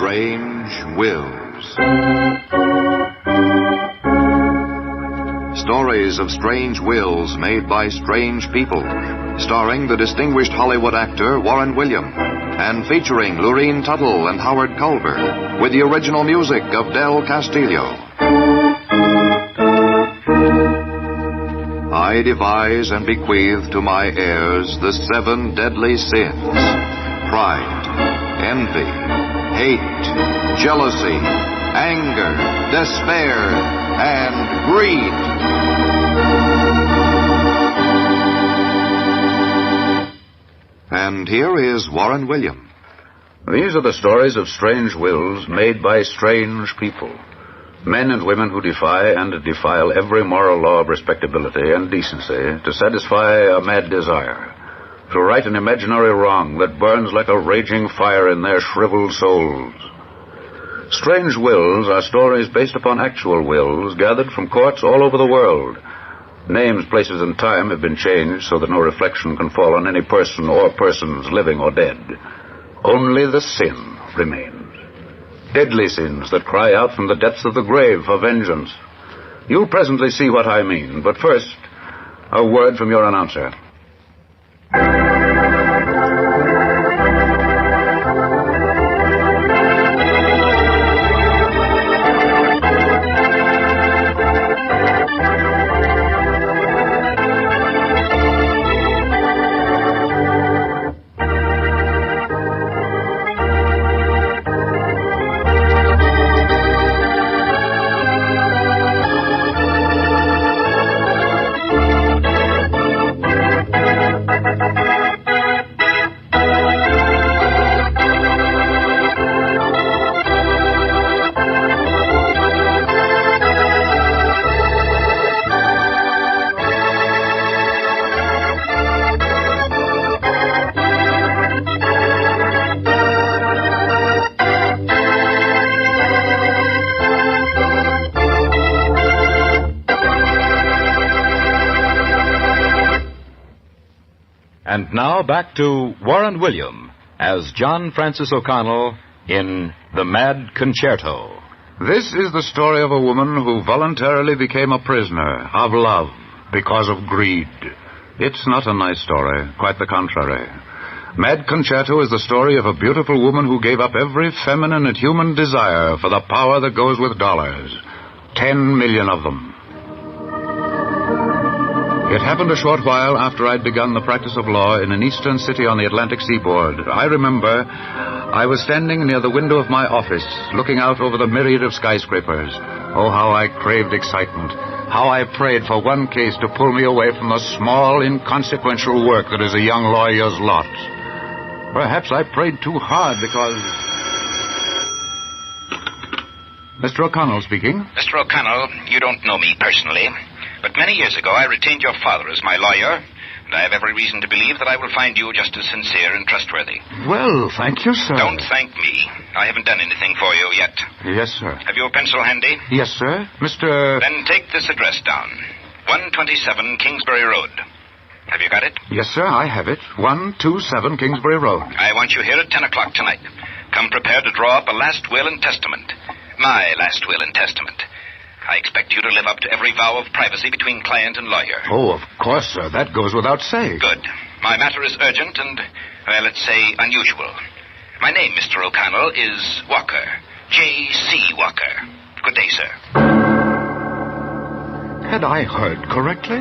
Strange Wills. Stories of strange wills made by strange people, starring the distinguished Hollywood actor Warren William, and featuring Lurene Tuttle and Howard Culver, with the original music of Del Castillo. I devise and bequeath to my heirs the 7 deadly sins: pride, envy, hate, jealousy, anger, despair, and greed. And here is Warren William. These are the stories of strange wills made by strange people. Men and women who defy and defile every moral law of respectability and decency to satisfy a mad desire, to right an imaginary wrong that burns like a raging fire in their shriveled souls. Strange wills are stories based upon actual wills gathered from courts all over the world. Names, places, and time have been changed so that no reflection can fall on any person or persons, living or dead. Only the sin remains. Deadly sins that cry out from the depths of the grave for vengeance. You'll presently see what I mean, but first, a word from your announcer. And now back to Warren William as John Francis O'Connell in The Mad Concerto. This is the story of a woman who voluntarily became a prisoner of love because of greed. It's not a nice story, quite the contrary. Mad Concerto is the story of a beautiful woman who gave up every feminine and human desire for the power that goes with dollars. 10 million of them. It happened a short while after I'd begun the practice of law in an eastern city on the Atlantic seaboard. I remember I was standing near the window of my office, looking out over the myriad of skyscrapers. Oh, how I craved excitement. How I prayed for one case to pull me away from the small, inconsequential work that is a young lawyer's lot. Perhaps I prayed too hard because... Mr. O'Connell speaking. Mr. O'Connell, you don't know me personally, but many years ago I retained your father as my lawyer, and I have every reason to believe that I will find you just as sincere and trustworthy. Well, thank you, sir. Don't thank me. I haven't done anything for you yet. Yes, sir. Have you a pencil handy? Yes, sir. Mr... Then take this address down. 127 Kingsbury Road. Have you got it? Yes, sir, I have it. 127 Kingsbury Road. I want you here at 10 o'clock tonight. Come prepared to draw up a last will and testament. My last will and testament. I expect you to live up to every vow of privacy between client and lawyer. Oh, of course, sir. That goes without saying. Good. My matter is urgent and, well, let's say unusual. My name, Mr. O'Connell, is Walker. J.C. Walker. Good day, sir. Had I heard correctly?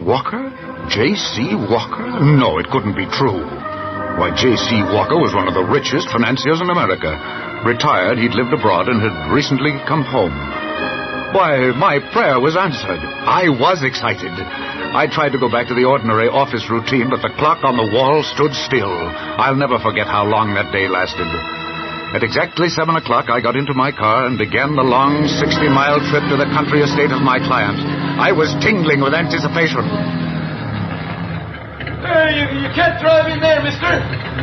Walker? J.C. Walker? No, it couldn't be true. Why, J.C. Walker was one of the richest financiers in America. Retired, he'd lived abroad and had recently come home. Why, my prayer was answered. I was excited. I tried to go back to the ordinary office routine, but the clock on the wall stood still. I'll never forget how long that day lasted. At exactly 7 o'clock, I got into my car and began the long 60-mile trip to the country estate of my client. I was tingling with anticipation. You can't drive in there, mister.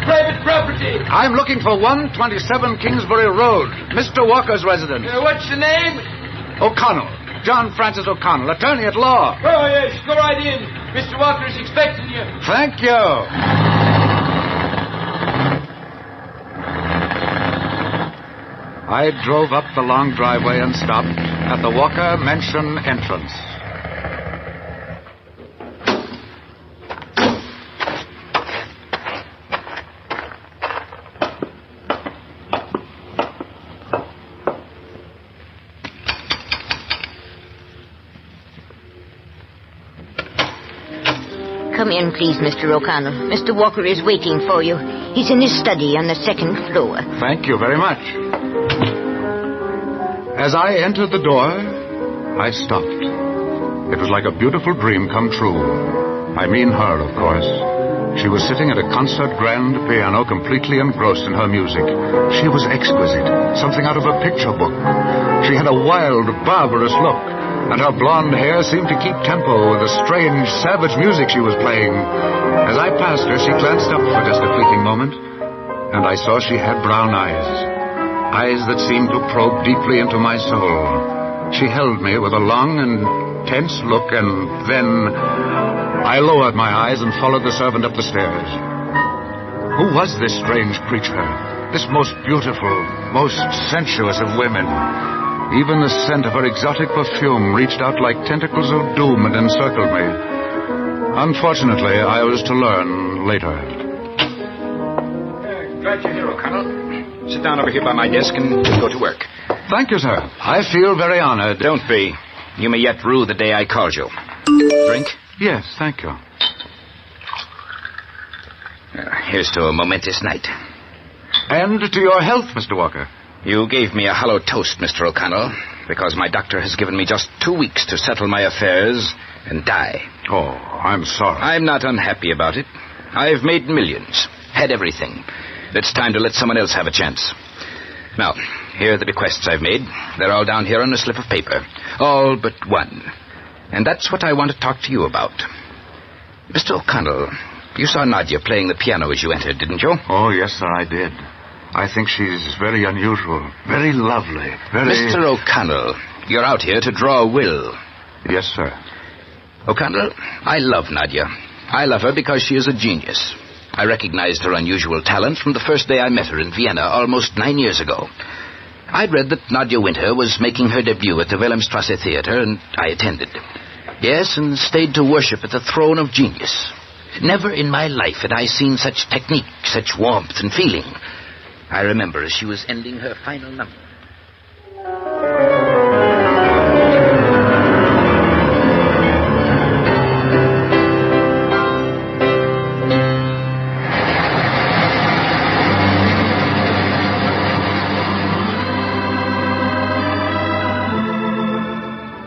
Private property. I'm looking for 127 Kingsbury Road, Mr. Walker's residence. What's the name? O'Connell. John Francis O'Connell, attorney at law. Oh, yes, go right in. Mr. Walker's expecting you. Thank you. I drove up the long driveway and stopped at the Walker Mansion entrance. Come in, please, Mr. O'Connell. Mr. Walker is waiting for you. He's in his study on the second floor. Thank you very much. As I entered the door, I stopped. It was like a beautiful dream come true. I mean her, of course. She was sitting at a concert grand piano, completely engrossed in her music. She was exquisite, something out of a picture book. She had a wild, barbarous look, and her blonde hair seemed to keep tempo with the strange, savage music she was playing. As I passed her, she glanced up for just a fleeting moment, and I saw she had brown eyes that seemed to probe deeply into my soul. She held me with a long and tense look, and then I lowered my eyes and followed the servant up the stairs. Who was this strange creature? This most beautiful, most sensuous of women? Even the scent of her exotic perfume reached out like tentacles of doom and encircled me. Unfortunately, I was to learn later. Glad you're here, O'Connell. Sit down over here by my desk and go to work. Thank you, sir. I feel very honored. Don't be. You may yet rue the day I called you. Drink? Yes, thank you. Here's to a momentous night. And to your health, Mr. Walker. You gave me a hollow toast, Mr. O'Connell, because my doctor has given me just 2 weeks to settle my affairs and die. Oh, I'm sorry. I'm not unhappy about it. I've made millions, had everything. It's time to let someone else have a chance. Now, here are the bequests I've made. They're all down here on a slip of paper. All but one. And that's what I want to talk to you about. Mr. O'Connell, you saw Nadia playing the piano as you entered, didn't you? Oh, yes, sir, I did. I think she's very unusual, very lovely, very... Mr. O'Connell, you're out here to draw a will. Yes, sir. O'Connell, I love Nadia. I love her because she is a genius. I recognized her unusual talent from the first day I met her in Vienna, almost 9 years ago. I'd read that Nadia Winter was making her debut at the Wilhelmstrasse Theater, and I attended. Yes, and stayed to worship at the throne of genius. Never in my life had I seen such technique, such warmth and feeling. I remember as she was ending her final number.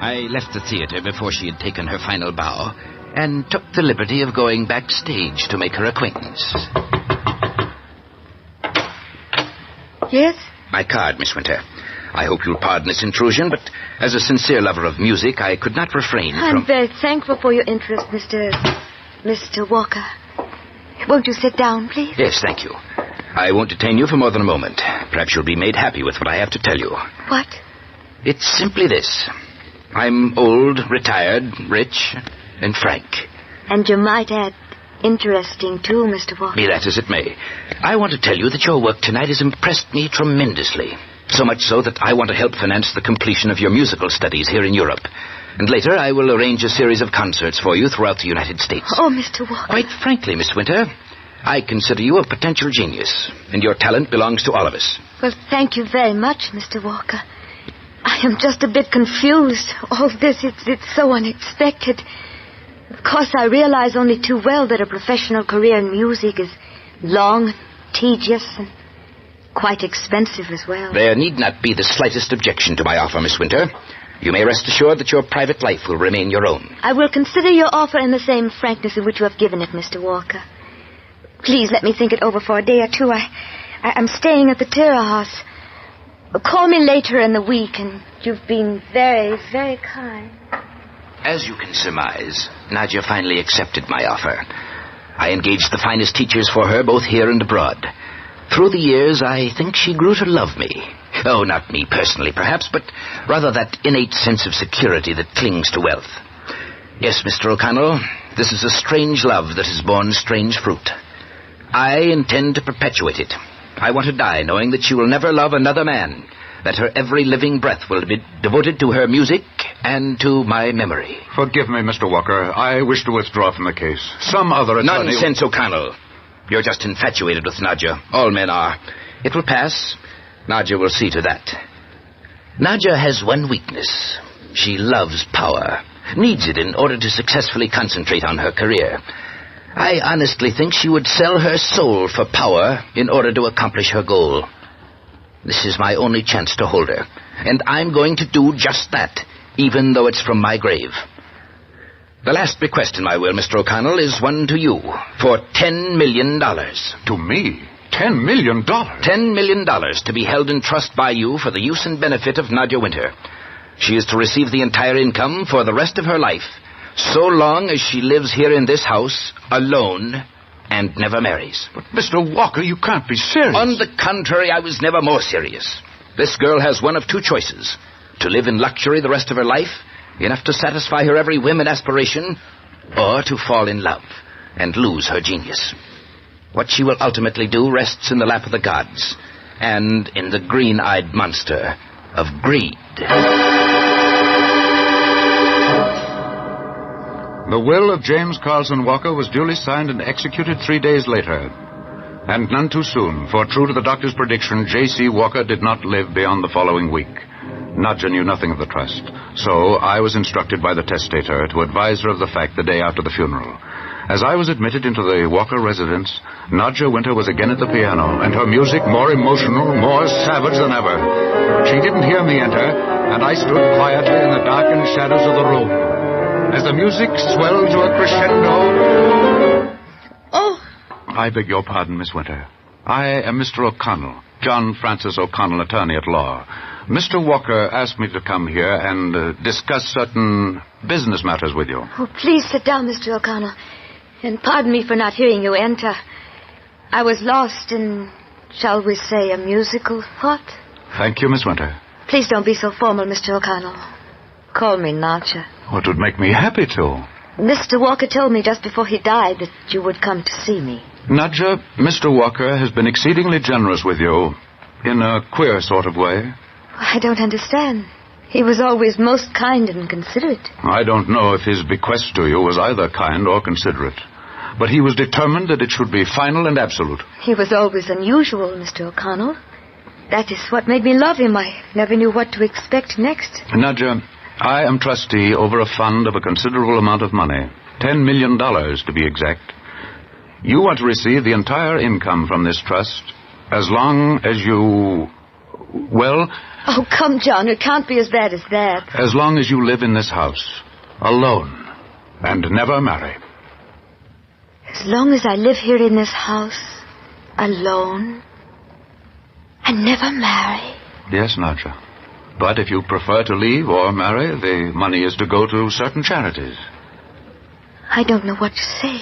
I left the theater before she had taken her final bow and took the liberty of going backstage to make her acquaintance. Yes? My card, Miss Winter. I hope you'll pardon this intrusion, but as a sincere lover of music, I could not refrain from... I'm very thankful for your interest, Mr. Walker. Won't you sit down, please? Yes, thank you. I won't detain you for more than a moment. Perhaps you'll be made happy with what I have to tell you. What? It's simply this. I'm old, retired, rich, and frank. And you might add, interesting, too, Mr. Walker. Be that as it may. I want to tell you that your work tonight has impressed me tremendously. So much so that I want to help finance the completion of your musical studies here in Europe. And later I will arrange a series of concerts for you throughout the United States. Oh, Mr. Walker. Quite frankly, Miss Winter, I consider you a potential genius, and your talent belongs to all of us. Well, thank you very much, Mr. Walker. I am just a bit confused. All this, it's so unexpected. Of course, I realize only too well that a professional career in music is long, tedious, and quite expensive as well. There need not be the slightest objection to my offer, Miss Winter. You may rest assured that your private life will remain your own. I will consider your offer in the same frankness in which you have given it, Mr. Walker. Please let me think it over for a day or two. I'm staying at the Terra House. Call me later in the week, and you've been very, very kind. As you can surmise, Nadia finally accepted my offer. I engaged the finest teachers for her, both here and abroad. Through the years, I think she grew to love me. Oh, not me personally, perhaps, but rather that innate sense of security that clings to wealth. Yes, Mr. O'Connell, this is a strange love that has borne strange fruit. I intend to perpetuate it. I want to die knowing that she will never love another man, that her every living breath will be devoted to her music and to my memory. Forgive me, Mr. Walker. I wish to withdraw from the case. Some other attorney... Nonsense, O'Connell. You're just infatuated with Nadja. All men are. It will pass. Nadja will see to that. Nadja has one weakness. She loves power. Needs it in order to successfully concentrate on her career. I honestly think she would sell her soul for power in order to accomplish her goal. This is my only chance to hold her, and I'm going to do just that, even though it's from my grave. The last bequest in my will, Mr. O'Connell, is one to you for $10 million. To me? $10 million? $10 million to be held in trust by you for the use and benefit of Nadja Winter. She is to receive the entire income for the rest of her life, so long as she lives here in this house, alone, and never marries. But, Mr. Walker, you can't be serious. On the contrary, I was never more serious. This girl has one of two choices: to live in luxury the rest of her life, enough to satisfy her every whim and aspiration, or to fall in love and lose her genius. What she will ultimately do rests in the lap of the gods, and in the green-eyed monster of greed. The will of James Carlson Walker was duly signed and executed 3 days later. And none too soon, for true to the doctor's prediction, J.C. Walker did not live beyond the following week. Nadja knew nothing of the trust, so I was instructed by the testator to advise her of the fact the day after the funeral. As I was admitted into the Walker residence, Nadja Winter was again at the piano, and her music more emotional, more savage than ever. She didn't hear me enter, and I stood quietly in the darkened shadows of the room. As the music swelled to a crescendo... Oh! I beg your pardon, Miss Winter. I am Mr. O'Connell, John Francis O'Connell, attorney at law. Mr. Walker asked me to come here and discuss certain business matters with you. Oh, please sit down, Mr. O'Connell. And pardon me for not hearing you enter. I was lost in, shall we say, a musical thought. Thank you, Miss Winter. Please don't be so formal, Mr. O'Connell. Call me Nadja. What would make me happy to? Mr. Walker told me just before he died that you would come to see me. Nadja, Mr. Walker has been exceedingly generous with you, in a queer sort of way. I don't understand. He was always most kind and considerate. I don't know if his bequest to you was either kind or considerate, but he was determined that it should be final and absolute. He was always unusual, Mr. O'Connell. That is what made me love him. I never knew what to expect next. Nadja, I am trustee over a fund of a considerable amount of money, $10 million to be exact. You want to receive the entire income from this trust as long as you... well... Oh, come, John, it can't be as bad as that. As long as you live in this house, alone, and never marry. As long as I live here in this house, alone, and never marry. Yes, Nadja. But if you prefer to leave or marry, the money is to go to certain charities. I don't know what to say.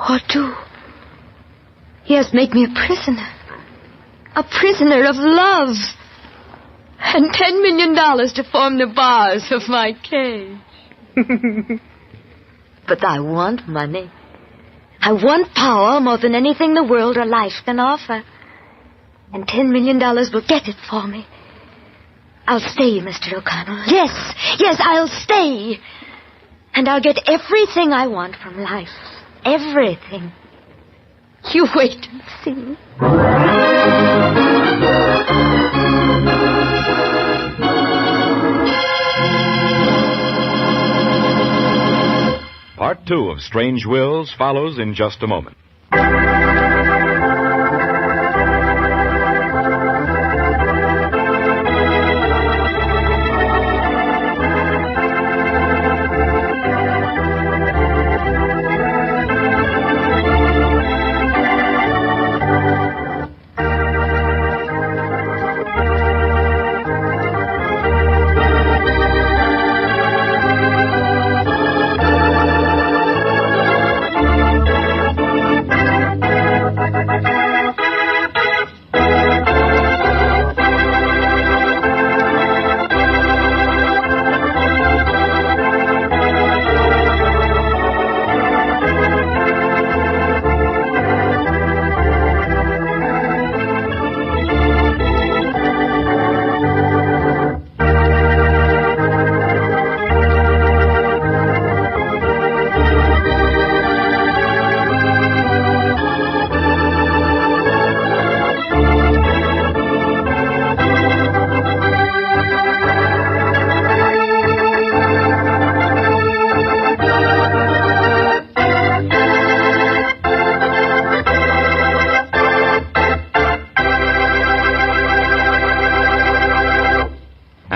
Or do. He has made me a prisoner. A prisoner of love. And $10 million to form the bars of my cage. But I want money. I want power more than anything the world or life can offer. And $10 million will get it for me. I'll stay, Mr. O'Connell. Yes, I'll stay. And I'll get everything I want from life. Everything. You wait and see. Part 2 of Strange Wills follows in just a moment.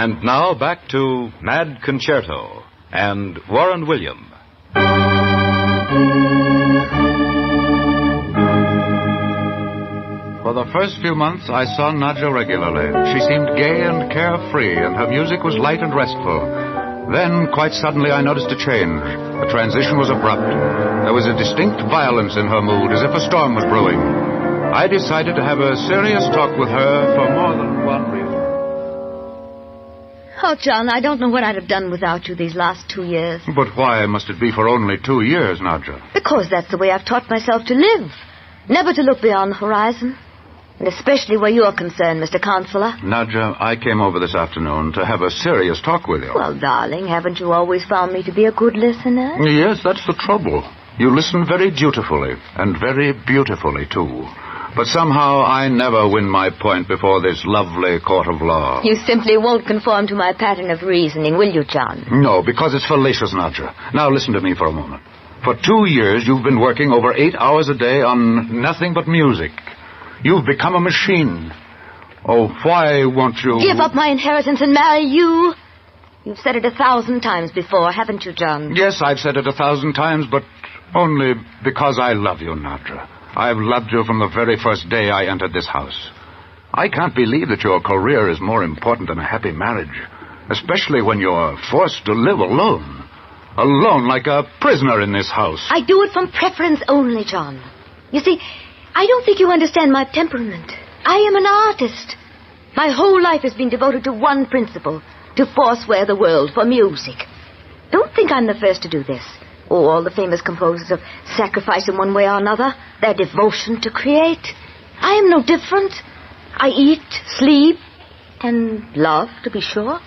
And now back to Mad Concerto and Warren William. For the first few months, I saw Nadja regularly. She seemed gay and carefree, and her music was light and restful. Then, quite suddenly, I noticed a change. The transition was abrupt. There was a distinct violence in her mood, as if a storm was brewing. I decided to have a serious talk with her for more than one reason. Oh, John, I don't know what I'd have done without you these last 2 years. But why must it be for only 2 years, Nadja? Because that's the way I've taught myself to live. Never to look beyond the horizon. And especially where you're concerned, Mr. Counselor. Nadja, I came over this afternoon to have a serious talk with you. Well, darling, haven't you always found me to be a good listener? Yes, that's the trouble. You listen very dutifully, and very beautifully, too. But somehow I never win my point before this lovely court of law. You simply won't conform to my pattern of reasoning, will you, John? No, because it's fallacious, Nadja. Now listen to me for a moment. For 2 years, you've been working over 8 hours a day on nothing but music. You've become a machine. Oh, why won't you... Give up my inheritance and marry you? You've said it 1,000 times before, haven't you, John? Yes, I've said it 1,000 times, but only because I love you, Nadja. I've loved you from the very first day I entered this house. I can't believe that your career is more important than a happy marriage, especially when you're forced to live alone. Alone like a prisoner in this house. I do it from preference only, John. You see, I don't think you understand my temperament. I am an artist. My whole life has been devoted to one principle, to forswear the world for music. Don't think I'm the first to do this. Oh, all the famous composers have sacrificed in one way or another their devotion to create. I am no different. I eat, sleep, and love, to be sure.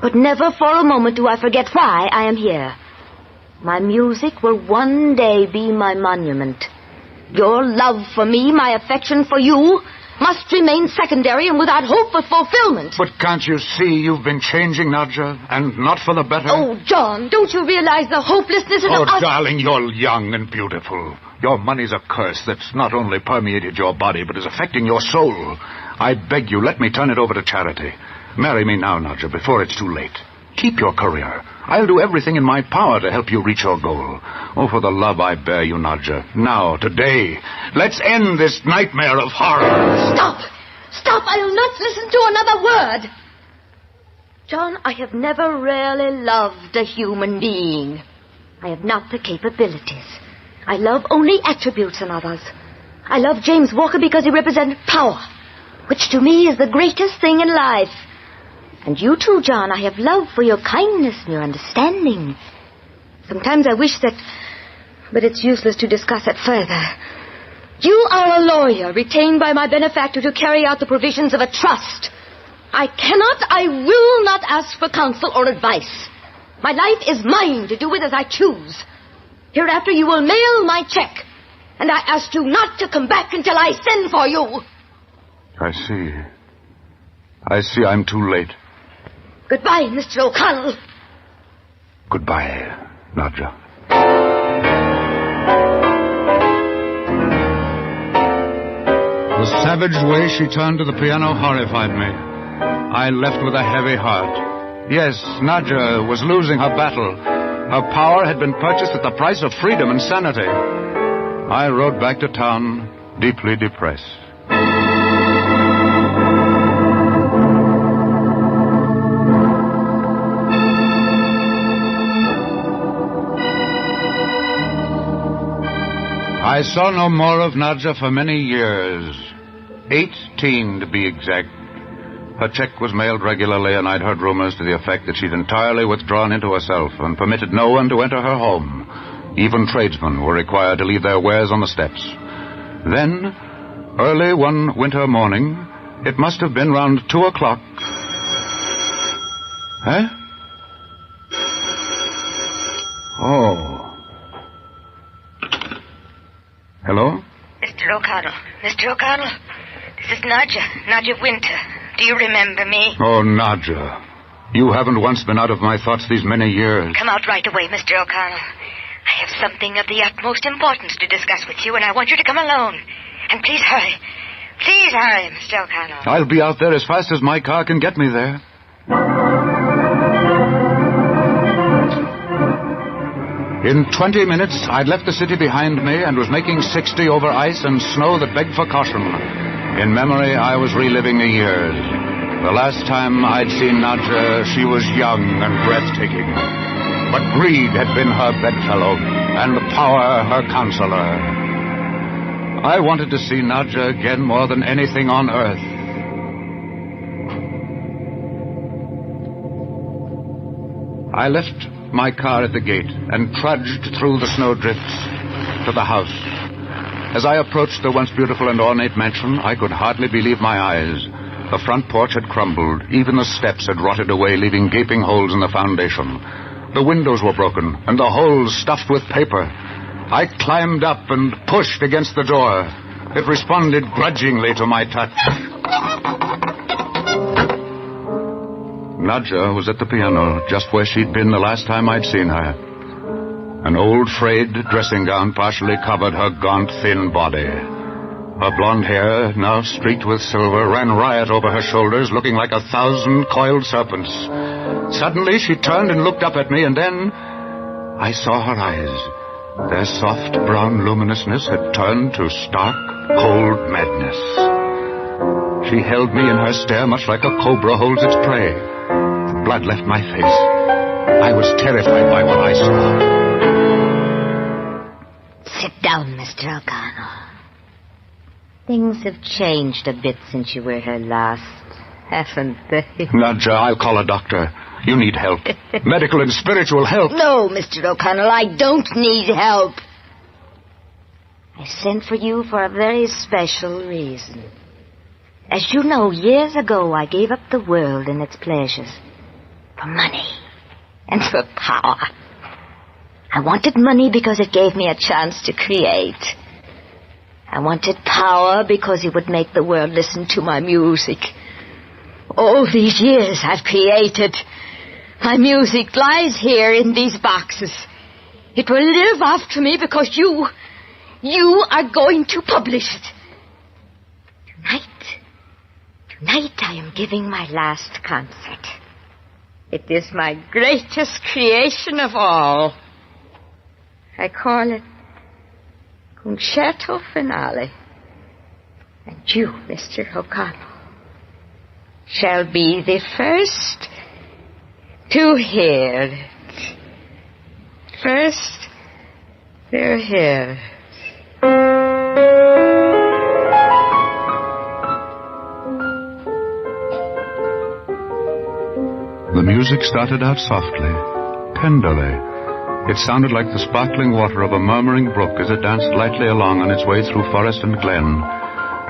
But never for a moment do I forget why I am here. My music will one day be my monument. Your love for me, my affection for you, must remain secondary and without hope of fulfillment. But can't you see you've been changing, Nadja, and not for the better? Oh, John, don't you realize the hopelessness of us? Oh, darling, you're young and beautiful. Your money's a curse that's not only permeated your body, but is affecting your soul. I beg you, let me turn it over to charity. Marry me now, Nadja, before it's too late. Keep your career. I'll do everything in my power to help you reach your goal. Oh, for the love I bear you, Nadja. Now, today, let's end this nightmare of horror. Stop! Stop! I'll not listen to another word! John, I have never really loved a human being. I have not the capabilities. I love only attributes in others. I love James Walker because he represented power, which to me is the greatest thing in life. And you too, John. I have love for your kindness and your understanding. Sometimes I wish that... But it's useless to discuss it further. You are a lawyer retained by my benefactor to carry out the provisions of a trust. I will not ask for counsel or advice. My life is mine to do with as I choose. Hereafter you will mail my check. And I ask you not to come back until I send for you. I see I'm too late. Goodbye, Mr. O'Connell. Goodbye, Nadja. The savage way she turned to the piano horrified me. I left with a heavy heart. Yes, Nadja was losing her battle. Her power had been purchased at the price of freedom and sanity. I rode back to town, deeply depressed. I saw no more of Nadja for many years. 18, to be exact. Her check was mailed regularly, and I'd heard rumors to the effect that she'd entirely withdrawn into herself and permitted no one to enter her home. Even tradesmen were required to leave their wares on the steps. Then, early one winter morning, it must have been round 2 o'clock. Huh? Oh. Hello? Mr. O'Connell, this is Nadja Winter. Do you remember me? Oh, Nadja. You haven't once been out of my thoughts these many years. Come out right away, Mr. O'Connell. I have something of the utmost importance to discuss with you, and I want you to come alone. And please hurry. Please hurry, Mr. O'Connell. I'll be out there as fast as my car can get me there. In 20 minutes, I'd left the city behind me and was making 60 over ice and snow that begged for caution. In memory, I was reliving the years. The last time I'd seen Nadja, she was young and breathtaking. But greed had been her bedfellow, and power her counselor. I wanted to see Nadja again more than anything on earth. I left my car at the gate and trudged through the snowdrifts to the house. As I approached the once beautiful and ornate mansion, I could hardly believe my eyes. The front porch had crumbled. Even the steps had rotted away, leaving gaping holes in the foundation. The windows were broken, and the holes stuffed with paper. I climbed up and pushed against the door. It responded grudgingly to my touch. Nadja was at the piano, just where she'd been the last time I'd seen her. An old frayed dressing gown partially covered her gaunt, thin body. Her blonde hair, now streaked with silver, ran riot over her shoulders, looking like 1,000 coiled serpents. Suddenly, she turned and looked up at me, and then I saw her eyes. Their soft brown luminousness had turned to stark, cold madness. She held me in her stare much like a cobra holds its prey. The blood left my face. I was terrified by what I saw. Sit down, Mr. O'Connell. Things have changed a bit since you were here last, haven't they? Nadja, I'll call a doctor. You need help. Medical and spiritual help. No, Mr. O'Connell, I don't need help. I sent for you for a very special reason. As you know, years ago, I gave up the world and its pleasures for money and for power. I wanted money because it gave me a chance to create. I wanted power because it would make the world listen to my music. All these years I've created. My music lies here in these boxes. It will live after me because you are going to publish it. Tonight I am giving my last concert. It is my greatest creation of all. I call it Concerto Finale. And you, Mr. O'Connell, shall be the first to hear it. First to hear it. The music started out softly, tenderly. It sounded like the sparkling water of a murmuring brook as it danced lightly along on its way through forest and glen.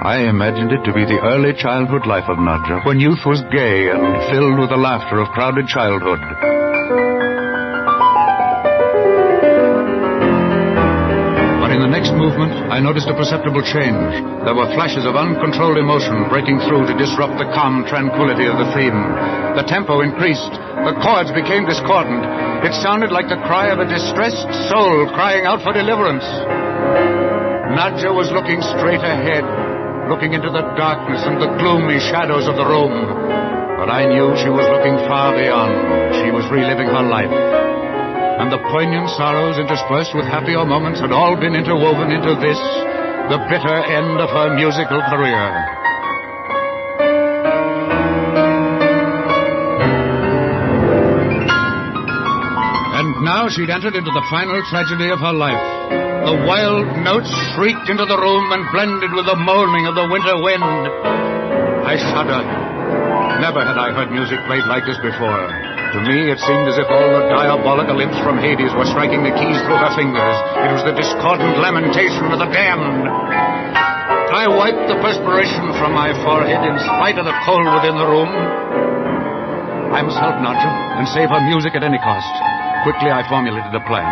I imagined it to be the early childhood life of Nadja, when youth was gay and filled with the laughter of crowded childhood. But in the next movement, I noticed a perceptible change. There were flashes of uncontrolled emotion breaking through to disrupt the calm tranquility of the theme. The tempo increased. The chords became discordant. It sounded like the cry of a distressed soul crying out for deliverance. Nadja was looking straight ahead, looking into the darkness and the gloomy shadows of the room. But I knew she was looking far beyond. She was reliving her life. And the poignant sorrows interspersed with happier moments had all been interwoven into this, the bitter end of her musical career. Now she'd entered into the final tragedy of her life. The wild notes shrieked into the room and blended with the moaning of the winter wind. I shuddered. Never had I heard music played like this before. To me, it seemed as if all the diabolical imps from Hades were striking the keys through her fingers. It was the discordant lamentation of the damned. I wiped the perspiration from my forehead in spite of the cold within the room. I must help Nadja and save her music at any cost. Quickly, I formulated a plan.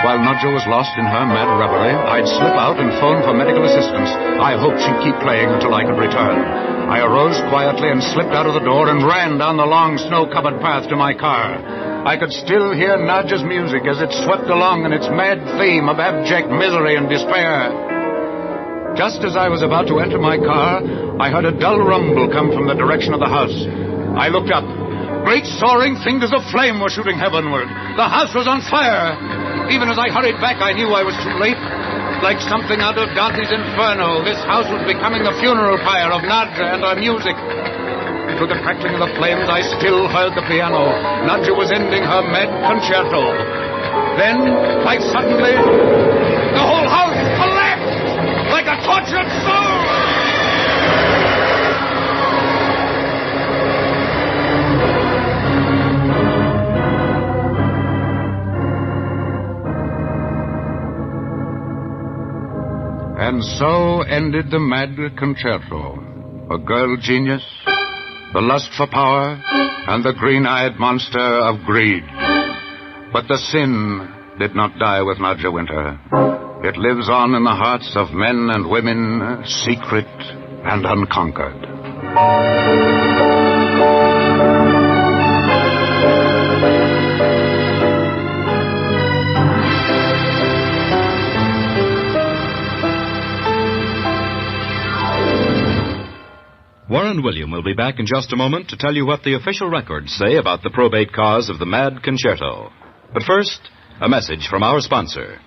While Nadja was lost in her mad reverie, I'd slip out and phone for medical assistance. I hoped she'd keep playing until I could return. I arose quietly and slipped out of the door and ran down the long snow-covered path to my car. I could still hear Nadja's music as it swept along in its mad theme of abject misery and despair. Just as I was about to enter my car, I heard a dull rumble come from the direction of the house. I looked up. Great soaring fingers of flame were shooting heavenward. The house was on fire. Even as I hurried back, I knew I was too late. Like something out of Dante's Inferno, this house was becoming the funeral pyre of Nadja and her music. Through the crackling of the flames, I still heard the piano. Nadja was ending her mad concerto. Then, quite suddenly, the whole house collapsed like a tortured soul. And so ended the mad concerto. A girl genius, the lust for power, and the green-eyed monster of greed. But the sin did not die with Nadja Winter. It lives on in the hearts of men and women, secret and unconquered. Warren William will be back in just a moment to tell you what the official records say about the probate cause of the Mad Concerto. But first, a message from our sponsor.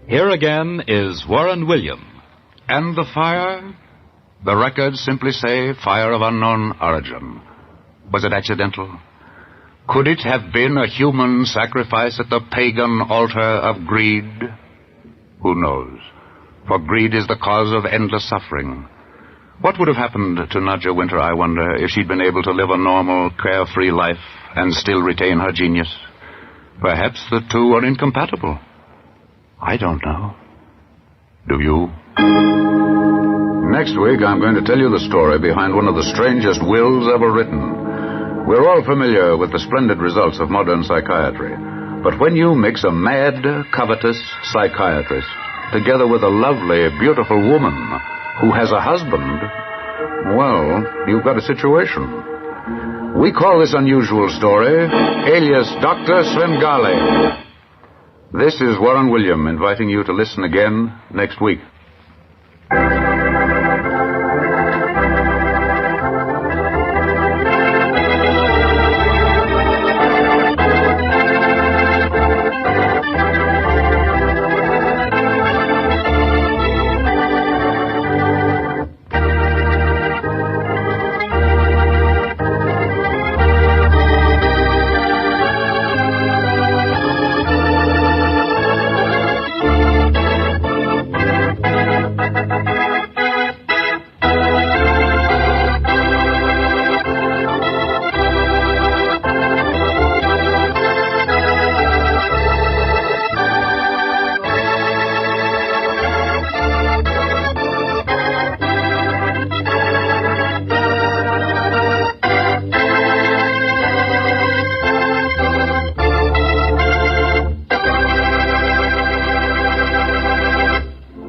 Here again is Warren William. And the fire? The records simply say fire of unknown origin. Was it accidental? Could it have been a human sacrifice at the pagan altar of greed? Who knows? For greed is the cause of endless suffering. What would have happened to Nadja Winter, I wonder, if she'd been able to live a normal, carefree life and still retain her genius? Perhaps the two are incompatible. I don't know. Do you? Next week, I'm going to tell you the story behind one of the strangest wills ever written. We're all familiar with the splendid results of modern psychiatry. But when you mix a mad, covetous psychiatrist together with a lovely, beautiful woman who has a husband, well, you've got a situation. We call this unusual story, alias Dr. Svengali. This is Warren William inviting you to listen again next week.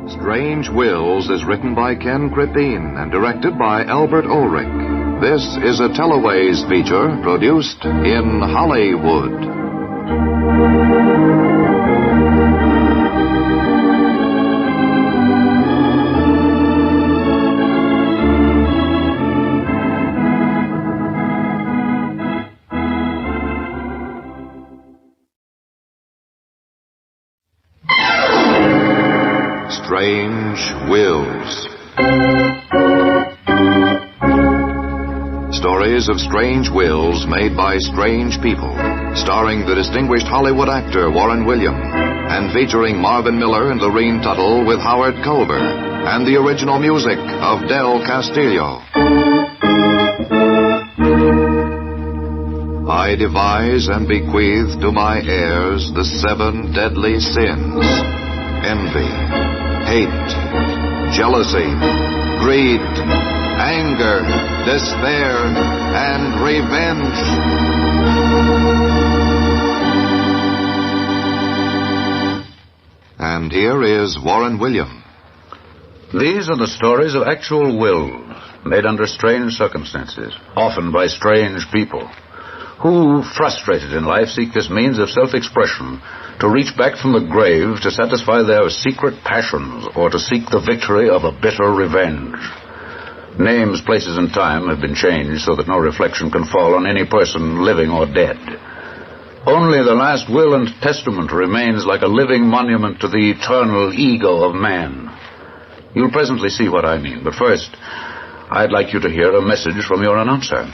Strange Wills is written by Ken Crippin and directed by Albert Ulrich. This is a Teleways feature produced in Hollywood. Strange Wills. Stories of strange wills made by strange people, starring the distinguished Hollywood actor Warren William, and featuring Marvin Miller and Lorene Tuttle with Howard Culver, and the original music of Del Castillo. I devise and bequeath to my heirs the 7 deadly sins: envy, hate, jealousy, greed, anger, despair, and revenge. And here is Warren William. These are the stories of actual wills made under strange circumstances, often by strange people, who, frustrated in life, seek this means of self-expression to reach back from the grave to satisfy their secret passions or to seek the victory of a bitter revenge. Names, places, and time have been changed so that no reflection can fall on any person, living or dead. Only the last will and testament remains like a living monument to the eternal ego of man. You'll presently see what I mean, but first, I'd like you to hear a message from your announcer.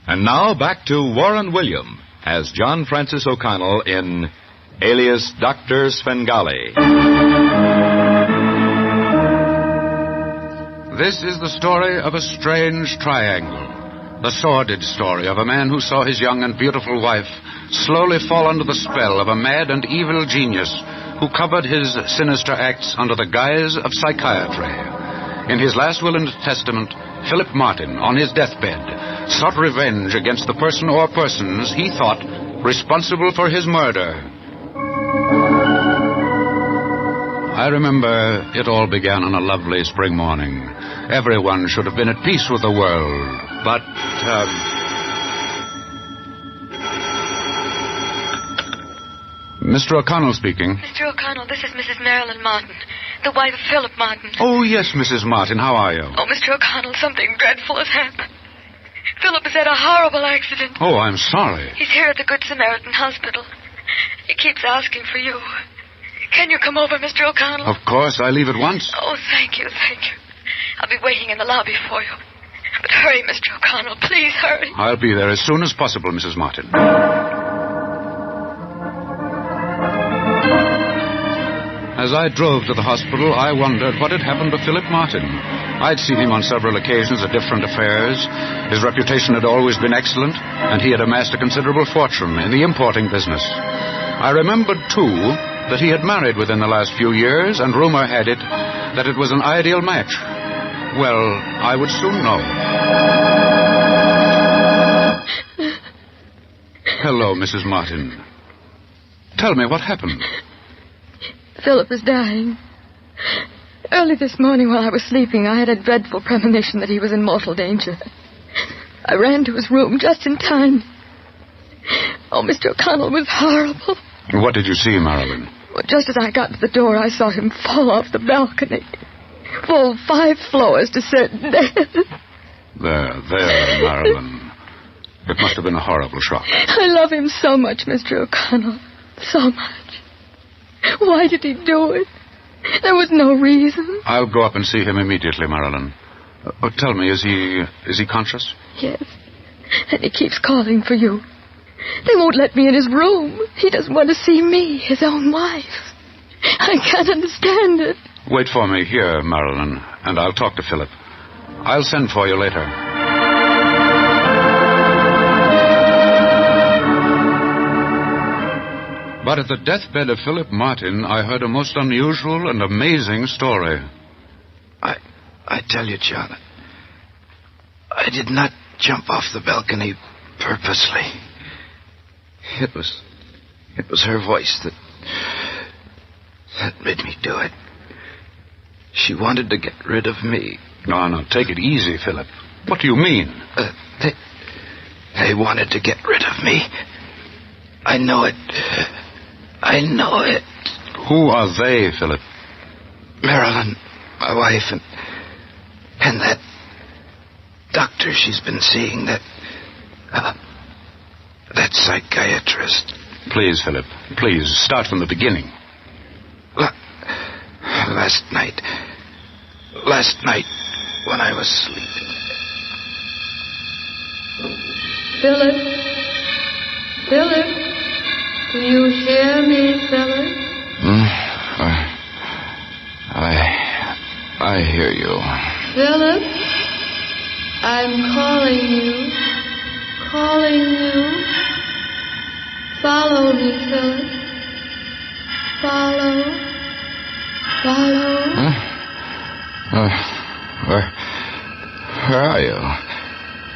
And now back to Warren William as John Francis O'Connell in Alias Dr. Svengali. This is the story of a strange triangle. The sordid story of a man who saw his young and beautiful wife slowly fall under the spell of a mad and evil genius who covered his sinister acts under the guise of psychiatry. In his last will and testament, Philip Martin, on his deathbed, sought revenge against the person or persons he thought responsible for his murder. I remember it all began on a lovely spring morning. Everyone should have been at peace with the world, but, Mr. O'Connell speaking. Mr. O'Connell, this is Mrs. Marilyn Martin, the wife of Philip Martin. Oh, yes, Mrs. Martin. How are you? Oh, Mr. O'Connell, something dreadful has happened. Philip has had a horrible accident. Oh, I'm sorry. He's here at the Good Samaritan Hospital. He keeps asking for you. Can you come over, Mr. O'Connell? Of course, I leave at once. Oh, thank you, thank you. I'll be waiting in the lobby for you. But hurry, Mr. O'Connell, please hurry. I'll be there as soon as possible, Mrs. Martin. As I drove to the hospital, I wondered what had happened to Philip Martin. I'd seen him on several occasions at different affairs. His reputation had always been excellent, and he had amassed a considerable fortune in the importing business. I remembered, too, that he had married within the last few years, and rumor had it that it was an ideal match. Well, I would soon know. Hello, Mrs. Martin. Tell me what happened. Philip is dying. Early this morning while I was sleeping, I had a dreadful premonition that he was in mortal danger. I ran to his room just in time. Oh, Mr. O'Connell, it was horrible. What did you see, Marilyn? Well, just as I got to the door, I saw him fall off the balcony. Fall 5 floors to certain death. There, Marilyn. It must have been a horrible shock. I love him so much, Mr. O'Connell. So much. Why did he do it? There was no reason. I'll go up and see him immediately, Marilyn. Tell me, is he conscious? Yes. And he keeps calling for you. They won't let me in his room. He doesn't want to see me, his own wife. I can't understand it. Wait for me here, Marilyn, and I'll talk to Philip. I'll send for you later. But at the deathbed of Philip Martin, I heard a most unusual and amazing story. I tell you, John, I did not jump off the balcony purposely. It was her voice that made me do it. She wanted to get rid of me. No, take it easy, Philip. What do you mean? They wanted to get rid of me. I know it. I know it. Who are they, Philip? Marilyn, my wife, and that doctor she's been seeing, that psychiatrist. Please, Philip. Please, start from the beginning. Last night, when I was sleeping. Philip, do you hear me, Philip? I hear you. Philip, I'm calling you. Follow me, Philip. Follow. Where are you?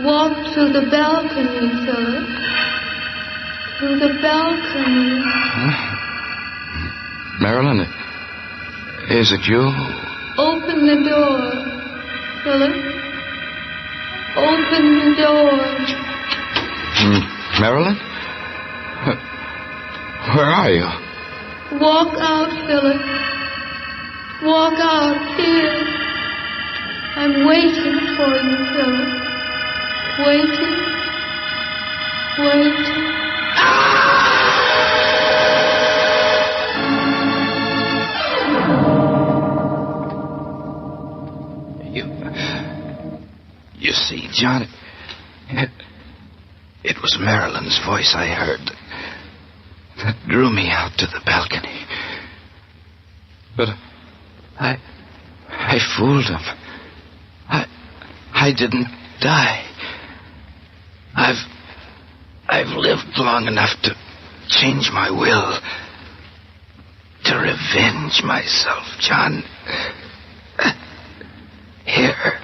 Walk to the balcony, Philip. To the balcony. Marilyn, is it you? Open the door, Philip. Open the door. Marilyn? Where are you? Walk out, Philip. Walk out here. I'm waiting for you, Philip. Waiting. You see, John, it was Marilyn's voice I heard that drew me out to the balcony. But I fooled him. I didn't die. I've lived long enough to change my will, to revenge myself, John. Here.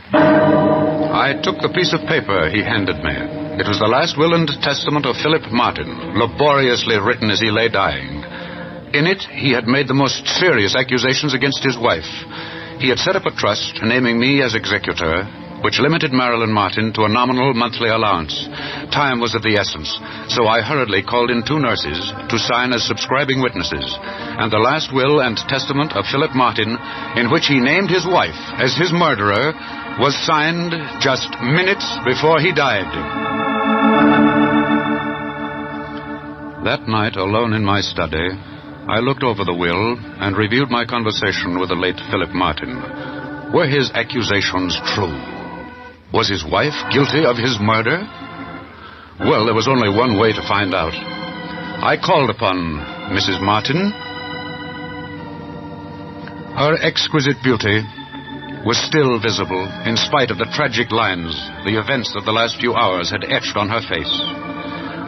I took the piece of paper he handed me. It was the last will and testament of Philip Martin, laboriously written as he lay dying. In it, he had made the most serious accusations against his wife. He had set up a trust, naming me as executor, which limited Marilyn Martin to a nominal monthly allowance. Time was of the essence, so I hurriedly called in 2 nurses to sign as subscribing witnesses, and the last will and testament of Philip Martin, in which he named his wife as his murderer, was signed just minutes before he died. That night, alone in my study, I looked over the will and reviewed my conversation with the late Philip Martin. Were his accusations true? Was his wife guilty of his murder? Well, there was only one way to find out. I called upon Mrs. Martin. Her exquisite beauty was still visible, in spite of the tragic lines the events of the last few hours had etched on her face.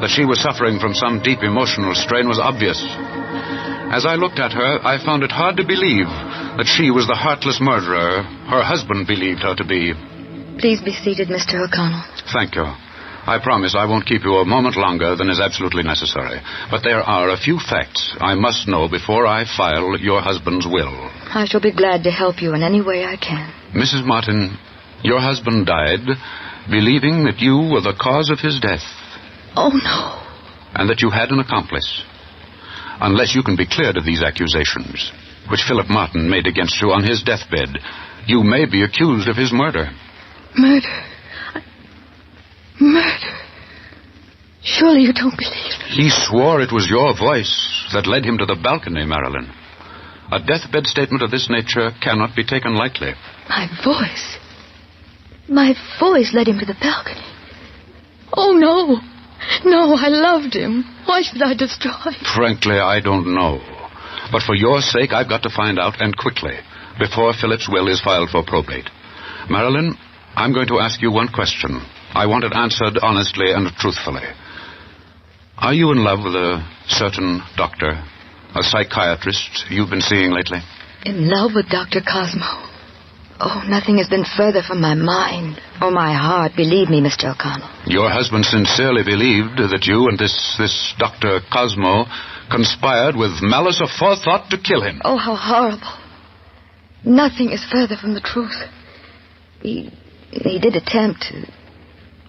That she was suffering from some deep emotional strain was obvious. As I looked at her, I found it hard to believe that she was the heartless murderer her husband believed her to be. Please be seated, Mr. O'Connell. Thank you. I promise I won't keep you a moment longer than is absolutely necessary. But there are a few facts I must know before I file your husband's will. I shall be glad to help you in any way I can. Mrs. Martin, your husband died believing that you were the cause of his death. Oh, no. And that you had an accomplice. Unless you can be cleared of these accusations, which Philip Martin made against you on his deathbed, you may be accused of his murder. Murder? Surely you don't believe me. He swore it was your voice that led him to the balcony, Marilyn. A deathbed statement of this nature cannot be taken lightly. My voice? My voice led him to the balcony. Oh, no. No, I loved him. Why should I destroy him? Frankly, I don't know. But for your sake, I've got to find out, and quickly, before Philip's will is filed for probate. Marilyn, I'm going to ask you one question. I want it answered honestly and truthfully. Are you in love with a certain doctor, a psychiatrist you've been seeing lately? In love with Dr. Cosmo? Oh, nothing has been further from my mind or my heart, believe me, Mr. O'Connell. Your husband sincerely believed that you and this Dr. Cosmo conspired with malice aforethought to kill him. Oh, how horrible. Nothing is further from the truth. He did attempt to...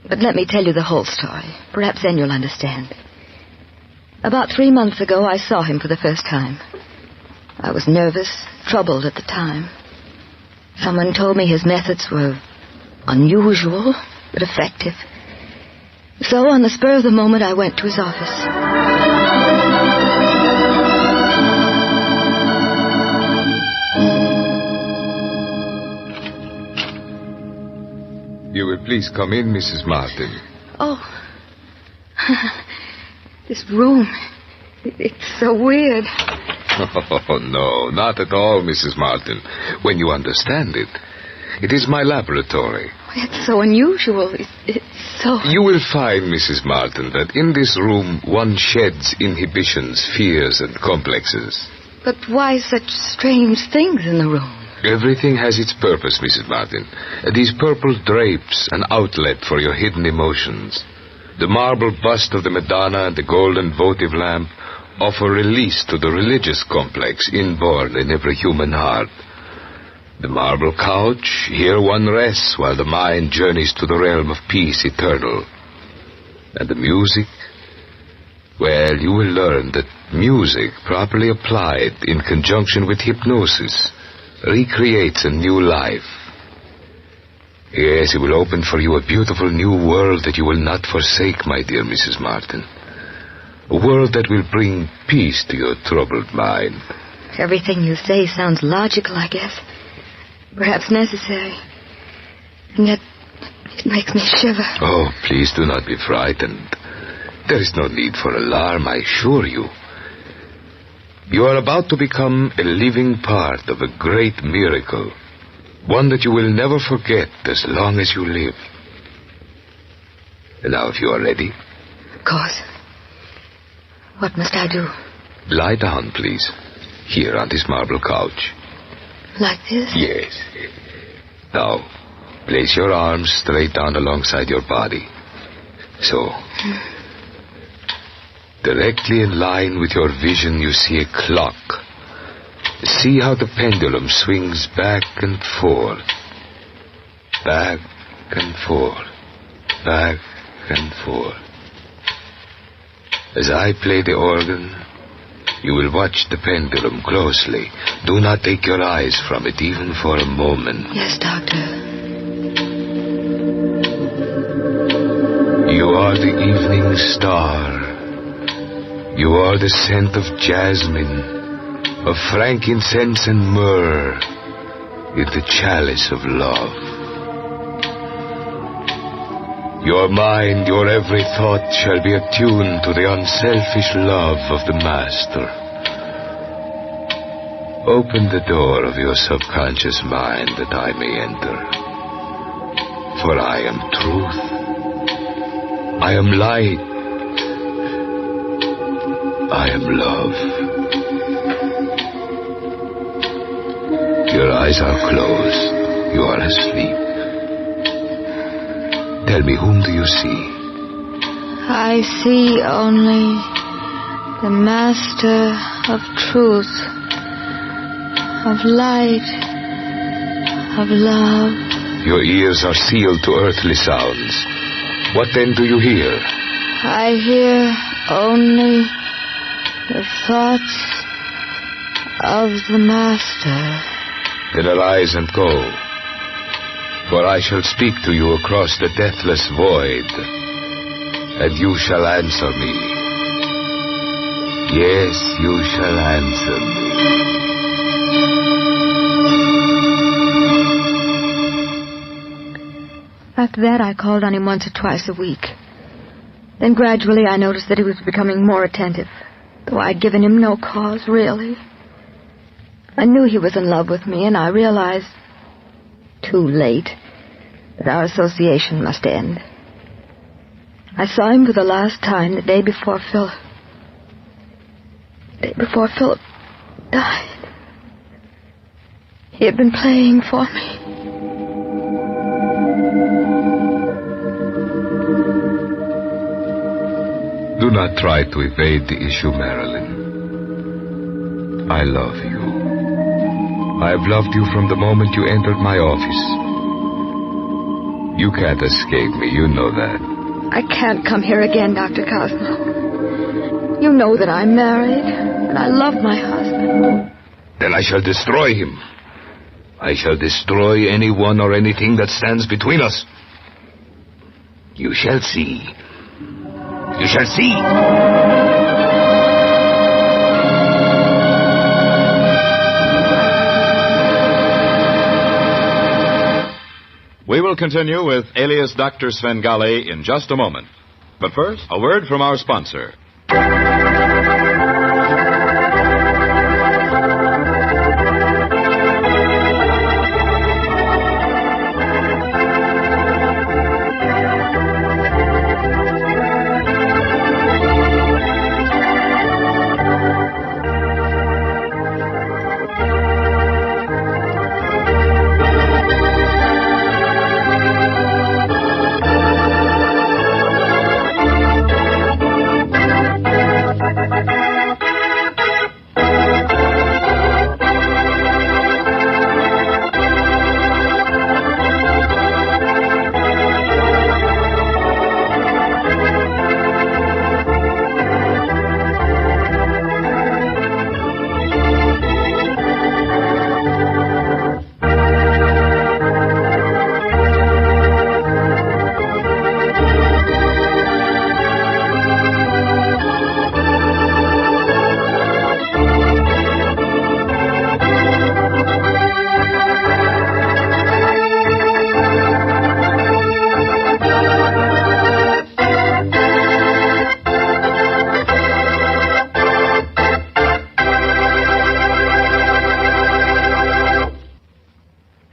But let me tell you the whole story. Perhaps then you'll understand. About 3 months ago, I saw him for the first time. I was nervous, troubled at the time. Someone told me his methods were unusual, but effective. So, on the spur of the moment, I went to his office. You will please come in, Mrs. Martin. Oh. This room. It's so weird. Oh, no, not at all, Mrs. Martin. When you understand it. It is my laboratory. It's so unusual. It's so... You will find, Mrs. Martin, that in this room one sheds inhibitions, fears, and complexes. But why such strange things in the room? Everything has its purpose, Mrs. Martin. These purple drapes, an outlet for your hidden emotions. The marble bust of the Madonna and the golden votive lamp offer release to the religious complex inborn in every human heart. The marble couch, here one rests while the mind journeys to the realm of peace eternal. And the music? Well, you will learn that music, properly applied in conjunction with hypnosis, recreates a new life. Yes, it will open for you a beautiful new world that you will not forsake, my dear Mrs. Martin. A world that will bring peace to your troubled mind. Everything you say sounds logical, I guess. Perhaps necessary. And yet, it makes me shiver. Oh, please do not be frightened. There is no need for alarm, I assure you. You are about to become a living part of a great miracle. One that you will never forget as long as you live. And now, if you are ready. Of course. What must I do? Lie down, please. Here on this marble couch. Like this? Yes. Now, place your arms straight down alongside your body. So. Directly in line with your vision, you see a clock. See how the pendulum swings back and forth. Back and forth. Back and forth. As I play the organ, you will watch the pendulum closely. Do not take your eyes from it even for a moment. Yes, Doctor. You are the evening star. You are the scent of jasmine, of frankincense and myrrh in the chalice of love. Your mind, your every thought shall be attuned to the unselfish love of the Master. Open the door of your subconscious mind that I may enter. For I am truth. I am light. I am love. Your eyes are closed. You are asleep. Tell me, whom do you see? I see only the Master of truth, of light, of love. Your ears are sealed to earthly sounds. What then do you hear? I hear only the thoughts of the Master. Then arise and go, for I shall speak to you across the deathless void, and you shall answer me. Yes, you shall answer me. After that, I called on him once or twice a week. Then gradually I noticed that he was becoming more attentive, though I'd given him no cause, really. I knew he was in love with me, and I realized, too late, that our association must end. I saw him for the last time the day before Philip died. He had been playing for me. Do not try to evade the issue, Marilyn. I love you. I have loved you from the moment you entered my office. You can't escape me, you know that. I can't come here again, Dr. Cosmo. You know that I'm married, and I love my husband. Then I shall destroy him. I shall destroy anyone or anything that stands between us. You shall see. You shall see. We will continue with Alias Dr. Svengali in just a moment. But first, a word from our sponsor.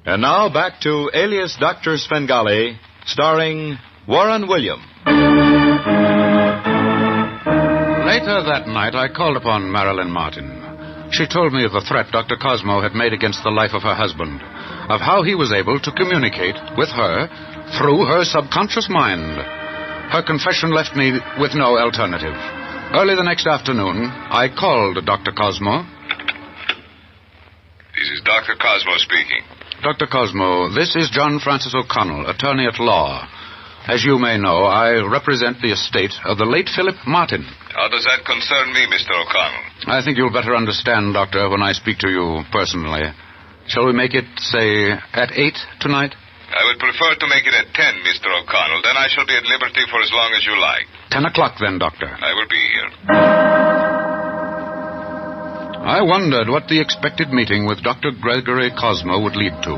And now back to Alias Dr. Svengali, starring Warren William. Later that night, I called upon Marilyn Martin. She told me of the threat Dr. Cosmo had made against the life of her husband, of how he was able to communicate with her through her subconscious mind. Her confession left me with no alternative. Early the next afternoon, I called Dr. Cosmo. This is Dr. Cosmo speaking. Dr. Cosmo, this is John Francis O'Connell, attorney at law. As you may know, I represent the estate of the late Philip Martin. How does that concern me, Mr. O'Connell? I think you'll better understand, Doctor, when I speak to you personally. Shall we make it, say, at 8 tonight? I would prefer to make it at 10, Mr. O'Connell. Then I shall be at liberty for as long as you like. 10 o'clock, then, Doctor. I will be here. I wondered what the expected meeting with Dr. Gregory Cosmo would lead to.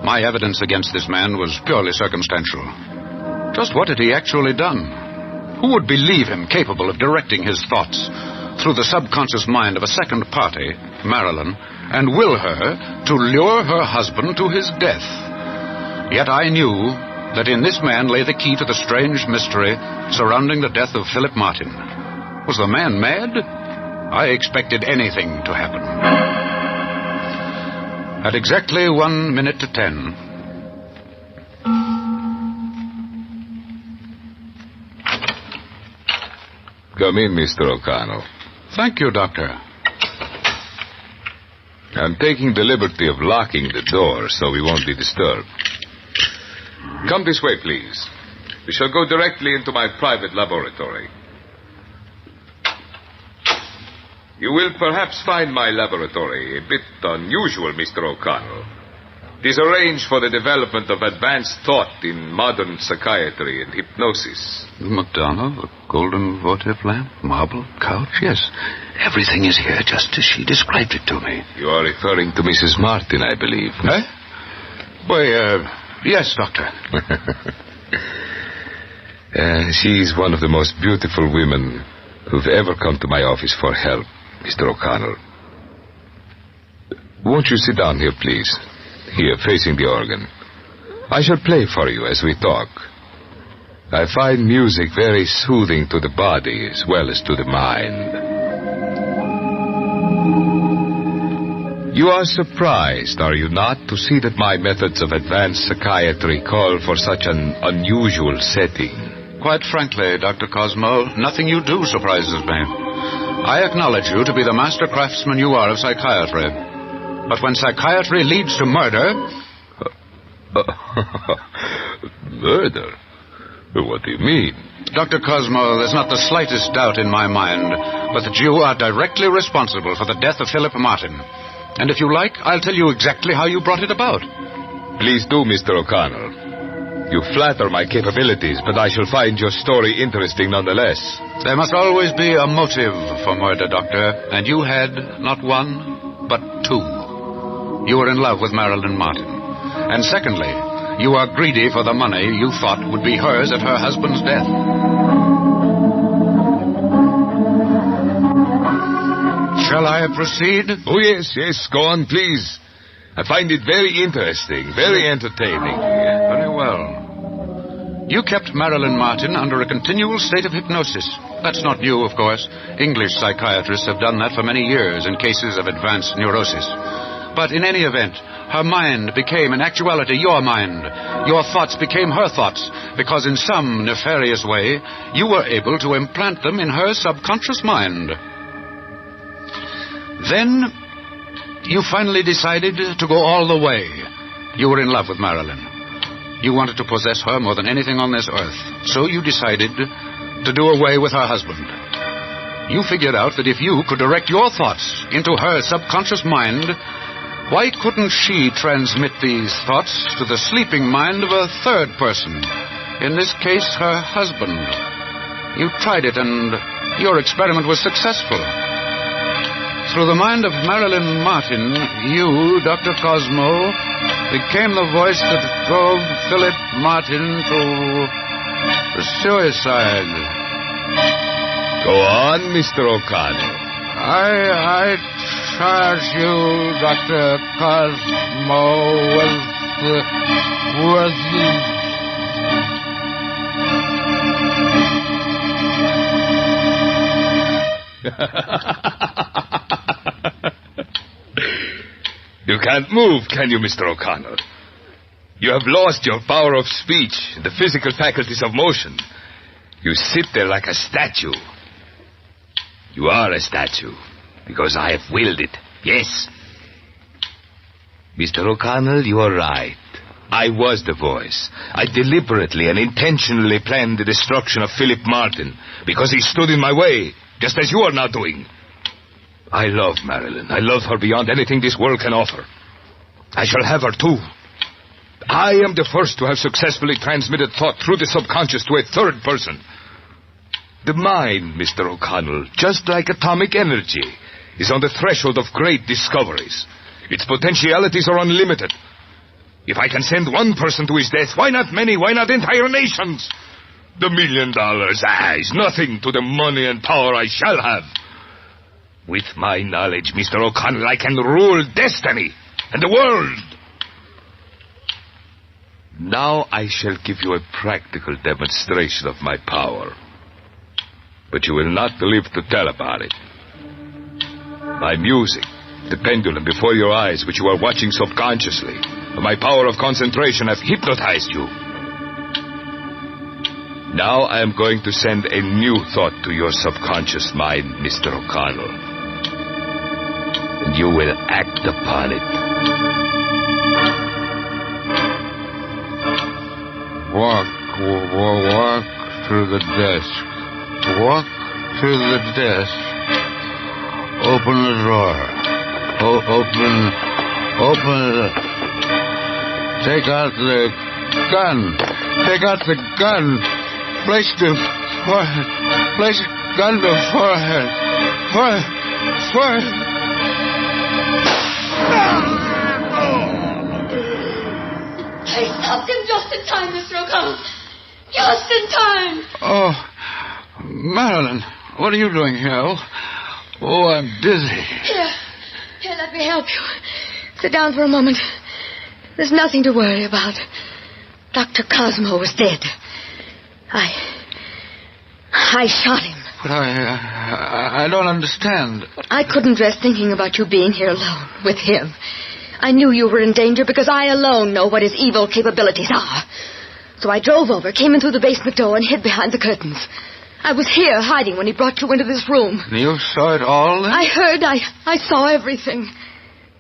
My evidence against this man was purely circumstantial. Just what had he actually done? Who would believe him capable of directing his thoughts through the subconscious mind of a second party, Marilyn, and will her to lure her husband to his death? Yet I knew that in this man lay the key to the strange mystery surrounding the death of Philip Martin. Was the man mad? I expected anything to happen. At exactly 1 minute to 10... Come in, Mr. O'Connell. Thank you, Doctor. I'm taking the liberty of locking the door so we won't be disturbed. Come this way, please. We shall go directly into my private laboratory. You will perhaps find my laboratory a bit unusual, Mr. O'Connell. It is arranged for the development of advanced thought in modern psychiatry and hypnosis. The Madonna, the golden votive lamp, marble couch, yes. Everything is here just as she described it to me. You are referring to Mrs. Martin, I believe. Eh? Why, yes, Doctor. She is one of the most beautiful women who've ever come to my office for help, Mr. O'Connell. Won't you sit down here, please? Here, facing the organ. I shall play for you as we talk. I find music very soothing to the body as well as to the mind. You are surprised, are you not, to see that my methods of advanced psychiatry call for such an unusual setting? Quite frankly, Dr. Cosmo, nothing you do surprises me. I acknowledge you to be the master craftsman you are of psychiatry. But when psychiatry leads to murder... Murder? What do you mean? Dr. Cosmo, there's not the slightest doubt in my mind but that you are directly responsible for the death of Philip Martin. And if you like, I'll tell you exactly how you brought it about. Please do, Mr. O'Connell. You flatter my capabilities, but I shall find your story interesting nonetheless. There must always be a motive for murder, Doctor, and you had not one, but two. You were in love with Marilyn Martin. And secondly, you are greedy for the money you thought would be hers at her husband's death. Shall I proceed? Oh, yes, go on, please. I find it very interesting, very entertaining. Very well. You kept Marilyn Martin under a continual state of hypnosis. That's not new, of course. English psychiatrists have done that for many years in cases of advanced neurosis. But in any event, her mind became in actuality your mind. Your thoughts became her thoughts, because in some nefarious way, you were able to implant them in her subconscious mind. Then, you finally decided to go all the way. You were in love with Marilyn. You wanted to possess her more than anything on this earth. So you decided to do away with her husband. You figured out that if you could direct your thoughts into her subconscious mind, why couldn't she transmit these thoughts to the sleeping mind of a third person? In this case, her husband. You tried it, and your experiment was successful. Through the mind of Marilyn Martin, you, Dr. Cosmo, became the voice that drove Philip Martin to suicide. Go on, Mr. O'Connell. I charge you, Dr. Cosmo, You can't move, can you, Mr. O'Connell? You have lost your power of speech, the physical faculties of motion. You sit there like a statue. You are a statue, because I have willed it. Yes. Mr. O'Connell, you are right. I was the voice. I deliberately and intentionally planned the destruction of Philip Martin, because he stood in my way, just as you are now doing. I love Marilyn. I love her beyond anything this world can offer. I shall have her too. I am the first to have successfully transmitted thought through the subconscious to a third person. The mind, Mr. O'Connell, just like atomic energy, is on the threshold of great discoveries. Its potentialities are unlimited. If I can send one person to his death, why not many? Why not entire nations? The $1 million is nothing to the money and power I shall have. With my knowledge, Mr. O'Connell, I can rule destiny and the world. Now I shall give you a practical demonstration of my power. But you will not live to tell about it. My music, the pendulum before your eyes, which you are watching subconsciously, and my power of concentration have hypnotized you. Now I am going to send a new thought to your subconscious mind, Mr. O'Connell. And you will act upon it. Walk to the desk. Walk to the desk. Open the drawer. Open. Take out the gun. Take out the gun. Place the forehead. Place the gun to forehead. Forehead. I stopped him just in time, Mr. O'Connell. Just in time. Oh, Marilyn, what are you doing here? Oh, I'm dizzy. Here, let me help you. Sit down for a moment. There's nothing to worry about. Dr. Cosmo was dead. I shot him. But I don't understand. I couldn't rest thinking about you being here alone with him. I knew you were in danger because I alone know what his evil capabilities are. So I drove over, came in through the basement door, and hid behind the curtains. I was here hiding when he brought you into this room. You saw it all, then? I heard, I saw everything.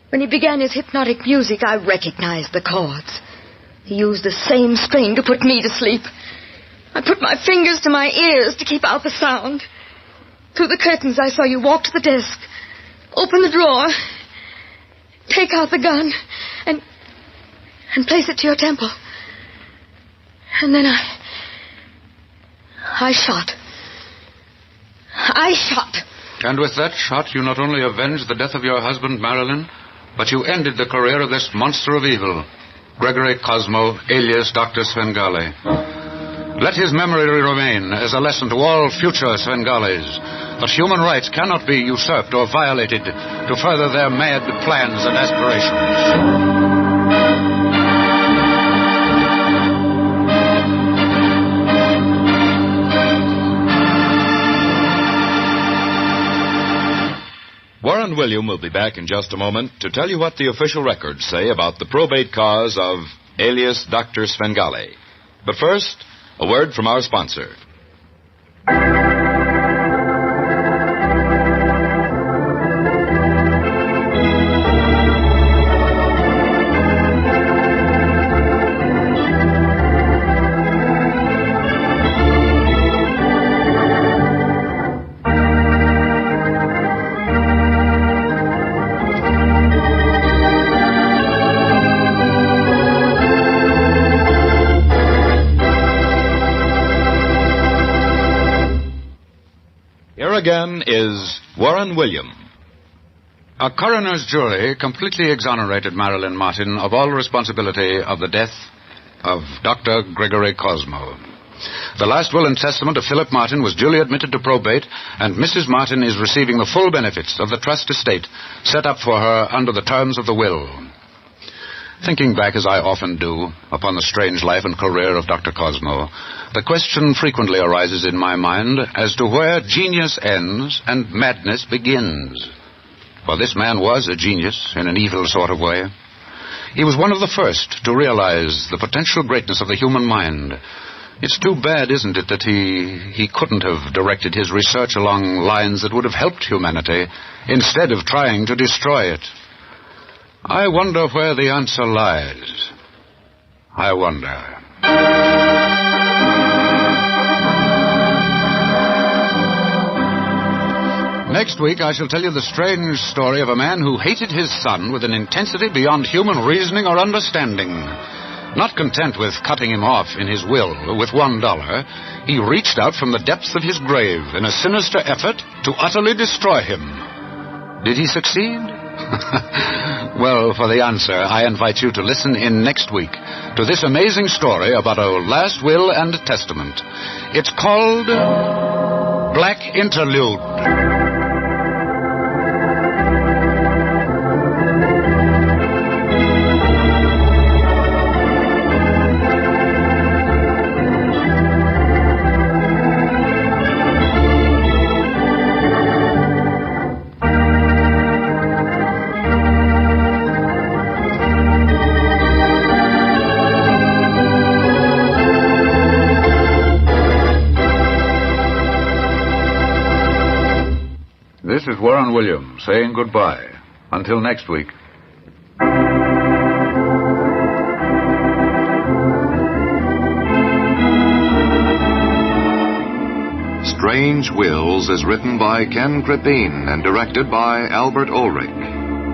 When he began his hypnotic music, I recognized the chords. He used the same string to put me to sleep. I put my fingers to my ears to keep out the sound. Through the curtains, I saw you walk to the desk, open the drawer, take out the gun, and place it to your temple. And then I shot. I shot. And with that shot, you not only avenged the death of your husband, Marilyn, but you ended the career of this monster of evil, Gregory Cosmo, alias Dr. Svengali. Let his memory remain as a lesson to all future Svengalis that human rights cannot be usurped or violated to further their mad plans and aspirations. Warren William will be back in just a moment to tell you what the official records say about the probate cause of alias Dr. Svengali. But first, a word from our sponsor. Here again is Warren William. A coroner's jury completely exonerated Marilyn Martin of all responsibility of the death of Dr. Gregory Cosmo. The last will and testament of Philip Martin was duly admitted to probate, and Mrs. Martin is receiving the full benefits of the trust estate set up for her under the terms of the will. Thinking back, as I often do, upon the strange life and career of Dr. Cosmo, the question frequently arises in my mind as to where genius ends and madness begins. For this man was a genius in an evil sort of way. He was one of the first to realize the potential greatness of the human mind. It's too bad, isn't it, that he couldn't have directed his research along lines that would have helped humanity instead of trying to destroy it. I wonder where the answer lies. I wonder. Next week, I shall tell you the strange story of a man who hated his son with an intensity beyond human reasoning or understanding. Not content with cutting him off in his will with $1, he reached out from the depths of his grave in a sinister effort to utterly destroy him. Did he succeed? Well, for the answer, I invite you to listen in next week to this amazing story about a last will and testament. It's called Black Interlude. This is Warren Williams saying goodbye. Until next week. Strange Wills is written by Ken Crippin and directed by Albert Ulrich.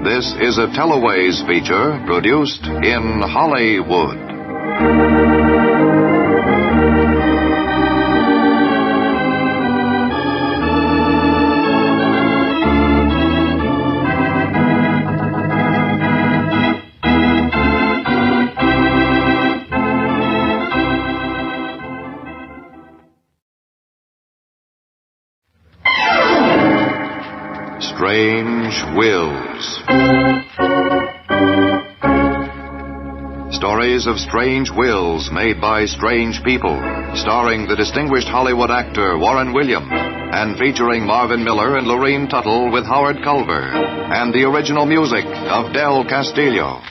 This is a Teleways feature produced in Hollywood. Strange Wills. Stories of strange wills made by strange people, starring the distinguished Hollywood actor Warren Williams. and featuring Marvin Miller and Lurene Tuttle with Howard Culver, and the original music of Del Castillo.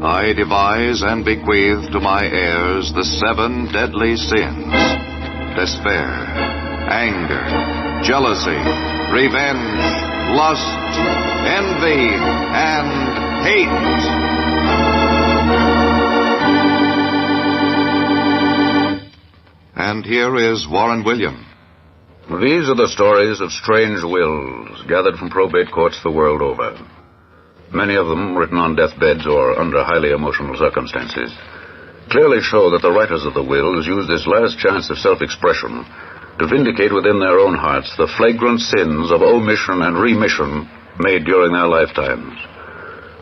I devise and bequeath to my heirs the 7 deadly sins: despair, anger, jealousy, revenge, lust, envy, and hate. And here is Warren William. These are the stories of strange wills gathered from probate courts the world over. Many of them written on deathbeds or under highly emotional circumstances clearly show that the writers of the wills used this last chance of self-expression to vindicate within their own hearts the flagrant sins of omission and remission made during their lifetimes.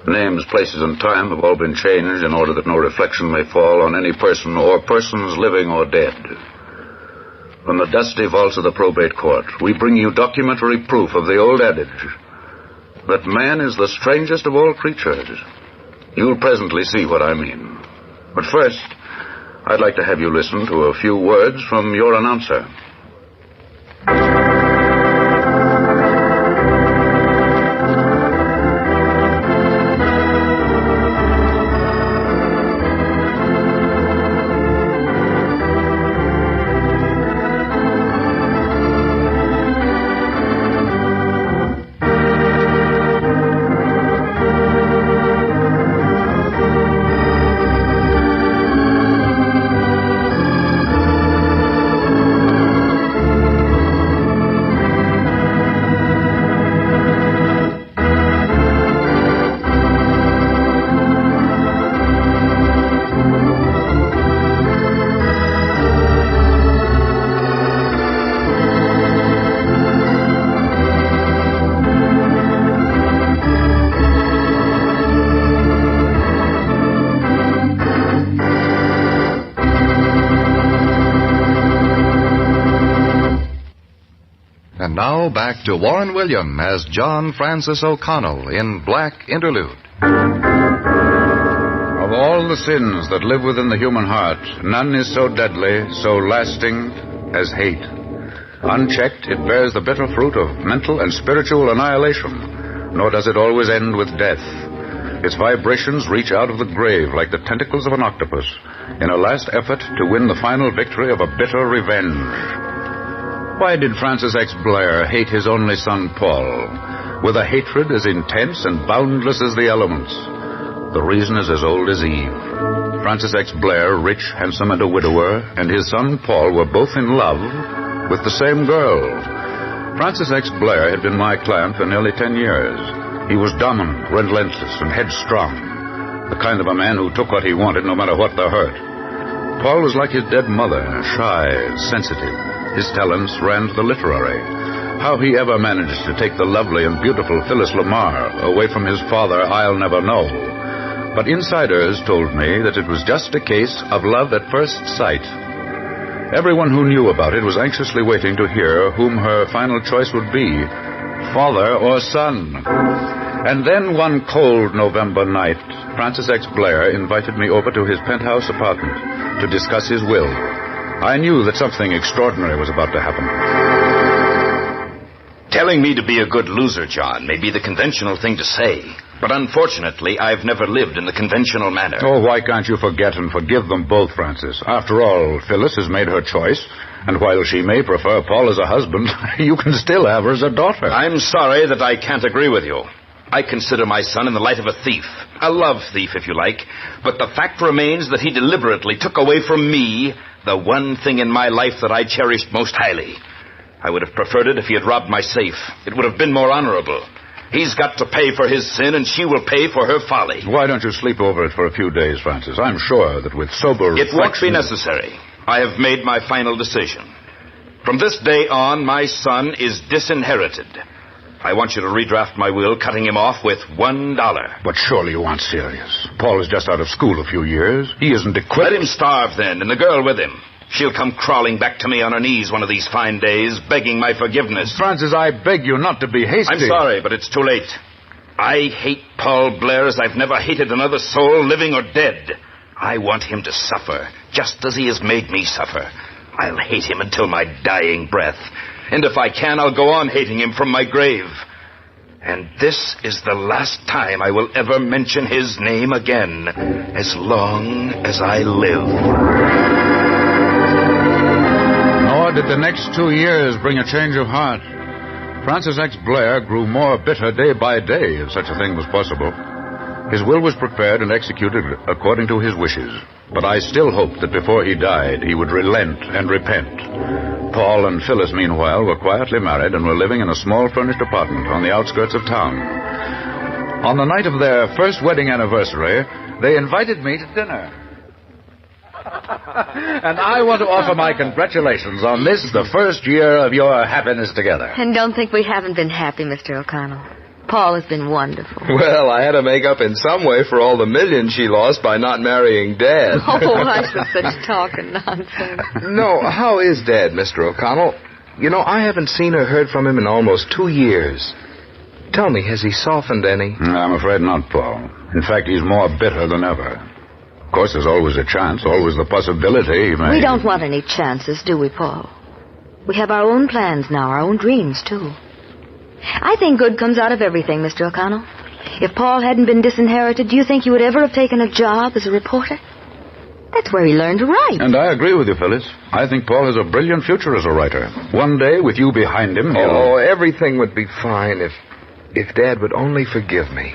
Names, places, and time have all been changed in order that no reflection may fall on any person or persons living or dead. From the dusty vaults of the probate court, we bring you documentary proof of the old adage that man is the strangest of all creatures. You'll presently see what I mean. But first, I'd like to have you listen to a few words from your announcer. And now back to Warren William as John Francis O'Connell in Black Interlude. Of all the sins that live within the human heart, none is so deadly, so lasting as hate. Unchecked, it bears the bitter fruit of mental and spiritual annihilation, nor does it always end with death. Its vibrations reach out of the grave like the tentacles of an octopus in a last effort to win the final victory of a bitter revenge. Why did Francis X. Blair hate his only son, Paul, with a hatred as intense and boundless as the elements? The reason is as old as Eve. Francis X. Blair, rich, handsome, and a widower, and his son, Paul, were both in love with the same girl. Francis X. Blair had been my client for nearly 10 years. He was dominant, relentless, and headstrong, the kind of a man who took what he wanted no matter what the hurt. Paul was like his dead mother, shy, sensitive. His talents ran to the literary. How he ever managed to take the lovely and beautiful Phyllis Lamar away from his father, I'll never know. But insiders told me that it was just a case of love at first sight. Everyone who knew about it was anxiously waiting to hear whom her final choice would be, father or son. And then one cold November night, Francis X. Blair invited me over to his penthouse apartment to discuss his will. I knew that something extraordinary was about to happen. Telling me to be a good loser, John, may be the conventional thing to say. But unfortunately, I've never lived in the conventional manner. Oh, why can't you forget and forgive them both, Francis? After all, Phyllis has made her choice. And while she may prefer Paul as a husband, you can still have her as a daughter. I'm sorry that I can't agree with you. I consider my son in the light of a thief. A love thief, if you like. But the fact remains that he deliberately took away from me the one thing in my life that I cherished most highly. I would have preferred it if he had robbed my safe. It would have been more honorable. He's got to pay for his sin, and she will pay for her folly. Why don't you sleep over it for a few days, Francis? I'm sure that with sober reflection... It won't be necessary. I have made my final decision. From this day on, my son is disinherited. I want you to redraft my will, cutting him off with $1. But surely you aren't serious. Paul is just out of school a few years. He isn't equipped... Let him starve, then, and the girl with him. She'll come crawling back to me on her knees one of these fine days, begging my forgiveness. Francis, I beg you not to be hasty. I'm sorry, but it's too late. I hate Paul Blair as I've never hated another soul, living or dead. I want him to suffer, just as he has made me suffer. I'll hate him until my dying breath. And if I can, I'll go on hating him from my grave. And this is the last time I will ever mention his name again, as long as I live. Nor did the next 2 years bring a change of heart. Francis X. Blair grew more bitter day by day, if such a thing was possible. His will was prepared and executed according to his wishes. But I still hoped that before he died, he would relent and repent. Paul and Phyllis, meanwhile, were quietly married and were living in a small furnished apartment on the outskirts of town. On the night of their first wedding anniversary, they invited me to dinner. And I want to offer my congratulations on this, the first year of your happiness together. And don't think we haven't been happy, Mr. O'Connell. Paul has been wonderful. Well, I had to make up in some way for all the millions she lost by not marrying Dad. Oh, I was such talking nonsense. No, how is Dad, Mr. O'Connell? You know, I haven't seen or heard from him in almost 2 years. Tell me, has he softened any? I'm afraid not, Paul. In fact, he's more bitter than ever. Of course, there's always a chance, always the possibility he may... We don't want any chances, do we, Paul? We have our own plans now, our own dreams, too. I think good comes out of everything, Mr. O'Connell. If Paul hadn't been disinherited, do you think he would ever have taken a job as a reporter? That's where he learned to write. And I agree with you, Phyllis. I think Paul has a brilliant future as a writer. One day, with you behind him, he'll... Oh, everything would be fine if Dad would only forgive me.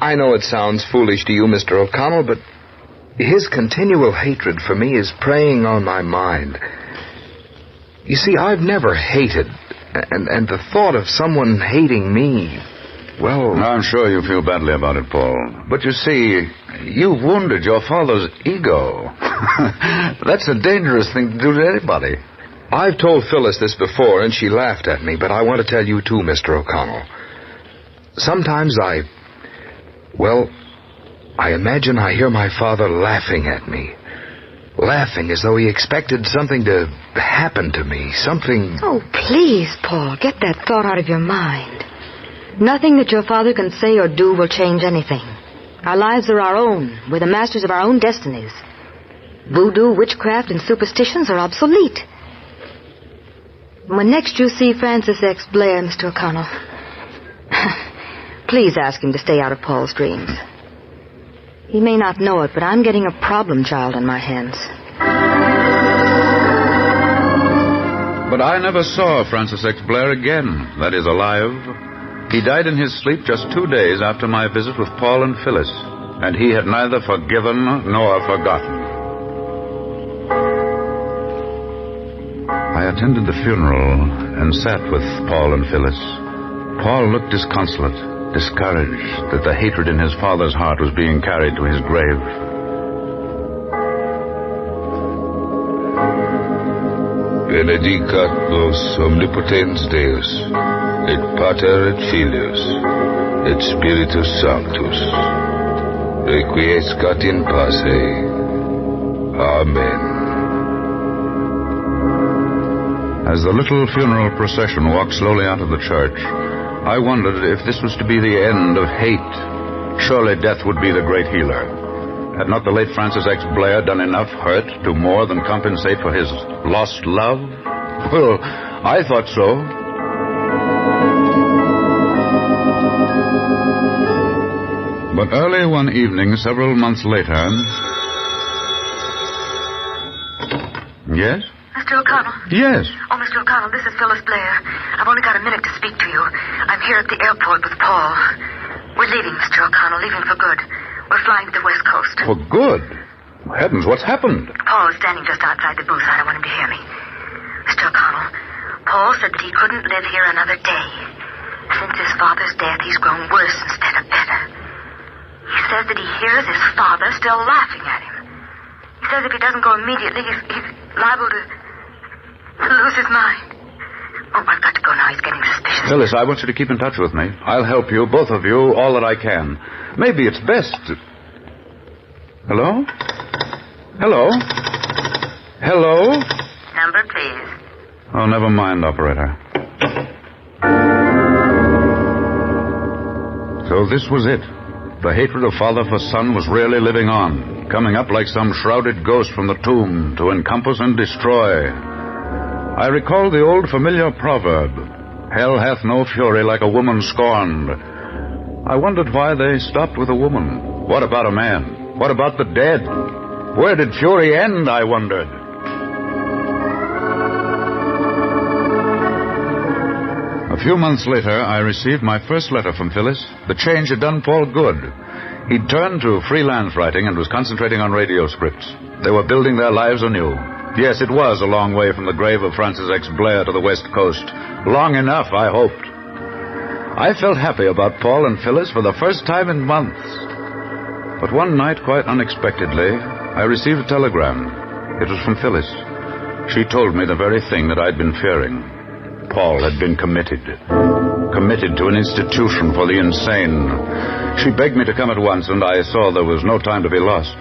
I know it sounds foolish to you, Mr. O'Connell, but his continual hatred for me is preying on my mind. You see, I've never hated, and the thought of someone hating me, well... I'm sure you feel badly about it, Paul. But you see, you've wounded your father's ego. That's a dangerous thing to do to anybody. I've told Phyllis this before, and she laughed at me, but I want to tell you too, Mr. O'Connell. Sometimes I imagine I hear my father laughing at me. Laughing as though he expected something to happen to me, something... Oh, please, Paul, get that thought out of your mind. Nothing that your father can say or do will change anything. Our lives are our own. We're the masters of our own destinies. Voodoo, witchcraft, and superstitions are obsolete. When next you see Francis X. Blair, Mr. O'Connell, please ask him to stay out of Paul's dreams. He may not know it, but I'm getting a problem child on my hands. But I never saw Francis X. Blair again, that is, alive. He died in his sleep just 2 days after my visit with Paul and Phyllis, and he had neither forgiven nor forgotten. I attended the funeral and sat with Paul and Phyllis. Paul looked disconsolate, discouraged that the hatred in his father's heart was being carried to his grave. Benedicat nos omnipotens Deus, et Pater et Filius, et Spiritus Sanctus, requiescat in pace. Amen. As the little funeral procession walked slowly out of the church, I wondered if this was to be the end of hate. Surely death would be the great healer. Had not the late Francis X. Blair done enough hurt to more than compensate for his lost love? Well, I thought so. But early one evening, several months later... Yes? Mr. O'Connell? Yes. Oh, Mr. O'Connell, this is Phyllis Blair. I've only got a minute to speak to you. I'm here at the airport with Paul. We're leaving, Mr. O'Connell, leaving for good. We're flying to the West Coast. For good? Heavens, what's happened? Paul is standing just outside the booth. I don't want him to hear me. Mr. O'Connell, Paul said that he couldn't live here another day. Since his father's death, he's grown worse instead of better. He says that he hears his father still laughing at him. He says if he doesn't go immediately, he's liable to lose his mind. Oh, I've got to go now. He's getting suspicious. Phyllis, I want you to keep in touch with me. I'll help you, both of you, all that I can. Maybe it's best to... Hello? Hello? Hello? Number, please. Oh, never mind, operator. So this was it. The hatred of father for son was really living on, coming up like some shrouded ghost from the tomb to encompass and destroy. I recalled the old familiar proverb, hell hath no fury like a woman scorned. I wondered why they stopped with a woman. What about a man? What about the dead? Where did fury end, I wondered. A few months later, I received my first letter from Phyllis. The change had done Paul good. He'd turned to freelance writing and was concentrating on radio scripts. They were building their lives anew. Yes, it was a long way from the grave of Francis X. Blair to the West Coast. Long enough, I hoped. I felt happy about Paul and Phyllis for the first time in months. But one night, quite unexpectedly, I received a telegram. It was from Phyllis. She told me the very thing that I'd been fearing. Paul had been committed to an institution for the insane. She begged me to come at once, and I saw there was no time to be lost.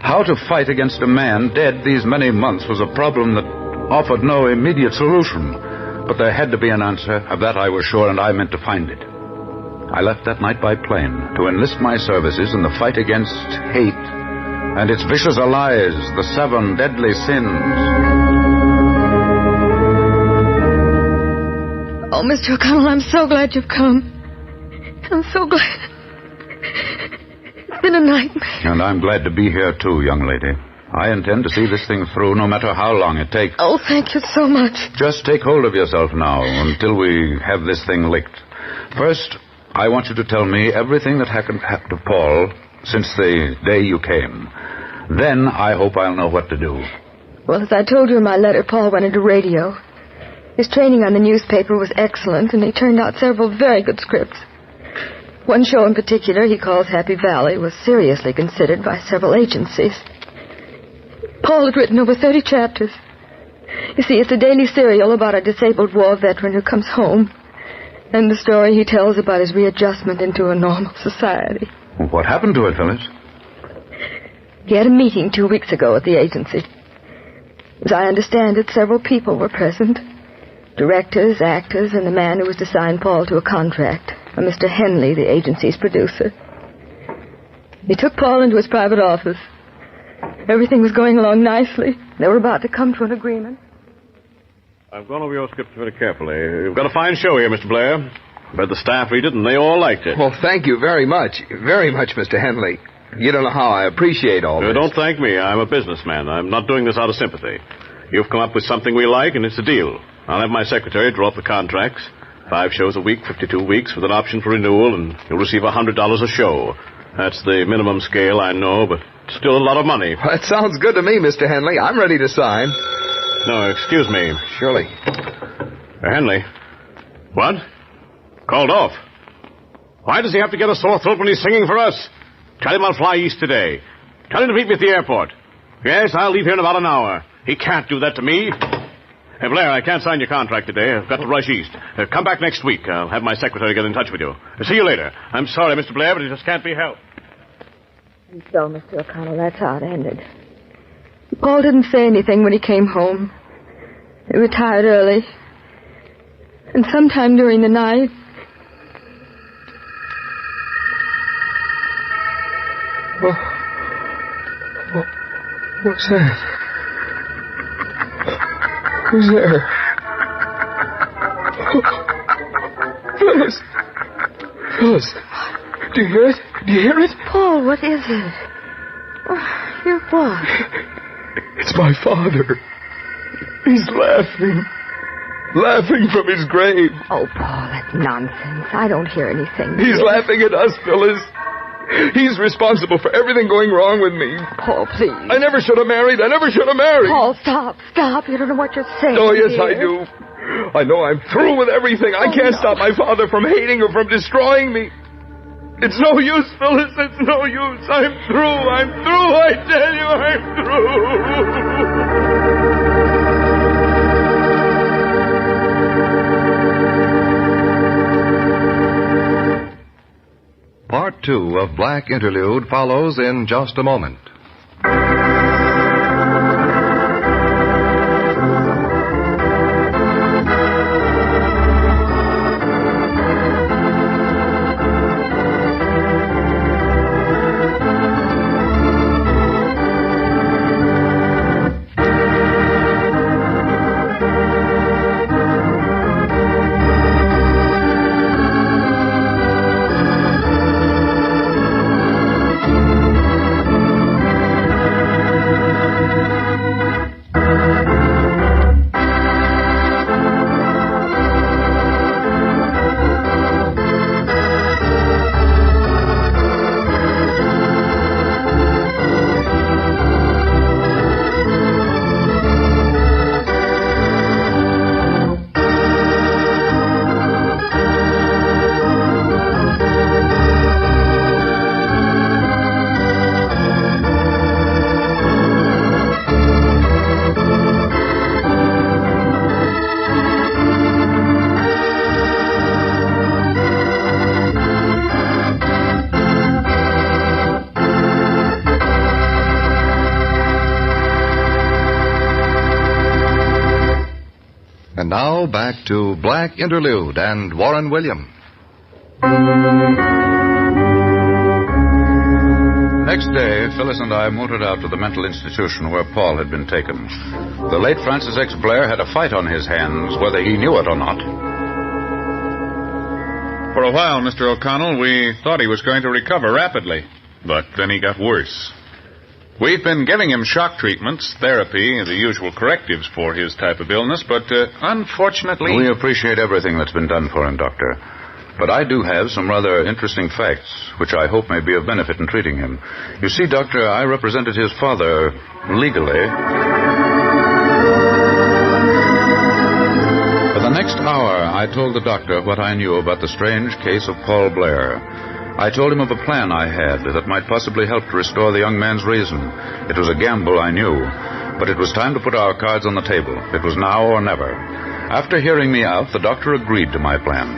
How to fight against a man dead these many months was a problem that offered no immediate solution. But there had to be an answer. Of that I was sure, and I meant to find it. I left that night by plane to enlist my services in the fight against hate and its vicious allies, the 7 deadly sins. Oh, Mr. O'Connell, I'm so glad you've come. I'm so glad. It's been a nightmare. And I'm glad to be here, too, young lady. I intend to see this thing through, no matter how long it takes. Oh, thank you so much. Just take hold of yourself now, until we have this thing licked. First, I want you to tell me everything that happened to Paul since the day you came. Then I hope I'll know what to do. Well, as I told you in my letter, Paul went into radio. His training on the newspaper was excellent, and he turned out several very good scripts. One show in particular, he calls Happy Valley, was seriously considered by several agencies. Paul had written over 30 chapters. You see, it's a daily serial about a disabled war veteran who comes home, and the story he tells about his readjustment into a normal society. What happened to it, Phyllis? He had a meeting 2 weeks ago at the agency. As I understand it, several people were present. Directors, actors, and the man who was to sign Paul to a contract, a Mr. Henley, the agency's producer. He took Paul into his private office. Everything was going along nicely. They were about to come to an agreement. I've gone over your script very carefully. You've got a fine show here, Mr. Blair. But the staff read it, and they all liked it. Well, thank you very much. Very much, Mr. Henley. You don't know how I appreciate all this. Don't thank me. I'm a businessman. I'm not doing this out of sympathy. You've come up with something we like, and it's a deal. I'll have my secretary draw up the contracts. 5 shows a week, 52 weeks, with an option for renewal, and you'll receive $100 a show. That's the minimum scale, I know, but it's still a lot of money. Well, that sounds good to me, Mr. Henley. I'm ready to sign. No, excuse me. Surely. Henley. What? Called off. Why does he have to get a sore throat when he's singing for us? Tell him I'll fly east today. Tell him to meet me at the airport. Yes, I'll leave here in about an hour. He can't do that to me. Hey, Blair, I can't sign your contract today. I've got to rush east. Come back next week. I'll have my secretary get in touch with you. See you later. I'm sorry, Mr. Blair, but it just can't be helped. And so, Mr. O'Connell, that's how it ended. Paul didn't say anything when he came home. He retired early. And sometime during the night... What's that? Who's there? Phyllis! Phyllis! Do you hear it? Do you hear it? Paul, what is it? Oh, hear what? It's my father. He's laughing. Laughing from his grave. Oh, Paul, that's nonsense. I don't hear anything. He's laughing at us, Phyllis. He's responsible for everything going wrong with me. Paul, please. I never should have married. Paul, stop. You don't know what you're saying. Oh, yes, I do. I know I'm through with everything. I can't stop my father from hating or from destroying me. It's no use, Phyllis. It's no use. I'm through. I tell you, I'm through. Part 2 of Black Interlude follows in just a moment. Now back to Black Interlude and Warren William. Next day, Phyllis and I motored out to the mental institution where Paul had been taken. The late Francis X. Blair had a fight on his hands, whether he knew it or not. For a while, Mr. O'Connell, we thought he was going to recover rapidly, but then he got worse. We've been giving him shock treatments, therapy, the usual correctives for his type of illness, but unfortunately... We appreciate everything that's been done for him, Doctor. But I do have some rather interesting facts, which I hope may be of benefit in treating him. You see, Doctor, I represented his father legally. For the next hour, I told the doctor what I knew about the strange case of Paul Blair. I told him of a plan I had that might possibly help to restore the young man's reason. It was a gamble, I knew, but it was time to put our cards on the table. It was now or never. After hearing me out, the doctor agreed to my plan.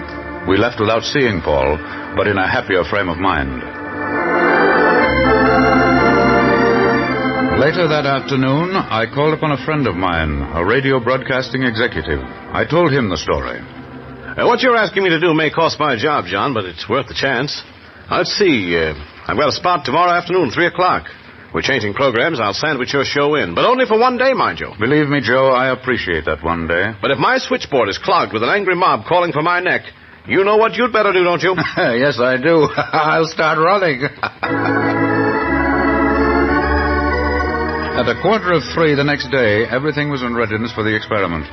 We left without seeing Paul, but in a happier frame of mind. Later that afternoon, I called upon a friend of mine, a radio broadcasting executive. I told him the story. What you're asking me to do may cost my job, John, but it's worth the chance. Let's see. I've got a spot tomorrow afternoon, 3 o'clock. We're changing programs. I'll sandwich your show in, but only for one day, mind you. Believe me, Joe, I appreciate that one day. But if my switchboard is clogged with an angry mob calling for my neck, you know what you'd better do, don't you? Yes, I do. I'll start running. At 2:45 the next day, everything was in readiness for the experiment.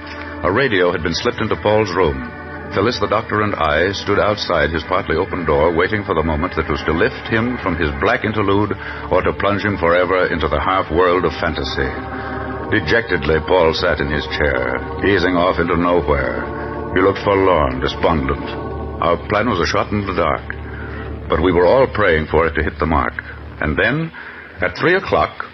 A radio had been slipped into Paul's room. Phyllis, the doctor, and I stood outside his partly open door, waiting for the moment that was to lift him from his black interlude or to plunge him forever into the half-world of fantasy. Dejectedly, Paul sat in his chair, gazing off into nowhere. He looked forlorn, despondent. Our plan was a shot in the dark, but we were all praying for it to hit the mark. And then, at 3 o'clock...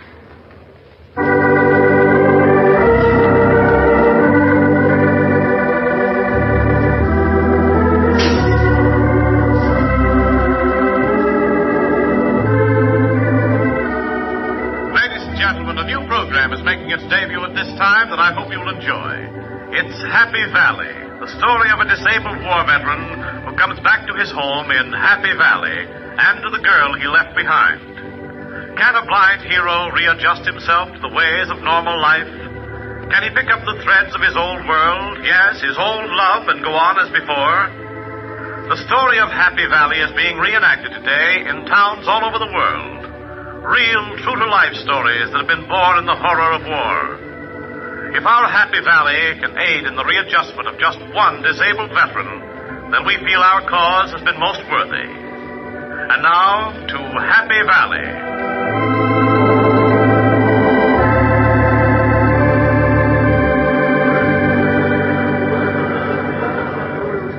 that I hope you'll enjoy. It's Happy Valley, the story of a disabled war veteran who comes back to his home in Happy Valley and to the girl he left behind. Can a blind hero readjust himself to the ways of normal life? Can he pick up the threads of his old world, yes, his old love, and go on as before? The story of Happy Valley is being reenacted today in towns all over the world. Real, true-to-life stories that have been born in the horror of war. If our Happy Valley can aid in the readjustment of just one disabled veteran, then we feel our cause has been most worthy. And now, to Happy Valley.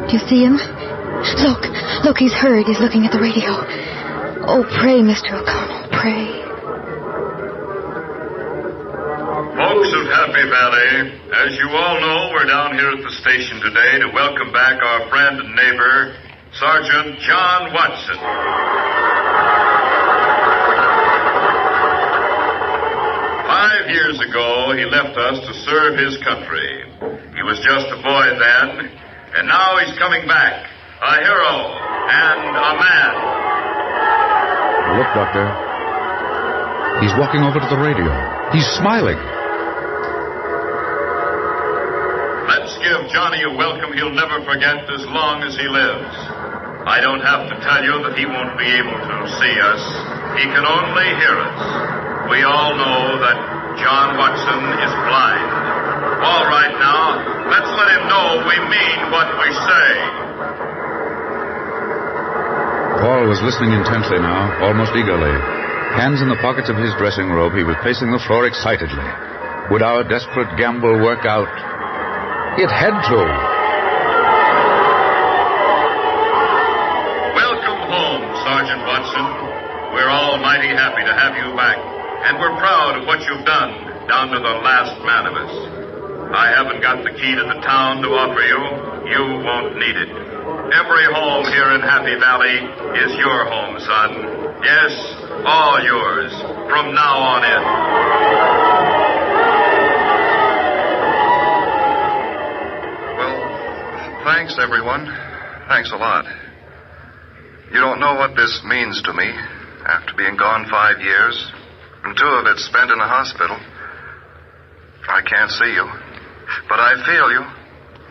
Do you see him? Look, he's heard. He's looking at the radio. Oh, pray, Mr. O'Connell, pray. Folks of Happy Valley, as you all know, we're down here at the station today to welcome back our friend and neighbor, Sergeant John Watson. 5 years ago, he left us to serve his country. He was just a boy then, and now he's coming back, a hero and a man. Look, Doctor. He's walking over to the radio. He's smiling. Let's give Johnny a welcome he'll never forget as long as he lives. I don't have to tell you that he won't be able to see us. He can only hear us. We all know that John Watson is blind. All right now, let's let him know we mean what we say. Paul was listening intently now, almost eagerly. Hands in the pockets of his dressing robe, he was pacing the floor excitedly. Would our desperate gamble work out? It had to. Welcome home, Sergeant Watson. We're all mighty happy to have you back, and we're proud of what you've done, down to the last man of us. I haven't got the key to the town to offer you. You won't need it. Every home here in Happy Valley is your home, son. Yes, all yours, from now on in. Well, thanks, everyone. Thanks a lot. You don't know what this means to me. After being gone 5 years, and 2 of it spent in a hospital. I can't see you, but I feel you,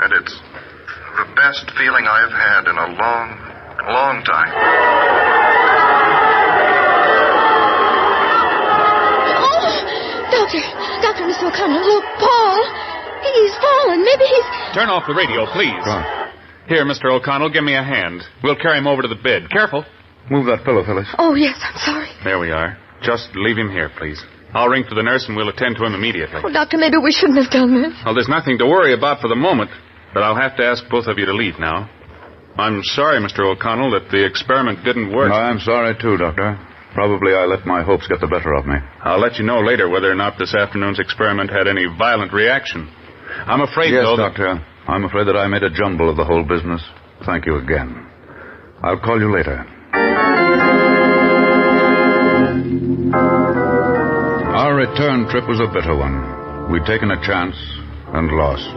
and it's the best feeling I've had in a long, long time. Doctor, Mr. O'Connell, look, Paul. He's fallen. Maybe he's... Turn off the radio, please. Go on. Here, Mr. O'Connell, give me a hand. We'll carry him over to the bed. Careful. Move that pillow, Phyllis. Oh, yes, I'm sorry. There we are. Just leave him here, please. I'll ring for the nurse and we'll attend to him immediately. Oh, Doctor, maybe we shouldn't have done this. Well, there's nothing to worry about for the moment, but I'll have to ask both of you to leave now. I'm sorry, Mr. O'Connell, that the experiment didn't work. I'm sorry, too, Doctor. Probably I let my hopes get the better of me. I'll let you know later whether or not this afternoon's experiment had any violent reaction. I'm afraid, though... Yes, Doctor. I'm afraid that I made a jumble of the whole business. Thank you again. I'll call you later. Our return trip was a bitter one. We'd taken a chance and lost.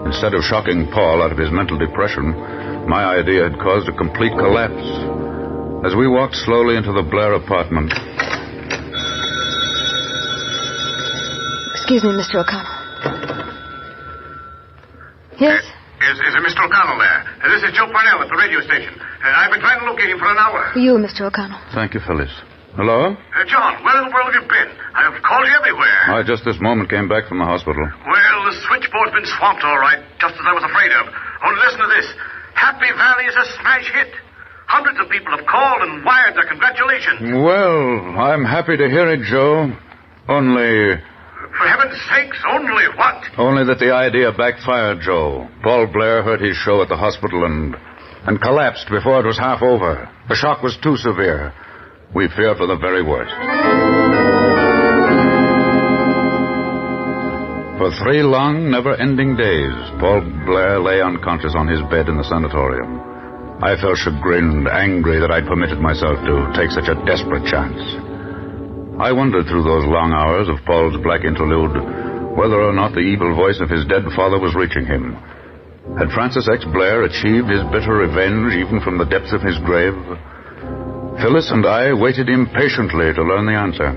Instead of shocking Paul out of his mental depression, my idea had caused a complete collapse. As we walked slowly into the Blair apartment... Excuse me, Mr. O'Connell. Yes? Is Mr. O'Connell there? This is Joe Parnell at the radio station. I've been trying to locate him for an hour. For you, Mr. O'Connell. Thank you, Phyllis. Hello? John, where in the world have you been? I've called you everywhere. I just this moment came back from the hospital. Well, the switchboard's been swamped all right, just as I was afraid of. Only listen to this. Happy Valley is a smash hit. Hundreds of people have called and wired their congratulations. Well, I'm happy to hear it, Joe. Only... For heaven's sakes, only what? Only that the idea backfired, Joe. Paul Blair heard his show at the hospital and collapsed before it was half over. The shock was too severe. We fear for the very worst. For 3 long, never-ending days, Paul Blair lay unconscious on his bed in the sanatorium. I felt chagrined, angry that I'd permitted myself to take such a desperate chance. I wondered through those long hours of Paul's black interlude whether or not the evil voice of his dead father was reaching him. Had Francis X. Blair achieved his bitter revenge even from the depths of his grave? Phyllis and I waited impatiently to learn the answer.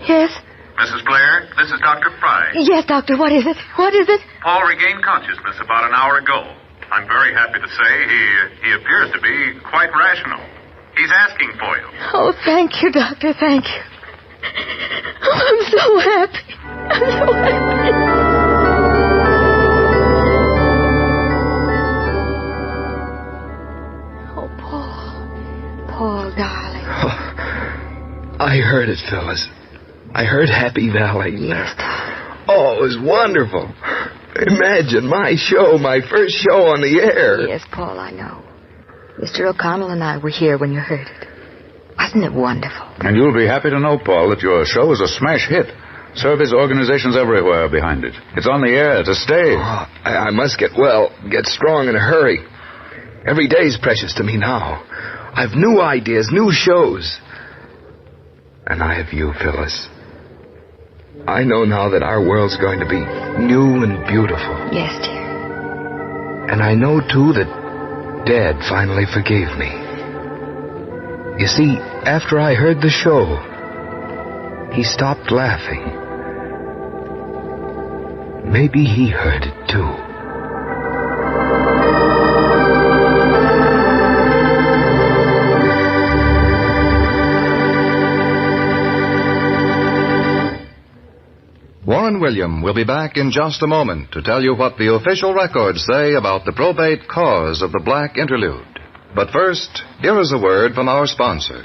Yes? Mrs. Blair, this is Dr. Fry. Yes, Doctor, what is it? What is it? Paul regained consciousness about an hour ago. I'm very happy to say he appears to be quite rational. He's asking for you. Oh, thank you, Doctor, thank you. Oh, I'm so happy. I'm so happy. Oh, Paul, darling. Oh, I heard it, Phyllis. I heard Happy Valley. Yes, Oh, it was wonderful. Imagine my show, my first show on the air. Yes, Paul, I know. Mr. O'Connell and I were here when you heard it. Wasn't it wonderful? And you'll be happy to know, Paul, that your show is a smash hit. Service organizations everywhere behind it. It's on the air to stay. Oh, I must get strong in a hurry. Every day's precious to me now. I've new ideas, new shows. And I have you, Phyllis. I know now that our world's going to be new and beautiful. Yes, dear. And I know, too, that Dad finally forgave me. You see, after I heard the show, he stopped laughing. Maybe he heard it, too. Warren William will be back in just a moment to tell you what the official records say about the probate cause of the Black Interlude. But first, here is a word from our sponsor.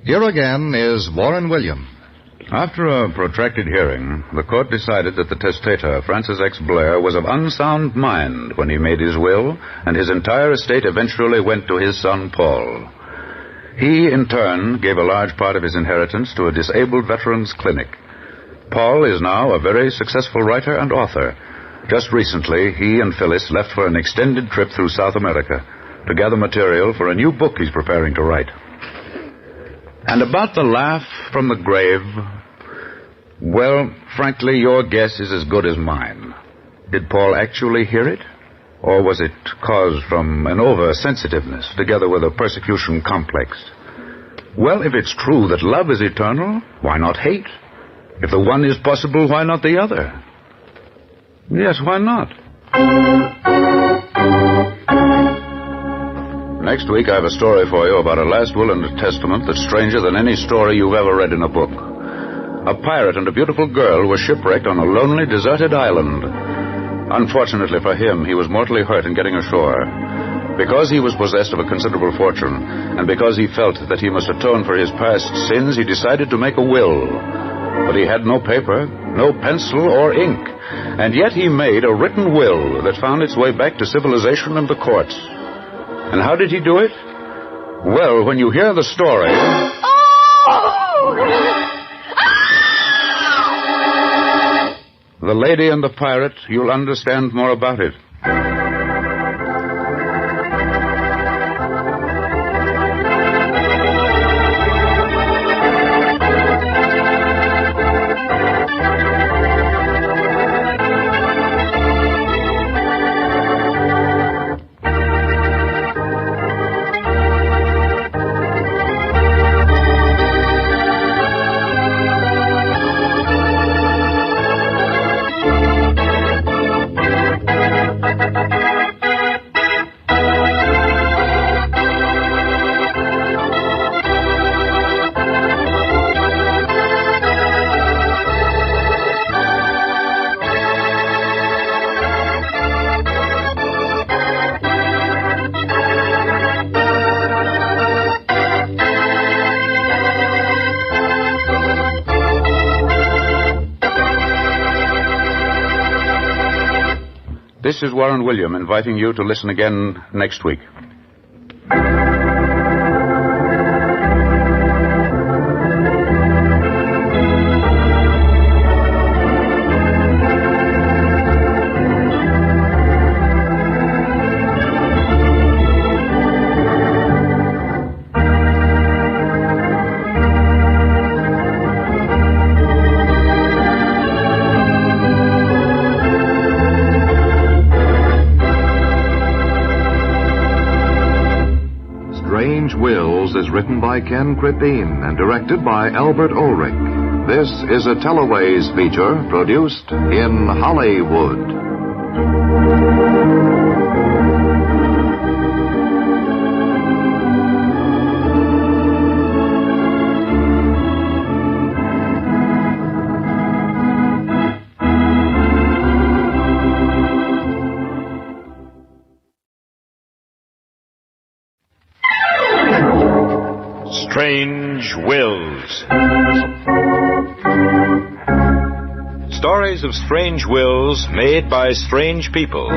Here again is Warren William. After a protracted hearing, the court decided that the testator, Francis X. Blair, was of unsound mind when he made his will, and his entire estate eventually went to his son, Paul. He, in turn, gave a large part of his inheritance to a disabled veterans clinic. Paul is now a very successful writer and author. Just recently, he and Phyllis left for an extended trip through South America to gather material for a new book he's preparing to write. And about the laugh from the grave, well, frankly, your guess is as good as mine. Did Paul actually hear it? Or was it caused from an oversensitiveness together with a persecution complex? Well, if it's true that love is eternal, why not hate? If the one is possible, why not the other? Yes, why not? Next week, I have a story for you about a last will and a testament that's stranger than any story you've ever read in a book. A pirate and a beautiful girl were shipwrecked on a lonely, deserted island. Unfortunately for him, he was mortally hurt in getting ashore. Because he was possessed of a considerable fortune, and because he felt that he must atone for his past sins, he decided to make a will. But he had no paper, no pencil or ink, and yet he made a written will that found its way back to civilization and the courts. And how did he do it? Well, when you hear the story... The Lady and the Pirate, you'll understand more about it. This is Warren William inviting you to listen again next week. Strange Wills is written by Ken Crippin and directed by Albert Ulrich. This is a Teleways feature produced in Hollywood. Strange Wills. Stories of strange wills made by strange people.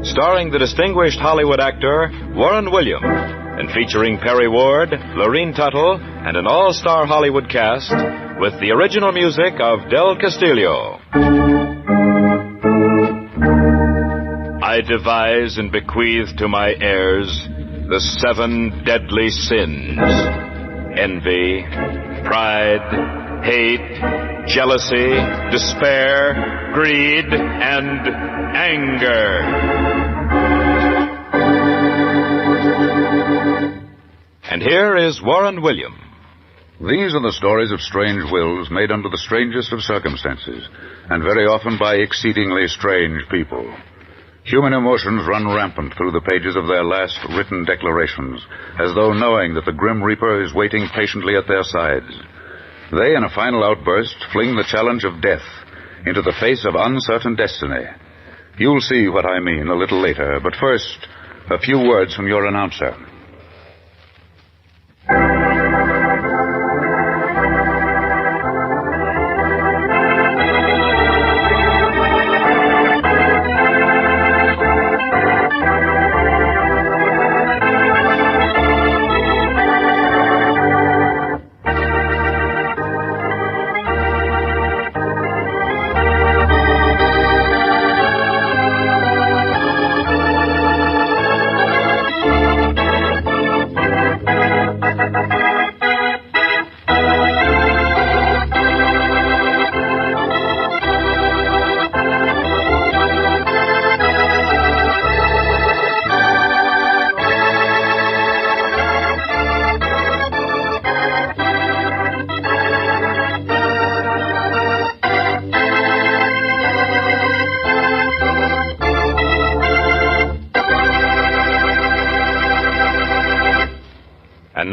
Starring the distinguished Hollywood actor Warren William, and featuring Perry Ward, Lorene Tuttle, and an all-star Hollywood cast, with the original music of Del Castillo. I devise and bequeath to my heirs the 7 deadly sins: envy, pride, hate, jealousy, despair, greed, and anger. And here is Warren William. These are the stories of strange wills made under the strangest of circumstances, and very often by exceedingly strange people. Human emotions run rampant through the pages of their last written declarations, as though knowing that the Grim Reaper is waiting patiently at their sides. They, in a final outburst, fling the challenge of death into the face of uncertain destiny. You'll see what I mean a little later, but first, a few words from your announcer.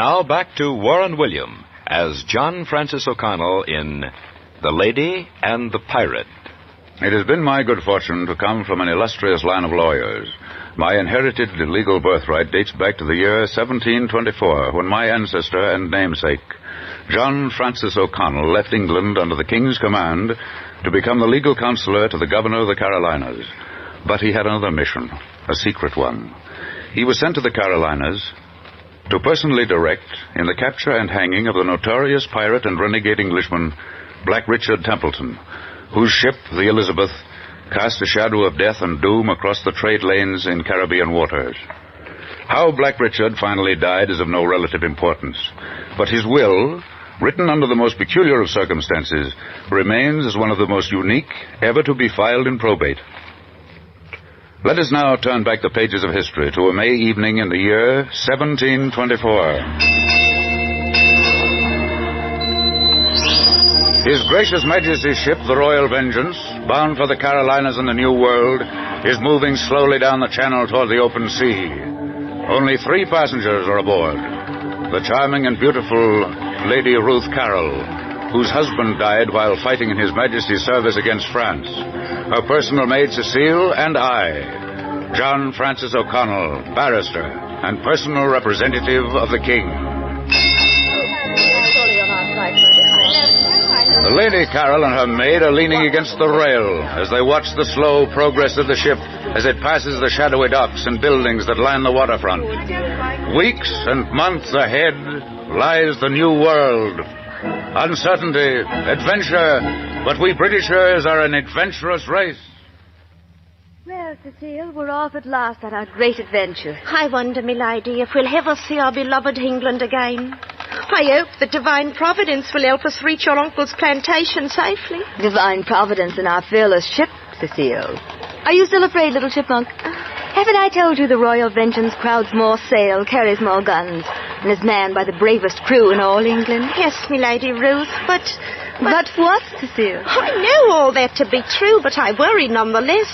now back to Warren William as John Francis O'Connell in The Lady and the Pirate. It has been my good fortune to come from an illustrious line of lawyers. My inherited legal birthright dates back to the year 1724, when my ancestor and namesake, John Francis O'Connell, left England under the King's command to become the legal counselor to the governor of the Carolinas. But he had another mission, a secret one. He was sent to the Carolinas to personally direct in the capture and hanging of the notorious pirate and renegade Englishman, Black Richard Templeton, whose ship, the Elizabeth, cast a shadow of death and doom across the trade lanes in Caribbean waters. How Black Richard finally died is of no relative importance, but his will, written under the most peculiar of circumstances, remains as one of the most unique ever to be filed in probate. Let us now turn back the pages of history to a May evening in the year 1724. His Gracious Majesty's ship, the Royal Vengeance, bound for the Carolinas and the New World, is moving slowly down the channel toward the open sea. Only 3 passengers are aboard. The charming and beautiful Lady Ruth Carroll, whose husband died while fighting in His Majesty's service against France, her personal maid Cecile, and I, John Francis O'Connell, barrister and personal representative of the King. The Lady Carroll and her maid are leaning against the rail as they watch the slow progress of the ship as it passes the shadowy docks and buildings that line the waterfront. Weeks and months ahead lies the new world. Uncertainty, adventure, but we Britishers are an adventurous race. Well, Cecile, we're off at last on our great adventure. I wonder, milady, if we'll ever see our beloved England again. I hope that divine providence will help us reach your uncle's plantation safely. Divine providence in our fearless ship, Cecile. Are you still afraid, little chipmunk? Haven't I told you the Royal Vengeance crowds more sail, carries more guns, and is manned by the bravest crew in all England? Yes, milady Ruth, but what, Cecile? I know all that to be true, but I worry nonetheless.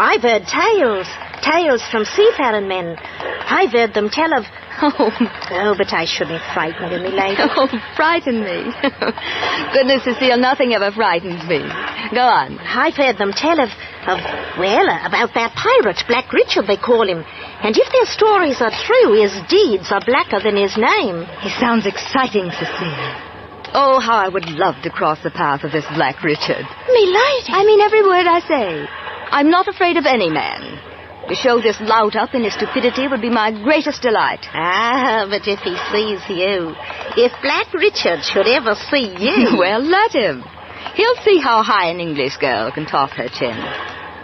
I've heard tales from seafaring men. I've heard them tell of... Oh, but I shouldn't frighten you, milady. Oh, frighten me. Goodness, Cecile, nothing ever frightens me. Go on. I've heard them tell about that pirate, Black Richard, they call him. And if their stories are true, his deeds are blacker than his name. He sounds exciting, Cecile. Oh, how I would love to cross the path of this Black Richard. Milady! I mean every word I say. I'm not afraid of any man. To show this lout up in his stupidity would be my greatest delight. Ah, but if he sees you, if Black Richard should ever see you... Well, let him. He'll see how high an English girl can toss her chin.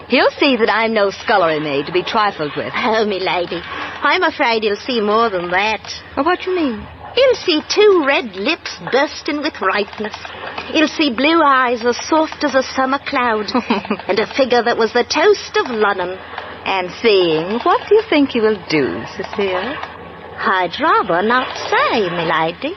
He'll see that I'm no scullery maid to be trifled with. Oh, milady, I'm afraid he'll see more than that. Well, what do you mean? He'll see 2 red lips bursting with ripeness. He'll see blue eyes as soft as a summer cloud, and a figure that was the toast of London. And seeing, what do you think he will do, Cecile? I'd rather not say, milady.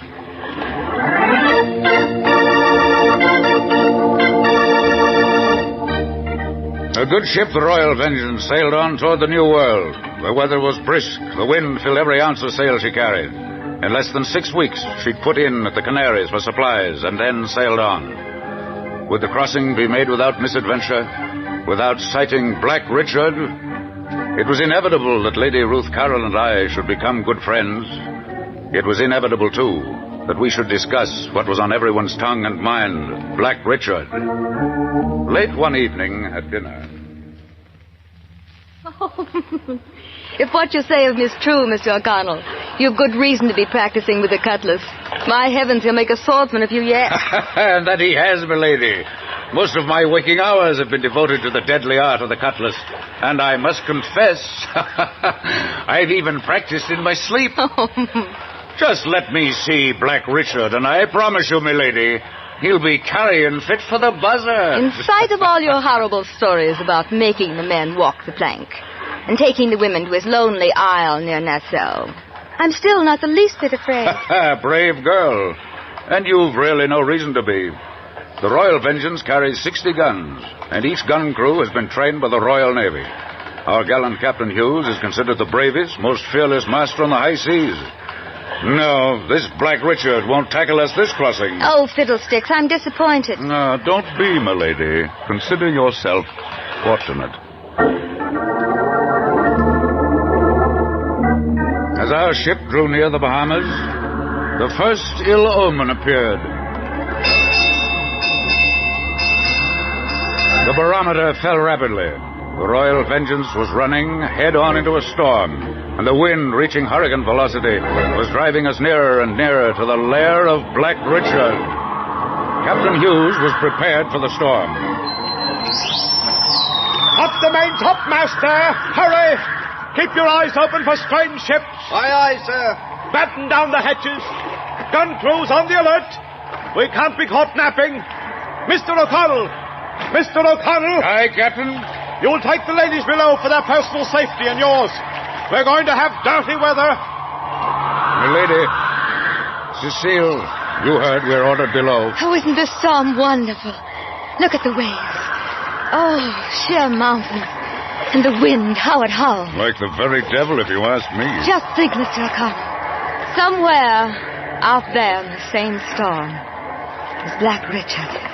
A good ship, the Royal Vengeance, sailed on toward the New World. The weather was brisk. The wind filled every ounce of sail she carried. In less than 6 weeks, she'd put in at the Canaries for supplies and then sailed on. Would the crossing be made without misadventure? Without sighting Black Richard? It was inevitable that Lady Ruth Carroll and I should become good friends. It was inevitable, too, that we should discuss what was on everyone's tongue and mind, Black Richard. Late one evening at dinner... If what you say of me is true, Mr. O'Connell, you've good reason to be practicing with the cutlass. My heavens, he'll make a swordsman of you yet. And that he has, milady. Most of my waking hours have been devoted to the deadly art of the cutlass. And I must confess, I've even practiced in my sleep. Just let me see Black Richard, and I promise you, milady, he'll be carrion fit for the buzzer. In spite of all your horrible stories about making the men walk the plank and taking the women to his lonely isle near Nassau, I'm still not the least bit afraid. Brave girl. And you've really no reason to be. The Royal Vengeance carries 60 guns, and each gun crew has been trained by the Royal Navy. Our gallant Captain Hughes is considered the bravest, most fearless master on the high seas. No, this Black Richard won't tackle us this crossing. Oh, fiddlesticks, I'm disappointed. No, don't be, my lady. Consider yourself fortunate. As our ship drew near the Bahamas, the first ill omen appeared. The barometer fell rapidly. The Royal Vengeance was running head-on into a storm, and the wind, reaching hurricane velocity, was driving us nearer and nearer to the lair of Black Richard. Captain Hughes was prepared for the storm. Up the main topmast there! Hurry! Keep your eyes open for strange ships. Aye, aye, sir. Batten down the hatches. Gun crews on the alert. We can't be caught napping. Mr. O'Connell! Mr. O'Connell! Aye, Captain? You'll take the ladies below for their personal safety and yours. We're going to have dirty weather. My lady, Cecile, you heard we're ordered below. Oh, isn't this storm wonderful? Look at the waves. Oh, sheer mountains. And the wind, how it howls. Like the very devil, if you ask me. Just think, Mr. O'Connell. Somewhere out there in the same storm is Black Richard.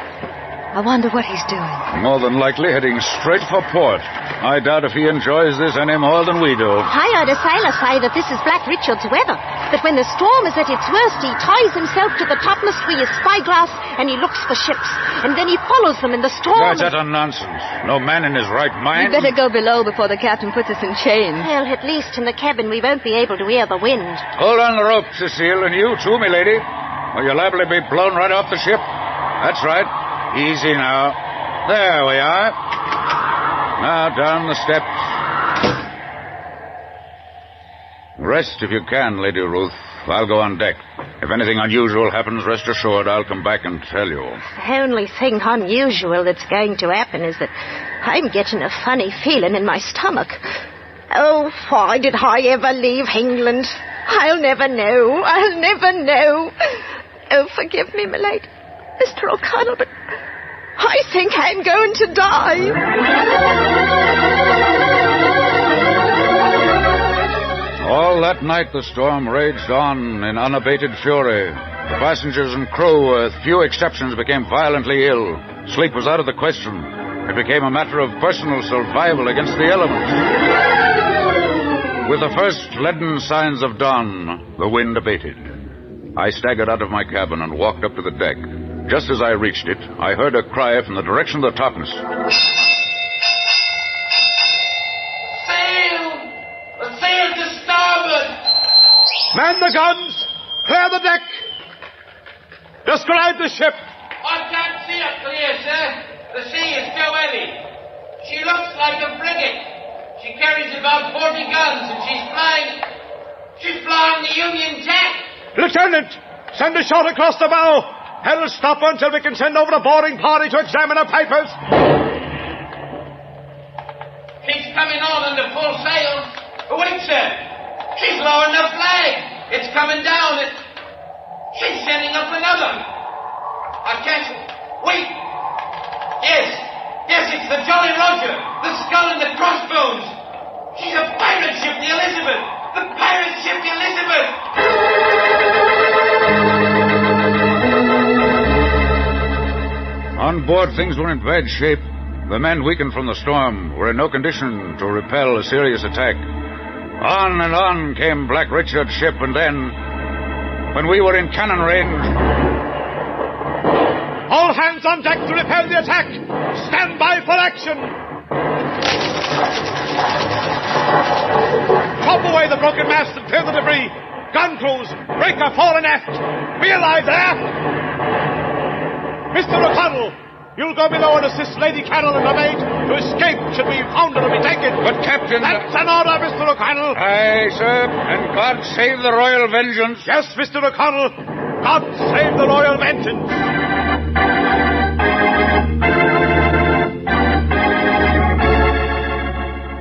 I wonder what he's doing. More than likely heading straight for port. I doubt if he enjoys this any more than we do. I heard a sailor say that this is Black Richard's weather. That when the storm is at its worst, he ties himself to the topmast with his spyglass and he looks for ships. And then he follows them in the storm. That's utter nonsense. No man in his right mind. We'd better go below before the captain puts us in chains. Well, at least in the cabin we won't be able to hear the wind. Hold on the rope, Cecile, and you too, my lady. Or you're liable to be blown right off the ship. That's right. Easy now. There we are. Now down the steps. Rest if you can, Lady Ruth. I'll go on deck. If anything unusual happens, rest assured I'll come back and tell you. The only thing unusual that's going to happen is that I'm getting a funny feeling in my stomach. Oh, why did I ever leave England? I'll never know. I'll never know. Oh, forgive me, my lady. Mr. O'Connell, but I think I'm going to die. All that night the storm raged on in unabated fury. The passengers and crew, with few exceptions, became violently ill. Sleep was out of the question. It became a matter of personal survival against the elements. With the first leaden signs of dawn, the wind abated. I staggered out of my cabin and walked up to the deck. Just as I reached it, I heard a cry from the direction of the topmast. Sail! Sail to starboard! Man the guns! Clear the deck! Describe the ship! I can't see her clear, sir. The sea is too heavy. She looks like a frigate. She carries about 40 guns, and she's flying the Union Jack. Lieutenant, send a shot across the bow. Hell, stop until we can send over a boarding party to examine her papers. She's coming on under full sail. Wait, sir. She's lowering the flag. It's coming down. She's sending up another. I can't... Wait. Yes, it's the Jolly Roger. The skull and the crossbones. She's a pirate ship, the Elizabeth. The pirate ship, the Elizabeth. On board, things were in bad shape. The men, weakened from the storm, were in no condition to repel a serious attack. On and on came Black Richard's ship, and then, when we were in cannon range... All hands on deck to repel the attack! Stand by for action! Chop away the broken mast and clear the debris! Gun crews, break her fore and aft! Be alive there! Mr. O'Connell, you'll go below and assist Lady Carroll and her maid to escape should we found her or be taken. But, Captain... That's an order, Mr. O'Connell. Aye, sir, and God save the Royal Vengeance. Yes, Mr. O'Connell. God save the Royal Vengeance.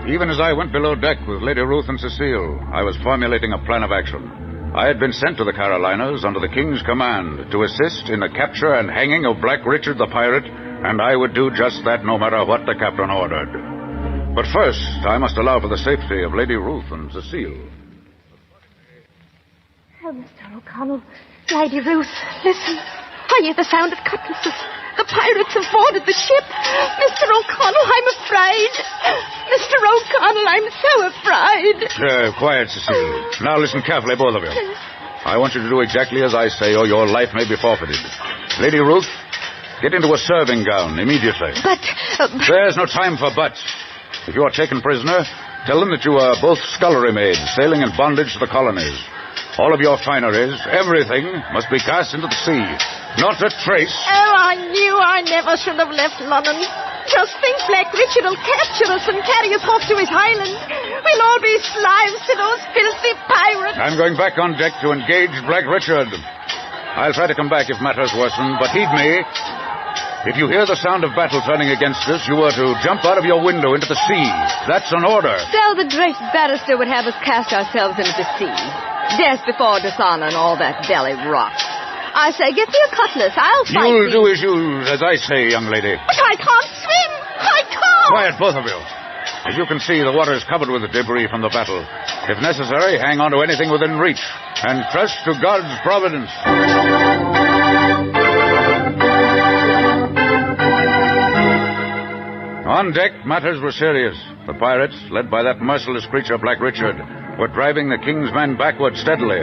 Even as I went below deck with Lady Ruth and Cecile, I was formulating a plan of action. I had been sent to the Carolinas under the King's command to assist in the capture and hanging of Black Richard the pirate, and I would do just that no matter what the captain ordered. But first, I must allow for the safety of Lady Ruth and Cecile. Oh, Mr. O'Connell. Lady Ruth, listen. I hear the sound of cutlasses. The pirates have boarded the ship. Mr. O'Connell, I'm afraid. Mr. O'Connell, I'm so afraid. Quiet, Cecile. Now listen carefully, both of you. I want you to do exactly as I say, or your life may be forfeited. Lady Ruth, get into a serving gown immediately. But... There's no time for buts. If you are taken prisoner, tell them that you are both scullery maids sailing in bondage to the colonies. All of your fineries, everything, must be cast into the sea. Not a trace. Oh, I knew I never should have left London. Just think Black Richard will capture us and carry us off to his island. We'll all be slaves to those filthy pirates. I'm going back on deck to engage Black Richard. I'll try to come back if matters worsen, but heed me. If you hear the sound of battle turning against us, you are to jump out of your window into the sea. That's an order. So the Drecht barrister would have us cast ourselves into the sea. Death before dishonor and all that belly rot. I say, get me a cutlass. I'll fight You'll do as I say, young lady. But I can't swim. I can't. Quiet, both of you. As you can see, the water is covered with debris from the battle. If necessary, hang on to anything within reach and trust to God's providence. On deck, matters were serious. The pirates, led by that merciless creature, Black Richard, were driving the king's men backward steadily.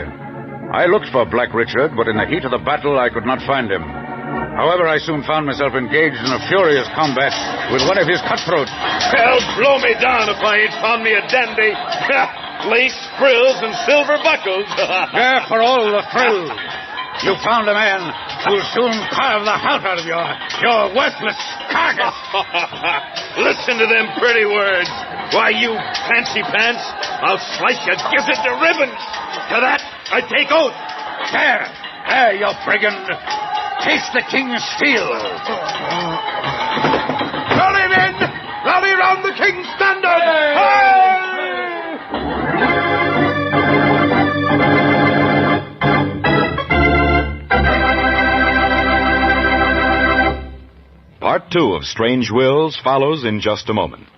I looked for Black Richard, but in the heat of the battle, I could not find him. However, I soon found myself engaged in a furious combat with one of his cutthroats. Hell, blow me down if I ain't found me a dandy. Lace, frills, and silver buckles. There for all the thrills. You found a man who'll soon carve the heart out of your worthless carcass. Listen to them pretty words. Why, you fancy pants, I'll slice your gizzard to ribbons. To that, I take oath. There, you brigand. Taste the king's steel. Rally, men! Rally round the king's standard! Part 2 of Strange Wills follows in just a moment.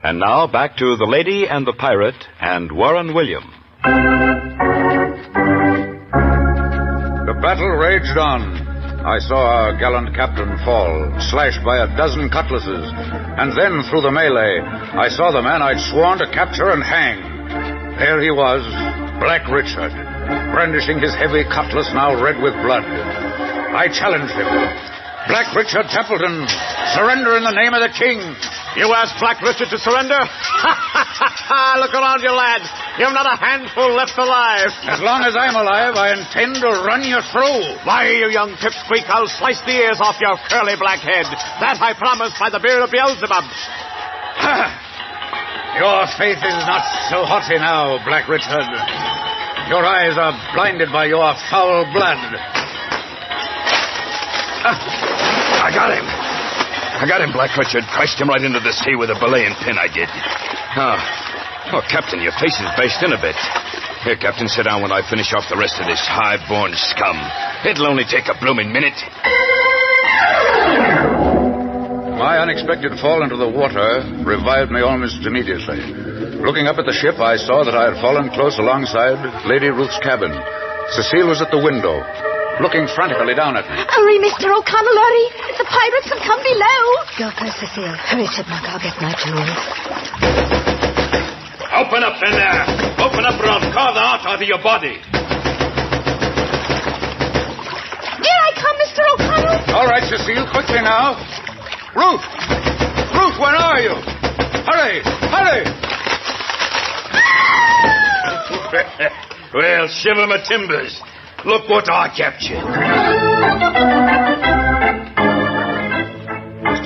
And now back to The Lady and the Pirate and Warren William. The battle raged on. I saw our gallant captain fall, slashed by a dozen cutlasses. And then, through the melee, I saw the man I'd sworn to capture and hang. There he was, Black Richard, brandishing his heavy cutlass now red with blood. I challenged him. Black Richard Templeton, surrender in the name of the king. You asked Black Richard to surrender? Look around you, lads. You've not a handful left alive. As long as I'm alive, I intend to run you through. Why, you young pipsqueak, I'll slice the ears off your curly black head. That I promise by the beard of Beelzebub. Your faith is not so haughty now, Black Richard. Your eyes are blinded by your foul blood. I got him. Black Richard. Priced him right into the sea with a belaying pin, I did. Oh, Captain, your face is based in a bit. Here, Captain, sit down when I finish off the rest of this high-born scum. It'll only take a blooming minute. My unexpected fall into the water revived me almost immediately. Looking up at the ship, I saw that I had fallen close alongside Lady Ruth's cabin. Cecile was at the window, looking frantically down at me. Hurry, Mr. O'Connell, hurry. The pirates have come below. Go first, Cecile. Hurry, Chipmunk. I'll get my jewels. Open up in there. Open up or I'll carve the heart out of your body. Here I come, Mr. O'Connell. All right, Cecile, quickly now. Ruth! Ruth, where are you? Hurry! Hurry! Well, shiver my timbers. Look what I captured.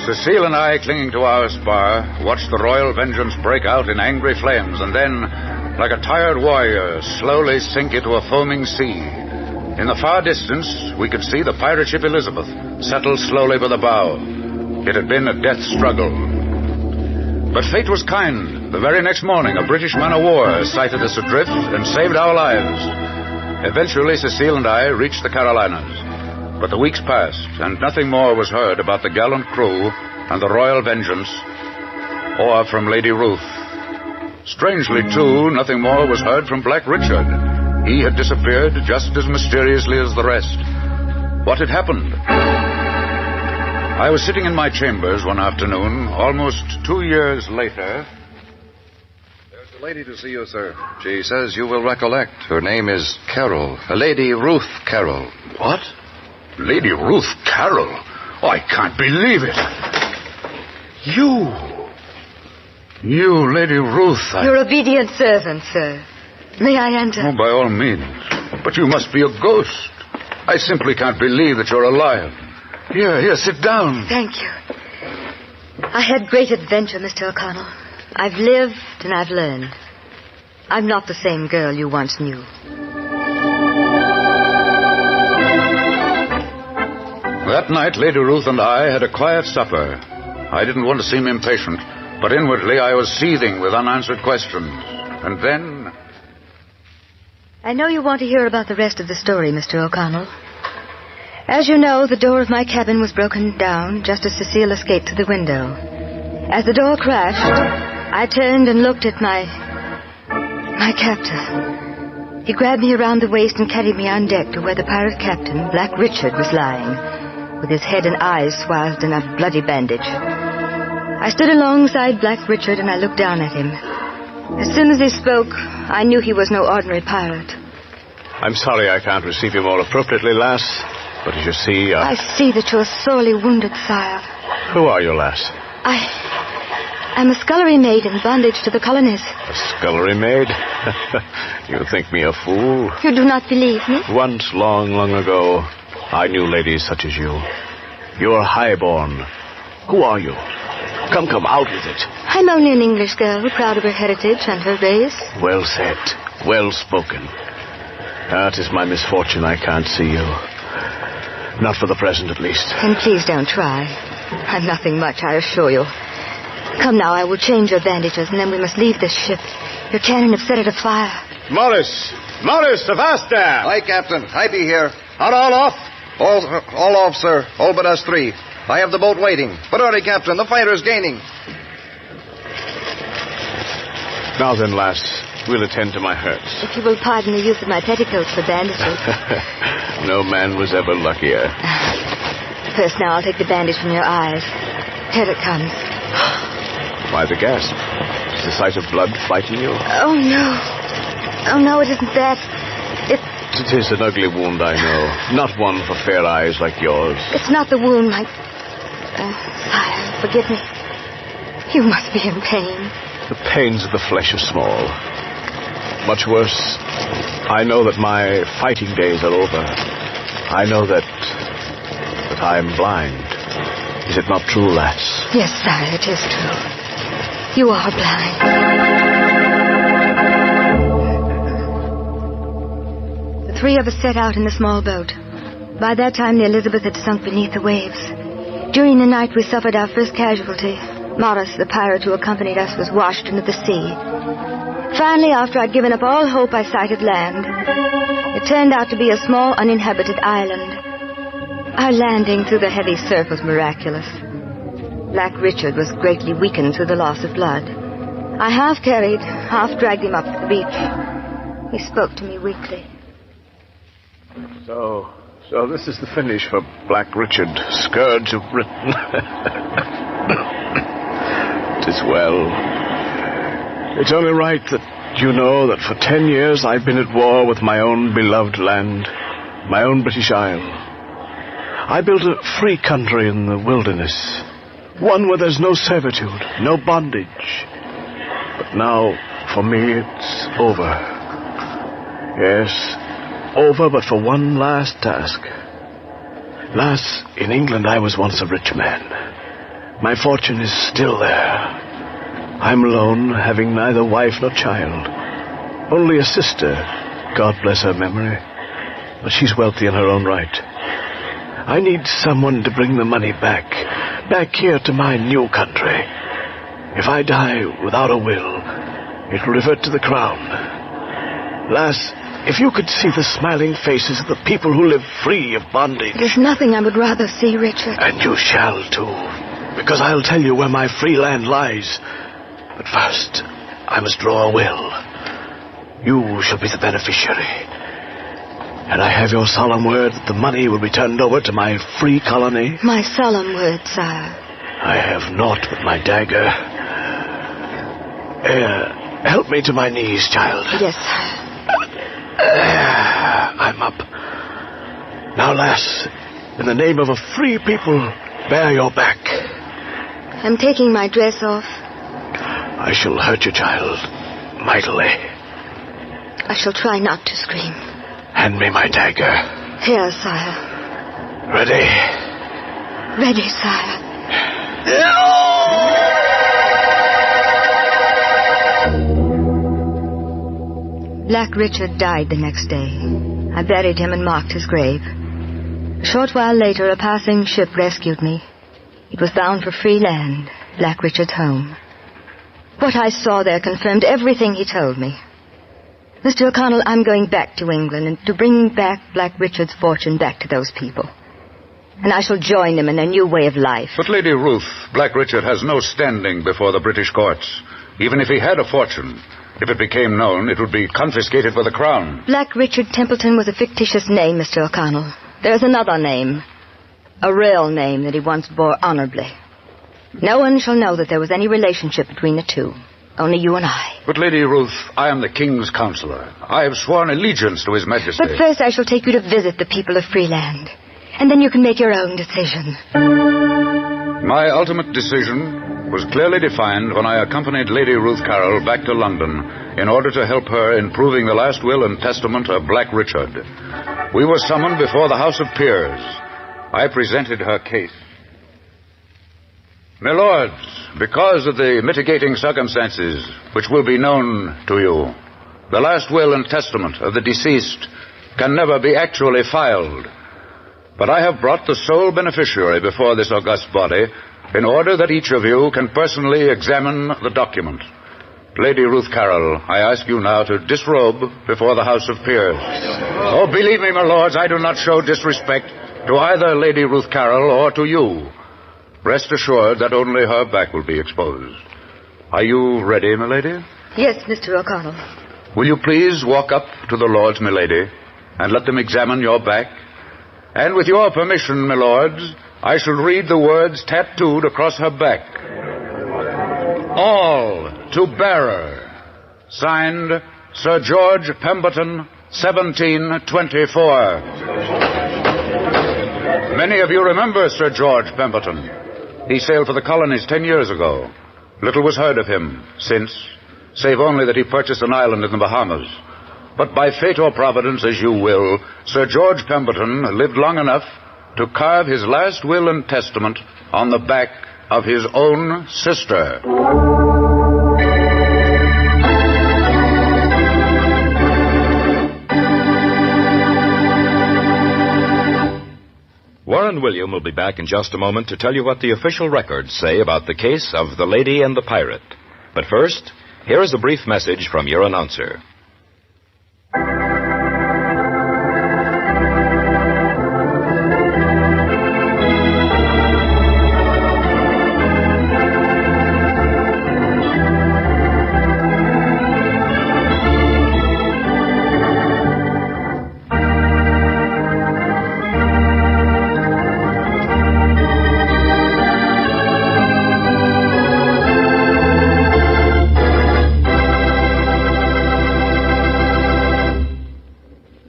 Cecile and I, clinging to our spar, watched the Royal Vengeance break out in angry flames and then, like a tired warrior, slowly sink into a foaming sea. In the far distance, we could see the pirate ship Elizabeth settle slowly by the bow. It had been a death struggle. But fate was kind. The very next morning, a British man-of-war sighted us adrift and saved our lives. Eventually, Cecile and I reached the Carolinas. But the weeks passed, and nothing more was heard about the gallant crew and the Royal Vengeance, or from Lady Ruth. Strangely, too, nothing more was heard from Black Richard. He had disappeared just as mysteriously as the rest. What had happened? I was sitting in my chambers one afternoon, almost 2 years later. There's a lady to see you, sir. She says you will recollect. Her name is Carroll. Lady Ruth Carroll. What? Lady Ruth Carroll? Oh, I can't believe it. You, Lady Ruth. Your obedient servant, sir. May I enter? Oh, by all means. But you must be a ghost. I simply can't believe that you're alive. Here, sit down. Thank you. I had great adventure, Mr. O'Connell. I've lived and I've learned. I'm not the same girl you once knew. That night, Lady Ruth and I had a quiet supper. I didn't want to seem impatient, but inwardly I was seething with unanswered questions. And then... I know you want to hear about the rest of the story, Mr. O'Connell. As you know, the door of my cabin was broken down just as Cecile escaped through the window. As the door crashed, I turned and looked at my captor. He grabbed me around the waist and carried me on deck to where the pirate captain, Black Richard, was lying, with his head and eyes swathed in a bloody bandage. I stood alongside Black Richard and I looked down at him. As soon as he spoke, I knew he was no ordinary pirate. I'm sorry I can't receive you more appropriately, lass. But as you see, I see that you're sorely wounded, sire. Who are you, lass? I'm a scullery maid in bondage to the colonies. A scullery maid? You think me a fool? You do not believe me? Once, long, long ago, I knew ladies such as you. You're highborn. Who are you? Come, out with it. I'm only an English girl, proud of her heritage and her race. Well said. Well spoken. It is my misfortune I can't see you. Not for the present, at least. And please don't try. I'm nothing much, I assure you. Come now, I will change your bandages, and then we must leave this ship. Your cannon have set it afire. Morris, avast there. Aye, Captain. I be here. Are all off? All off, sir. All but us three. I have the boat waiting. But hurry, Captain. The fire is gaining. Now then, lass, we'll attend to my hurts. If you will pardon the use of my petticoats for bandages. No man was ever luckier. First, now, I'll take the bandage from your eyes. Here it comes. Why the gasp? Is the sight of blood frighten you? Oh, no. Oh, no, it isn't that. It is an ugly wound, I know. Not one for fair eyes like yours. It's not the wound, my... sire, forgive me. You must be in pain. The pains of the flesh are small. Much worse, I know that my fighting days are over. I know that I am blind. Is it not true, lass? Yes, sire, it is true. You are blind. The three of us set out in the small boat. By that time, the Elizabeth had sunk beneath the waves. During the night, we suffered our first casualty. Morris, the pirate who accompanied us, was washed into the sea. Finally, after I'd given up all hope, I sighted land. It turned out to be a small, uninhabited island. Our landing through the heavy surf was miraculous. Black Richard was greatly weakened through the loss of blood. I half carried, half dragged him up the beach. He spoke to me weakly. So this is the finish for Black Richard, scourge of Britain. 'Tis well. It's only right that you know that for 10 years I've been at war with my own beloved land, my own British Isle. I built a free country in the wilderness, one where there's no servitude, no bondage. But now, for me, it's over. Yes, over, but for one last task. Lass, in England I was once a rich man. My fortune is still there. I'm alone, having neither wife nor child. Only a sister, God bless her memory. But she's wealthy in her own right. I need someone to bring the money back here to my new country. If I die without a will, it will revert to the crown. Lass, if you could see the smiling faces of the people who live free of bondage. There's nothing I would rather see, Richard. And you shall, too, because I'll tell you where my free land lies. But first, I must draw a will. You shall be the beneficiary. And I have your solemn word that the money will be turned over to my free colony. My solemn word, sire. I have naught but my dagger. Help me to my knees, child. Yes, sire. I'm up. Now, lass, in the name of a free people, bear your back. I'm taking my dress off. I shall hurt you, child, mightily. I shall try not to scream. Hand me my dagger. Here, sire. Ready? Ready, sire. Black Richard died the next day. I buried him and marked his grave. A short while later, a passing ship rescued me. It was bound for free land, Black Richard's home. What I saw there confirmed everything he told me. Mr. O'Connell, I'm going back to England and to bring back Black Richard's fortune back to those people. And I shall join them in their new way of life. But, Lady Ruth, Black Richard has no standing before the British courts. Even if he had a fortune, if it became known, it would be confiscated for the crown. Black Richard Templeton was a fictitious name, Mr. O'Connell. There's another name. A real name that he once bore honorably. No one shall know that there was any relationship between the two. Only you and I. But, Lady Ruth, I am the King's counselor. I have sworn allegiance to His Majesty. But first I shall take you to visit the people of Freeland. And then you can make your own decision. My ultimate decision was clearly defined when I accompanied Lady Ruth Carroll back to London in order to help her in proving the last will and testament of Black Richard. We were summoned before the House of Peers. I presented her case. My lords, because of the mitigating circumstances which will be known to you, the last will and testament of the deceased can never be actually filed. But I have brought the sole beneficiary before this august body in order that each of you can personally examine the document. Lady Ruth Carroll, I ask you now to disrobe before the House of Peers. Oh, believe me, my lords, I do not show disrespect to either Lady Ruth Carroll or to you. Rest assured that only her back will be exposed. Are you ready, milady? Yes, Mr. O'Connell. Will you please walk up to the lords, milady, and let them examine your back? And with your permission, my lords, I shall read the words tattooed across her back. All to bearer. Signed, Sir George Pemberton, 1724. Many of you remember Sir George Pemberton. He sailed for the colonies 10 years ago. Little was heard of him since, save only that he purchased an island in the Bahamas. But by fate or providence, as you will, Sir George Pemberton lived long enough to carve his last will and testament on the back of his own sister. Warren William will be back in just a moment to tell you what the official records say about the case of the Lady and the Pirate. But first, here is a brief message from your announcer.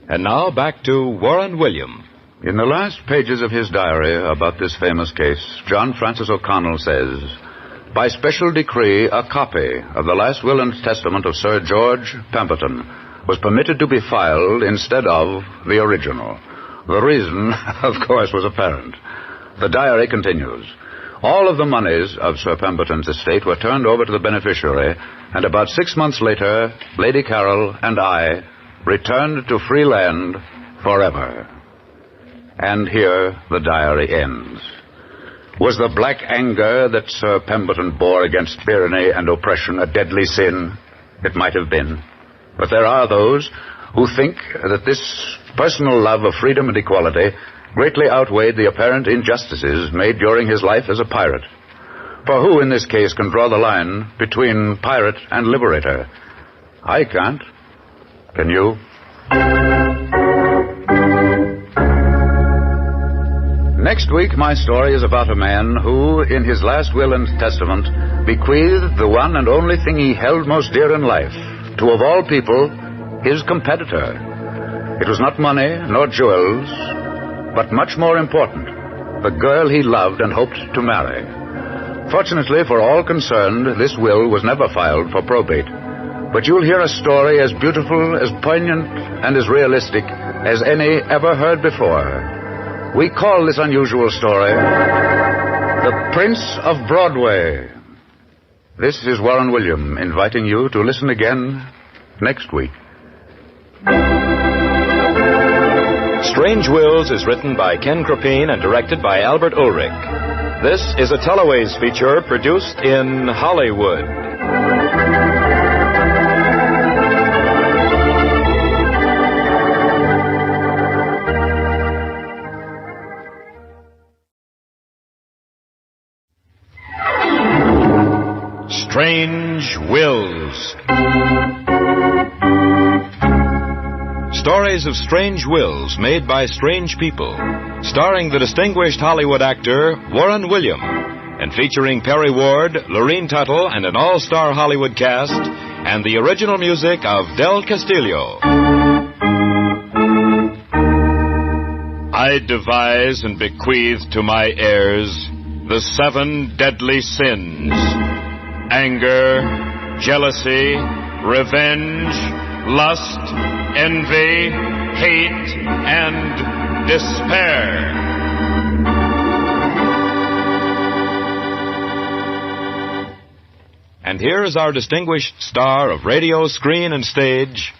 And now back to Warren William. In the last pages of his diary about this famous case, John Francis O'Connell says, by special decree, a copy of the last will and testament of Sir George Pemberton was permitted to be filed instead of the original. The reason, of course, was apparent. The diary continues. All of the monies of Sir Pemberton's estate were turned over to the beneficiary, and about 6 months later, Lady Carol and I returned to free land forever. And here the diary ends. Was the black anger that Sir Pemberton bore against tyranny and oppression a deadly sin? It might have been. But there are those who think that this personal love of freedom and equality greatly outweighed the apparent injustices made during his life as a pirate. For who in this case can draw the line between pirate and liberator? I can't. Can you? Next week, my story is about a man who, in his last will and testament, bequeathed the one and only thing he held most dear in life, to, of all people, his competitor. It was not money nor jewels, but much more important, the girl he loved and hoped to marry. Fortunately for all concerned, this will was never filed for probate. But you'll hear a story as beautiful, as poignant, and as realistic as any ever heard before. We call this unusual story The Prince of Broadway. This is Warren William inviting you to listen again next week. Strange Wills is written by Ken Crepine and directed by Albert Ulrich. This is a Teleways feature produced in Hollywood. Strange Wills. Stories of strange wills made by strange people, starring the distinguished Hollywood actor Warren William, and featuring Perry Ward, Lurene Tuttle, and an all-star Hollywood cast, and the original music of Del Castillo. I devise and bequeath to my heirs the 7 deadly sins: anger, jealousy, revenge, lust, envy, hate, and despair. And here is our distinguished star of radio, screen, and stage,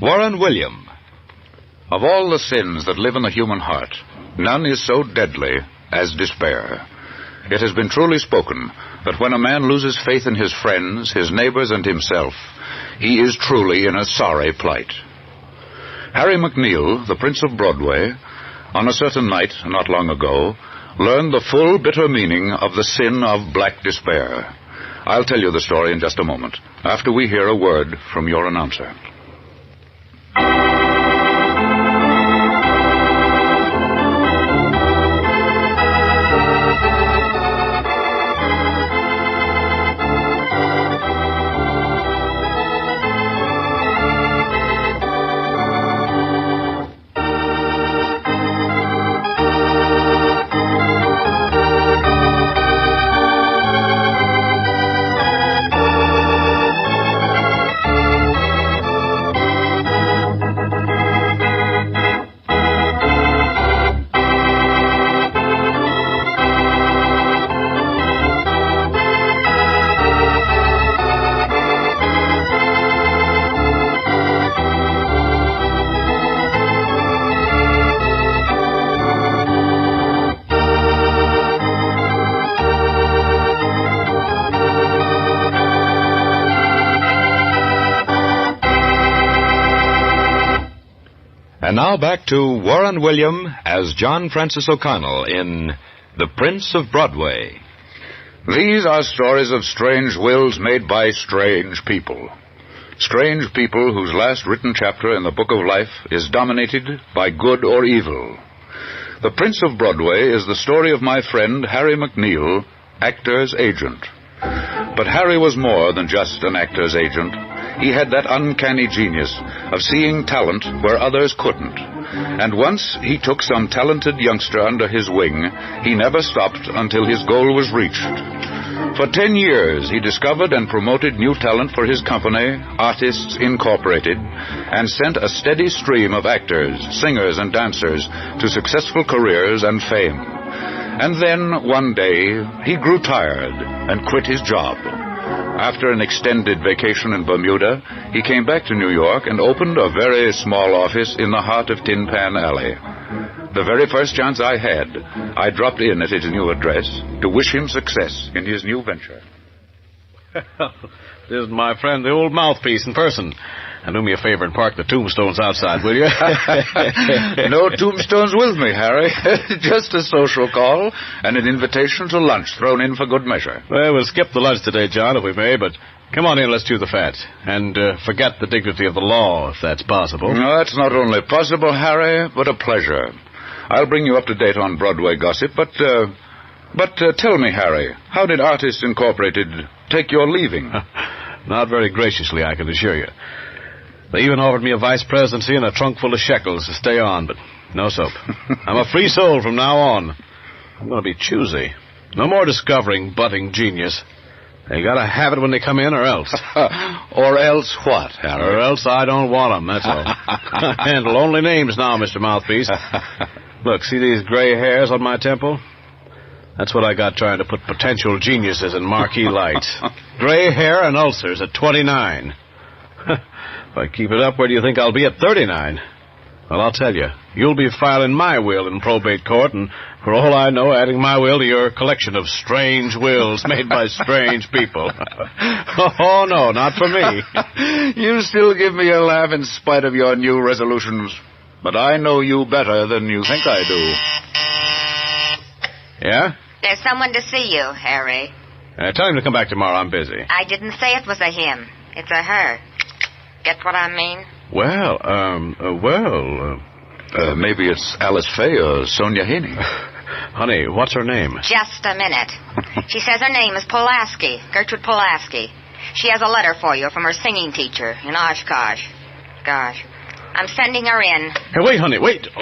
Warren William. Of all the sins that live in the human heart, none is so deadly as despair. It has been truly spoken that when a man loses faith in his friends, his neighbors, and himself, he is truly in a sorry plight. Harry McNeil, the Prince of Broadway, on a certain night not long ago, learned the full bitter meaning of the sin of black despair. I'll tell you the story in just a moment, after we hear a word from your announcer. And now back to Warren William as John Francis O'Connell in The Prince of Broadway. These are stories of strange wills made by strange people. Strange people whose last written chapter in the book of life is dominated by good or evil. The Prince of Broadway is the story of my friend Harry McNeil, actor's agent. But Harry was more than just an actor's agent. He had that uncanny genius of seeing talent where others couldn't. And once he took some talented youngster under his wing, he never stopped until his goal was reached. For 10 years, he discovered and promoted new talent for his company, Artists Incorporated, and sent a steady stream of actors, singers, and dancers to successful careers and fame. And then, one day, he grew tired and quit his job. After an extended vacation in Bermuda, he came back to New York and opened a very small office in the heart of Tin Pan Alley. The very first chance I had, I dropped in at his new address to wish him success in his new venture. This is my friend, the old mouthpiece in person. And do me a favor and park the tombstones outside, will you? No tombstones with me, Harry. Just a social call and an invitation to lunch thrown in for good measure. Well, we'll skip the lunch today, John, if we may, but come on in, let's chew the fat. And forget the dignity of the law, if that's possible. No, that's not only possible, Harry, but a pleasure. I'll bring you up to date on Broadway gossip, but tell me, Harry, how did Artists Incorporated take your leaving? Not very graciously, I can assure you. They even offered me a vice presidency and a trunk full of shekels to stay on, but no soap. I'm a free soul from now on. I'm going to be choosy. No more discovering budding genius. They got to have it when they come in, or else. Or else what, Harry? Or else I don't want them, that's all. Handle only names now, Mr. Mouthpiece. Look, see these gray hairs on my temple? That's what I got trying to put potential geniuses in marquee lights. Gray hair and ulcers at 29. If I keep it up, where do you think I'll be at 39? Well, I'll tell you. You'll be filing my will in probate court, and for all I know, adding my will to your collection of strange wills made by strange people. Oh, no, not for me. You still give me a laugh in spite of your new resolutions. But I know you better than you think I do. Yeah? There's someone to see you, Harry. Tell him to come back tomorrow. I'm busy. I didn't say it was a him. It's a her. Get what I mean? Well, maybe it's Alice Faye or Sonia Haney. Honey, what's her name? Just a minute. She says her name is Pulaski, Gertrude Pulaski. She has a letter for you from her singing teacher in Oshkosh. Gosh. I'm sending her in. Hey, wait, honey, wait. Oh.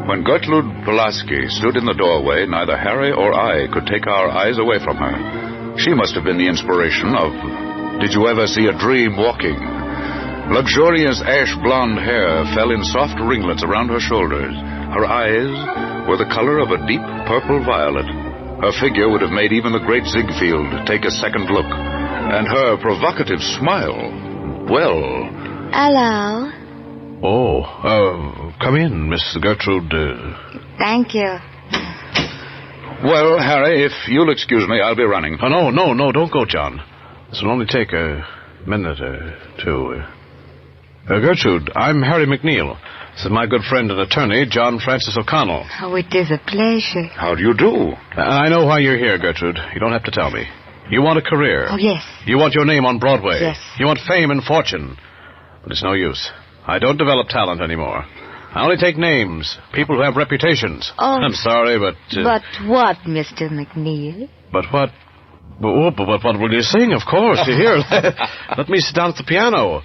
When Gertrude Pulaski stood in the doorway, neither Harry or I could take our eyes away from her. She must have been the inspiration of Did You Ever See a Dream Walking? Luxurious ash-blonde hair fell in soft ringlets around her shoulders. Her eyes were the color of a deep purple violet. Her figure would have made even the great Ziegfeld take a second look. And her provocative smile, well... Hello. Oh, come in, Miss Gertrude. Thank you. Well, Harry, if you'll excuse me, I'll be running. Oh, no, don't go, John. This will only take a minute or two. Gertrude, I'm Harry McNeil. This is my good friend and attorney, John Francis O'Connell. Oh, it is a pleasure. How do you do? I know why you're here, Gertrude. You don't have to tell me. You want a career. Oh, yes. You want your name on Broadway. Yes. You want fame and fortune. But it's no use. I don't develop talent anymore. I only take names, people who have reputations. Oh. I'm sorry, but... But what, Mr. McNeil? But what? But what will you sing, of course? Here, let me sit down at the piano.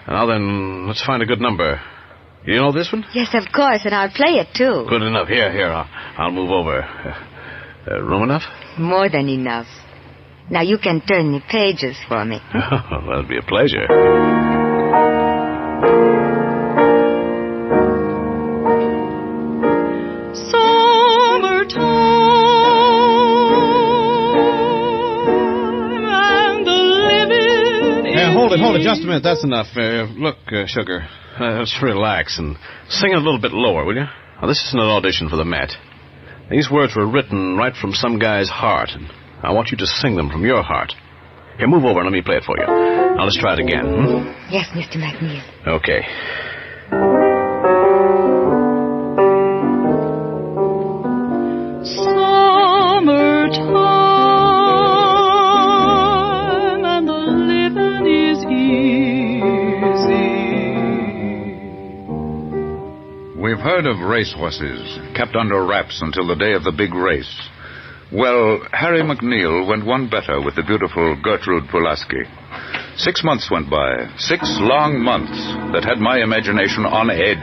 Now then, let's find a good number. You know this one? Yes, of course, and I'll play it, too. Good enough. Here, I'll move over. Room enough? More than enough. Now you can turn the pages for me. That'll be a pleasure. Hold it, just a minute, that's enough. Look, Sugar, let's relax and sing it a little bit lower, will you? Now, this isn't an audition for the Met. These words were written right from some guy's heart, and I want you to sing them from your heart. Here, move over and let me play it for you. Now, let's try it again. Yes, Mr. McNeil. Okay. We've heard of racehorses, kept under wraps until the day of the big race. Well, Harry McNeil went one better with the beautiful Gertrude Pulaski. 6 months went by, 6 long months that had my imagination on edge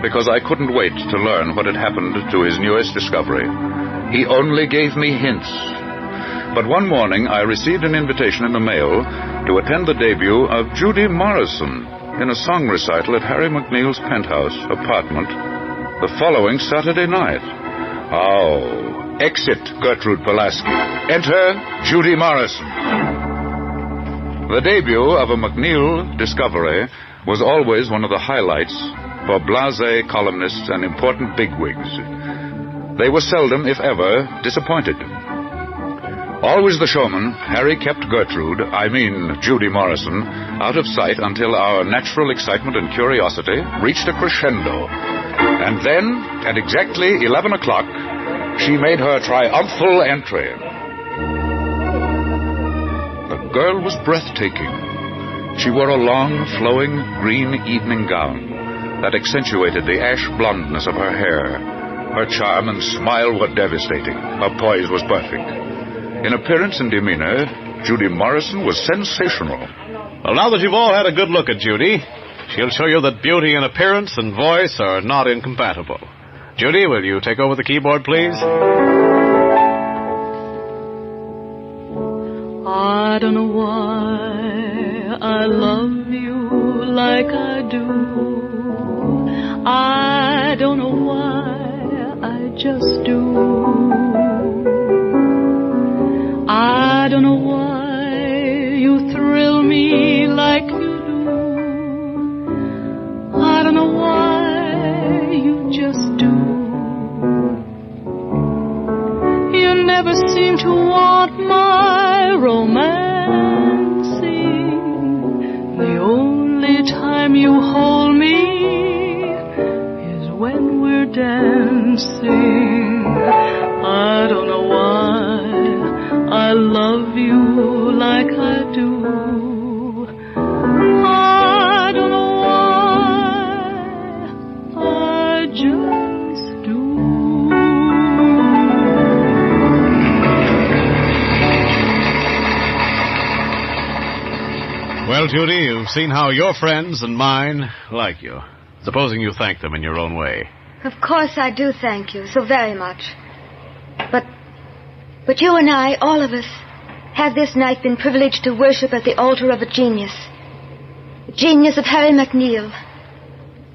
because I couldn't wait to learn what had happened to his newest discovery. He only gave me hints. But one morning I received an invitation in the mail to attend the debut of Judy Morrison in a song recital at Harry McNeil's penthouse apartment the following Saturday night. Oh, exit Gertrude Pulaski. Enter Judy Morrison. The debut of a McNeil discovery was always one of the highlights for blasé columnists and important bigwigs. They were seldom, if ever, disappointed. Always the showman, Harry kept Judy Morrison, out of sight until our natural excitement and curiosity reached a crescendo. And then, at exactly 11 o'clock, she made her triumphal entry. The girl was breathtaking. She wore a long, flowing, green evening gown that accentuated the ash blondness of her hair. Her charm and smile were devastating. Her poise was perfect. In appearance and demeanor, Judy Morrison was sensational. Well, now that you've all had a good look at Judy, she'll show you that beauty and appearance and voice are not incompatible. Judy, will you take over the keyboard, please? I don't know why I love you like I do. I don't know why, I just do. I don't know why you thrill me like you do. I don't know why, you just do. You never seem to want my romancing. The only time you hold me is when we're dancing. I don't know why I love you like I do. I don't know why, I just do. Well, Judy, you've seen how your friends and mine like you. Supposing you thank them in your own way. Of course I do thank you so very much. But you and I, all of us, have this night been privileged to worship at the altar of a genius. The genius of Harry McNeil.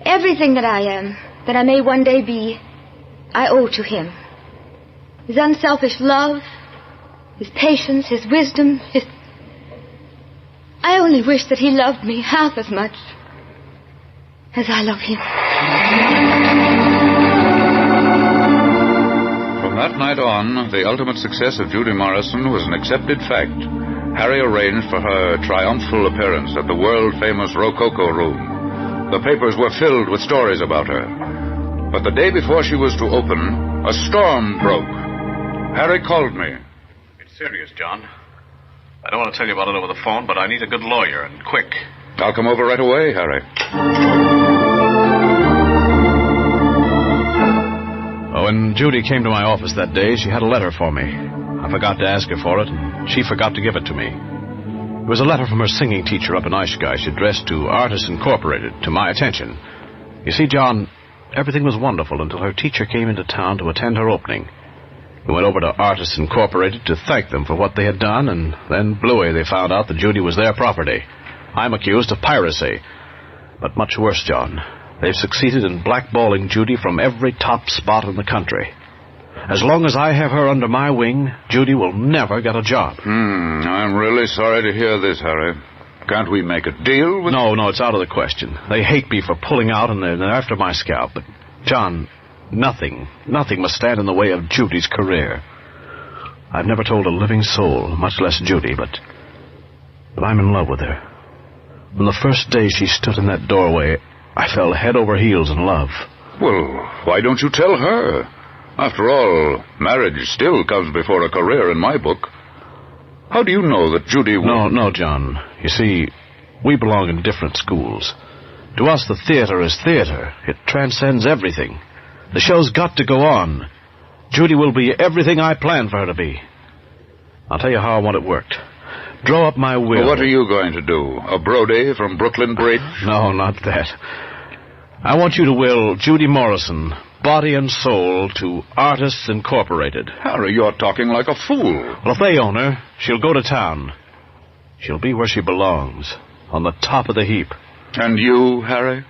Everything that I am, that I may one day be, I owe to him. His unselfish love, his patience, his wisdom, his... I only wish that he loved me half as much as I love him. From that night on, the ultimate success of Judy Morrison was an accepted fact. Harry arranged for her triumphal appearance at the world-famous Rococo Room. The papers were filled with stories about her. But the day before she was to open, a storm broke. Harry called me. It's serious, John. I don't want to tell you about it over the phone, but I need a good lawyer, and quick. I'll come over right away, Harry. When Judy came to my office that day, she had a letter for me. I forgot to ask her for it, and she forgot to give it to me. It was a letter from her singing teacher up in Oshkosh, addressed to Artists Incorporated, to my attention. You see, John, everything was wonderful until her teacher came into town to attend her opening. We went over to Artists Incorporated to thank them for what they had done, and then bluey they found out that Judy was their property. I'm accused of piracy. But much worse, John. They've succeeded in blackballing Judy from every top spot in the country. As long as I have her under my wing, Judy will never get a job. I'm really sorry to hear this, Harry. Can't we make a deal with... No, it's out of the question. They hate me for pulling out, and they're after my scalp. But, John... Nothing must stand in the way of Judy's career. I've never told a living soul, much less Judy, but I'm in love with her. From the first day she stood in that doorway, I fell head over heels in love. Well, why don't you tell her? After all, marriage still comes before a career in my book. How do you know that Judy will... No, John. You see, we belong in different schools. To us, the theater is theater. It transcends everything. The show's got to go on. Judy will be everything I planned for her to be. I'll tell you how I want it worked. draw up my will. Well, what are you going to do? A Brody from Brooklyn Bridge? No, not that. I want you to will Judy Morrison, body and soul, to Artists Incorporated. Harry, you're talking like a fool. Well, if they own her, she'll go to town. She'll be where she belongs, on the top of the heap. And you, Harry?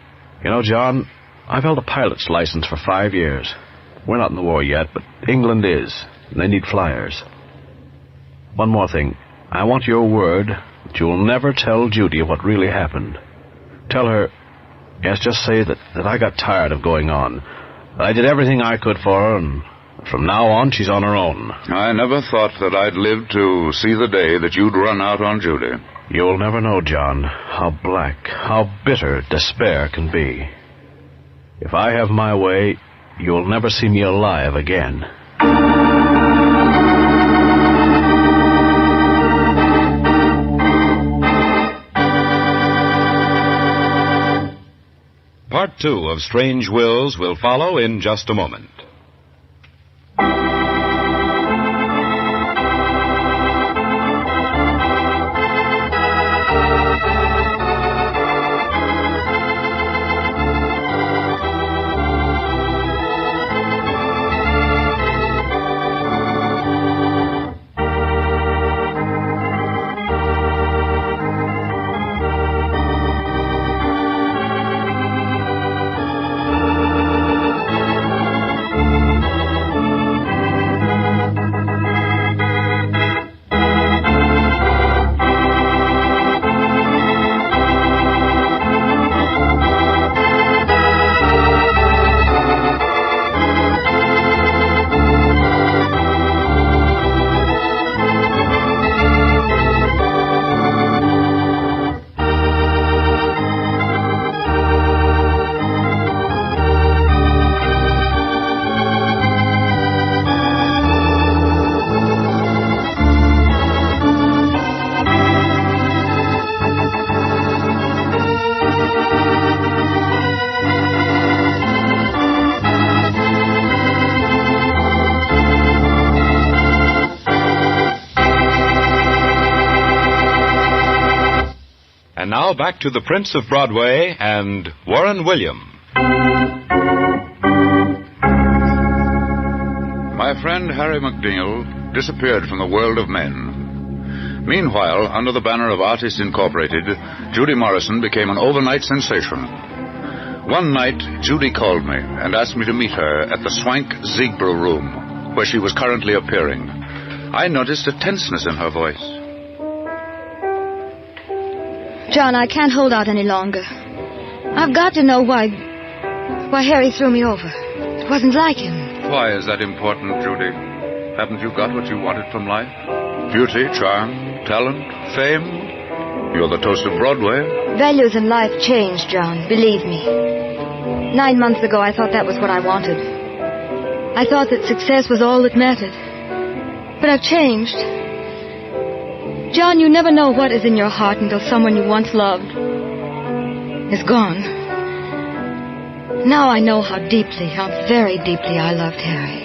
You know, John, I've held a pilot's license for 5 years. We're not in the war yet, but England is, and they need flyers. One more thing. I want your word that you'll never tell Judy what really happened. Tell her, yes, just say that I got tired of going on. That I did everything I could for her, and from now on, she's on her own. I never thought that I'd live to see the day that you'd run out on Judy. You'll never know, John, how black, how bitter despair can be. If I have my way, you'll never see me alive again. Part 2 of Strange Wills will follow in just a moment. And now back to the Prince of Broadway and Warren William. My friend Harry McNeil disappeared from the world of men. Meanwhile, under the banner of Artists Incorporated, Judy Morrison became an overnight sensation. One night, Judy called me and asked me to meet her at the Swank Ziegbro room, where she was currently appearing. I noticed a tenseness in her voice. John, I can't hold out any longer. I've got to know why Harry threw me over. It wasn't like him. Why is that important, Judy? Haven't you got what you wanted from life? Beauty, charm, talent, fame? You're the toast of Broadway. Values in life change, John, believe me. 9 months ago, I thought that was what I wanted. I thought that success was all that mattered. But I've changed. John, you never know what is in your heart until someone you once loved is gone. Now I know how very deeply I loved Harry.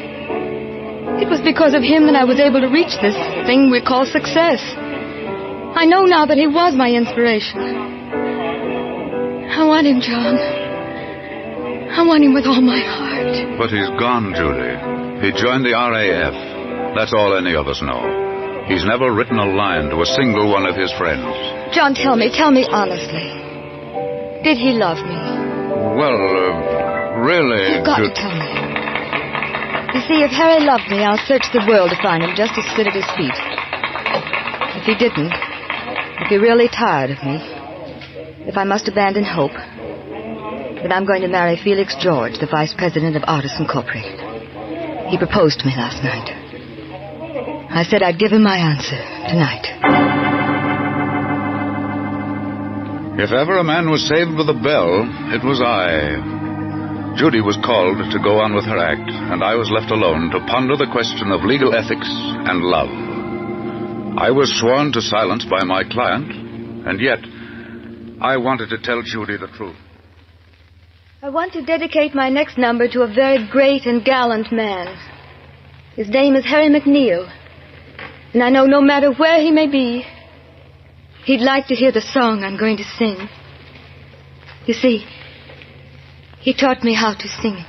It was because of him that I was able to reach this thing we call success. I know now that he was my inspiration. I want him, John. I want him with all my heart. But he's gone, Judy. He joined the RAF. That's all any of us know. He's never written a line to a single one of his friends. John, tell me honestly. Did he love me? Well, really... You've got to tell me. You see, if Harry loved me, I'll search the world to find him just to sit at his feet. If he didn't, if he really tired of me, if I must abandon hope, then I'm going to marry Felix George, the vice president of Artists Incorporated. He proposed to me last night. I said I'd give him my answer tonight. If ever a man was saved with a bell, it was I. Judy was called to go on with her act, and I was left alone to ponder the question of legal ethics and love. I was sworn to silence by my client, and yet I wanted to tell Judy the truth. I want to dedicate my next number to a very great and gallant man. His name is Harry McNeil. And I know no matter where he may be, He'd like to hear the song I'm going to sing. You see, he taught me how to sing it.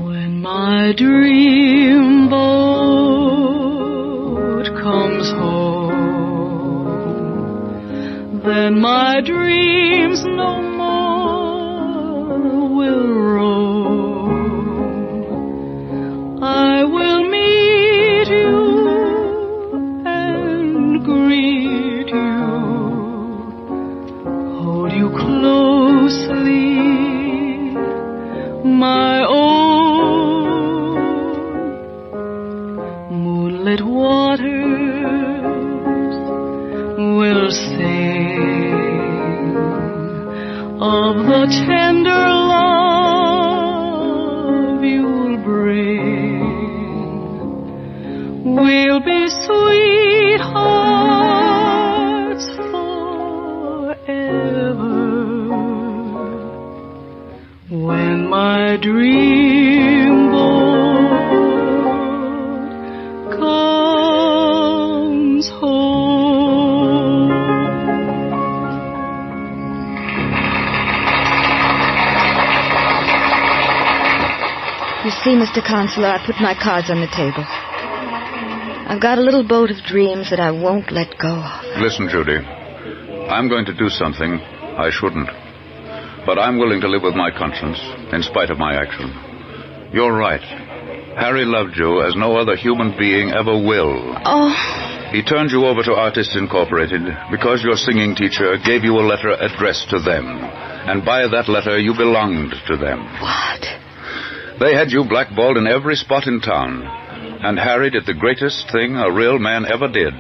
When my dream boat comes home, then my dreams no more will roam. I will meet you and greet you, hold you closely, my own. Moonlit waters will sing of the tender love you'll bring. We'll be sweethearts forever. When my dream boat comes home. You see, Mr. Counselor, I put my cards on the table. I've got a little boat of dreams that I won't let go of. Listen, Judy. I'm going to do something I shouldn't. But I'm willing to live with my conscience, in spite of my action. You're right. Harry loved you as no other human being ever will. Oh. He turned you over to Artists Incorporated because your singing teacher gave you a letter addressed to them. And by that letter, you belonged to them. What? They had you blackballed in every spot in town. And Harry did the greatest thing a real man ever did.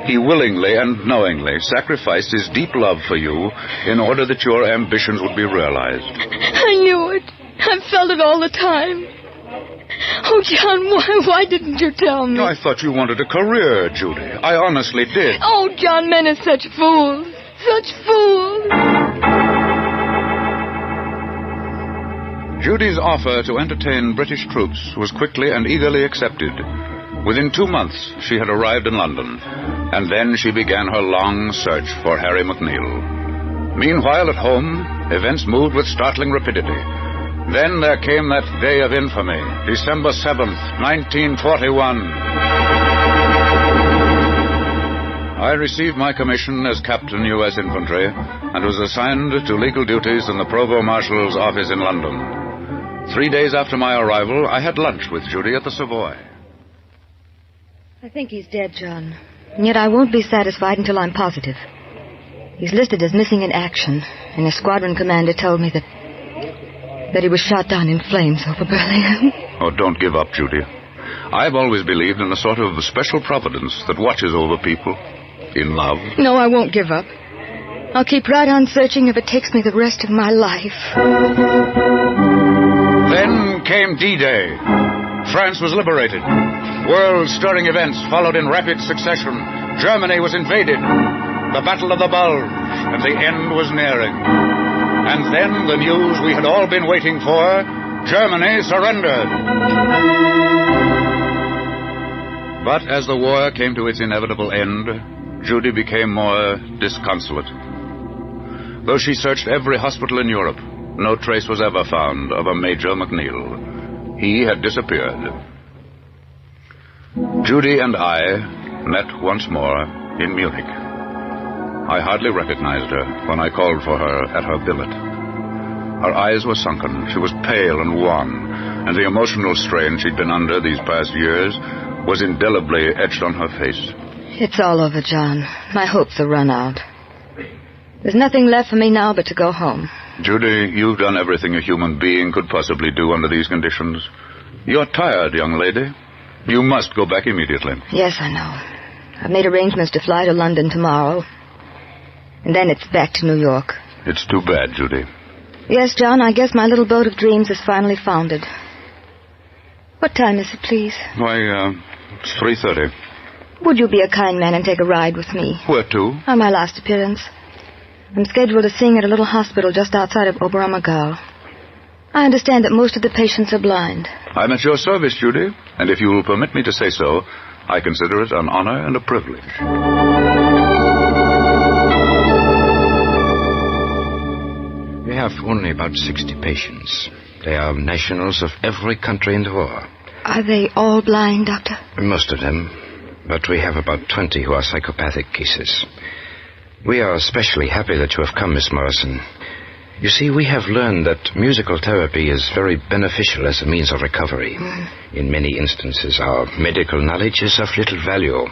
He willingly and knowingly sacrificed his deep love for you in order that your ambitions would be realized. I knew it. I felt it all the time. Oh, John, why didn't you tell me? I thought you wanted a career, Judy. I honestly did. Oh, John, men are such fools. Such fools. Judy's offer to entertain British troops was quickly and eagerly accepted. Within 2 months, she had arrived in London, and then she began her long search for Harry McNeil. Meanwhile, at home, events moved with startling rapidity. Then there came that day of infamy, December 7th, 1941. I received my commission as Captain U.S. Infantry and was assigned to legal duties in the Provost Marshal's office in London. 3 days after my arrival, I had lunch with Judy at the Savoy. I think he's dead, John. And yet I won't be satisfied until I'm positive. He's listed as missing in action, and his squadron commander told me that he was shot down in flames over Berlin. Oh, don't give up, Judy. I've always believed in a sort of special providence that watches over people in love. No, I won't give up. I'll keep right on searching if it takes me the rest of my life. Then came D-Day. France was liberated. World-stirring events followed in rapid succession. Germany was invaded. The Battle of the Bulge, and the end was nearing. And then the news we had all been waiting for, Germany surrendered. But as the war came to its inevitable end, Judy became more disconsolate. Though she searched every hospital in Europe, no trace was ever found of a Major McNeil. He had disappeared. Judy and I met once more in Munich. I hardly recognized her when I called for her at her billet. Her eyes were sunken. She was pale and wan, and the emotional strain she'd been under these past years was indelibly etched on her face. It's all over, John. My hopes are run out. There's nothing left for me now but to go home. Judy, you've done everything a human being could possibly do under these conditions. You're tired, young lady. You must go back immediately. Yes, I know. I've made arrangements to fly to London tomorrow. And then it's back to New York. It's too bad, Judy. Yes, John, I guess my little boat of dreams is finally founded. What time is it, please? Why, it's 3:30. Would you be a kind man and take a ride with me? Where to? On my last appearance. I'm scheduled to sing at a little hospital just outside of Oberammergau. I understand that most of the patients are blind. I'm at your service, Judy, and if you will permit me to say so, I consider it an honor and a privilege. We have only about 60 patients. They are nationals of every country in the war. Are they all blind, Doctor? Most of them, but we have about 20 who are psychopathic cases. We are especially happy that you have come, Miss Morrison. You see, we have learned that musical therapy is very beneficial as a means of recovery. In many instances, our medical knowledge is of little value.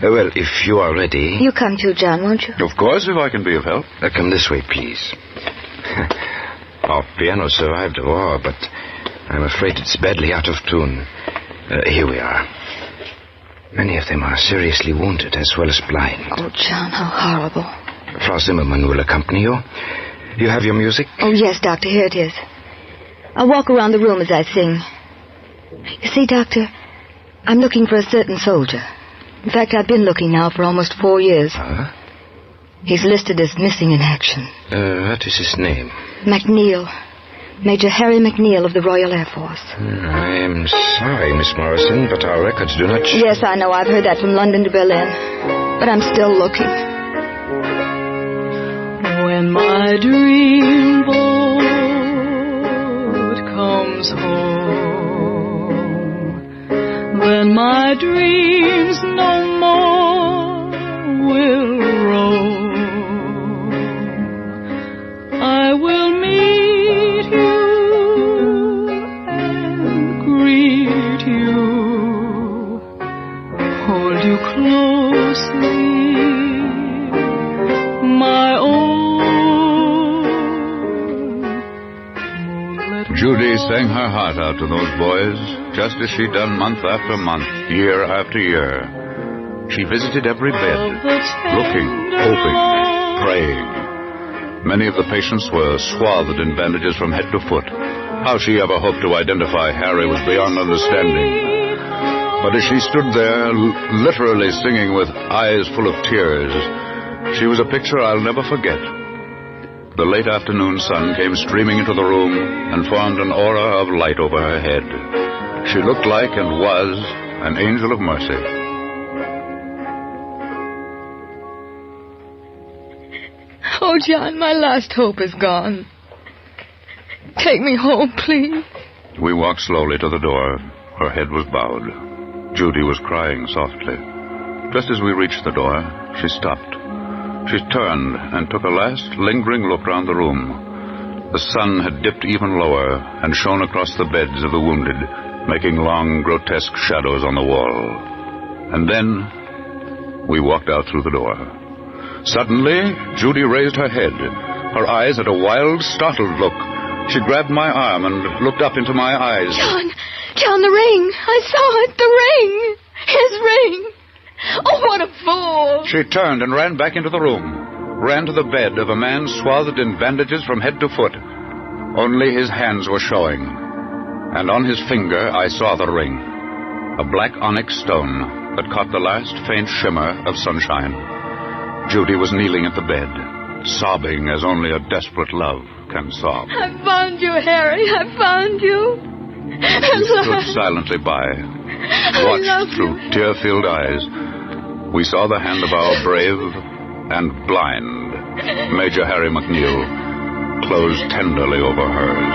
Well, if you are ready... You come too, John, won't you? Of course, if I can be of help. Come this way, please. Our piano survived the war, but I'm afraid it's badly out of tune. Here we are. Many of them are seriously wounded as well as blind. Oh, John, how horrible. Frau Zimmermann will accompany you. You have your music? Oh, yes, Doctor, here it is. I'll walk around the room as I sing. You see, Doctor, I'm looking for a certain soldier. In fact, I've been looking now for almost 4 years. Huh? He's listed as missing in action. What is his name? McNeil. Major Harry McNeil of the Royal Air Force. I am sorry, Miss Morrison, but our records do not show... Yes, I know. I've heard that from London to Berlin. But I'm still looking. When my dream boat comes home, then my dreams no more will roam. I will meet you and greet you, hold you closely, my own. Judy sang her heart out to those boys, just as she'd done month after month, year after year. She visited every bed, looking, hoping, praying. Many of the patients were swathed in bandages from head to foot. How she ever hoped to identify Harry was beyond understanding. But as she stood there, literally singing with eyes full of tears, she was a picture I'll never forget. The late afternoon sun came streaming into the room and formed an aura of light over her head. She looked like and was an angel of mercy. Oh, John, my last hope is gone. Take me home, please. We walked slowly to the door. Her head was bowed. Judy was crying softly. Just as we reached the door, she stopped. She turned and took a last lingering look round the room. The sun had dipped even lower and shone across the beds of the wounded, making long, grotesque shadows on the wall. And then we walked out through the door. Suddenly, Judy raised her head. Her eyes had a wild, startled look. She grabbed my arm and looked up into my eyes. John, the ring. I saw it, the ring. His ring. Oh, what a fool. She turned and ran back into the room, ran to the bed of a man swathed in bandages from head to foot. Only his hands were showing, and on his finger I saw the ring, a black onyx stone that caught the last faint shimmer of sunshine. Judy was kneeling at the bed, sobbing as only a desperate love can sob. I found you, Harry. I found you. We stood silently by, watched through tear-filled eyes. We saw the hand of our brave and blind Major Harry McNeil close tenderly over hers.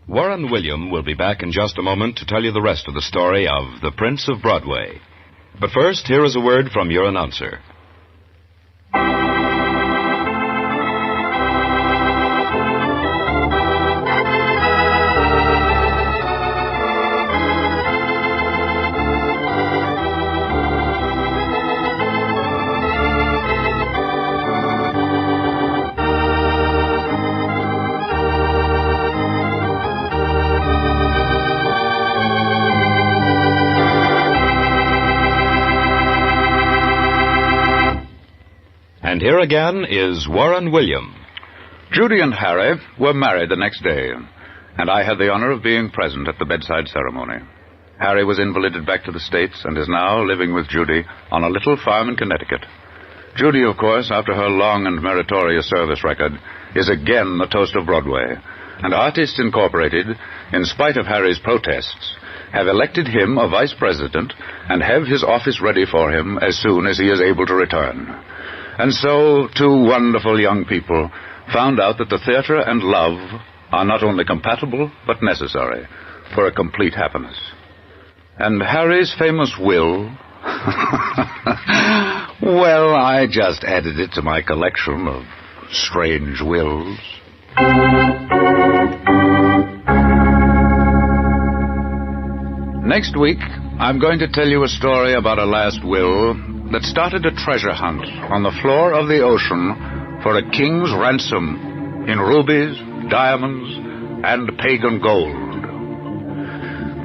Warren William will be back in just a moment to tell you the rest of the story of The Prince of Broadway. But first, here is a word from your announcer. And here again is Warren William. Judy and Harry were married the next day, and I had the honor of being present at the bedside ceremony. Harry was invalided back to the States and is now living with Judy on a little farm in Connecticut. Judy, of course, after her long and meritorious service record, is again the toast of Broadway. And Artists Incorporated, in spite of Harry's protests, have elected him a vice president and have his office ready for him as soon as he is able to return. And so, two wonderful young people found out that the theater and love are not only compatible, but necessary for a complete happiness. And Harry's famous will... well, I just added it to my collection of strange wills. Next week, I'm going to tell you a story about a last will that started a treasure hunt on the floor of the ocean for a king's ransom in rubies, diamonds, and pagan gold.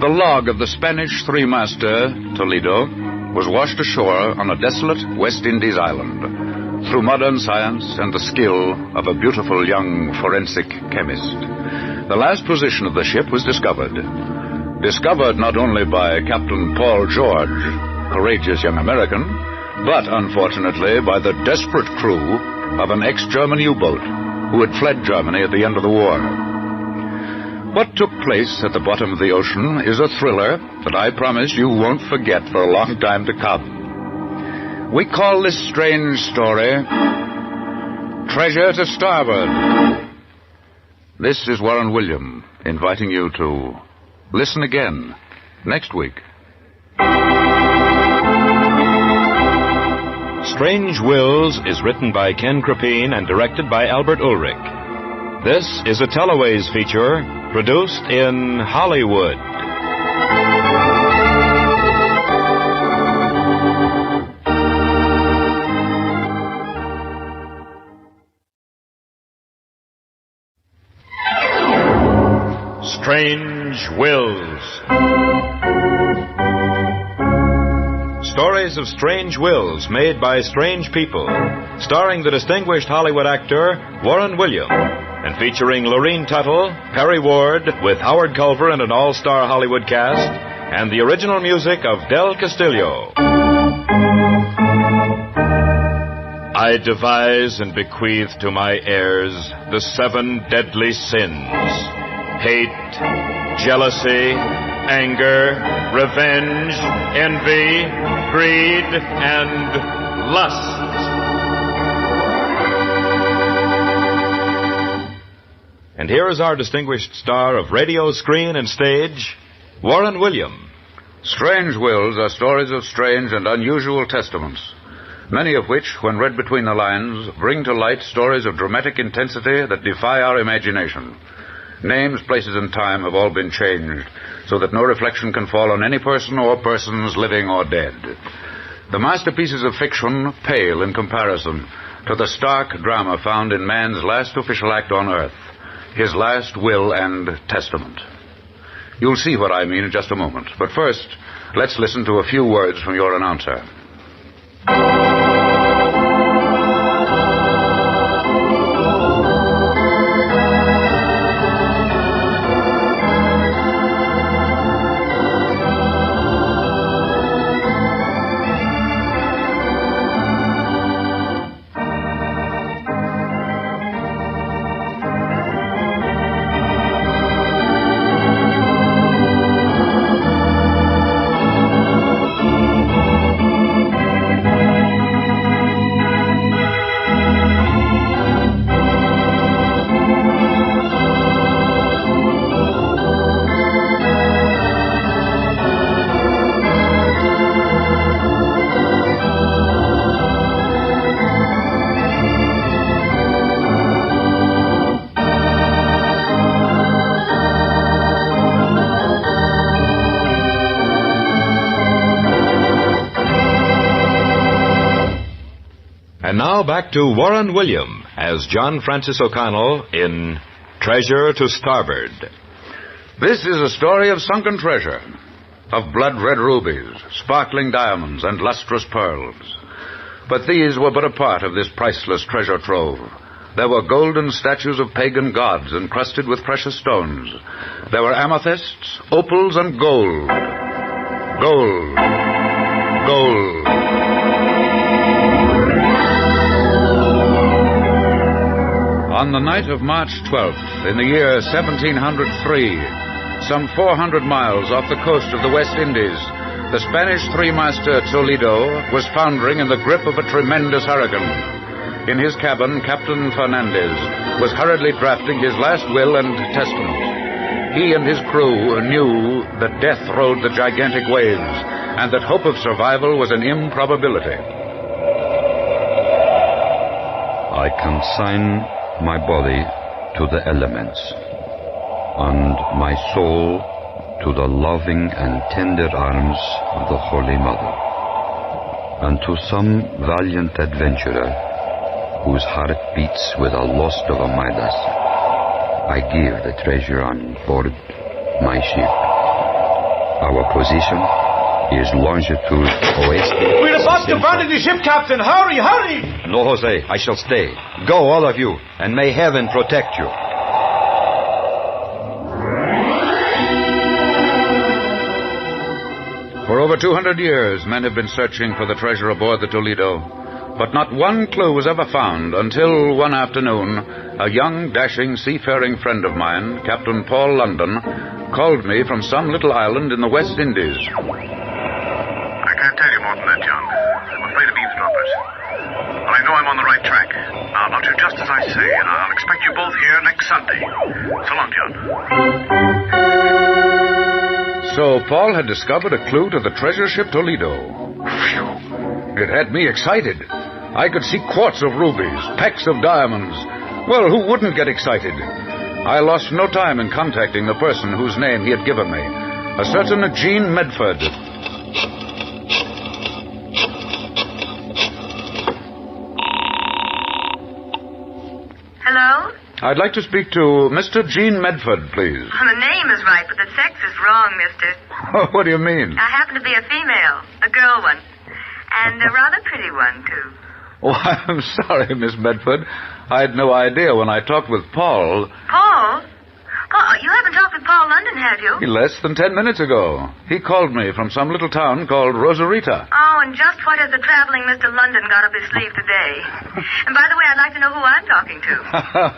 The log of the Spanish three-master, Toledo, was washed ashore on a desolate West Indies island through modern science and the skill of a beautiful young forensic chemist. The last position of the ship was discovered not only by Captain Paul George, courageous young American, but unfortunately by the desperate crew of an ex-German U-boat who had fled Germany at the end of the war. What took place at the bottom of the ocean is a thriller that I promise you won't forget for a long time to come. We call this strange story Treasure to Starboard. This is Warren William inviting you to listen again next week. Strange Wills is written by Ken Krapine and directed by Albert Ulrich. This is a Teleways feature produced in Hollywood. Strange Wills. Stories of strange wills made by strange people, starring the distinguished Hollywood actor Warren William, and featuring Lurene Tuttle, Perry Ward, with Howard Culver and an all-star Hollywood cast, and the original music of Del Castillo. I devise and bequeath to my heirs the 7 deadly sins: hate, jealousy, anger, revenge, envy, greed, and lust. And here is our distinguished star of radio, screen, and stage, Warren William. Strange wills are stories of strange and unusual testaments, many of which, when read between the lines, bring to light stories of dramatic intensity that defy our imagination. Names, places, and time have all been changed, so that no reflection can fall on any person or persons, living or dead. The masterpieces of fiction pale in comparison to the stark drama found in man's last official act on earth, his last will and testament. You'll see what I mean in just a moment, but first, let's listen to a few words from your announcer. And now back to Warren William as John Francis O'Connell in Treasure to Starboard. This is a story of sunken treasure, of blood-red rubies, sparkling diamonds, and lustrous pearls. But these were but a part of this priceless treasure trove. There were golden statues of pagan gods encrusted with precious stones. There were amethysts, opals, and gold. Gold. Gold. On the night of March 12th, in the year 1703, some 400 miles off the coast of the West Indies, the Spanish three-master Toledo was foundering in the grip of a tremendous hurricane. In his cabin, Captain Fernandez was hurriedly drafting his last will and testament. He and his crew knew that death rode the gigantic waves, and that hope of survival was an improbability. I consign my body to the elements, and my soul to the loving and tender arms of the Holy Mother, and to some valiant adventurer whose heart beats with the lust of a Midas, I give the treasure on board my ship. Our position is longitude oeste. We're about to abandon the ship, Captain. Hurry, hurry! No, Jose, I shall stay. Go, all of you, and may heaven protect you. For over 200 years, men have been searching for the treasure aboard the Toledo. But not one clue was ever found until one afternoon, a young, dashing, seafaring friend of mine, Captain Paul London, called me from some little island in the West Indies. I can't tell you more than that, John. I'm afraid of eavesdroppers. But I know I'm on the right track. I'll do just as I say, and I'll expect you both here next Sunday. So long, John. So Paul had discovered a clue to the treasure ship Toledo. Phew. It had me excited. I could see quarts of rubies, pecks of diamonds. Well, who wouldn't get excited? I lost no time in contacting the person whose name he had given me, a certain Jean Medford. Hello? I'd like to speak to Mr. Jean Medford, please. Well, the name is right, but the sex is wrong, mister. What do you mean? I happen to be a female, a girl one. And a rather pretty one, too. Oh, I'm sorry, Miss Medford. I had no idea when I talked with Paul. Paul? Paul, you haven't talked with Paul London, have you? Less than 10 minutes ago. He called me from some little town called Rosarita. Oh, and just what has the traveling Mr. London got up his sleeve today? And by the way, I'd like to know who I'm talking to.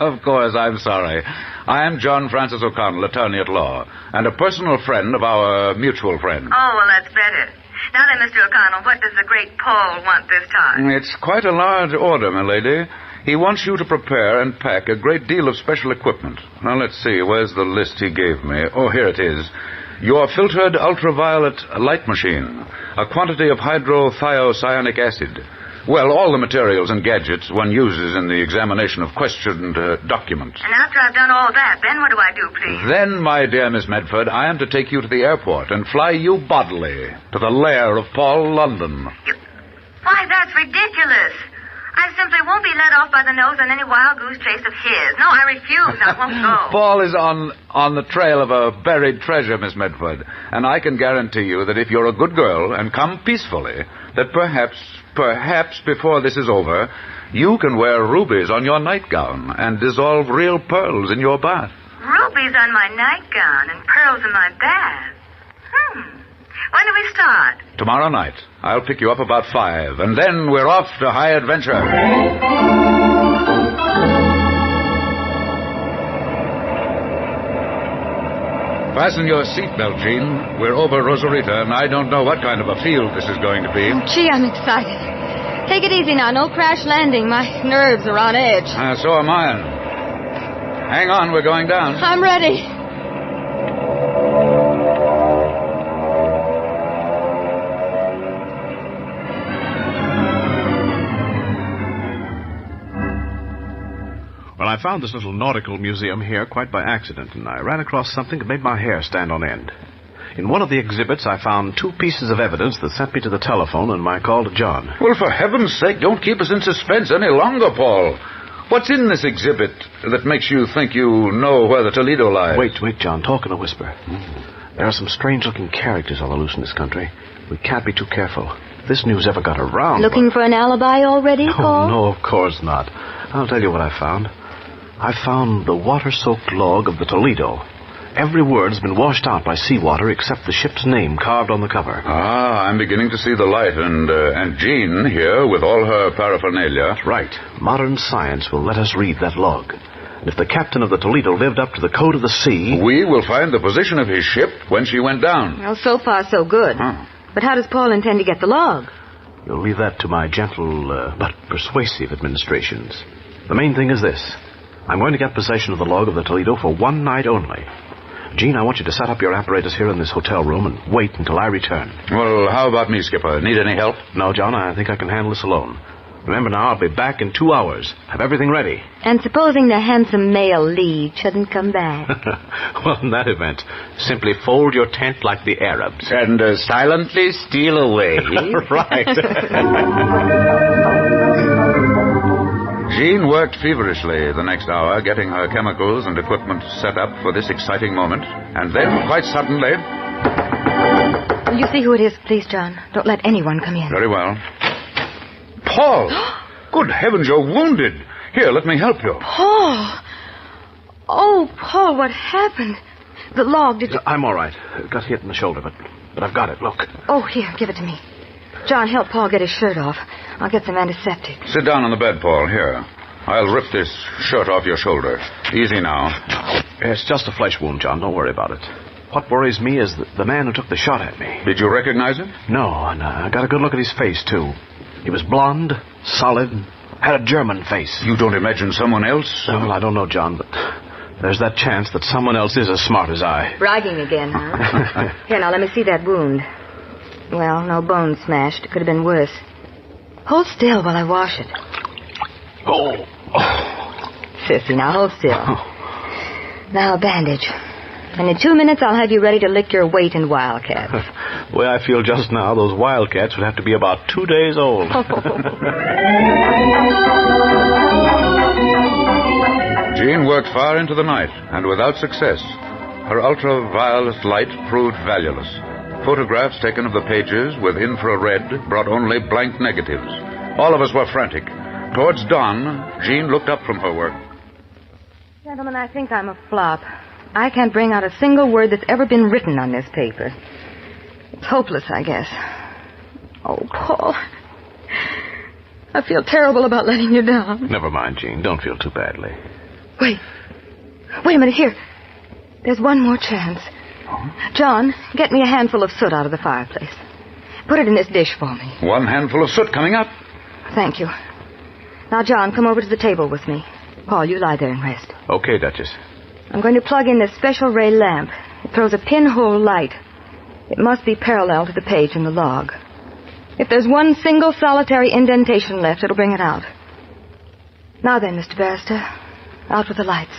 Of course, I'm sorry. I am John Francis O'Connell, attorney at law, and a personal friend of our mutual friend. Oh, well, that's better. Now then, Mr. O'Connell, what does the great Paul want this time? It's quite a large order, my lady. He wants you to prepare and pack a great deal of special equipment. Now, let's see. Where's the list he gave me? Oh, here it is. Your filtered ultraviolet light machine, a quantity of hydrothiocyanuric acid. Well, all the materials and gadgets one uses in the examination of questioned documents. And after I've done all that, then what do I do, please? Then, my dear Miss Medford, I am to take you to the airport and fly you bodily to the lair of Paul London. Why, that's ridiculous. I simply won't be let off by the nose on any wild goose chase of his. No, I refuse. I won't go. Paul is on the trail of a buried treasure, Miss Medford, and I can guarantee you that if you're a good girl and come peacefully, that perhaps before this is over, you can wear rubies on your nightgown and dissolve real pearls in your bath. Rubies on my nightgown and pearls in my bath. When do we start? Tomorrow night. I'll pick you up about 5, and then we're off to high adventure. Fasten your seatbelt, Jean. We're over Rosarita, and I don't know what kind of a field this is going to be. Gee, I'm excited. Take it easy now. No crash landing. My nerves are on edge. So are mine. Hang on, we're going down. I'm ready. Well, I found this little nautical museum here quite by accident, and I ran across something that made my hair stand on end. In one of the exhibits, I found 2 pieces of evidence that sent me to the telephone and my call to John. Well, for heaven's sake, don't keep us in suspense any longer, Paul. What's in this exhibit that makes you think you know where the Toledo lies? Wait, John. Talk in a whisper. There are some strange-looking characters all loose in this country. We can't be too careful. If this news ever got around... Looking for an alibi already, Paul? No, of course not. I'll tell you what I found. I found the water-soaked log of the Toledo. Every word has been washed out by seawater except the ship's name carved on the cover. Ah, I'm beginning to see the light. And Jean here with all her paraphernalia. That's right. Modern science will let us read that log. And if the captain of the Toledo lived up to the code of the sea... We will find the position of his ship when she went down. Well, so far, so good. Huh. But how does Paul intend to get the log? You'll leave that to my gentle but persuasive administrations. The main thing is this. I'm going to get possession of the log of the Toledo for one night only. Jean, I want you to set up your apparatus here in this hotel room and wait until I return. Well, how about me, Skipper? Need any help? No, John, I think I can handle this alone. Remember now, I'll be back in 2 hours. Have everything ready. And supposing the handsome male lead shouldn't come back? Well, in that event, simply fold your tent like the Arabs. And silently steal away. Right. Jean worked feverishly the next hour, getting her chemicals and equipment set up for this exciting moment. And then, quite suddenly... Will you see who it is, please, John? Don't let anyone come in. Very well. Paul! Good heavens, you're wounded. Here, let me help you. Paul! Oh, Paul, what happened? The log, did you... I'm all right. Got hit in the shoulder, but I've got it. Look. Oh, here, give it to me. John, help Paul get his shirt off. I'll get some antiseptic. Sit down on the bed, Paul. Here. I'll rip this shirt off your shoulder. Easy now. It's just a flesh wound, John. Don't worry about it. What worries me is the man who took the shot at me. Did you recognize him? No, and I got a good look at his face, too. He was blonde, solid, had a German face. You don't imagine someone else? Well, I don't know, John, but there's that chance that someone else is as smart as I. Bragging again, huh? Here, now, let me see that wound. Well, no bone smashed. It could have been worse. Hold still while I wash it. Oh. Sissy, now hold still. Now, a bandage. And in 2 minutes, I'll have you ready to lick your weight in wildcats. The way I feel just now, those wildcats would have to be about 2 days old. Jean worked far into the night, and without success. Her ultraviolet light proved valueless. Photographs taken of the pages with infrared brought only blank negatives. All of us were frantic. Towards dawn, Jean looked up from her work. Gentlemen, I think I'm a flop. I can't bring out a single word that's ever been written on this paper. It's hopeless, I guess. Oh, Paul. I feel terrible about letting you down. Never mind, Jean. Don't feel too badly. Wait a minute. Here. There's one more chance. John, get me a handful of soot out of the fireplace. Put it in this dish for me. One handful of soot coming up. Thank you. Now, John, come over to the table with me. Paul, you lie there and rest. Okay, Duchess. I'm going to plug in this special ray lamp. It throws a pinhole light. It must be parallel to the page in the log. If there's one single solitary indentation left, it'll bring it out. Now then, Mr. Barrister, out with the lights.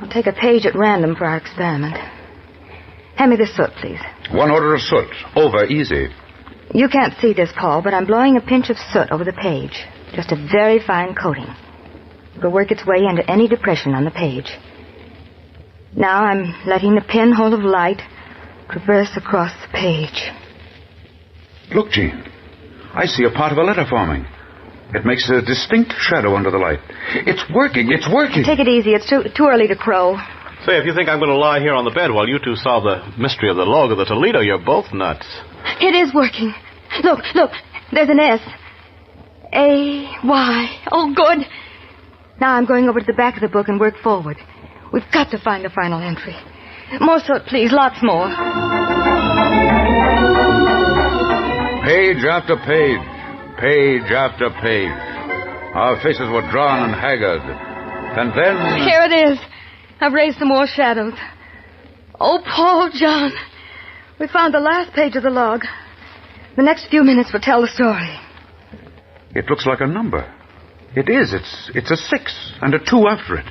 I'll take a page at random for our experiment. Hand me the soot, please. One order of soot. Over, easy. You can't see this, Paul, but I'm blowing a pinch of soot over the page. Just a very fine coating. It'll work its way into any depression on the page. Now I'm letting the pinhole of light traverse across the page. Look, Jean. I see a part of a letter forming. It makes a distinct shadow under the light. It's working. Take it easy. It's too early to crow. Say, if you think I'm going to lie here on the bed while you two solve the mystery of the log of the Toledo, you're both nuts. It is working. Look. There's an S. A-Y. Oh, good. Now I'm going over to the back of the book and work forward. We've got to find the final entry. More soot, please. Lots more. Page after page. Page after page. Our faces were drawn and haggard. And then... Here it is. I've raised some more shadows. Oh, Paul, John. We found the last page of the log. The next few minutes will tell the story. It looks like a number. It is. It's a 6 and a 2 after it.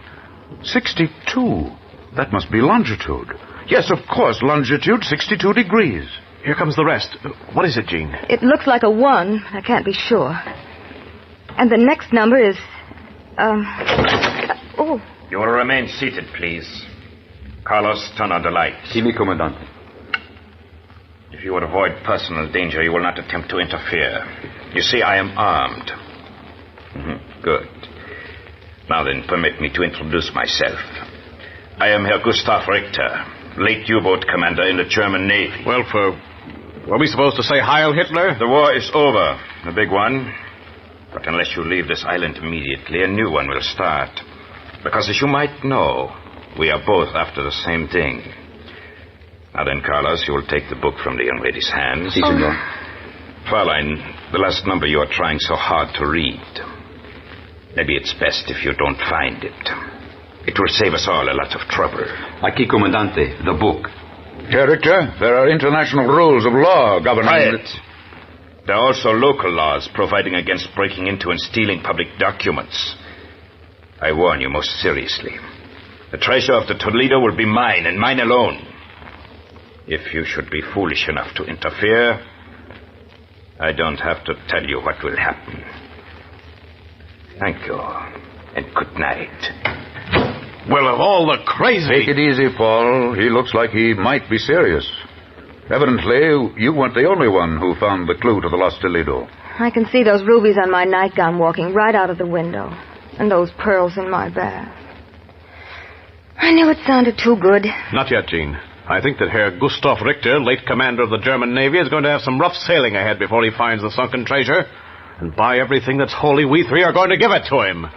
62. That must be longitude. Yes, of course, longitude 62 degrees. Here comes the rest. What is it, Jean? It looks like a 1. I can't be sure. And the next number is... Oh. You will remain seated, please. Carlos, turn on the light. Si, mi comandante. If you would avoid personal danger, you will not attempt to interfere. You see, I am armed. Good. Now then, permit me to introduce myself. I am Herr Gustav Richter, late U-boat commander in the German Navy. Well, were we supposed to say Heil Hitler? The war is over, the big one. But unless you leave this island immediately, a new one will start. Because as you might know, we are both after the same thing. Now then, Carlos, you will take the book from the young lady's hands. Si, senor. Fraulein, the last number you are trying so hard to read. Maybe it's best if you don't find it. It will save us all a lot of trouble. Aquí, Comandante, the book. Herr Richter, there are international rules of law governing it. There are also local laws providing against breaking into and stealing public documents. I warn you most seriously. The treasure of the Toledo will be mine and mine alone. If you should be foolish enough to interfere, I don't have to tell you what will happen. Thank you, and good night. Well, of all the crazy... Take it easy, Paul. He looks like he might be serious. Evidently, you weren't the only one who found the clue to the lost Toledo. I can see those rubies on my nightgown walking right out of the window. And those pearls in my bath. I knew it sounded too good. Not yet, Jean. I think that Herr Gustav Richter, late commander of the German Navy, is going to have some rough sailing ahead before he finds the sunken treasure. And by everything that's holy, we three are going to give it to him.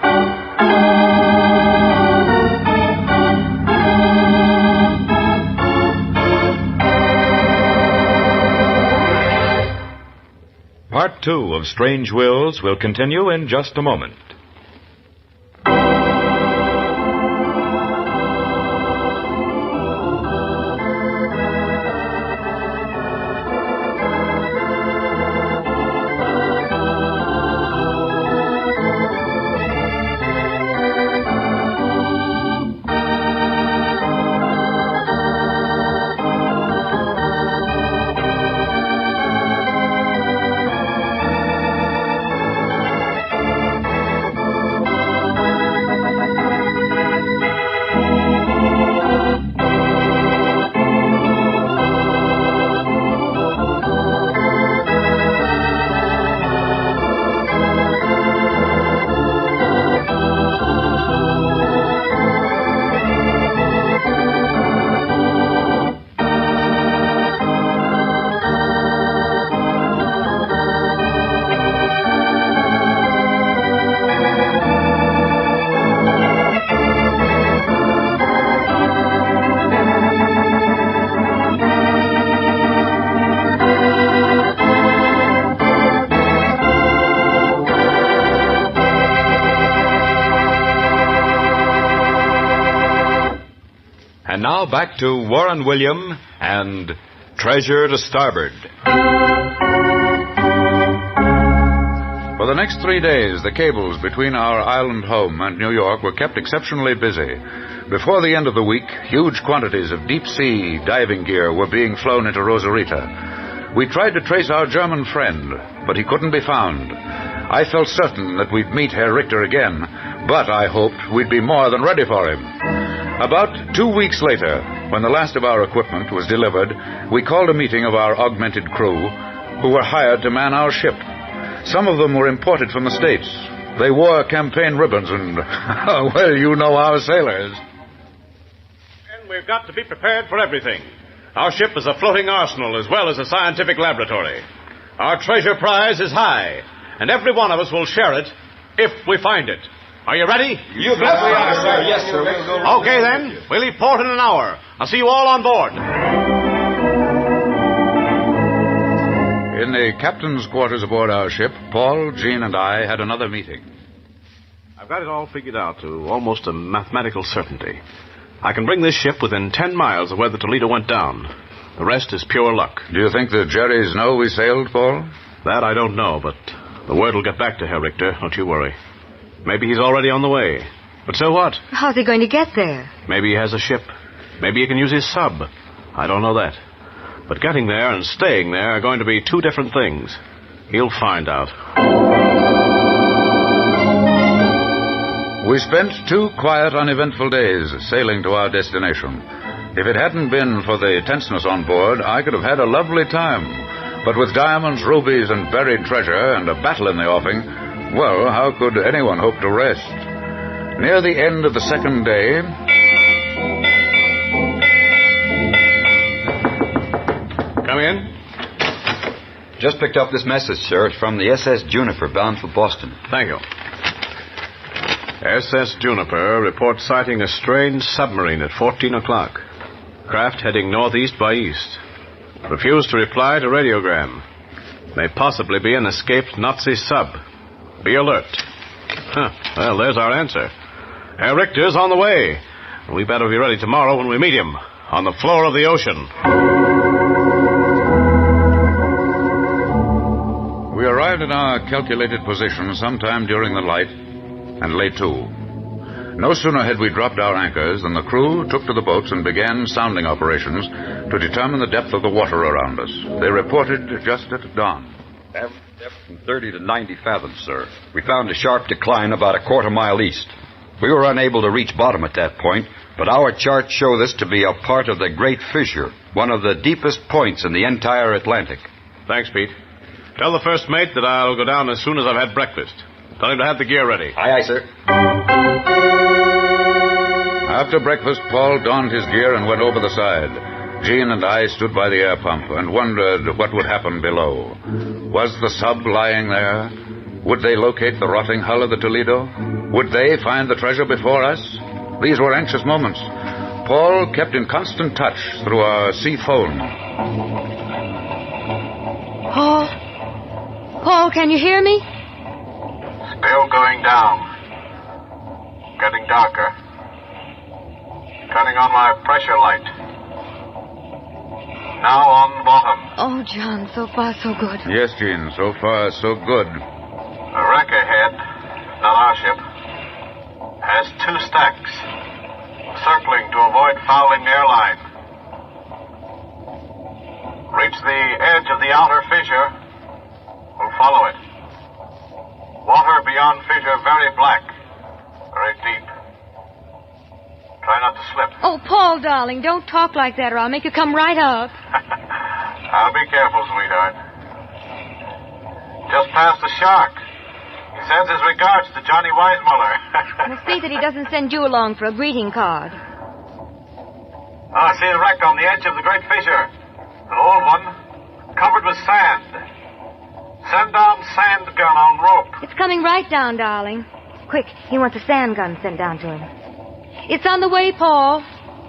Part 2 of Strange Wills will continue in just a moment. And now back to Warren William and Treasure to Starboard. For the next 3 days, the cables between our island home and New York were kept exceptionally busy. Before the end of the week, huge quantities of deep-sea diving gear were being flown into Rosarita. We tried to trace our German friend, but he couldn't be found. I felt certain that we'd meet Herr Richter again, but I hoped we'd be more than ready for him. About 2 weeks later, when the last of our equipment was delivered, we called a meeting of our augmented crew, who were hired to man our ship. Some of them were imported from the States. They wore campaign ribbons and, well, you know our sailors. And we've got to be prepared for everything. Our ship is a floating arsenal as well as a scientific laboratory. Our treasure prize is high, and every one of us will share it if we find it. Are you ready? You bet we are, sir. Yes, sir. Okay, then. We'll leave port in an hour. I'll see you all on board. In the captain's quarters aboard our ship, Paul, Jean, and I had another meeting. I've got it all figured out to almost a mathematical certainty. I can bring this ship within 10 miles of where the Toledo went down. The rest is pure luck. Do you think the Jerrys know we sailed, Paul? That I don't know, but the word will get back to Herr Richter. Don't you worry. Maybe he's already on the way. But so what? How's he going to get there? Maybe he has a ship. Maybe he can use his sub. I don't know that. But getting there and staying there are going to be two different things. He'll find out. We spent 2 quiet, uneventful days sailing to our destination. If it hadn't been for the tenseness on board, I could have had a lovely time. But with diamonds, rubies, and buried treasure, and a battle in the offing, well, how could anyone hope to rest? Near the end of the second day... Come in. Just picked up this message, sir. It's from the SS Juniper, bound for Boston. Thank you. SS Juniper reports sighting a strange submarine at 14 o'clock. Craft heading northeast by east. Refused to reply to radiogram. May possibly be an escaped Nazi sub. Be alert. Well, there's our answer. Herr Richter's on the way. We better be ready tomorrow when we meet him on the floor of the ocean. We arrived at our calculated position sometime during the light, and lay to. No sooner had we dropped our anchors than the crew took to the boats and began sounding operations to determine the depth of the water around us. They reported just at dawn. Average depth from 30 to 90 fathoms, sir. We found a sharp decline about a quarter mile east. We were unable to reach bottom at that point, but our charts show this to be a part of the Great Fissure, one of the deepest points in the entire Atlantic. Thanks, Pete. Tell the first mate that I'll go down as soon as I've had breakfast. Tell him to have the gear ready. Aye, aye, sir. After breakfast, Paul donned his gear and went over the side. Jean and I stood by the air pump and wondered what would happen below. Was the sub lying there? Would they locate the rotting hull of the Toledo? Would they find the treasure before us? These were anxious moments. Paul kept in constant touch through our sea phone. Paul, can you hear me? Still going down. Getting darker. Turning on my pressure light. Now on bottom. Oh, John, so far so good. Yes, Jean, so far so good. The wreck ahead, not our ship, has 2 stacks, circling to avoid fouling the airline. Reach the edge of the outer fissure, we'll follow it. Water beyond fissure very black, very deep. Try not to slip. Oh, Paul, darling, don't talk like that or I'll make you come right up. I'll be careful, sweetheart. Just past the shark. He sends his regards to Johnny Weissmuller. We'll see that he doesn't send you along for a greeting card. Oh, I see a wreck on the edge of the great fissure. An old one, covered with sand. Send down sand gun on rope. It's coming right down, darling. Quick, he wants a sand gun sent down to him. It's on the way, Paul.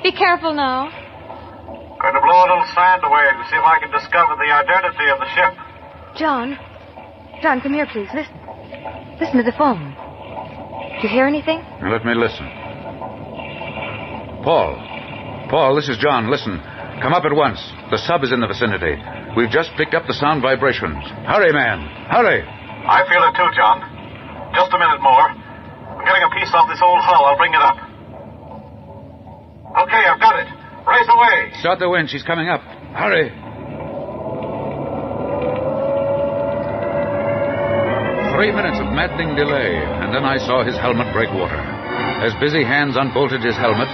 Be careful now. Going to blow a little sand away to see if I can discover the identity of the ship. John, come here, please. Listen. Listen to the phone. Do you hear anything? Let me listen. Paul, this is John. Listen. Come up at once. The sub is in the vicinity. We've just picked up the sound vibrations. Hurry, man. Hurry. I feel it too, John. Just a minute more. I'm getting a piece off this old hull. I'll bring it up. Okay, I've got it. Raise away. Start the wind. She's coming up. Hurry. Three minutes of maddening delay, and then I saw his helmet break water. As busy hands unbolted his helmet,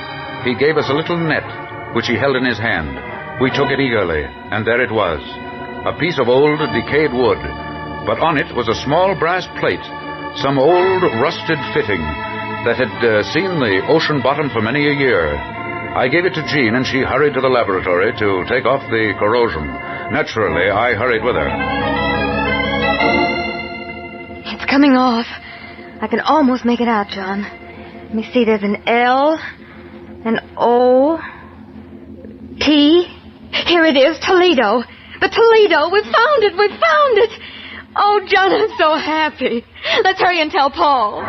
he gave us a little net, which he held in his hand. We took it eagerly, and there it was. A piece of old, decayed wood. But on it was a small brass plate, some old, rusted fitting that had seen the ocean bottom for many a year. I gave it to Jean, and she hurried to the laboratory to take off the corrosion. Naturally, I hurried with her. It's coming off. I can almost make it out, John. Let me see, there's an L, an O, T. Here it is, Toledo. The Toledo. We found it. Oh, John, I'm so happy. Let's hurry and tell Paul.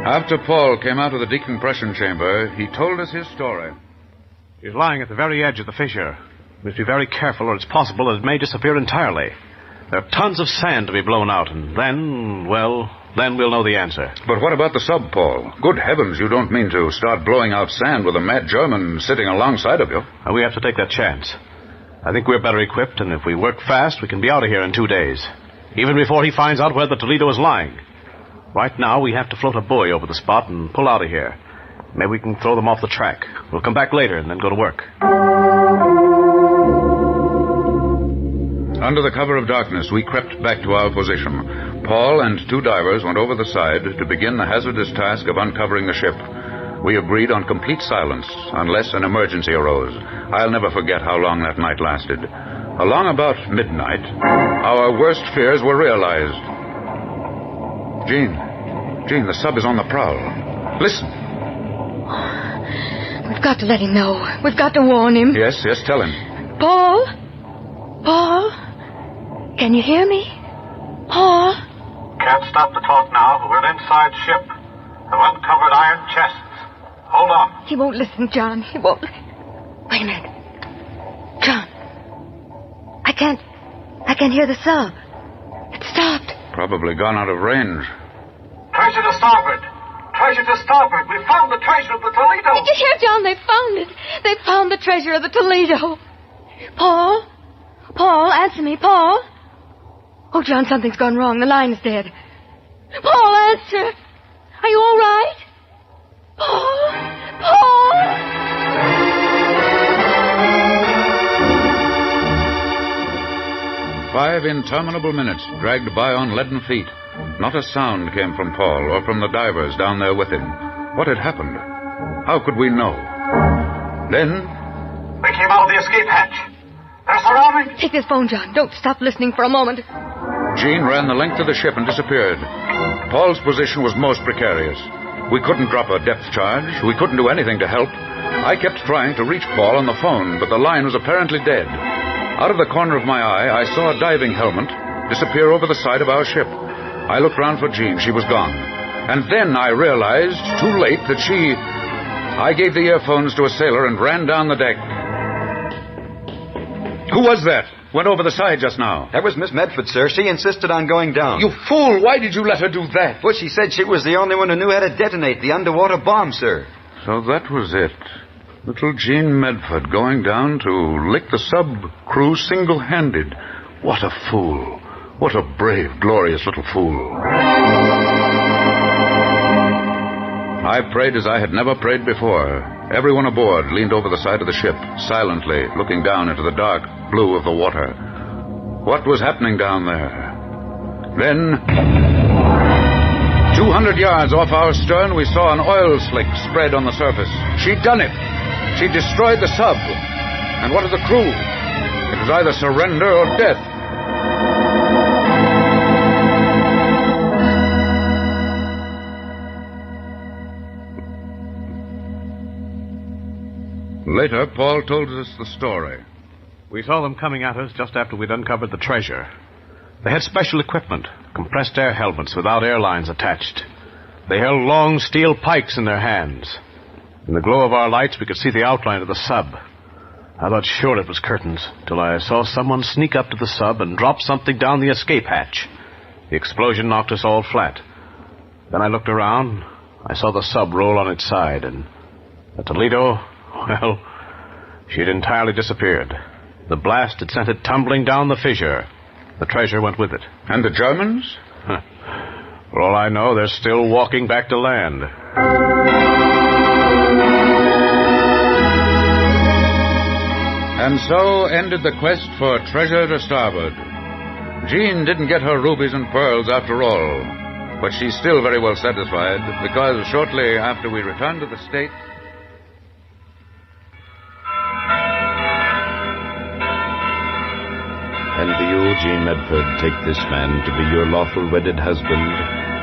After Paul came out of the decompression chamber, he told us his story. He's lying at the very edge of the fissure. We must be very careful, or it's possible that it may disappear entirely. There are tons of sand to be blown out, and then we'll know the answer. But what about the sub, Paul? Good heavens, you don't mean to start blowing out sand with a mad German sitting alongside of you? We have to take that chance. I think we're better equipped, and if we work fast, we can be out of here in 2 days. Even before he finds out where the Toledo is lying. Right now, we have to float a buoy over the spot and pull out of here. Maybe we can throw them off the track. We'll come back later and then go to work. Under the cover of darkness, we crept back to our position. Paul and 2 divers went over the side to begin the hazardous task of uncovering the ship. We agreed on complete silence unless an emergency arose. I'll never forget how long that night lasted. Along about midnight, our worst fears were realized. Jean, the sub is on the prowl. Listen. We've got to let him know. We've got to warn him. Yes, tell him. Paul? Can you hear me? Paul? Can't stop the talk now, but we're inside ship. Have uncovered iron chests. Hold on. He won't listen, John. He won't. Wait a minute. John. I can't hear the sub. It stopped. Probably gone out of range. Treasure to starboard. Treasure to starboard. We found the treasure of the Toledo. Did you hear, John? They found it. They found the treasure of the Toledo. Paul, answer me, Paul. Oh, John, something's gone wrong. The line is dead. Paul, answer. Are you all right? Paul! 5 interminable minutes dragged by on leaden feet. Not a sound came from Paul or from the divers down there with him. What had happened? How could we know? Then... They came out of the escape hatch. They're surrounding. Take this phone, John. Don't stop listening for a moment. Jean ran the length of the ship and disappeared. Paul's position was most precarious. We couldn't drop a depth charge. We couldn't do anything to help. I kept trying to reach Paul on the phone, but the line was apparently dead. Out of the corner of my eye, I saw a diving helmet disappear over the side of our ship. I looked round for Jean. She was gone. And then I realized, too late, that she... I gave the earphones to a sailor and ran down the deck. Who was that? Went over the side just now. That was Miss Medford, sir. She insisted on going down. You fool! Why did you let her do that? Well, she said she was the only one who knew how to detonate the underwater bomb, sir. So that was it. Little Jean Medford going down to lick the sub crew single-handed. What a fool. What a brave, glorious little fool. I prayed as I had never prayed before. Everyone aboard leaned over the side of the ship, silently, looking down into the dark blue of the water. What was happening down there? Then, 200 yards off our stern, we saw an oil slick spread on the surface. She'd done it. She destroyed the sub. And what of the crew? It was either surrender or death. Later, Paul told us the story. We saw them coming at us just after we'd uncovered the treasure. They had special equipment, compressed air helmets without airlines attached. They held long steel pikes in their hands. In the glow of our lights, we could see the outline of the sub. I thought sure it was curtains, till I saw someone sneak up to the sub and drop something down the escape hatch. The explosion knocked us all flat. Then I looked around. I saw the sub roll on its side, and the Toledo... well, she had entirely disappeared. The blast had sent it tumbling down the fissure. The treasure went with it. And the Germans? For all I know, they're still walking back to land. And so ended the quest for treasure to starboard. Jean didn't get her rubies and pearls after all, but she's still very well satisfied, because shortly after we returned to the States... And do you, Jean Medford, take this man to be your lawful wedded husband,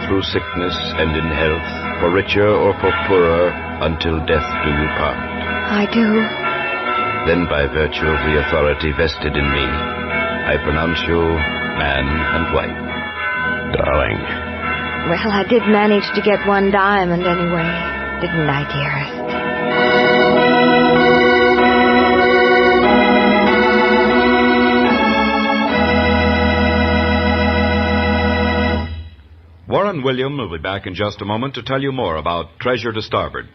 through sickness and in health, for richer or for poorer, until death do you part? I do. Then by virtue of the authority vested in me, I pronounce you man and wife. Darling. Well, I did manage to get one diamond anyway, didn't I, dearest? Warren William will be back in just a moment to tell you more about Treasure to Starboard.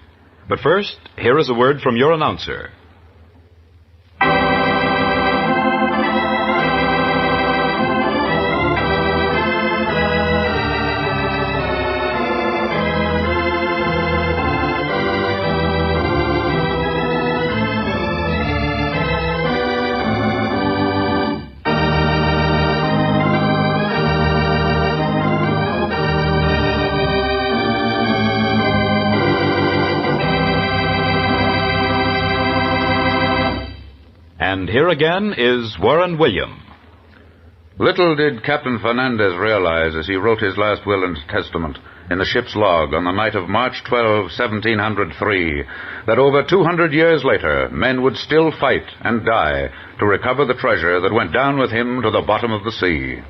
But first, here is a word from your announcer. And here again is Warren William. Little did Captain Fernandez realize as he wrote his last will and testament in the ship's log on the night of March 12, 1703, that over 200 years later, men would still fight and die to recover the treasure that went down with him to the bottom of the sea.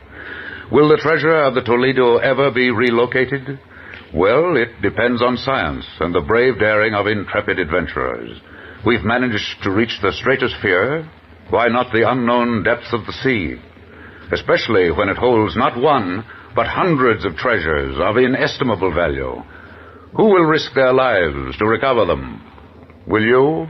Will the treasure of the Toledo ever be relocated? Well, it depends on science and the brave daring of intrepid adventurers. We've managed to reach the stratosphere. Why not the unknown depths of the sea? Especially when it holds not one, but hundreds of treasures of inestimable value. Who will risk their lives to recover them? Will you?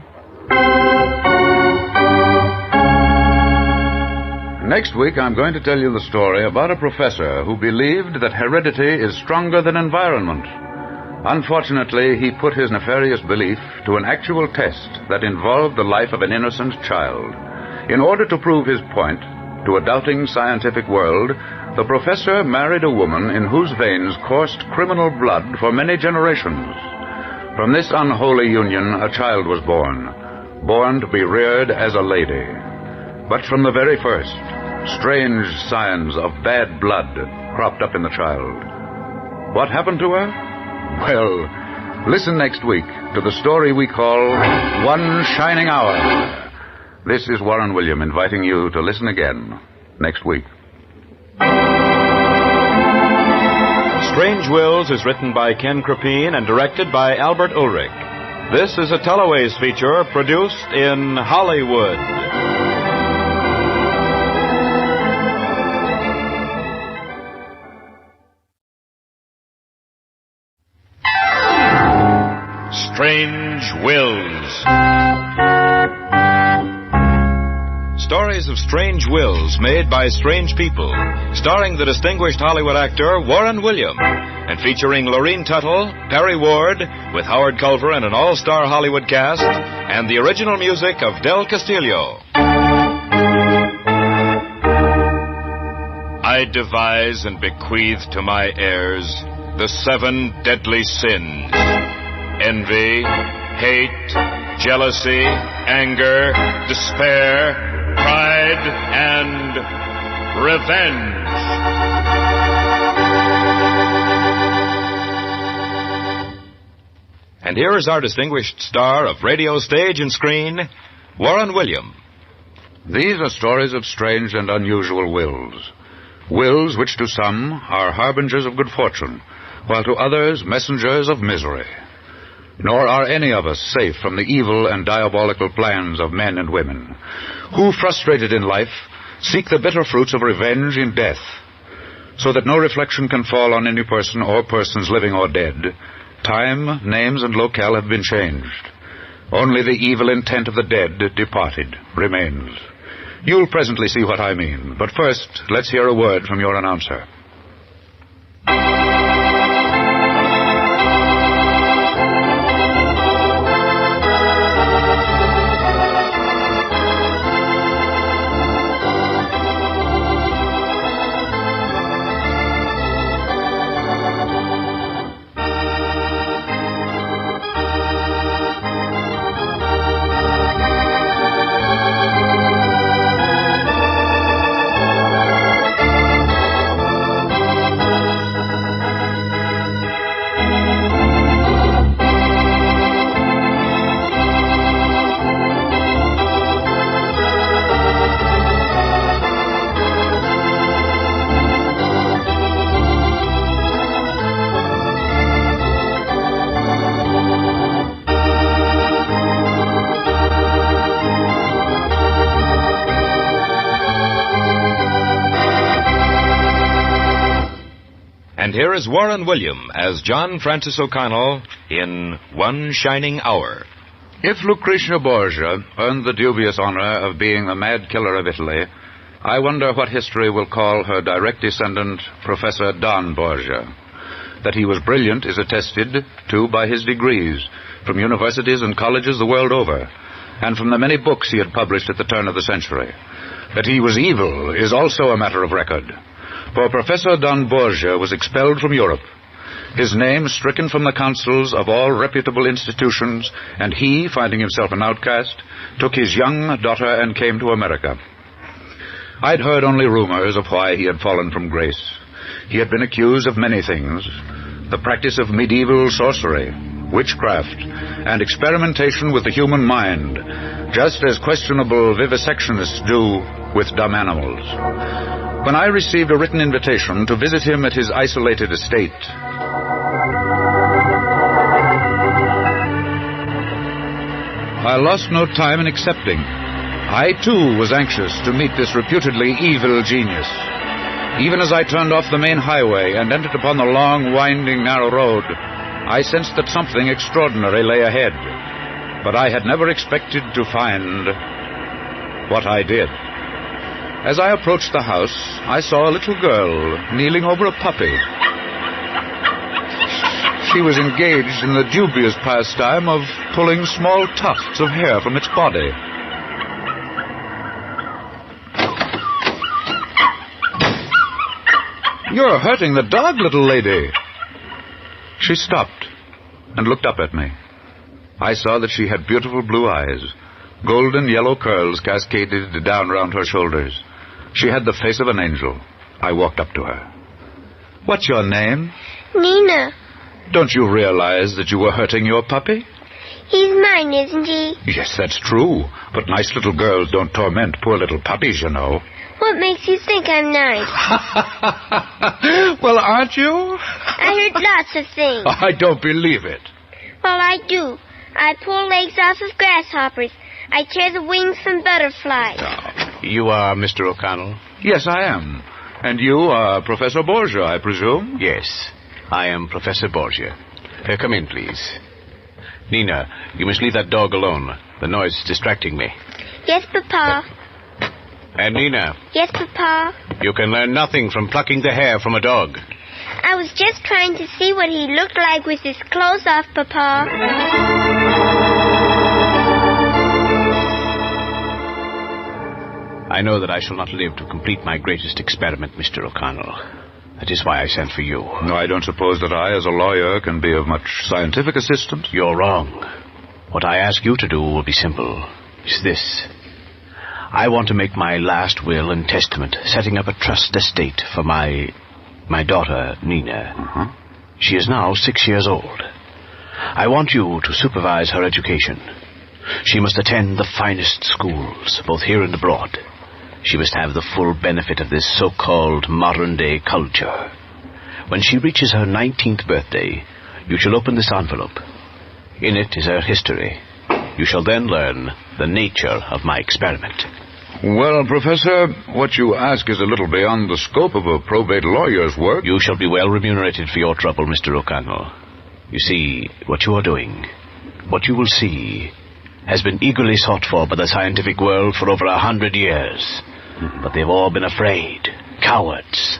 Next week, I'm going to tell you the story about a professor who believed that heredity is stronger than environment. Unfortunately, he put his nefarious belief to an actual test that involved the life of an innocent child. In order to prove his point to a doubting scientific world, the professor married a woman in whose veins coursed criminal blood for many generations. From this unholy union, a child was born to be reared as a lady. But from the very first, strange signs of bad blood cropped up in the child. What happened to her? Well, listen next week to the story we call One Shining Hour. This is Warren William inviting you to listen again next week. Strange Wills is written by Ken Crepine and directed by Albert Ulrich. This is a Teleways feature produced in Hollywood. Strange Wills. Stories of strange wills made by strange people, starring the distinguished Hollywood actor Warren William, and featuring Lorene Tuttle, Perry Ward, with Howard Culver and an all-star Hollywood cast, and the original music of Del Castillo. I devise and bequeath to my heirs the 7 deadly sins: envy, hate, jealousy, anger, despair, pride, and revenge. And here is our distinguished star of radio, stage, and screen, Warren William. These are stories of strange and unusual wills. Wills which to some are harbingers of good fortune, while to others messengers of misery. Nor are any of us safe from the evil and diabolical plans of men and women, who, frustrated in life, seek the bitter fruits of revenge in death, so that no reflection can fall on any person or persons living or dead. Time, names, and locale have been changed. Only the evil intent of the dead departed remains. You'll presently see what I mean, but first, let's hear a word from your announcer. And here is Warren William as John Francis O'Connell in One Shining Hour. If Lucretia Borgia earned the dubious honor of being the mad killer of Italy, I wonder what history will call her direct descendant, Professor Don Borgia. That he was brilliant is attested, too, by his degrees from universities and colleges the world over, and from the many books he had published at the turn of the century. That he was evil is also a matter of record, for Professor Don Borgia was expelled from Europe. his name stricken from the councils of all reputable institutions, and he, finding himself an outcast, took his young daughter and came to America. I'd heard only rumors of why he had fallen from grace. He had been accused of many things: the practice of medieval sorcery, witchcraft, and experimentation with the human mind, just as questionable vivisectionists do with dumb animals. When I received a written invitation to visit him at his isolated estate, I lost no time in accepting. I, too, was anxious to meet this reputedly evil genius. Even as I turned off the main highway and entered upon the long, winding, narrow road, I sensed that something extraordinary lay ahead. But I had never expected to find what I did. As I approached the house, I saw a little girl kneeling over a puppy. She was engaged in the dubious pastime of pulling small tufts of hair from its body. "You're hurting the dog, little lady." She stopped and looked up at me. I saw that she had beautiful blue eyes. Golden yellow curls cascaded down round her shoulders. She had the face of an angel. I walked up to her. "What's your name?" "Nina." "Don't you realize that you were hurting your puppy?" "He's mine, isn't he?" "Yes, that's true. But nice little girls don't torment poor little puppies, you know." "What makes you think I'm nice?" "Well, aren't you?" "I heard lots of things." "I don't believe it." "Well, I do. I pull legs off of grasshoppers. I tear the wings from butterflies." You are Mr. O'Connell? "Yes, I am. And you are Professor Borgia, I presume?" "Yes, I am Professor Borgia. Come in, please. Nina, you must leave that dog alone. The noise is distracting me." "Yes, Papa." And Nina, "Yes, Papa." you can learn nothing from plucking the hair from a dog. "I was just trying to see what he looked like with his clothes off, Papa." I know that I shall not live to complete my greatest experiment, Mr. O'Connell. That is why I sent for you. No, I don't suppose that I, as a lawyer, can be of much scientific assistance. You're wrong. What I ask you to do will be simple. It's this. I want to make my last will and testament, setting up a trust estate for my daughter, Nina. She is now 6 years old. I want you to supervise her education. She must attend the finest schools, both here and abroad. She must have the full benefit of this so-called modern-day culture. When she reaches her 19th birthday, you shall open this envelope. In it is her history. You shall then learn the nature of my experiment. Well, Professor, what you ask is a little beyond the scope of a probate lawyer's work. You shall be well remunerated for your trouble, Mr. O'Connell. You see, what you are doing, what you will see, has been eagerly sought for by the scientific world for over 100 years. But they've all been afraid, cowards.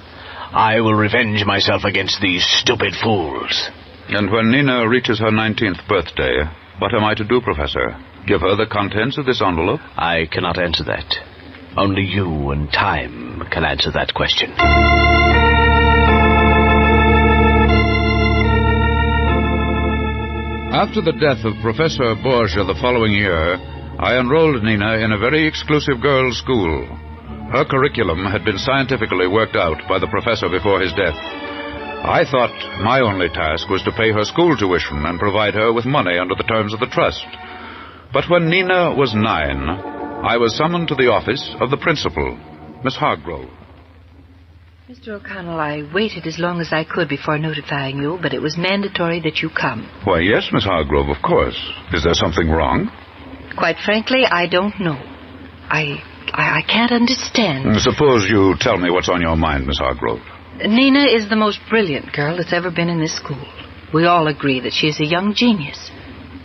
I will revenge myself against these stupid fools. And when Nina reaches her 19th birthday, what am I to do, Professor? Give her the contents of this envelope? I cannot answer that. Only you and time can answer that question. After the death of Professor Borgia the following year, I enrolled Nina in a very exclusive girls' school. Her curriculum had been scientifically worked out by the professor before his death. I thought my only task was to pay her school tuition and provide her with money under the terms of the trust. But when Nina was 9, I was summoned to the office of the principal, Miss Hargrove. Mr. O'Connell, I waited as long as I could before notifying you, but it was mandatory that you come. Why, yes, Miss Hargrove, of course. Is there something wrong? Quite frankly, I don't know. I can't understand. Suppose you tell me what's on your mind, Miss Hargrove. Nina is the most brilliant girl that's ever been in this school. We all agree that she is a young genius.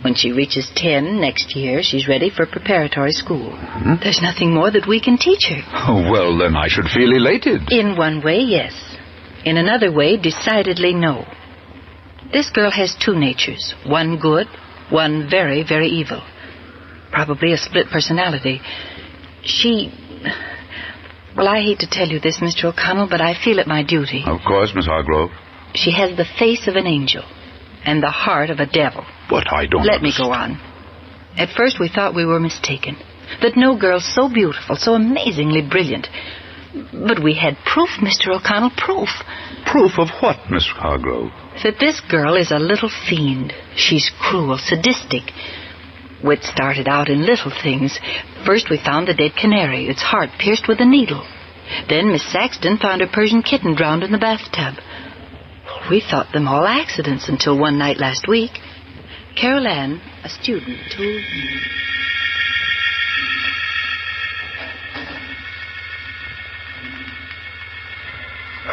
When she reaches 10 next year, she's ready for preparatory school. There's nothing more that we can teach her. Oh, well, then I should feel elated. In one way, yes. In another way, decidedly no. This girl has two natures. One good, one very, very evil. Probably a split personality. Well, I hate to tell you this, Mr. O'Connell, but I feel it my duty. Of course, Miss Hargrove. She has the face of an angel and the heart of a devil. But I don't Let me go on. At first we thought we were mistaken, that no girl so beautiful, so amazingly brilliant. But we had proof, Mr. O'Connell, proof. Proof of what, Miss Hargrove? That this girl is a little fiend. She's cruel, sadistic. It started out in little things. First we found the dead canary, its heart pierced with a needle. Then Miss Saxton found her Persian kitten drowned in the bathtub. We thought them all accidents until one night last week, Carol Ann, a student, told me.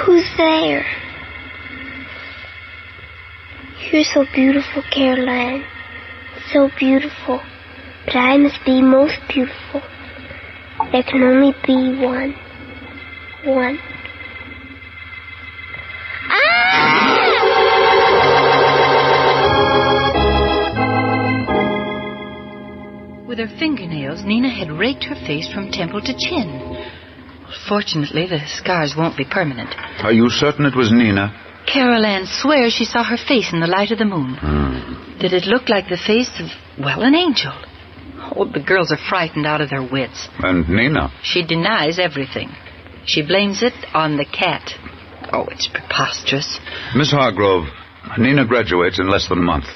Who's there? You're so beautiful, Caroline. So beautiful. But I must be most beautiful. There can only be one. One. With her fingernails, Nina had raked her face from temple to chin. Fortunately, the scars won't be permanent. Are you certain it was Nina? Carol Ann swears she saw her face in the light of the moon. That it looked like the face of, well, an angel. Oh, the girls are frightened out of their wits. And Nina? She denies everything. She blames it on the cat. Oh, it's preposterous. Miss Hargrove, Nina graduates in less than a month.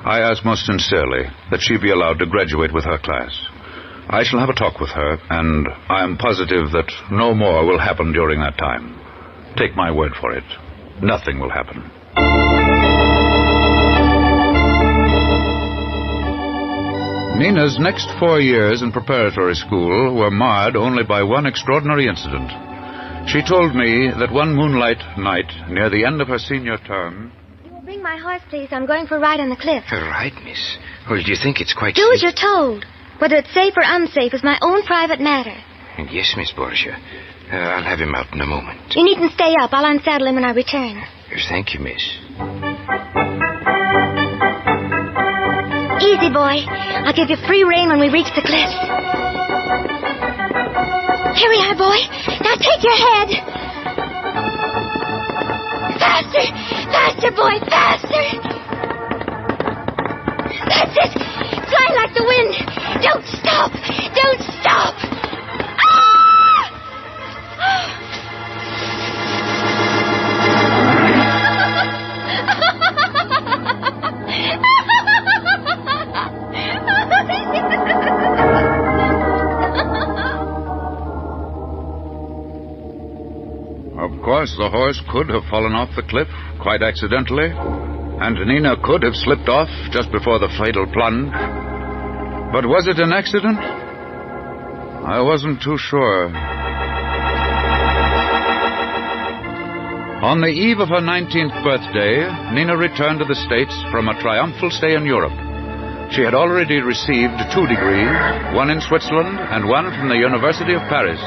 I ask most sincerely that she be allowed to graduate with her class. I shall have a talk with her, and I am positive that no more will happen during that time. Take my word for it. Nothing will happen. Nina's next 4 years in preparatory school were marred only by one extraordinary incident. She told me that one moonlight night near the end of her senior term... You will bring my horse, please. I'm going for a ride on the cliff. A ride, miss? Well, do you think it's quite Do safe? as you're told. Whether it's safe or unsafe is my own private matter. Yes, Miss Borgia. I'll have him out in a moment. You needn't stay up. I'll unsaddle him when I return. Yes, thank you, miss. Easy, boy. I'll give you free rein when we reach the cliffs. Here we are, boy. Now take your head. Faster! Faster, boy! Faster! That's it! Fly like the wind! Don't stop! Don't stop! Of course, the horse could have fallen off the cliff, quite accidentally, and Nina could have slipped off just before the fatal plunge. But was it an accident? I wasn't too sure. On the eve of her 19th birthday, Nina returned to the States from a triumphal stay in Europe. She had already received 2 degrees, one in Switzerland and one from the University of Paris.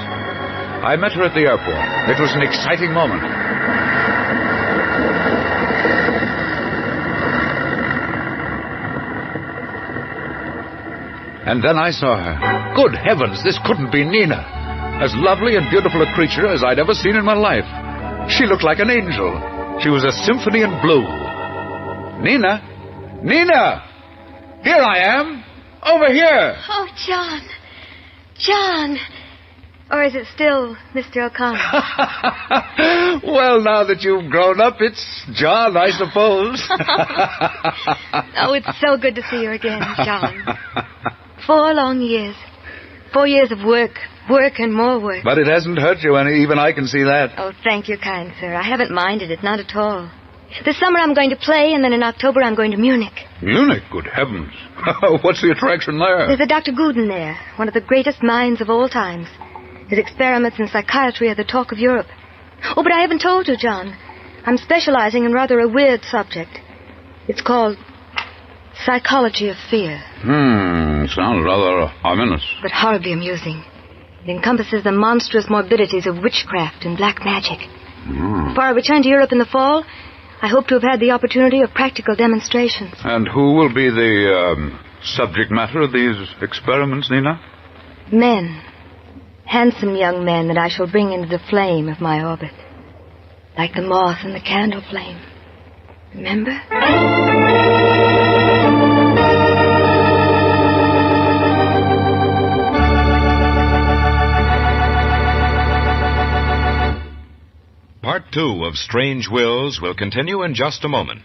I met her at the airport. It was an exciting moment. And then I saw her. Good heavens, this couldn't be Nina. As lovely and beautiful a creature as I'd ever seen in my life. She looked like an angel. She was a symphony in blue. Nina? Nina! Here I am! Over here! Oh, John. John. Or is it still Mr. O'Connell? Well, now that you've grown up, it's John, I suppose. Oh, it's so good to see you again, John. 4 long years. 4 years of work and more work. But it hasn't hurt you any. Even I can see that. Oh, thank you, kind sir. I haven't minded it, not at all. This summer I'm going to play, and then in October I'm going to Munich. Munich? Good heavens. What's the attraction there? There's a Dr. Guden there, one of the greatest minds of all times. His experiments in psychiatry are the talk of Europe. Oh, but I haven't told you, John. I'm specializing in rather a weird subject. It's called psychology of fear. Sounds rather ominous. But horribly amusing. It encompasses the monstrous morbidities of witchcraft and black magic. Before I return to Europe in the fall, I hope to have had the opportunity of practical demonstrations. And who will be the subject matter of these experiments, Nina? Men. Handsome young men that I shall bring into the flame of my orbit. Like the moth in the candle flame. Remember? Part 2 of Strange Wills will continue in just a moment.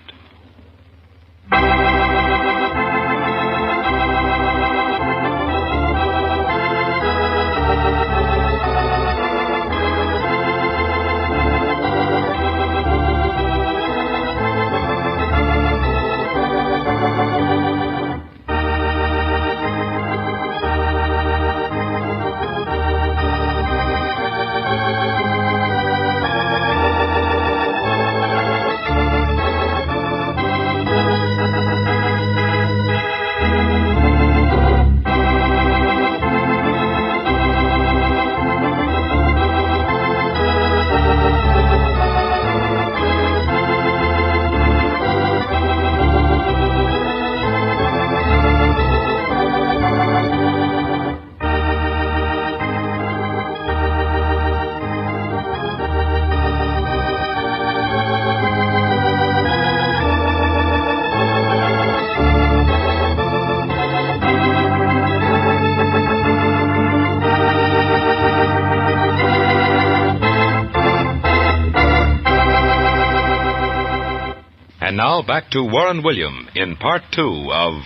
And now back to Warren William in Part 2 of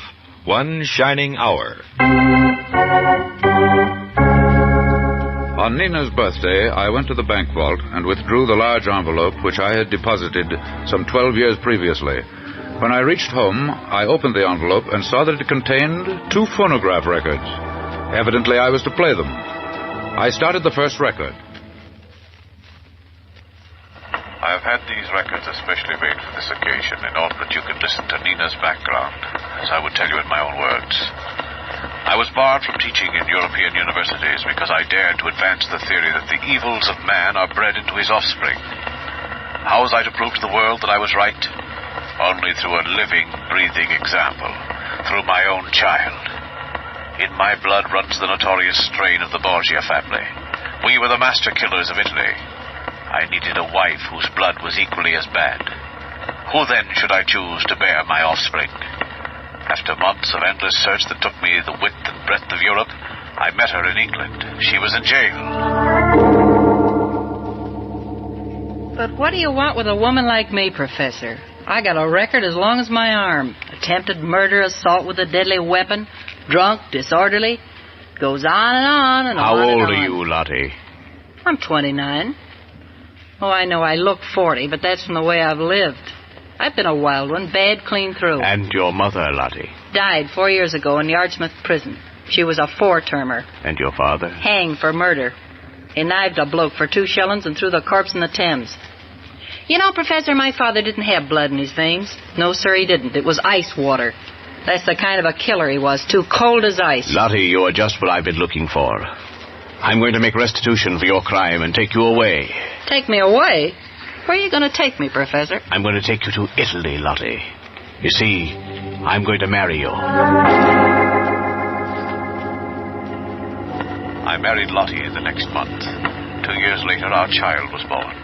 One Shining Hour. On Nina's birthday, I went to the bank vault and withdrew the large envelope which I had deposited some 12 years previously. When I reached home, I opened the envelope and saw that it contained 2 phonograph records. Evidently, I was to play them. I started the first record. I have had these records especially made for this occasion in order that you can listen to Nina's background, as I would tell you in my own words. I was barred from teaching in European universities because I dared to advance the theory that the evils of man are bred into his offspring. How was I to prove to the world that I was right? Only through a living, breathing example, through my own child. In my blood runs the notorious strain of the Borgia family. We were the master killers of Italy. I needed a wife whose blood was equally as bad. Who then should I choose to bear my offspring? After months of endless search that took me the width and breadth of Europe, I met her in England. She was in jail. But what do you want with a woman like me, Professor? I got a record as long as my arm. Attempted murder, assault with a deadly weapon, drunk, disorderly. Goes on and on and How on. old and are on. you, Lottie? I'm 29. Oh, I know I look 40, but that's from the way I've lived. I've been a wild one, bad clean through. And your mother, Lottie? Died 4 years ago in Yardsmith prison. She was a 4-termer. And your father? Hanged for murder. He knifed a bloke for 2 shillings and threw the corpse in the Thames. You know, Professor, my father didn't have blood in his veins. No, sir, he didn't. It was ice water. That's the kind of a killer he was, too cold as ice. Lottie, you are just what I've been looking for. I'm going to make restitution for your crime and take you away. Take me away? Where are you going to take me, Professor? I'm going to take you to Italy, Lottie. You see, I'm going to marry you. I married Lottie the next month. 2 years later, our child was born.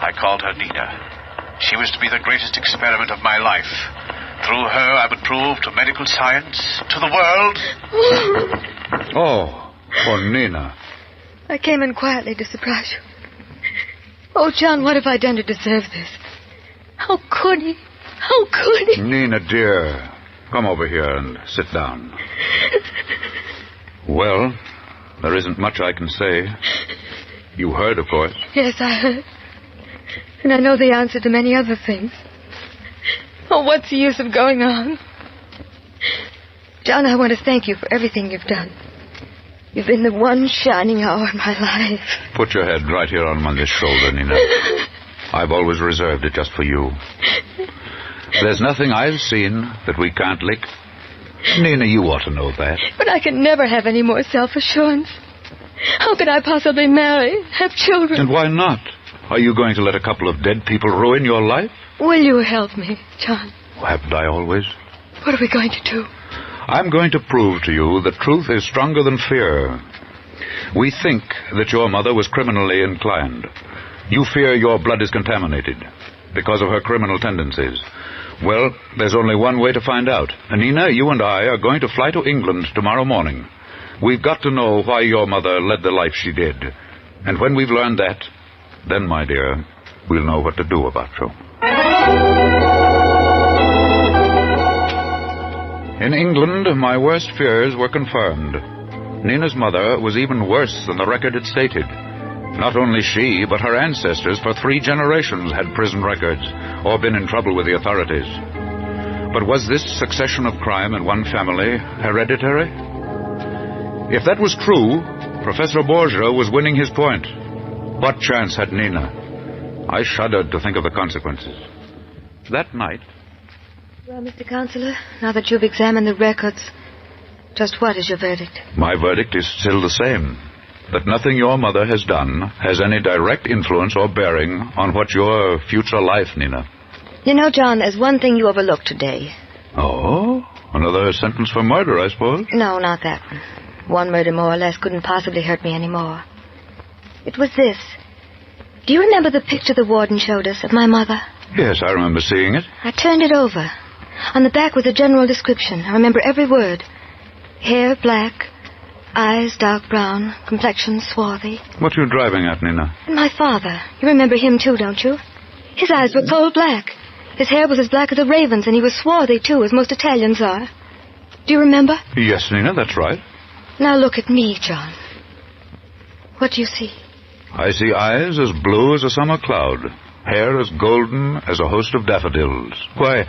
I called her Nina. She was to be the greatest experiment of my life. Through her, I would prove to medical science, to the world. Oh, Nina. I came in quietly to surprise you. Oh, John, what have I done to deserve this? How could he? How could he? Nina, dear, come over here and sit down. Well, there isn't much I can say. You heard, of course. Yes, I heard. And I know the answer to many other things. Oh, what's the use of going on? John, I want to thank you for everything you've done. You've been the one shining hour in my life. Put your head right here on this shoulder, Nina. I've always reserved it just for you. There's nothing I've seen that we can't lick. Nina, you ought to know that. But I can never have any more self-assurance. How could I possibly marry, have children? And why not? Are you going to let a couple of dead people ruin your life? Will you help me, John? Haven't I always? What are we going to do? I'm going to prove to you that truth is stronger than fear. We think that your mother was criminally inclined. You fear your blood is contaminated. because of her criminal tendencies. Well, there's only one way to find out. And Nina, you and I are going to fly to England tomorrow morning. We've got to know why your mother led the life she did. And when we've learned that, then, my dear, we'll know what to do about you. In England, my worst fears were confirmed. Nina's mother was even worse than the record had stated. Not only she, but her ancestors for 3 generations had prison records or been in trouble with the authorities. But was this succession of crime in one family hereditary? If that was true, Professor Borgia was winning his point. What chance had Nina? I shuddered to think of the consequences. That night... Well, Mr. Counselor, now that you've examined the records, just what is your verdict? My verdict is still the same. That nothing your mother has done has any direct influence or bearing on what your future life, Nina. You know, John, there's one thing you overlooked today. Oh? Another sentence for murder, I suppose? No, not that one. One murder more or less couldn't possibly hurt me anymore. It was this. Do you remember the picture the warden showed us of my mother? Yes, I remember seeing it. I turned it over. On the back was a general description. I remember every word. Hair black, eyes dark brown, complexion swarthy. What are you driving at, Nina? And my father. You remember him too, don't you? His eyes were coal black. His hair was as black as a raven's, and he was swarthy too, as most Italians are. Do you remember? Yes, Nina, that's right. Now look at me, John. What do you see? I see eyes as blue as a summer cloud, hair as golden as a host of daffodils. Why,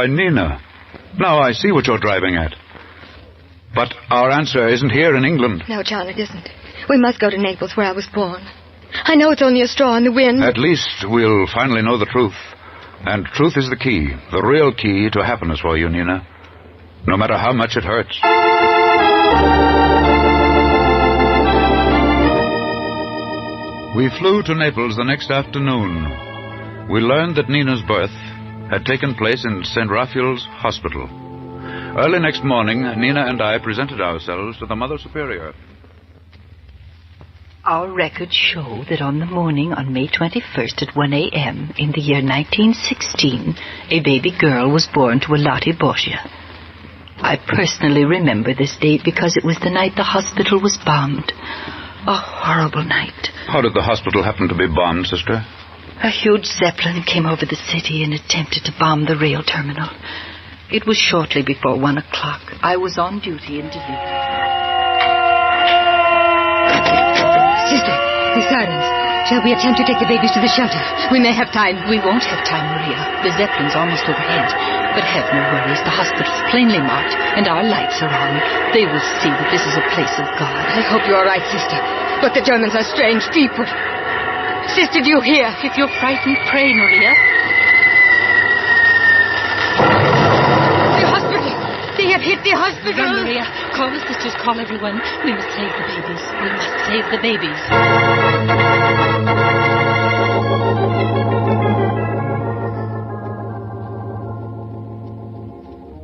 Nina, now I see what you're driving at. But our answer isn't here in England. No, John, it isn't. We must go to Naples, where I was born. I know it's only a straw in the wind. At least we'll finally know the truth. And truth is the key, the real key to happiness for you, Nina. No matter how much it hurts. We flew to Naples the next afternoon. We learned that Nina's birth had taken place in St. Raphael's Hospital. Early next morning, Nina and I presented ourselves to the Mother Superior. Our records show that on the morning on May 21st at 1 a.m. in the year 1916, a baby girl was born to a Lottie Borgia. I personally remember this date because it was the night the hospital was bombed. A horrible night. How did the hospital happen to be bombed, sister? A huge Zeppelin came over the city and attempted to bomb the rail terminal. It was shortly before 1 o'clock. I was on duty in delivery. Sister, the sirens. Shall we attempt to take the babies to the shelter? We may have time. We won't have time, Maria. The Zeppelin's almost overhead. But have no worries. The hospital's plainly marked, and our lights are on. They will see that this is a place of God. I hope you're all right, sister. But the Germans are strange people. Sister, do you hear? If you're frightened, pray, Maria. The hospital! They have hit the hospital! Run, Maria. Call the sisters, call everyone. We must save the babies. We must save the babies.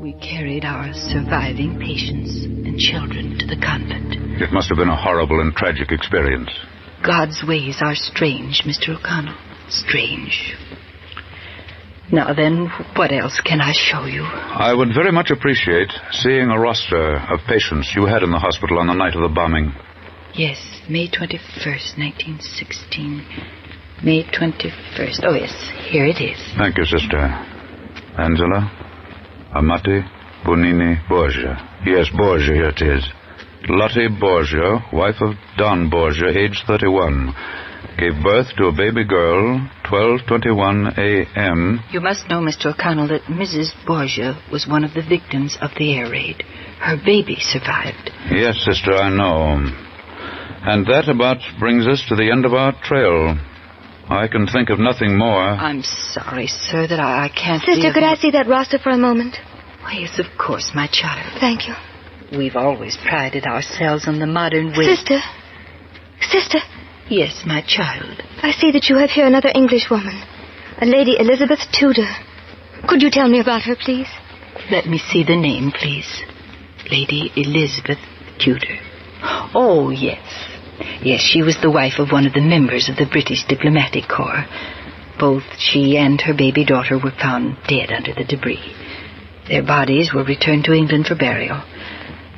We carried our surviving patients and children to the convent. It must have been a horrible and tragic experience. God's ways are strange, Mr. O'Connell. Strange. Now then, what else can I show you? I would very much appreciate seeing a roster of patients you had in the hospital on the night of the bombing. Yes, May 21st, 1916. May 21st. Oh, yes, here it is. Thank you, sister. Angela, Amati, Bonini, Borgia. Yes, Borgia, here it is. Lottie Borgia, wife of Don Borgia, age 31, gave birth to a baby girl, 12:21 a.m. You must know, Mr. O'Connell, that Mrs. Borgia was one of the victims of the air raid. Her baby survived. Yes, sister, I know. And that about brings us to the end of our trail. I can think of nothing more. I'm sorry, sir, that I can't... Sister, could I see that roster for a moment? Why, yes, of course, my child. Thank you. We've always prided ourselves on the modern way... Sister! Sister! Yes, my child. I see that you have here another English woman, a Lady Elizabeth Tudor. Could you tell me about her, please? Let me see the name, please. Lady Elizabeth Tudor. Oh, yes. Yes, she was the wife of one of the members of the British Diplomatic Corps. Both she and her baby daughter were found dead under the debris. Their bodies were returned to England for burial.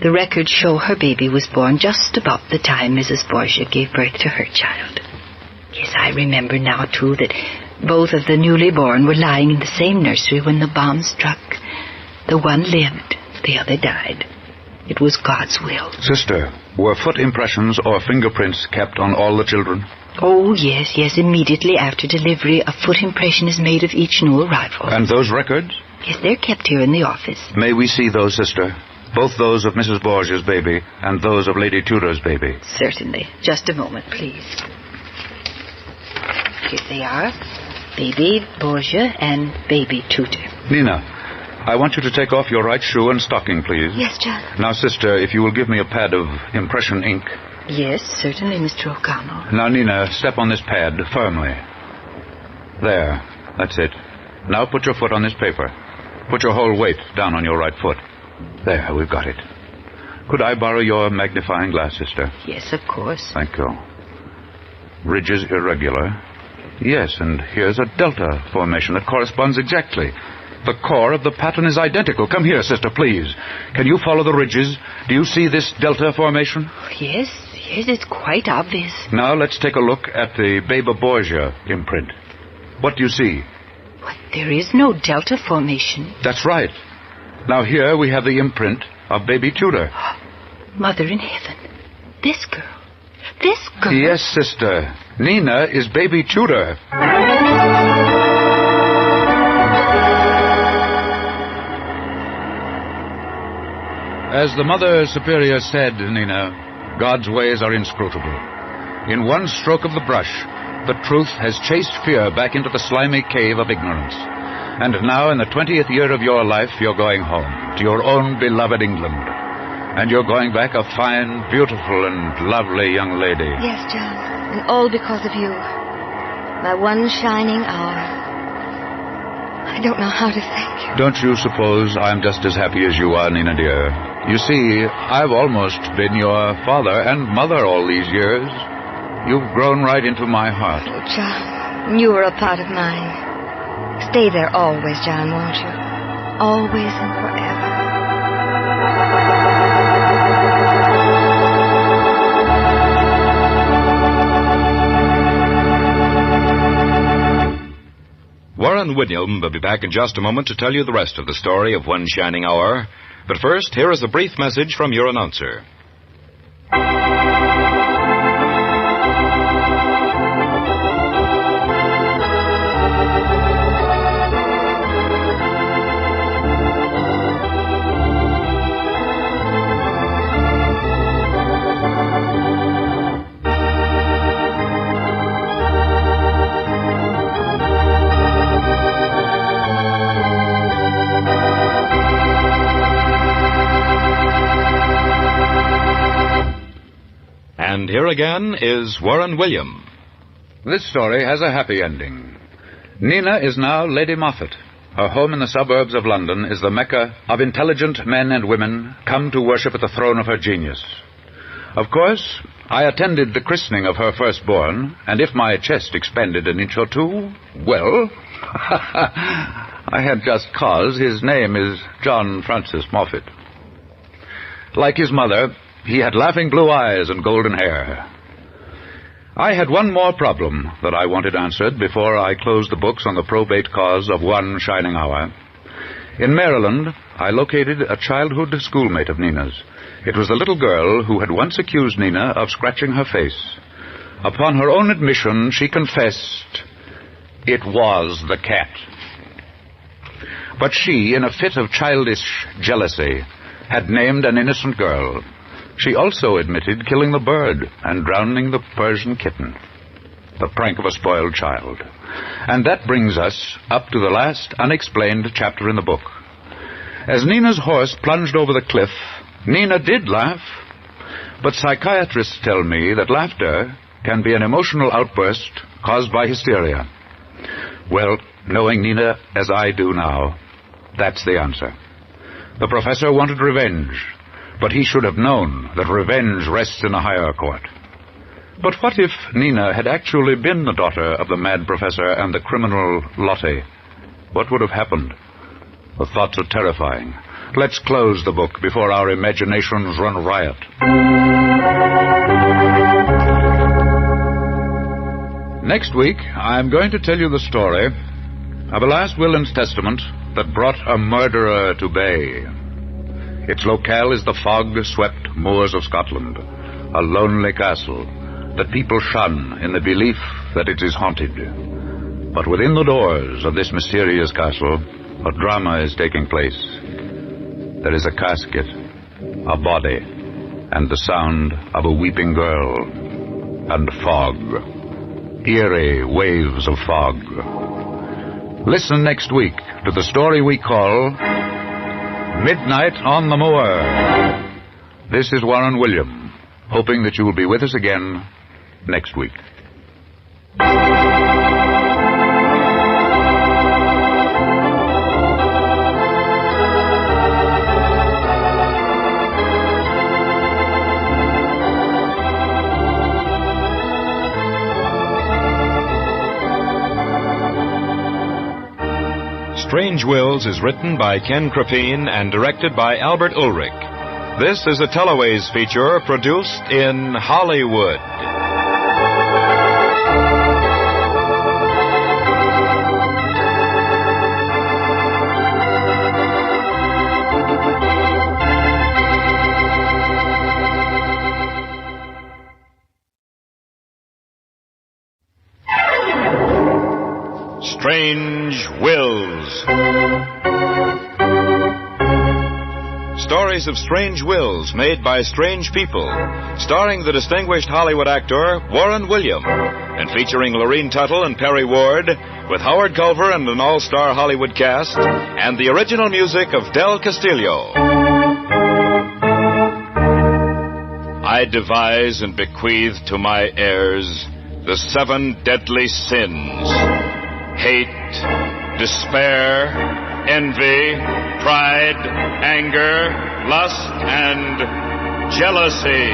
The records show her baby was born just about the time Mrs. Borgia gave birth to her child. Yes, I remember now, too, that both of the newly born were lying in the same nursery when the bomb struck. The one lived, the other died. It was God's will. Sister, were foot impressions or fingerprints kept on all the children? Oh, yes. Immediately after delivery, a foot impression is made of each new arrival. And those records? Yes, they're kept here in the office. May we see those, sister? Both those of Mrs. Borgia's baby and those of Lady Tudor's baby. Certainly. Just a moment, please. Here they are. Baby Borgia and baby Tudor. Nina, I want you to take off your right shoe and stocking, please. Yes, John. Now, sister, if you will give me a pad of impression ink. Yes, certainly, Mr. O'Connell. Now, Nina, step on this pad firmly. There. That's it. Now put your foot on this paper. Put your whole weight down on your right foot. There, we've got it. Could I borrow your magnifying glass, sister? Yes, of course. Thank you. Ridges irregular. Yes, and here's a delta formation that corresponds exactly. The core of the pattern is identical. Come here, sister, please. Can you follow the ridges? Do you see this delta formation? Yes, it's quite obvious. Now let's take a look at the Baby Borgia imprint. What do you see? What, there is no delta formation. That's right. Now here we have the imprint of baby Tudor. Mother in heaven. This girl. Yes, sister. Nina is baby Tudor. As the Mother Superior said, Nina, God's ways are inscrutable. In one stroke of the brush, the truth has chased fear back into the slimy cave of ignorance. And now, in the 20th year of your life, you're going home, to your own beloved England. And you're going back a fine, beautiful, and lovely young lady. Yes, John. And all because of you. My one shining hour. I don't know how to thank you. Don't you suppose I'm just as happy as you are, Nina, dear? You see, I've almost been your father and mother all these years. You've grown right into my heart. Oh, John, you were a part of mine. Stay there always, John, won't you? Always and forever. Warren William will be back in just a moment to tell you the rest of the story of One Shining Hour. But first, here is a brief message from your announcer. And here again is Warren William. This story has a happy ending. Nina is now Lady Moffat. Her home in the suburbs of London is the Mecca of intelligent men and women come to worship at the throne of her genius. Of course, I attended the christening of her firstborn, and if my chest expanded an inch or two, well, I had just cause. His name is John Francis Moffat. Like his mother, he had laughing blue eyes and golden hair. I had one more problem that I wanted answered before I closed the books on the probate cause of One Shining Hour. In Maryland, I located a childhood schoolmate of Nina's. It was the little girl who had once accused Nina of scratching her face. Upon her own admission, she confessed it was the cat. But she, in a fit of childish jealousy, had named an innocent girl. She also admitted killing the bird and drowning the Persian kitten. The prank of a spoiled child. And that brings us up to the last unexplained chapter in the book. As Nina's horse plunged over the cliff, Nina did laugh. But psychiatrists tell me that laughter can be an emotional outburst caused by hysteria. Well, knowing Nina as I do now, that's the answer. The professor wanted revenge, but he should have known that revenge rests in a higher court. But what if Nina had actually been the daughter of the mad professor and the criminal Lottie? What would have happened? The thoughts are terrifying. Let's close the book before our imaginations run riot. Next week, I'm going to tell you the story of a last will and testament that brought a murderer to bay. Its locale is the fog-swept moors of Scotland, a lonely castle that people shun in the belief that it is haunted. But within the doors of this mysterious castle, a drama is taking place. There is a casket, a body, and the sound of a weeping girl, and fog. Eerie waves of fog. Listen next week to the story we call Midnight on the Moor. This is Warren William, hoping that you will be with us again next week. Strange Wills is written by Ken Crepine and directed by Albert Ulrich. This is a Teleways feature produced in Hollywood. Strange Wills. Stories of strange wills made by strange people, starring the distinguished Hollywood actor Warren William, and featuring Lorene Tuttle and Perry Ward, with Howard Culver and an all-star Hollywood cast, and the original music of Del Castillo. I devise and bequeath to my heirs the 7 deadly sins: hate, despair, envy, pride, anger, lust, and jealousy.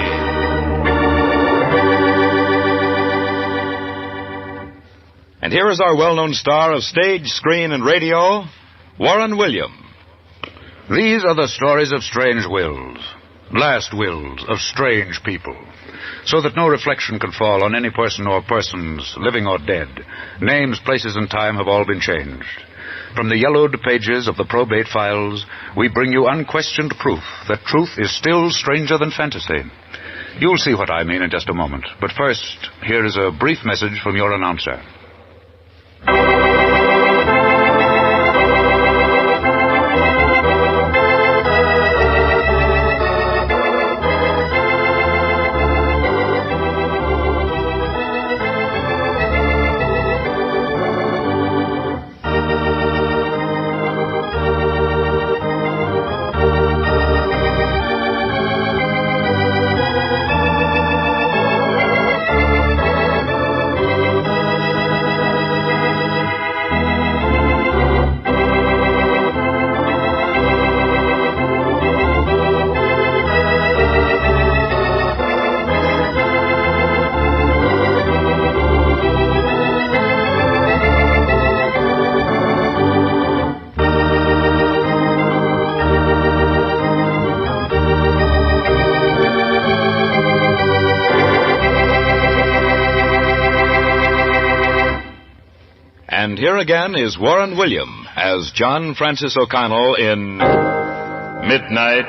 And here is our well-known star of stage, screen, and radio, Warren William. These are the stories of strange wills, last wills of strange people, so that no reflection can fall on any person or persons, living or dead. Names, places, and time have all been changed. From the yellowed pages of the probate files, we bring you unquestioned proof that truth is still stranger than fantasy. You'll see what I mean in just a moment. But first, here is a brief message from your announcer. And here again is Warren William as John Francis O'Connell in Midnight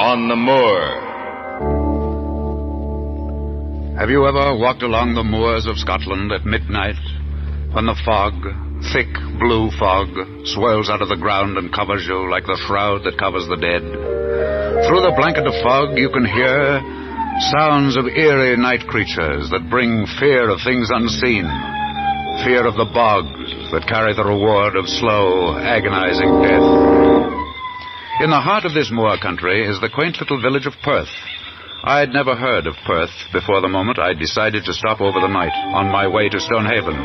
on the Moor. Have you ever walked along the moors of Scotland at midnight, when the fog, thick blue fog, swirls out of the ground and covers you like the shroud that covers the dead? Through the blanket of fog you can hear sounds of eerie night creatures that bring fear of things unseen, fear of the bogs that carry the reward of slow, agonizing death. In the heart of this moor country is the quaint little village of Perth. I'd never heard of Perth before the moment I decided to stop over the night on my way to Stonehaven.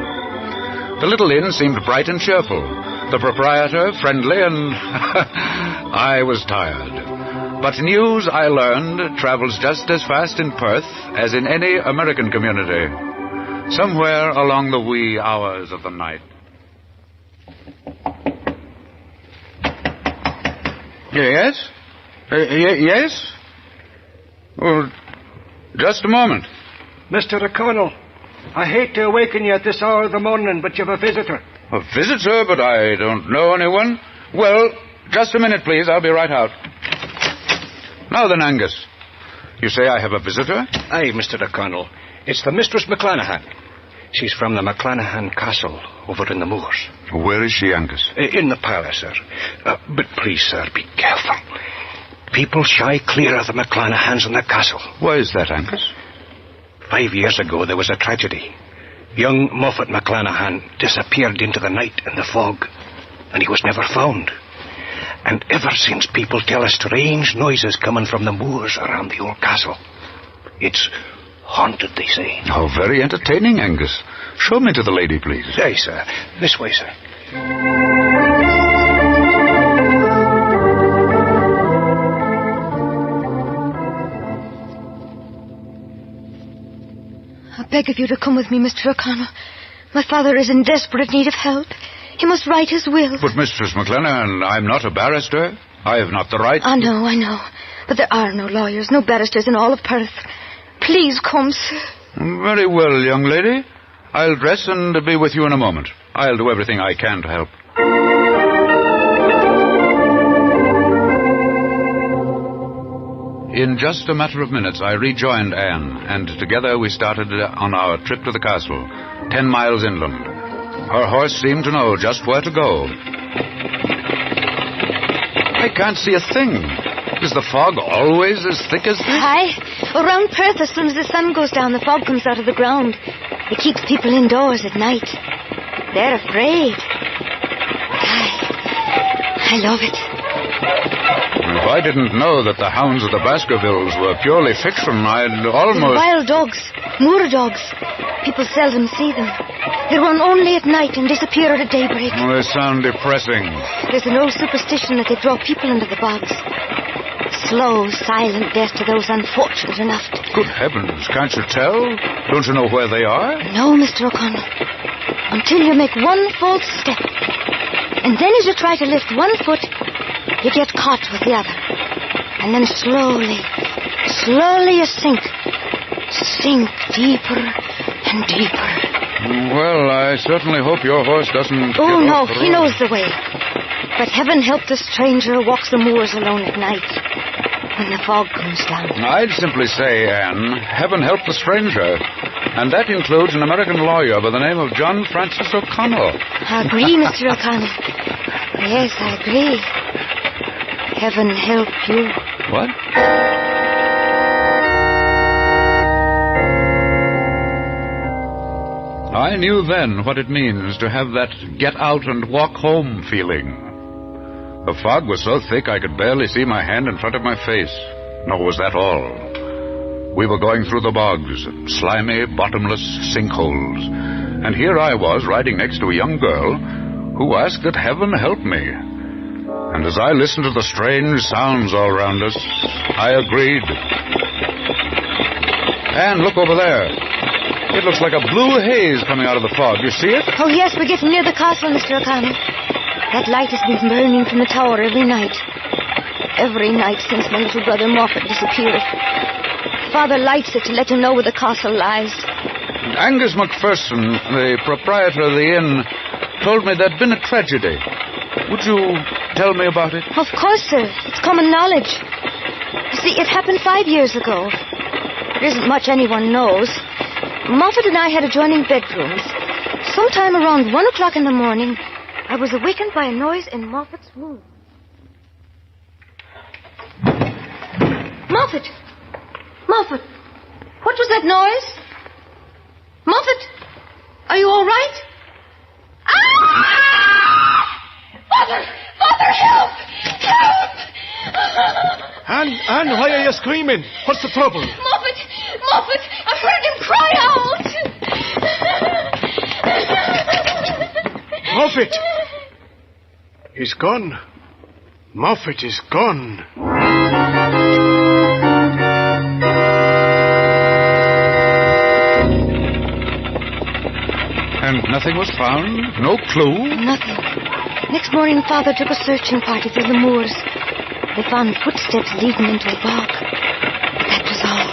The little inn seemed bright and cheerful, the proprietor friendly, and I was tired. But news, I learned, travels just as fast in Perth as in any American community. Somewhere along the wee hours of the night. Yes? Yes? Well, just a moment. Mr. O'Connell, I hate to awaken you at this hour of the morning, but you've a visitor. A visitor, but I don't know anyone. Well, just a minute, please. I'll be right out. Now then, Angus. You say I have a visitor? Aye, Mr. O'Connell. It's the Mistress McClanahan. She's from the McClanahan Castle over in the moors. Where is she, Angus? In the palace, sir. But please, sir, be careful. People shy clear of the McClanahans and the castle. Why is that, Angus? 5 years ago, there was a tragedy. Young Moffat McClanahan disappeared into the night and the fog, and he was never found. And ever since, people tell us strange noises coming from the moors around the old castle. It's haunted, they say. How very entertaining, Angus. Show me to the lady, please. Aye, sir. This way, sir. I beg of you to come with me, Mr. O'Connell. My father is in desperate need of help. He must write his will. But, Mistress McClanahan, I'm not a barrister. I have not the right... I know. But there are no lawyers, no barristers in all of Perth. Please come, sir. Very well, young lady. I'll dress and be with you in a moment. I'll do everything I can to help. In just a matter of minutes, I rejoined Anne, and together we started on our trip to the castle, 10 miles inland. Her horse seemed to know just where to go. I can't see a thing. Is the fog always as thick as this? Aye. Around Perth, as soon as the sun goes down, the fog comes out of the ground. It keeps people indoors at night. They're afraid. I love it. If I didn't know that the hounds of the Baskervilles were purely fiction, I'd almost... Wild dogs. Moor dogs. People seldom see them. They run only at night and disappear at daybreak. Oh, they sound depressing. There's an old superstition that they draw people into the bogs. Slow, silent death to those unfortunate enough to... Good heavens, can't you tell? Don't you know where they are? No, Mr. O'Connell. Until you make one false step. And then as you try to lift one foot, you get caught with the other. And then slowly you sink. Sink deeper and deeper. Well, I certainly hope your horse doesn't... Oh, no, he knows the way. But heaven help the stranger who walks the moors alone at night when the fog comes down. I'd simply say, Anne, heaven help the stranger. And that includes an American lawyer by the name of John Francis O'Connell. I agree, Mr. O'Connell. Yes, I agree. Heaven help you. What? I knew then what it means to have that get out and walk home feeling. The fog was so thick I could barely see my hand in front of my face. Nor was that all. We were going through the bogs, slimy, bottomless sinkholes. And here I was riding next to a young girl who asked that heaven help me. And as I listened to the strange sounds all around us, I agreed. Anne, look over there. It looks like a blue haze coming out of the fog. You see it? Oh, yes, we're getting near the castle, Mr. O'Connell. That light has been burning from the tower every night. Every night since my little brother Moffat disappeared. Father lights it to let him know where the castle lies. Angus MacPherson, the proprietor of the inn, told me there'd been a tragedy. Would you tell me about it? Of course, sir. It's common knowledge. You see, it happened 5 years ago. There isn't much anyone knows. Moffat and I had adjoining bedrooms. Sometime around 1 o'clock in the morning, I was awakened by a noise in Moffat's room. Moffat! Moffat! What was that noise? Moffat! Are you all right? Ah! Father! Father, help! Help! Anne, why are you screaming? What's the trouble? Moffat! Moffat! I heard him cry out! Moffat! He's gone. Moffat is gone. And nothing was found? No clue? Nothing. Next morning, Father took a searching party through the moors. They found footsteps leading into a bog. But that was all.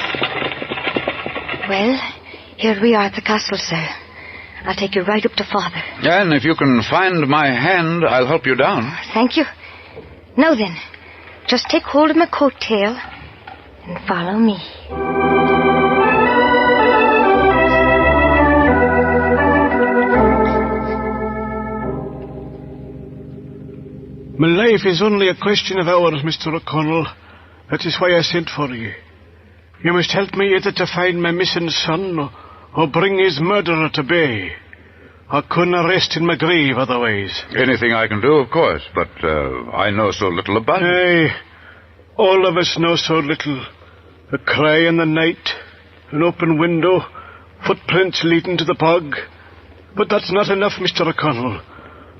Well, here we are at the castle, sir. I'll take you right up to Father. And if you can find my hand, I'll help you down. Thank you. Now then, just take hold of my coat tail and follow me. My life is only a question of hours, Mr. O'Connell. That is why I sent for you. You must help me either to find my missing son or bring his murderer to bay. I couldn't rest in my grave otherwise. Anything I can do, of course, but I know so little about it. Aye, all of us know so little. A cry in the night, an open window, footprints leading to the bog. But that's not enough, Mr. O'Connell.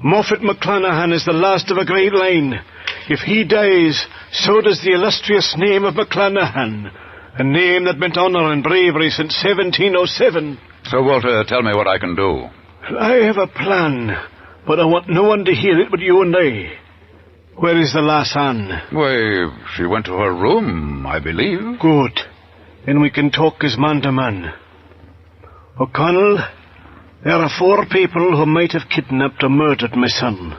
Moffat McClanahan is the last of a great line. If he dies, so does the illustrious name of McClanahan, a name that meant honour and bravery since 1707. So, Walter, tell me what I can do. I have a plan, but I want no one to hear it but you and I. Where is the lass Anne? Why, she went to her room, I believe. Good. Then we can talk as man to man. O'Connell, there are 4 people who might have kidnapped or murdered my son.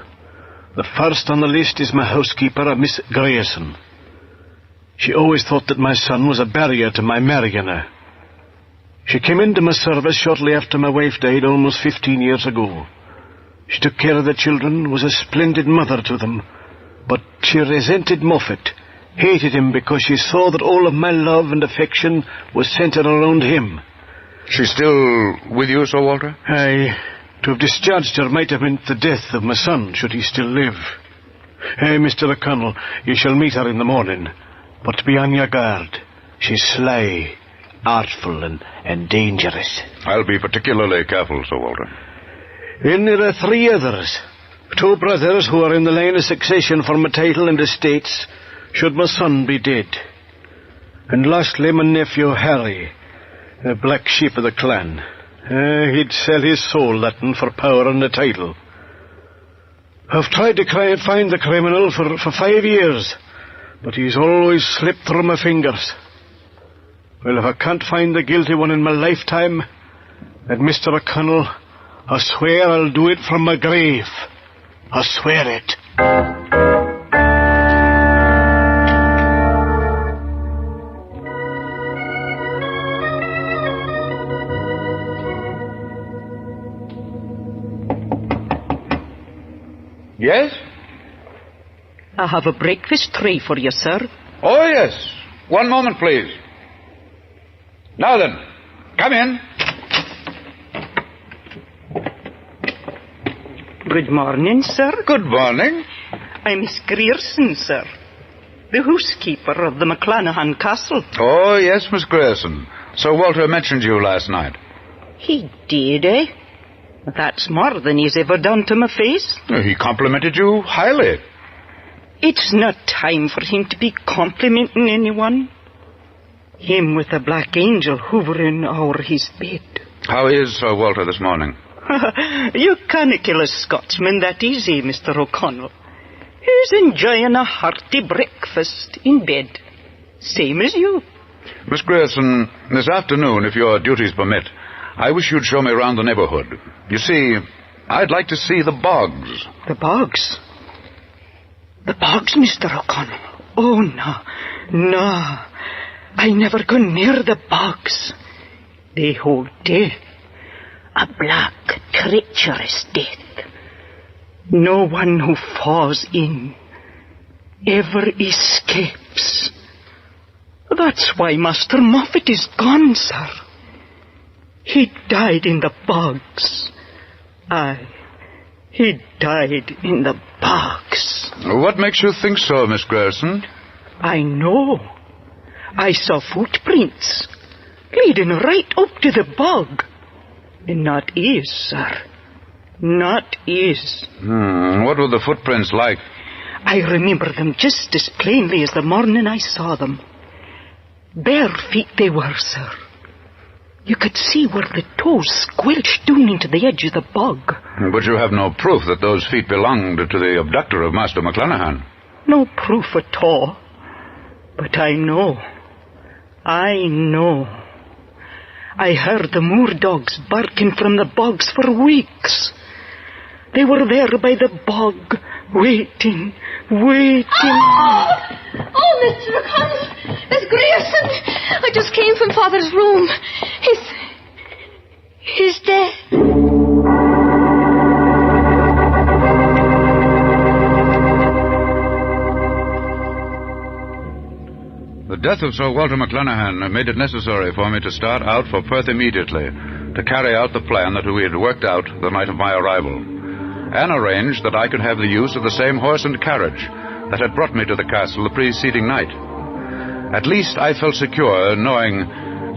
The first on the list is my housekeeper, a Miss Grayson. She always thought that my son was a barrier to my marrying her. She came into my service shortly after my wife died almost 15 years ago. She took care of the children, was a splendid mother to them. But she resented Moffat, hated him because she saw that all of my love and affection was centred around him. She's still with you, Sir Walter? Aye. To have discharged her might have meant the death of my son, should he still live. Hey, Mr. O'Connell, you shall meet her in the morning. But be on your guard. She's sly, artful, and dangerous. I'll be particularly careful, Sir Walter. Then there are 3 others. 2 brothers who are in the line of succession for my title and estates, should my son be dead. And lastly, my nephew Harry, the black sheep of the clan. He'd sell his soul, that'n, for power and the title. I've tried to find the criminal for 5 years, but he's always slipped through my fingers. Well, if I can't find the guilty one in my lifetime, then, Mr. O'Connell, I swear I'll do it from my grave. I swear it. Yes? I have a breakfast tray for you, sir. Oh, yes. One moment, please. Now then, come in. Good morning, sir. Good morning. I'm Miss Grierson, sir. The housekeeper of the McClanahan Castle. Oh, yes, Miss Grierson. Sir Walter mentioned you last night. He did, eh? That's more than he's ever done to my face. He complimented you highly. It's not time for him to be complimenting anyone. Him with a black angel hovering over his bed. How is Sir Walter this morning? You can't kill a Scotsman that easy, Mr. O'Connell. He's enjoying a hearty breakfast in bed. Same as you. Miss Grierson, this afternoon, if your duties permit, I wish you'd show me around the neighborhood. You see, I'd like to see the bogs. The bogs? The bogs, Mr. O'Connell? Oh, no. No. I never go near the bogs. They hold death. A black, treacherous death. No one who falls in ever escapes. That's why Master Moffat is gone, sir. He died in the bogs. Aye, he died in the bogs. What makes you think so, Miss Grierson? I know. I saw footprints leading right up to the bog. And not his, sir. Not his. What were the footprints like? I remember them just as plainly as the morning I saw them. Bare feet they were, sir. You could see where the toes squelched down into the edge of the bog. But you have no proof that those feet belonged to the abductor of Master McClanahan. No proof at all. But I know. I heard the moor dogs barking from the bogs for weeks. They were there by the bog, waiting. Oh, Mr. O'Connell, Miss Grierson. I just came from Father's room. He's dead. The death of Sir Walter McClanahan made it necessary for me to start out for Perth immediately to carry out the plan that we had worked out the night of my arrival, and arranged that I could have the use of the same horse and carriage that had brought me to the castle the preceding night. At least I felt secure knowing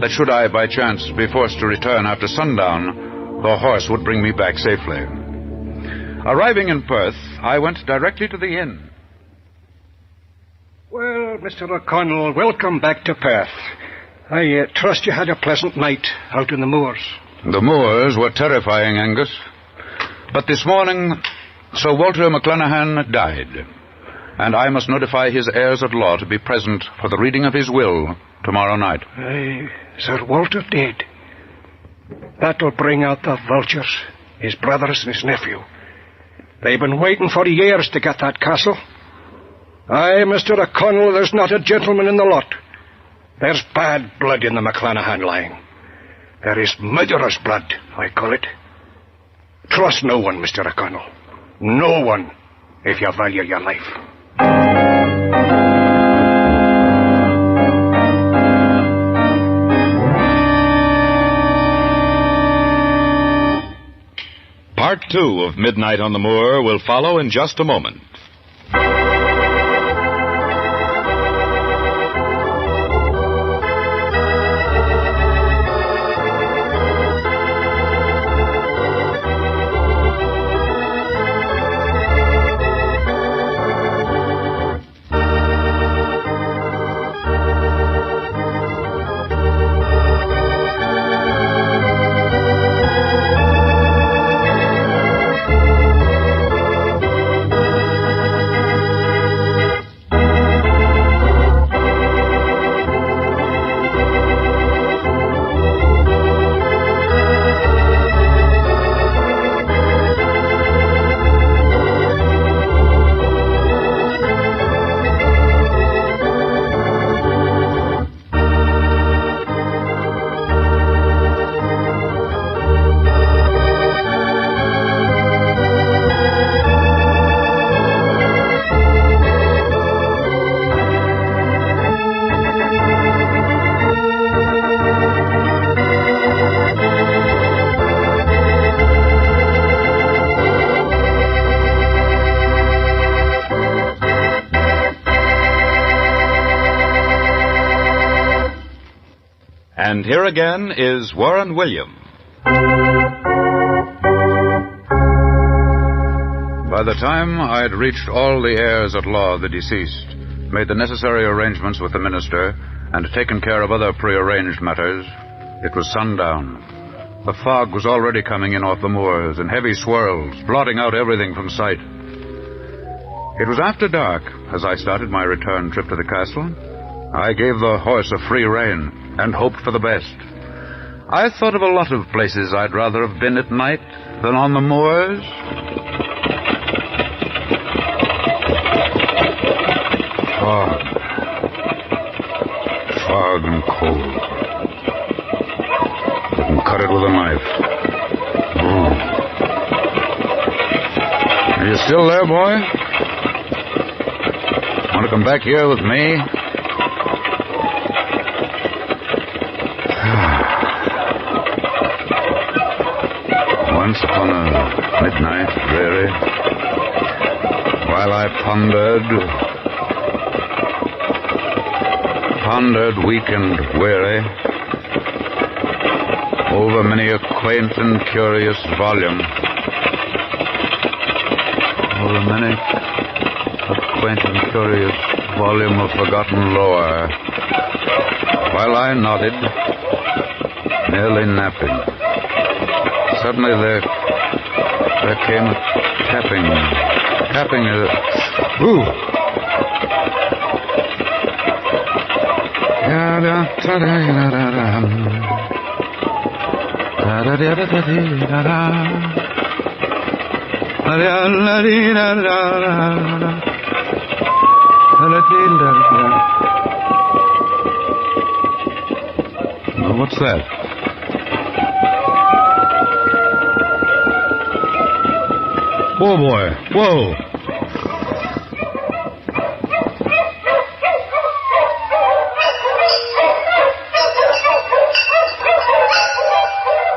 that should I by chance be forced to return after sundown, the horse would bring me back safely. Arriving in Perth, I went directly to the inn. Well, Mr. O'Connell, welcome back to Perth. I trust you had a pleasant night out in the moors. The moors were terrifying, Angus. But this morning, Sir Walter McClanahan died, and I must notify his heirs at law to be present for the reading of his will tomorrow night. Sir Walter dead. That'll bring out the vultures, his brothers and his nephew. They've been waiting for years to get that castle. Aye, Mr. O'Connell, there's not a gentleman in the lot. There's bad blood in the McClanahan line. There is murderous blood, I call it. Trust no one, Mr. O'Connell. No one, if you value your life. Part 2 of Midnight on the Moor will follow in just a moment. And here again is Warren William. By the time I had reached all the heirs at law of the deceased, made the necessary arrangements with the minister, and taken care of other prearranged matters, it was sundown. The fog was already coming in off the moors in heavy swirls, blotting out everything from sight. It was after dark as I started my return trip to the castle. I gave the horse a free rein and hoped for the best. I thought of a lot of places I'd rather have been at night than on the moors. Fog and cold. Couldn't cut it with a knife. Are you still there, boy? Want to come back here with me? Once upon a midnight, dreary, while I pondered weak and weary, over many a quaint and curious volume, over many a quaint and curious volume of forgotten lore, while I nodded, nearly napping. Suddenly there came a tapping. Ooh! What's that? Whoa, boy. Whoa.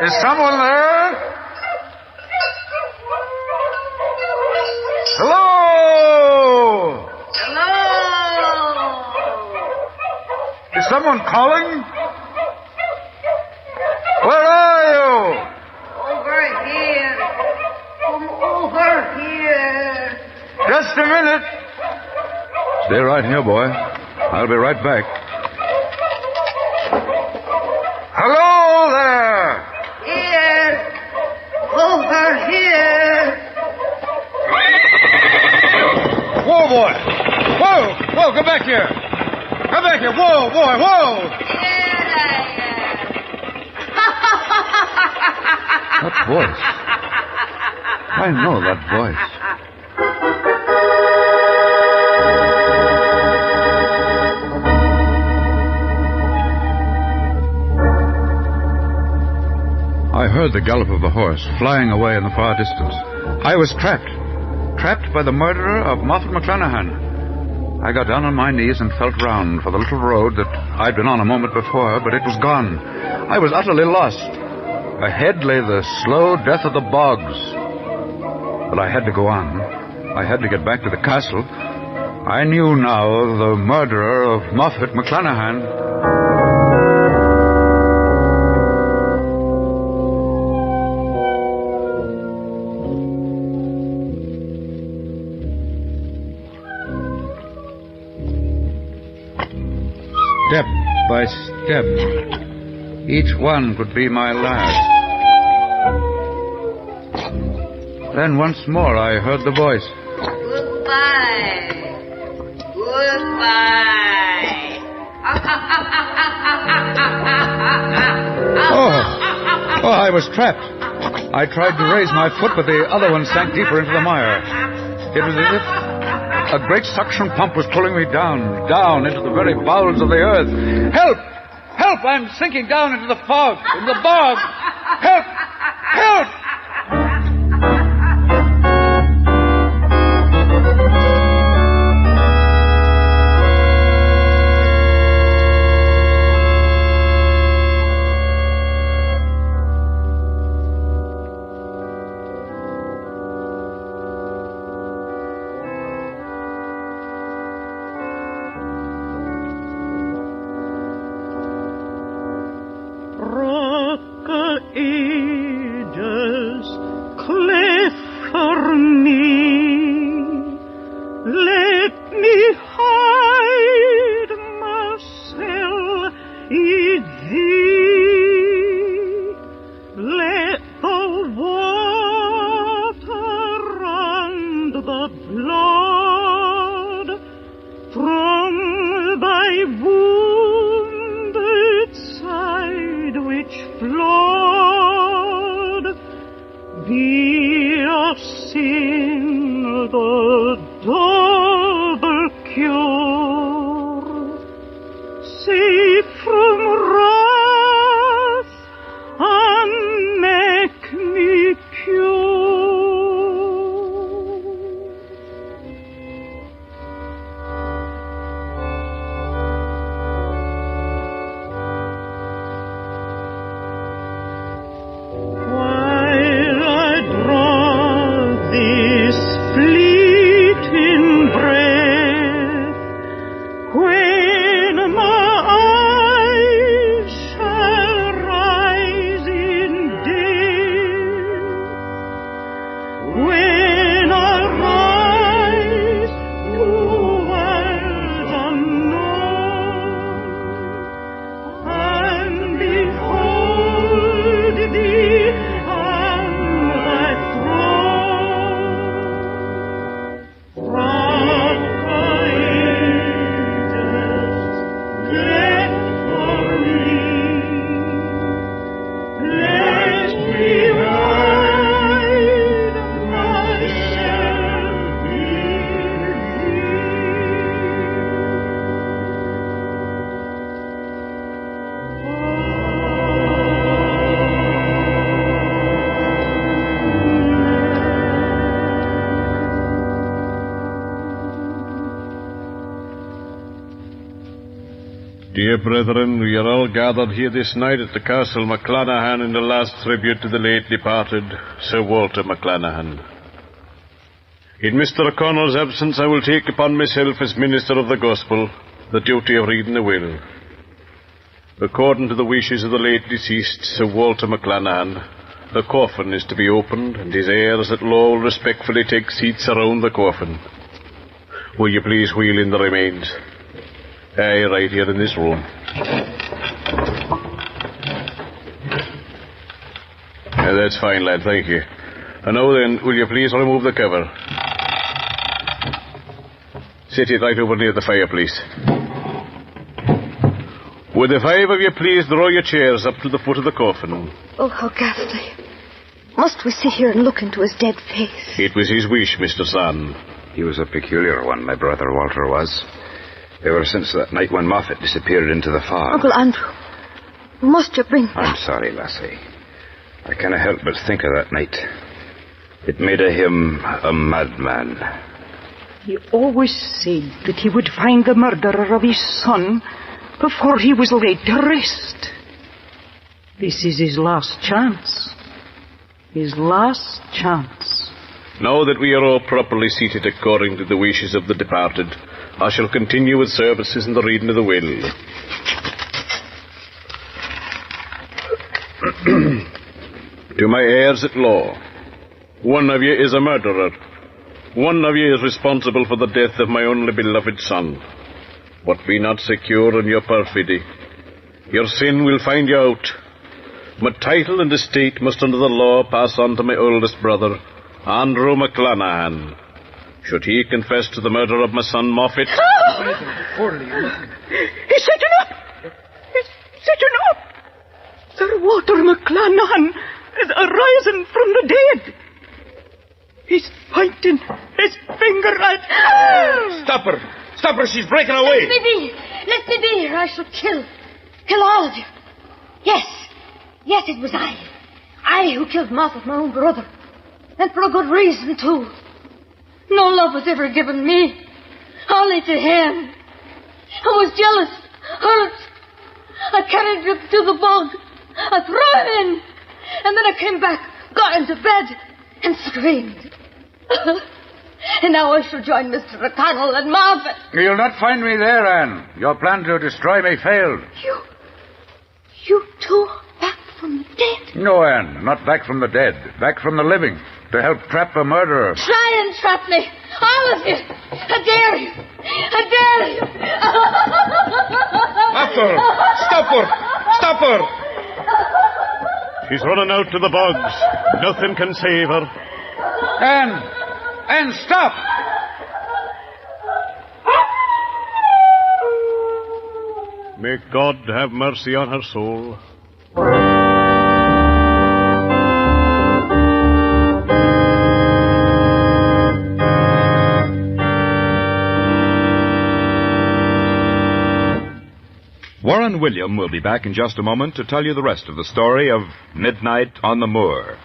Is someone there? Hello? Hello? Is someone calling? Where are you? Over here. Come over here. Just a minute. Stay right here, boy. I'll be right back. Hello there. Here. Over here. Whoa, boy. Whoa. Whoa, come back here. Come back here. Whoa, boy, whoa. That voice. I know that voice. I heard the gallop of a horse flying away in the far distance. I was trapped by the murderer of Moffat McClanahan. I got down on my knees and felt round for the little road that I'd been on a moment before, but it was gone. I was utterly lost. Ahead lay the slow death of the bogs. But I had to go on. I had to get back to the castle. I knew now the murderer of Moffat McClanahan. Step by step, each one could be my last. Then once more I heard the voice. Goodbye. Goodbye. Oh, I was trapped. I tried to raise my foot, but the other one sank deeper into the mire. It was as if a great suction pump was pulling me down, down into the very bowels of the earth. Help! Help! I'm sinking down into the fog, in the bog. Help! Help! Flee Dear brethren, we are all gathered here this night at the Castle MacClanahan in the last tribute to the late departed Sir Walter MacClanahan. In Mr. O'Connell's absence, I will take upon myself as minister of the gospel the duty of reading the will. According to the wishes of the late deceased Sir Walter MacClanahan, the coffin is to be opened, and his heirs at law will respectfully take seats around the coffin. Will you please wheel in the remains? Aye, right here in this room. That's fine, lad, thank you. And now then, will you please remove the cover? Sit it right over near the fire, please. Would the five of you please draw your chairs up to the foot of the coffin? Oh, how ghastly. Must we sit here and look into his dead face? It was his wish, Mr. Son. He was a peculiar one, my brother Walter was. Ever since that night when Moffat disappeared into the fog. Uncle Andrew, must you bring I'm sorry, lassie. I cannot help but think of that night. It made of him a madman. He always said that he would find the murderer of his son before he was laid to rest. This is his last chance. His last chance. Now that we are all properly seated according to the wishes of the departed, I shall continue with services and the reading of the will. To my heirs at law, one of you is a murderer. One of you is responsible for the death of my only beloved son. But be not secure in your perfidy. Your sin will find you out. My title and estate must under the law pass on to my oldest brother, Andrew MacClanahan. Should he confess to the murder of my son Moffat... He's sitting up! He's sitting up! Sir Walter MacClanahan is arisen from the dead. He's pointing his finger at... Stop her! Stop her! She's breaking away! Let me be! Let me be, or I shall kill all of you. Yes, it was I. I who killed Moffat, my own brother. And for a good reason, too. No love was ever given me. Only to him. I was jealous, hurt. I carried him to the bog. I threw him in. And then I came back, got into bed, and screamed. And now I shall join Mr. O'Connell and Moffat. You'll not find me there, Anne. Your plan to destroy me failed. You two back from the dead? No, Anne, not back from the dead. Back from the living. To help trap a murderer. Try and trap me. All of you. I dare you. I dare you. After her. Stop her. Stop her. She's running out to the bogs. Nothing can save her. Anne, stop! May God have mercy on her soul. Warren William will be back in just a moment to tell you the rest of the story of Midnight on the Moor.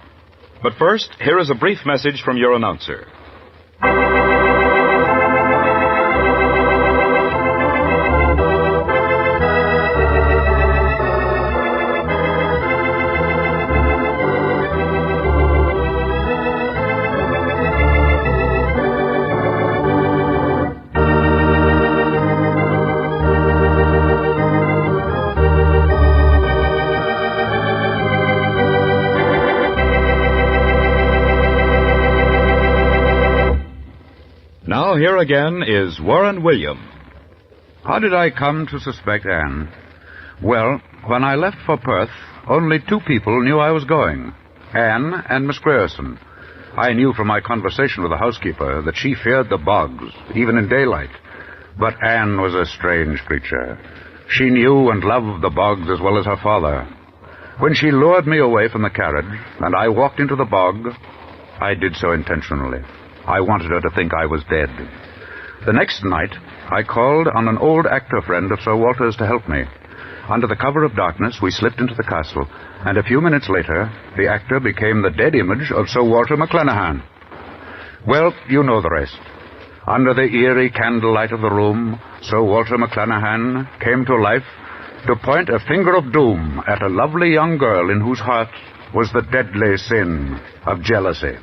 But first, here is a brief message from your announcer. Now, here again is Warren William. How did I come to suspect Anne? Well, when I left for Perth, only two people knew I was going. Anne and Miss Grierson. I knew from my conversation with the housekeeper that she feared the bogs, even in daylight. But Anne was a strange creature. She knew and loved the bogs as well as her father. When she lured me away from the carriage, and I walked into the bog, I did so intentionally. I wanted her to think I was dead. The next night, I called on an old actor friend of Sir Walter's to help me. Under the cover of darkness, we slipped into the castle, and a few minutes later, the actor became the dead image of Sir Walter MacClanahan. Well, you know the rest. Under the eerie candlelight of the room, Sir Walter MacClanahan came to life to point a finger of doom at a lovely young girl in whose heart was the deadly sin of jealousy.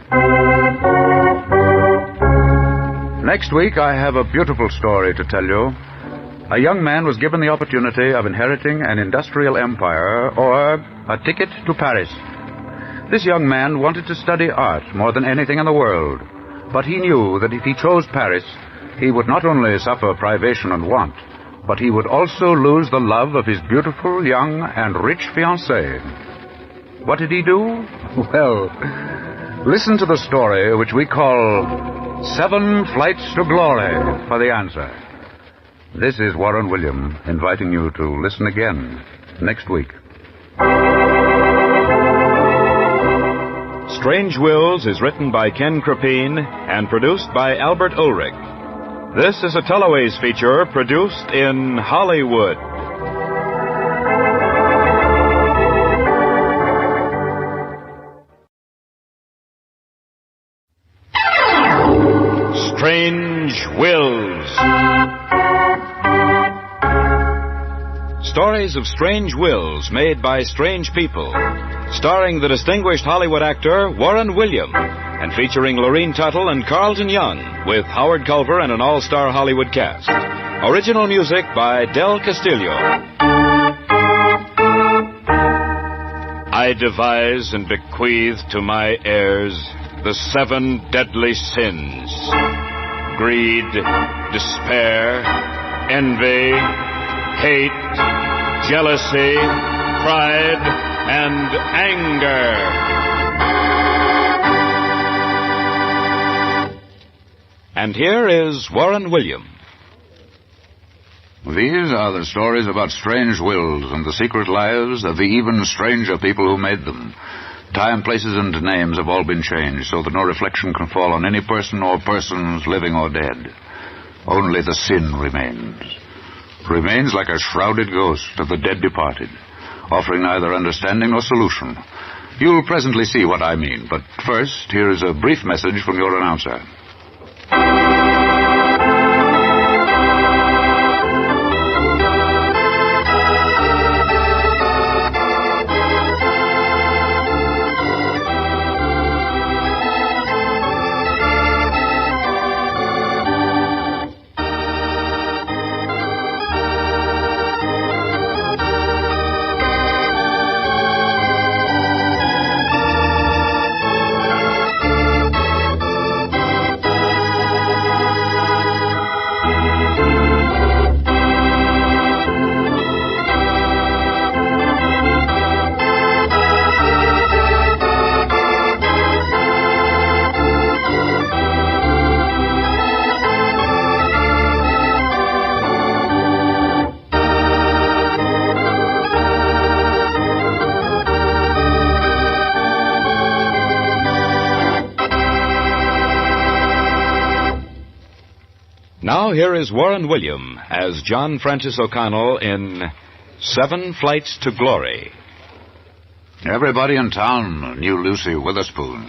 Next week, I have a beautiful story to tell you. A young man was given the opportunity of inheriting an industrial empire or a ticket to Paris. This young man wanted to study art more than anything in the world, but he knew that if he chose Paris, he would not only suffer privation and want, but he would also lose the love of his beautiful, young, and rich fiancée. What did he do? Well, listen to the story which we call 7 Flights to Glory for the answer. This is Warren William inviting you to listen again next week. Strange Wills is written by Ken Krapine and produced by Albert Ulrich. This is a Teloaze feature produced in Hollywood. Strange Wills. Stories of strange wills made by strange people, starring the distinguished Hollywood actor Warren William, and featuring Lorene Tuttle and Carlton Young, with Howard Culver and an all-star Hollywood cast. Original music by Del Castillo. I devise and bequeath to my heirs the 7 deadly sins: greed, despair, envy, hate, jealousy, pride, and anger. And here is Warren William. These are the stories about strange wills and the secret lives of the even stranger people who made them. Time, places, and names have all been changed so that no reflection can fall on any person or persons, living or dead. Only the sin remains like a shrouded ghost of the dead departed, offering neither understanding nor solution. You'll presently see what I mean, but first, here is a brief message from your announcer. Now here is Warren William as John Francis O'Connell in 7 Flights to Glory. Everybody in town knew Lucy Witherspoon.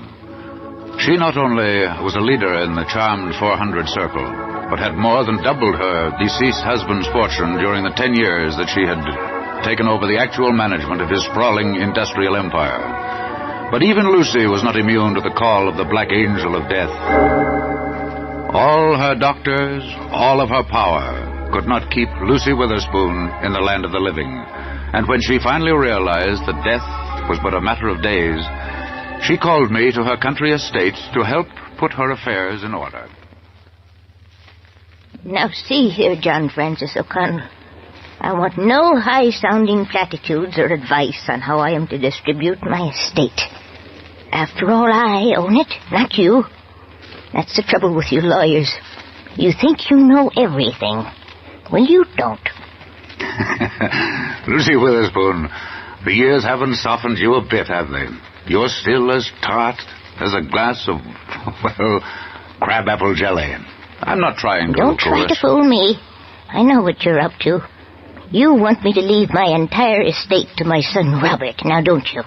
She not only was a leader in the charmed 400 circle, but had more than doubled her deceased husband's fortune during the 10 years that she had taken over the actual management of his sprawling industrial empire. But even Lucy was not immune to the call of the Black Angel of Death. All her doctors, all of her power, could not keep Lucy Witherspoon in the land of the living. And when she finally realized that death was but a matter of days, she called me to her country estate to help put her affairs in order. Now see here, John Francis O'Connell. I want no high-sounding platitudes or advice on how I am to distribute my estate. After all, I own it, not you. That's the trouble with you lawyers. You think you know everything. Well, you don't. Lucy Witherspoon, the years haven't softened you a bit, have they? You're still as tart as a glass of, well, crabapple jelly. I'm not trying to... Don't try to fool me. I know what you're up to. You want me to leave my entire estate to my son Robert, now don't you?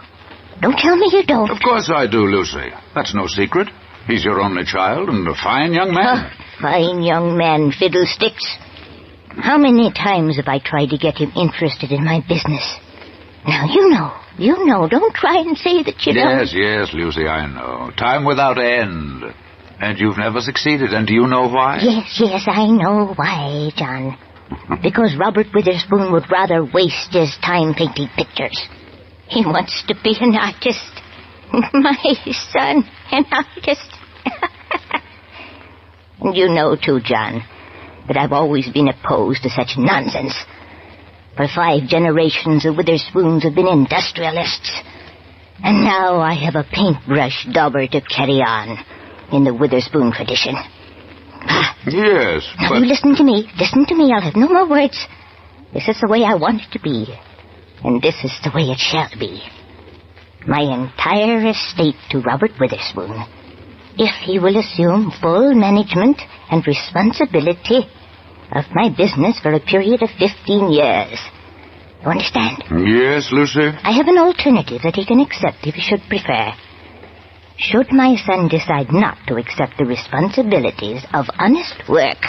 Don't tell me you don't. Of course I do, Lucy. That's no secret. He's your only child and a fine young man. Fine young man, fiddlesticks. How many times have I tried to get him interested in my business? Now, you know. Don't try and say that you don't. Yes, Lucy, I know. Time without end. And you've never succeeded, and do you know why? Yes, I know why, John. Because Robert Witherspoon would rather waste his time painting pictures. He wants to be an artist. My son, an artist. And you know, too, John, that I've always been opposed to such nonsense. For 5 generations, the Witherspoons have been industrialists. And now I have a paintbrush dauber to carry on in the Witherspoon tradition. Yes, now, but... you listen to me. I'll have no more words. This is the way I want it to be. And this is the way it shall be. My entire estate to Robert Witherspoon, if he will assume full management and responsibility of my business for a period of 15 years. You understand? Yes, Lucy? I have an alternative that he can accept if he should prefer. Should my son decide not to accept the responsibilities of honest work,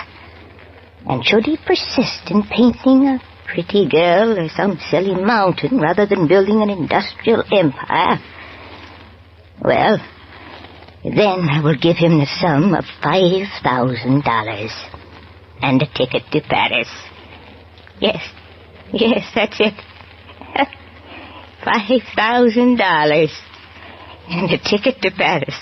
and should he persist in painting a pretty girl or some silly mountain rather than building an industrial empire, well, then I will give him the sum of $5,000 and a ticket to Paris. Yes, that's it. $5,000 and a ticket to Paris.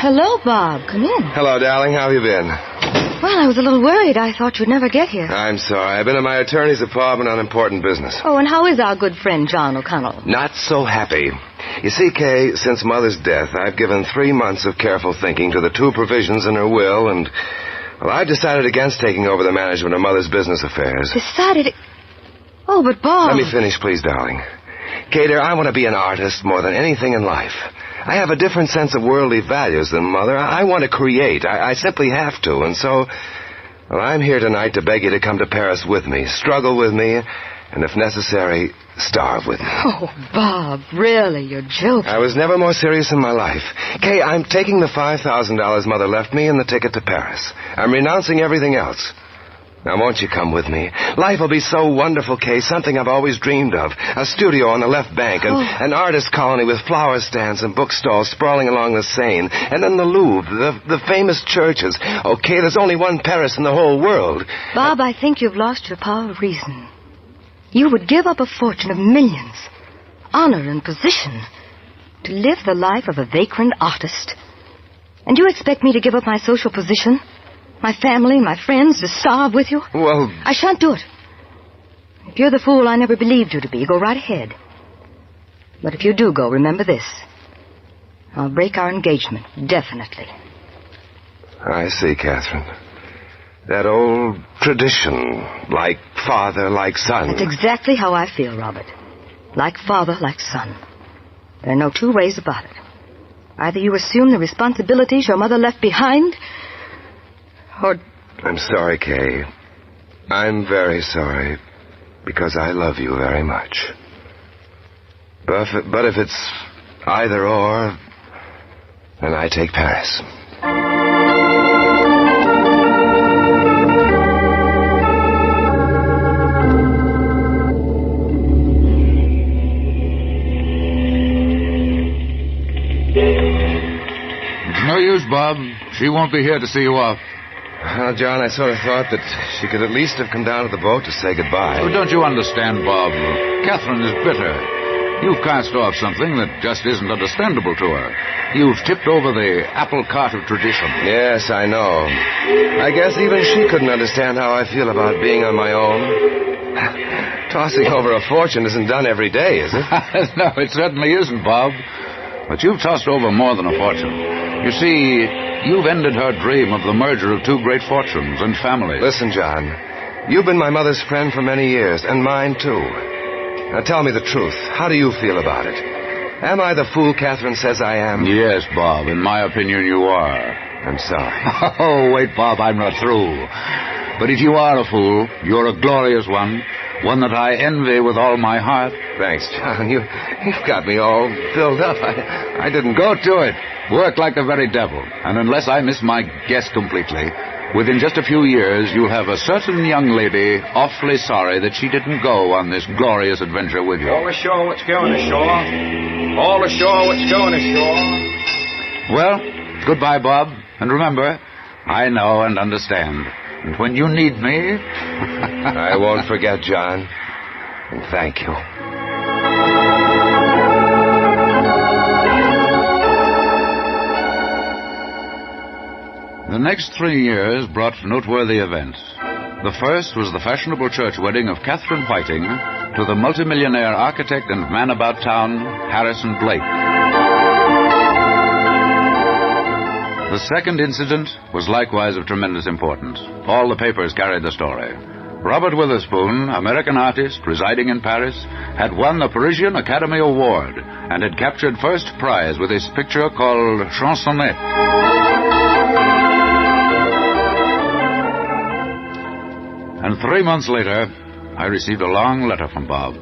Hello, Bob. Come in. Hello, darling. How have you been? Well, I was a little worried. I thought you'd never get here. I'm sorry. I've been at my attorney's apartment on important business. Oh, and how is our good friend John O'Connell? Not so happy. You see, Kay, since Mother's death, I've given 3 months of careful thinking to the 2 provisions in her will, and, well, I've decided against taking over the management of Mother's business affairs. Decided? Oh, but Bob... Let me finish, please, darling. Kay, dear, I want to be an artist more than anything in life. I have a different sense of worldly values than Mother. I want to create. I simply have to. And so, well, I'm here tonight to beg you to come to Paris with me, struggle with me, and if necessary, starve with me. Oh, Bob, really, you're joking. I was never more serious in my life. Kay, I'm taking the $5,000 Mother left me and the ticket to Paris. I'm renouncing everything else. Now, won't you come with me? Life will be so wonderful, Kay, something I've always dreamed of. A studio on the left bank, an artist colony with flower stands and bookstalls sprawling along the Seine, and then the Louvre, the famous churches. Okay, there's only one Paris in the whole world. Bob, I think you've lost your power of reason. You would give up a fortune of millions, honor and position, to live the life of a vagrant artist. And you expect me to give up my social position, my family, my friends, to starve with you? Well... I shan't do it. If you're the fool I never believed you to be, go right ahead. But if you do go, remember this. I'll break our engagement, definitely. I see, Catherine. That old tradition, like father, like son. That's exactly how I feel, Robert. Like father, like son. There are no 2 ways about it. Either you assume the responsibilities your mother left behind, or... I'm sorry, Kay. I'm very sorry, because I love you very much. But if it's either or, then I take Paris. No use, Bob. She won't be here to see you off. Well, John, I sort of thought that she could at least have come down to the boat to say goodbye. Oh, don't you understand, Bob? Catherine is bitter. You've cast off something that just isn't understandable to her. You've tipped over the apple cart of tradition. Yes, I know. I guess even she couldn't understand how I feel about being on my own. Tossing over a fortune isn't done every day, is it? No, it certainly isn't, Bob. But you've tossed over more than a fortune. You see, you've ended her dream of the merger of two great fortunes and families. Listen, John, you've been my mother's friend for many years, and mine, too. Now tell me the truth. How do you feel about it? Am I the fool Catherine says I am? Yes, Bob. In my opinion, you are. I'm sorry. Oh, wait, Bob, I'm not through. But if you are a fool, you're a glorious one that I envy with all my heart. Thanks, John. You've got me all filled up. I didn't... Go to it. Work like the very devil. And unless I miss my guess completely, within just a few years, you'll have a certain young lady awfully sorry that she didn't go on this glorious adventure with you. All ashore, what's going ashore? All ashore, what's going ashore? Well, goodbye, Bob. And remember, I know and understand. And when you need me... I won't forget, John. And thank you. The next 3 years brought noteworthy events. The first was the fashionable church wedding of Catherine Whiting to the multimillionaire architect and man about town, Harrison Blake. The second incident was likewise of tremendous importance. All the papers carried the story. Robert Witherspoon, American artist residing in Paris, had won the Parisian Academy Award and had captured first prize with his picture called Chansonnette. And 3 months later, I received a long letter from Bob.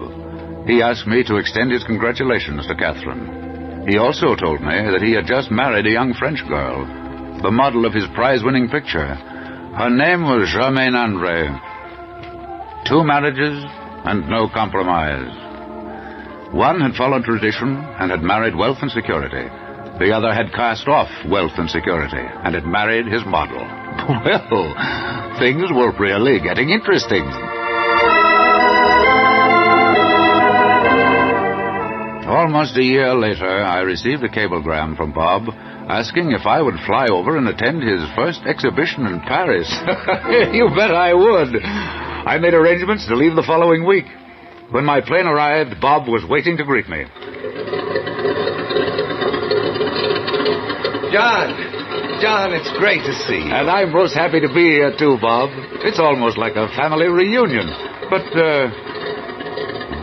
He asked me to extend his congratulations to Catherine. He also told me that he had just married a young French girl, the model of his prize-winning picture. Her name was Germaine Andre. 2 marriages and no compromise. One had followed tradition and had married wealth and security. The other had cast off wealth and security and had married his model. Well, things were really getting interesting. Almost a year later, I received a cablegram from Bob asking if I would fly over and attend his first exhibition in Paris. You bet I would. I made arrangements to leave the following week. When my plane arrived, Bob was waiting to greet me. John, it's great to see you. And I'm most happy to be here, too, Bob. It's almost like a family reunion. But,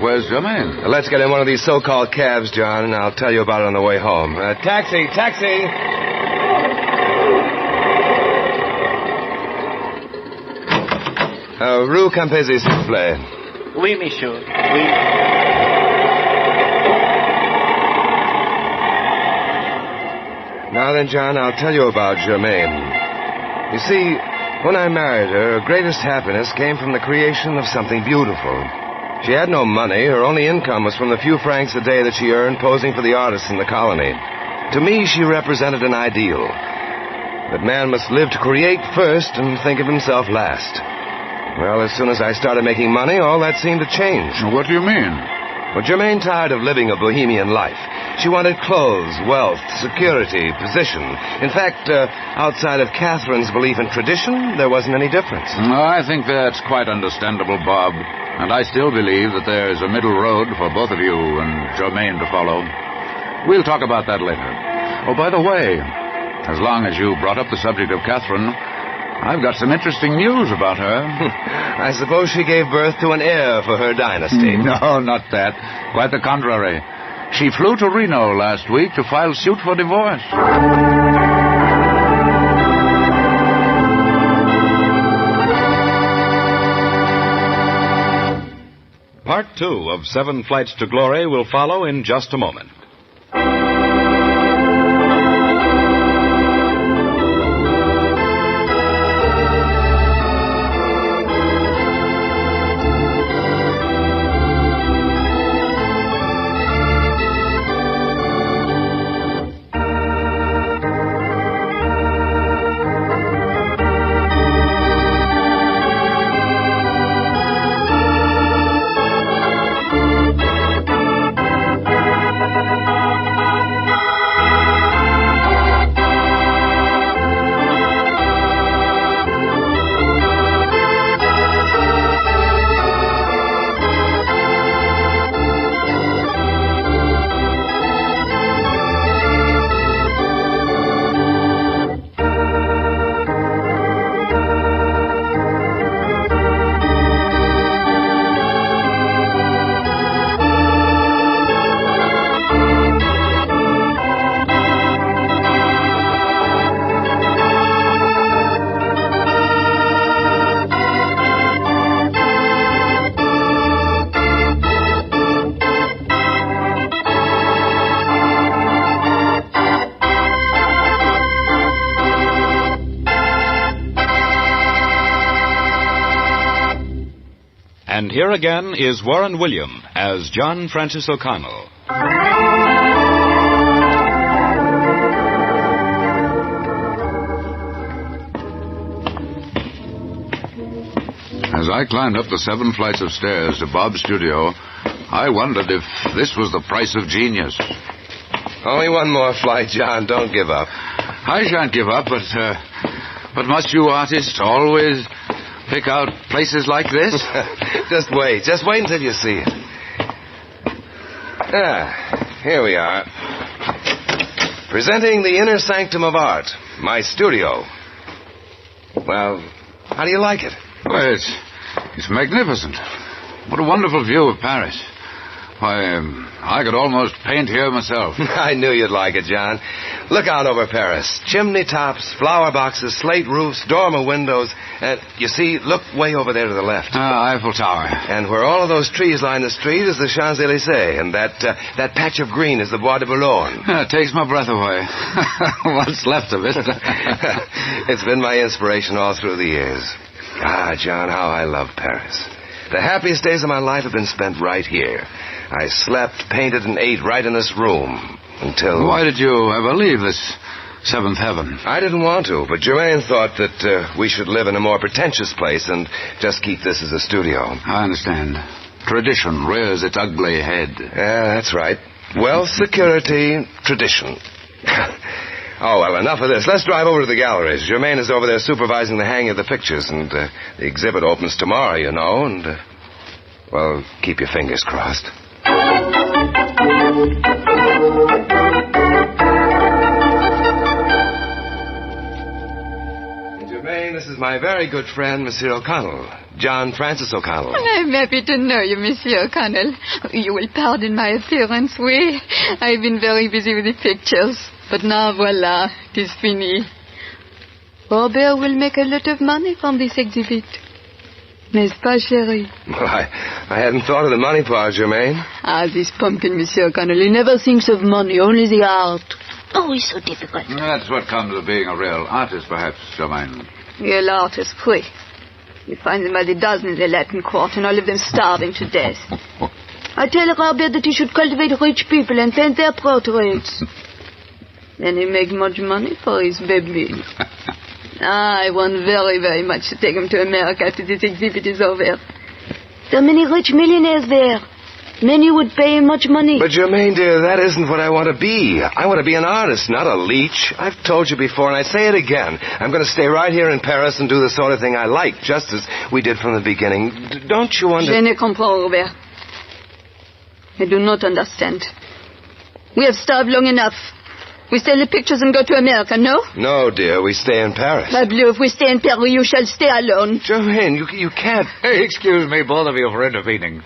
where's Germaine? Let's get in one of these so-called cabs, John, and I'll tell you about it on the way home. Taxi! Rue Campesi, s'il vous plaît. Oui, monsieur. Oui. Now then, John, I'll tell you about Germaine. You see, when I married her, her greatest happiness came from the creation of something beautiful. She had no money. Her only income was from the few francs a day that she earned posing for the artists in the colony. To me, she represented an ideal. That man must live to create first and think of himself last. Well, as soon as I started making money, all that seemed to change. What do you mean? Well, Germaine tired of living a bohemian life. She wanted clothes, wealth, security, position. In fact, outside of Catherine's belief in tradition, there wasn't any difference. I think that's quite understandable, Bob. And I still believe that there's a middle road for both of you and Germaine to follow. We'll talk about that later. Oh, by the way, as long as you brought up the subject of Catherine, I've got some interesting news about her. I suppose she gave birth to an heir for her dynasty. No, not that. Quite the contrary. She flew to Reno last week to file suit for divorce. Part 2 of 7 Flights to Glory will follow in just a moment. And here again is Warren William as John Francis O'Connell. As I climbed up the 7 flights of stairs to Bob's studio, I wondered if this was the price of genius. Only one more flight, John. Don't give up. I shan't give up, but must you artists always pick out places like this? Just wait until you see it. Here we are. Presenting the inner sanctum of art, my studio. Well, how do you like it? Well, it's magnificent. What a wonderful view of Paris. Why, I could almost paint here myself. I knew you'd like it, John. Look out over Paris. Chimney tops, flower boxes, slate roofs, dormer windows. And, you see, look way over there to the left. Eiffel Tower. And where all of those trees line the street is the Champs-Élysées. And that patch of green is the Bois de Boulogne. It takes my breath away. What's left of it. It's been my inspiration all through the years. John, how I love Paris. The happiest days of my life have been spent right here. I slept, painted, and ate right in this room until... Why did you ever leave this 7th heaven? I didn't want to, but Germaine thought that we should live in a more pretentious place and just keep this as a studio. I understand. Tradition rears its ugly head. Yeah, that's right. Wealth, security, tradition. Oh, well, enough of this. Let's drive over to the galleries. Germaine is over there supervising the hanging of the pictures, and the exhibit opens tomorrow, you know, and, well, keep your fingers crossed. Germaine, this is my very good friend, Monsieur O'Connell. John Francis O'Connell. I'm happy to know you, Monsieur O'Connell. You will pardon my appearance, oui? I've been very busy with the pictures. But now, voila, it is fini. Robert will make a lot of money from this exhibit. N'est-ce pas, chérie? Well, I hadn't thought of the money part, Germaine. This pumpkin, Monsieur O'Connell. He never thinks of money, only the art. Oh, it's so difficult. That's what comes of being a real artist, perhaps, Germaine. Real artists, oui. You find them by the dozen in the Latin Quarter, and all of them starving to death. I tell Robert that he should cultivate rich people and paint their portraits. Then he make much money for his baby. I want very, very much to take him to America after this exhibit is over. There are many rich millionaires there. Many would pay him much money. But, Germaine, dear, that isn't what I want to be. I want to be an artist, not a leech. I've told you before, and I say it again. I'm going to stay right here in Paris and do the sort of thing I like, just as we did from the beginning. Don't you understand? Je ne comprends, Robert. I do not understand. We have starved long enough. We sell the pictures and go to America, no? No, dear, we stay in Paris. Pablo, if we stay in Paris, you shall stay alone. Germaine, you can't... Hey, excuse me, both of you, for intervening.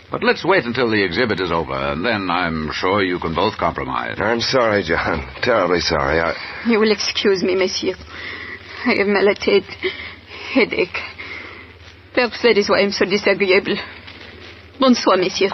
But let's wait until the exhibit is over, and then I'm sure you can both compromise. I'm sorry, John. Terribly sorry. You will excuse me, monsieur. I have malade, headache. Perhaps that is why I'm so disagreeable. Bonsoir, monsieur.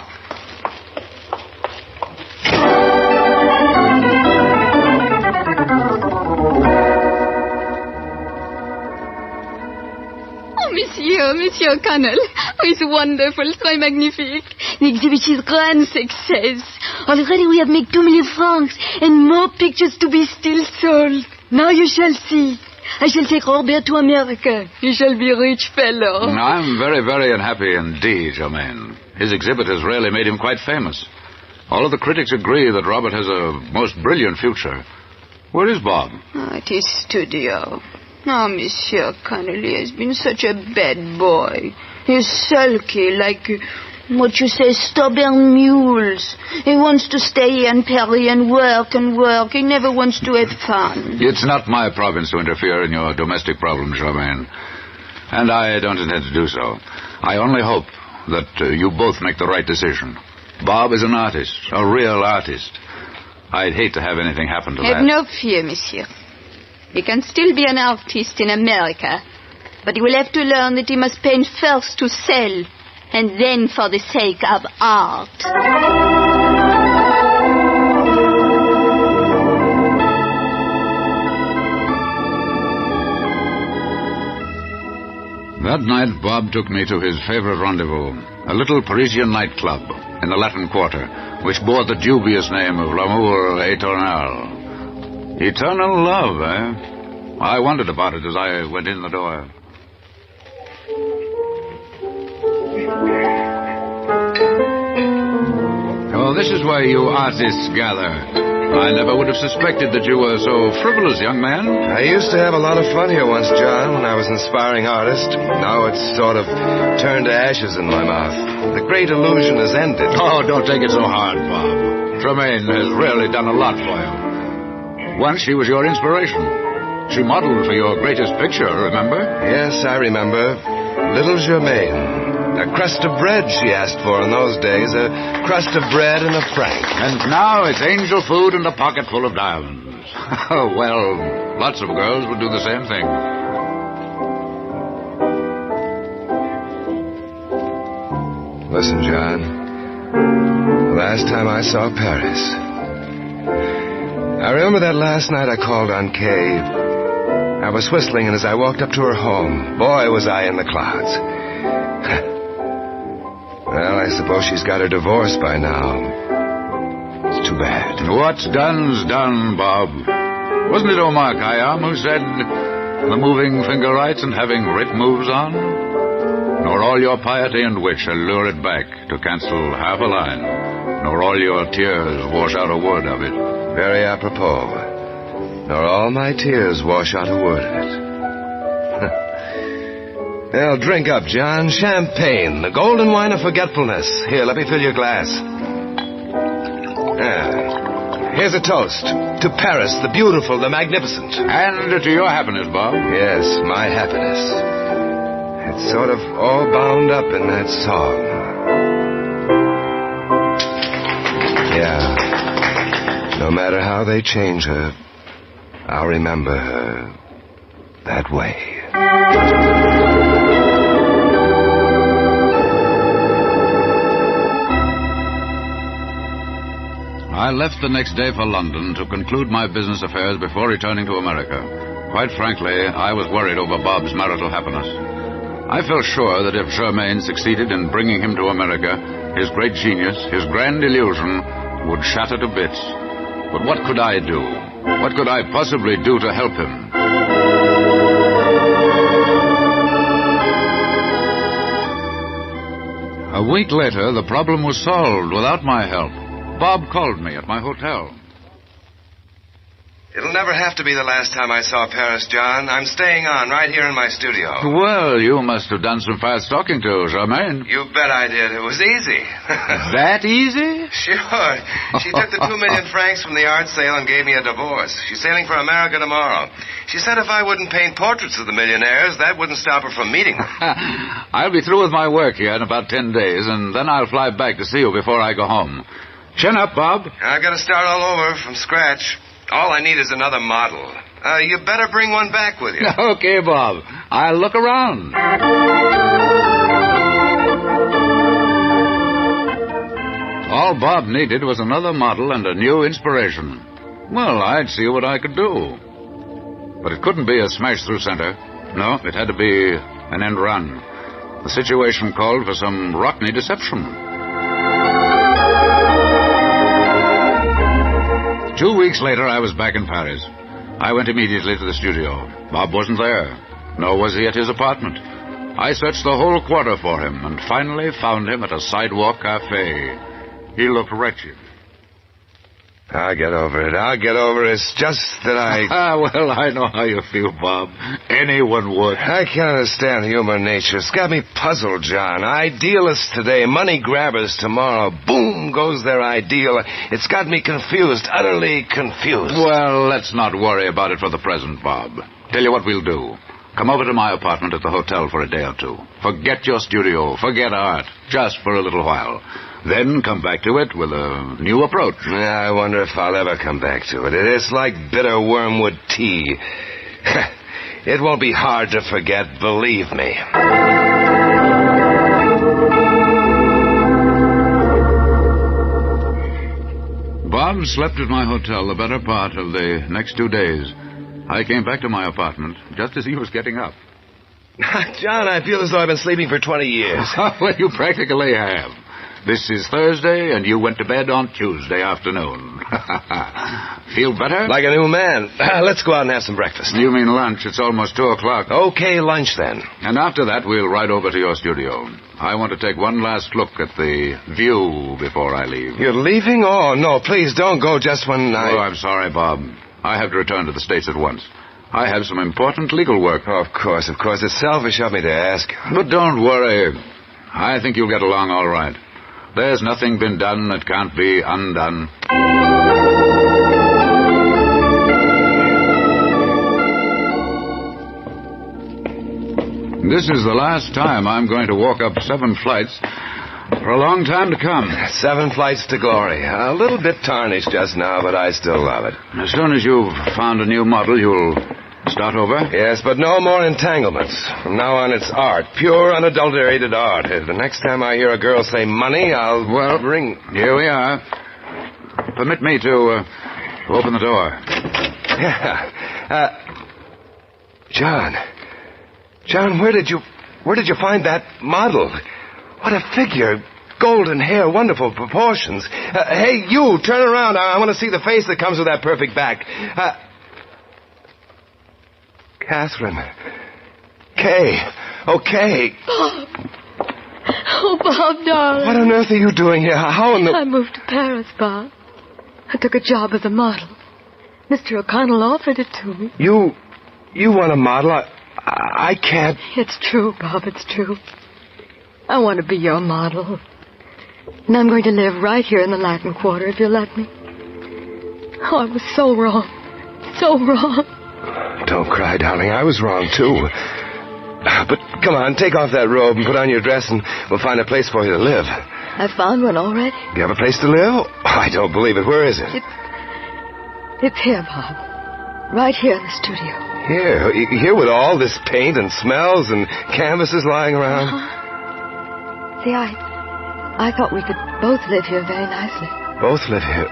Monsieur O'Connell. Oh, it's wonderful, très magnifique. The exhibit is grand success. Already we have made 2 million francs and more pictures to be still sold. Now you shall see. I shall take Robert to America. He shall be a rich fellow. I'm very, very unhappy indeed, Germaine. His exhibit has really made him quite famous. All of the critics agree that Robert has a most brilliant future. Where is Bob? At his studio. Oh, Monsieur O'Connell, he has been such a bad boy. He's sulky, like, what you say, stubborn mules. He wants to stay in Paris and work and work. He never wants to have fun. It's not my province to interfere in your domestic problems, Germaine. And I don't intend to do so. I only hope that you both make the right decision. Bob is an artist, a real artist. I'd hate to have anything happen to that. Have no fear, monsieur. He can still be an artist in America, but he will have to learn that he must paint first to sell, and then for the sake of art. That That night, Bob took me to his favorite rendezvous, a little Parisian nightclub in the Latin Quarter, which bore the dubious name of L'amour éternel. Eternal love, eh? I wondered about it as I went in the door. Oh, this is where you artists gather. I never would have suspected that you were so frivolous, young man. I used to have a lot of fun here once, John, when I was an aspiring artist. Now it's sort of turned to ashes in my mouth. The great illusion has ended. Oh, don't take it so hard, Bob. Tremaine has really done a lot for you. Once she was your inspiration. She modeled for your greatest picture, remember? Yes, I remember. Little Germaine. A crust of bread she asked for in those days. A crust of bread and a franc. And now it's angel food and a pocket full of diamonds. Well, lots of girls would do the same thing. Listen, John. The last time I saw Paris. I remember that last night I called on Kay. I was whistling, and as I walked up to her home, boy, was I in the clouds. Well, I suppose she's got her divorce by now. It's too bad. What's done's done, Bob. Wasn't it Omar Khayyam who said, the moving finger writes and having writ moves on? Nor all your piety and wit shall lure it back to cancel half a line, nor all your tears wash out a word of it. Very apropos. Nor all my tears wash out a word of it. Well, drink up, John. Champagne, the golden wine of forgetfulness. Here, let me fill your glass. Here's a toast. To Paris, the beautiful, the magnificent. And to your happiness, Bob. Yes, my happiness. It's sort of all bound up in that song. Yeah. No matter how they change her, I'll remember her that way. I left the next day for London to conclude my business affairs before returning to America. Quite frankly, I was worried over Bob's marital happiness. I felt sure that if Germaine succeeded in bringing him to America, his great genius, his grand illusion, would shatter to bits. But what could I do? What could I possibly do to help him? A week later, the problem was solved without my help. Bob called me at my hotel. It'll never have to be the last time I saw Paris, John. I'm staying on right here in my studio. Well, you must have done some fast talking to Germaine. You bet I did. It was easy. That easy? Sure. She took the 2 million francs from the art sale and gave me a divorce. She's sailing for America tomorrow. She said if I wouldn't paint portraits of the millionaires, that wouldn't stop her from meeting them. I'll be through with my work here in about 10 days, and then I'll fly back to see you before I go home. Chin up, Bob. I've got to start all over from scratch. All I need is another model. You better bring one back with you. Okay, Bob. I'll look around. All Bob needed was another model and a new inspiration. Well, I'd see what I could do. But it couldn't be a smash-through center. No, it had to be an end run. The situation called for some rockney deception. 2 weeks later, I was back in Paris. I went immediately to the studio. Bob wasn't there, nor was he at his apartment. I searched the whole quarter for him, and finally found him at a sidewalk cafe. He looked wretched. I'll get over it. It's just that Well, I know how you feel, Bob. Anyone would. I can't understand human nature. It's got me puzzled, John. Idealists today, money grabbers tomorrow. Boom goes their ideal. It's got me confused, utterly confused. Well, let's not worry about it for the present, Bob. Tell you what we'll do. Come over to my apartment at the hotel for a day or two. Forget your studio. Forget art. Just for a little while. Then come back to it with a new approach. I wonder if I'll ever come back to it. It's like bitter wormwood tea. It won't be hard to forget, believe me. Bob slept at my hotel the better part of the next 2 days. I came back to my apartment just as he was getting up. John, I feel as though I've been sleeping for 20 years. Well, you practically have. This is Thursday, and you went to bed on Tuesday afternoon. Feel better? Like a new man. Let's go out and have some breakfast. You mean lunch? It's almost 2 o'clock. Okay, lunch then. And after that, we'll ride over to your studio. I want to take one last look at the view before I leave. You're leaving? Oh, no, please don't go just when I... Oh, I'm sorry, Bob. I have to return to the States at once. I have some important legal work. Oh, of course. It's selfish of me to ask. But don't worry. I think you'll get along all right. There's nothing been done that can't be undone. This is the last time I'm going to walk up 7 flights for a long time to come. 7 flights to glory. A little bit tarnished just now, but I still love it. As soon as you've found a new model, you'll start over? Yes, but no more entanglements. From now on, it's art. Pure, unadulterated art. The next time I hear a girl say money, I'll ring. Here we are. Permit me to open the door. Yeah. John, where did you find that model? What a figure. Golden hair, wonderful proportions. Hey, you, turn around. I want to see the face that comes with that perfect back. Catherine. Kay. Okay. Bob. Oh, Bob, darling. What on earth are you doing here? How in the... I moved to Paris, Bob. I took a job as a model. Mr. O'Connell offered it to me. You want a model? I can't... It's true, Bob, it's true. I want to be your model. And I'm going to live right here in the Latin Quarter, if you'll let me. Oh, I was so wrong. So wrong. Don't cry, darling. I was wrong, too. But come on, take off that robe and put on your dress, and we'll find a place for you to live. I found one already. You have a place to live? Oh, I don't believe it. Where is it? It's here, Bob. Right here in the studio. Here with all this paint and smells and canvases lying around? See, I thought we could both live here very nicely. Both live here?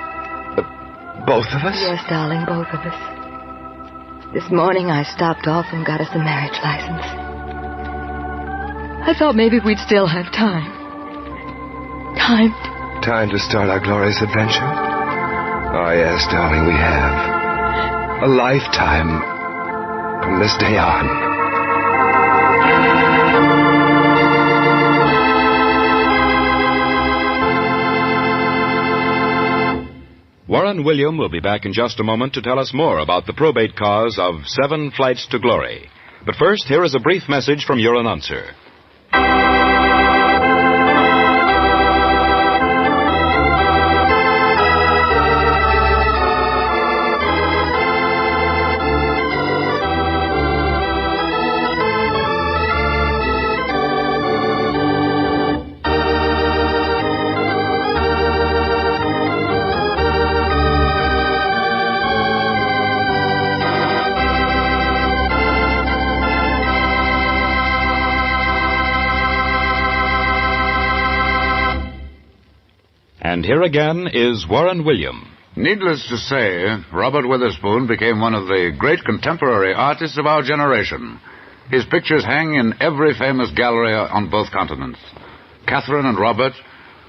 Both of us? Yes, darling, both of us. This morning I stopped off and got us a marriage license. I thought maybe we'd still have time. Time to start our glorious adventure? Oh, yes, darling, we have. A lifetime from this day on. Warren William will be back in just a moment to tell us more about the probate cause of 7 Flights to Glory. But first, here is a brief message from your announcer. And here again is Warren William. Needless to say, Robert Witherspoon became one of the great contemporary artists of our generation. His pictures hang in every famous gallery on both continents. Catherine and Robert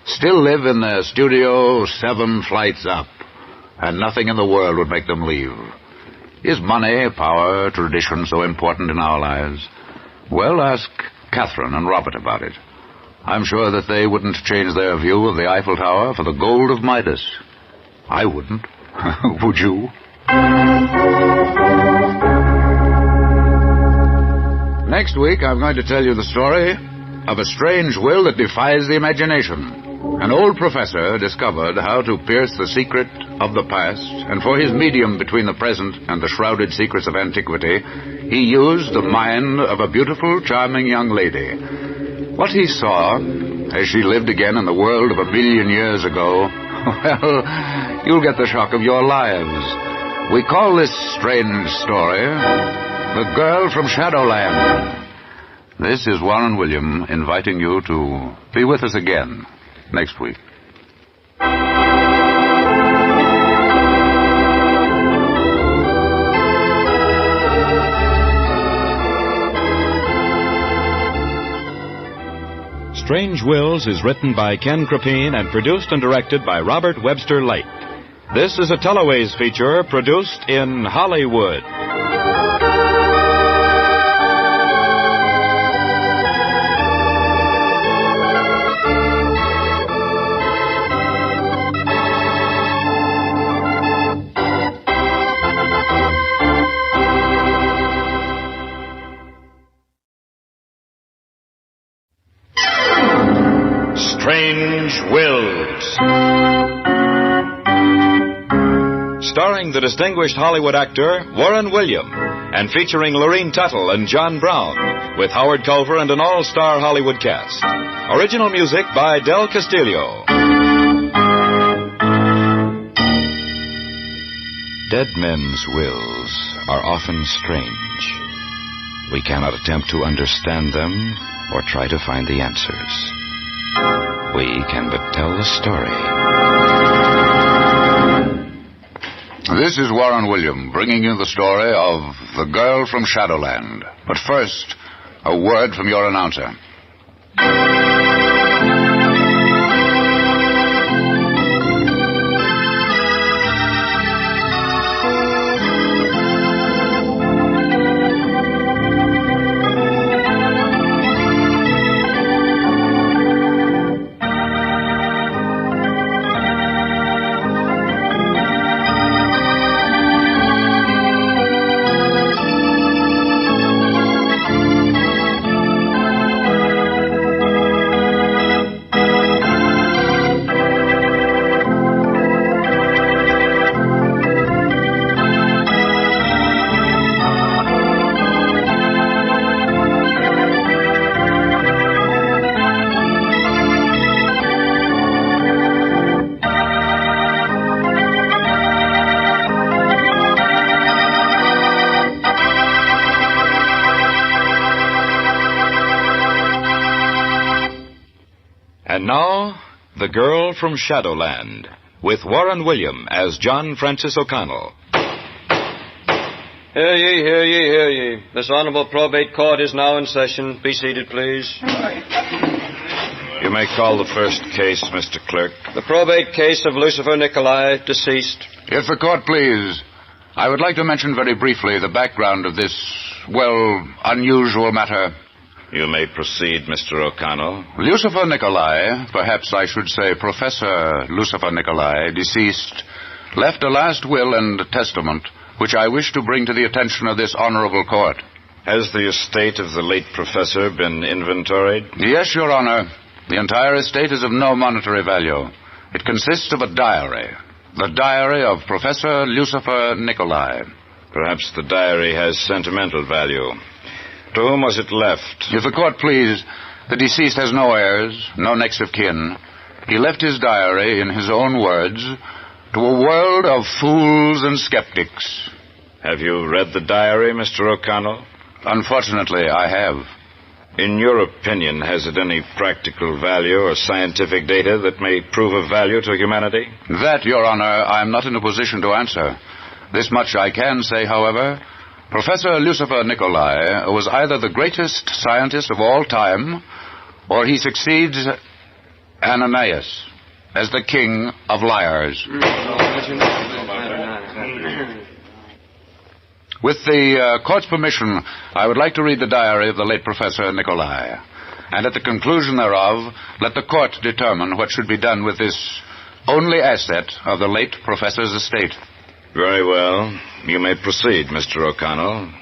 still live in their studio 7 flights up, and nothing in the world would make them leave. Is money, power, tradition so important in our lives? Well, ask Catherine and Robert about it. I'm sure that they wouldn't change their view of the Eiffel Tower for the gold of Midas. I wouldn't. Would you? Next week, I'm going to tell you the story of a strange will that defies the imagination. An old professor discovered how to pierce the secret of the past, and for his medium between the present and the shrouded secrets of antiquity, he used the mind of a beautiful, charming young lady. What he saw, as she lived again in the world of 1 billion years ago, well, you'll get the shock of your lives. We call this strange story The Girl from Shadowland. This is Warren William inviting you to be with us again next week. Strange Wills is written by Ken Crepine and produced and directed by Robert Webster Lake. This is a Teleways feature produced in Hollywood. Strange Wills. Starring the distinguished Hollywood actor Warren William and featuring Lorene Tuttle and John Brown with Howard Culver and an all-star Hollywood cast. Original music by Del Castillo. Dead men's wills are often strange. We cannot attempt to understand them or try to find the answers. We can but tell the story. This is Warren William, bringing you the story of The Girl from Shadowland. But first, a word from your announcer. And now, The Girl from Shadowland, with Warren William as John Francis O'Connell. Hear ye, hear ye, hear ye. This honorable probate court is now in session. Be seated, please. You may call the first case, Mr. Clerk. The probate case of Lucifer Nicolai, deceased. If the court please, I would like to mention very briefly the background of this, unusual matter. You may proceed, Mr. O'Connell. Lucifer Nicolai, perhaps I should say Professor Lucifer Nicolai, deceased, left a last will and testament, which I wish to bring to the attention of this honorable court. Has the estate of the late professor been inventoried? Yes, Your Honor. The entire estate is of no monetary value. It consists of a diary. The diary of Professor Lucifer Nicolai. Perhaps the diary has sentimental value. To whom was it left? If the court please, the deceased has no heirs, no next of kin. He left his diary, in his own words, to a world of fools and skeptics. Have you read the diary, Mr. O'Connell? Unfortunately, I have. In your opinion, has it any practical value or scientific data that may prove of value to humanity? That, Your Honor, I am not in a position to answer. This much I can say, however. Professor Lucifer Nicolai was either the greatest scientist of all time, or he succeeds Ananias as the king of liars. With the court's permission, I would like to read the diary of the late Professor Nicolai. And at the conclusion thereof, let the court determine what should be done with this only asset of the late professor's estate. Very well. You may proceed, Mr. O'Connell.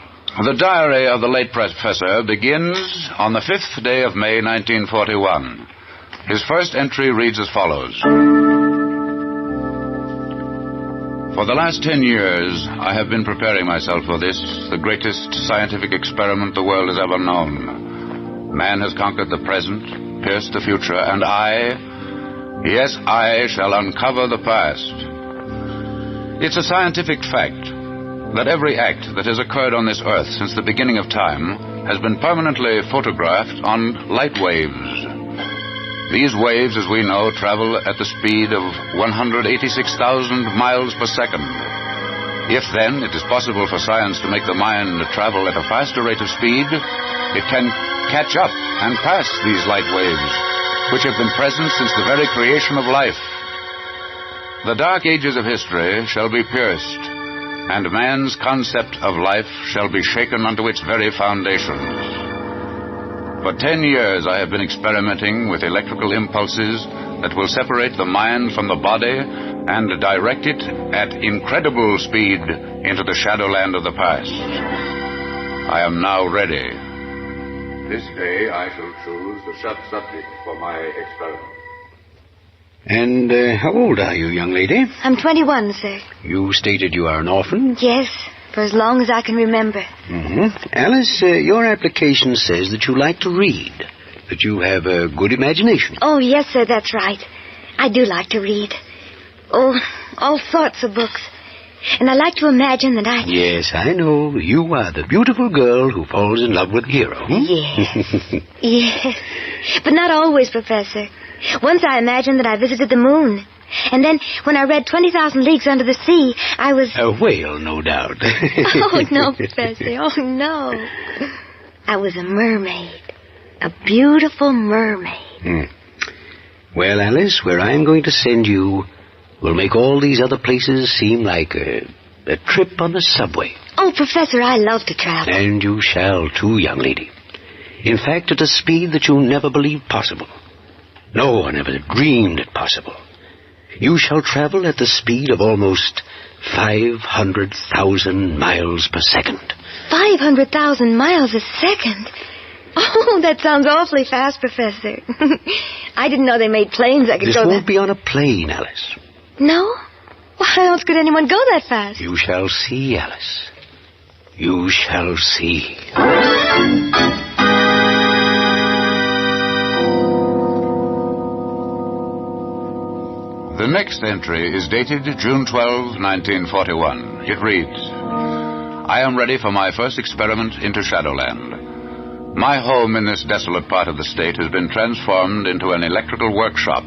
The diary of the late professor begins on the 5th day of May, 1941. His first entry reads as follows. For the last 10 years, I have been preparing myself for this, the greatest scientific experiment the world has ever known. Man has conquered the present, pierced the future, and I shall uncover the past. It's a scientific fact that every act that has occurred on this earth since the beginning of time has been permanently photographed on light waves. These waves, as we know, travel at the speed of 186,000 miles per second. If, then, it is possible for science to make the mind travel at a faster rate of speed, it can catch up and pass these light waves which have been present since the very creation of life. The dark ages of history shall be pierced, and man's concept of life shall be shaken unto its very foundations. For 10 years I have been experimenting with electrical impulses that will separate the mind from the body and direct it at incredible speed into the shadowland of the past. I am now ready. This day I shall choose the subject for my experiment. And how old are you, young lady? I'm 21, sir. You stated you are an orphan? Yes, for as long as I can remember. Mm-hmm. Alice, your application says that you like to read, that you have a good imagination. Oh, yes, sir, that's right. I do like to read. Oh, all sorts of books. And I like to imagine that I... Yes, I know. You are the beautiful girl who falls in love with a hero. Yes. Yes. But not always, Professor. Once I imagined that I visited the moon. And then, when I read 20,000 Leagues Under the Sea, I was... A whale, no doubt. Oh, no, Professor. Oh, no. I was a mermaid. A beautiful mermaid. Well, Alice, where I am going to send you will make all these other places seem like a trip on the subway. Oh, Professor, I love to travel. And you shall, too, young lady. In fact, at a speed that you never believed possible. No one ever dreamed it possible. You shall travel at the speed of almost 500,000 miles per second. 500,000 miles a second? Oh, that sounds awfully fast, Professor. I didn't know they made planes that could go that... This won't be on a plane, Alice. No? Why else could anyone go that fast? You shall see, Alice. You shall see. The next entry is dated June 12, 1941. It reads, I am ready for my first experiment into Shadowland. My home in this desolate part of the state has been transformed into an electrical workshop.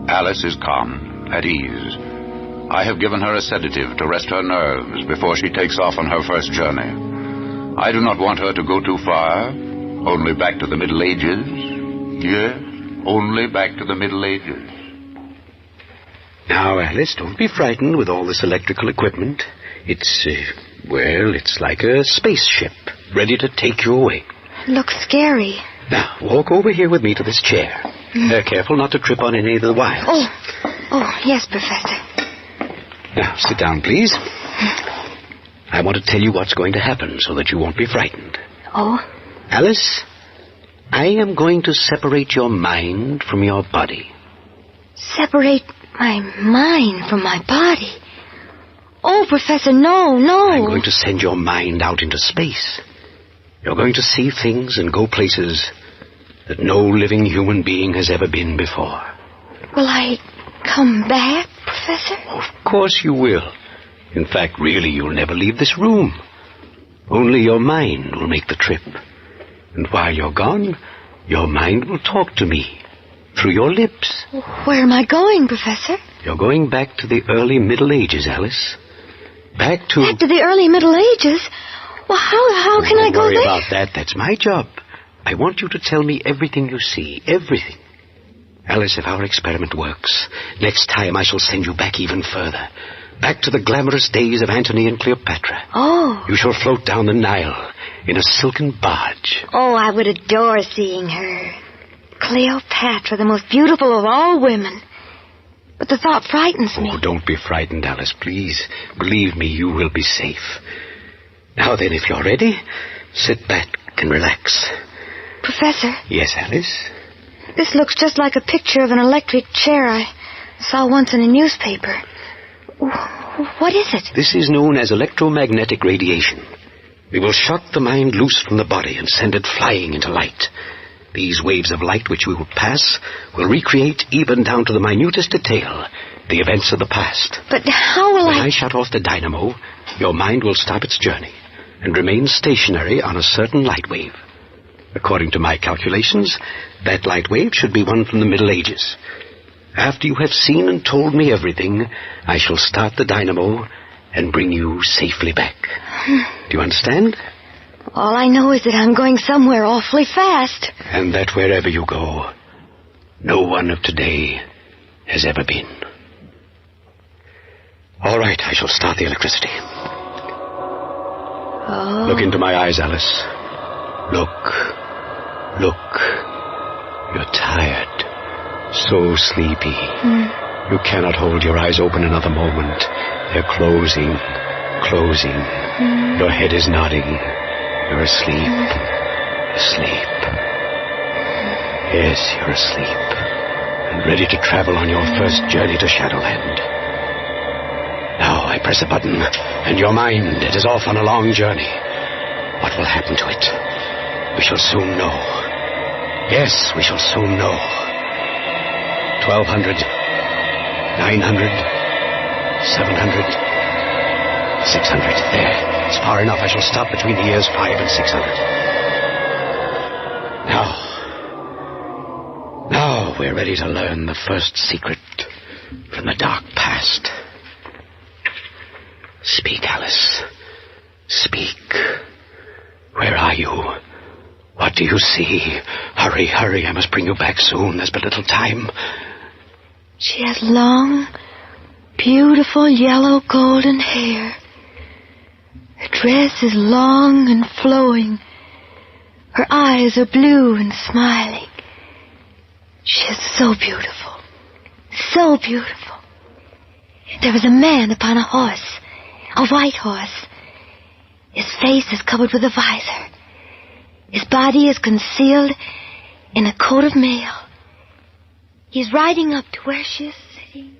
Alice is calm, at ease. I have given her a sedative to rest her nerves before she takes off on her first journey. I do not want her to go too far, only back to the Middle Ages. Yes, only back to the Middle Ages. Now, Alice, don't be frightened with all this electrical equipment. It's like a spaceship, ready to take you away. It looks scary. Now, walk over here with me to this chair. Careful not to trip on any of the wires. Oh, yes, Professor. Now, sit down, please. I want to tell you what's going to happen so that you won't be frightened. Oh? Alice, I am going to separate your mind from your body. Separate my mind from my body? Oh, Professor, no. I'm going to send your mind out into space. You're going to see things and go places that no living human being has ever been before. Will I come back, Professor? Of course you will. In fact, really, you'll never leave this room. Only your mind will make the trip. And while you're gone, your mind will talk to me through your lips. Where am I going, Professor? You're going back to the early Middle Ages, Alice. Back to the early Middle Ages? Well, how can I go there? Don't worry about that. That's my job. I want you to tell me everything you see. Everything. Alice, if our experiment works, next time I shall send you back even further. Back to the glamorous days of Antony and Cleopatra. Oh. You shall float down the Nile in a silken barge. Oh, I would adore seeing her. Cleopatra, the most beautiful of all women. But the thought frightens me. Oh, don't be frightened, Alice, please. Believe me, you will be safe. Now then, if you're ready, sit back and relax. Professor? Yes, Alice? This looks just like a picture of an electric chair I saw once in a newspaper. What is it? This is known as electromagnetic radiation. We will shock the mind loose from the body and send it flying into light. These waves of light which we will pass will recreate, even down to the minutest detail, the events of the past. But how will When I shut off the dynamo, your mind will stop its journey and remain stationary on a certain light wave. According to my calculations, that light wave should be one from the Middle Ages. After you have seen and told me everything, I shall start the dynamo and bring you safely back. Do you understand? All I know is that I'm going somewhere awfully fast. And that wherever you go, no one of today has ever been. All right, I shall start the electricity. Oh. Look into my eyes, Alice. Look. You're tired. So sleepy. You cannot hold your eyes open another moment. They're closing. Your head is nodding. You're asleep. Yes, you're asleep. And ready to travel on your first journey to Shadowland. Now I press a button, and your mind, it is off on a long journey. What will happen to it? We shall soon know. Yes, we shall soon know. 1200, 900, 700, 600. There, it's far enough. I shall stop between the years 5 and 600. Now we're ready to learn the first secret from the dark past. Speak, Alice. Speak. Where are you? What do you see? Hurry, I must bring you back soon. There's but little time. She has long, beautiful yellow golden hair. Her dress is long and flowing. Her eyes are blue and smiling. She is so beautiful. So beautiful. There is a man upon a horse. A white horse. His face is covered with a visor. His body is concealed in a coat of mail. He is riding up to where she is sitting.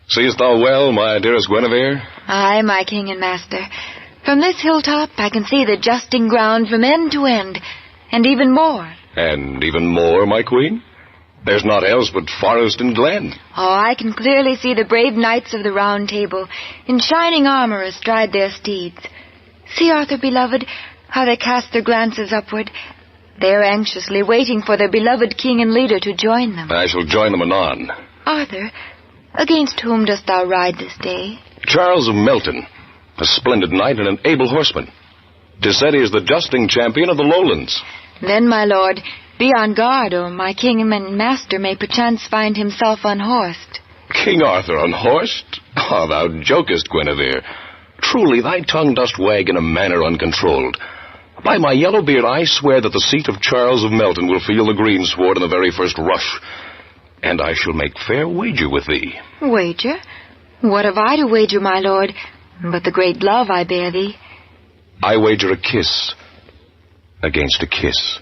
Seest thou well, my dearest Guinevere? Aye, my king and master. From this hilltop I can see the justing ground from end to end, and even more. And even more, my queen? There's naught else but forest and glen. Oh, I can clearly see the brave knights of the Round Table, in shining armor astride their steeds. See, Arthur, beloved, how they cast their glances upward. They are anxiously waiting for their beloved king and leader to join them. I shall join them anon. Arthur, against whom dost thou ride this day? Charles of Melton, a splendid knight and an able horseman. 'Tis said he is the justing champion of the Lowlands. Then, my lord, be on guard, or my king and master may perchance find himself unhorsed. King Arthur unhorsed? Ah, thou jokest, Guinevere. Truly, thy tongue dost wag in a manner uncontrolled. By my yellow beard, I swear that the seat of Charles of Melton will feel the greensward in the very first rush. And I shall make fair wager with thee. Wager? What have I to wager, my lord, but the great love I bear thee? I wager a kiss against a kiss,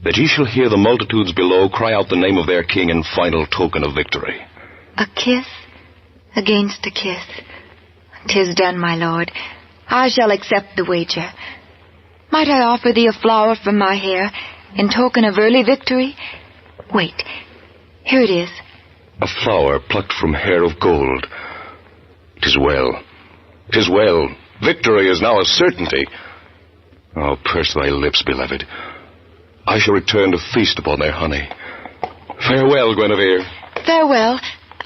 that ye shall hear the multitudes below cry out the name of their king in final token of victory. A kiss against a kiss. 'Tis done, my lord. I shall accept the wager. Might I offer thee a flower from my hair in token of early victory? Wait, here it is. A flower plucked from hair of gold. 'Tis well. 'Tis well. Victory is now a certainty. Oh, purse thy lips, beloved. I shall return to feast upon their honey. Farewell, Guinevere. Farewell.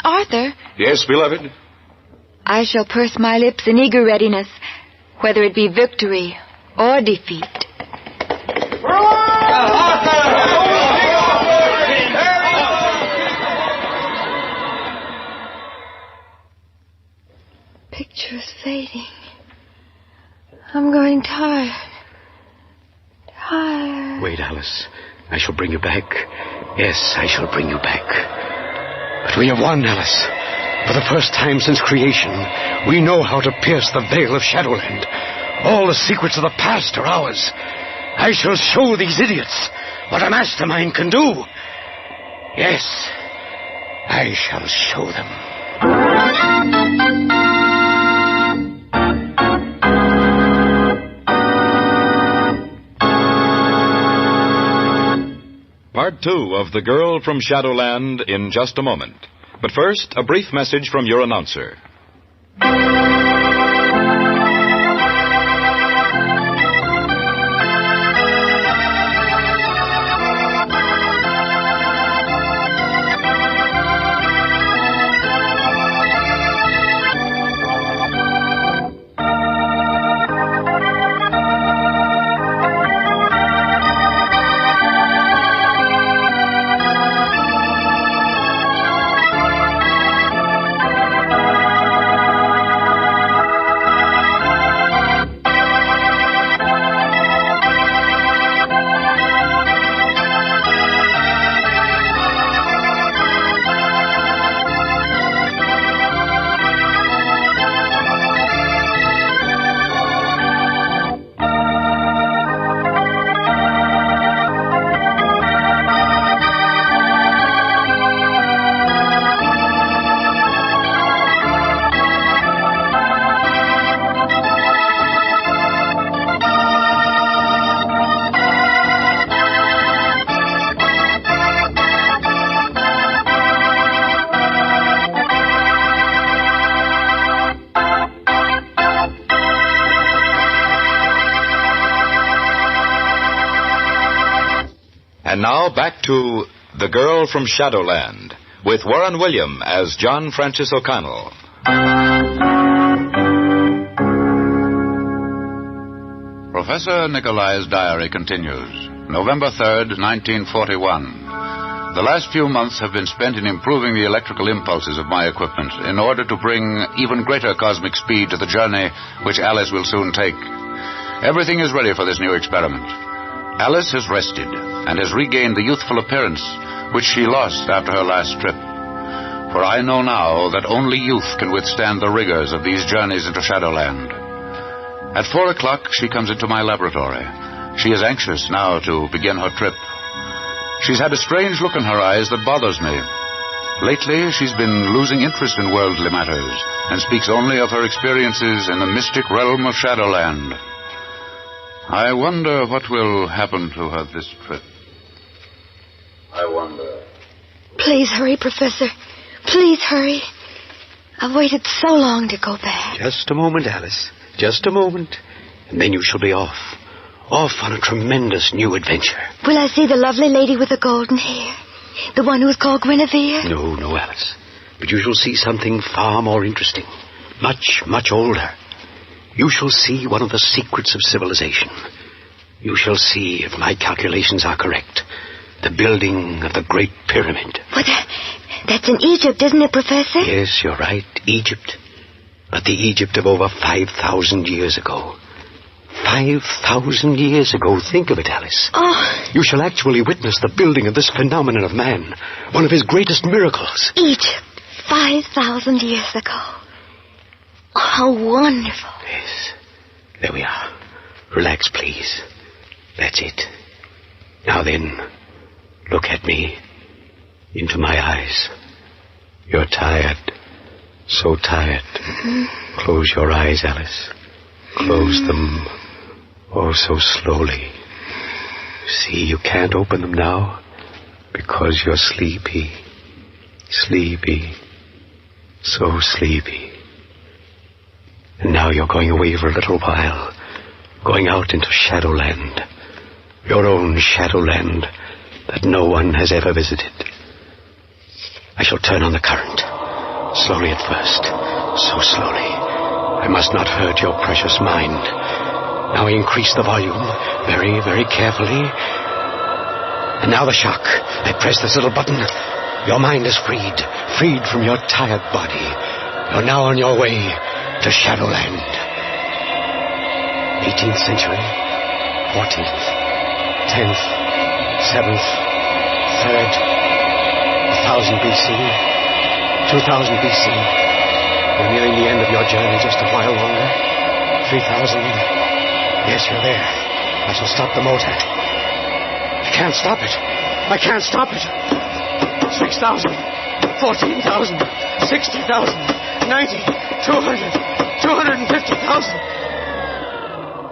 Arthur. Yes, beloved? I shall purse my lips in eager readiness, whether it be victory or defeat. Picture's fading. I'm growing tired. Wait, Alice. I shall bring you back. Yes, I shall bring you back. But we have won, Alice. For the first time since creation, we know how to pierce the veil of Shadowland. All the secrets of the past are ours. I shall show these idiots what a mastermind can do. Yes, I shall show them. Part 2 of The Girl from Shadowland in just a moment. But first, a brief message from your announcer. And now back to The Girl from Shadowland, with Warren William as John Francis O'Connell. Professor Nicolai's diary continues. November 3rd, 1941. The last few months have been spent in improving the electrical impulses of my equipment in order to bring even greater cosmic speed to the journey which Alice will soon take. Everything is ready for this new experiment. Alice has rested and has regained the youthful appearance which she lost after her last trip. For I know now that only youth can withstand the rigors of these journeys into Shadowland. At 4 o'clock, she comes into my laboratory. She is anxious now to begin her trip. She's had a strange look in her eyes that bothers me. Lately, she's been losing interest in worldly matters and speaks only of her experiences in the mystic realm of Shadowland. I wonder what will happen to her this trip. I wonder. Please hurry, Professor. Please hurry. I've waited so long to go back. Just a moment, Alice. Just a moment. And then you shall be off. Off on a tremendous new adventure. Will I see the lovely lady with the golden hair? The one who is called Guinevere? No, Alice. But you shall see something far more interesting. Much, much older. You shall see one of the secrets of civilization. You shall see, if my calculations are correct, the building of the Great Pyramid. Well, that's in Egypt, isn't it, Professor? Yes, you're right. Egypt. But the Egypt of over 5,000 years ago. 5,000 years ago. Think of it, Alice. Oh. You shall actually witness the building of this phenomenon of man. One of his greatest miracles. Egypt. 5,000 years ago. Oh, how wonderful. Yes. There we are. Relax, please. That's it. Now then, look at me. Into my eyes. You're tired. So tired. Mm-hmm. Close your eyes, Alice. Close them. Oh, so slowly. See, you can't open them now because you're sleepy. Sleepy. So sleepy. And now you're going away for a little while. Going out into Shadowland. Your own Shadowland that no one has ever visited. I shall turn on the current. Slowly at first. So slowly. I must not hurt your precious mind. Now I increase the volume. Very, very carefully. And now the shock. I press this little button. Your mind is freed. Freed from your tired body. You're now on your way to Shadowland. 18th century. 14th. 10th. 7th. 3rd. 1000 BC. 2000 BC. You're nearing the end of your journey, just a while longer. 3000. Yes, you're there. I shall stop the motor. I can't stop it. I can't stop it. 6,000. 14,000. 60,000. 90. 200. 250,000.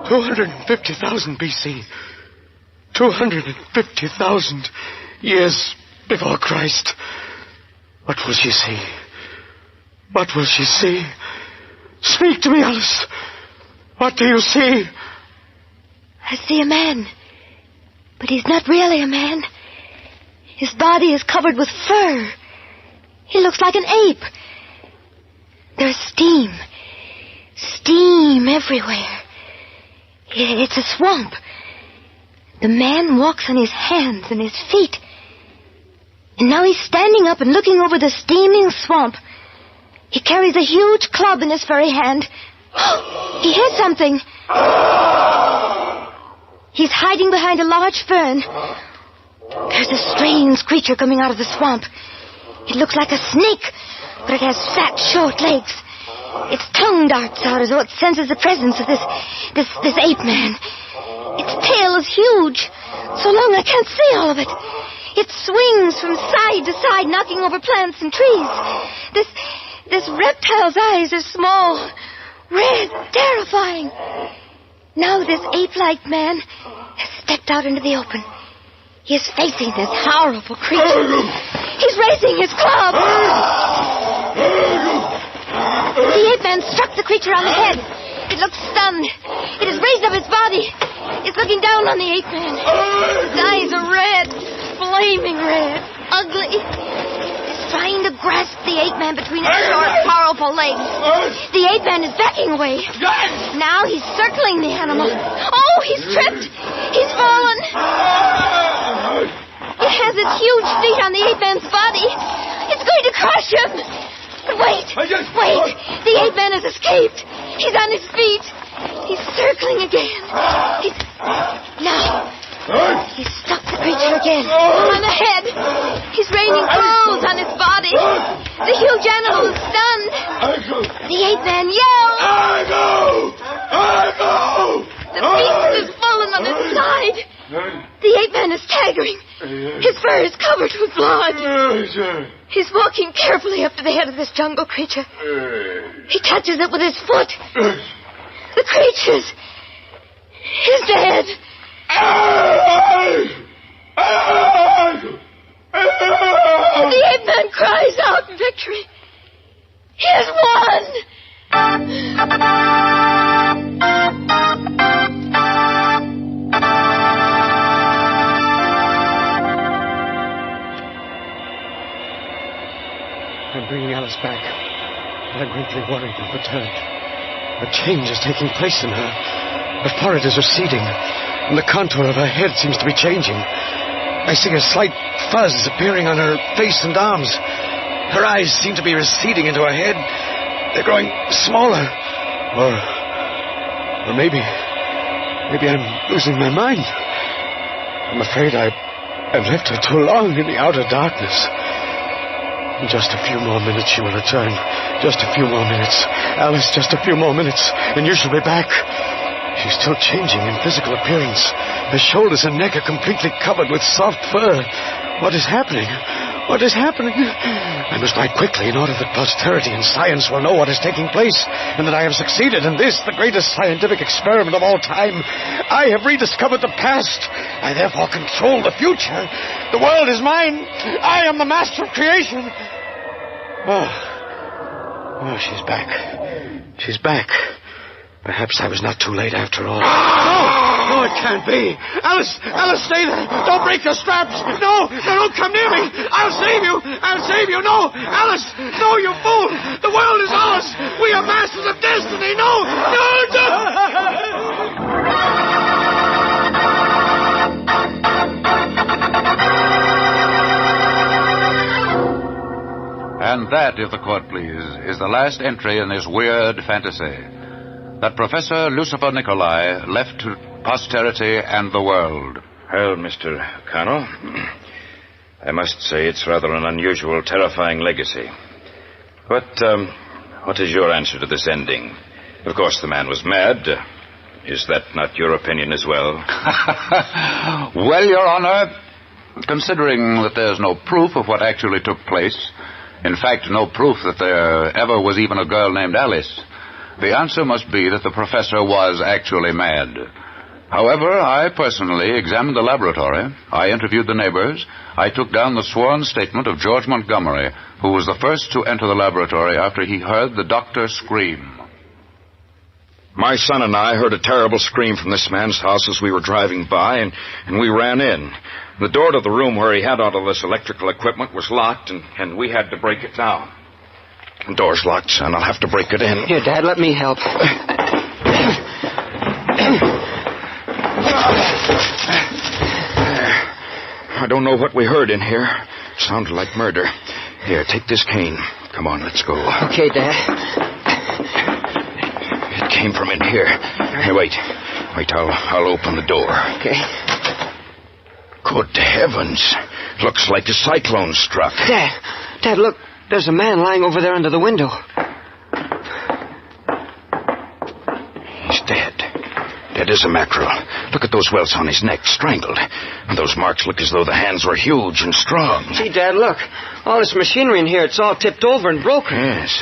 250,000 BC. 250,000 years before Christ. What will she see? What will she see? Speak to me, Alice. What do you see? I see a man. But he's not really a man. His body is covered with fur. He looks like an ape. There's steam. Steam everywhere. It's a swamp. The man walks on his hands and his feet. And now he's standing up and looking over the steaming swamp. He carries a huge club in his furry hand. He hears something. He's hiding behind a large fern. There's a strange creature coming out of the swamp. It looks like a snake, but it has fat, short legs. Its tongue darts out as though it senses the presence of this ape man. Its tail is huge, so long I can't see all of it. It swings from side to side, knocking over plants and trees. This reptile's eyes are small, red, terrifying. Now this ape-like man has stepped out into the open. He is facing this horrible creature. He's raising his club. The ape man struck the creature on the head. It looks stunned. It has raised up its body. It's looking down on the ape man. Its eyes are red. flaming red. Ugly. He's trying to grasp the ape man between his short, powerful legs. The ape man is backing away. Now he's circling the animal. Oh, he's tripped. He's fallen. It has its huge feet on the ape man's body. It's going to crush him. Wait. The ape man has escaped. He's on his feet. He's circling again. Now, he's stuck the creature again. On the head. He's raining blows on his body. The huge animal is stunned. The ape man yells. The beast has fallen on his side. The ape man is staggering. His fur is covered with blood. He's walking carefully up to the head of this jungle creature. He touches it with his foot. The creature's dead. The ape man cries out in victory. He has won. I'm bringing Alice back, but I'm greatly worried and perturbed. A change is taking place in her. Her forehead is receding, and the contour of her head seems to be changing. I see a slight fuzz appearing on her face and arms. Her eyes seem to be receding into her head. They're growing smaller. Or maybe I'm losing my mind. I'm afraid I've left her too long in the outer darkness. In just a few more minutes she will return. Just a few more minutes. Alice, just a few more minutes, and you shall be back. She's still changing in physical appearance. Her shoulders and neck are completely covered with soft fur. What is happening? What is happening? I must write quickly in order that posterity and science will know what is taking place, and that I have succeeded in this, the greatest scientific experiment of all time. I have rediscovered the past. I therefore control the future. The world is mine. I am the master of creation. Oh, she's back. She's back. Perhaps I was not too late after all. No, it can't be. Alice, stay there. Don't break your straps. No, don't come near me. I'll save you. No, Alice, no, you fool. The world is ours. We are masters of destiny. No. And that, if the court please, is the last entry in this weird fantasy. That Professor Lucifer Nicolai left to posterity and the world. Well, Mr. Connell, I must say it's rather an unusual, terrifying legacy. But what is your answer to this ending? Of course, the man was mad. Is that not your opinion as well? Well, Your Honor, considering that there's no proof of what actually took place, in fact, no proof that there ever was even a girl named Alice, the answer must be that the professor was actually mad. However, I personally examined the laboratory. I interviewed the neighbors. I took down the sworn statement of George Montgomery, who was the first to enter the laboratory after he heard the doctor scream. My son and I heard a terrible scream from this man's house as we were driving by, and we ran in. The door to the room where he had all of this electrical equipment was locked, and we had to break it down. The door's locked, son. I'll have to break it in. Here, Dad, let me help. I don't know what we heard in here. It sounded like murder. Here, take this cane. Come on, let's go. Okay, Dad. It came from in here. Hey, wait. I'll open the door. Okay. Good heavens. Looks like a cyclone struck. Dad, look. There's a man lying over there under the window. He's dead. Dead as a mackerel. Look at those welts on his neck, strangled. And those marks look as though the hands were huge and strong. See, Dad, look. All this machinery in here, it's all tipped over and broken. Yes.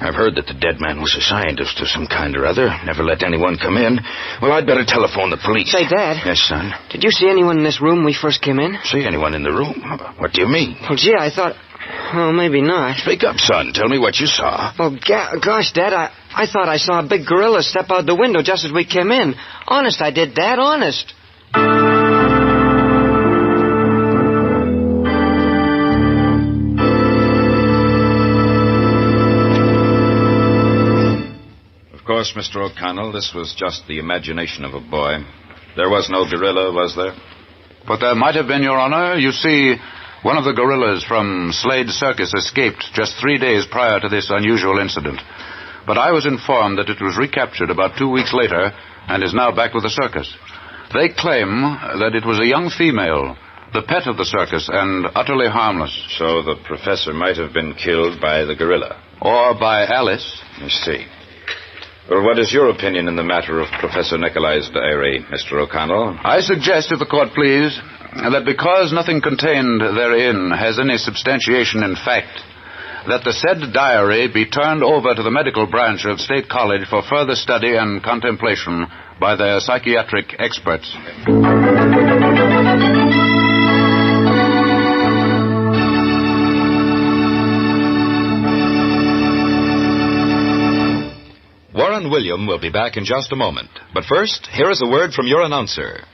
I've heard that the dead man was a scientist of some kind or other. Never let anyone come in. Well, I'd better telephone the police. Say, Dad. Yes, son? Did you see anyone in this room when we first came in? See anyone in the room? What do you mean? Well, gee, I thought... Oh, maybe not. Speak up, son. Tell me what you saw. Well, gosh, Dad, I thought I saw a big gorilla step out the window just as we came in. Honest, I did, Dad, honest. course, Mr. O'Connell, this was just the imagination of a boy. There was no gorilla, was there? But there might have been, Your Honor. You see, one of the gorillas from Slade Circus escaped just 3 days prior to this unusual incident. But I was informed that it was recaptured about 2 weeks later and is now back with the circus. They claim that it was a young female, the pet of the circus, and utterly harmless. So the professor might have been killed by the gorilla. Or by Alice. I see. Well, what is your opinion in the matter of Professor Nicolai's diary, Mr. O'Connell? I suggest, if the court please, that because nothing contained therein has any substantiation in fact, that the said diary be turned over to the medical branch of State College for further study and contemplation by their psychiatric experts. Warren William will be back in just a moment. But first, here is a word from your announcer.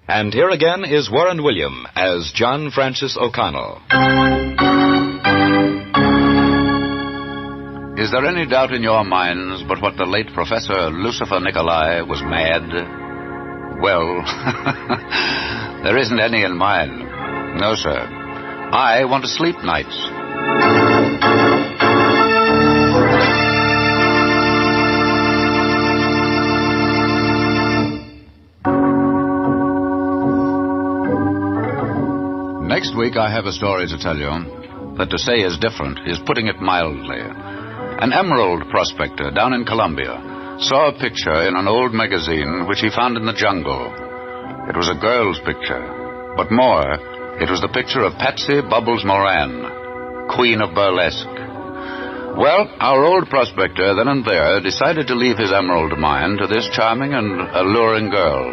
And here again is Warren William as John Francis O'Connell. Is there any doubt in your minds but what the late Professor Lucifer Nicolai was mad? Well, there isn't any in mine. No, sir. I want to sleep nights. Next week I have a story to tell you that to say is different is putting it mildly. An emerald prospector down in Colombia saw a picture in an old magazine which he found in the jungle. It was a girl's picture, but more, it was the picture of Patsy Bubbles Moran, Queen of Burlesque. Well, our old prospector then and there decided to leave his emerald mine to this charming and alluring girl.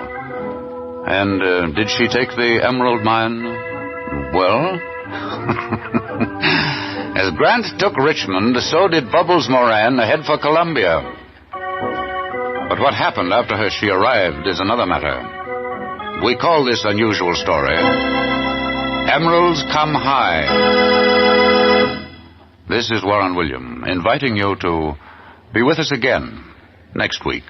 And did she take the emerald mine? Well, as Grant took Richmond, so did Bubbles Moran head for Columbia. But what happened after she arrived is another matter. We call this unusual story Emeralds Come High. This is Warren William, inviting you to be with us again next week.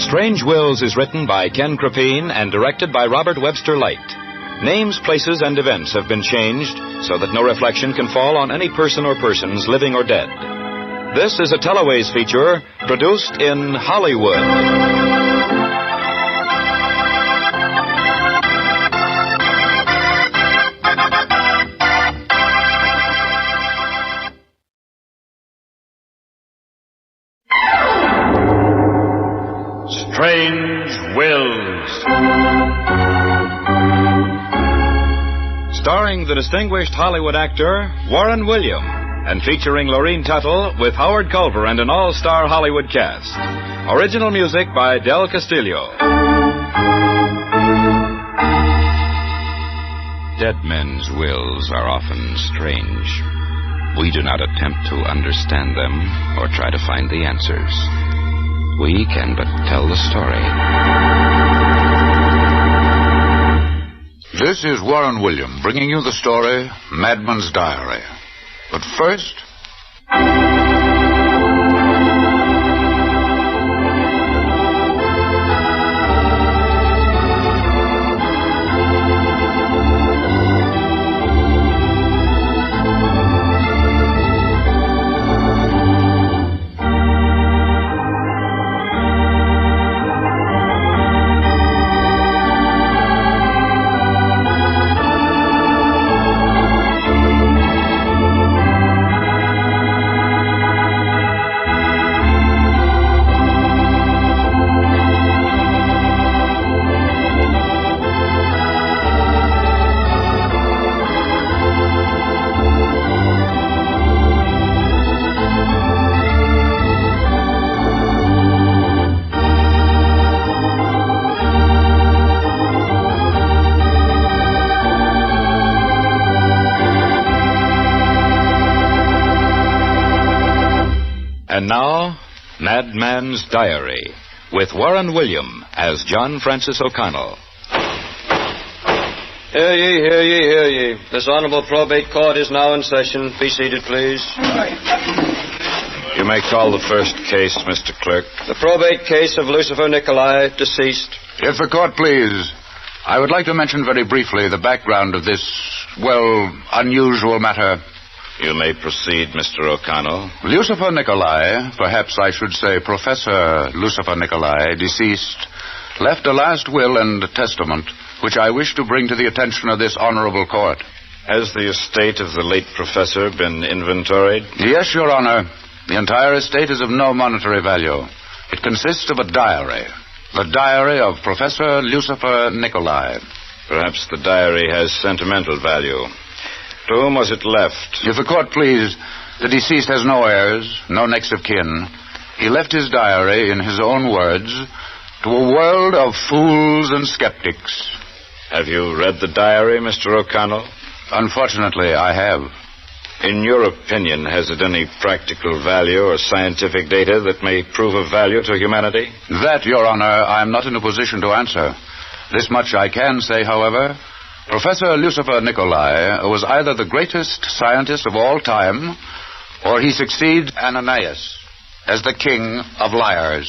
Strange Wills is written by Ken Crepine and directed by Robert Webster Light. Names, places, and events have been changed so that no reflection can fall on any person or persons, living or dead. This is a Teleways feature produced in Hollywood. Strange Wills. Starring the distinguished Hollywood actor Warren William and featuring Lorene Tuttle with Howard Culver and an all-star Hollywood cast. Original music by Del Castillo. Dead men's wills are often strange. We do not attempt to understand them or try to find the answers. We can but tell the story. This is Warren William bringing you the story Madman's Diary. But first... And now, Madman's Diary, with Warren William as John Francis O'Connell. Hear ye, hear ye, hear ye. This honorable probate court is now in session. Be seated, please. You may call the first case, Mr. Clerk. The probate case of Lucifer Nicolai, deceased. If the court please, I would like to mention very briefly the background of this, unusual matter. You may proceed, Mr. O'Connell. Lucifer Nicolai, perhaps I should say Professor Lucifer Nicolai, deceased, left a last will and testament which I wish to bring to the attention of this honorable court. Has the estate of the late professor been inventoried? Yes, Your Honor. The entire estate is of no monetary value. It consists of a diary. The diary of Professor Lucifer Nicolai. Perhaps the diary has sentimental value. To whom was it left? If the court please, the deceased has no heirs, no next of kin. He left his diary, in his own words, to a world of fools and skeptics. Have you read the diary, Mr. O'Connell? Unfortunately, I have. In your opinion, has it any practical value or scientific data that may prove of value to humanity? That, Your Honor, I am not in a position to answer. This much I can say, however. Professor Lucifer Nicolai was either the greatest scientist of all time, or he succeeds Ananias as the king of liars.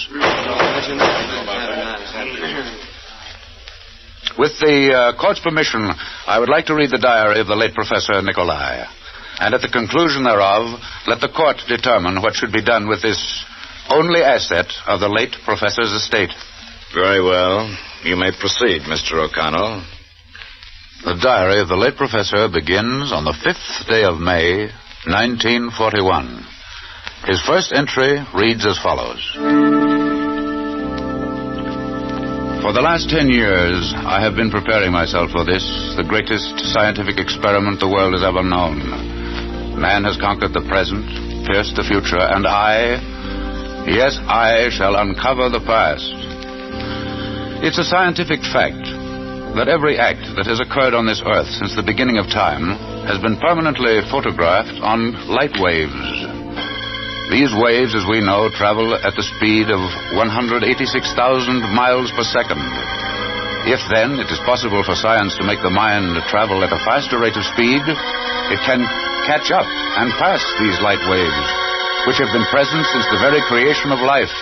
With the court's permission, I would like to read the diary of the late Professor Nicolai. And at the conclusion thereof, let the court determine what should be done with this only asset of the late professor's estate. Very well. You may proceed, Mr. O'Connell. The diary of the late professor begins on the 5th day of May, 1941. His first entry reads as follows. For the last 10 years, I have been preparing myself for this, the greatest scientific experiment the world has ever known. Man has conquered the present, pierced the future, and I shall uncover the past. It's a scientific fact that every act that has occurred on this earth since the beginning of time has been permanently photographed on light waves. These waves, as we know, travel at the speed of 186,000 miles per second. If, then, it is possible for science to make the mind travel at a faster rate of speed, it can catch up and pass these light waves, which have been present since the very creation of life.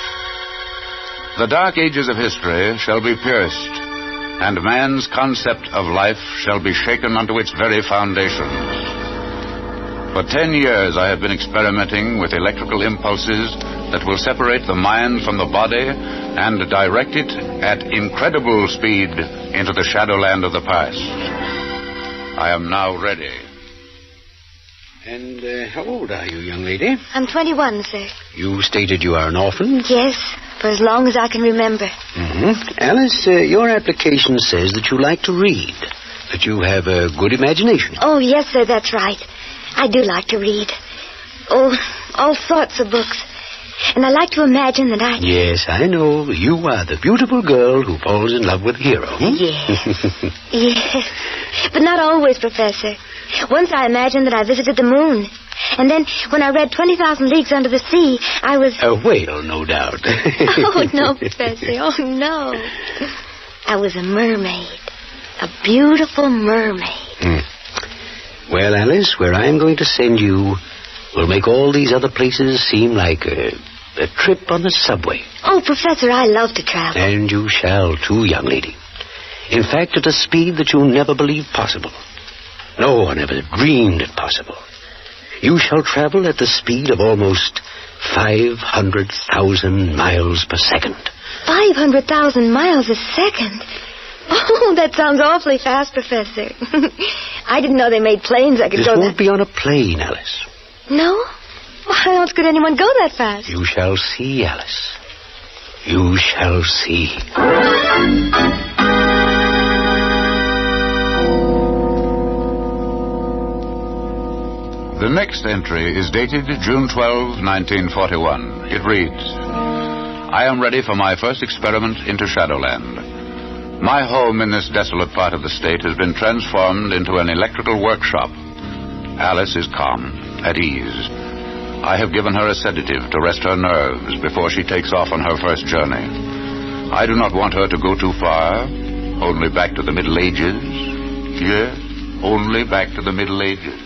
The dark ages of history shall be pierced, and man's concept of life shall be shaken unto its very foundations. For 10 years I have been experimenting with electrical impulses that will separate the mind from the body and direct it at incredible speed into the shadowland of the past. I am now ready. And how old are you, young lady? I'm 21, sir. You stated you are an orphan? Yes, for as long as I can remember. Mm-hmm. Alice, your application says that you like to read, that you have a good imagination. Oh, yes, sir, that's right. I do like to read. Oh, all sorts of books. And I like to imagine that I... Yes, I know. You are the beautiful girl who falls in love with a hero. Yes. Yes. But not always, Professor. Once I imagined that I visited the moon. And then, when I read 20,000 Leagues Under the Sea, I was... A whale, no doubt. Oh, no, Professor. Oh, no. I was a mermaid. A beautiful mermaid. Well, Alice, where I am going to send you will make all these other places seem like a trip on the subway. Oh, Professor, I love to travel. And you shall, too, young lady. In fact, at a speed that you never believed possible. No one ever dreamed it possible. You shall travel at the speed of almost 500,000 miles per second. 500,000 miles a second? Oh, that sounds awfully fast, Professor. I didn't know they made planes that could go that... This won't be on a plane, Alice. No? How else could anyone go that fast? You shall see, Alice. You shall see. The next entry is dated June 12, 1941. It reads, I am ready for my first experiment into Shadowland. My home in this desolate part of the state has been transformed into an electrical workshop. Alice is calm, at ease. I have given her a sedative to rest her nerves before she takes off on her first journey. I do not want her to go too far, only back to the Middle Ages. Yes, only back to the Middle Ages.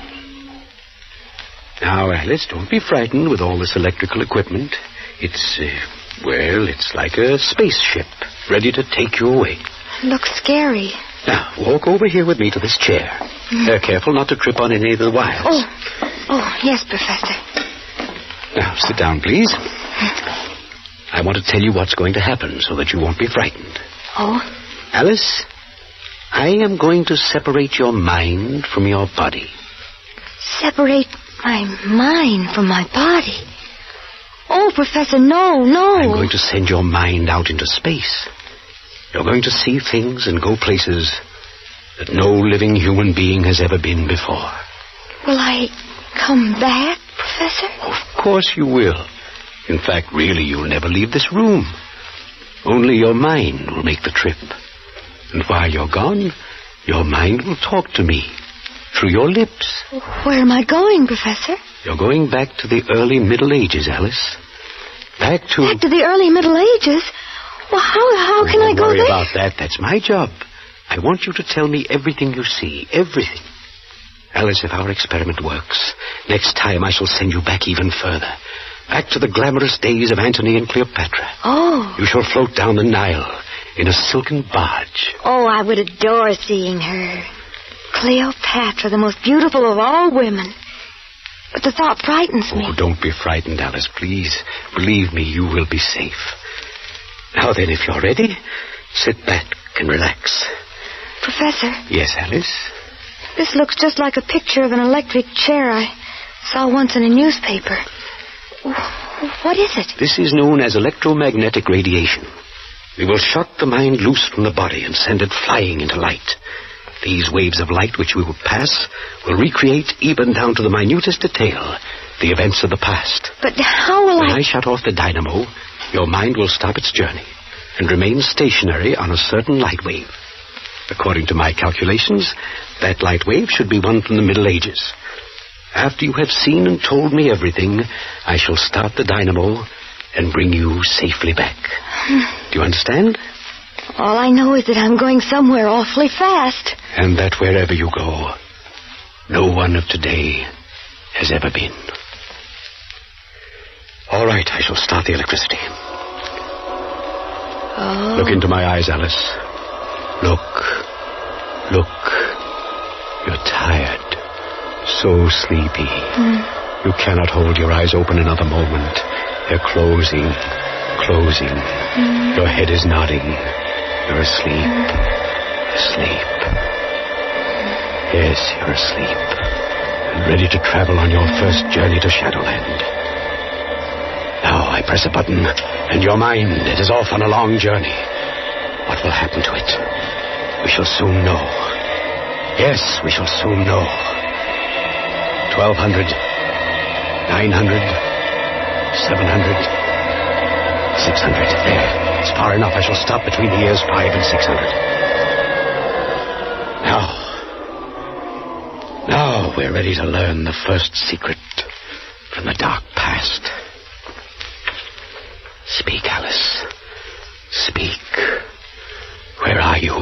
Now, Alice, don't be frightened with all this electrical equipment. It's like a spaceship ready to take you away. Looks scary. Now, walk over here with me to this chair. Careful not to trip on any of the wires. Oh, yes, Professor. Now, sit down, please. I want to tell you what's going to happen so that you won't be frightened. Oh? Alice, I am going to separate your mind from your body. Separate my mind from my body? Oh, Professor, no. I'm going to send your mind out into space. You're going to see things and go places that no living human being has ever been before. Will I come back, Professor? Of course you will. In fact, really, you'll never leave this room. Only your mind will make the trip. And while you're gone, your mind will talk to me through your lips. Where am I going, Professor? You're going back to the early Middle Ages, Alice. Back to the early Middle Ages? Well, how can I go there? Don't worry about that. That's my job. I want you to tell me everything you see. Everything. Alice, if our experiment works, next time I shall send you back even further. Back to the glamorous days of Antony and Cleopatra. Oh. You shall float down the Nile in a silken barge. Oh, I would adore seeing her. Cleopatra, the most beautiful of all women. But the thought frightens me. Oh, don't be frightened, Alice, please. Believe me, you will be safe. Now then, if you're ready, sit back and relax. Professor? Yes, Alice? This looks just like a picture of an electric chair I saw once in a newspaper. What is it? This is known as electromagnetic radiation. We will shock the mind loose from the body and send it flying into light. These waves of light which we will pass will recreate, even down to the minutest detail, the events of the past. But how will When I shut off the dynamo, your mind will stop its journey and remain stationary on a certain light wave. According to my calculations, that light wave should be one from the Middle Ages. After you have seen and told me everything, I shall start the dynamo and bring you safely back. Do you understand? All I know is that I'm going somewhere awfully fast. And that wherever you go, no one of today has ever been. All right, I shall start the electricity. Oh. Look into my eyes, Alice. Look. You're tired. So sleepy. You cannot hold your eyes open another moment. They're closing. Your head is nodding. You're asleep. Yes, you're asleep. And ready to travel on your first journey to Shadowland. Now I press a button, and your mind, it is off on a long journey. What will happen to it? We shall soon know. Yes, we shall soon know. 1,200, 900, 700, 600. There. It's far enough. I shall stop between the years 5 and 600. Now we're ready to learn the first secret from the dark past. Speak, Alice. Speak. Where are you?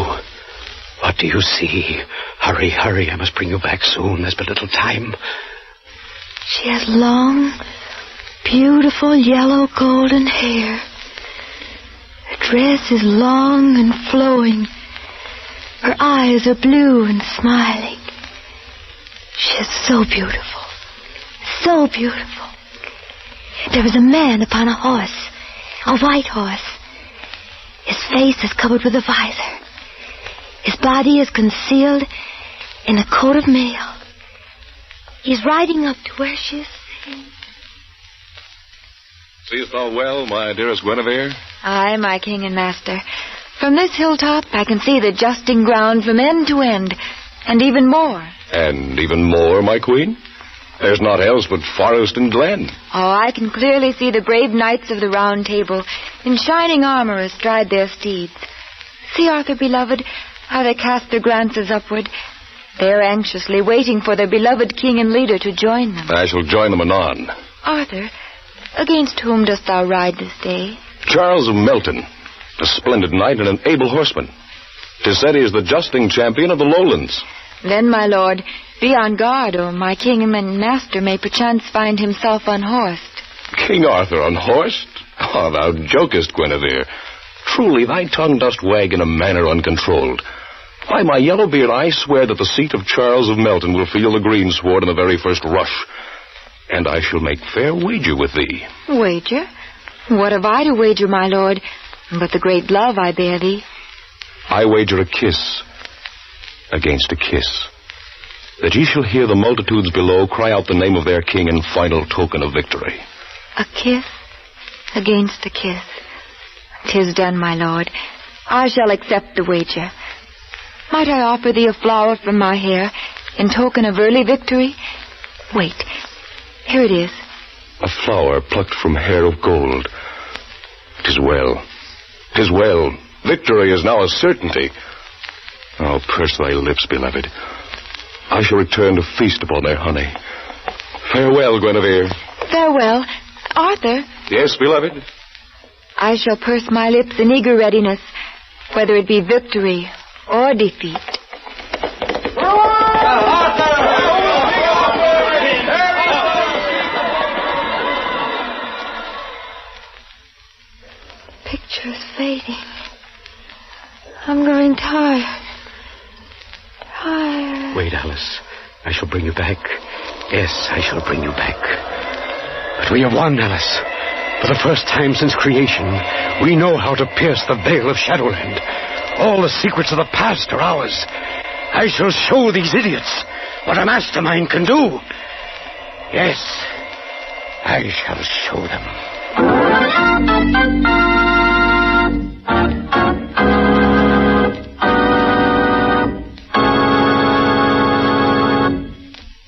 What do you see? Hurry. I must bring you back soon. There's but little time. She has long, beautiful yellow golden hair. Her dress is long and flowing. Her eyes are blue and smiling. She is so beautiful. So beautiful. There is a man upon a horse. A white horse. His face is covered with a visor. His body is concealed in a coat of mail. He's riding up to where she is sitting. Seest thou well, my dearest Guinevere? Aye, my king and master. From this hilltop I can see the justing ground from end to end, and even more. And even more, my queen? There's naught else but forest and glen. Oh, I can clearly see the brave knights of the Round Table in shining armor astride their steeds. See, Arthur, beloved, how they cast their glances upward. They're anxiously waiting for their beloved king and leader to join them. I shall join them anon. Arthur, against whom dost thou ride this day? Charles of Melton, a splendid knight and an able horseman. 'Tis said he is the justing champion of the lowlands. Then, my lord, be on guard, or my king and master may perchance find himself unhorsed. King Arthur unhorsed? Ah, thou jokest, Guinevere. Truly, thy tongue dost wag in a manner uncontrolled. By my yellow beard, I swear that the seat of Charles of Melton will feel the greensward in the very first rush. And I shall make fair wager with thee. Wager? What have I to wager, my lord, but the great love I bear thee? I wager a kiss against a kiss, that ye shall hear the multitudes below cry out the name of their king in final token of victory. A kiss against a kiss. 'Tis done, my lord. I shall accept the wager. Might I offer thee a flower from my hair in token of early victory? Wait, here it is. A flower plucked from hair of gold. 'Tis well. 'Tis well. Victory is now a certainty. Oh, purse thy lips, beloved. I shall return to feast upon their honey. Farewell, Guinevere. Farewell. Arthur. Yes, beloved? I shall purse my lips in eager readiness, whether it be victory or defeat. The picture's fading. I'm growing tired. Tired. Wait, Alice. I shall bring you back. Yes, I shall bring you back. But we have won, Alice. For the first time since creation, we know how to pierce the veil of Shadowland. All the secrets of the past are ours. I shall show these idiots what a mastermind can do. Yes, I shall show them.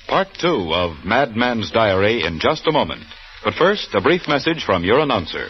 Part 2 of Madman's Diary in just a moment. But first, a brief message from your announcer.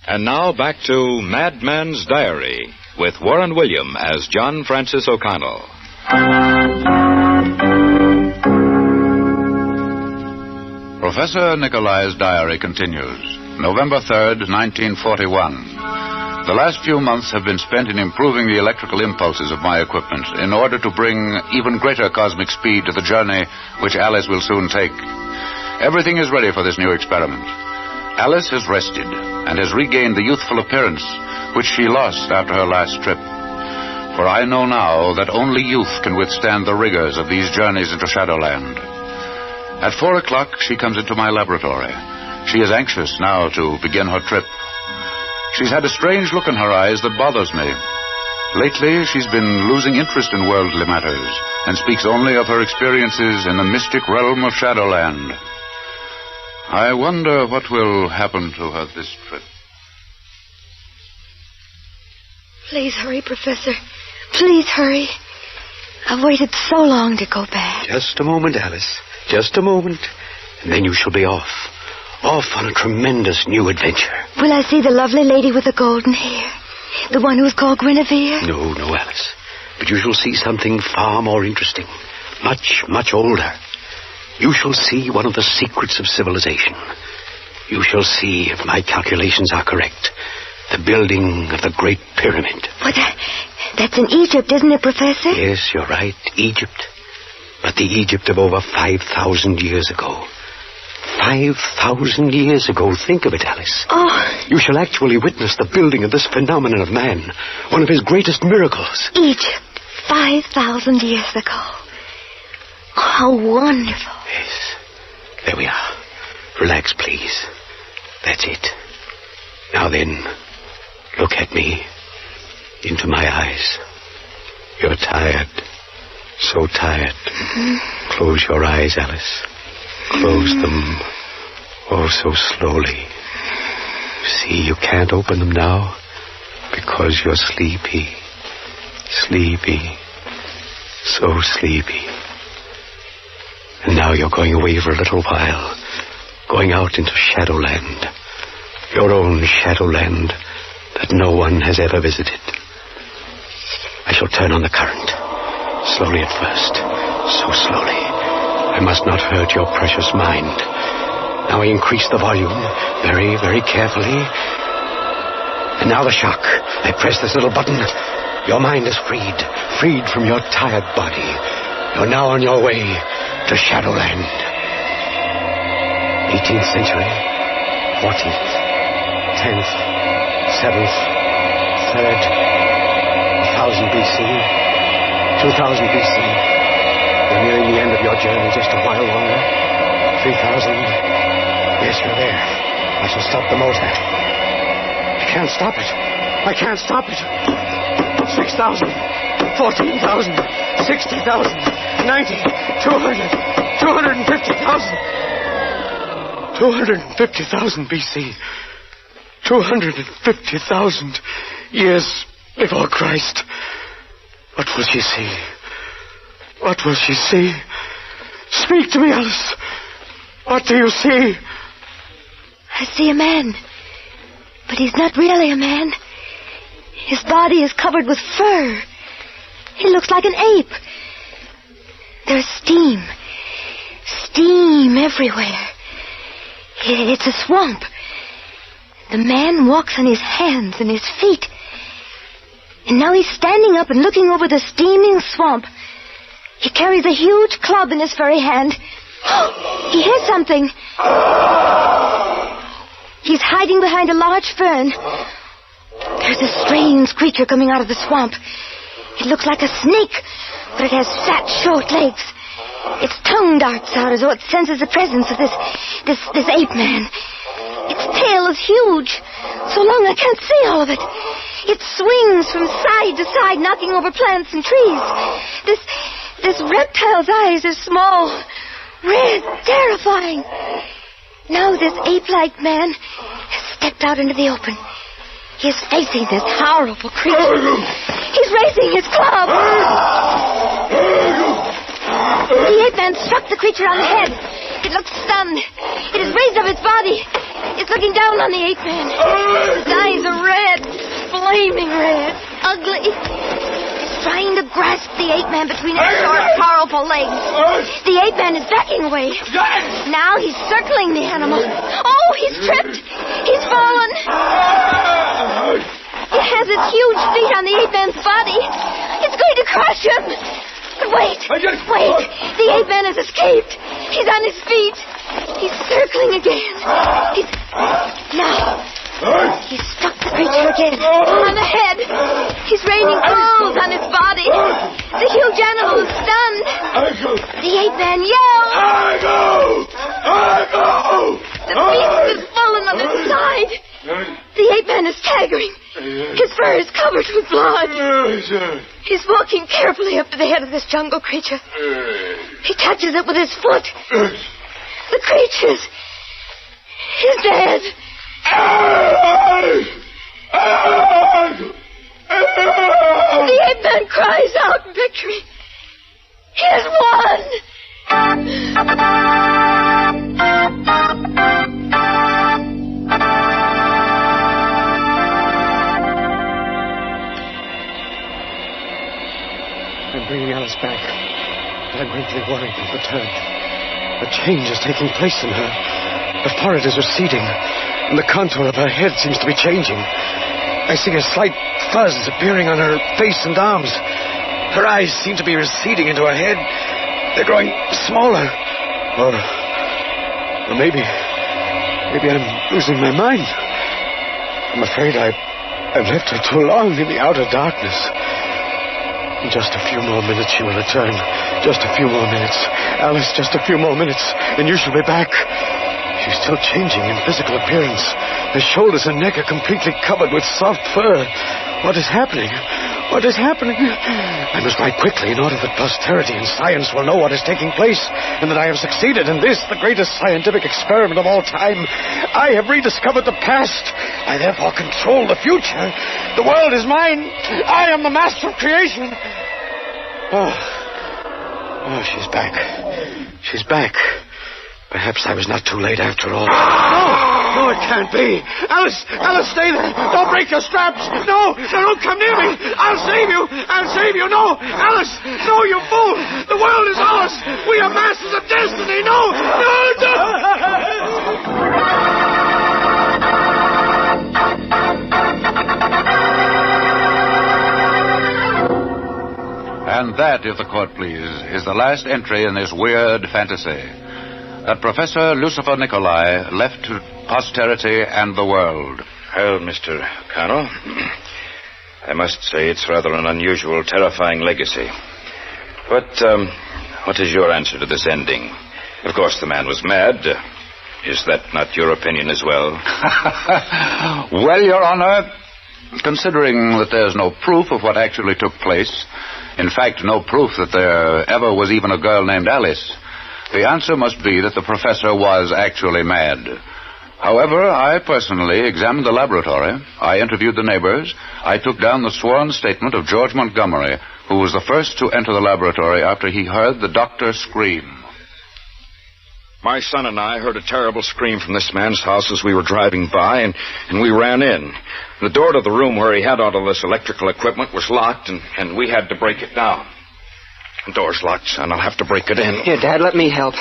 And now back to Madman's Diary with Warren William as John Francis O'Connell. Professor Nicolai's diary continues. November 3rd, 1941. The last few months have been spent in improving the electrical impulses of my equipment in order to bring even greater cosmic speed to the journey which Alice will soon take. Everything is ready for this new experiment. Alice has rested and has regained the youthful appearance which she lost after her last trip. For I know now that only youth can withstand the rigors of these journeys into Shadowland. At 4 o'clock, she comes into my laboratory. She is anxious now to begin her trip. She's had a strange look in her eyes that bothers me. Lately, she's been losing interest in worldly matters and speaks only of her experiences in the mystic realm of Shadowland. I wonder what will happen to her this trip. Please hurry, Professor. Please hurry. I've waited so long to go back. Just a moment, Alice. Just a moment. And then you shall be off. Off on a tremendous new adventure. Will I see the lovely lady with the golden hair? The one who was called Guinevere? No, Alice. But you shall see something far more interesting, much, much older. You shall see one of the secrets of civilization. You shall see, if my calculations are correct, the building of the Great Pyramid. But that's in Egypt, isn't it, Professor? Yes, you're right, Egypt. But the Egypt of over 5,000 years ago. 5,000 years ago. Think of it, Alice. Oh. You shall actually witness the building of this phenomenon of man, one of his greatest miracles. Egypt, 5,000 years ago. Oh, how wonderful. Yes. There we are. Relax, please. That's it. Now then, look at me. Into my eyes. You're tired. So tired. Mm-hmm. Close your eyes, Alice. Close them. Oh, so slowly. See, you can't open them now because you're sleepy. Sleepy. So sleepy. And now you're going away for a little while. Going out into Shadowland. Your own Shadowland that no one has ever visited. I shall turn on the current. Slowly at first. So slowly. I must not hurt your precious mind. Now I increase the volume. Very, very carefully. And now the shock. I press this little button. Your mind is freed. Freed from your tired body. You're now on your way to Shadowland. 18th century. 14th. 10th. 7th. 3rd. 1000 BC. 2000 BC. You're nearing the end of your journey, just a while longer. 3000. Yes, you're there. I shall stop the motor. I can't stop it. I can't stop it. 6,000. 14,000. 60,000. 90. 200. 250,000. 250,000 BC. 250,000 years before Christ. What will she see? What will she see? Speak to me, Alice. What do you see? I see a man. But he's not really a man. His body is covered with fur. He looks like an ape. There's steam. Steam everywhere. It's a swamp. The man walks on his hands and his feet. And now he's standing up and looking over the steaming swamp. He carries a huge club in his furry hand. He hears something. He's hiding behind a large fern. There's a strange creature coming out of the swamp. It looks like a snake, but it has fat, short legs. Its tongue darts out as though it senses the presence of this ape man. Its tail is huge, so long I can't see all of it. It swings from side to side, knocking over plants and trees. This reptile's eyes are small, red, terrifying. Now this ape-like man has stepped out into the open. He is facing this horrible creature. He's raising his club. The ape man struck the creature on the head. It looks stunned. It has raised up its body. It's looking down on the ape man. His eyes are red, flaming red, ugly. He's trying to grasp the ape man between his short, powerful legs. The ape man is backing away. Now he's circling the animal. Oh, he's tripped. He's fallen. It has its huge feet on the ape man's body. It's going to crush him. But wait. The ape man has escaped. He's on his feet. He's circling again. Now, he struck the creature again on the head. He's raining blows on his body. The huge animal is stunned. The ape man yells. The beast has fallen on his side. The ape man is staggering. His fur is covered with blood. He's walking carefully up to the head of this jungle creature. He touches it with his foot. The creature is dead. The ape man cries out in victory. He has won. Alice back. But I'm greatly worried and perturbed. A change is taking place in her. Her forehead is receding, and the contour of her head seems to be changing. I see a slight fuzz appearing on her face and arms. Her eyes seem to be receding into her head. They're growing smaller. Or maybe I'm losing my mind. I'm afraid I've left her too long in the outer darkness. In just a few more minutes she will return. Just a few more minutes. Alice, just a few more minutes, and you shall be back. She's still changing in physical appearance. Her shoulders and neck are completely covered with soft fur. What is happening? What is happening? I must write quickly in order that posterity and science will know what is taking place, and that I have succeeded in this, the greatest scientific experiment of all time. I have rediscovered the past. I therefore control the future. The world is mine. I am the master of creation. Oh, she's back. She's back. Perhaps I was not too late after all. No, it can't be. Alice, stay there. Don't break your straps. No, don't come near me. I'll save you. No, Alice, no, you fool. The world is ours. We are masters of destiny. No. And that, if the court please, is the last entry in this weird fantasy. That Professor Lucifer Nicolai left to posterity and the world. Well, Mr. O'Connell, I must say it's rather an unusual, terrifying legacy. But what is your answer to this ending? Of course, the man was mad. Is that not your opinion as well? Well, Your Honor, considering that there's no proof of what actually took place, in fact, no proof that there ever was even a girl named Alice, the answer must be that the professor was actually mad. However, I personally examined the laboratory. I interviewed the neighbors. I took down the sworn statement of George Montgomery, who was the first to enter the laboratory after he heard the doctor scream. My son and I heard a terrible scream from this man's house as we were driving by, and we ran in. The door to the room where he had all of this electrical equipment was locked, and we had to break it down. The door's locked, son. I'll have to break it in. Here, Dad, let me help.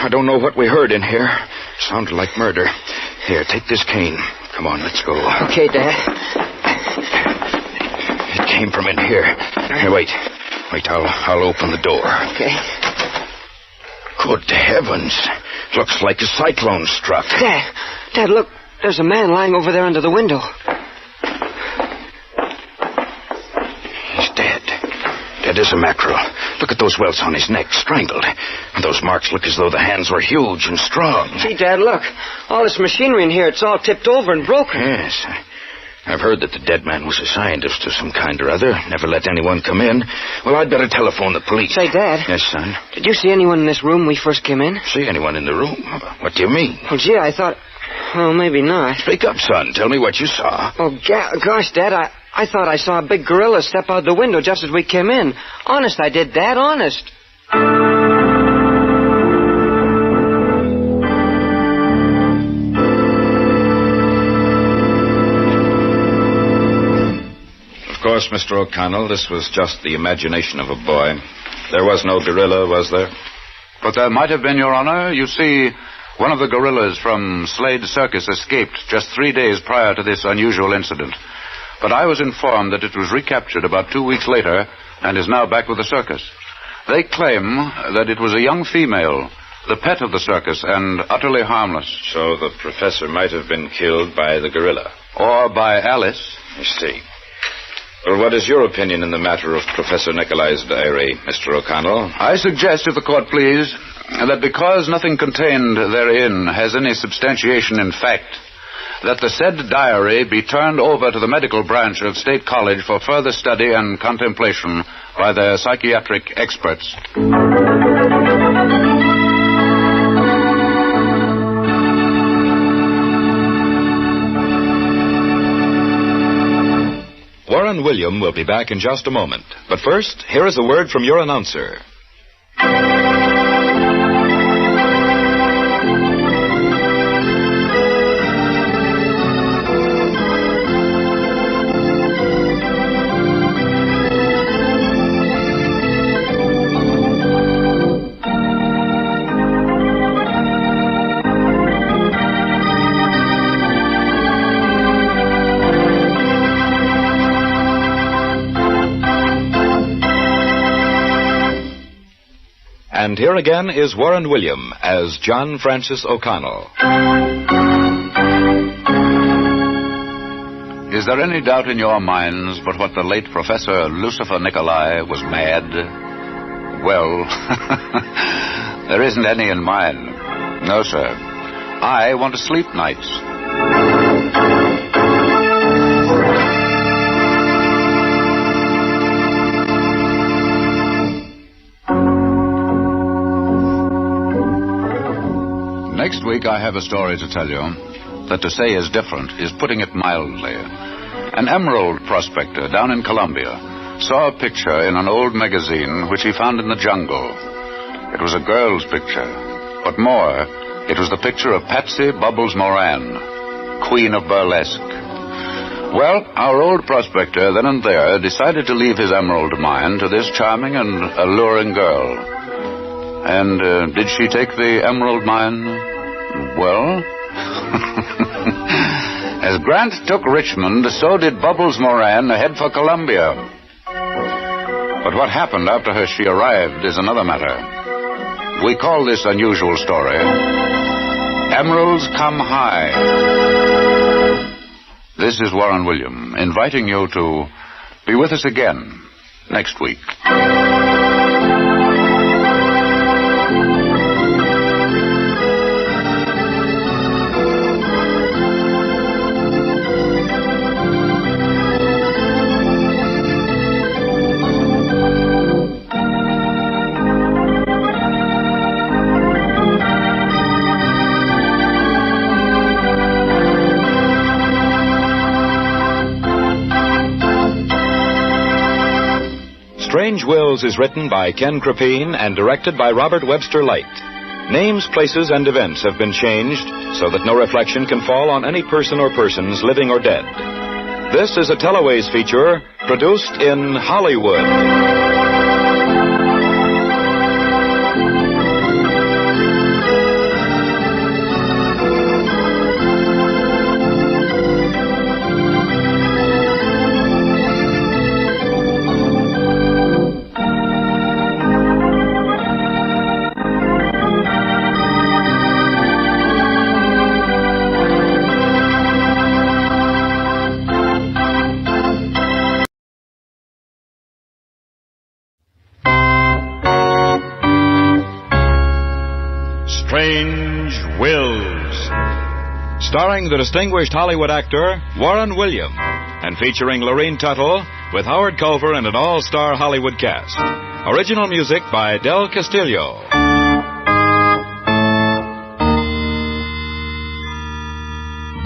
I don't know what we heard in here. Sounded like murder. Here, take this cane. Come on, let's go. Okay, Dad. It came from in here. Here, wait. I'll open the door. Okay. Good heavens. Looks like a cyclone struck. Dad, look. There's a man lying over there under the window. He's dead. Dead as a mackerel. Look at those welts on his neck, strangled. And those marks look as though the hands were huge and strong. Gee, Dad, look. All this machinery in here, it's all tipped over and broken. Yes. I've heard that the dead man was a scientist of some kind or other. Never let anyone come in. Well, I'd better telephone the police. Say, Dad. Yes, son? Did you see anyone in this room when we first came in? See anyone in the room? What do you mean? Well, gee, I thought... Oh, maybe not. Speak up, son. Tell me what you saw. Oh, gosh, Dad, I thought I saw a big gorilla step out the window just as we came in. Honest, I did, Dad, honest. Of course, Mr. O'Connell, this was just the imagination of a boy. There was no gorilla, was there? But there might have been, Your Honor. You see, one of the gorillas from Slade Circus escaped just 3 days prior to this unusual incident. But I was informed that it was recaptured about 2 weeks later and is now back with the circus. They claim that it was a young female, the pet of the circus, and utterly harmless. So the professor might have been killed by the gorilla. Or by Alice. I see. Well, what is your opinion in the matter of Professor Nicolai's diary, Mr. O'Connell? I suggest, if the court please, that because nothing contained therein has any substantiation in fact, that the said diary be turned over to the medical branch of State College for further study and contemplation by their psychiatric experts. Warren William will be back in just a moment. But first, here is a word from your announcer. And here again is Warren William as John Francis O'Connell. Is there any doubt in your minds but what the late Professor Lucifer Nicolai was mad? Well, there isn't any in mine. No, sir. I want to sleep nights. Next week I have a story to tell you that to say is different is putting it mildly. An emerald prospector down in Colombia saw a picture in an old magazine which he found in the jungle. It was a girl's picture, but more, it was the picture of Patsy Bubbles Moran, Queen of Burlesque. Well, our old prospector then and there decided to leave his emerald mine to this charming and alluring girl. And did she take the emerald mine? Well, as Grant took Richmond, so did Bubbles Moran head for Columbia. But what happened after she arrived is another matter. We call this unusual story Emeralds Come High. This is Warren William, inviting you to be with us again next week. Strange Wills is written by Ken Crepine and directed by Robert Webster Light. Names, places, and events have been changed so that no reflection can fall on any person or persons, living or dead. This is a Teleways feature produced in Hollywood. Strange Wills, starring the distinguished Hollywood actor Warren William, and featuring Lorene Tuttle with Howard Culver and an all-star Hollywood cast. Original music by Del Castillo.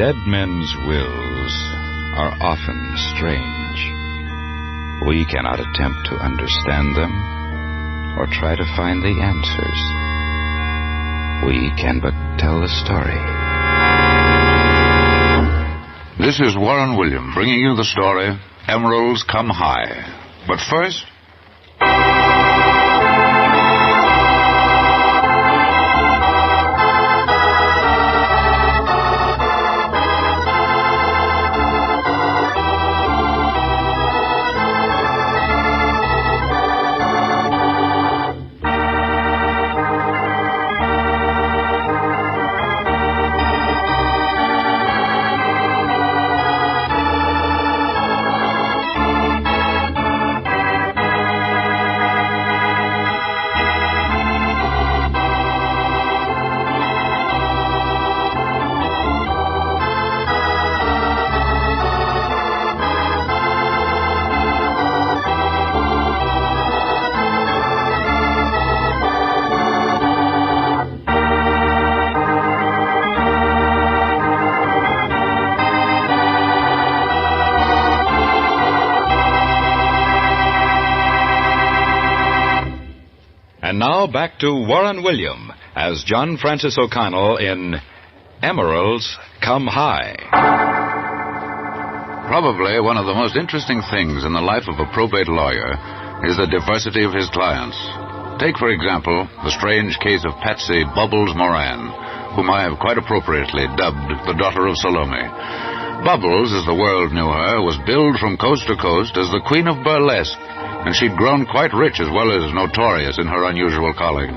Dead men's wills are often strange. We cannot attempt to understand them or try to find the answers. We can but tell the story. This is Warren William bringing you the story, Emeralds Come High. But first... And now back to Warren William as John Francis O'Connell in Emeralds Come High. Probably one of the most interesting things in the life of a probate lawyer is the diversity of his clients. Take, for example, the strange case of Patsy Bubbles Moran, whom I have quite appropriately dubbed the daughter of Salome. Bubbles, as the world knew her, was billed from coast to coast as the Queen of Burlesque, and she'd grown quite rich as well as notorious in her unusual calling.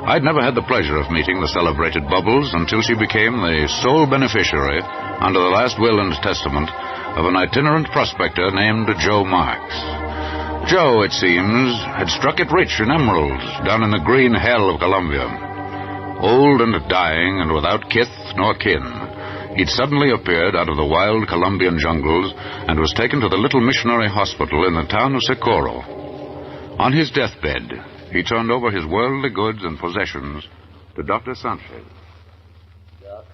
I'd never had the pleasure of meeting the celebrated Bubbles until she became the sole beneficiary, under the last will and testament, of an itinerant prospector named Joe Marks. Joe, it seems, had struck it rich in emeralds down in the green hell of Colombia. Old and dying and without kith nor kin, he'd suddenly appeared out of the wild Colombian jungles and was taken to the little missionary hospital in the town of Socorro. On his deathbed, he turned over his worldly goods and possessions to Dr. Sanchez. Doc,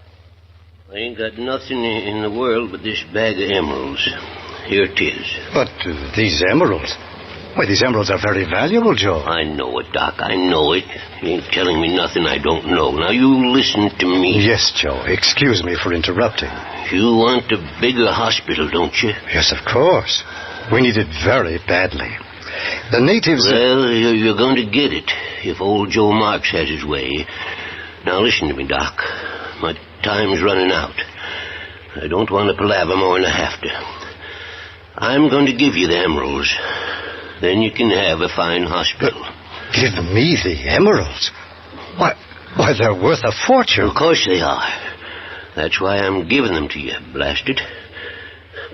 I ain't got nothing in the world but this bag of emeralds. Here it is. But these emeralds... Why, these emeralds are very valuable, Joe. I know it, Doc. I know it. You ain't telling me nothing I don't know. Now, you listen to me. Yes, Joe. Excuse me for interrupting. You want a bigger hospital, don't you? Yes, of course. We need it very badly. The natives... Well, you're going to get it if old Joe Marks has his way. Now, listen to me, Doc. My time's running out. I don't want to palaver more than I have to. I'm going to give you the emeralds. Then you can have a fine hospital. Give me the emeralds? Why, they're worth a fortune. Of course they are. That's why I'm giving them to you, blasted.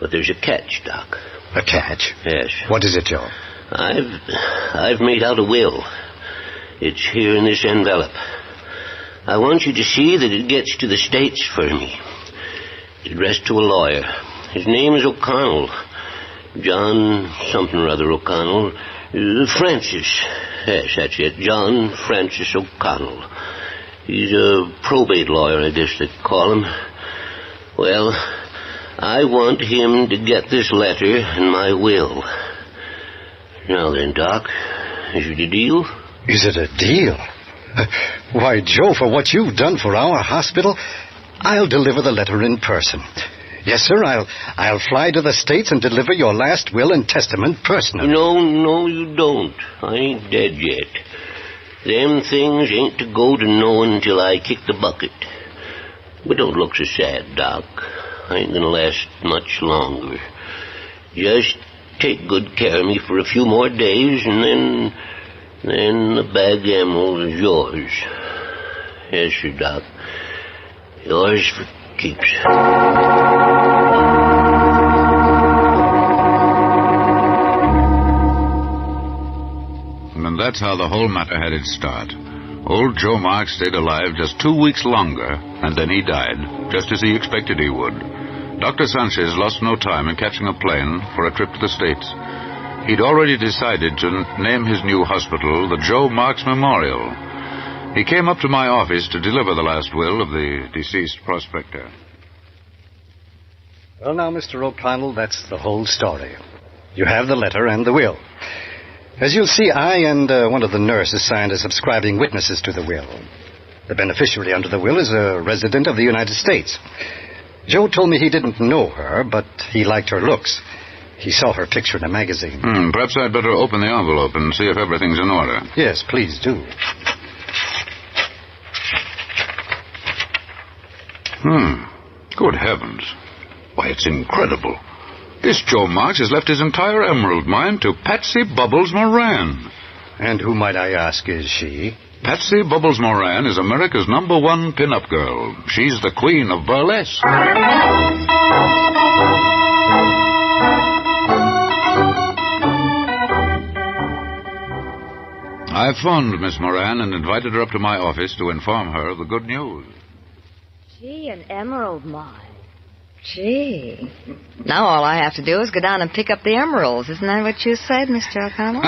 But there's a catch, Doc. A catch? Yes. What is it, Joe? I've made out a will. It's here in this envelope. I want you to see that it gets to the States for me. It's addressed to a lawyer. His name is O'Connell. John something or other O'Connell. Francis. Yes, that's it. John Francis O'Connell. He's a probate lawyer, I guess they call him. Well, I want him to get this letter and my will. Now then, Doc, is it a deal? Is it a deal? Why, Joe, for what you've done for our hospital, I'll deliver the letter in person. Yes, sir, I'll fly to the States and deliver your last will and testament personally. No, you don't. I ain't dead yet. Them things ain't to go to no one until I kick the bucket. But don't look so sad, Doc. I ain't gonna last much longer. Just take good care of me for a few more days, and then the bag of emeralds is yours. Yes, sir, Doc. Yours for keeps. And that's how the whole matter had its start. Old Joe Marks stayed alive just 2 weeks longer, and then he died, just as he expected he would. Dr. Sanchez lost no time in catching a plane for a trip to the States. He'd already decided to name his new hospital the Joe Marks Memorial. He came up to my office to deliver the last will of the deceased prospector. Well, now, Mr. O'Connell, that's the whole story. You have the letter and the will. As you'll see, I and one of the nurses signed as subscribing witnesses to the will. The beneficiary under the will is a resident of the United States. Joe told me he didn't know her, but he liked her looks. He saw her picture in a magazine. Perhaps I'd better open the envelope and see if everything's in order. Yes, please do. Good heavens. Why, it's incredible. This Joe Marks has left his entire emerald mine to Patsy Bubbles Moran. And who, might I ask, is she? Patsy Bubbles Moran is America's #1 pin-up girl. She's the queen of burlesque. I phoned Miss Moran and invited her up to my office to inform her of the good news. Gee, an emerald mine. Gee. Now all I have to do is go down and pick up the emeralds. Isn't that what you said, Mr. O'Connell?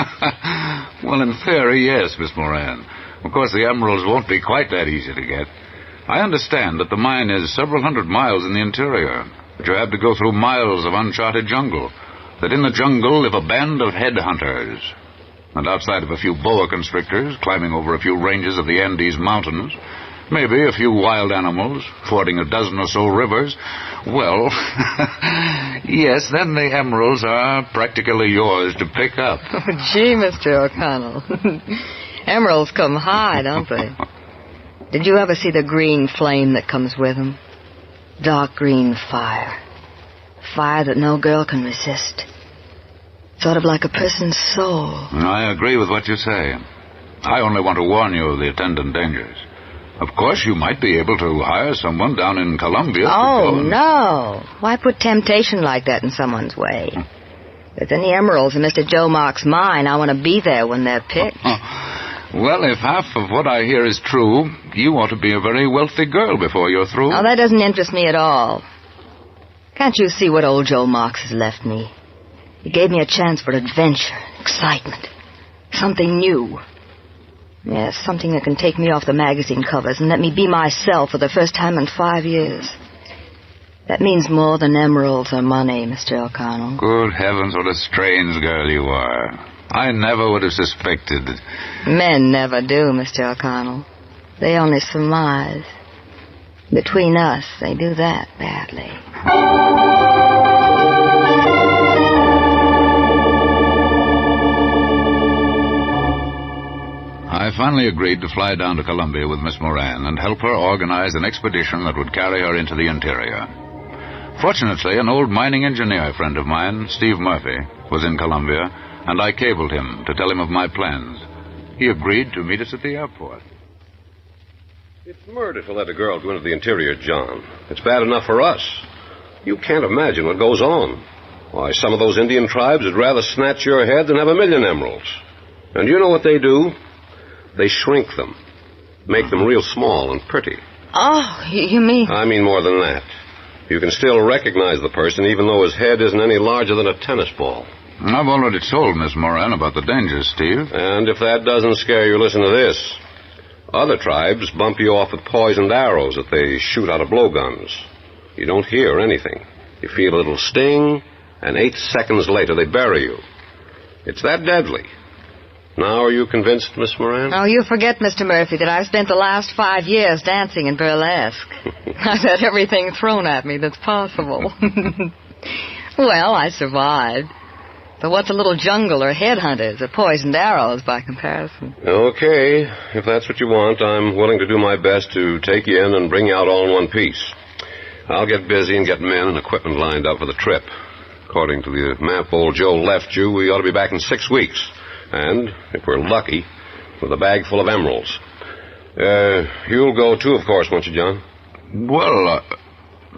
Well, in theory, yes, Miss Moran. Of course, the emeralds won't be quite that easy to get. I understand that the mine is several hundred miles in the interior, that you have to go through miles of uncharted jungle, that in the jungle live a band of headhunters, and outside of a few boa constrictors climbing over a few ranges of the Andes Mountains, maybe a few wild animals, fording a dozen or so rivers. Well, yes, then the emeralds are practically yours to pick up. Oh, gee, Mr. O'Connell. Emeralds come high, don't they? Did you ever see the green flame that comes with them? Dark green fire. Fire that no girl can resist. Sort of like a person's soul. I agree with what you say. I only want to warn you of the attendant dangers. Of course, you might be able to hire someone down in Columbia. Oh, no. Why put temptation like that in someone's way? If there's any emeralds in Mr. Joe Mark's mine, I want to be there when they're picked. Well, if half of what I hear is true, you ought to be a very wealthy girl before you're through. Oh, that doesn't interest me at all. Can't you see what old Joe Marks has left me? He gave me a chance for adventure, excitement, something new. Yes, something that can take me off the magazine covers and let me be myself for the first time in 5 years. That means more than emeralds or money, Mr. O'Connell. Good heavens, what a strange girl you are. I never would have suspected. Men never do, Mr. O'Connell. They only surmise. Between us, they do that badly. I finally agreed to fly down to Columbia with Miss Moran and help her organize an expedition that would carry her into the interior. Fortunately, an old mining engineer friend of mine, Steve Murphy, was in Columbia, and I cabled him to tell him of my plans. He agreed to meet us at the airport. It's murder to let a girl go into the interior, John. It's bad enough for us. You can't imagine what goes on. Why, some of those Indian tribes would rather snatch your head than have 1,000,000 emeralds. And you know what they do? They shrink them. Make them real small and pretty. Oh, you mean... I mean more than that. You can still recognize the person even though his head isn't any larger than a tennis ball. I've already told Miss Moran about the dangers, Steve. And if that doesn't scare you, listen to this. Other tribes bump you off with poisoned arrows that they shoot out of blowguns. You don't hear anything. You feel a little sting, and 8 seconds later they bury you. It's that deadly. Now are you convinced, Miss Moran? Oh, you forget, Mr. Murphy, that I've spent the last 5 years dancing in burlesque. I've had everything thrown at me that's possible. Well, I survived. But what's a little jungle or headhunters or poisoned arrows by comparison? Okay, if that's what you want, I'm willing to do my best to take you in and bring you out all in one piece. I'll get busy and get men and equipment lined up for the trip. According to the map old Joe left you, we ought to be back in 6 weeks. And, if we're lucky, with a bag full of emeralds. You'll go too, of course, won't you, John? Well,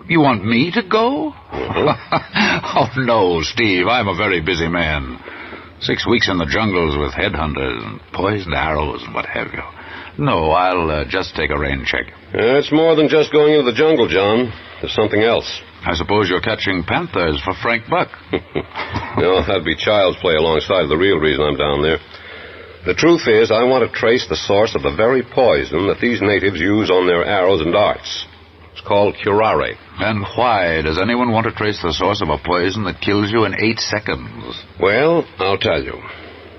you want me to go? Oh, no, Steve. I'm a very busy man. 6 weeks in the jungles with headhunters and poisoned arrows and what have you. No, I'll just take a rain check. It's more than just going into the jungle, John. There's something else. I suppose you're catching panthers for Frank Buck. No, that'd be child's play alongside the real reason I'm down there. The truth is, I want to trace the source of the very poison that these natives use on their arrows and darts. It's called curare. And why does anyone want to trace the source of a poison that kills you in 8 seconds? Well, I'll tell you.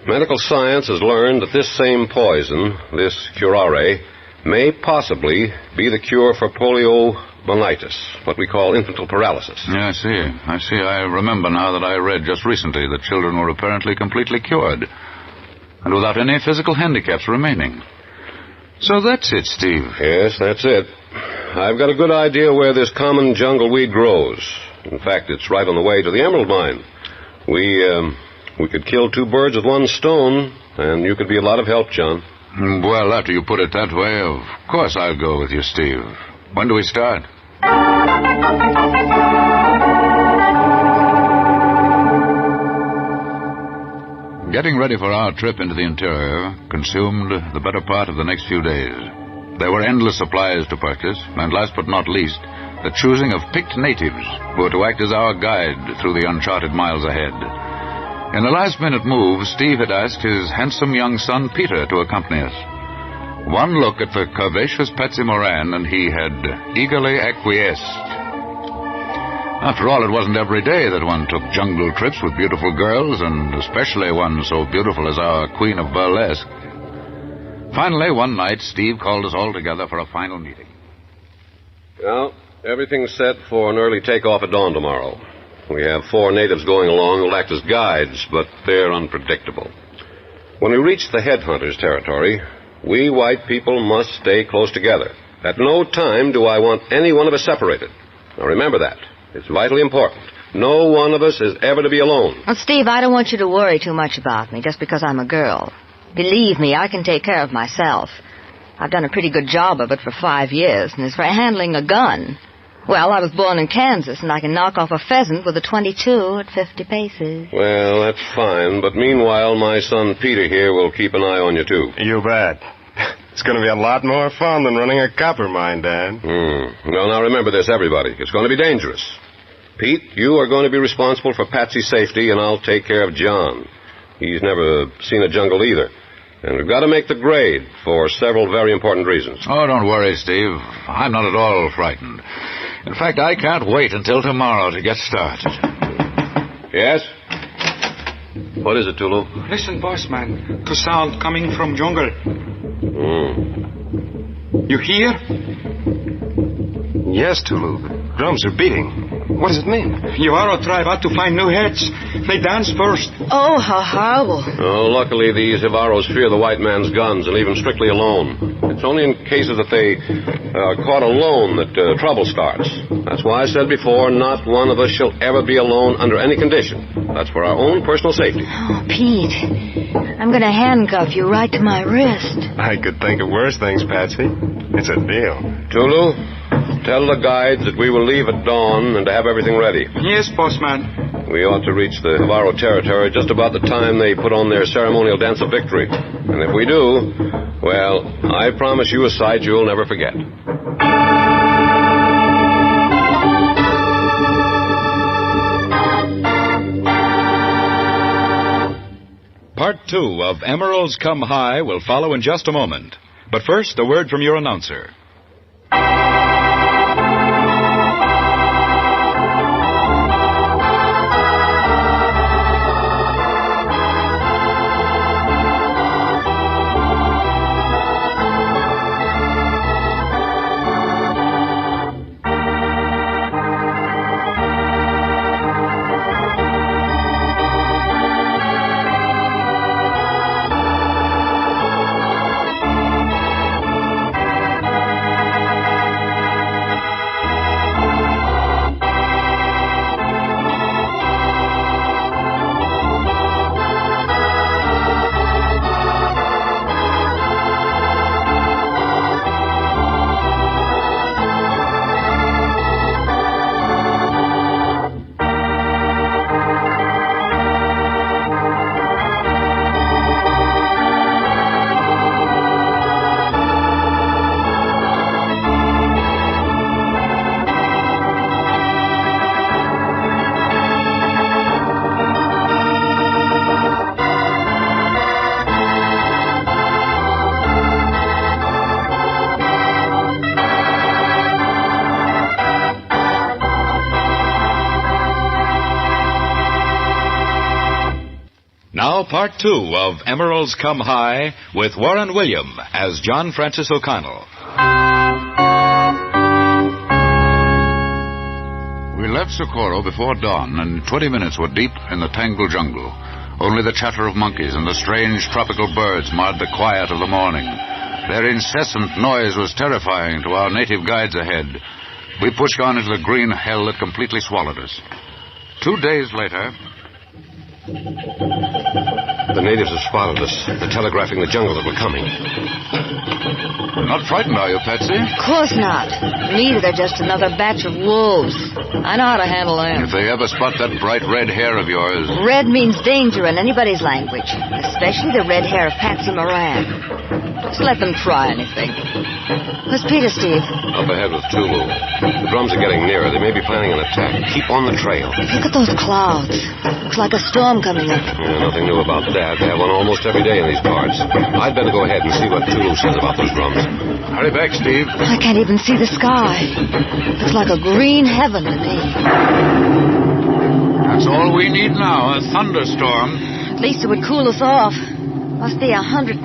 Medical science has learned that this same poison, this curare, may possibly be the cure for poliomyelitis, what we call infantile paralysis. Yeah, I see. I remember now that I read just recently that children were apparently completely cured, and without any physical handicaps remaining. So that's it, Steve. Yes, that's it. I've got a good idea where this common jungle weed grows. In fact, it's right on the way to the emerald mine. We could kill 2 birds with 1 stone, and you could be a lot of help, John. Well, after you put it that way, of course I'll go with you, Steve. When do we start? Getting ready for our trip into the interior consumed the better part of the next few days. There were endless supplies to purchase, and last but not least, the choosing of picked natives who were to act as our guide through the uncharted miles ahead. In a last-minute move, Steve had asked his handsome young son, Peter, to accompany us. One look at the curvaceous Patsy Moran, and he had eagerly acquiesced. After all, it wasn't every day that one took jungle trips with beautiful girls, and especially one so beautiful as our Queen of Burlesque. Finally, one night, Steve called us all together for a final meeting. Well, everything's set for an early takeoff at dawn tomorrow. We have 4 natives going along who'll act as guides, but they're unpredictable. When we reach the headhunters' territory, we white people must stay close together. At no time do I want any one of us separated. Now remember that. It's vitally important. No one of us is ever to be alone. Well, Steve, I don't want you to worry too much about me just because I'm a girl. Believe me, I can take care of myself. I've done a pretty good job of it for 5 years, and as for handling a gun, well, I was born in Kansas, and I can knock off a pheasant with a .22 at 50 paces. Well, that's fine, but meanwhile, my son Peter here will keep an eye on you, too. You bet. It's going to be a lot more fun than running a copper mine, Dad. Well, now remember this, everybody. It's going to be dangerous. Pete, you are going to be responsible for Patsy's safety, and I'll take care of John. He's never seen a jungle either. And we've got to make the grade for several very important reasons. Oh, don't worry, Steve. I'm not at all frightened. In fact, I can't wait until tomorrow to get started. Yes? What is it, Tulu? Listen, boss man, to sound coming from jungle. You hear? Yes, Tulu. Drums are beating. What does it mean? You are to try out to find new heads. They dance first. Oh, how horrible. Oh, luckily these Jivaros fear the white man's guns and leave him strictly alone. It's only in cases that they are caught alone that trouble starts. That's why I said before, not one of us shall ever be alone under any condition. That's for our own personal safety. Oh, Pete, I'm going to handcuff you right to my wrist. I could think of worse things, Patsy. It's a deal. Tulu, tell the guides that we will leave at dawn and to have everything ready. Yes, boss man. We ought to reach the Jivaro territory just about the time they put on their ceremonial dance of victory. And if we do, well, I promise you a sight you'll never forget. Part 2 of Emeralds Come High will follow in just a moment. But first, a word from your announcer. Now, Part 2 of Emeralds Come High with Warren William as John Francis O'Connell. We left Socorro before dawn, and in 20 minutes were deep in the tangled jungle. Only the chatter of monkeys and the strange tropical birds marred the quiet of the morning. Their incessant noise was terrifying to our native guides ahead. We pushed on into the green hell that completely swallowed us. 2 days later... The natives have spotted us. They're telegraphing the jungle that we're coming. Not frightened, are you, Patsy? Of course not. Me, they're just another batch of wolves. I know how to handle them. If they ever spot that bright red hair of yours... Red means danger in anybody's language, especially the red hair of Patsy Moran. Just let them try anything. Where's Peter, Steve? Up ahead with Tulu. The drums are getting nearer. They may be planning an attack. Keep on the trail. Look at those clouds. Looks like a storm coming up. Yeah, nothing new about that. They have one almost every day in these parts. I'd better go ahead and see what Tulu says about those drums. Hurry back, Steve. I can't even see the sky. Looks like a green heaven to me. That's all we need now, a thunderstorm. At least it would cool us off. Must be 150.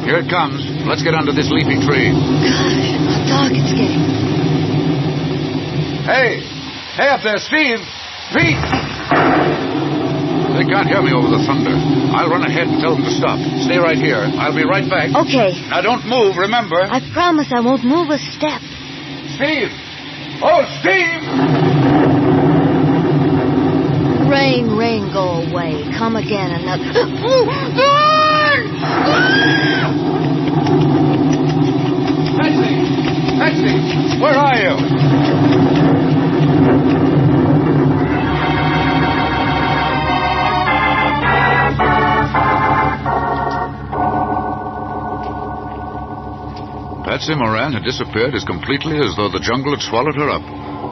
Here it comes. Let's get under this leafy tree. Gosh, how dark it's getting. Hey! Hey up there, Steve! Pete! They can't hear me over the thunder. I'll run ahead and tell them to stop. Stay right here. I'll be right back. Okay. Now don't move, remember? I promise I won't move a step. Steve! Oh, Steve! Rain, rain, go away. Come again another... Patsy, where are you? Patsy Moran had disappeared as completely as though the jungle had swallowed her up.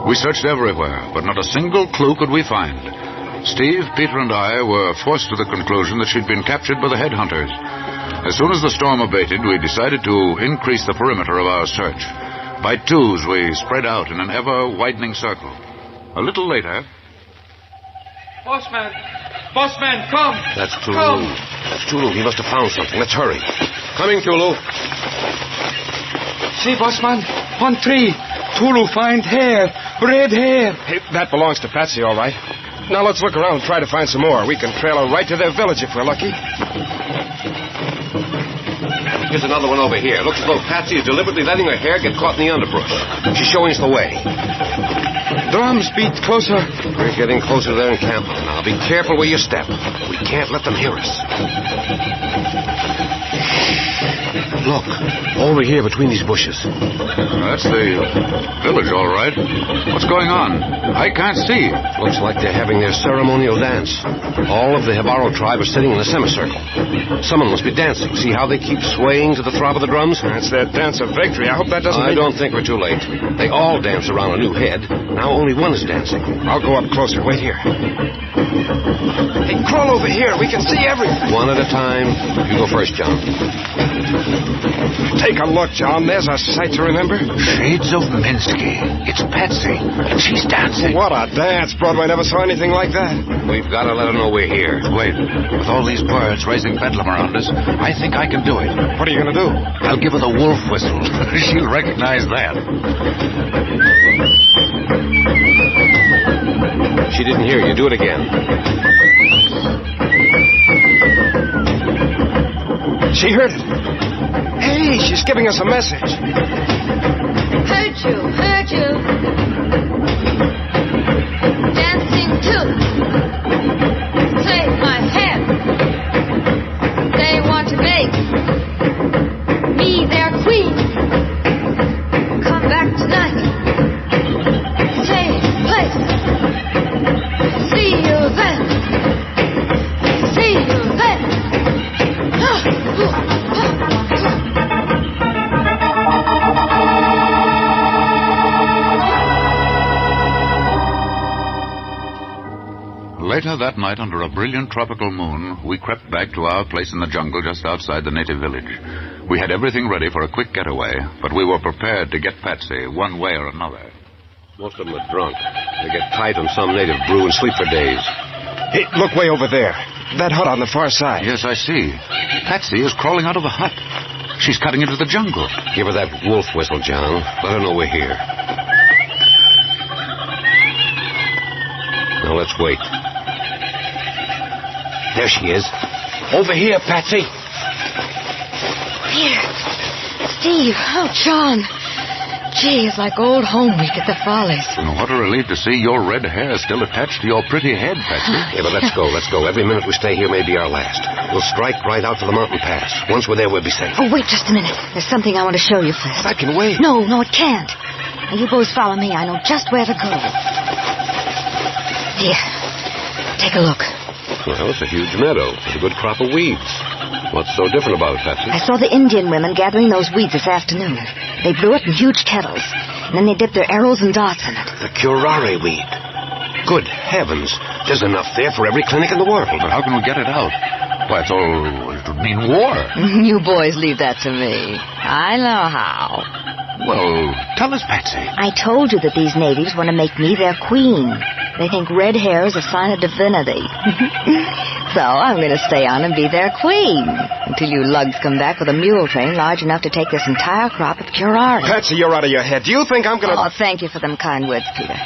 We searched everywhere, but not a single clue could we find. Steve, Peter, and I were forced to the conclusion that she'd been captured by the headhunters. As soon as the storm abated, we decided to increase the perimeter of our search. By twos, we spread out in an ever-widening circle. A little later... Bossman! Bossman, come! That's Tulu. That's Tulu. He must have found something. Let's hurry. Coming, Tulu. See, Bossman, on tree. Tulu find hair, red hair. Hey, that belongs to Patsy, all right. Now let's look around and try to find some more. We can trail her right to their village if we're lucky. Here's another one over here. Looks as though Patsy is deliberately letting her hair get caught in the underbrush. She's showing us the way. Drums beat closer. We're getting closer to their encampment now. Be careful where you step. We can't let them hear us. Look, over here between these bushes. That's the village, all right. What's going on? I can't see. Looks like they're having their ceremonial dance. All of the Hebaro tribe are sitting in a semicircle. Someone must be dancing. See how they keep swaying to the throb of the drums? That's their dance of victory. I hope that doesn't... I don't think we're too late. They all dance around a new head. Now only one is dancing. I'll go up closer. Wait here. Hey, crawl over here. We can see everything. One at a time. You go first, John. Take a look, John. There's a sight to remember. Shades of Minsky. It's Patsy, and she's dancing. What a dance. Broadway never saw anything like that. We've got to let her know we're here. Wait. With all these birds raising bedlam around us, I think I can do it. What are you going to do? I'll give her the wolf whistle. She'll recognize that. She didn't hear you. Do it again. She heard it. Hey, she's giving us a message. Heard you. Dancing too. Save my hair. They want to make me their queen. Come back tonight. Same place. See you then. See you then. Later that night, under a brilliant tropical moon, we crept back to our place in the jungle just outside the native village. We had everything ready for a quick getaway, but we were prepared to get Patsy one way or another. Most of them are drunk. They get tight on some native brew and sleep for days. Hey, look way over there. That hut on the far side. Yes, I see. Patsy is crawling out of the hut. She's cutting into the jungle. Give her that wolf whistle, John. Let her know we're here. Now let's wait. There she is. Over here, Patsy. Here. Steve. Oh, John. Gee, it's like old home week at the Follies. And what a relief to see your red hair still attached to your pretty head, Patsy. Yeah, but let's go. Every minute we stay here may be our last. We'll strike right out to the mountain pass. Once we're there, we'll be safe. Oh, wait just a minute. There's something I want to show you first. That can wait. No, it can't. Now, you boys follow me. I know just where to go. Here. Take a look. Well, it's a huge meadow with a good crop of weeds. What's so different about it, Patsy? I saw the Indian women gathering those weeds this afternoon. They blew it in huge kettles, and then they dipped their arrows and darts in it. The curare weed. Good heavens. There's enough there for every clinic in the world. But how can we get it out? Why, it would mean war. You boys leave that to me. I know how. Well, tell us, Patsy. I told you that these natives want to make me their queen. They think red hair is a sign of divinity. So I'm going to stay on and be their queen until you lugs come back with a mule train large enough to take this entire crop of curare. Patsy, you're out of your head. Do you think I'm going to... Oh, thank you for them kind words, Peter.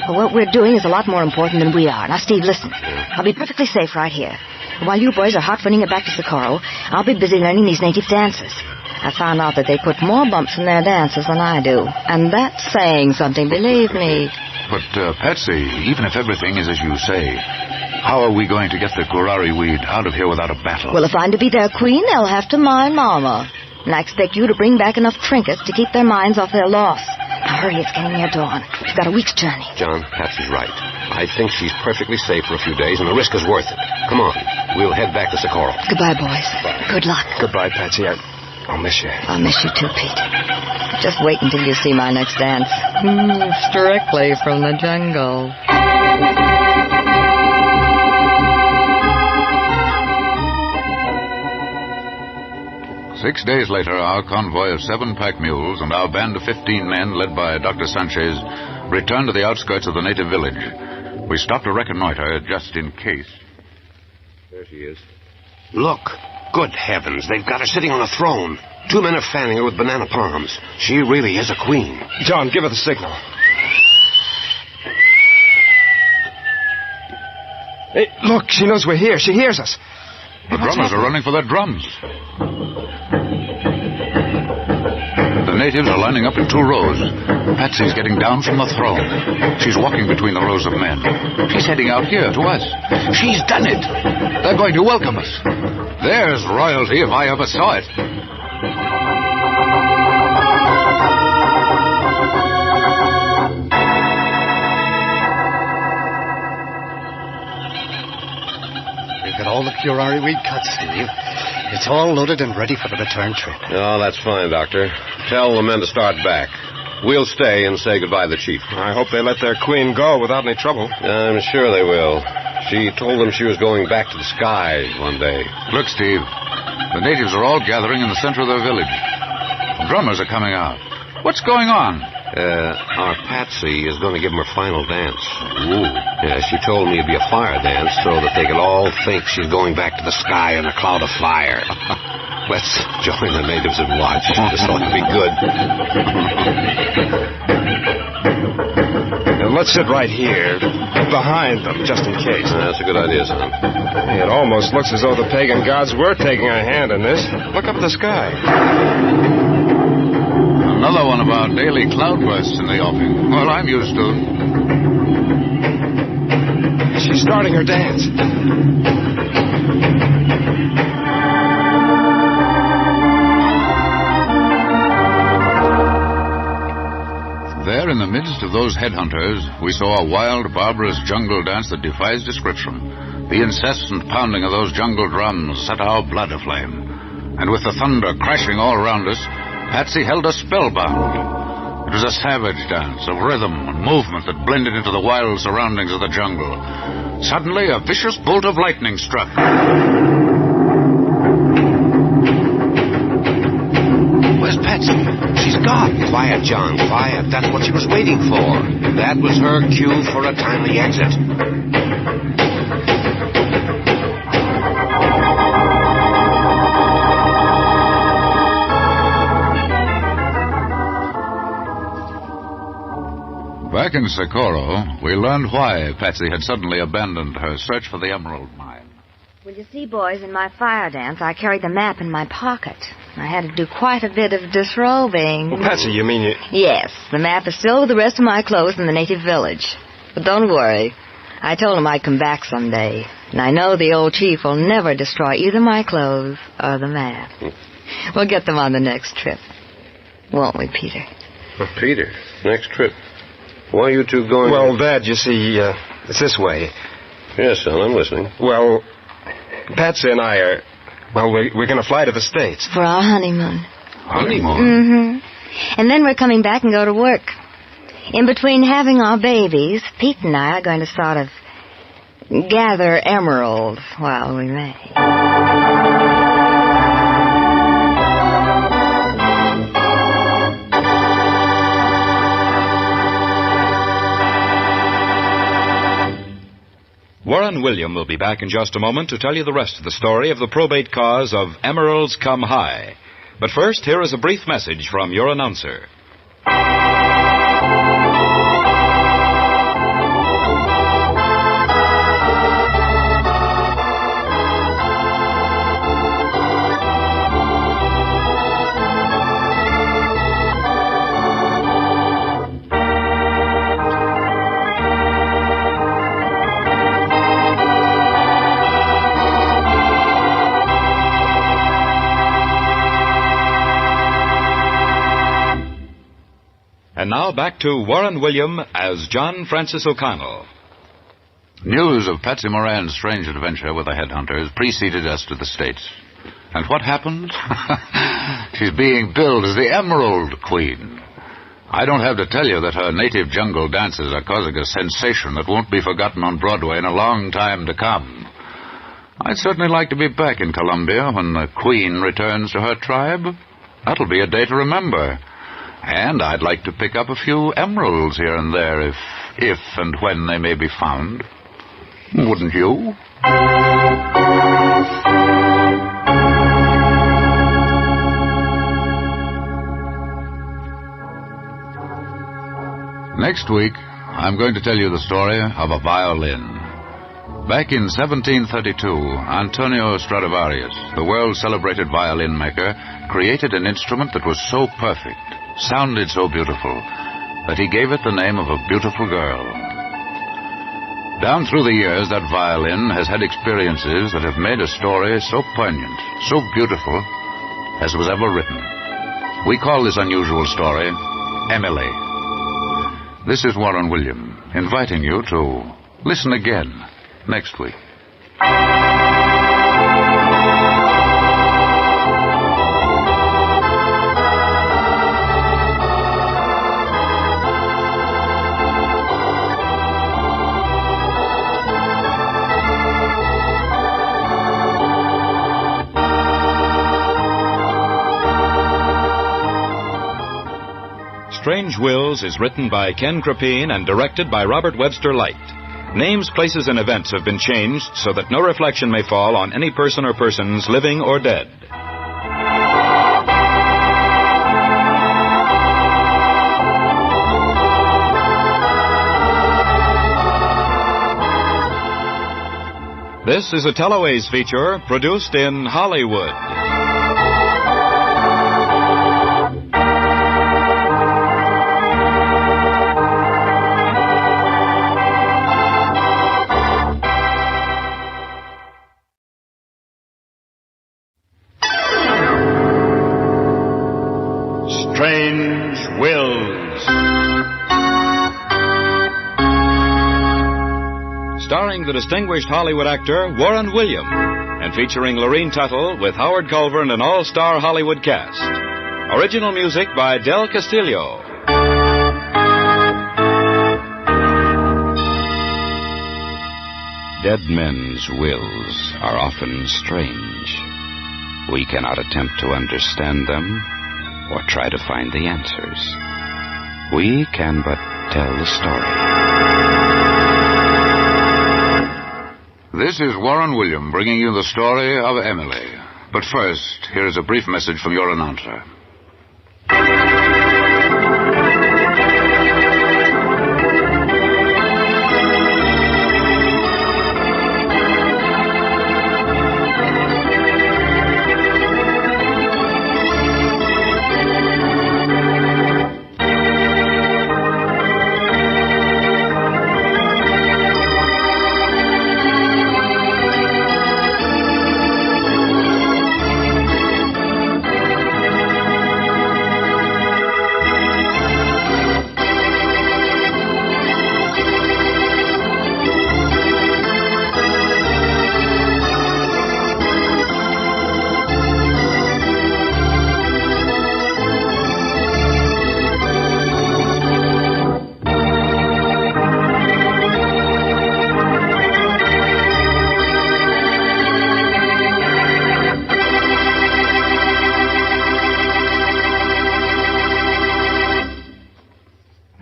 But what we're doing is a lot more important than we are. Now, Steve, listen. I'll be perfectly safe right here. While you boys are hot running it back to Socorro, I'll be busy learning these native dances. I found out that they put more bumps in their dances than I do. And that's saying something, believe me. But, Patsy, even if everything is as you say, how are we going to get the curare weed out of here without a battle? Well, if I'm to be their queen, they'll have to mind Mama. And I expect you to bring back enough trinkets to keep their minds off their loss. Now hurry, it's getting near dawn. We've got a week's journey. John, Patsy's right. I think she's perfectly safe for a few days, and the risk is worth it. Come on. We'll head back to Socorro. Goodbye, boys. Good luck. Goodbye, Patsy. I'll miss you. I'll miss you too, Pete. Just wait until you see my next dance. Strictly from the jungle. 6 days later, our convoy of 7 pack mules and our band of 15 men, led by Dr. Sanchez, returned to the outskirts of the native village. We stopped to reconnoiter, just in case. There she is. Look. Good heavens, they've got her sitting on a throne. 2 men are fanning her with banana palms. She really is a queen. John, give her the signal. Hey, look, she knows we're here. She hears us. The drummers are running for their drums. The natives are lining up in 2 rows. Patsy's getting down from the throne. She's walking between the rows of men. She's heading out here to us. She's done it. They're going to welcome us. There's royalty if I ever saw it. We've got all the curare weed cut, Steve. It's all loaded and ready for the return trip. Oh, that's fine, Doctor. Tell the men to start back. We'll stay and say goodbye to the chief. I hope they let their queen go without any trouble. I'm sure they will. She told them she was going back to the skies one day. Look, Steve. The natives are all gathering in the center of their village. The drummers are coming out. What's going on? Our Patsy is going to give them her final dance. Ooh. Yeah, she told me it'd be a fire dance so that they could all think she's going back to the sky in a cloud of fire. Let's join the natives and watch. This ought to be good. Now, let's sit right here, behind them, just in case. That's a good idea, son. It almost looks as though the pagan gods were taking a hand in this. Look up at the sky. Another one of our daily cloudbursts in the offing. Well, I'm used to it. She's starting her dance. There, in the midst of those headhunters, we saw a wild, barbarous jungle dance that defies description. The incessant pounding of those jungle drums set our blood aflame. And with the thunder crashing all around us, Patsy held us spellbound. It was a savage dance of rhythm and movement that blended into the wild surroundings of the jungle. Suddenly, a vicious bolt of lightning struck. Where's Patsy? She's gone. Quiet, John, quiet. That's what she was waiting for. That was her cue for a timely exit. Back in Socorro, we learned why Patsy had suddenly abandoned her search for the emerald mine. Well, you see, boys, in my fire dance, I carried the map in my pocket. I had to do quite a bit of disrobing. Well, Patsy, you mean you... Yes, the map is still with the rest of my clothes in the native village. But don't worry. I told him I'd come back someday. And I know the old chief will never destroy either my clothes or the map. We'll get them on the next trip. Won't we, Peter? Oh, Peter, next trip. Why are you two going... Well, Dad, you see, it's this way. Yes, son, I'm listening. Well, Patsy and I are... Well, we're going to fly to the States. For our honeymoon. Honeymoon? Mm-hmm. And then we're coming back and go to work. In between having our babies, Pete and I are going to sort of gather emeralds while we may. Warren William will be back in just a moment to tell you the rest of the story of the probate cause of Emeralds Come High. But first, here is a brief message from your announcer. now back to Warren William as John Francis O'Connell. News of Patsy Moran's strange adventure with the headhunters preceded us to the States. And what happened? She's being billed as the Emerald Queen. I don't have to tell you that her native jungle dances are causing a sensation that won't be forgotten on Broadway in a long time to come. I'd certainly like to be back in Columbia when the Queen returns to her tribe. That'll be a day to remember. And I'd like to pick up a few emeralds here and there if and when they may be found. Wouldn't you? Next week, I'm going to tell you the story of a violin. Back in 1732, Antonio Stradivarius, the world-celebrated violin maker, created an instrument that was so perfect, sounded so beautiful, that he gave it the name of a beautiful girl. Down through the years, that violin has had experiences that have made a story so poignant, so beautiful, as was ever written. We call this unusual story Emily. This is Warren William, inviting you to listen again next week. Strange Wills is written by Ken Crepine and directed by Robert Webster Light. Names, places, and events have been changed so that no reflection may fall on any person or persons living or dead. This is a Teloaze feature produced in Hollywood. Strange Wills. Starring the distinguished Hollywood actor Warren William, and featuring Lorene Tuttle with Howard Culver and an all-star Hollywood cast. Original music by Del Castillo. Dead men's wills are often strange. We cannot attempt to understand them or try to find the answers. We can but tell the story. This is Warren William bringing you the story of Emily. But first, here is a brief message from your announcer.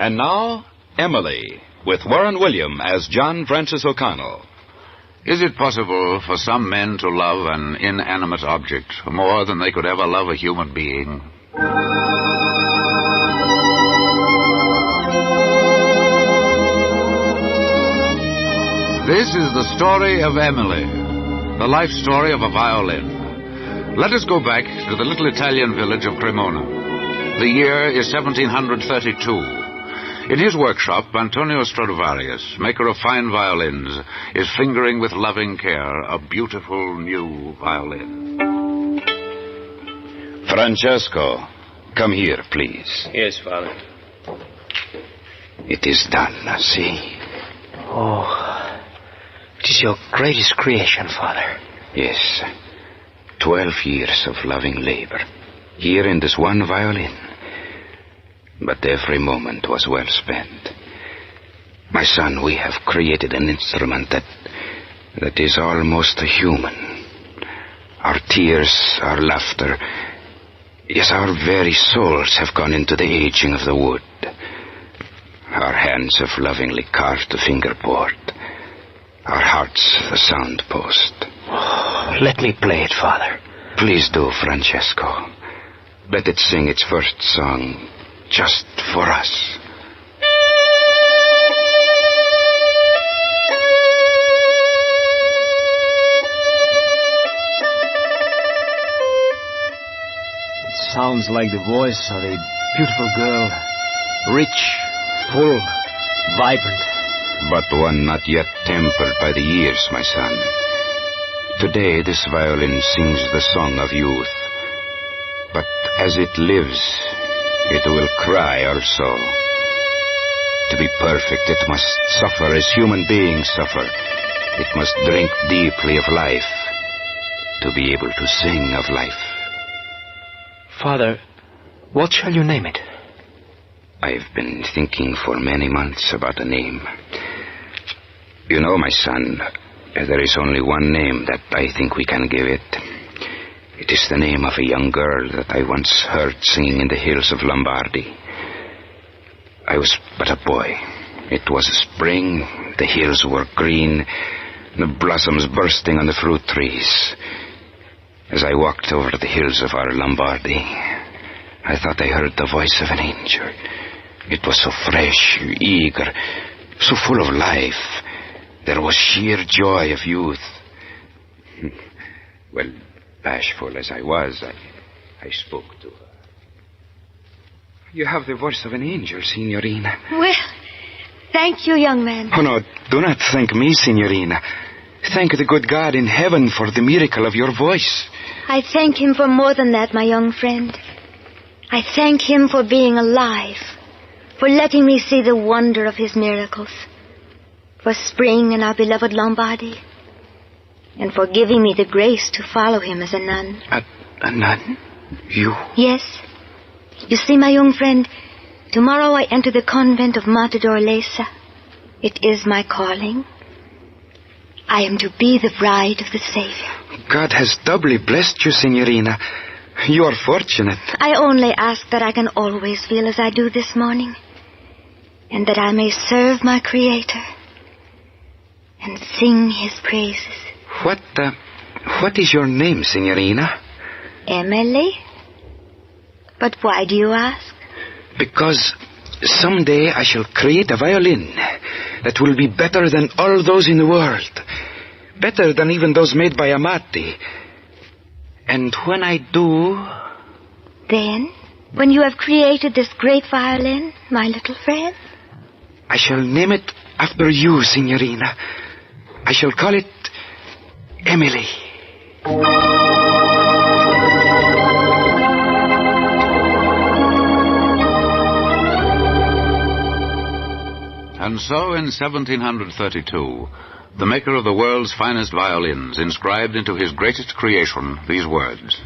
And now, Emily, with Warren William as John Francis O'Connell. Is it possible for some men to love an inanimate object more than they could ever love a human being? This is the story of Emily, the life story of a violin. Let us go back to the little Italian village of Cremona. The year is 1732. In his workshop, Antonio Stradivarius, maker of fine violins, is fingering with loving care a beautiful new violin. Francesco, come here, please. Yes, Father. It is done, see? Oh, it is your greatest creation, Father. Yes. 12 years of loving labor, here in this one violin. But every moment was well spent. My son, we have created an instrument that is almost human. Our tears, our laughter, yes, our very souls have gone into the aging of the wood. Our hands have lovingly carved the fingerboard. Our hearts the sound post. Oh, let me play it, Father. Please do, Francesco. Let it sing its first song just for us. It sounds like the voice of a beautiful girl. Rich, full, vibrant. But one not yet tempered by the years, my son. Today this violin sings the song of youth. But as it lives, it will cry also. To be perfect, it must suffer as human beings suffer. It must drink deeply of life to be able to sing of life. Father, what shall you name it? I've been thinking for many months about a name. You know, my son, there is only one name that I think we can give it. It is the name of a young girl that I once heard singing in the hills of Lombardy. I was but a boy. It was spring, the hills were green, the blossoms bursting on the fruit trees. As I walked over the hills of our Lombardy, I thought I heard the voice of an angel. It was so fresh, eager, so full of life. There was sheer joy of youth. Well, bashful as I was, I spoke to her. You have the voice of an angel, Signorina. Well, thank you, young man. Oh, no, do not thank me, Signorina. Thank the good God in heaven for the miracle of your voice. I thank him for more than that, my young friend. I thank him for being alive, for letting me see the wonder of his miracles, for spring in our beloved Lombardy, and for giving me the grace to follow him as a nun. A nun? You? Yes. You see, my young friend, tomorrow I enter the convent of Mater Dorlesa. It is my calling. I am to be the bride of the Savior. God has doubly blessed you, Signorina. You are fortunate. I only ask that I can always feel as I do this morning, and that I may serve my Creator and sing his praises. What is your name, Signorina? Emily? But why do you ask? Because someday I shall create a violin that will be better than all those in the world. Better than even those made by Amati. And when I do... Then, when you have created this great violin, my little friend? I shall name it after you, Signorina. I shall call it Emily. And so, in 1732, the maker of the world's finest violins inscribed into his greatest creation these words: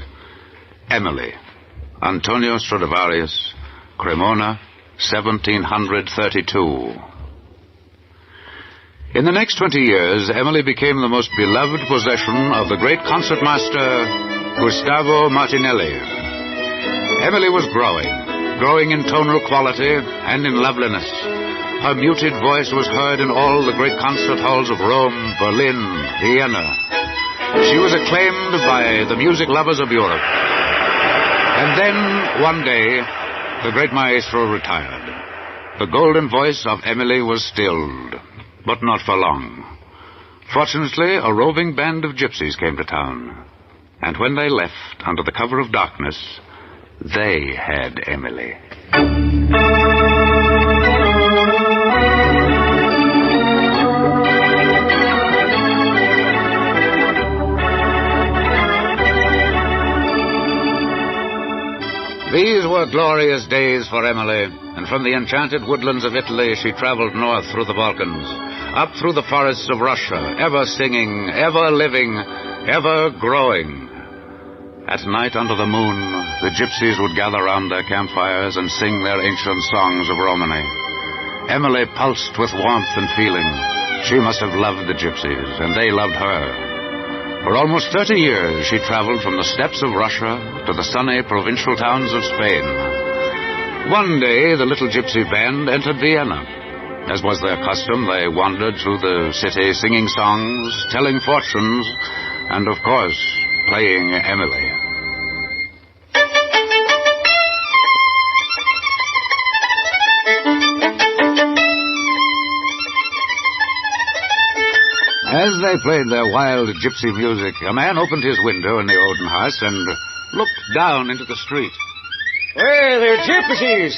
Emily, Antonio Stradivarius, Cremona, 1732. In the next 20 years, Emily became the most beloved possession of the great concertmaster Gustavo Martinelli. Emily was growing in tonal quality and in loveliness. Her muted voice was heard in all the great concert halls of Rome, Berlin, Vienna. She was acclaimed by the music lovers of Europe. And then, one day, the great maestro retired. The golden voice of Emily was stilled, but not for long. Fortunately, a roving band of gypsies came to town. And when they left, under the cover of darkness, they had Emily. These were were glorious days for Emily, and from the enchanted woodlands of Italy she traveled north through the Balkans, up through the forests of Russia, ever singing, ever living, ever growing. At night under the moon, the gypsies would gather round their campfires and sing their ancient songs of Romany. Emily pulsed with warmth and feeling. She must have loved the gypsies, and they loved her. For almost 30 years, she traveled from the steppes of Russia to the sunny provincial towns of Spain. One day, the little gypsy band entered Vienna. As was their custom, they wandered through the city singing songs, telling fortunes, and, of course, playing Emily. As they played their wild gypsy music, a man opened his window in the Odenhaus and looked down into the street. Well, they're gypsies.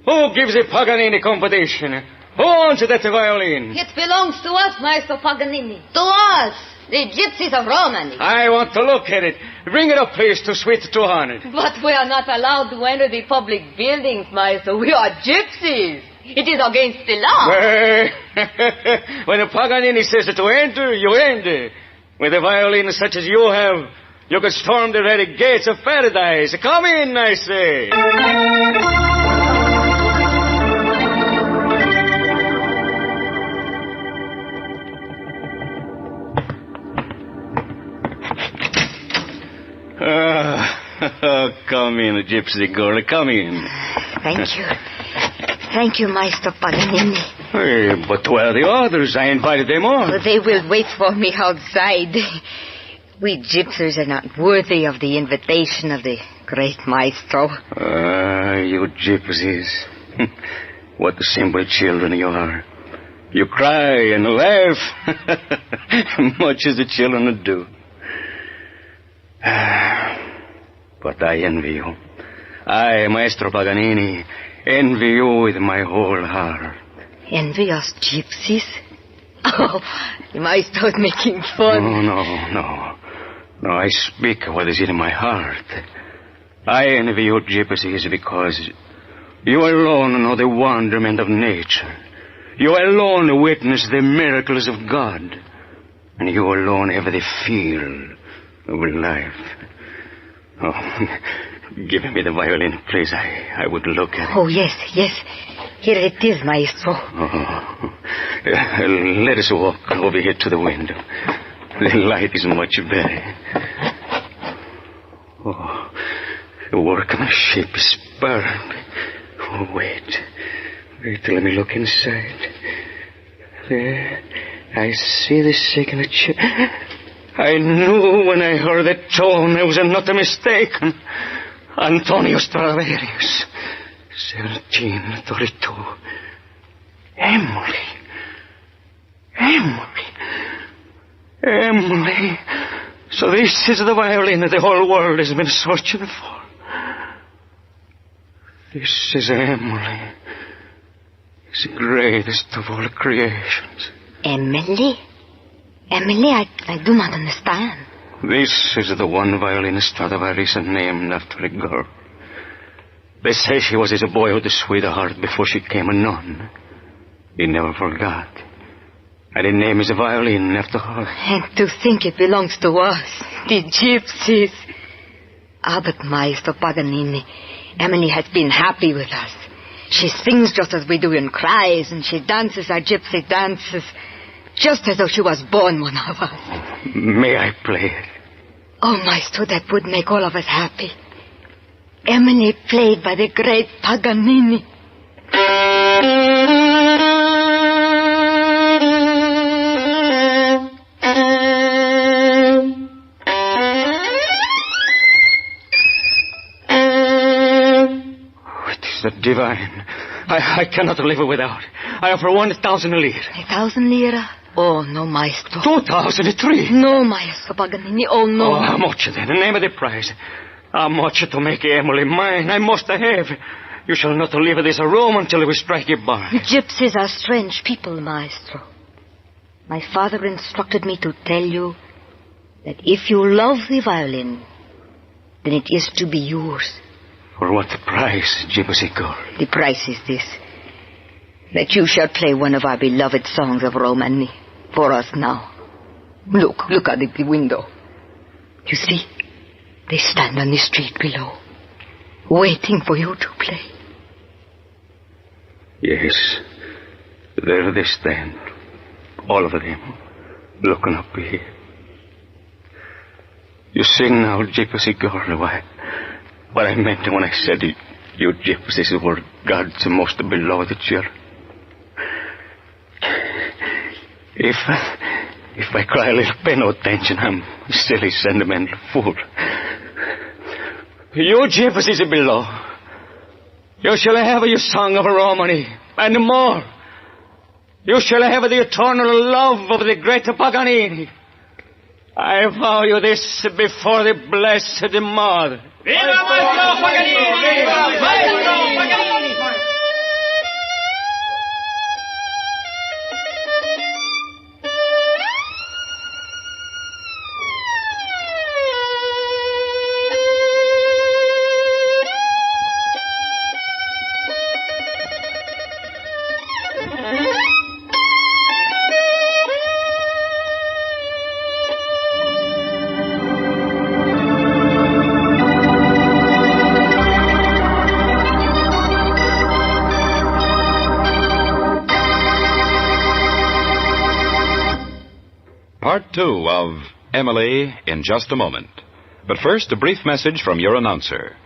Who gives the Paganini competition? Who owns that violin? It belongs to us, Maestro Paganini. To us, the gypsies of Romany. I want to look at it. Bring it up, please, to Suite 200. But we are not allowed to enter the public buildings, Maestro. We are gypsies. It is against the law. When a Paganini says to enter, you enter. With a violin such as you have, you could storm the very gates of paradise. Come in, I say. Come in, gypsy girl. Come in. Thank you. Thank you, Maestro Paganini. Hey, but where are the others? I invited them all. They will wait for me outside. We gypsies are not worthy of the invitation of the great Maestro. You gypsies. What simple children you are. You cry and laugh. Much as the children do. But I envy you. I, Maestro Paganini, envy you with my whole heart. Envy us gypsies? Oh, the Maestro's making fun. No, I speak what is in my heart. I envy you gypsies because you alone know the wonderment of nature. You alone witness the miracles of God. And you alone have the feel of life. Oh, give me the violin, please. I would look at it. Oh, yes. Here it is, Maestro. Let us walk over here to the window. The light is much better. Oh, the workmanship is superb. Oh, wait, let me look inside. There, I see the signature. I knew when I heard that tone I was not mistaken. Antonio Stradivarius, 1732. Emily. So this is the violin that the whole world has been searching for. This is Emily. It's the greatest of all creations. Emily? Emily, I do not understand. This is the one violin Stradivarius named after a girl. They say she was his boyhood sweetheart before she became a nun. He never forgot. And he named his violin after her. And to think it belongs to us, the gypsies. But Maestro Paganini, Emily has been happy with us. She sings just as we do and cries, and she dances our gypsy dances, just as though she was born one of us. May I play it? Oh, Maestro, that would make all of us happy. Emily played by the great Paganini. It is divine. I cannot live without. I offer 1,000 lire. 1,000 lire? Oh, no, Maestro. 2,003. No, Maestro Paganini. Oh, no. Oh, how much then? The name of the prize. How much to make Emily mine? I must have. You shall not leave this room until we strike a bar. Gypsies are strange people, Maestro. My father instructed me to tell you that if you love the violin, then it is to be yours. For what price, Gypsy girl? The price is this. That you shall play one of our beloved songs of Romany for us now. Look at the window. You see, they stand on the street below, waiting for you to play. Yes, there they stand, all of them, looking up here. You sing now, Gypsy girl, what I meant when I said you gypsies were God's most beloved children. If I cry a little, pay no attention. I'm a silly, sentimental fool. You gypsies below, you shall have your song of Romany, and more. You shall have the eternal love of the great Paganini. I vow you this before the blessed Mother. Viva Maestro Paganini! Viva Maestro Paganini! Part 2 of Emily in just a moment. But first, a brief message from your announcer.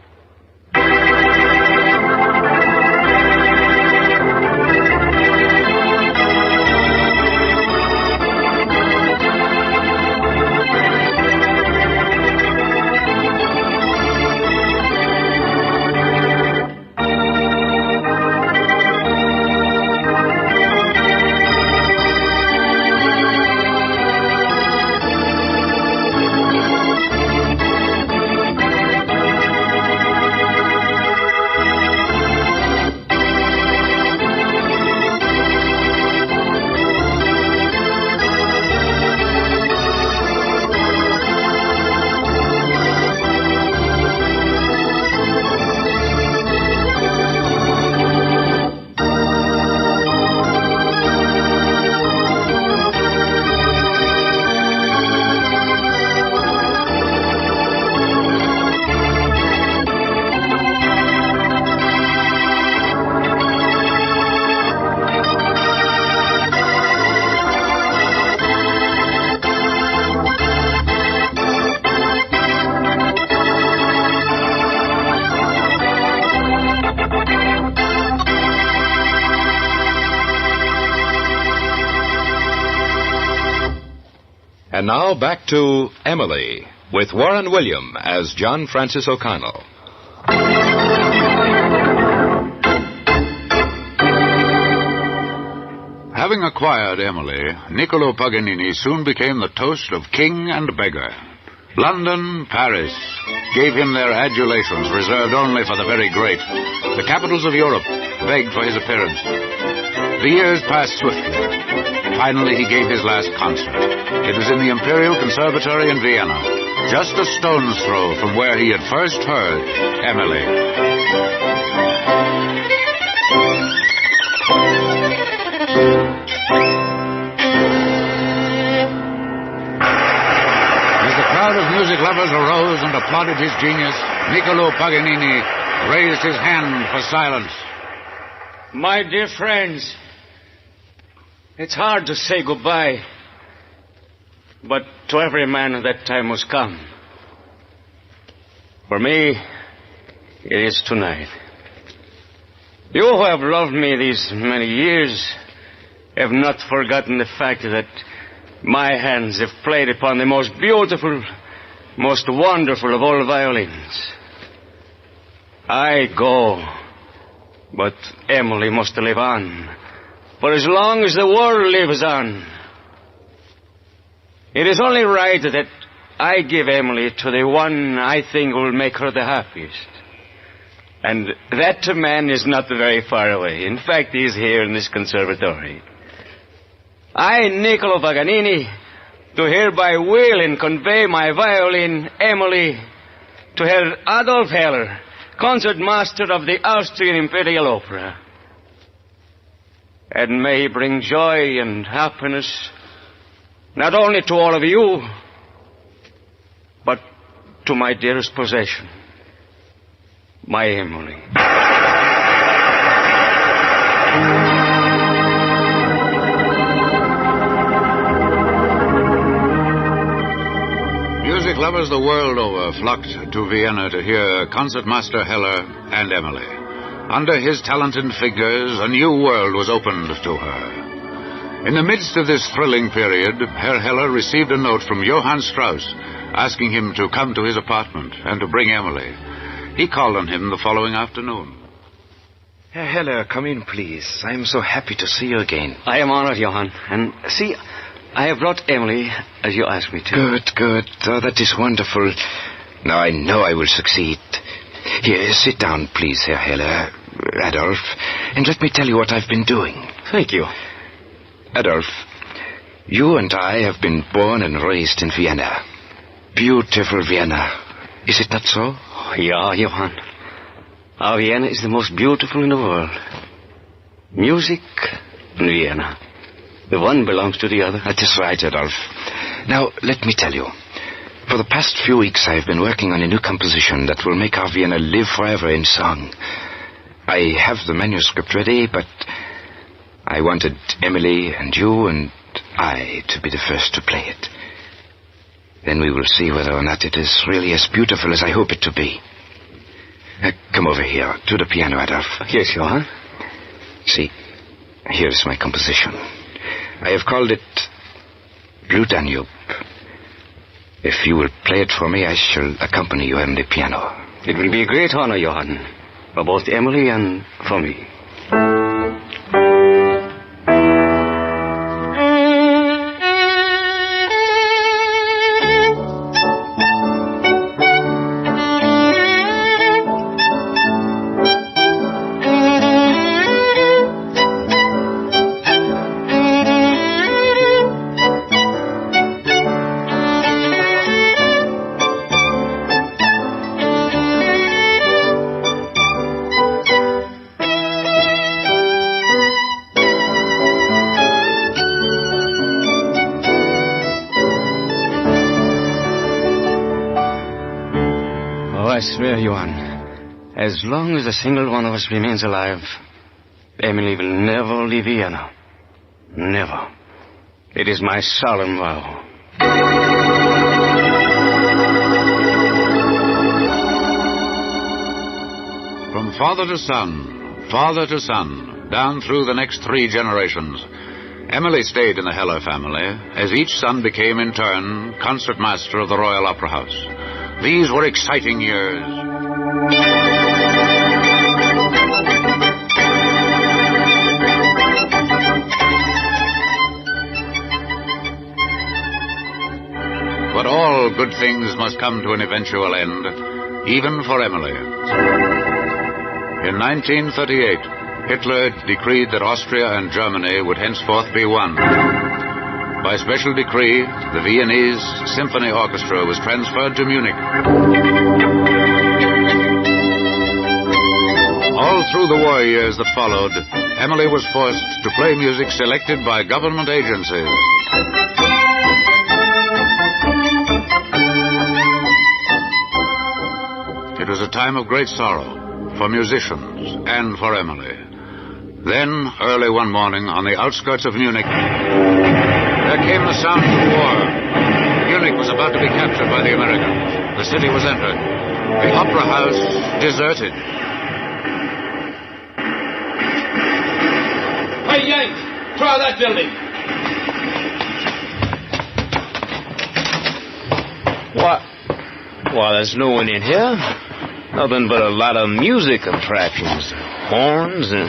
And now back to Emily, with Warren William as John Francis O'Connell. Having acquired Emily, Niccolo Paganini soon became the toast of king and beggar. London, Paris gave him their adulations reserved only for the very great. The capitals of Europe begged for his appearance. The years passed swiftly. Finally, he gave his last concert. It was in the Imperial Conservatory in Vienna, just a stone's throw from where he had first heard Emily. As the crowd of music lovers arose and applauded his genius, Niccolo Paganini raised his hand for silence. My dear friends, it's hard to say goodbye, but to every man that time must come. For me, it is tonight. You who have loved me these many years have not forgotten the fact that my hands have played upon the most beautiful, most wonderful of all violins. I go, but Emily must live on. For as long as the world lives on, it is only right that I give Emily to the one I think will make her the happiest. And that man is not very far away. In fact, he is here in this conservatory. I, Niccolo Paganini, do hereby will and convey my violin, Emily, to Herr Adolf Heller, concertmaster of the Austrian Imperial Opera. And may he bring joy and happiness not only to all of you, but to my dearest possession, my Emily. Music lovers the world over flocked to Vienna to hear Concertmaster Heller and Emily. Under his talented fingers, a new world was opened to her. In the midst of this thrilling period, Herr Heller received a note from Johann Strauss asking him to come to his apartment and to bring Emily. He called on him the following afternoon. Herr Heller, come in, please. I am so happy to see you again. I am honored, Johann. And see, I have brought Emily as you asked me to. Good, good. Oh, that is wonderful. Now I know I will succeed. Here, sit down, please, Herr Heller. Adolf, and let me tell you what I've been doing. Thank you. Adolf, you and I have been born and raised in Vienna. Beautiful Vienna. Is it not so? Oh, yeah, Johann. Our Vienna is the most beautiful in the world. Music and Vienna. The one belongs to the other. That is right, Adolf. Now, let me tell you. For the past few weeks, I have been working on a new composition that will make our Vienna live forever in song. I have the manuscript ready, but I wanted Emily and you and I to be the first to play it. Then we will see whether or not it is really as beautiful as I hope it to be. Come over here, to the piano, Adolf. Yes, Johann. See, here is my composition. I have called it Blue Danube. If you will play it for me, I shall accompany you on the piano. It will be a great honor, Johann, for both Emily and for me. I swear, Johann, as long as a single one of us remains alive, Emily will never leave Vienna. Never. It is my solemn vow. From father to son, down through the next 3 generations, Emily stayed in the Heller family as each son became in turn concertmaster of the Royal Opera House. These were exciting years. But all good things must come to an eventual end, even for Emily. In 1938, Hitler decreed that Austria and Germany would henceforth be one. By special decree, the Viennese Symphony Orchestra was transferred to Munich. All through the war years that followed, Emily was forced to play music selected by government agencies. It was a time of great sorrow for musicians and for Emily. Then, early one morning, on the outskirts of Munich, there came the sound of war. Munich was about to be captured by the Americans. The city was entered. The opera house deserted. Hey, Yanks! Try that building! What? Well, there's no one in here. Nothing but a lot of music attractions. Horns and...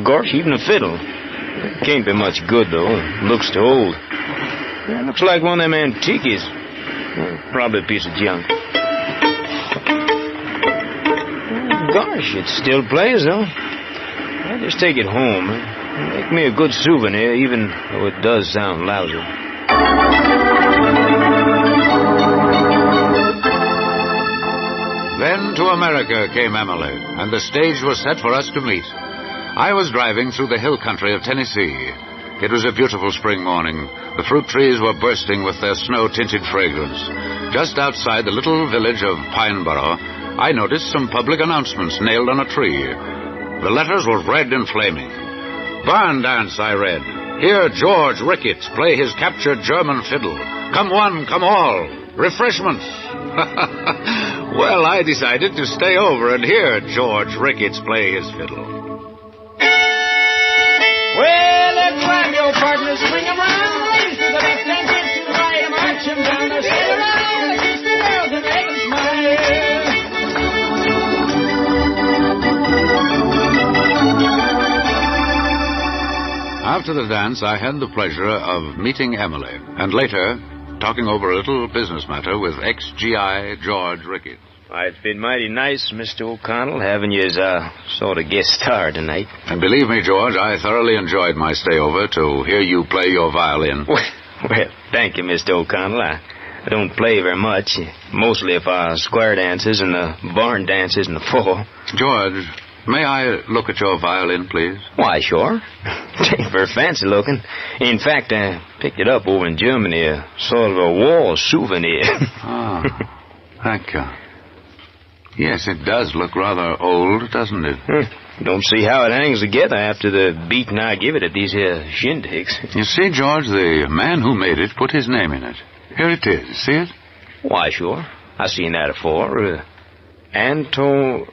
gosh, even a fiddle. Can't be much good, though. It looks too old. It looks like one of them antiques. Probably a piece of junk. Gosh, it still plays, though. I'll just take it home. Make me a good souvenir, even though it does sound lousy. Then to America came Emily, and the stage was set for us to meet. I was driving through the hill country of Tennessee. It was a beautiful spring morning. The fruit trees were bursting with their snow-tinted fragrance. Just outside the little village of Pineborough, I noticed some public announcements nailed on a tree. The letters were red and flaming. Barn dance, I read. Hear George Ricketts play his captured German fiddle. Come one, come all. Refreshments. Well, I decided to stay over and hear George Ricketts play his fiddle. Well, let's ride, your partners, swing 'em round, ladies to the left and gents to the right, and march 'em down the street around, and kiss the girls and make 'em smile. After the dance, I had the pleasure of meeting Emily, and later talking over a little business matter with ex-GI George Ricketts. Why, it's been mighty nice, Mr. O'Connell, having you as a sort of guest star tonight. And believe me, George, I thoroughly enjoyed my stay over to hear you play your violin. Well, thank you, Mr. O'Connell. I don't play very much, mostly for square dances and the barn dances in the fall. George, may I look at your violin, please? Why, sure. It ain't very fancy looking. In fact, I picked it up over in Germany, a sort of a war souvenir. Ah, thank you. Yes, it does look rather old, doesn't it? Don't see how it hangs together after the beating I give it at these here shindigs. You see, George, the man who made it put his name in it. Here it is. See it? Why, sure. I seen that afore. Antonio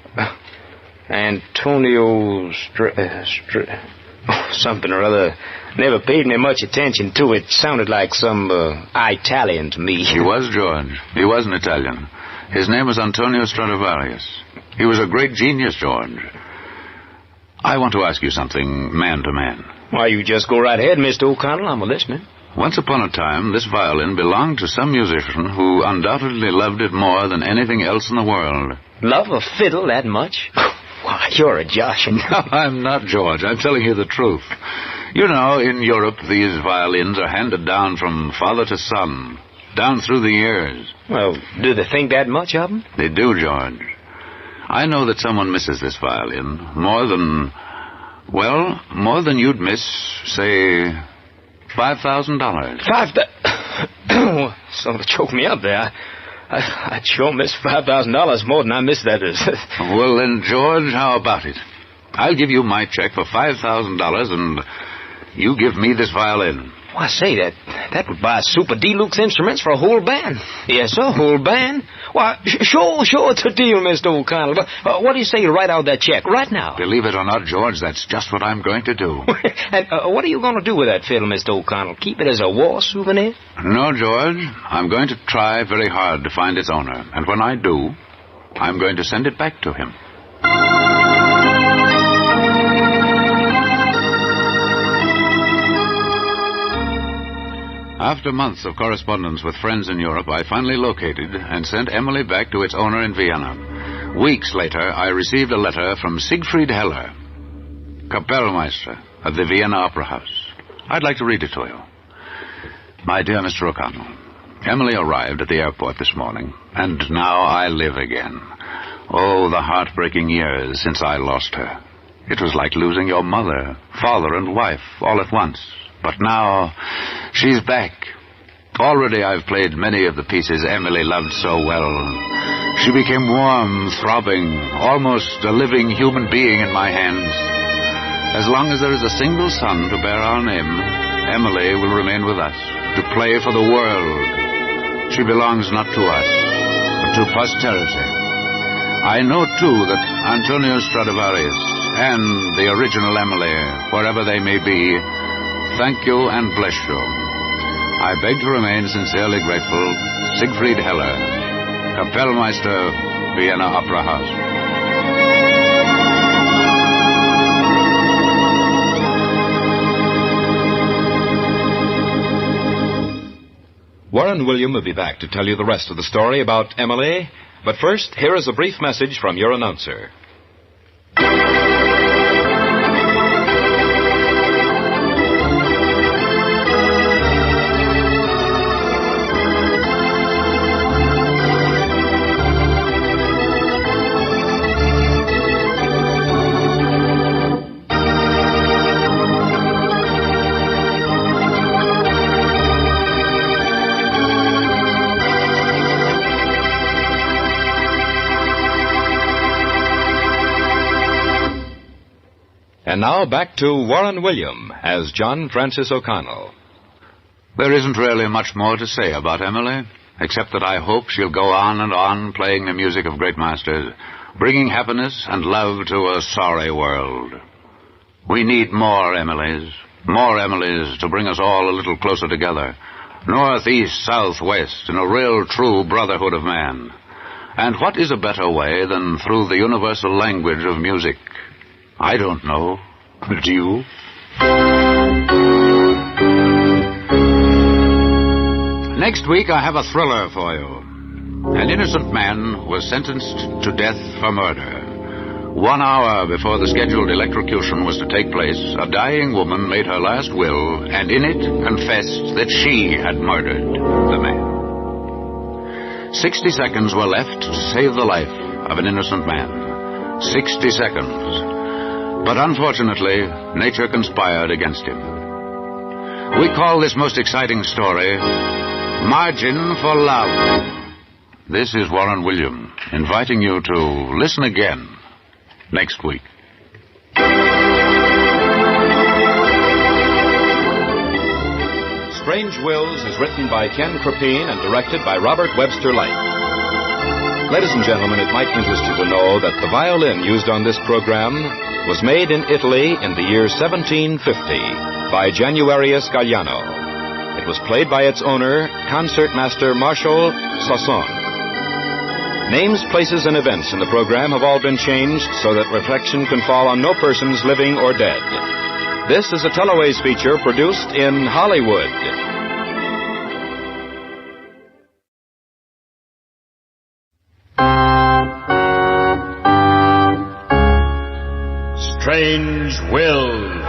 something or other. Never paid me much attention to it. Sounded like some Italian to me. He was, George. He was an Italian. His name was Antonio Stradivarius. He was a great genius, George. I want to ask you something, man to man. Why, you just go right ahead, Mr. O'Connell. I'm listening. Once upon a time, this violin belonged to some musician who undoubtedly loved it more than anything else in the world. Love a fiddle that much? Why, you're a joshin'. No, I'm not, George. I'm telling you the truth. You know, in Europe, these violins are handed down from father to son, down through the years. Well, do they think that much of them? They do, George. I know that someone misses this violin more than you'd miss, say, $5,000. Sort of choked me up there. I'd sure miss $5,000 more than I missed that. Well, then, George, how about it? I'll give you my check for $5,000, and you give me this violin. Why, say, that would buy super deluxe instruments for a whole band. Yes, sir, whole band. Why, sure, it's a deal, Mr. O'Connell. But what do you say to write out that check right now? Believe it or not, George, that's just what I'm going to do. And what are you going to do with that fiddle, Mr. O'Connell? Keep it as a war souvenir? No, George. I'm going to try very hard to find its owner. And when I do, I'm going to send it back to him. After months of correspondence with friends in Europe, I finally located and sent Emily back to its owner in Vienna. Weeks later, I received a letter from Siegfried Heller, Kapellmeister of the Vienna Opera House. I'd like to read it to you. My dear Mr. O'Connell, Emily arrived at the airport this morning, and now I live again. Oh, the heartbreaking years since I lost her. It was like losing your mother, father, and wife all at once. But now, she's back. Already I've played many of the pieces Emily loved so well. She became warm, throbbing, almost a living human being in my hands. As long as there is a single son to bear our name, Emily will remain with us, to play for the world. She belongs not to us, but to posterity. I know, too, that Antonio Stradivarius and the original Emily, wherever they may be, thank you and bless you. I beg to remain sincerely grateful, Siegfried Heller, Kapellmeister, Vienna Opera House. Warren William will be back to tell you the rest of the story about Emily. But first, here is a brief message from your announcer. And now back to Warren William as John Francis O'Connell. There isn't really much more to say about Emily, except that I hope she'll go on and on playing the music of great masters, bringing happiness and love to a sorry world. We need more Emilys to bring us all a little closer together, north, east, south, west, in a real, true brotherhood of man. And what is a better way than through the universal language of music? I don't know. Do you? Next week I have a thriller for you. An innocent man was sentenced to death for murder. 1 hour before the scheduled electrocution was to take place, a dying woman made her last will, and in it confessed that she had murdered the man. 60 seconds were left to save the life of an innocent man. 60 seconds. But unfortunately, nature conspired against him. We call this most exciting story Margin for Love. This is Warren William, inviting you to listen again next week. Strange Wills is written by Ken Crepine and directed by Robert Webster Light. Ladies and gentlemen, it might interest you to know that the violin used on this program was made in Italy in the year 1750 by Januarius Galliano. It was played by its owner, concertmaster Marshal Sasson. Names, places, and events in the program have all been changed so that reflection can fall on no persons living or dead. This is a Teleways feature produced in Hollywood. Strange Wills,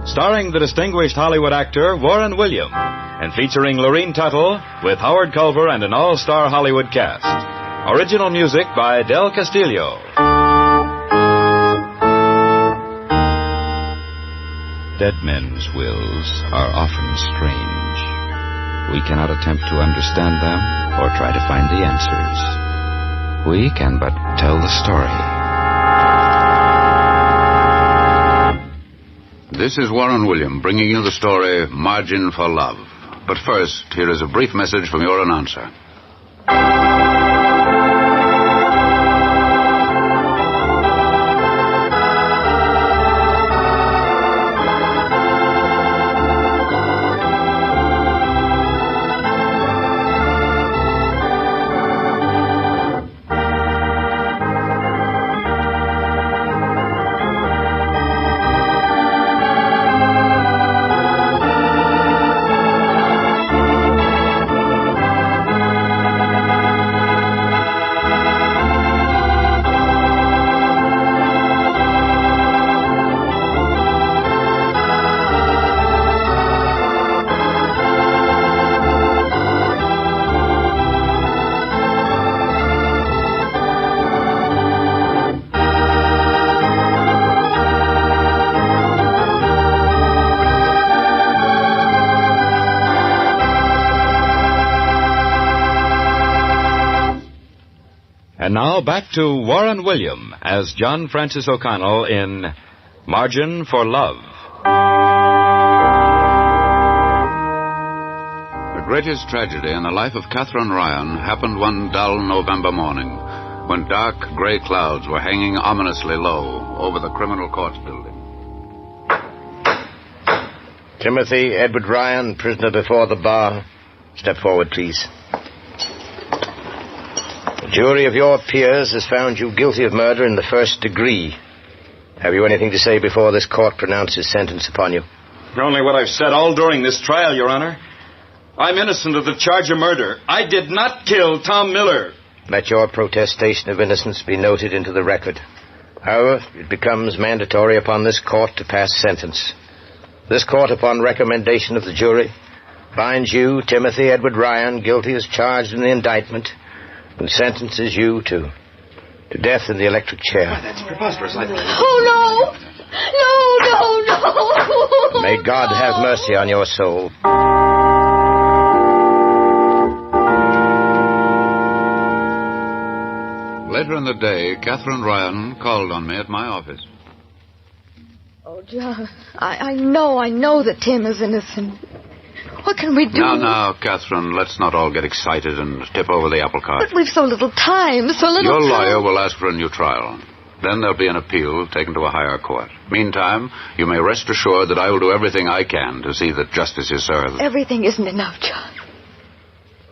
starring the distinguished Hollywood actor Warren William, and featuring Lorene Tuttle with Howard Culver and an all-star Hollywood cast. Original music by Del Castillo. Dead men's wills are often strange. We cannot attempt to understand them or try to find the answers. We can but tell the story. This is Warren William bringing you the story Margin for Love. But first, here is a brief message from your announcer. And now back to Warren William as John Francis O'Connell in Margin for Love. The greatest tragedy in the life of Catherine Ryan happened one dull November morning when dark gray clouds were hanging ominously low over the criminal courts building. Timothy Edward Ryan, prisoner before the bar. Step forward, please. The jury of your peers has found you guilty of murder in the first degree. Have you anything to say before this court pronounces sentence upon you? Only what I've said all during this trial, Your Honor. I'm innocent of the charge of murder. I did not kill Tom Miller. Let your protestation of innocence be noted into the record. However, it becomes mandatory upon this court to pass sentence. This court, upon recommendation of the jury, finds you, Timothy Edward Ryan, guilty as charged in the indictment, and sentences you to death in the electric chair. Why, that's preposterous. Oh, no! No! May God have mercy on your soul. Later in the day, Catherine Ryan called on me at my office. Oh, John, I know that Tim is innocent. What can we do? Now, Catherine, let's not all get excited and tip over the apple cart. But we've so little time, Your lawyer will ask for a new trial. Then there'll be an appeal taken to a higher court. Meantime, you may rest assured that I will do everything I can to see that justice is served. Everything isn't enough, John.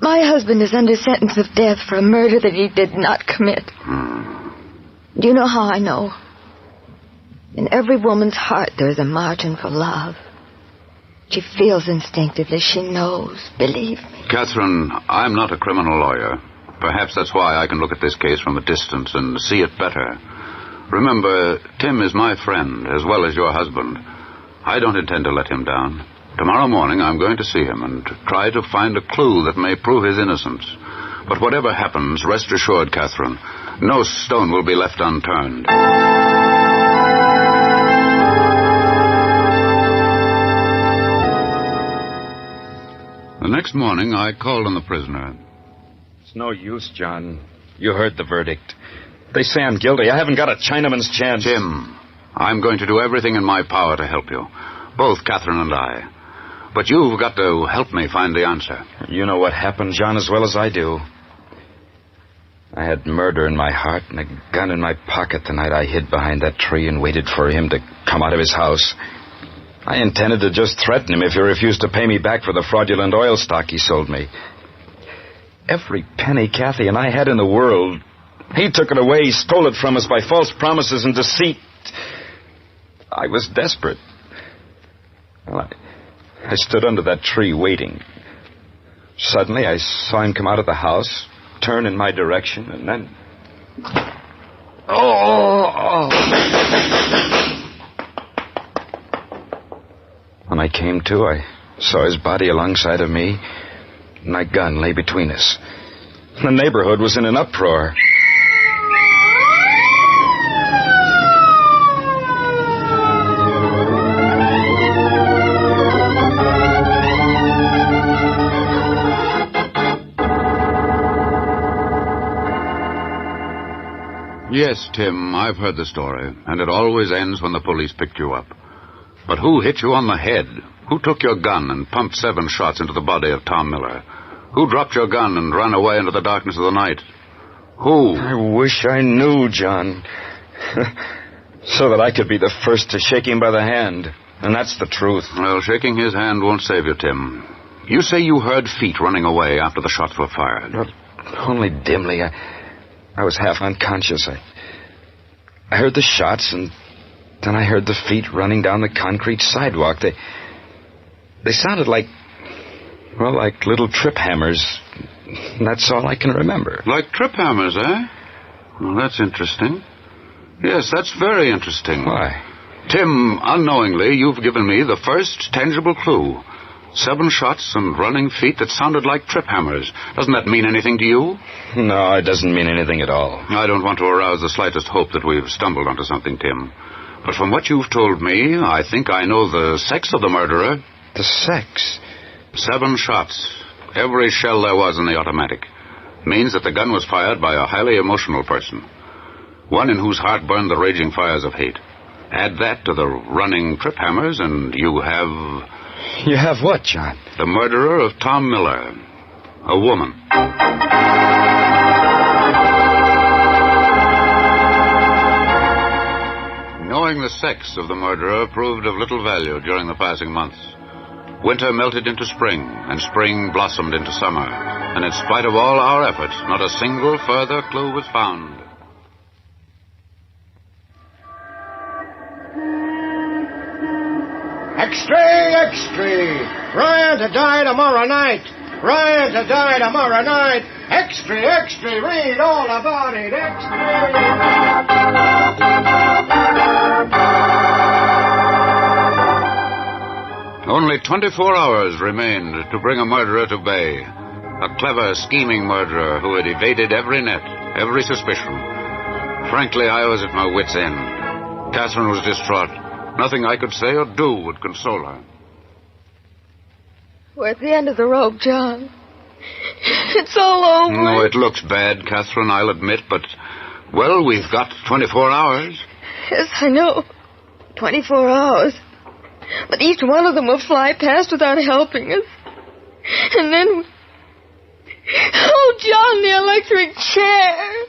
My husband is under sentence of death for a murder that he did not commit. Do you know how I know? In every woman's heart there is a margin for love. She feels instinctively. She knows. Believe me. Catherine, I'm not a criminal lawyer. Perhaps that's why I can look at this case from a distance and see it better. Remember, Tim is my friend as well as your husband. I don't intend to let him down. Tomorrow morning I'm going to see him and try to find a clue that may prove his innocence. But whatever happens, rest assured, Catherine, no stone will be left unturned. The next morning, I called on the prisoner. It's no use, John. You heard the verdict. They say I'm guilty. I haven't got a Chinaman's chance. Tim, I'm going to do everything in my power to help you. Both Catherine and I. But you've got to help me find the answer. You know what happened, John, as well as I do. I had murder in my heart and a gun in my pocket the night I hid behind that tree and waited for him to come out of his house. I intended to just threaten him if he refused to pay me back for the fraudulent oil stock he sold me. Every penny Kathy and I had in the world, he took it away. He stole it from us by false promises and deceit. I was desperate. Well, I stood under that tree waiting. Suddenly, I saw him come out of the house, turn in my direction, and then... When I came to, I saw his body alongside of me, and my gun lay between us. The neighborhood was in an uproar. Yes, Tim, I've heard the story, and it always ends when the police picked you up. But who hit you on the head? Who took your gun and pumped 7 shots into the body of Tom Miller? Who dropped your gun and ran away into the darkness of the night? Who? I wish I knew, John. So that I could be the first to shake him by the hand. And that's the truth. Well, shaking his hand won't save you, Tim. You say you heard feet running away after the shots were fired. Well, only dimly. I was half unconscious. I heard the shots, and then I heard the feet running down the concrete sidewalk. They sounded like little trip hammers. That's all I can remember. Like trip hammers, eh? Well, that's interesting. Yes, that's very interesting. Why? Tim, unknowingly, you've given me the first tangible clue. 7 shots and running feet that sounded like trip hammers. Doesn't that mean anything to you? No, it doesn't mean anything at all. I don't want to arouse the slightest hope that we've stumbled onto something, Tim. But from what you've told me, I think I know the sex of the murderer. The sex? 7 shots. Every shell there was in the automatic. Means that the gun was fired by a highly emotional person. One in whose heart burned the raging fires of hate. Add that to the running trip hammers, and you have... You have what, John? The murderer of Tom Miller. A woman. Knowing the sex of the murderer proved of little value during the passing months. Winter melted into spring, and spring blossomed into summer. And in spite of all our efforts, not a single further clue was found. Extra, extra! Ryan to die tomorrow night! Ryan to die tomorrow night! Extra, extra! Read all about it! Extra! Only 24 hours remained to bring a murderer to bay. A clever, scheming murderer who had evaded every net, every suspicion. Frankly, I was at my wit's end. Catherine was distraught. Nothing I could say or do would console her. We're at the end of the rope, John. It's all over. No, it looks bad, Catherine, I'll admit, but, well, we've got 24 hours. Yes, I know. 24 hours. But each one of them will fly past without helping us. And then... Oh, John, the electric chair.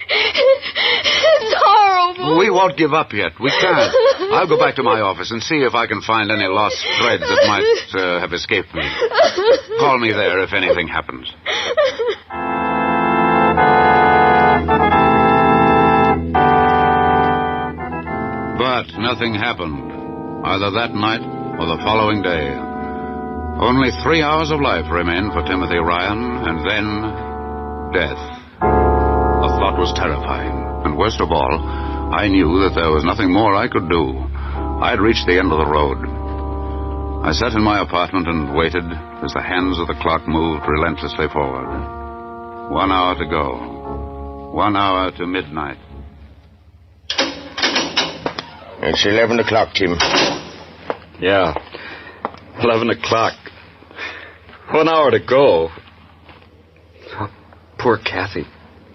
It's horrible. We won't give up yet. We can't. I'll go back to my office and see if I can find any lost threads that might have escaped me. Call me there if anything happens. But nothing happened, either that night or the following day. Only 3 hours of life remained for Timothy Ryan, and then death. The thought was terrifying, and worst of all, I knew that there was nothing more I could do. I had reached the end of the road. I sat in my apartment and waited as the hands of the clock moved relentlessly forward. 1 hour to go. 1 hour to midnight. It's 11 o'clock, Tim. Yeah, 11 o'clock. 1 hour to go. Oh, poor Kathy.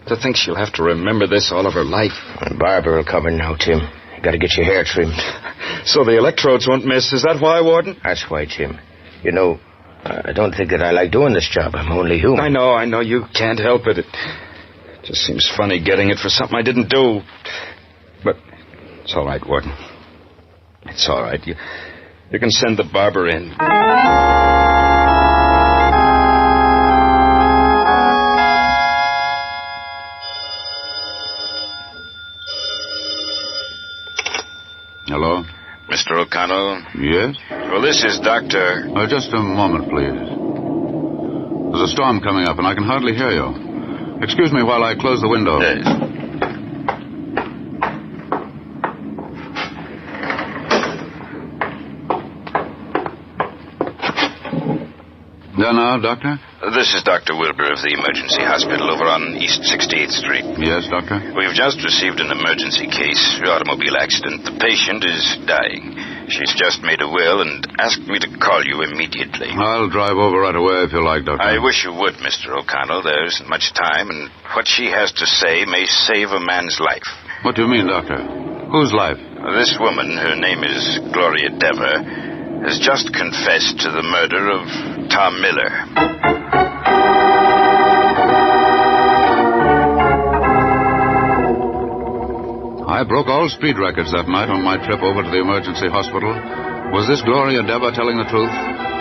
To think she'll have to remember this all of her life. The barber will come in now, Tim. You got to get your hair trimmed. So the electrodes won't miss. Is that why, Warden? That's why, Tim. You know, I don't think that I like doing this job. I'm only human. I know. You can't help it. It just seems funny getting it for something I didn't do. But it's all right, Warden. It's all right. You can send the barber in. Hello? Mr. O'Connell? Yes? Well, this is Dr. Just a moment, please. There's a storm coming up, and I can hardly hear you. Excuse me while I close the window. Yes. There now, Doctor? This is Dr. Wilbur of the emergency hospital over on East 68th Street. Yes, Doctor? We've just received an emergency case, automobile accident. The patient is dying. She's just made a will and asked me to call you immediately. I'll drive over right away if you like, Doctor. I wish you would, Mr. O'Connell. There isn't much time, and what she has to say may save a man's life. What do you mean, Doctor? Whose life? This woman, her name is Gloria Dever, has just confessed to the murder of Tom Miller. I broke all speed records that night on my trip over to the emergency hospital. Was this Gloria Dever telling the truth?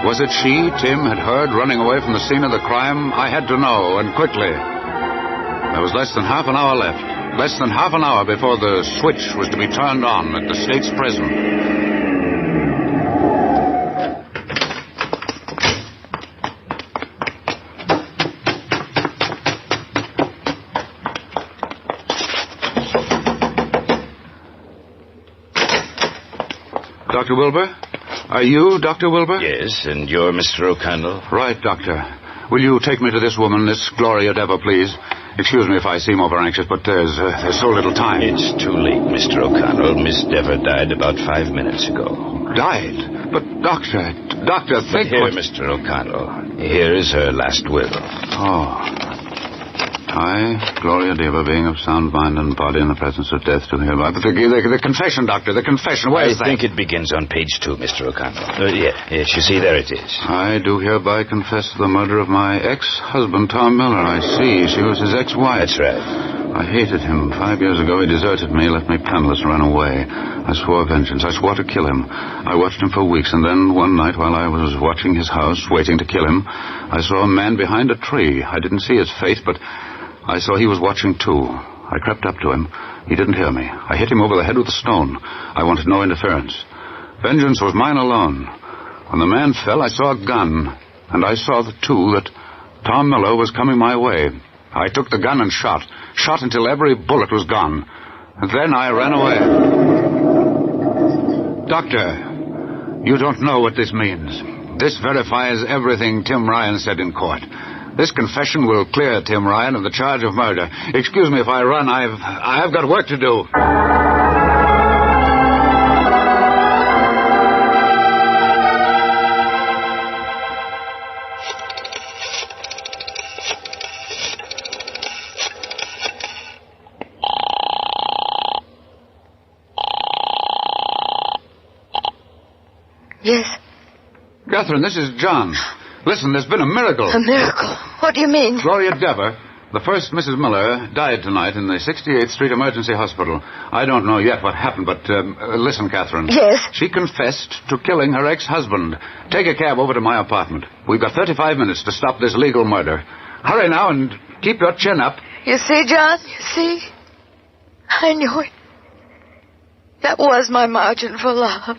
Was it she Tim had heard running away from the scene of the crime? I had to know, and quickly. There was less than half an hour left. Less than half an hour before the switch was to be turned on at the state's prison. Dr. Wilbur? Are you Dr. Wilbur? Yes, and you're Mr. O'Connell? Right, Doctor. Will you take me to this woman, this Gloria Dever, please? Excuse me if I seem over-anxious, but there's so little time. It's too late, Mr. O'Connell. Miss Dever died about 5 minutes ago. Died? But, Doctor, think... Here, Mr. O'Connell. Here is her last will. Oh. I, Gloria Dever, being of sound mind and body in the presence of death, do hereby... But the confession, Doctor, the confession, where is that? I think it begins on page 2, Mr. O'Connell. Yes, you see, there it is. I do hereby confess to the murder of my ex-husband, Tom Miller. I see, she was his ex-wife. That's right. I hated him. 5 years ago, he deserted me, left me penniless, and ran away. I swore vengeance. I swore to kill him. I watched him for weeks, and then one night, while I was watching his house, waiting to kill him, I saw a man behind a tree. I didn't see his face, but I saw he was watching, too. I crept up to him. He didn't hear me. I hit him over the head with a stone. I wanted no interference. Vengeance was mine alone. When the man fell, I saw a gun, and I saw, too, that Tom Miller was coming my way. I took the gun and shot until every bullet was gone. And then I ran away. Doctor, you don't know what this means. This verifies everything Tim Ryan said in court. This confession will clear Tim Ryan of the charge of murder. Excuse me if I run. I've got work to do. Yes. Catherine, this is John. Listen, there's been a miracle. A miracle? What do you mean? Gloria Dever, the first Mrs. Miller, died tonight in the 68th Street Emergency Hospital. I don't know yet what happened, but listen, Catherine. Yes? She confessed to killing her ex-husband. Take a cab over to my apartment. We've got 35 minutes to stop this legal murder. Hurry now and keep your chin up. You see, John? You see? I knew it. That was my margin for love.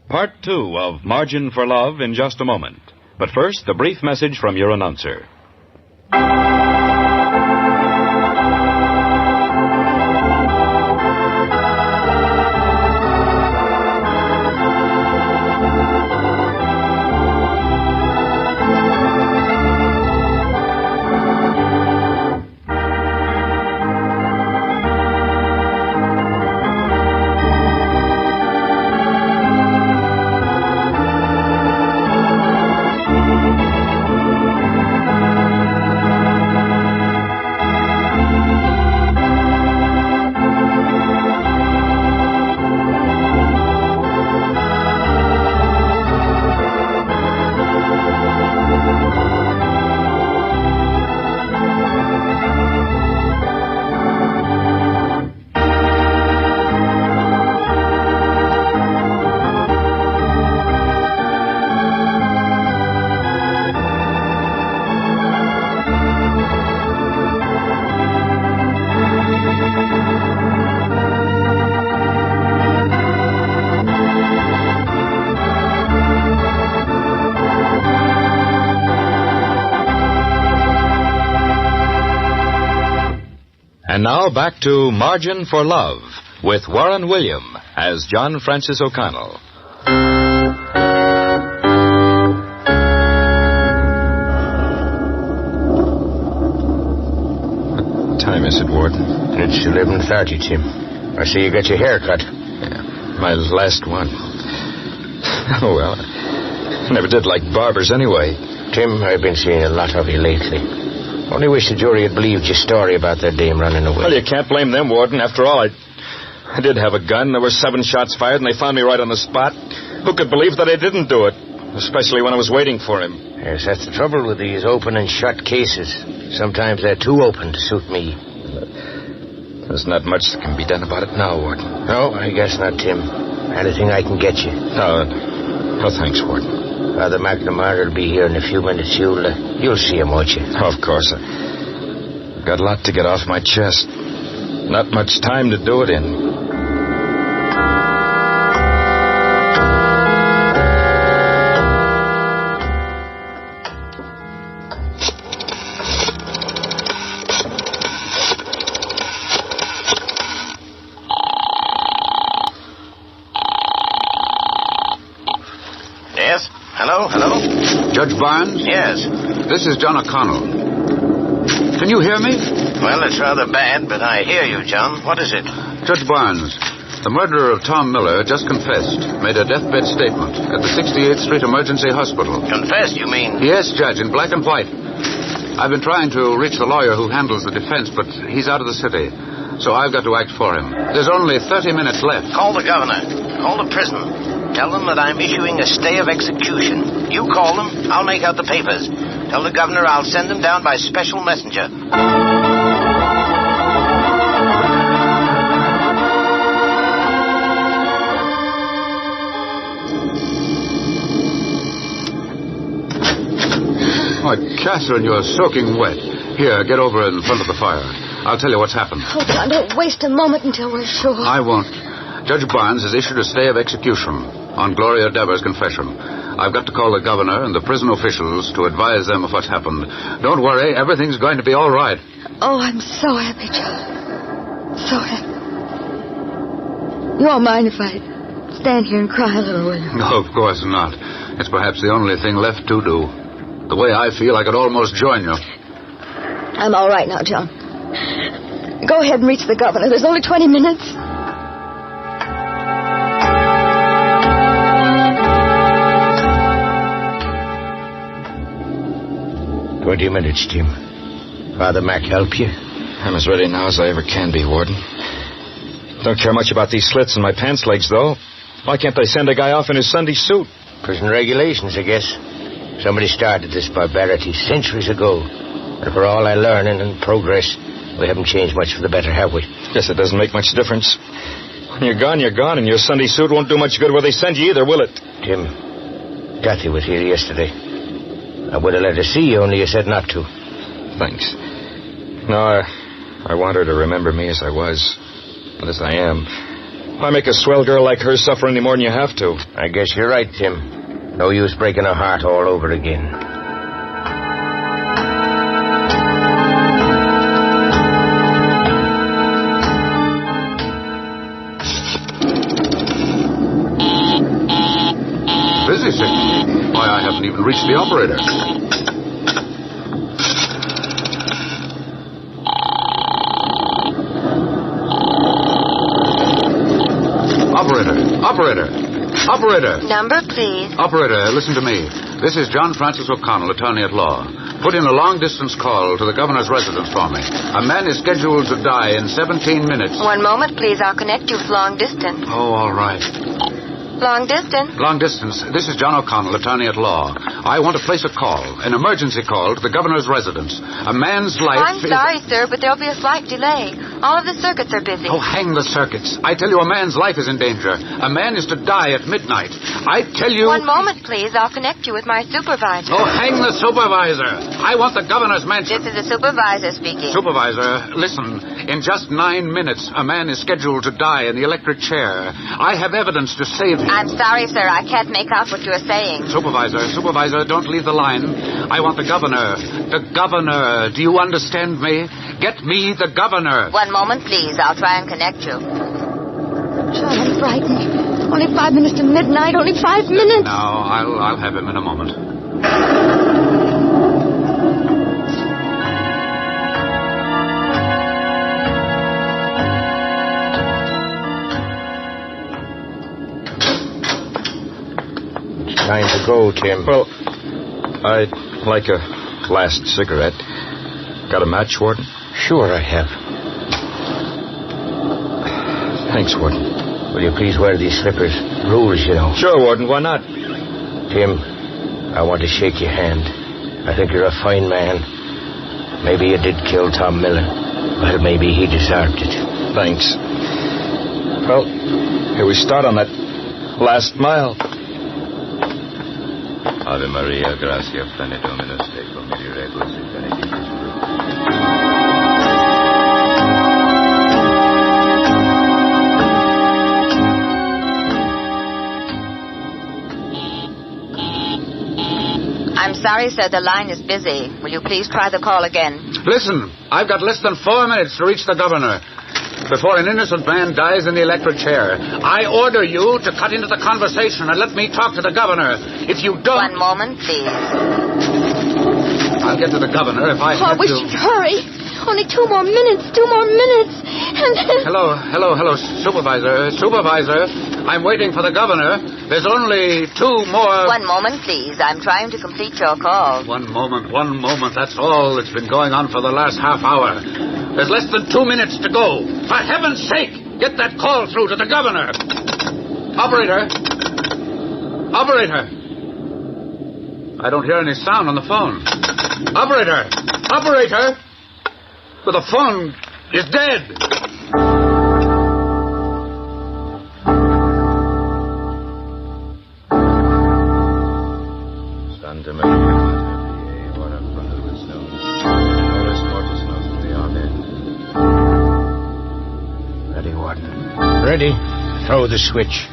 Part 2 of Margin for Love in just a moment. But first, a brief message from your announcer. And now back to Margin for Love with Warren William as John Francis O'Connell. What time is it, Warden? It's 11:30, Tim. I see you got your hair cut. Yeah, my last one. Oh, well, I never did like barbers anyway. Tim, I've been seeing a lot of you lately. Only wish the jury had believed your story about that dame running away. Well, you can't blame them, Warden. After all, I did have a gun. There were 7 shots fired, and they found me right on the spot. Who could believe that I didn't do it? Especially when I was waiting for him. Yes, that's the trouble with these open and shut cases. Sometimes they're too open to suit me. There's not much that can be done about it now, Warden. No, I guess not, Tim. Anything I can get you. No, thanks, Warden. Father McNamara will be here in a few minutes. You'll see him, won't you? Oh, of course. I've got a lot to get off my chest. Not much time to do it in. Yes? Hello? Judge Barnes? Yes. This is John O'Connell. Can you hear me? Well, it's rather bad, but I hear you, John. What is it? Judge Barnes, the murderer of Tom Miller just confessed, made a deathbed statement at the 68th Street Emergency Hospital. Confessed, you mean? Yes, Judge, in black and white. I've been trying to reach the lawyer who handles the defense, but he's out of the city. So I've got to act for him. There's only 30 minutes left. Call the governor. Call the prison. Tell them that I'm issuing a stay of execution. You call them, I'll make out the papers. Tell the governor I'll send them down by special messenger. Oh, Catherine, you're soaking wet. Here, get over in front of the fire. I'll tell you what's happened. Oh, John, don't waste a moment until we're sure. I won't. Judge Barnes has issued a stay of execution on Gloria Dever's confession. I've got to call the governor and the prison officials to advise them of what's happened. Don't worry, everything's going to be all right. Oh, I'm so happy, John. So happy. You won't mind if I stand here and cry a little, will you? No, of course not. It's perhaps the only thing left to do. The way I feel, I could almost join you. I'm all right now, John. Go ahead and reach the governor. There's only 20 minutes. 20 minutes, Jim. Father Mac help you? I'm as ready now as I ever can be, Warden. Don't care much about these slits in my pants legs, though. Why can't they send a guy off in his Sunday suit? Prison regulations, I guess. Somebody started this barbarity centuries ago. And for all our learning and progress, we haven't changed much for the better, have we? Guess it doesn't make much difference. When you're gone, and your Sunday suit won't do much good where they send you either, will it? Jim, Kathy was here yesterday. I would have let her see you, only you said not to. Thanks. No, I want her to remember me as I was, and as I am. Why make a swell girl like her suffer any more than you have to? I guess you're right, Tim. No use breaking her heart all over again. Busy, sir. Why, I haven't even reached the operator. Operator. Number, please. Operator, listen to me. This is John Francis O'Connell, attorney at law. Put in a long-distance call to the governor's residence for me. A man is scheduled to die in 17 minutes. One moment, please. I'll connect you with long distance. Oh, all right. Long distance? Long distance. This is John O'Connell, attorney at law. I want to place a call, an emergency call to the governor's residence. A man's life I'm sorry, sir, but there'll be a slight delay. All of the circuits are busy. Oh, hang the circuits. I tell you, a man's life is in danger. A man is to die at midnight. I tell you... One moment, please. I'll connect you with my supervisor. Oh, hang the supervisor. I want the governor's mansion. This is the supervisor speaking. Supervisor, listen. In just 9 minutes, a man is scheduled to die in the electric chair. I have evidence to save him. I'm sorry, sir. I can't make out what you're saying. Supervisor, don't leave the line. I want the governor. The governor. Do you understand me? Get me the governor. One moment, please. I'll try and connect you. John, I'm frightened. Only 5 minutes to midnight. Only 5 minutes. No, I'll have him in a moment. Time to go, Tim. Well, I'd like a last cigarette. Got a match, Warden? Sure I have. Thanks, Warden. Will you please wear these slippers? Rules, you know. Sure, Warden. Why not? Tim, I want to shake your hand. I think you're a fine man. Maybe you did kill Tom Miller. Well, maybe he deserved it. Thanks. Well, here we start on that last mile. Ave Maria, gratia plena Dominus tecum, miserebus et benedictus fructus. I'm sorry, sir. The line is busy. Will you please try the call again? Listen, I've got less than 4 minutes to reach the governor. Before an innocent man dies in the electric chair, I order you to cut into the conversation and let me talk to the governor. If you don't... One moment, please. I'll get to the governor if I have to... I wish you'd hurry. Only 2 more minutes. 2 more minutes. And then... Hello, Supervisor. I'm waiting for the governor. There's only 2 more... One moment, please. I'm trying to complete your call. One moment. That's all that's been going on for the last half hour. There's less than 2 minutes to go. For heaven's sake, get that call through to the governor. Operator. I don't hear any sound on the phone. Operator. But the phone is dead. Santa Maria, ora pro nobis nos, oris mortis nostri, amen. Ready, Warden. Ready? Throw the switch.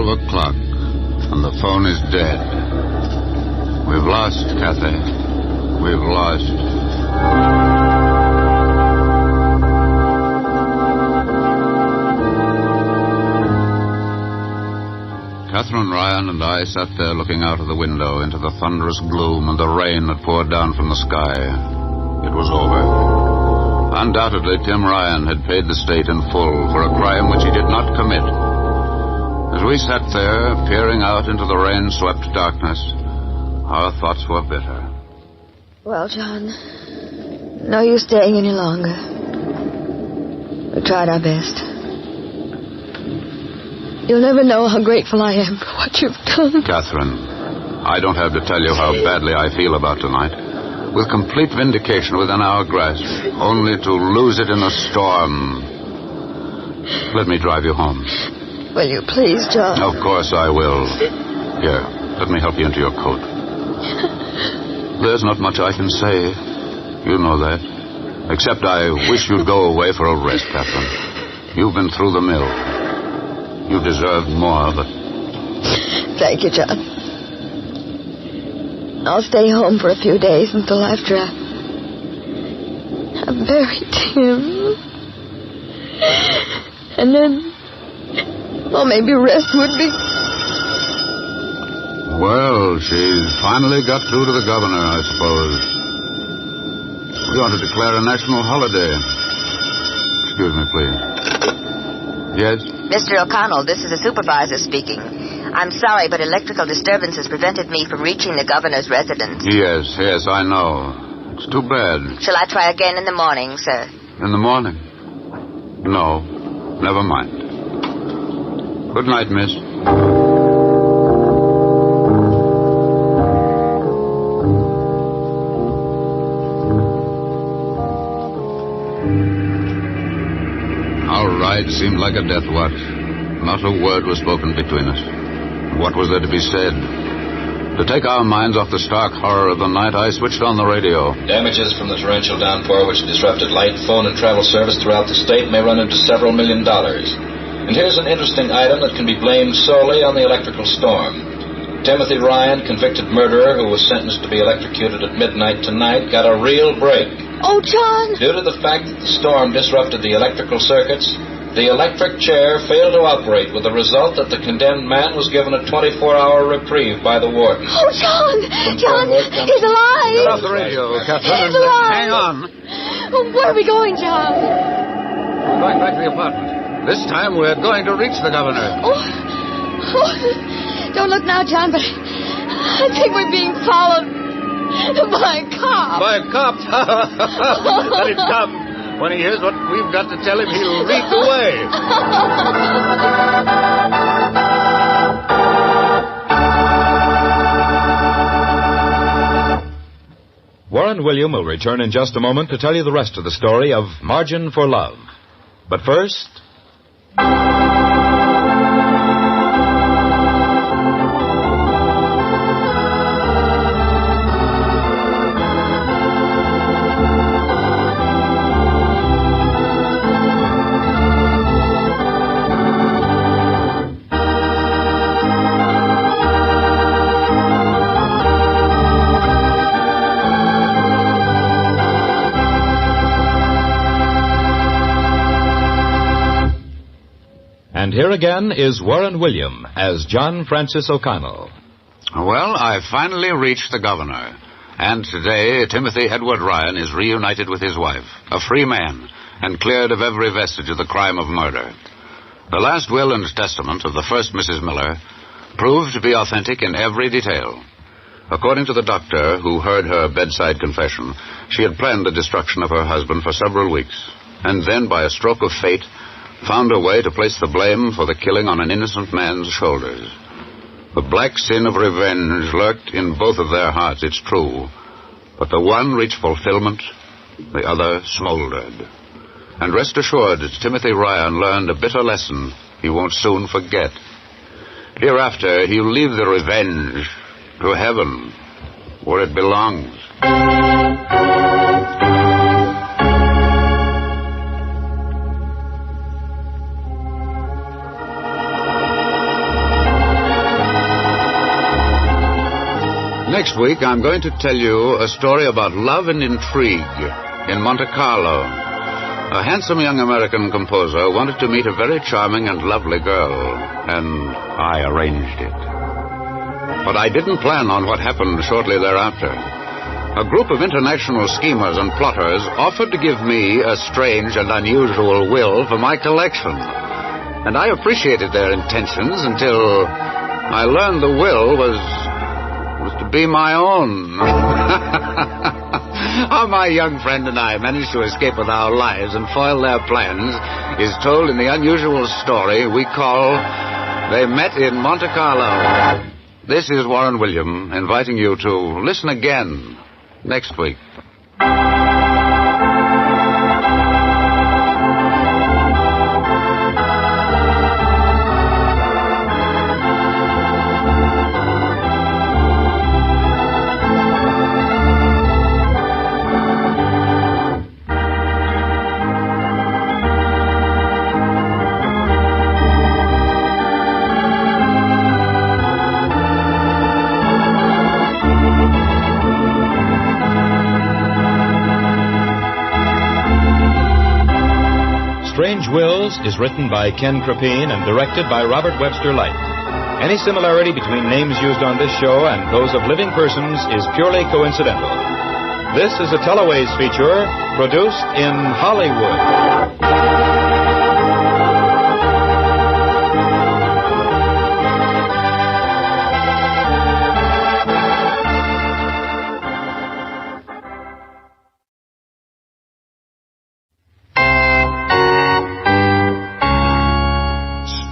O'clock, and the phone is dead. We've lost Kathy. We've lost. Catherine Ryan and I sat there looking out of the window into the thunderous gloom and the rain that poured down from the sky. It was over. Undoubtedly, Tim Ryan had paid the state in full for a crime which he did not commit. As we sat there, peering out into the rain-swept darkness, our thoughts were bitter. Well, John, no use staying any longer. We tried our best. You'll never know how grateful I am for what you've done. Catherine, I don't have to tell you how badly I feel about tonight. With complete vindication within our grasp, only to lose it in a storm. Let me drive you home. Will you please, John? Of course I will. Here, let me help you into your coat. There's not much I can say. You know that. Except I wish you'd go away for a rest, Catherine. You've been through the mill. You deserved more, but... Thank you, John. I'll stay home for a few days until after I've buried him. And then... well, maybe rest would be... Well, she's finally got through to the governor, I suppose. We ought to declare a national holiday. Excuse me, please. Yes? Mr. O'Connell, this is the supervisor speaking. I'm sorry, but electrical disturbances prevented me from reaching the governor's residence. Yes, I know. It's too bad. Shall I try again in the morning, sir? In the morning? No, never mind. Good night, miss. Our ride seemed like a death watch. Not a word was spoken between us. What was there to be said? To take our minds off the stark horror of the night, I switched on the radio. Damages from the torrential downpour which disrupted light, phone, and travel service throughout the state may run into several $1 million. And here's an interesting item that can be blamed solely on the electrical storm. Timothy Ryan, convicted murderer who was sentenced to be electrocuted at midnight tonight, got a real break. Oh, John! Due to the fact that the storm disrupted the electrical circuits, the electric chair failed to operate, with the result that the condemned man was given a 24-hour reprieve by the warden. Oh, John! John, he's alive! Get off the radio, Catherine. He's alive! Hang on. Where are we going, John? We're going back to the apartment. This time we're going to reach the governor. Oh, don't look now, John, but I think we're being followed by a cop. By a cop? Let him come. When he hears what we've got to tell him, he'll lead the way. Warren William will return in just a moment to tell you the rest of the story of Margin for Love. But first... And here again is Warren William as John Francis O'Connell. Well, I finally reached the governor. And today, Timothy Edward Ryan is reunited with his wife, a free man, and cleared of every vestige of the crime of murder. The last will and testament of the first Mrs. Miller proved to be authentic in every detail. According to the doctor who heard her bedside confession, she had planned the destruction of her husband for several weeks, and then, by a stroke of fate, found a way to place the blame for the killing on an innocent man's shoulders. The black sin of revenge lurked in both of their hearts, it's true, but the one reached fulfillment, the other smoldered. And rest assured, Timothy Ryan learned a bitter lesson he won't soon forget. Hereafter, he'll leave the revenge to heaven, where it belongs. Next week, I'm going to tell you a story about love and intrigue in Monte Carlo. A handsome young American composer wanted to meet a very charming and lovely girl, and I arranged it. But I didn't plan on what happened shortly thereafter. a group of international schemers and plotters offered to give me a strange and unusual will for my collection. And I appreciated their intentions until I learned the will was to be my own. How my young friend and I managed to escape with our lives and foil their plans is told in the unusual story we call They Met in Monte Carlo. This is Warren William inviting you to listen again next week. Strange Wills is written by Ken Crepine and directed by Robert Webster Light. Any similarity between names used on this show and those of living persons is purely coincidental. This is a Teleways feature produced in Hollywood.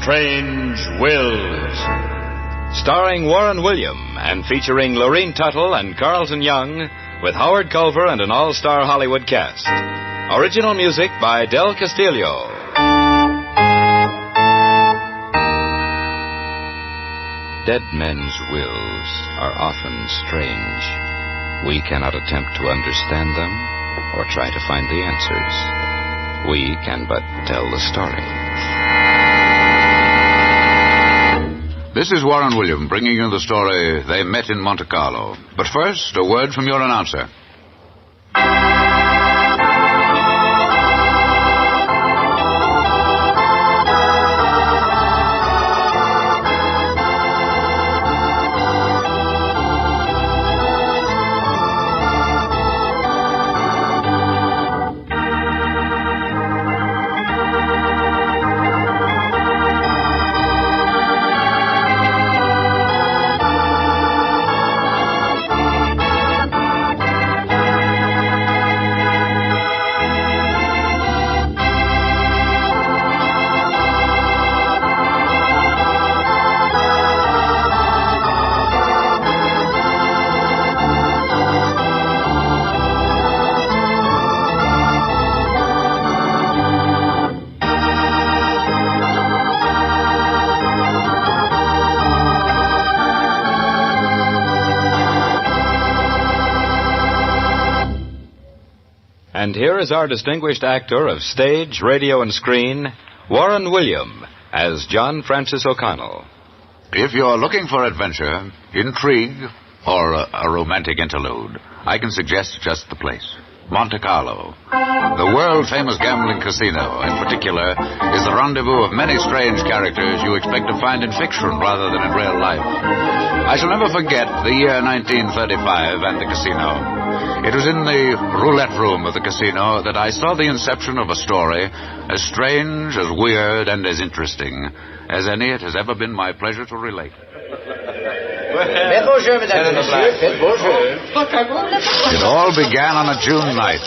Strange Wills, starring Warren William and featuring Lorene Tuttle and Carlton Young with Howard Culver and an all-star Hollywood cast. Original music by Del Castillo. Dead men's wills are often strange. We cannot attempt to understand them or try to find the answers. We can but tell the story. This is Warren William bringing you the story They Met in Monte Carlo. But first, a word from your announcer. And here is our distinguished actor of stage, radio, and screen, Warren William, as John Francis O'Connell. If you're looking for adventure, intrigue, or a romantic interlude, I can suggest just the place. Monte Carlo. The world-famous gambling casino, in particular, is the rendezvous of many strange characters you expect to find in fiction rather than in real life. I shall never forget the year 1935 and the casino. It was in the roulette room of the casino that I saw the inception of a story as strange, as weird, and as interesting as any it has ever been my pleasure to relate. It all began on a June night.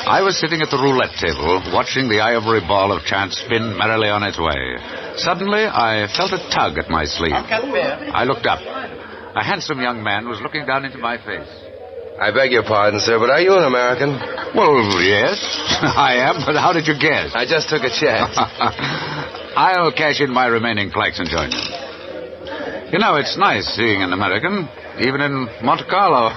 I was sitting at the roulette table, watching the ivory ball of chance spin merrily on its way. Suddenly, I felt a tug at my sleeve. I looked up. A handsome young man was looking down into my face. I beg your pardon, sir, but are you an American? Well, yes, I am, but how did you guess? I just took a chance. I'll cash in my remaining plaques and join you. You know, it's nice seeing an American, even in Monte Carlo.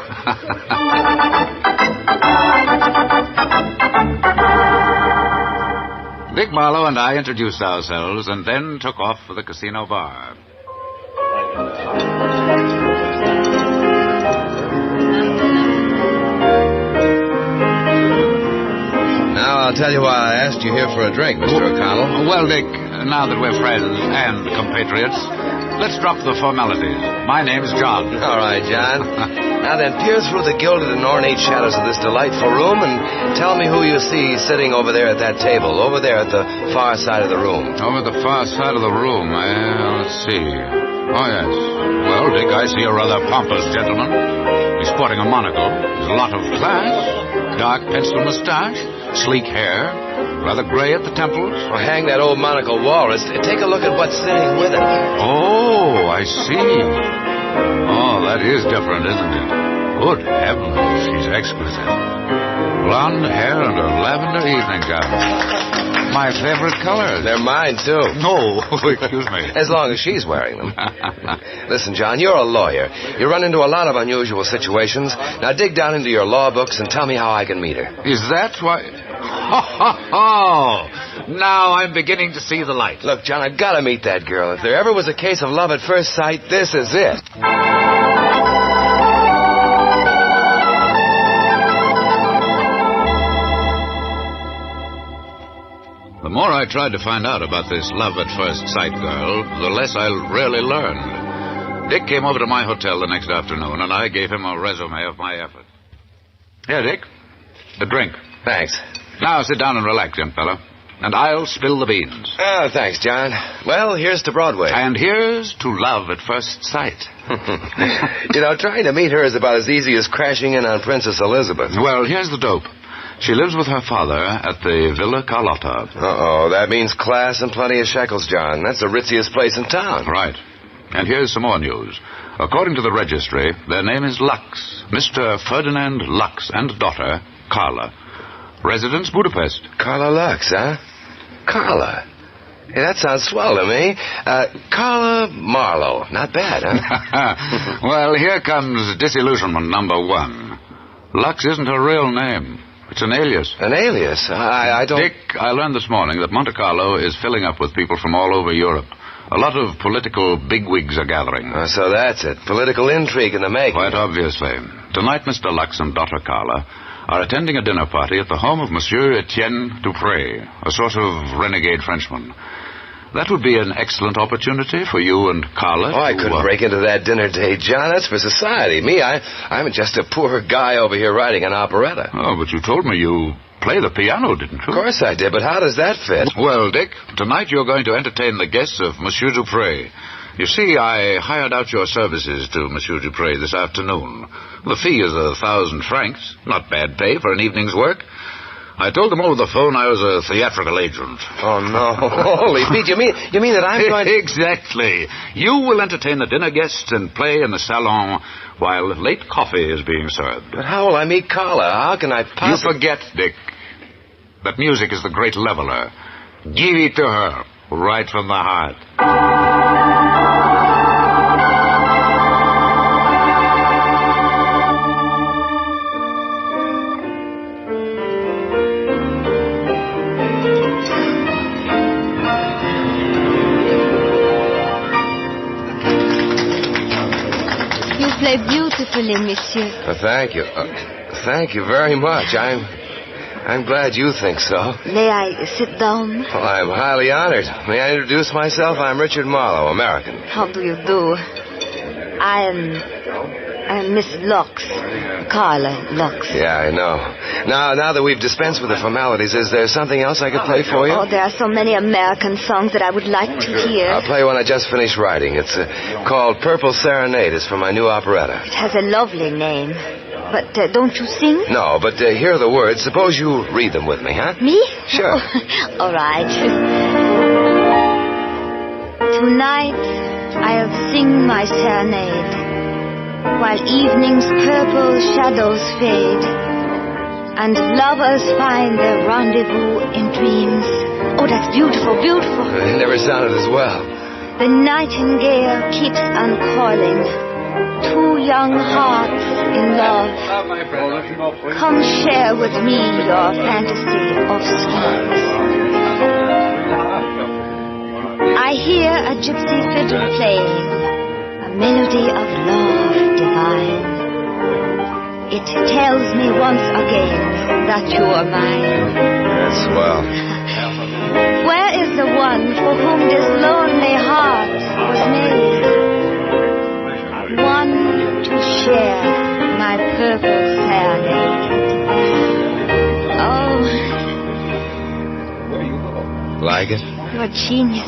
Dick Marlowe and I introduced ourselves and then took off for the casino bar. Now, I'll tell you why I asked you here for a drink, Mr. O'Connell. Well, Dick, now that we're friends and compatriots, let's drop the formalities. My name's John. All right, John. Now then, peer through the gilded and ornate shadows of this delightful room and tell me who you see sitting over there at that table, over there at the far side of the room. Over the far side of the room, let's see. Oh, yes. Well, Dick, I see a rather pompous gentleman. He's sporting a monocle. There's a lot of class, dark pencil mustache, sleek hair, rather gray at the temples. Well, hang that old monocle walrus. Take a look at what's sitting with him. Oh, I see. Oh, that is different, isn't it? Good heavens, she's exquisite. Blonde hair and a lavender evening gown. My favorite colors. They're mine, too. No, excuse me. As long as she's wearing them. Listen, John, you're a lawyer. You run into a lot of unusual situations. Now dig down into your law books and tell me how I can meet her. Is that why... Oh, now I'm beginning to see the light. Look, John, I've got to meet that girl. If there ever was a case of love at first sight, this is it. The more I tried to find out about this love at first sight girl, the less I really learned. Dick came over to my hotel the next afternoon, and I gave him a resume of my effort. Here, Dick, a drink. Thanks. Now sit down and relax, young fellow, and I'll spill the beans. Oh, thanks, John. Well, here's to Broadway. And here's to love at first sight. You know, trying to meet her is about as easy as crashing in on Princess Elizabeth. Well, here's the dope. She lives with her father at the Villa Carlotta. Uh-oh, that means class and plenty of shekels, John. That's the ritziest place in town. Right. And here's some more news. According to the registry, their name is Lux. Mr. Ferdinand Lux and daughter, Carla. Residence, Budapest. Carla Lux, huh? Carla. Hey, that sounds swell to me. Carla Marlowe. Not bad, huh? Well, here comes disillusionment number one. Lux isn't her real name. It's an alias. An alias? I don't... Dick, I learned this morning that Monte Carlo is filling up with people from all over Europe. A lot of political bigwigs are gathering. So that's it. Political intrigue in the making. Quite obviously. Tonight, Mr. Lux and daughter Carla are attending a dinner party at the home of Monsieur Etienne Dupré, a sort of renegade Frenchman. That would be an excellent opportunity for you and Carla. Oh, I couldn't break into that dinner date, John. That's for society. Me, I'm just a poor guy over here writing an operetta. Oh, but you told me you play the piano, didn't you? Of course I did, but how does that fit? Well, Dick, tonight you're going to entertain the guests of Monsieur Dupré. You see, I hired out your services to Monsieur Dupré this afternoon. The fee is 1,000 francs. Not bad pay for an evening's work. I told them over the phone I was a theatrical agent. Oh, no. Holy Pete, you mean that I'm going to... Exactly. You will entertain the dinner guests and play in the salon while late coffee is being served. But how will I meet Carla? How can I possibly... You forget, Dick, that music is the great leveler. Give it to her, right from the heart. Beautifully, monsieur. Thank you. Thank you very much. I'm glad you think so. May I sit down? Well, I'm highly honored. May I introduce myself? I'm Richard Marlowe, American. How do you do? I am Miss Lux. Carla Lux. Yeah, I know. Now that we've dispensed with the formalities, is there something else I could play for you? Oh, there are so many American songs that I would like to hear. I'll play one I just finished writing. It's called Purple Serenade. It's from my new operetta. It has a lovely name. But don't you sing? No, but here are the words. Suppose you read them with me, huh? Me? Sure. Oh, all right. Tonight I'll sing my serenade, while evening's purple shadows fade, and lovers find their rendezvous in dreams. Oh, that's beautiful, beautiful. It never sounded as well. The nightingale keeps on calling, two young hearts in love. Come share with me your fantasy of schemes. I hear a gypsy fiddle playing, a melody of love divine. It tells me once again that you are mine. That's swell. Where is the one for whom this lonely heart was made? One to share like it? You're a genius.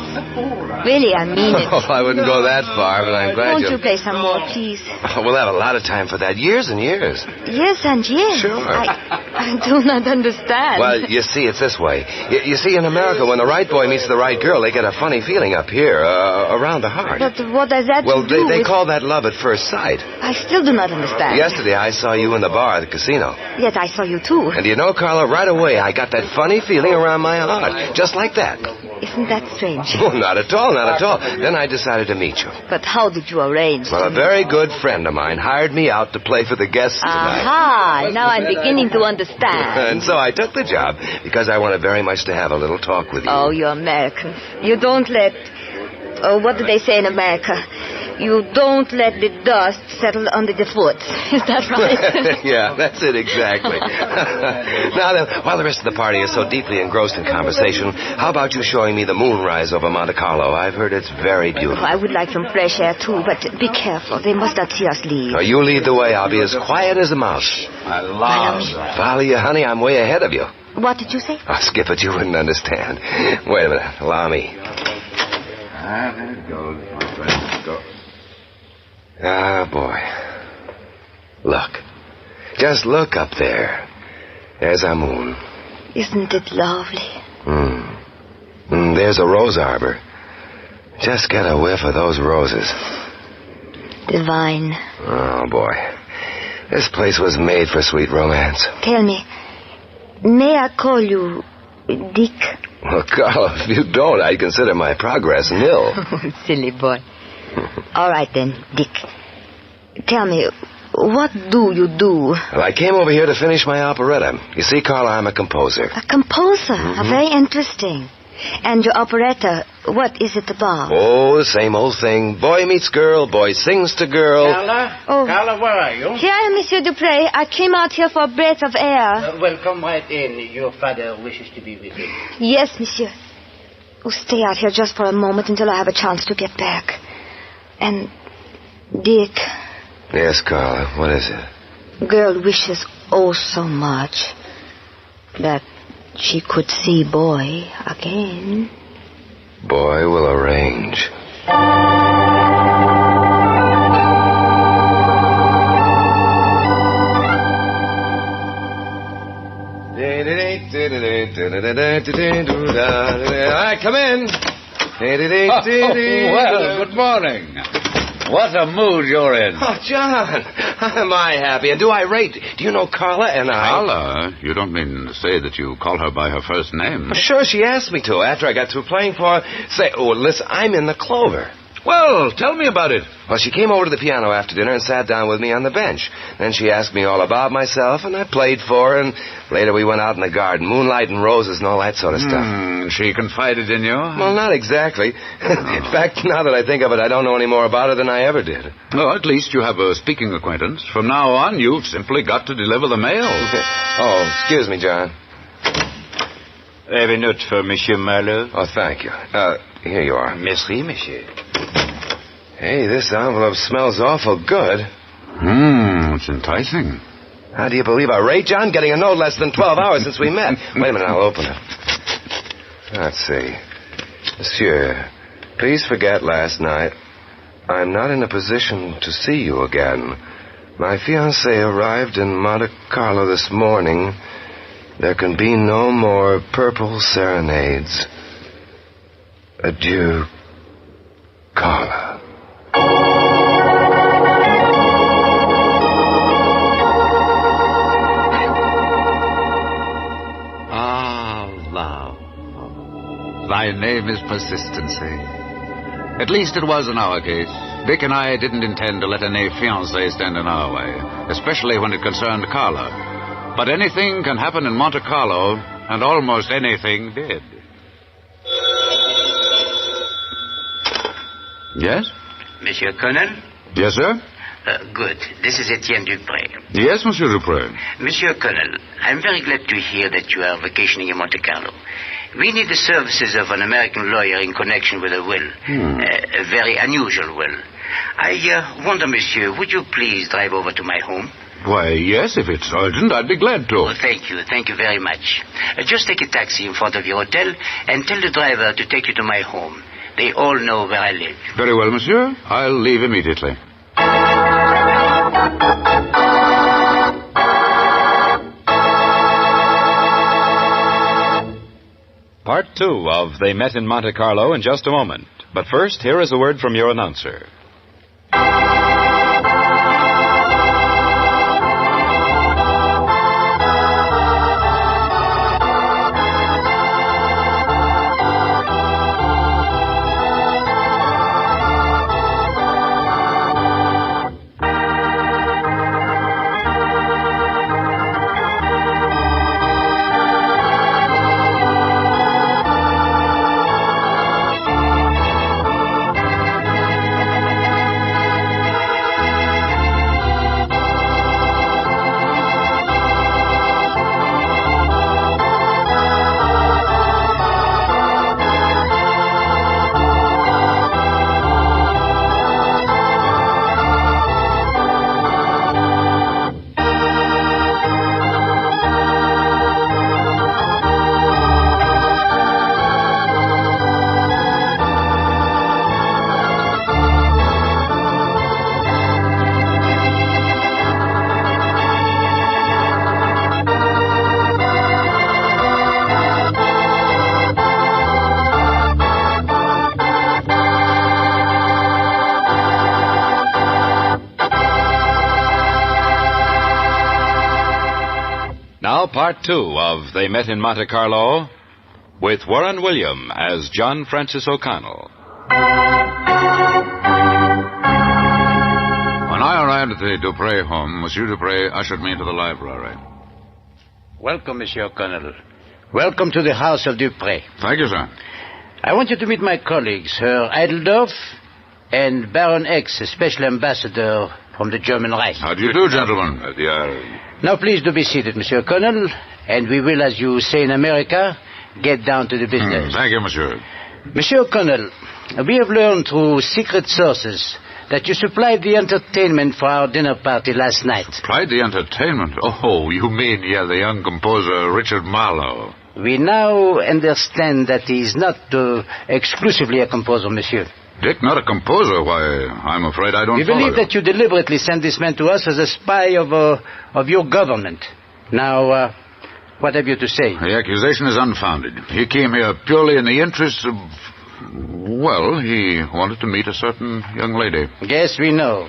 Really, I mean it. Oh, I wouldn't go that far, but I'm glad Won't you play some more, please? Oh, we'll have a lot of time for that. Years and years. Years and years. Sure. I do not understand. Well, you see, it's this way. You see, in America, when the right boy meets the right girl, they get a funny feeling up here, around the heart. But what does that Well, do they with... call that love at first sight. I still do not understand. Yesterday, I saw you in the bar at the casino. Yet I saw you too. And you know, Carla, right away, I got that funny feeling around my heart. Just like that. Isn't that strange? Oh, not at all, not at all. Then I decided to meet you. But how did you arrange? Well, a very good friend of mine hired me out to play for the guests tonight. Aha! Now I'm beginning to understand. And so I took the job because I wanted very much to have a little talk with you. Oh, you Americans. You don't let... Oh, what do they say in America? You don't let the dust settle under the foot. Is that right? Yeah, that's it exactly. Now then, while the rest of the party is so deeply engrossed in conversation, how about you showing me the moonrise over Monte Carlo? I've heard it's very beautiful. I would like some fresh air, too, but be careful. They must not see us leave. Oh, you lead the way. I'll be as quiet as a mouse. Follow you, honey. I'm way ahead of you. What did you say? Oh, skip it. You wouldn't understand. Wait a minute. Allow me. There it goes, my friend. Go. Ah, boy. Look. Just look up there. There's our moon. Isn't it lovely? There's a rose arbor. Just get a whiff of those roses. Divine. Oh, boy. This place was made for sweet romance. Tell me, may I call you Dick? Well, Carl, if you don't, I'd consider my progress nil. Silly boy. All right, then, Dick. Tell me, what do you do? Well, I came over here to finish my operetta. You see, Carl, I'm a composer. A composer? Very interesting. And your operetta, what is it about? Oh, the same old thing. Boy meets girl, boy sings to girl. Carla? Oh. Carla, where are you? Here I am, Monsieur Dupré. I came out here for a breath of air. Well, come right in. Your father wishes to be with you. Yes, Monsieur. Oh, stay out here just for a moment until I have a chance to get back. And, Dick... Yes, Carla, what is it? Girl wishes oh so much that she could see boy again. Boy will arrange. All right, come in. Well, good morning. What a mood you're in. Oh, John, am I happy? And do I rate? Do you know Carla and I? Carla? You don't mean to say that you call her by her first name? Sure, she asked me to after I got through playing for her. Say, oh, listen, I'm in the Clover. Well, tell me about it. Well, she came over to the piano after dinner and sat down with me on the bench. Then she asked me all about myself, and I played for her, and later we went out in the garden, moonlight and roses and all that sort of stuff. She confided in you? Well, not exactly. In fact, now that I think of it, I don't know any more about her than I ever did. Well, at least you have a speaking acquaintance. From now on, you've simply got to deliver the mail. Oh, excuse me, John. I have a note for Monsieur Marlowe. Oh, thank you. Here you are. Merci, monsieur. Hey, this envelope smells awful good. It's enticing. How do you believe I rate, John? Getting a note less than 12 hours since we met. Wait a minute, I'll open it. Let's see. Monsieur, please forget last night. I'm not in a position to see you again. My fiancée arrived in Monte Carlo this morning. There can be no more purple serenades. Adieu, Carla. Thy name is persistency. At least it was in our case. Dick and I didn't intend to let any fiancé stand in our way, especially when it concerned Carla. But anything can happen in Monte Carlo, and almost anything did. Yes? Monsieur Colonel? Yes, sir? Good. This is Etienne Dupré. Yes, Monsieur Dupré. Monsieur Colonel, I'm very glad to hear that you are vacationing in Monte Carlo. We need the services of an American lawyer in connection with a will. A very unusual will. I wonder, monsieur, would you please drive over to my home? Why, yes, if it's urgent, I'd be glad to. Oh, thank you. Thank you very much. Just take a taxi in front of your hotel and tell the driver to take you to my home. They all know where I live. Very well, monsieur. I'll leave immediately. Part 2 of They Met in Monte Carlo in just a moment. But first, here is a word from your announcer. Now, Part 2 of They Met in Monte Carlo with Warren William as John Francis O'Connell. When I arrived at the Dupré home, Monsieur Dupré ushered me into the library. Welcome, Monsieur O'Connell. Welcome to the house of Dupré. Thank you, sir. I want you to meet my colleagues, Herr Eideldorf and Baron X, a special ambassador from the German Reich. How do you do, gentlemen? Now, please do be seated, Monsieur O'Connell, and we will, as you say in America, get down to the business. Thank you, monsieur. Monsieur O'Connell, we have learned through secret sources that you supplied the entertainment for our dinner party last night. Supplied the entertainment? Oh, you mean, the young composer Richard Marlowe. We now understand that he's not exclusively a composer, monsieur. Dick, not a composer? Why, I'm afraid I don't We believe that you deliberately sent this man to us as a spy of your government. Now, what have you to say? The accusation is unfounded. He came here purely in the interest of... Well, he wanted to meet a certain young lady. Yes, we know.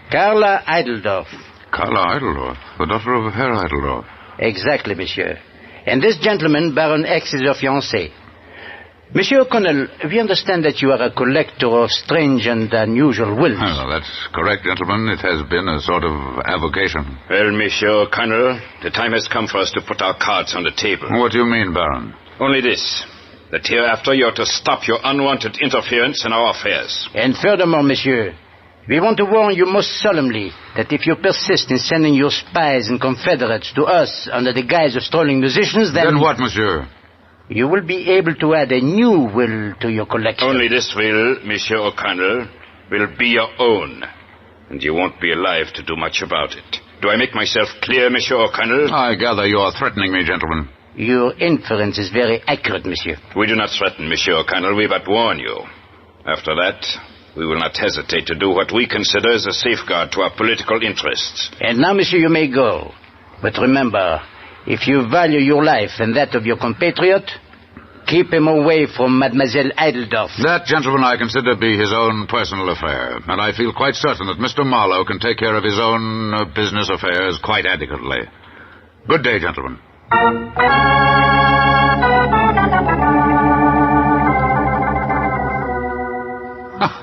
Carla Eideldorf. Carla Eideldorf, the daughter of Herr Eideldorf. Exactly, monsieur. And this gentleman, Baron X, is your fiancé. Monsieur O'Connell, we understand that you are a collector of strange and unusual wills. Well, that's correct, gentlemen. It has been a sort of avocation. Well, Monsieur O'Connell, the time has come for us to put our cards on the table. What do you mean, Baron? Only this, that hereafter you are to stop your unwanted interference in our affairs. And furthermore, monsieur, we want to warn you most solemnly that if you persist in sending your spies and confederates to us under the guise of strolling musicians, then... Then what, monsieur? You will be able to add a new will to your collection. Only this will, Monsieur O'Connell, will be your own. And you won't be alive to do much about it. Do I make myself clear, Monsieur O'Connell? I gather you are threatening me, gentlemen. Your inference is very accurate, monsieur. We do not threaten, Monsieur O'Connell. We but warn you. After that, we will not hesitate to do what we consider as a safeguard to our political interests. And now, monsieur, you may go. But remember... if you value your life and that of your compatriot, keep him away from Mademoiselle Eideldorf. That, gentleman, I consider to be his own personal affair, and I feel quite certain that Mr. Marlowe can take care of his own business affairs quite adequately. Good day, gentlemen.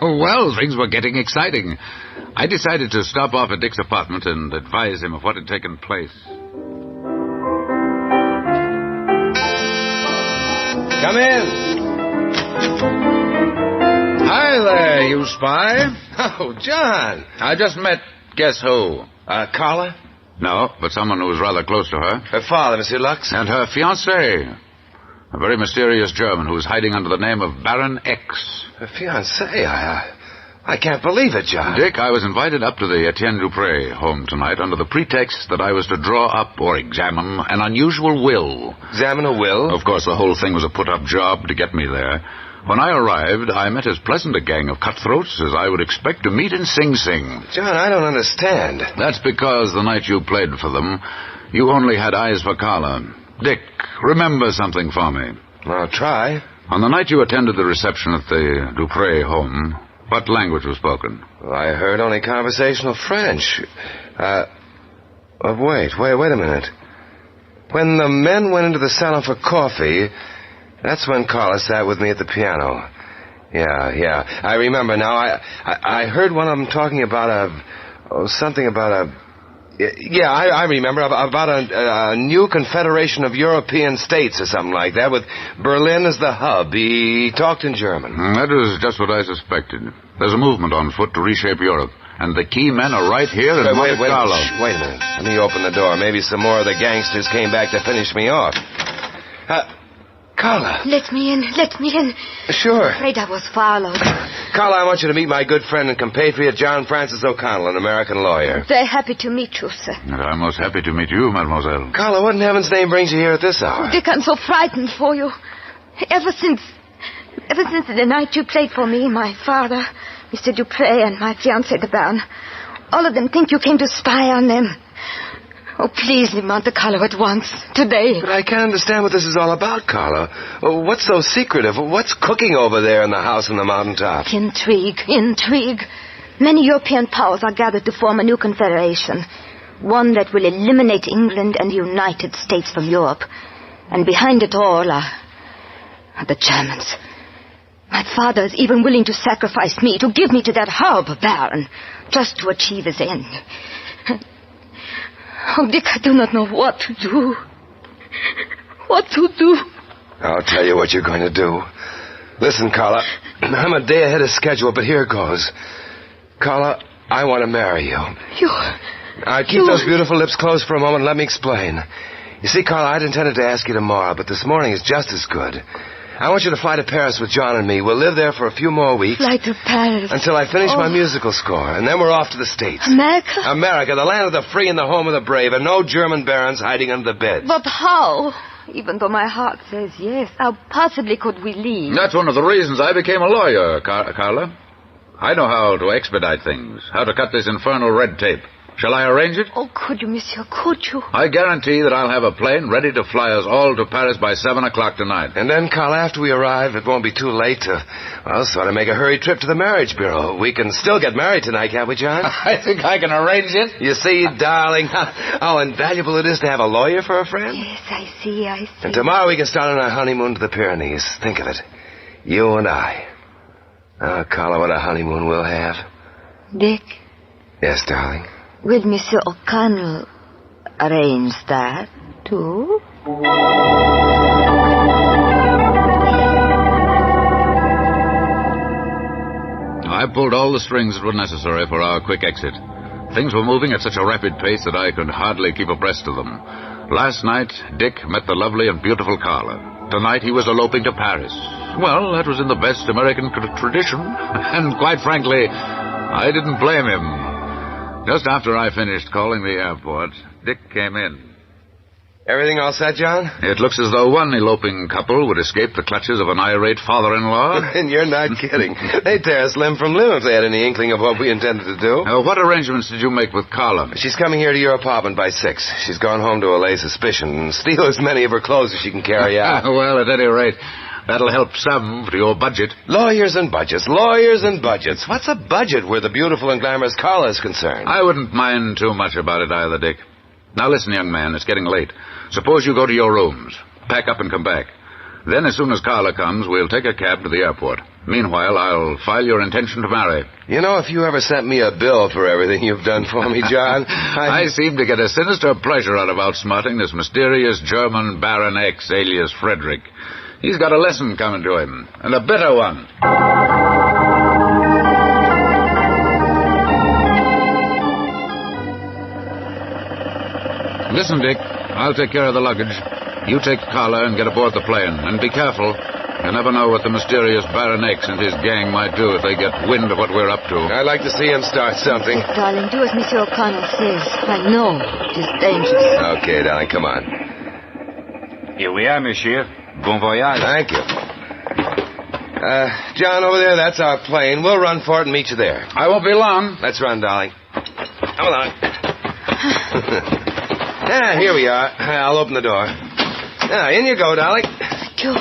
Well, things were getting exciting. I decided to stop off at Dick's apartment and advise him of what had taken place. Come in. Hi there, you spy. Oh, John. I just met, guess who? Carla? No, but someone who was rather close to her. Her father, Monsieur Lux. And her fiancé. A very mysterious German who is hiding under the name of Baron X. Her fiancé? I I can't believe it, John. Dick, I was invited up to the Etienne Dupre home tonight under the pretext that I was to draw up or examine an unusual will. Examine a will? Of course, the whole thing was a put-up job to get me there. When I arrived, I met as pleasant a gang of cutthroats as I would expect to meet in Sing Sing. John, I don't understand. That's because the night you played for them, you only had eyes for Carla. Dick, remember something for me. I'll try. On the night you attended the reception at the Dupre home, what language was spoken? Well, I heard only conversational French. Wait a minute. When the men went into the salon for coffee, that's when Carla sat with me at the piano. Yeah. I remember now. I heard one of them talking about something about a... Yeah, I remember, about a new confederation of European states or something like that, with Berlin as the hub. He talked in German. That was just what I suspected. There's a movement on foot to reshape Europe, and the key men are right here in Monte Carlo. Wait a minute. Let me open the door. Maybe some more of the gangsters came back to finish me off. Carla. Let me in. Sure. I'm afraid I was followed. Carla, I want you to meet my good friend and compatriot, John Francis O'Connell, an American lawyer. Very happy to meet you, sir. And I'm most happy to meet you, mademoiselle. Carla, what in heaven's name brings you here at this hour? Oh, Dick, I'm so frightened for you. Ever since the night you played for me, my father, Mr. Dupre, and my fiancée, the Baron, all of them think you came to spy on them. Oh, please leave Monte Carlo at once, today. But I can't understand what this is all about, Carla. What's so secretive? What's cooking over there in the house on the mountaintop? Intrigue. Many European powers are gathered to form a new confederation. One that will eliminate England and the United States from Europe. And behind it all are the Germans. My father is even willing to sacrifice me, to give me to that horrible Baron, just to achieve his end. Oh, Dick, I do not know what to do. I'll tell you what you're going to do. Listen, Carla, I'm a day ahead of schedule, but here goes. Carla, I want to marry you. Keep those beautiful lips closed for a moment and let me explain. You see, Carla, I'd intended to ask you tomorrow, but this morning is just as good. I want you to fly to Paris with John and me. We'll live there for a few more weeks. Fly to Paris? Until I finish my musical score, and then we're off to the States. America? America, the land of the free and the home of the brave, and no German barons hiding under the beds. But how? Even though my heart says yes, how possibly could we leave? That's one of the reasons I became a lawyer, Carla. I know how to expedite things, how to cut this infernal red tape. Shall I arrange it? Oh, could you, monsieur, could you? I guarantee that I'll have a plane ready to fly us all to Paris by 7 o'clock tonight. And then, Carl, after we arrive, it won't be too late to, sort of make a hurried trip to the marriage bureau. We can still get married tonight, can't we, John? I think I can arrange it. You see, darling, how invaluable it is to have a lawyer for a friend? Yes, I see. And tomorrow we can start on our honeymoon to the Pyrenees. Think of it. You and I. Oh, Carla, what a honeymoon we'll have. Dick? Yes, darling? Will Monsieur O'Connell arrange that, too? I pulled all the strings that were necessary for our quick exit. Things were moving at such a rapid pace that I could hardly keep abreast of them. Last night, Dick met the lovely and beautiful Carla. Tonight, he was eloping to Paris. Well, that was in the best American tradition, and quite frankly, I didn't blame him. Just after I finished calling the airport, Dick came in. Everything all set, John? It looks as though one eloping couple would escape the clutches of an irate father-in-law. And you're not kidding. They'd tear us limb from limb if they had any inkling of what we intended to do. What arrangements did you make with Carla? She's coming here to your apartment by 6. She's gone home to allay suspicion and steal as many of her clothes as she can carry out. Well, at any rate, that'll help some for your budget. Lawyers and budgets. What's a budget where the beautiful and glamorous Carla is concerned? I wouldn't mind too much about it either, Dick. Now listen, young man, it's getting late. Suppose you go to your rooms, pack up and come back. Then as soon as Carla comes, we'll take a cab to the airport. Meanwhile, I'll file your intention to marry. You know, if you ever sent me a bill for everything you've done for me, John... I seem to get a sinister pleasure out of outsmarting this mysterious German Baron X, alias Frederick. He's got a lesson coming to him, and a bitter one. Listen, Dick, I'll take care of the luggage. You take Carla and get aboard the plane, and be careful. You never know what the mysterious Baron X and his gang might do if they get wind of what we're up to. I'd like to see him start something. Darling, do as Monsieur O'Connell says. I know it is dangerous. Okay, darling, come on. Here we are, monsieur. Bon voyage. Thank you. John, over there, that's our plane. We'll run for it and meet you there. I won't be long. Let's run, darling. Come along. Here we are. I'll open the door. In you go, darling. Thank you.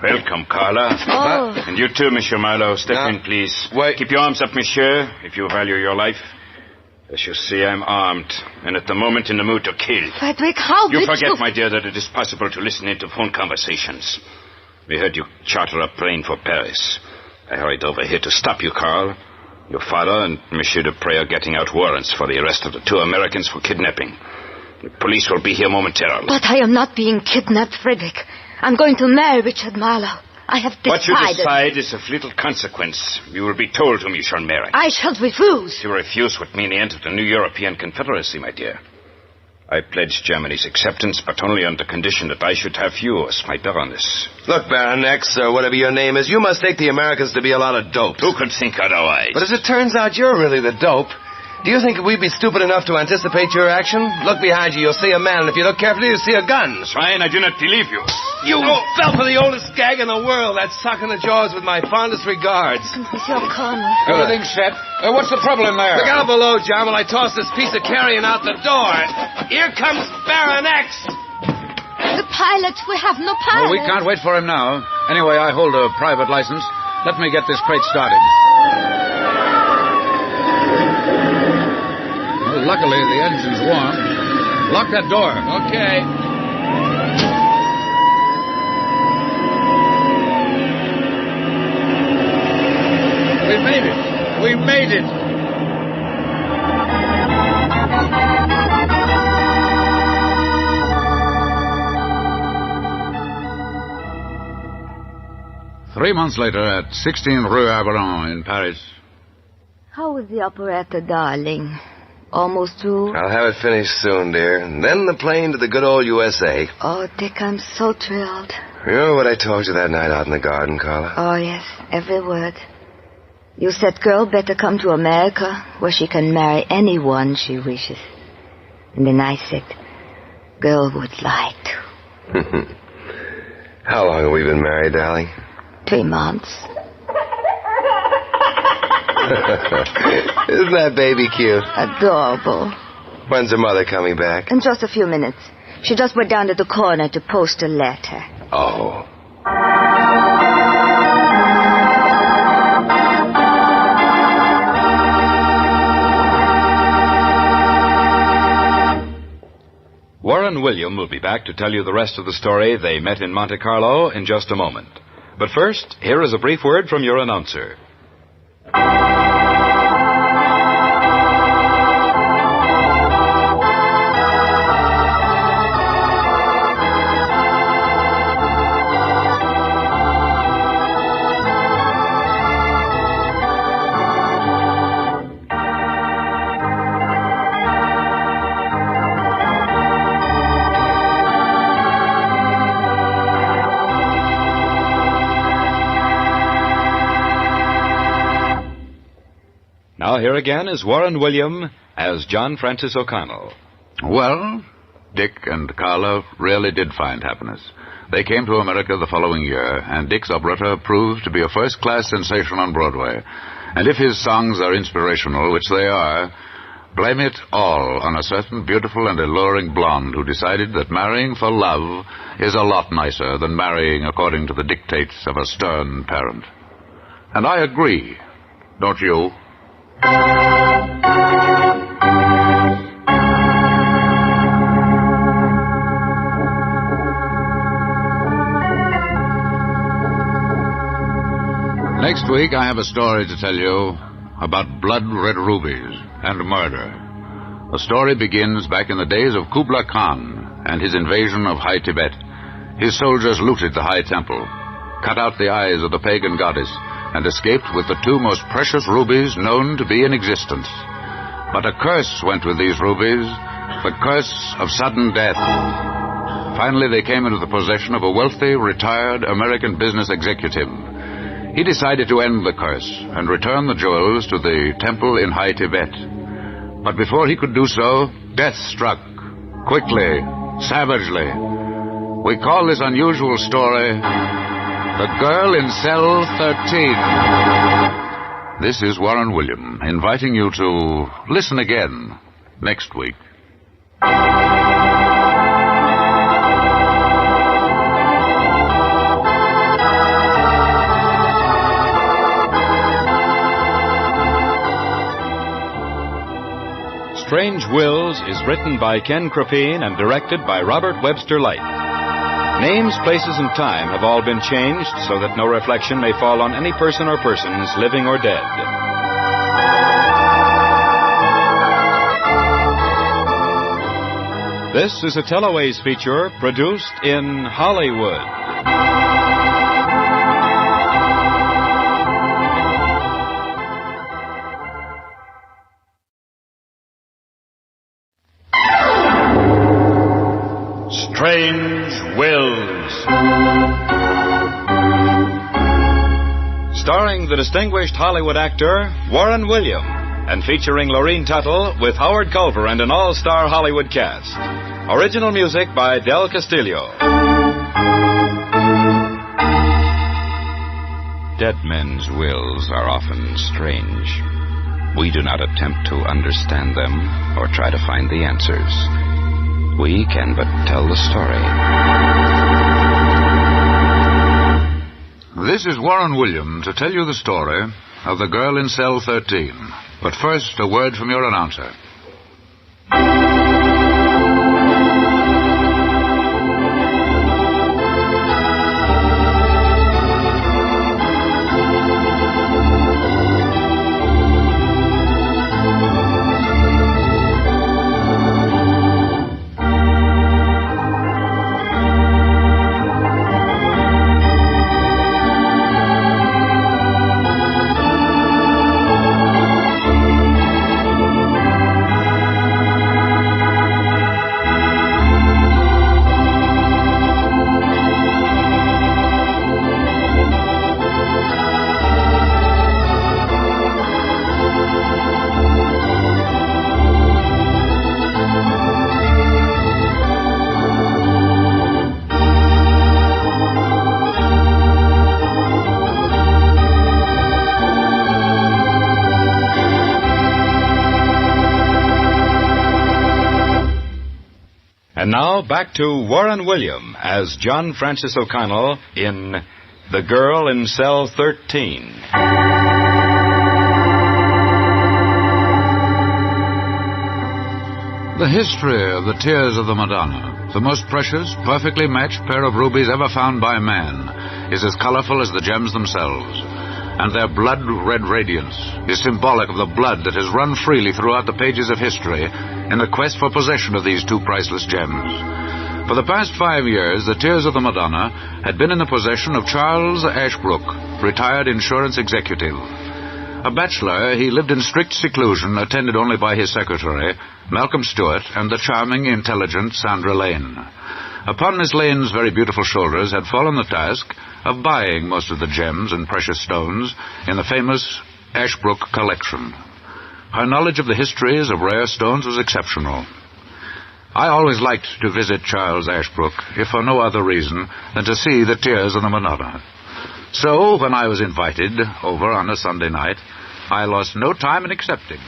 Welcome, Carla. Oh. And you too, Monsieur Marlowe. Step in, please. Wait. Keep your arms up, monsieur, if you value your life. As you see, I'm armed, and at the moment in the mood to kill. Frederick, how You did forget, my dear, that it is possible to listen into phone conversations. We heard you charter a plane for Paris. I hurried over here to stop you, Carl. Your father and Monsieur Dupré are getting out warrants for the arrest of the 2 Americans for kidnapping. The police will be here momentarily. But I am not being kidnapped, Frederick. I'm going to marry Richard Marlowe. I have decided... What you decide is of little consequence. You will be told whom you shall marry. I shall refuse. To refuse would mean the end of the new European Confederacy, my dear. I pledged Germany's acceptance, but only on the condition that I should have you as my Baroness. Look, Baron X, or whatever your name is, you must take the Americans to be a lot of dope. Who could think otherwise? But as it turns out, you're really the dope. Do you think we'd be stupid enough to anticipate your action? Look behind you, you'll see a man, and if you look carefully, you'll see a gun. Swine, I do not believe you. You fell for the oldest gag in the world. That's sock in the jaws with my fondest regards. Monsieur O'Connell. Everything's set. What's the trouble in there? Look out below, John, while I toss this piece of carrion out the door. Here comes Baron X. The pilot. We have no pilot. Well, we can't wait for him now. Anyway, I hold a private license. Let me get this crate started. Well, luckily, the engine's warm. Lock that door. Okay. We made it. We made it. Three months later, at 16 Rue Aveyron in Paris. How was the operetta, darling? Almost through? I'll have it finished soon, dear. And then the plane to the good old USA. Oh, Dick, I'm so thrilled. Remember what I told you that night out in the garden, Carla? Oh, yes, every word. You said girl better come to America, where she can marry anyone she wishes. And then I said, girl would like to. How long have we been married, darling? 3 months. Isn't that baby cute? Adorable. When's her mother coming back? In just a few minutes. She just went down to the corner to post a letter. Oh. Warren William will be back to tell you the rest of the story They Met in Monte Carlo in just a moment. But first, here is a brief word from your announcer. Now here again is Warren William as John Francis O'Connell. Well, Dick and Carla really did find happiness. They came to America the following year, and Dick's operetta proved to be a first-class sensation on Broadway. And if his songs are inspirational, which they are, blame it all on a certain beautiful and alluring blonde who decided that marrying for love is a lot nicer than marrying according to the dictates of a stern parent. And I agree, don't you? Next week, I have a story to tell you about blood-red rubies and murder. The story begins back in the days of Kublai Khan and his invasion of High Tibet. His soldiers looted the High Temple, cut out the eyes of the pagan goddess, and escaped with the 2 most precious rubies known to be in existence. But a curse went with these rubies, the curse of sudden death. Finally, they came into the possession of a wealthy, retired American business executive. He decided to end the curse and return the jewels to the temple in High Tibet. But before he could do so, death struck, quickly, savagely. We call this unusual story, The Girl in Cell 13. This is Warren William, inviting you to listen again next week. Strange Wills is written by Ken Crepine and directed by Robert Webster Light. Names, places, and time have all been changed so that no reflection may fall on any person or persons, living or dead. This is a Teloways feature produced in Hollywood. Strange Wills. Starring the distinguished Hollywood actor Warren William, and featuring Lorene Tuttle with Howard Culver and an all-star Hollywood cast. Original music by Del Castillo. Dead men's wills are often strange. We do not attempt to understand them or try to find the answers. We can but tell the story. This is Warren William to tell you the story of The Girl in Cell 13. But first, a word from your announcer. And now back to Warren William as John Francis O'Connell in The Girl in Cell 13. The history of the Tears of the Madonna, the most precious, perfectly matched pair of rubies ever found by man, is as colorful as the gems themselves. And their blood-red radiance is symbolic of the blood that has run freely throughout the pages of history in the quest for possession of these two priceless gems. For the past 5 years, the Tears of the Madonna had been in the possession of Charles Ashbrook, retired insurance executive. A bachelor, he lived in strict seclusion, attended only by his secretary, Malcolm Stewart, and the charming, intelligent Sandra Lane. Upon Miss Lane's very beautiful shoulders had fallen the task of buying most of the gems and precious stones in the famous Ashbrook collection. Her knowledge of the histories of rare stones was exceptional. I always liked to visit Charles Ashbrook, if for no other reason than to see the Tears of the Madonna. So, when I was invited over on a Sunday night, I lost no time in accepting.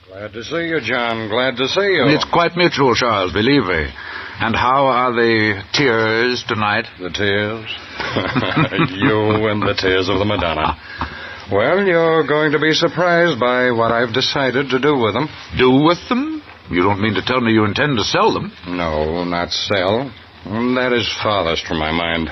Glad to see you, John. Glad to see you. It's quite mutual, Charles, believe me. And how are the tears tonight? The tears? You and the Tears of the Madonna. Well, you're going to be surprised by what I've decided to do with them. Do with them? You don't mean to tell me you intend to sell them? No, not sell. That is farthest from my mind.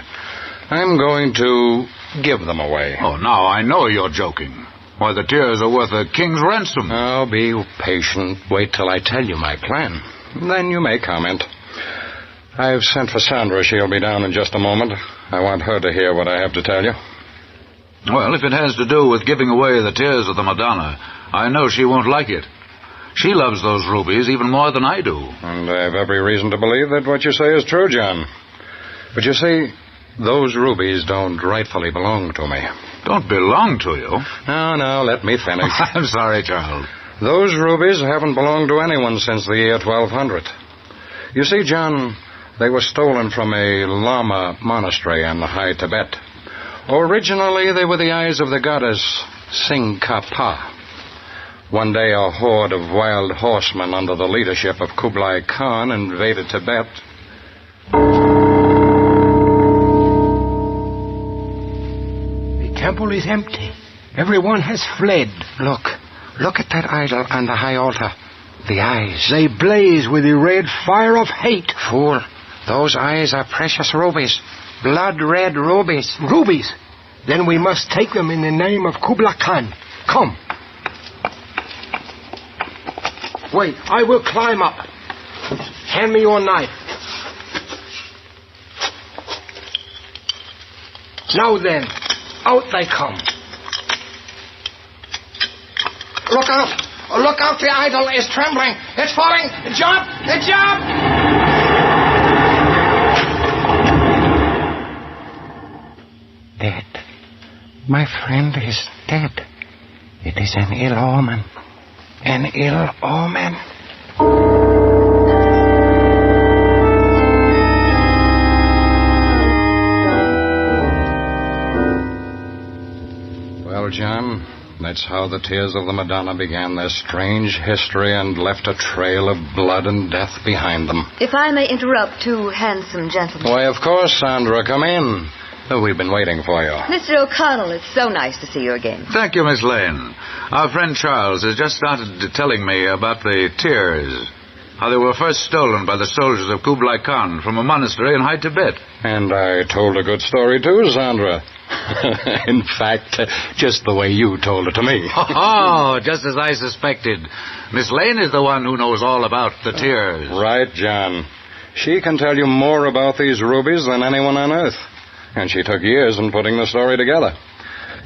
I'm going to give them away. Oh, now I know you're joking. Why, the tears are worth a king's ransom. Oh, be patient. Wait till I tell you my plan. Then you may comment. I've sent for Sandra. She'll be down in just a moment. I want her to hear what I have to tell you. Well, if it has to do with giving away the Tears of the Madonna, I know she won't like it. She loves those rubies even more than I do. And I have every reason to believe that what you say is true, John. But you see, those rubies don't rightfully belong to me. Don't belong to you? No, let me finish. I'm sorry, Charles. Those rubies haven't belonged to anyone since the year 1200. You see, John, they were stolen from a Lama monastery in the high Tibet. Originally, they were the eyes of the goddess Tsingkhapa. One day, a horde of wild horsemen under the leadership of Kublai Khan invaded Tibet. The temple is empty. Everyone has fled. Look at that idol on the high altar. The eyes. They blaze with the red fire of hate. Fool, those eyes are precious rubies. Blood-red rubies. Rubies? Then we must take them in the name of Kublai Khan. Come. Wait, I will climb up. Hand me your knife. Now then, out they come. Look out! Look out, the idol is trembling. It's falling. Jump! Jump! Dead. My friend is dead. It is an ill omen. An ill omen. Well, John, that's how the tears of the Madonna began their strange history and left a trail of blood and death behind them. If I may interrupt two handsome gentlemen. Why, of course, Sandra. Come in. We've been waiting for you. Mr. O'Connell, it's so nice to see you again. Thank you, Miss Lane. Our friend Charles has just started telling me about the tears. How they were first stolen by the soldiers of Kublai Khan from a monastery in high Tibet. And I told a good story, too, Sandra. In fact, just the way you told it to me. Oh, just as I suspected. Miss Lane is the one who knows all about the tears. Right, John. She can tell you more about these rubies than anyone on earth. And she took years in putting the story together.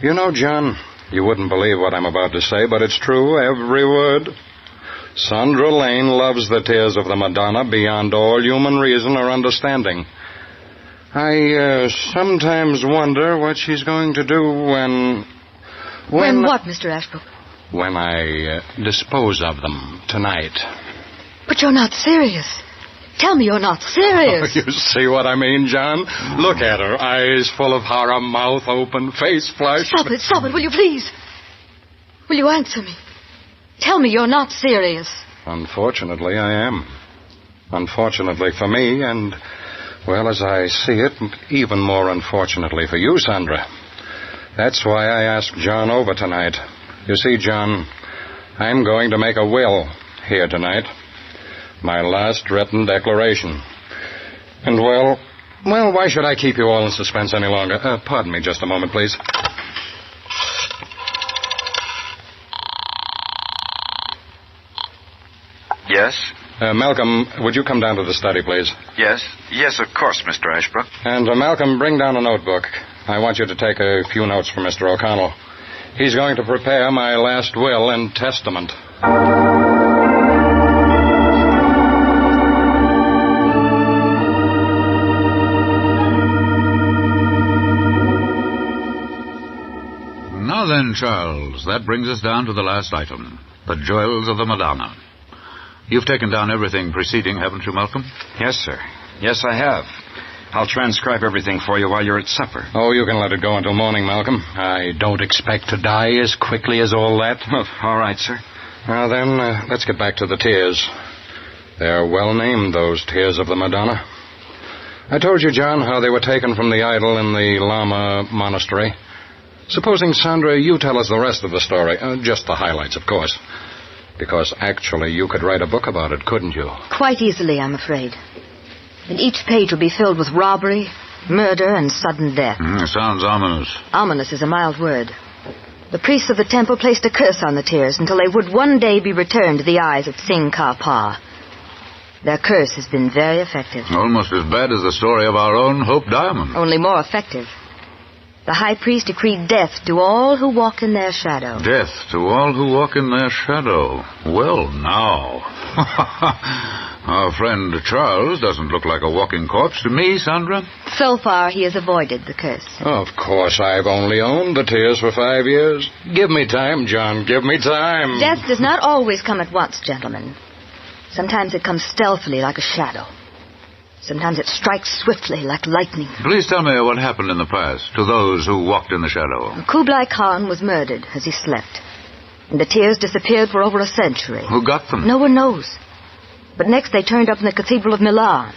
You know, John, you wouldn't believe what I'm about to say, but it's true, every word. Sandra Lane loves the tears of the Madonna beyond all human reason or understanding. I sometimes wonder what she's going to do when what, Mr. Ashbrook? When I dispose of them tonight. But you're not serious. Tell me you're not serious. You see what I mean, John? Look at her. Eyes full of horror, mouth open, face flushed. Stop it, will you please? Will you answer me? Tell me you're not serious. Unfortunately, I am. Unfortunately for me, and, well, as I see it, even more unfortunately for you, Sandra. That's why I asked John over tonight. You see, John, I'm going to make a will here tonight. My last written declaration. And, well, why should I keep you all in suspense any longer? Pardon me just a moment, please. Yes? Malcolm, would you come down to the study, please? Yes, of course, Mr. Ashbrook. And, Malcolm, bring down a notebook. I want you to take a few notes for Mr. O'Connell. He's going to prepare my last will and testament. Now then, Charles, that brings us down to the last item, the jewels of the Madonna. You've taken down everything preceding, haven't you, Malcolm? Yes, sir. Yes, I have. I'll transcribe everything for you while you're at supper. Oh, you can let it go until morning, Malcolm. I don't expect to die as quickly as all that. All right, sir. Now then, let's get back to the tears. They're well named, those tears of the Madonna. I told you, John, how they were taken from the idol in the Lama monastery. Supposing, Sandra, you tell us the rest of the story. Just the highlights, of course. Because actually you could write a book about it, couldn't you? Quite easily, I'm afraid. And each page would be filled with robbery, murder, and sudden death. Sounds ominous. Ominous is a mild word. The priests of the temple placed a curse on the tears until they would one day be returned to the eyes of Tsingkhapa. Their curse has been very effective. Almost as bad as the story of our own Hope Diamond. Only more effective. The high priest decreed death to all who walk in their shadow. Death to all who walk in their shadow. Well, now. Our friend Charles doesn't look like a walking corpse to me, Sandra. So far, he has avoided the curse. Of course, I've only owned the tears for 5 years. Give me time, John. Give me time. Death does not always come at once, gentlemen. Sometimes it comes stealthily like a shadow. Sometimes it strikes swiftly like lightning. Please tell me what happened in the past to those who walked in the shadow. Kublai Khan was murdered as he slept. And the tears disappeared for over a century. Who got them? No one knows. But next they turned up in the Cathedral of Milan.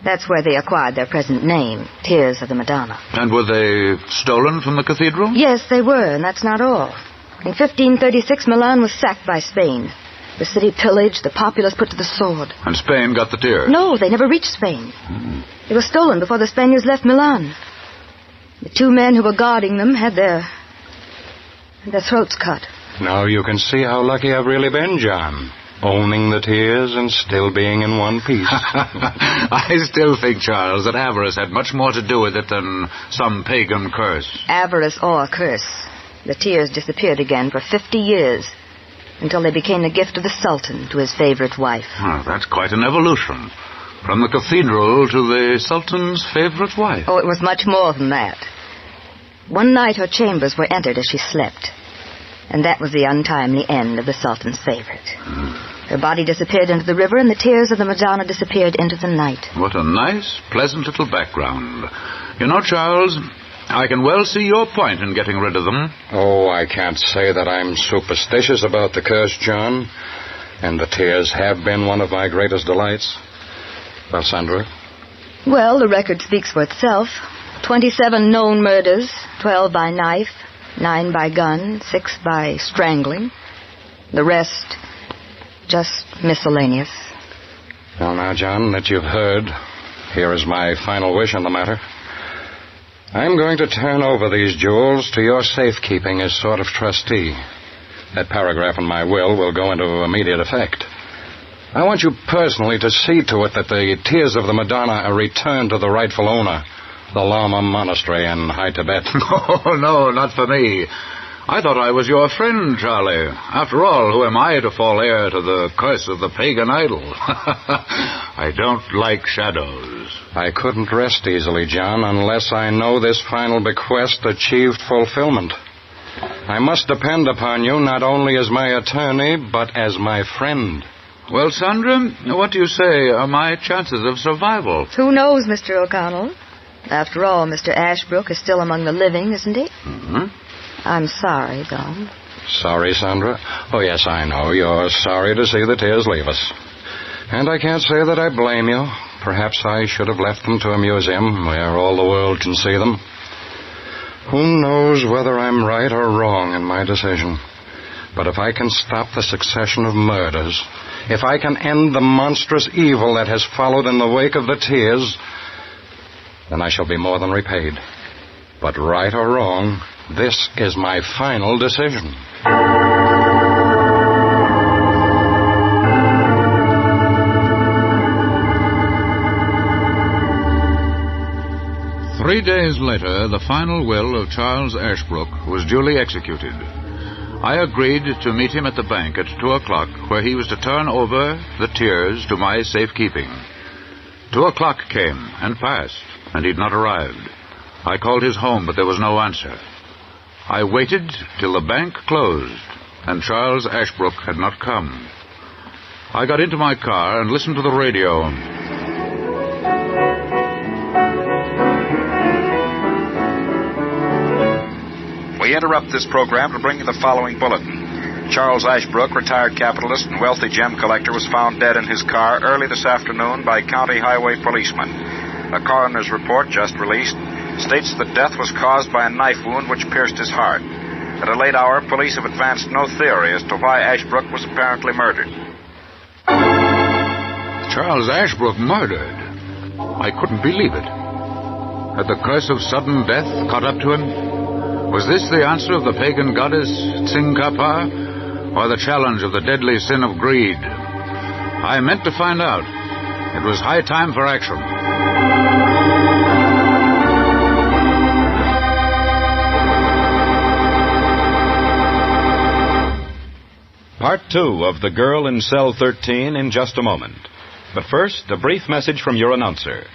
That's where they acquired their present name, Tears of the Madonna. And were they stolen from the cathedral? Yes, they were, and that's not all. In 1536, Milan was sacked by Spain. The city pillaged, the populace put to the sword. And Spain got the tears? No, they never reached Spain. They were stolen before the Spaniards left Milan. The 2 men who were guarding them had their throats cut. Now you can see how lucky I've really been, John. Owning the tears and still being in one piece. I still think, Charles, that avarice had much more to do with it than some pagan curse. Avarice or curse. The tears disappeared again for 50 years. Until they became the gift of the Sultan to his favorite wife. Well, that's quite an evolution. From the cathedral to the Sultan's favorite wife. Oh, it was much more than that. One night her chambers were entered as she slept. And that was the untimely end of the Sultan's favorite. Her body disappeared into the river, and the tears of the Madonna disappeared into the night. What a nice, pleasant little background. You know, Charles, I can well see your point in getting rid of them. Oh, I can't say that I'm superstitious about the curse, John. And the tears have been one of my greatest delights. Well, Sandra? Well, the record speaks for itself. 27 known murders, 12 by knife, 9 by gun, 6 by strangling. The rest, just miscellaneous. Well, now, John, that you've heard, here is my final wish on the matter. I'm going to turn over these jewels to your safekeeping as sort of trustee. That paragraph in my will go into immediate effect. I want you personally to see to it that the tears of the Madonna are returned to the rightful owner, the Lama Monastery in High Tibet. Oh, no, not for me. I thought I was your friend, Charlie. After all, who am I to fall heir to the curse of the pagan idol? I don't like shadows. I couldn't rest easily, John, unless I know this final bequest achieved fulfillment. I must depend upon you not only as my attorney, but as my friend. Well, Sandra, what do you say are my chances of survival? Who knows, Mr. O'Connell? After all, Mr. Ashbrook is still among the living, isn't he? Mm-hmm. I'm sorry, though. Sorry, Sandra? Oh, yes, I know. You're sorry to see the tears leave us. And I can't say that I blame you. Perhaps I should have left them to a museum where all the world can see them. Who knows whether I'm right or wrong in my decision. But if I can stop the succession of murders, if I can end the monstrous evil that has followed in the wake of the tears, then I shall be more than repaid. But right or wrong, this is my final decision. Three days later, the final will of Charles Ashbrook was duly executed. I agreed to meet him at the bank at 2 o'clock, where he was to turn over the tears to my safekeeping. 2 o'clock came and passed, and he'd not arrived. I called his home, but there was no answer. I waited till the bank closed, and Charles Ashbrook had not come. I got into my car and listened to the radio. We interrupt this program to bring you the following bulletin. Charles Ashbrook, retired capitalist and wealthy gem collector, was found dead in his car early this afternoon by county highway policemen. A coroner's report, just released, states that death was caused by a knife wound which pierced his heart. At a late hour, police have advanced no theory as to why Ashbrook was apparently murdered. Charles Ashbrook murdered? I couldn't believe it. Had the curse of sudden death caught up to him? Was this the answer of the pagan goddess Tsinghapa, or the challenge of the deadly sin of greed? I meant to find out. It was high time for action. Part 2 of The Girl in Cell 13 in just a moment. But first, a brief message from your announcer.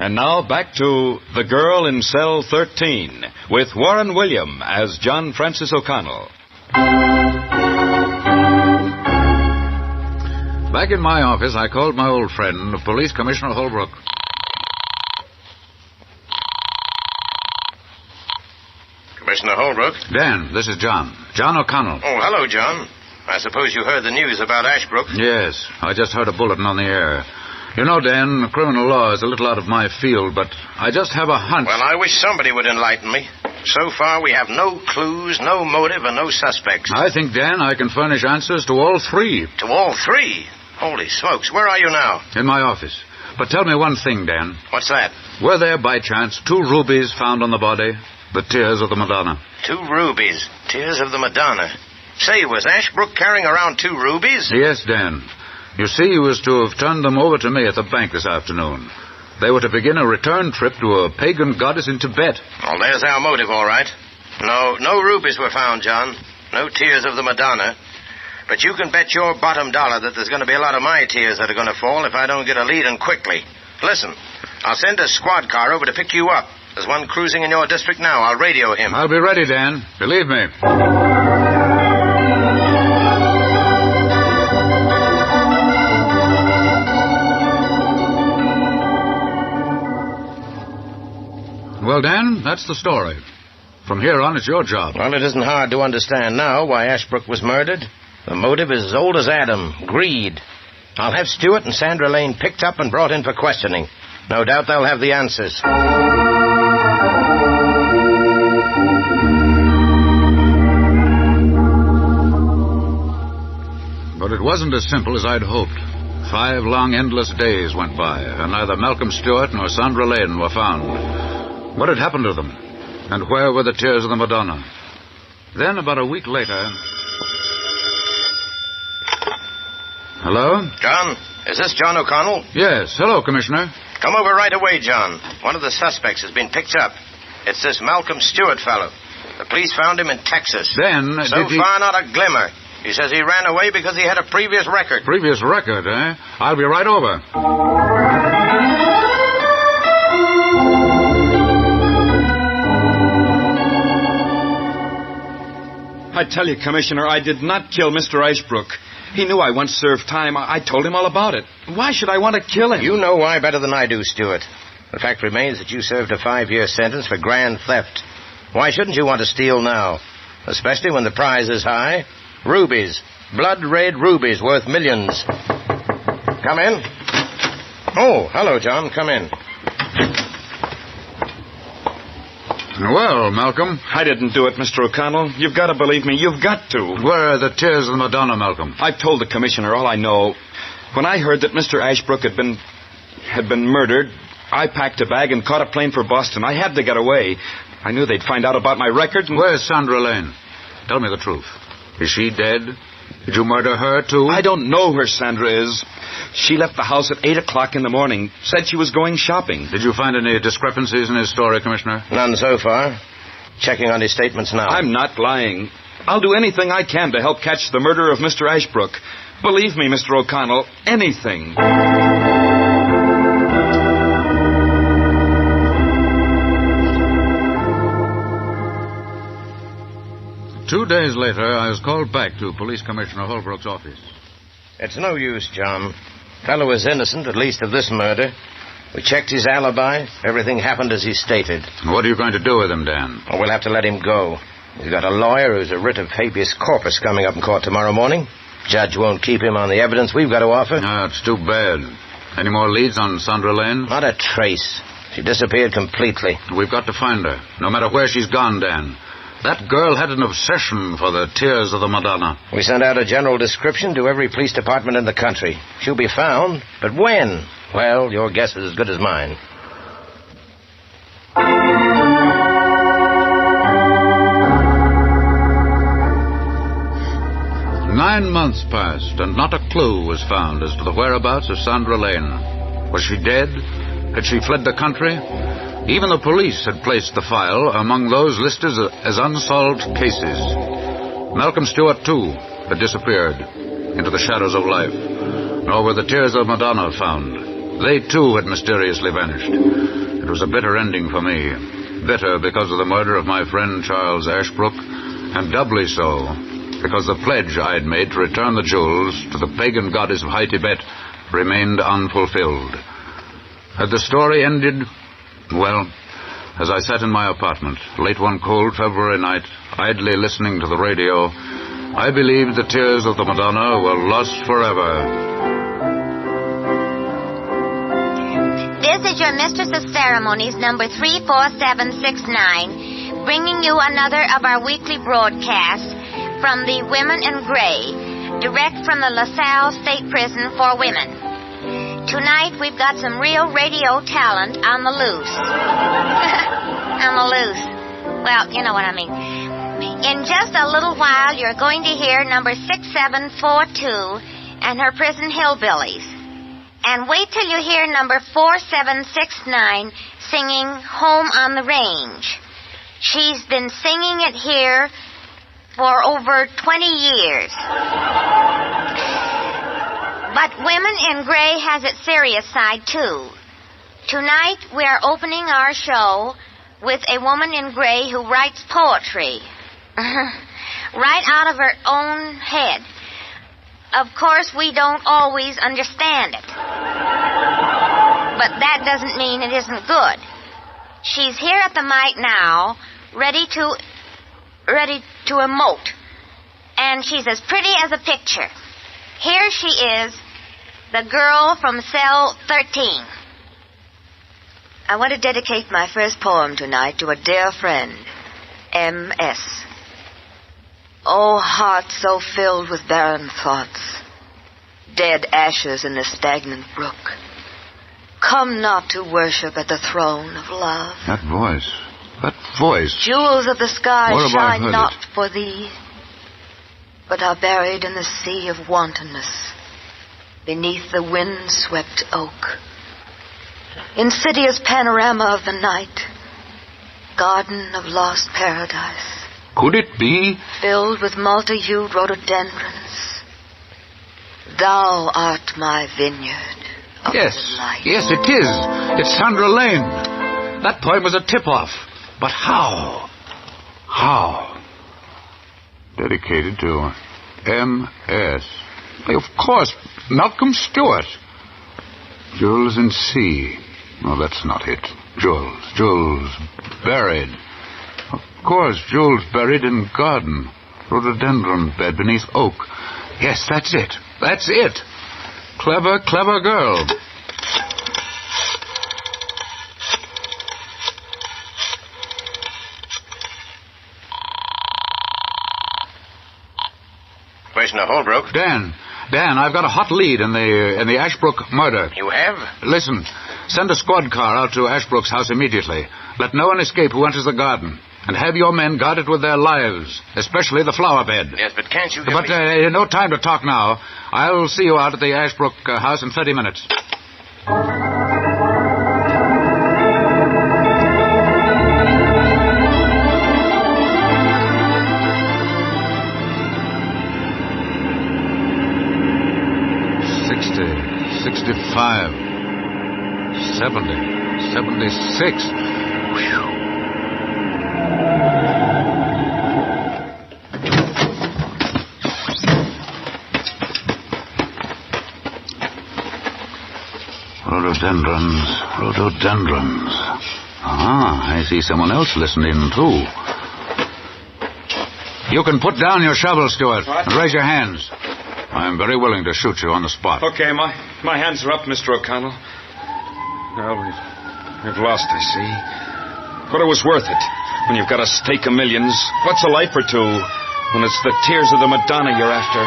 And now back to The Girl in Cell 13 with Warren William as John Francis O'Connell. Back in my office, I called my old friend, Police Commissioner Holbrook. Commissioner Holbrook? Dan, this is John. John O'Connell. Oh, hello, John. I suppose you heard the news about Ashbrook? Yes, I just heard a bulletin on the air. You know, Dan, criminal law is a little out of my field, but I just have a hunch. Well, I wish somebody would enlighten me. So far, we have no clues, no motive, and no suspects. I think, Dan, I can furnish answers to all three. To all three? Holy smokes, where are you now? In my office. But tell me one thing, Dan. What's that? Were there, by chance, 2 rubies found on the body? The tears of the Madonna. 2 rubies. Tears of the Madonna. Say, was Ashbrook carrying around 2 rubies? Yes, Dan. You see, he was to have turned them over to me at the bank this afternoon. They were to begin a return trip to a pagan goddess in Tibet. Well, there's our motive, all right. No rubies were found, John. No tears of the Madonna. But you can bet your bottom dollar that there's going to be a lot of my tears that are going to fall if I don't get a lead, and quickly. Listen, I'll send a squad car over to pick you up. There's one cruising in your district now. I'll radio him. I'll be ready, Dan. Believe me. Well, Dan, that's the story. From here on, it's your job. Well, it isn't hard to understand now why Ashbrook was murdered. The motive is as old as Adam, greed. I'll have Stewart and Sandra Lane picked up and brought in for questioning. No doubt they'll have the answers. But it wasn't as simple as I'd hoped. 5 long, endless days went by, and neither Malcolm Stewart nor Sandra Lane were found. What had happened to them? And where were the tears of the Madonna? Then, about a week later... Hello? John, is this John O'Connell? Yes. Hello, Commissioner. Come over right away, John. One of the suspects has been picked up. It's this Malcolm Stewart fellow. The police found him in Texas. Then... So far, not a glimmer. He says he ran away because he had a previous record. Previous record, eh? I'll be right over. I tell you, Commissioner, I did not kill Mr. Ashbrook. He knew I once served time. I told him all about it. Why should I want to kill him? You know why better than I do, Stewart. The fact remains that you served a 5-year sentence for grand theft. Why shouldn't you want to steal now? Especially when the prize is high. Rubies. Blood-red rubies worth millions. Come in. Oh, hello, John. Come in. Well, Malcolm. I didn't do it, Mr. O'Connell. You've got to believe me. You've got to. Where are the tears of the Madonna, Malcolm? I've told the Commissioner all I know. When I heard that Mr. Ashbrook had been murdered, I packed a bag and caught a plane for Boston. I had to get away. I knew they'd find out about my record. Where's Sandra Lane? Tell me the truth. Is she dead? Did you murder her, too? I don't know where Sandra is. She left the house at 8 o'clock in the morning. Said she was going shopping. Did you find any discrepancies in his story, Commissioner? None so far. Checking on his statements now. I'm not lying. I'll do anything I can to help catch the murderer of Mr. Ashbrook. Believe me, Mr. O'Connell, anything. 2 days later, I was called back to Police Commissioner Holbrook's office. It's no use, John. Fellow is innocent, at least of this murder. We checked his alibi. Everything happened as he stated. What are you going to do with him, Dan? Well, we'll have to let him go. We've got a lawyer who's a writ of habeas corpus coming up in court tomorrow morning. Judge won't keep him on the evidence we've got to offer. No, it's too bad. Any more leads on Sandra Lane? Not a trace. She disappeared completely. We've got to find her, no matter where she's gone, Dan. That girl had an obsession for the tears of the Madonna. We sent out a general description to every police department in the country. She'll be found, but when? Well, your guess is as good as mine. Nine months passed, and not a clue was found as to the whereabouts of Sandra Lane. Was she dead? Had she fled the country? Even the police had placed the file among those listed as unsolved cases. Malcolm Stewart, too, had disappeared into the shadows of life. Nor were the tears of Madonna found. They, too, had mysteriously vanished. It was a bitter ending for me. Bitter because of the murder of my friend Charles Ashbrook, and doubly so because the pledge I had made to return the jewels to the pagan goddess of High Tibet remained unfulfilled. Had the story ended? Well, as I sat in my apartment, late one cold February night, idly listening to the radio, I believed the tears of the Madonna were lost forever. This is your Mistress of Ceremonies, number 34769, bringing you another of our weekly broadcasts from the Women in Gray, direct from the LaSalle State Prison for Women. Tonight, we've got some real radio talent on the loose. On the loose. Well, you know what I mean. In just a little while, you're going to hear number 6742 and her Prison Hillbillies. And wait till you hear number 4769 singing Home on the Range. She's been singing it here for over 20 years. But Women in Gray has its serious side, too. Tonight, we are opening our show with a woman in gray who writes poetry. Right out of her own head. Of course, we don't always understand it. But that doesn't mean it isn't good. She's here at the mic now, ready to emote. And she's as pretty as a picture. Here she is, the girl from cell 13. I want to dedicate my first poem tonight to a dear friend, M.S. Oh, heart so filled with barren thoughts, dead ashes in the stagnant brook, come not to worship at the throne of love. That voice. Jewels of the sky shine not it? for thee, but are buried in the sea of wantonness, beneath the wind-swept oak. Insidious panorama of the night, garden of lost paradise. Could it be? Filled with multi-hued rhododendrons. Thou art my vineyard of delight. Yes, it is. It's Sandra Lane. That poem was a tip-off. But how? How? Dedicated to M.S. Of course, Malcolm Stewart. Jewels in sea. No, that's not it. Jewels buried. Of course, jewels buried in garden. Rhododendron bed beneath oak. Yes, that's it. That's it. Clever girl. Commissioner Holbrook. Dan, I've got a hot lead in the Ashbrook murder. You have? Listen, send a squad car out to Ashbrook's house immediately. Let no one escape who enters the garden. And have your men guard it with their lives, especially the flower bed. Yes, but can't you no time to talk now. I'll see you out at the Ashbrook house in 30 minutes. $60, $65, $70, $76. Whew. Rhododendrons. I see someone else listening, too. You can put down your shovel, Stewart, and raise your hands. I'm very willing to shoot you on the spot. Okay, my hands are up, Mr. O'Connell. Well, we've lost, I see. But it was worth it. When you've got a stake of millions, what's a life or two when it's the tears of the Madonna you're after?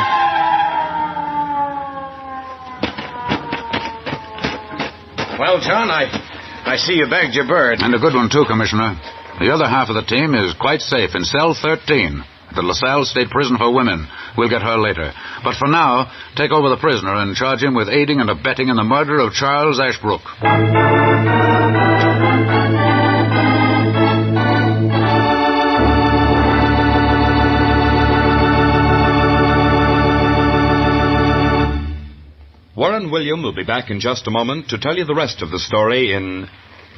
Well, John, I see you bagged your bird. And a good one, too, Commissioner. The other half of the team is quite safe in cell 13 at the LaSalle State Prison for Women. We'll get her later. But for now, take over the prisoner and charge him with aiding and abetting in the murder of Charles Ashbrook. Warren William will be back in just a moment to tell you the rest of the story in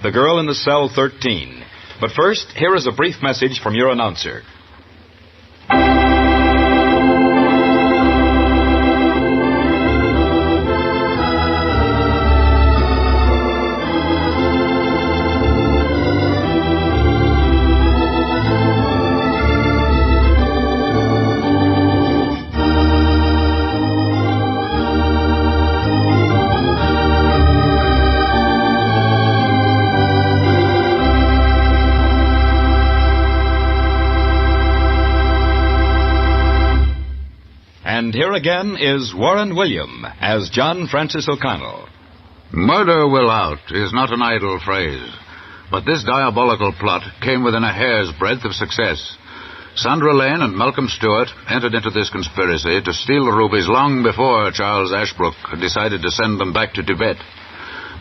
The Girl in the Cell 13. But first, here is a brief message from your announcer. And here again is Warren William as John Francis O'Connell. Murder will out is not an idle phrase, but this diabolical plot came within a hair's breadth of success. Sandra Lane and Malcolm Stewart entered into this conspiracy to steal the rubies long before Charles Ashbrook decided to send them back to Tibet.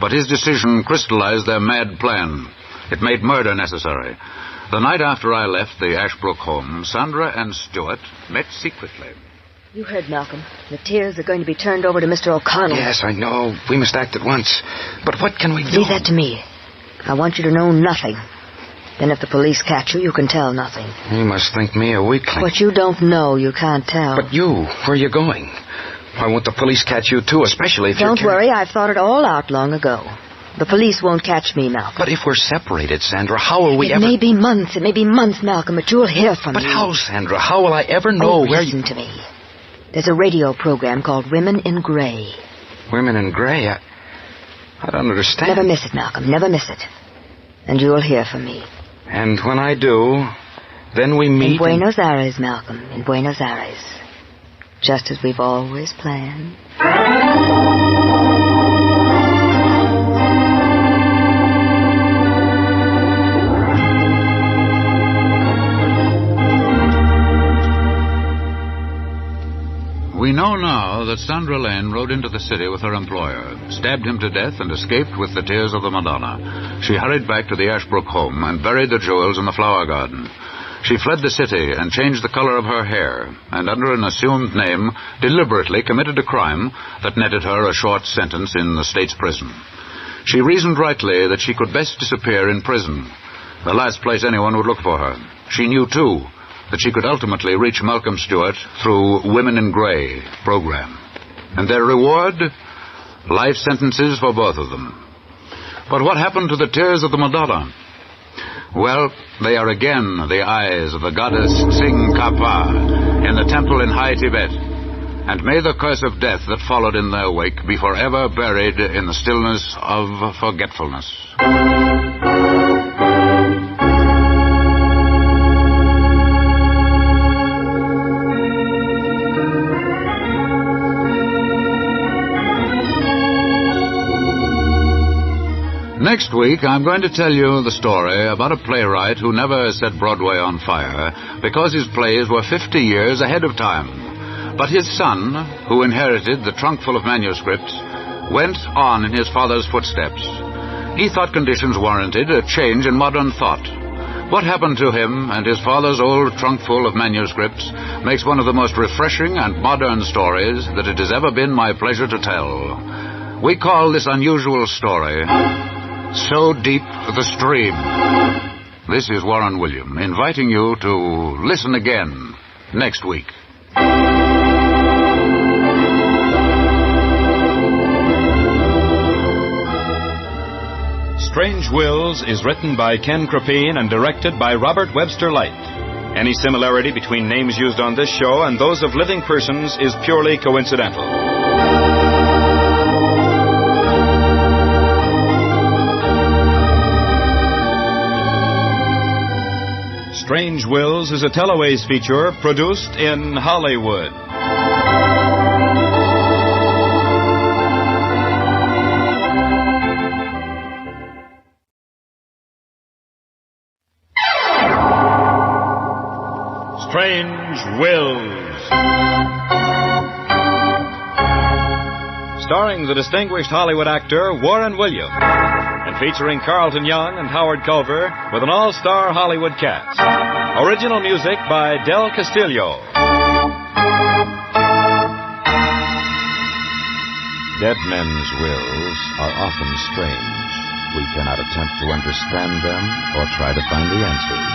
But his decision crystallized their mad plan. It made murder necessary. The night after I left the Ashbrook home, Sandra and Stewart met secretly. You heard Malcolm. The tears are going to be turned over to Mr. O'Connell. Yes, I know. We must act at once. But what can we do? Leave that to me. I want you to know nothing. Then if the police catch you, you can tell nothing. You must think me a weakling. What you don't know, you can't tell. But you, where are you going? Why won't the police catch you, too, especially if Don't worry, I've thought it all out long ago. The police won't catch me, Malcolm. But if we're separated, Sandra, how will we It may be months, Malcolm, but you'll hear from me. But how, Sandra? How will I ever know where you... Listen to me. There's a radio program called Women in Gray. Women in Gray? I don't understand. Never miss it, Malcolm. Never miss it. And you'll hear from me. And when I do, then we meet... In Buenos Aires, Malcolm. In Buenos Aires. Just as we've always planned. We know now that Sandra Lane rode into the city with her employer, stabbed him to death, and escaped with the tears of the Madonna. She hurried back to the Ashbrook home and buried the jewels in the flower garden. She fled the city and changed the color of her hair, and under an assumed name, deliberately committed a crime that netted her a short sentence in the state's prison. She reasoned rightly that she could best disappear in prison, the last place anyone would look for her. She knew, too, that she could ultimately reach Malcolm Stewart through Women in Gray program. And their reward? Life sentences for both of them. But what happened to the tears of the Madonna? Well, they are again the eyes of the goddess Tsing-Kapa in the temple in High Tibet. And may the curse of death that followed in their wake be forever buried in the stillness of forgetfulness. Next week, I'm going to tell you the story about a playwright who never set Broadway on fire because his plays were 50 years ahead of time. But his son, who inherited the trunk full of manuscripts, went on in his father's footsteps. He thought conditions warranted a change in modern thought. What happened to him and his father's old trunk full of manuscripts makes one of the most refreshing and modern stories that it has ever been my pleasure to tell. We call this unusual story So Deep the Stream. This is Warren William, inviting you to listen again next week. Strange Wills is written by Ken Crepine and directed by Robert Webster Light. Any similarity between names used on this show and those of living persons is purely coincidental. Strange Wills is a Teleways feature produced in Hollywood. Strange Wills. Starring the distinguished Hollywood actor Warren William, and featuring Carlton Young and Howard Culver with an all-star Hollywood cast. Original music by Del Castillo. Dead men's wills are often strange. We cannot attempt to understand them or try to find the answers.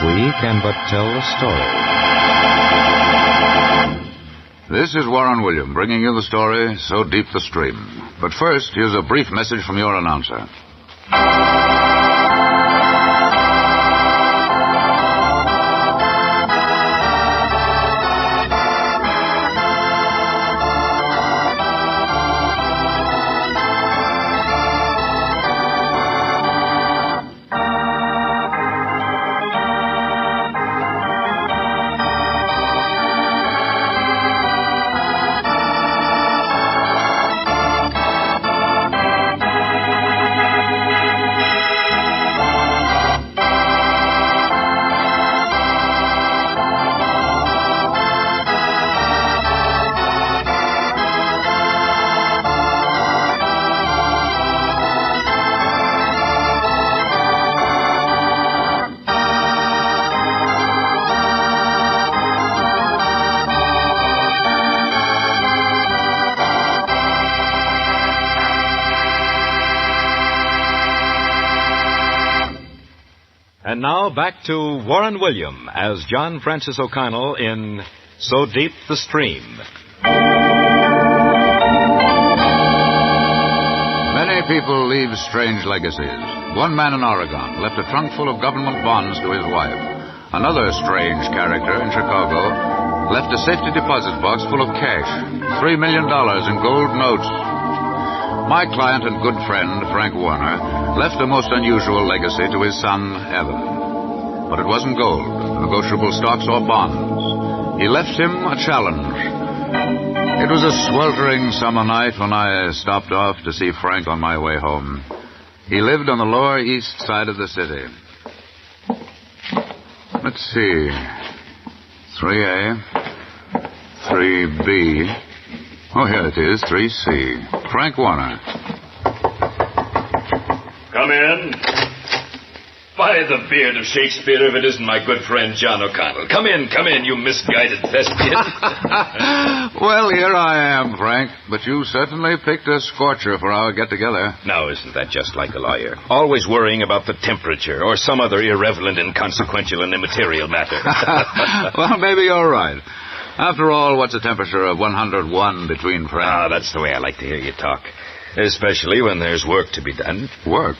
We can but tell the story. This is Warren William, bringing you the story, So Deep the Stream. But first, here's a brief message from your announcer. And now back to Warren William as John Francis O'Connell in So Deep the Stream. Many people leave strange legacies. One man in Oregon left a trunk full of government bonds to his wife. Another strange character in Chicago left a safety deposit box full of cash, $3 million in gold notes. My client and good friend, Frank Warner, left a most unusual legacy to his son, Evan. But it wasn't gold, negotiable stocks, or bonds. He left him a challenge. It was a sweltering summer night when I stopped off to see Frank on my way home. He lived on the Lower East Side of the city. Let's see. 3A, 3B... Oh, here it is, 3C. Frank Warner. Come in. By the beard of Shakespeare, if it isn't my good friend John O'Connell. Come in, you misguided thespian. Well, here I am, Frank. But you certainly picked a scorcher for our get-together. Now, isn't that just like a lawyer? Always worrying about the temperature or some other irrelevant, inconsequential, and immaterial matter. Well, maybe you're right. After all, what's a temperature of 101 between friends? Ah, that's the way I like to hear you talk. Especially when there's work to be done. Work?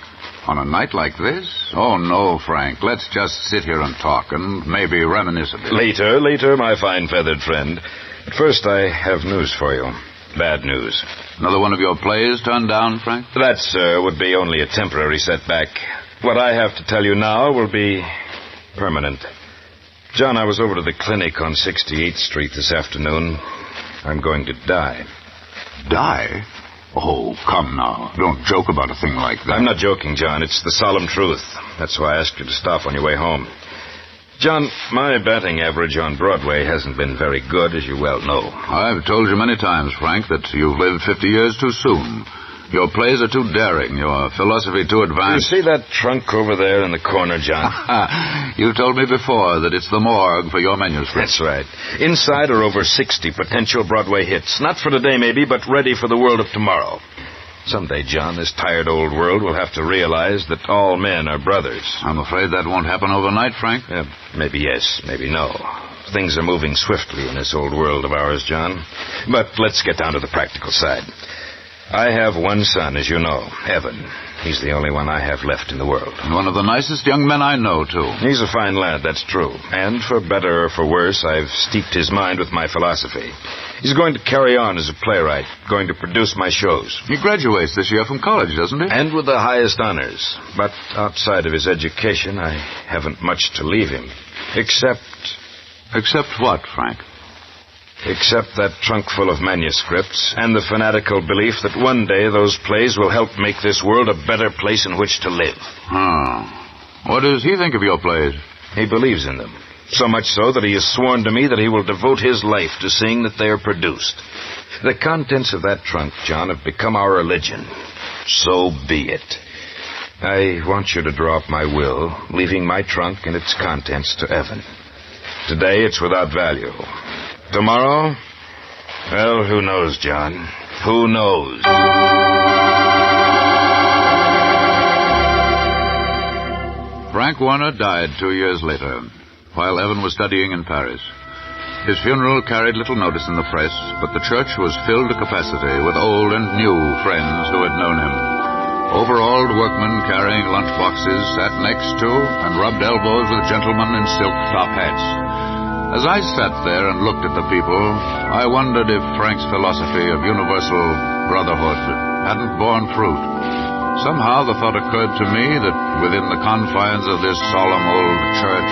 On a night like this? Oh, no, Frank. Let's just sit here and talk and maybe reminisce a bit. Later, my fine feathered friend. But first, I have news for you. Bad news. Another one of your plays turned down, Frank? That, sir, would be only a temporary setback. What I have to tell you now will be permanent. John, I was over to the clinic on 68th Street this afternoon. I'm going to die. Die? Oh, come now. Don't joke about a thing like that. I'm not joking, John. It's the solemn truth. That's why I asked you to stop on your way home. John, my batting average on Broadway hasn't been very good, as you well know. I've told you many times, Frank, that you've lived 50 years too soon. Your plays are too daring, your philosophy too advanced. You see that trunk over there in the corner, John? You told me before that it's the morgue for your manuscript. That's right. Inside are over 60 potential Broadway hits. Not for today, maybe, but ready for the world of tomorrow. Someday, John, this tired old world will have to realize that all men are brothers. I'm afraid that won't happen overnight, Frank. Maybe yes, maybe no. Things are moving swiftly in this old world of ours, John. But let's get down to the practical side. I have one son, as you know, Evan. He's the only one I have left in the world. And one of the nicest young men I know, too. He's a fine lad, that's true. And for better or for worse, I've steeped his mind with my philosophy. He's going to carry on as a playwright, going to produce my shows. He graduates this year from college, doesn't he? And with the highest honors. But outside of his education, I haven't much to leave him. Except what, Frank? Except that trunk full of manuscripts and the fanatical belief that one day those plays will help make this world a better place in which to live. What does he think of your plays? He believes in them. So much so that he has sworn to me that he will devote his life to seeing that they are produced. The contents of that trunk, John, have become our religion. So be it. I want you to draw up my will, leaving my trunk and its contents to Evan. Today it's without value. Tomorrow? Well, who knows, John? Who knows? Frank Warner died 2 years later, while Evan was studying in Paris. His funeral carried little notice in the press, but the church was filled to capacity with old and new friends who had known him. Overalled workmen carrying lunch boxes sat next to and rubbed elbows with gentlemen in silk top hats. As I sat there and looked at the people, I wondered if Frank's philosophy of universal brotherhood hadn't borne fruit. Somehow the thought occurred to me that within the confines of this solemn old church,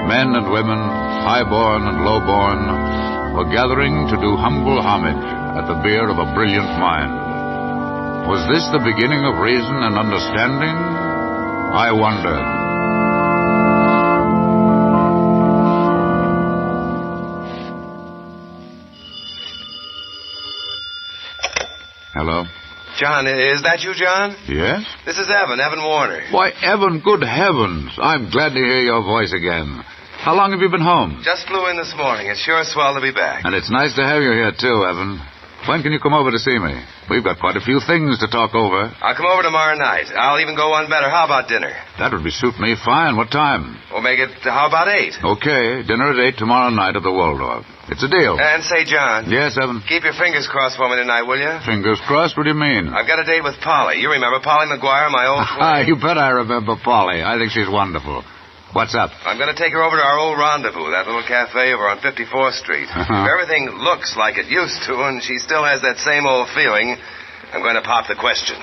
men and women, highborn and lowborn, were gathering to do humble homage at the bier of a brilliant mind. Was this the beginning of reason and understanding? I wondered. Hello? John, is that you, John? Yes? This is Evan Warner. Why, Evan, good heavens. I'm glad to hear your voice again. How long have you been home? Just flew in this morning. It's sure swell to be back. And it's nice to have you here, too, Evan. When can you come over to see me? We've got quite a few things to talk over. I'll come over tomorrow night. I'll even go one better. How about dinner? That would suit me fine. What time? We'll make it, how about 8? Okay, dinner at 8 tomorrow night at the Waldorf. It's a deal. And say, John. Yes, Evan? Keep your fingers crossed for me tonight, will you? Fingers crossed? What do you mean? I've got a date with Polly. You remember Polly McGuire, my old friend? You bet I remember Polly. I think she's wonderful. What's up? I'm going to take her over to our old rendezvous, that little cafe over on 54th Street. If everything looks like it used to and she still has that same old feeling, I'm going to pop the question.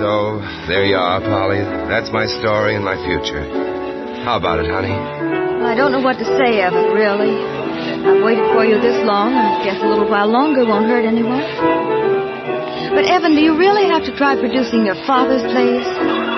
So, there you are, Polly. That's my story and my future. How about it, honey? I don't know what to say, Evan, really. I've waited for you this long. I guess a little while longer won't hurt anyone. But, Evan, do you really have to try producing your father's plays?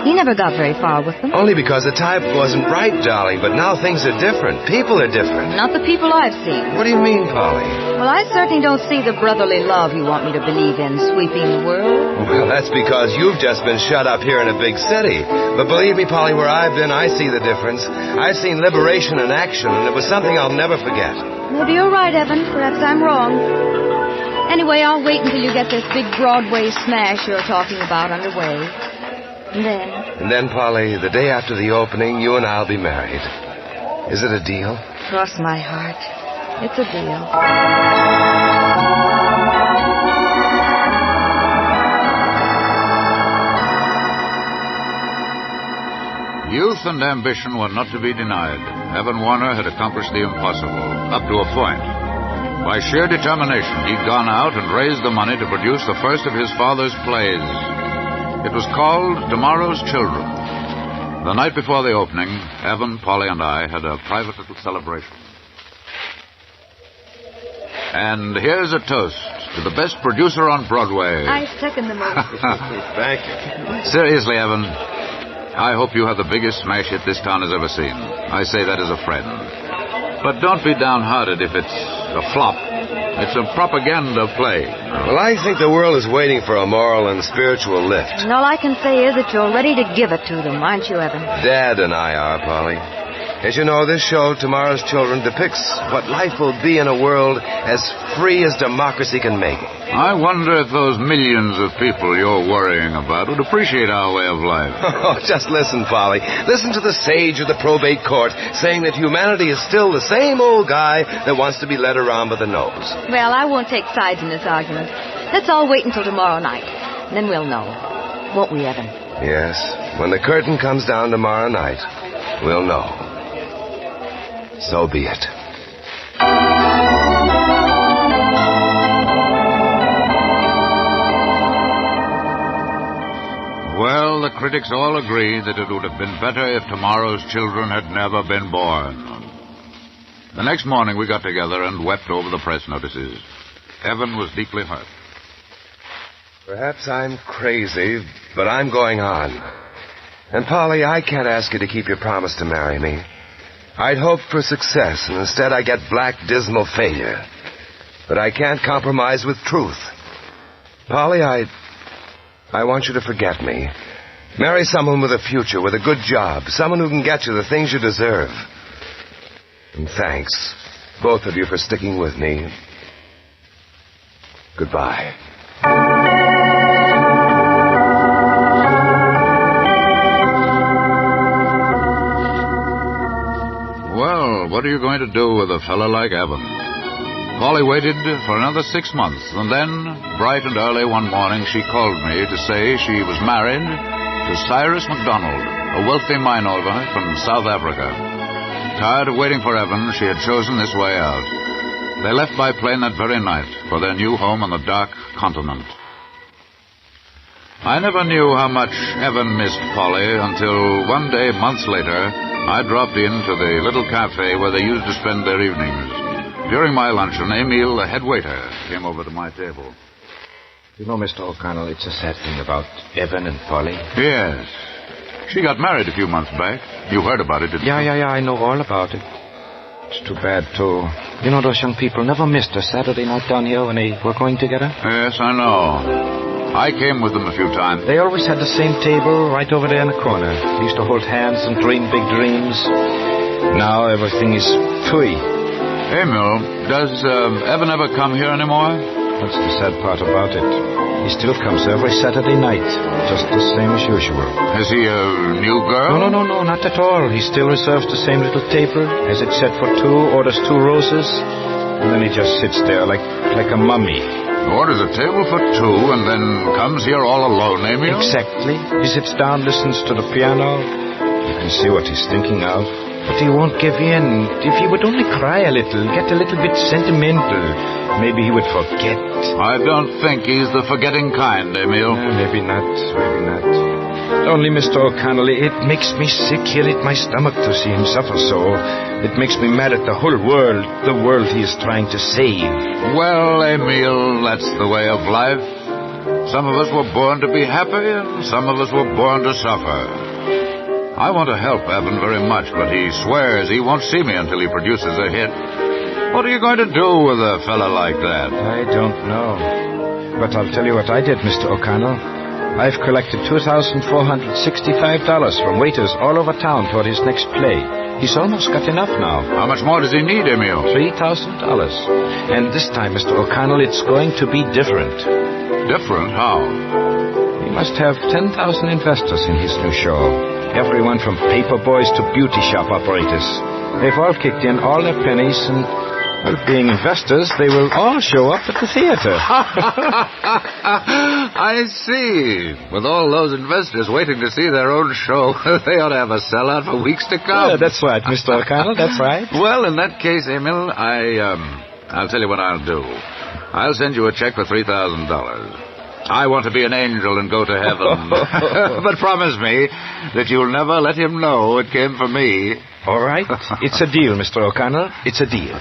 He never got very far with them. Only because the type wasn't right, darling. But now things are different. People are different. Not the people I've seen. What do you mean, Polly? Well, I certainly don't see the brotherly love you want me to believe in sweeping the world. Well, that's because you've just been shut up here in a big city. But believe me, Polly, where I've been, I see the difference. I've seen liberation in action, and it was something I'll never forget. Maybe you're right, Evan. Perhaps I'm wrong. Anyway, I'll wait until you get this big Broadway smash you're talking about underway. And then, Polly, the day after the opening, you and I'll be married. Is it a deal? Cross my heart. It's a deal. Youth and ambition were not to be denied. Evan Warner had accomplished the impossible, up to a point. By sheer determination, he'd gone out and raised the money to produce the first of his father's plays. It was called Tomorrow's Children. The night before the opening, Evan, Polly, and I had a private little celebration. And here's a toast to the best producer on Broadway. I second the motion. Thank you. Seriously, Evan, I hope you have the biggest smash hit this town has ever seen. I say that as a friend. But don't be downhearted if it's a flop. It's a propaganda play. Well, I think the world is waiting for a moral and spiritual lift. And all I can say is that you're ready to give it to them, aren't you, Evan? Dad and I are, Polly. As you know, this show, Tomorrow's Children, depicts what life will be in a world as free as democracy can make it. I wonder if those millions of people you're worrying about would appreciate our way of life. Oh, just listen, Polly. Listen to the sage of the probate court saying that humanity is still the same old guy that wants to be led around by the nose. Well, I won't take sides in this argument. Let's all wait until tomorrow night. And then we'll know. Won't we, Evan? Yes. When the curtain comes down tomorrow night, we'll know. So be it. Well, the critics all agree that it would have been better if Tomorrow's Children had never been born. The next morning we got together and wept over the press notices. Evan was deeply hurt. Perhaps I'm crazy, but I'm going on. And, Polly, I can't ask you to keep your promise to marry me. I'd hoped for success, and instead I get black, dismal failure. But I can't compromise with truth. Polly, I want you to forget me. Marry someone with a future, with a good job, someone who can get you the things you deserve. And thanks, both of you, for sticking with me. Goodbye. Well, what are you going to do with a fellow like Evan? Polly waited for another 6 months, and then, bright and early one morning, she called me to say she was married to Cyrus MacDonald, a wealthy mine owner from South Africa. Tired of waiting for Evan, she had chosen this way out. They left by plane that very night for their new home on the dark continent. I never knew how much Evan missed Polly until one day, months later, I dropped in to the little cafe where they used to spend their evenings. During my luncheon, Emil, the head waiter, came over to my table. You know, Mr. O'Connell, it's a sad thing about Evan and Polly. Yes. She got married a few months back. You heard about it, didn't you? Yeah, I know all about it. It's too bad, too. You know, those young people never missed a Saturday night down here when they were going together? Yes, I know. I came with them a few times. They always had the same table right over there in the corner. They used to hold hands and dream big dreams. Now everything is phooey. Emil, does Evan ever come here anymore? That's the sad part about it. He still comes every Saturday night, just the same as usual. Is he a new girl? No, not at all. He still reserves the same little table, has it set for two, orders 2 roses, and then he just sits there like a mummy. Orders a table for 2 and then comes here all alone, Emil? Exactly. He sits down, listens to the piano. You can see what he's thinking of. But he won't give in. If he would only cry a little, get a little bit sentimental, maybe he would forget. I don't think he's the forgetting kind, Emil. Maybe not. Only, Mr. O'Connell, it makes me sick here at my stomach to see him suffer so. It makes me mad at the whole world, the world he is trying to save. Well, Emil, that's the way of life. Some of us were born to be happy, and some of us were born to suffer. I want to help Evan very much, but he swears he won't see me until he produces a hit. What are you going to do with a fella like that? I don't know. But I'll tell you what I did, Mr. O'Connell. I've collected $2,465 from waiters all over town for his next play. He's almost got enough now. How much more does he need, Emil? $3,000. And this time, Mr. O'Connell, it's going to be different. Different? How? He must have 10,000 investors in his new show. Everyone from paper boys to beauty shop operators. They've all kicked in all their pennies, and, well, being investors, they will all show up at the theater. I see. With all those investors waiting to see their own show, they ought to have a sellout for weeks to come. Yeah, that's right, Mr. O'Connell, that's right. Well, in that case, Emil, I'll tell you what I'll do. I'll send you a check for $3,000. I want to be an angel and go to heaven. But promise me that you'll never let him know it came from me. All right. It's a deal, Mr. O'Connell. It's a deal.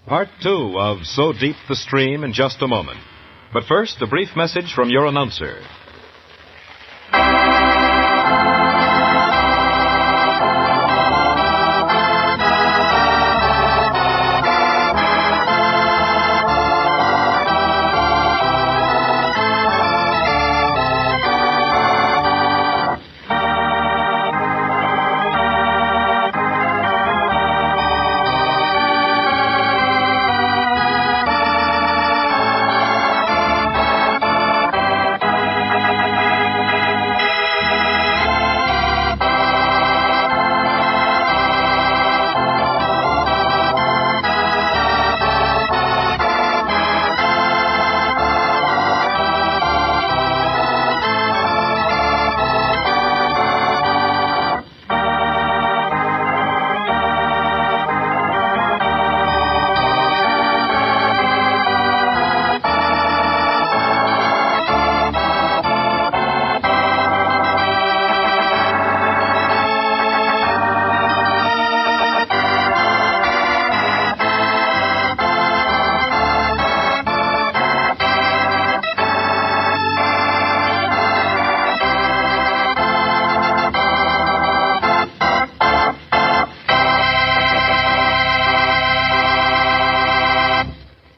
Part 2 of So Deep the Stream in just a moment. But first, a brief message from your announcer.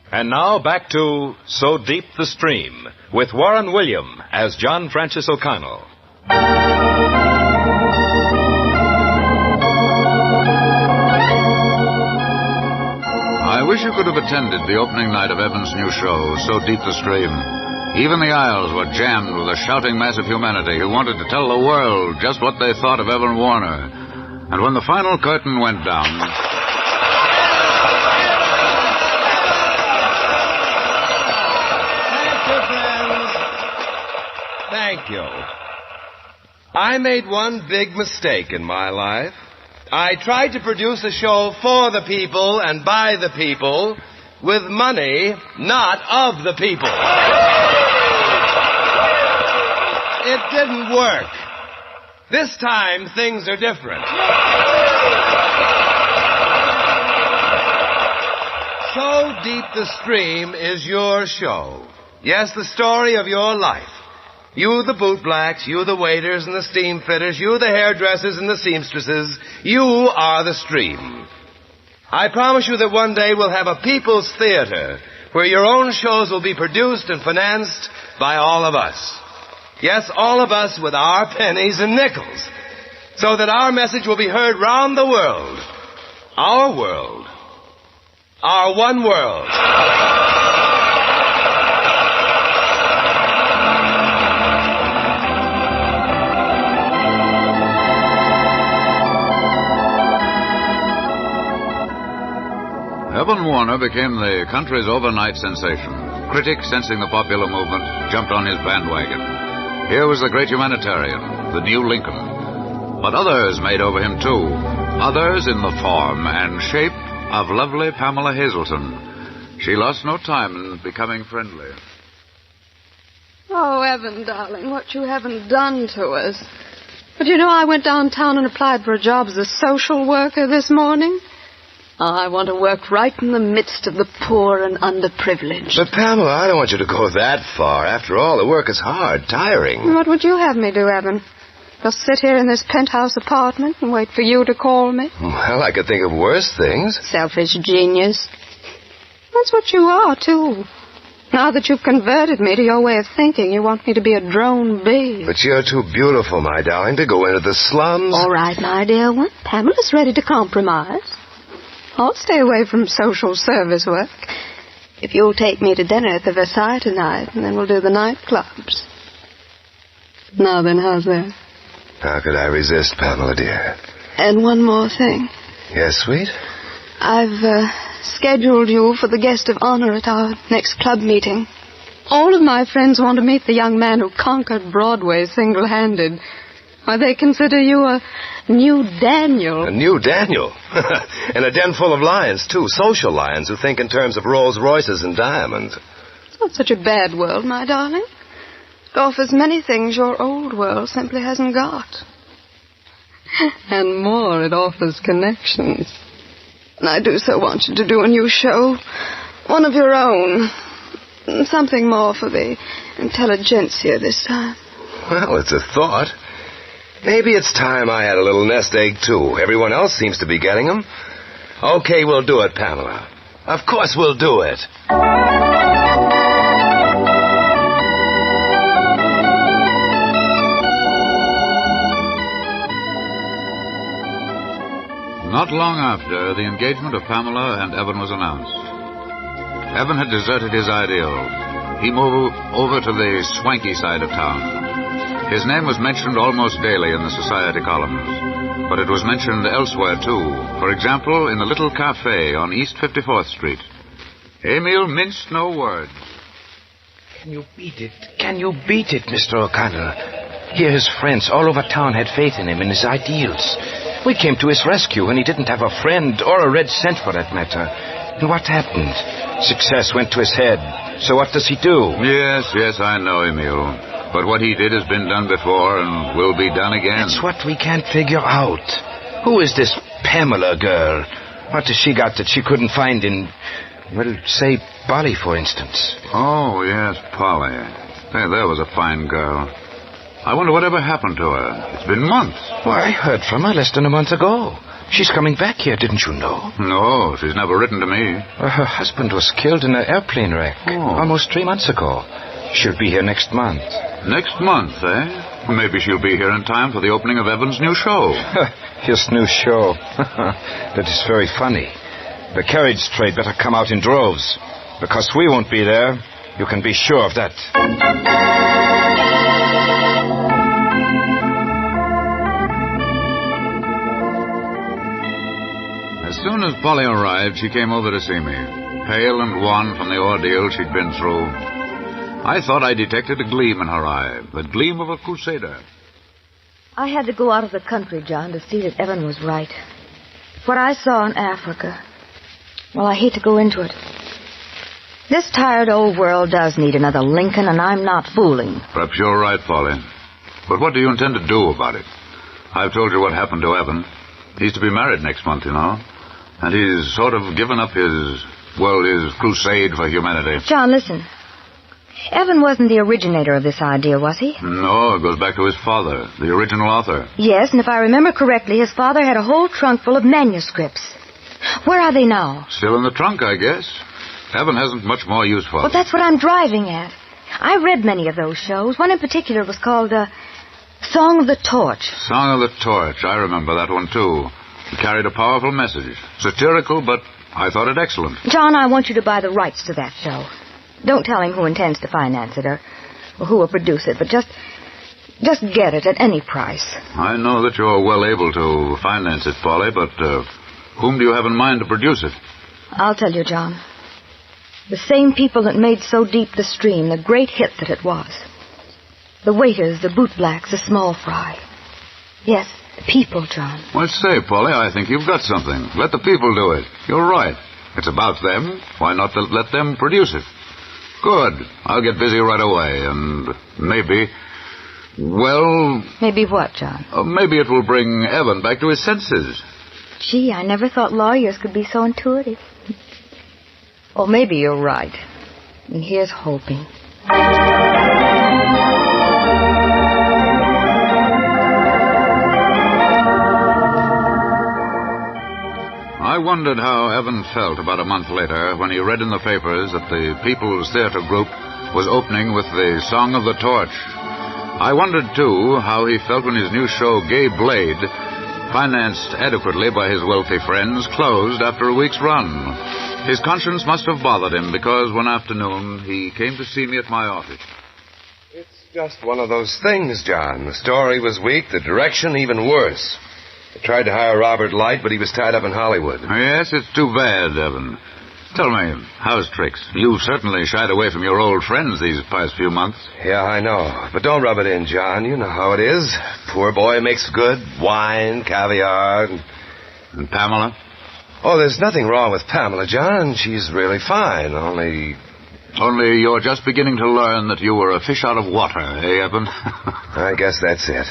And now back to So Deep the Stream with Warren William as John Francis O'Connell. I wish you could have attended the opening night of Evan's new show, So Deep the Stream. Even the aisles were jammed with a shouting mass of humanity who wanted to tell the world just what they thought of Evan Warner. And when the final curtain went down... Thank you. I made one big mistake in my life. I tried to produce a show for the people and by the people with money not of the people. It didn't work. This time, things are different. So Deep the Stream is your show. Yes, the story of your life. You, the bootblacks, you, the waiters and the steam fitters, you, the hairdressers and the seamstresses, you are the stream. I promise you that one day we'll have a people's theater where your own shows will be produced and financed by all of us. Yes, all of us with our pennies and nickels, so that our message will be heard round the world. Our world. Our one world. Evan Warner became the country's overnight sensation. Critics, sensing the popular movement, jumped on his bandwagon. Here was the great humanitarian, the new Lincoln. But others made over him, too. Others in the form and shape of lovely Pamela Hazelton. She lost no time in becoming friendly. Oh, Evan, darling, what you haven't done to us. But you know, I went downtown and applied for a job as a social worker this morning. I want to work right in the midst of the poor and underprivileged. But, Pamela, I don't want you to go that far. After all, the work is hard, tiring. What would you have me do, Evan? Just sit here in this penthouse apartment and wait for you to call me? Well, I could think of worse things. Selfish genius. That's what you are, too. Now that you've converted me to your way of thinking, you want me to be a drone bee. But you're too beautiful, my darling, to go into the slums. All right, my dear one. Pamela's ready to compromise. I'll stay away from social service work. If you'll take me to dinner at the Versailles tonight, and then we'll do the nightclubs. Now then, how's that? How could I resist, Pamela, dear? And one more thing. Yes, sweet? I've scheduled you for the guest of honor at our next club meeting. All of my friends want to meet the young man who conquered Broadway single-handed. Why, they consider you a new Daniel. A new Daniel? And a den full of lions, too. Social lions who think in terms of Rolls Royces and diamonds. It's not such a bad world, my darling. It offers many things your old world simply hasn't got. And more, it offers connections. And I do so want you to do a new show. One of your own. Something more for the intelligentsia this time. Well, it's a thought. Maybe it's time I had a little nest egg, too. Everyone else seems to be getting them. Okay, we'll do it, Pamela. Of course we'll do it. Not long after, the engagement of Pamela and Evan was announced. Evan had deserted his ideal. He moved over to the swanky side of town. His name was mentioned almost daily in the society columns, but it was mentioned elsewhere, too. For example, in a little cafe on East 54th Street. Emil minced no words. Can you beat it? Can you beat it, Mr. O'Connell? Here his friends all over town had faith in him and his ideals. We came to his rescue when he didn't have a friend or a red cent for that matter. And what happened? Success went to his head. So what does he do? Yes, I know, Emil. But what he did has been done before and will be done again. That's what we can't figure out. Who is this Pamela girl? What has she got that she couldn't find in, well, say, Polly, for instance? Oh, yes, Polly. Hey, there was a fine girl. I wonder whatever happened to her. It's been months. Why, I heard from her less than a month ago. She's coming back here, didn't you know? No, she's never written to me. Well, her husband was killed in an airplane wreck almost 3 months ago. She'll be here next month. Next month, eh? Maybe she'll be here in time for the opening of Evan's new show. His new show. That is very funny. The carriage trade better come out in droves. Because we won't be there. You can be sure of that. As soon as Polly arrived, she came over to see me, pale and wan from the ordeal she'd been through. I thought I detected a gleam in her eye, the gleam of a crusader. I had to go out of the country, John, to see that Evan was right. What I saw in Africa, well, I hate to go into it. This tired old world does need another Lincoln, and I'm not fooling. Perhaps you're right, Polly. But what do you intend to do about it? I've told you what happened to Evan. He's to be married next month, you know. And he's sort of given up his crusade for humanity. John, listen. Evan wasn't the originator of this idea, was he? No, it goes back to his father, the original author. Yes, and if I remember correctly, his father had a whole trunk full of manuscripts. Where are they now? Still in the trunk, I guess. Evan hasn't much more use for them. Well, that's what I'm driving at. I read many of those shows. One in particular was called Song of the Torch. Song of the Torch. I remember that one, too. It carried a powerful message. Satirical, but I thought it excellent. John, I want you to buy the rights to that show. Don't tell him who intends to finance it or who will produce it, but just get it at any price. I know that you're well able to finance it, Polly, but whom do you have in mind to produce it? I'll tell you, John. The same people that made So Deep the Stream, the great hit that it was. The waiters, the bootblacks, the small fry. Yes, the people, John. Well, say, Polly, I think you've got something. Let the people do it. You're right. It's about them. Why not let them produce it? Good. I'll get busy right away, and maybe... Well... Maybe what, John? Maybe it will bring Evan back to his senses. Gee, I never thought lawyers could be so intuitive. Or maybe you're right. And here's hoping. I wondered how Evan felt about a month later when he read in the papers that the People's Theater Group was opening with the Song of the Torch. I wondered, too, how he felt when his new show, Gay Blade, financed adequately by his wealthy friends, closed after a week's run. His conscience must have bothered him because one afternoon he came to see me at my office. It's just one of those things, John. The story was weak, the direction even worse. I tried to hire Robert Light, but he was tied up in Hollywood. Yes, it's too bad, Evan. Tell me, how's Trix? You've certainly shied away from your old friends these past few months. Yeah, I know. But don't rub it in, John. You know how it is. Poor boy makes good. Wine, caviar. And Pamela? Oh, there's nothing wrong with Pamela, John. She's really fine, Only you're just beginning to learn that you were a fish out of water, eh, Evan? I guess that's it.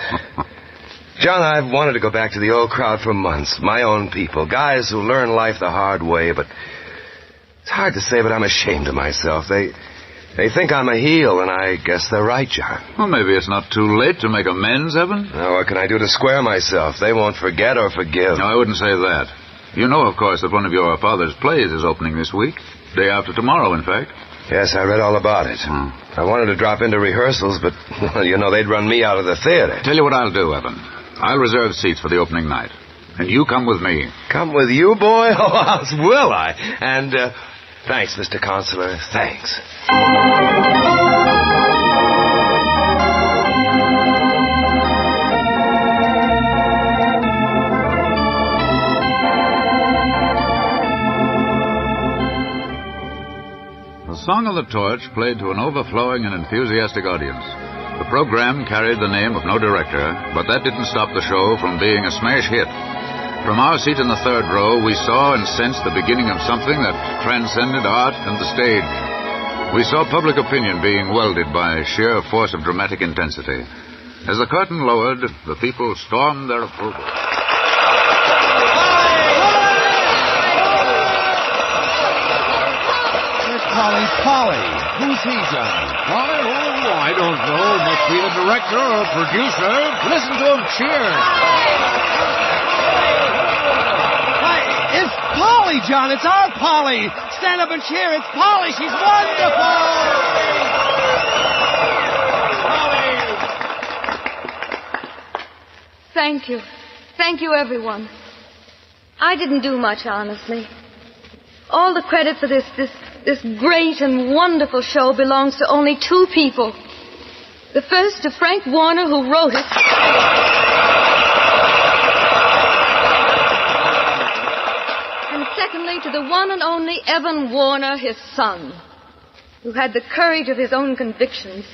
John, I've wanted to go back to the old crowd for months. My own people. Guys who learn life the hard way, but it's hard to say, but I'm ashamed of myself. They think I'm a heel, and I guess they're right, John. Well, maybe it's not too late to make amends, Evan. Now, what can I do to square myself? They won't forget or forgive. No, I wouldn't say that. You know, of course, that one of your father's plays is opening this week. Day after tomorrow, in fact. Yes, I read all about it. I wanted to drop into rehearsals, but, well, you know, they'd run me out of the theater. Tell you what I'll do, Evan. I'll reserve seats for the opening night. And you come with me. Come with you, boy? Oh, will I? And, thanks, Mr. Counselor. Thanks. The Song of the Torch played to an overflowing and enthusiastic audience. The program carried the name of no director, but that didn't stop the show from being a smash hit. From our seat in the third row, we saw and sensed the beginning of something that transcended art and the stage. We saw public opinion being welded by sheer force of dramatic intensity. As the curtain lowered, the people stormed their approval. Polly. Who's he, John? Polly? Oh, I don't know. Must be the director or producer. Listen to him cheer. It's Polly, John. It's our Polly. Stand up and cheer. It's Polly. She's wonderful. Thank you. Thank you, everyone. I didn't do much, honestly. All the credit for this great and wonderful show belongs to only two people. The first to Frank Warner, who wrote it. And secondly to the one and only Evan Warner, his son, who had the courage of his own convictions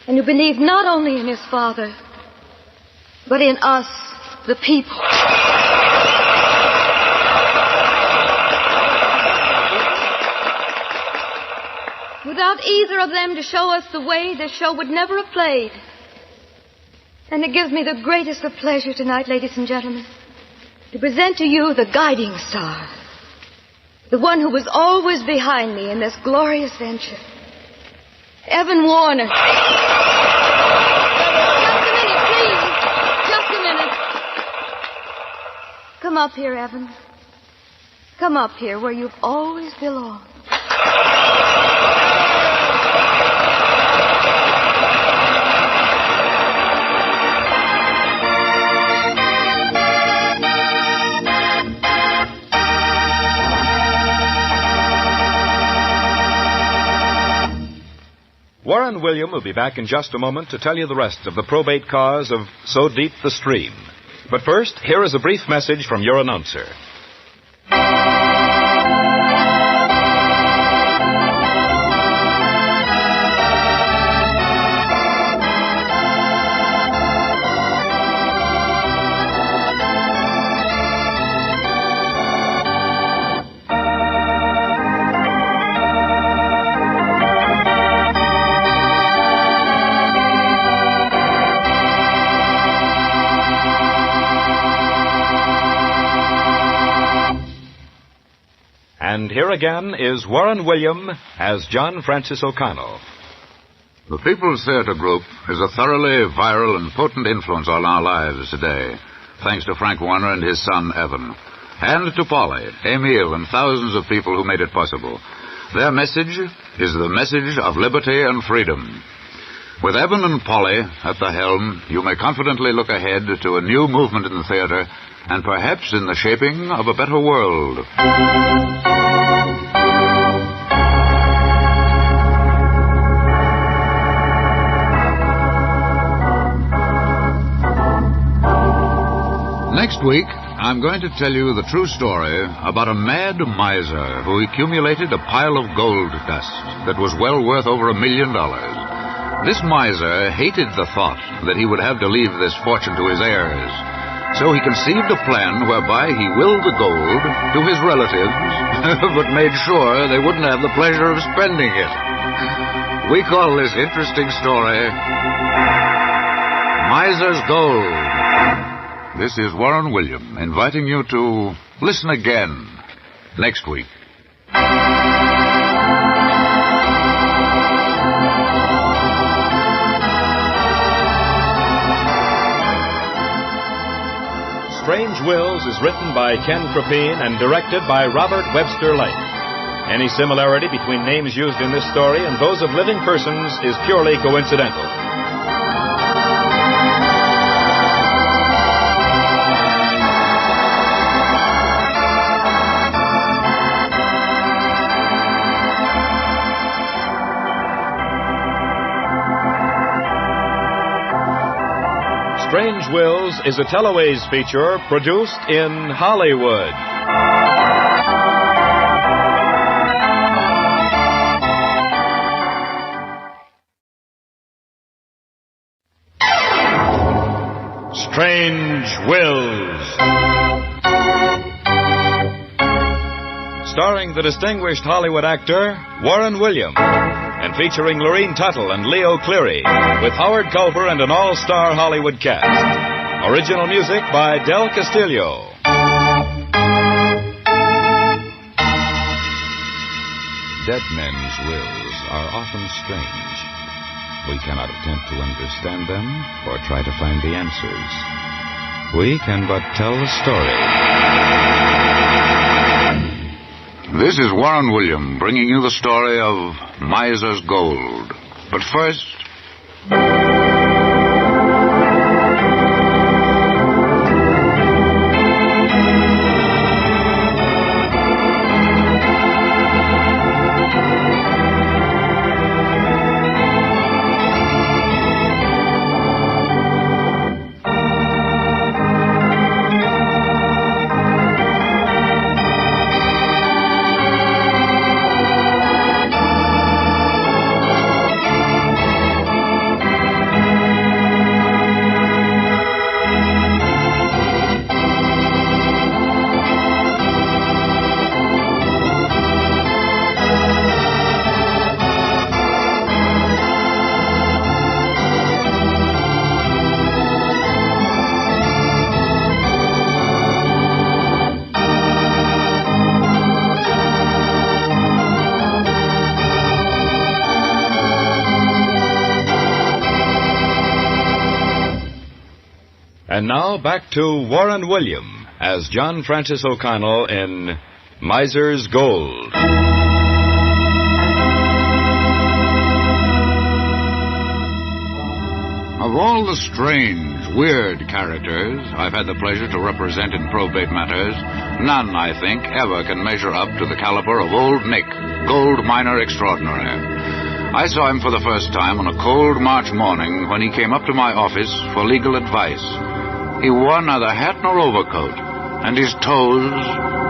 and who believed not only in his father, but in us, the people. Without either of them to show us the way, this show would never have played. And it gives me the greatest of pleasure tonight, ladies and gentlemen, to present to you the guiding star, the one who was always behind me in this glorious venture, Evan Warner. Just a minute, please. Just a minute. Come up here, Evan. Come up here where you've always belonged. Warren William will be back in just a moment to tell you the rest of the probate cause of So Deep the Stream. But first, here is a brief message from your announcer. And here again is Warren William as John Francis O'Connell. The People's Theater Group is a thoroughly viral and potent influence on our lives today, thanks to Frank Warner and his son, Evan, and to Polly, Emile, and thousands of people who made it possible. Their message is the message of liberty and freedom. With Evan and Polly at the helm, you may confidently look ahead to a new movement in the theater and perhaps in the shaping of a better world. Next week, I'm going to tell you the true story about a mad miser who accumulated a pile of gold dust that was well worth over $1 million. This miser hated the thought that he would have to leave this fortune to his heirs. So he conceived a plan whereby he willed the gold to his relatives, but made sure they wouldn't have the pleasure of spending it. We call this interesting story Miser's Gold. This is Warren William inviting you to listen again next week. Strange Wills is written by Ken Crepine and directed by Robert Webster Lake. Any similarity between names used in this story and those of living persons is purely coincidental. Strange Wills is a Teleways feature produced in Hollywood. Strange Wills. Starring the distinguished Hollywood actor Warren William, and featuring Lorene Tuttle and Leo Cleary, with Howard Culver and an all-star Hollywood cast. Original music by Del Castillo. Dead men's wills are often strange. We cannot attempt to understand them or try to find the answers. We can but tell the story. This is Warren William bringing you the story of Miser's Gold. But first... And now back to Warren William as John Francis O'Connell in Miser's Gold. Of all the strange, weird characters I've had the pleasure to represent in probate matters, none, I think, ever can measure up to the caliber of Old Nick, gold miner extraordinary. I saw him for the first time on a cold March morning when he came up to my office for legal advice. He wore neither hat nor overcoat, and his toes,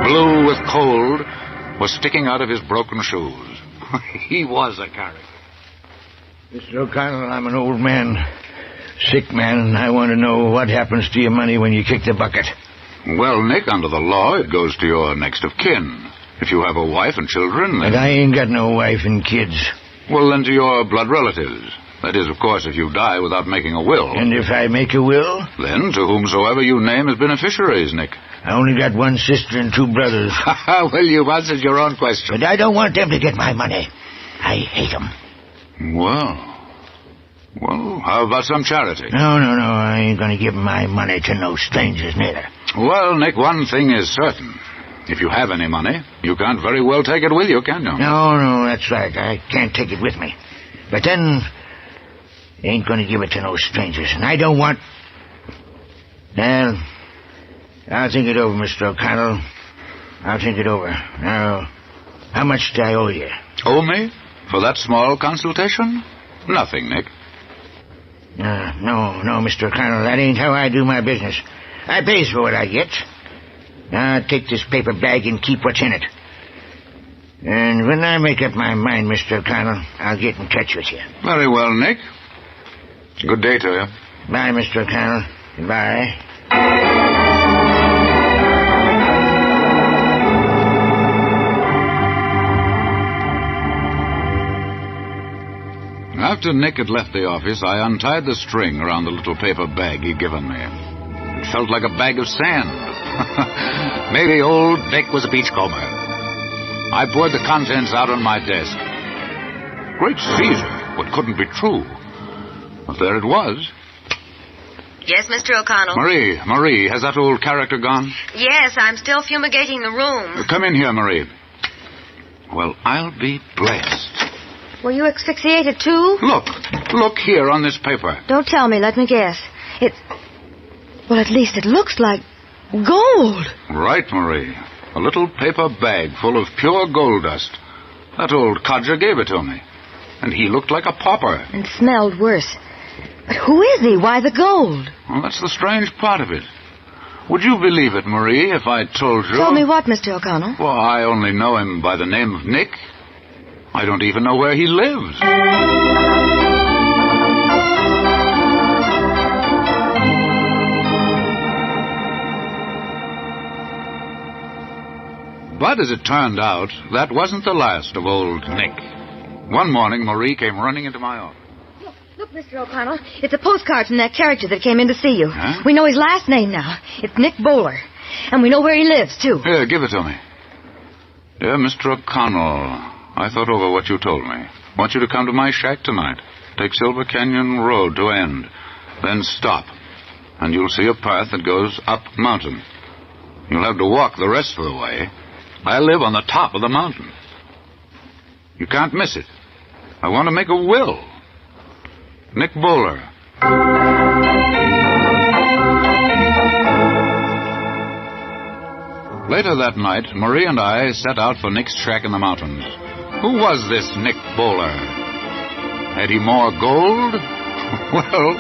blue with cold, were sticking out of his broken shoes. He was a character. Mr. O'Connell, I'm an old man, sick man, and I want to know what happens to your money when you kick the bucket. Well, Nick, under the law, it goes to your next of kin. If you have a wife and children, then... But I ain't got no wife and kids. Well, then to your blood relatives. That is, of course, if you die without making a will. And if I make a will? Then to whomsoever you name as beneficiaries, Nick. I only got one sister and two brothers. Well, you've answered your own question. But I don't want them to get my money. I hate them. Well, how about some charity? No, I ain't going to give my money to no strangers, neither. Well, Nick, one thing is certain. If you have any money, you can't very well take it with you, can you? No, that's right. I can't take it with me. But then... ain't going to give it to no strangers, and I don't want... Well, I'll think it over, Mr. O'Connell. I'll think it over. Now, how much do I owe you? Owe me? For that small consultation? Nothing, Nick. No, Mr. O'Connell, that ain't how I do my business. I pays for what I get. Now take this paper bag and keep what's in it. And when I make up my mind, Mr. O'Connell, I'll get in touch with you. Very well, Nick. Good day to you. Bye, Mr. O'Connell. Goodbye. After Nick had left the office, I untied the string around the little paper bag he'd given me. It felt like a bag of sand. Maybe old Nick was a beachcomber. I poured the contents out on my desk. Great Caesar, what couldn't be true? But there it was. Yes, Mr. O'Connell? Marie, has that old character gone? Yes, I'm still fumigating the room. Come in here, Marie. Well, I'll be blessed. Were you asphyxiated, too? Look here on this paper. Don't tell me. Let me guess. Well, at least it looks like gold. Right, Marie. A little paper bag full of pure gold dust. That old codger gave it to me. And he looked like a pauper. And smelled worse. But who is he? Why the gold? Well, that's the strange part of it. Would you believe it, Marie, if I told you... Told me what, Mr. O'Connell? Well, I only know him by the name of Nick. I don't even know where he lives. But as it turned out, that wasn't the last of old Nick. One morning, Marie came running into my office. Look, Mr. O'Connell, it's a postcard from that character that came in to see you. Huh? We know his last name now. It's Nick Bowler. And we know where he lives, too. Here, give it to me. Dear Mr. O'Connell, I thought over what you told me. Want you to come to my shack tonight. Take Silver Canyon Road to end. Then stop. And you'll see a path that goes up mountain. You'll have to walk the rest of the way. I live on the top of the mountain. You can't miss it. I want to make a will. Nick Bowler. Later that night, Marie and I set out for Nick's shack in the mountains. Who was this Nick Bowler? Had he more gold? Well,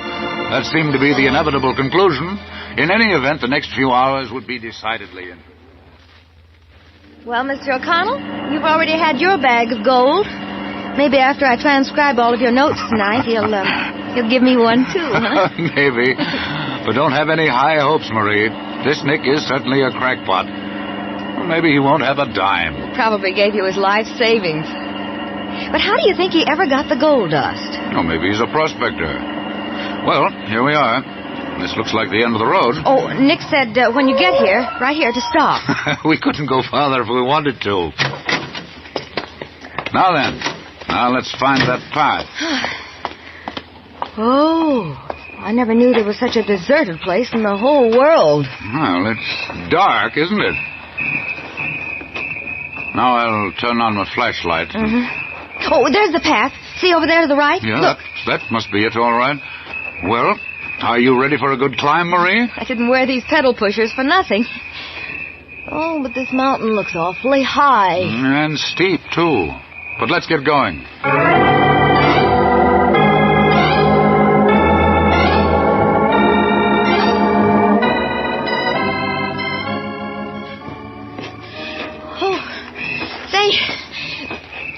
that seemed to be the inevitable conclusion. In any event, the next few hours would be decidedly interesting. Well, Mr. O'Connell, you've already had your bag of gold. Maybe after I transcribe all of your notes tonight, he'll give me one, too, huh? Maybe. But don't have any high hopes, Marie. This Nick is certainly a crackpot. Well, maybe he won't have a dime. Probably gave you his life savings. But how do you think he ever got the gold dust? Oh, maybe he's a prospector. Well, here we are. This looks like the end of the road. Oh, Nick said when you get here, right here, to stop. We couldn't go farther if we wanted to. Now then, let's find that path. Oh, I never knew there was such a deserted place in the whole world. Well, it's dark, isn't it? Now I'll turn on my flashlight. Mm-hmm. Oh, there's the path. See over there to the right? Yeah, Look. that must be it, all right. Well, are you ready for a good climb, Marie? I didn't wear these pedal pushers for nothing. Oh, but this mountain looks awfully high. And steep, too. But let's get going.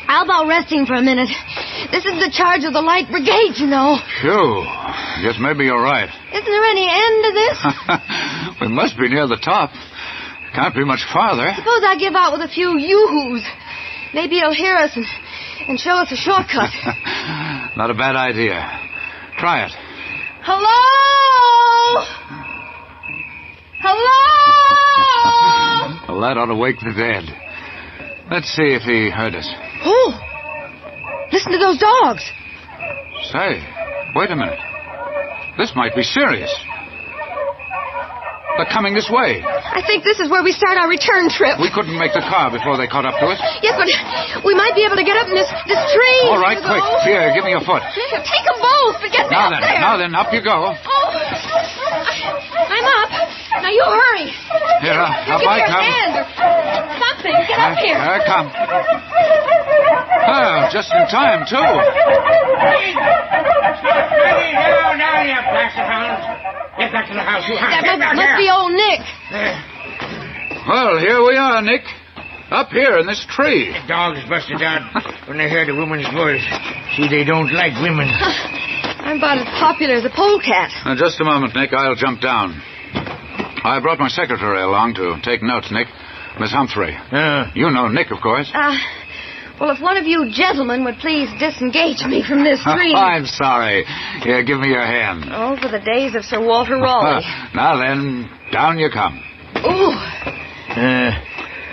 How about resting for a minute? This is the charge of the Light Brigade, you know. Phew. Guess maybe you're right. Isn't there any end to this? We must be near the top. Can't be much farther. Suppose I give out with a few yoo-hoos. Maybe he'll hear us and show us a shortcut. Not a bad idea. Try it. Hello? Hello? Well, that ought to wake the dead. Let's see if he heard us. Oh! Listen to those dogs. Say, wait a minute. This might be serious. They're coming this way. I think this is where we start our return trip. We couldn't make the car before they caught up to us. Yes, but we might be able to get up in this tree. All right, quick. Here, give me your foot. Take them both. Get me up there. Now then, up you go. Oh, I'm up. Now you hurry. Here, up give I me your come. hand or something. Get up here. Here I come. Oh, just in time, too. Now, you blasted hounds. Get back to the house. That must be old Nick. Well, here we are, Nick. Up here in this tree. The dogs busted out when they heard the woman's voice. See, they don't like women. I'm about as popular as a polecat. Now, just a moment, Nick. I'll jump down. I brought my secretary along to take notes, Nick. Miss Humphrey. You know Nick, of course. Well, if one of you gentlemen would please disengage me from this tree. I'm sorry. Here, give me your hand. Oh, for the days of Sir Walter Raleigh. Now then, down you come. Ooh.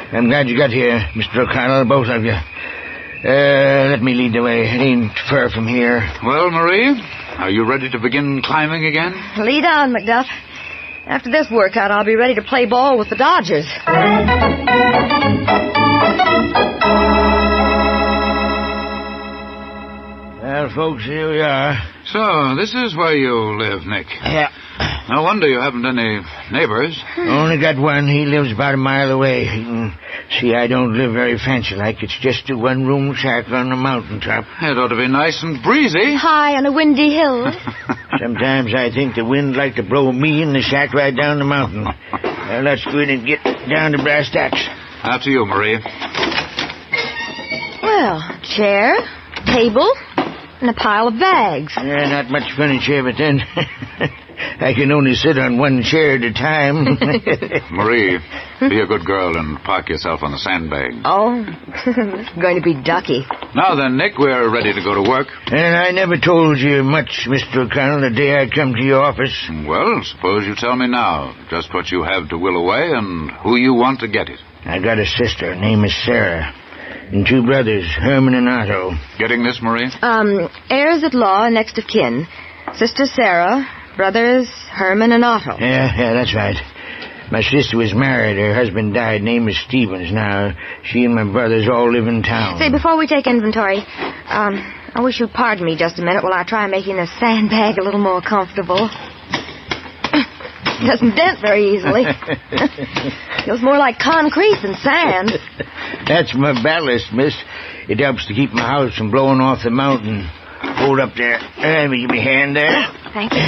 I'm glad you got here, Mr. O'Connell, both of you. Let me lead the way. It ain't far from here. Well, Marie, are you ready to begin climbing again? Lead on, Macduff. After this workout, I'll be ready to play ball with the Dodgers. Well, folks, here we are. So, this is where you live, Nick. Yeah. No wonder you haven't any neighbors. Only got one. He lives about a mile away. See, I don't live very fancy-like. It's just a one-room shack on the mountaintop. It ought to be nice and breezy. High on a windy hill. Sometimes I think the wind like to blow me in the shack right down the mountain. Well, let's go in and get down to brass tacks. After you, Marie. Well, chair, table, and a pile of bags. Yeah, not much furniture, but then I can only sit on one chair at a time. Marie, be a good girl and park yourself on the sandbag. Oh, this is going to be ducky. Now then, Nick, we're ready to go to work. And I never told you much, Mr. O'Connell, the day I come to your office. Well, suppose you tell me now just what you have to will away and who you want to get it. I got a sister. Her name is Sarah. And two brothers, Herman and Otto. Getting this, Marie? Heirs at law and next of kin. Sister Sarah, brothers Herman and Otto. Yeah, that's right. My sister was married. Her husband died. Name is Stevens. Now, she and my brothers all live in town. Say, before we take inventory, I wish you'd pardon me just a minute while I try making this sandbag a little more comfortable. It doesn't dent very easily. Feels more like concrete than sand. That's my ballast, miss. It helps to keep my house from blowing off the mountain. Hold up there. Let me give me a hand there. Thank you.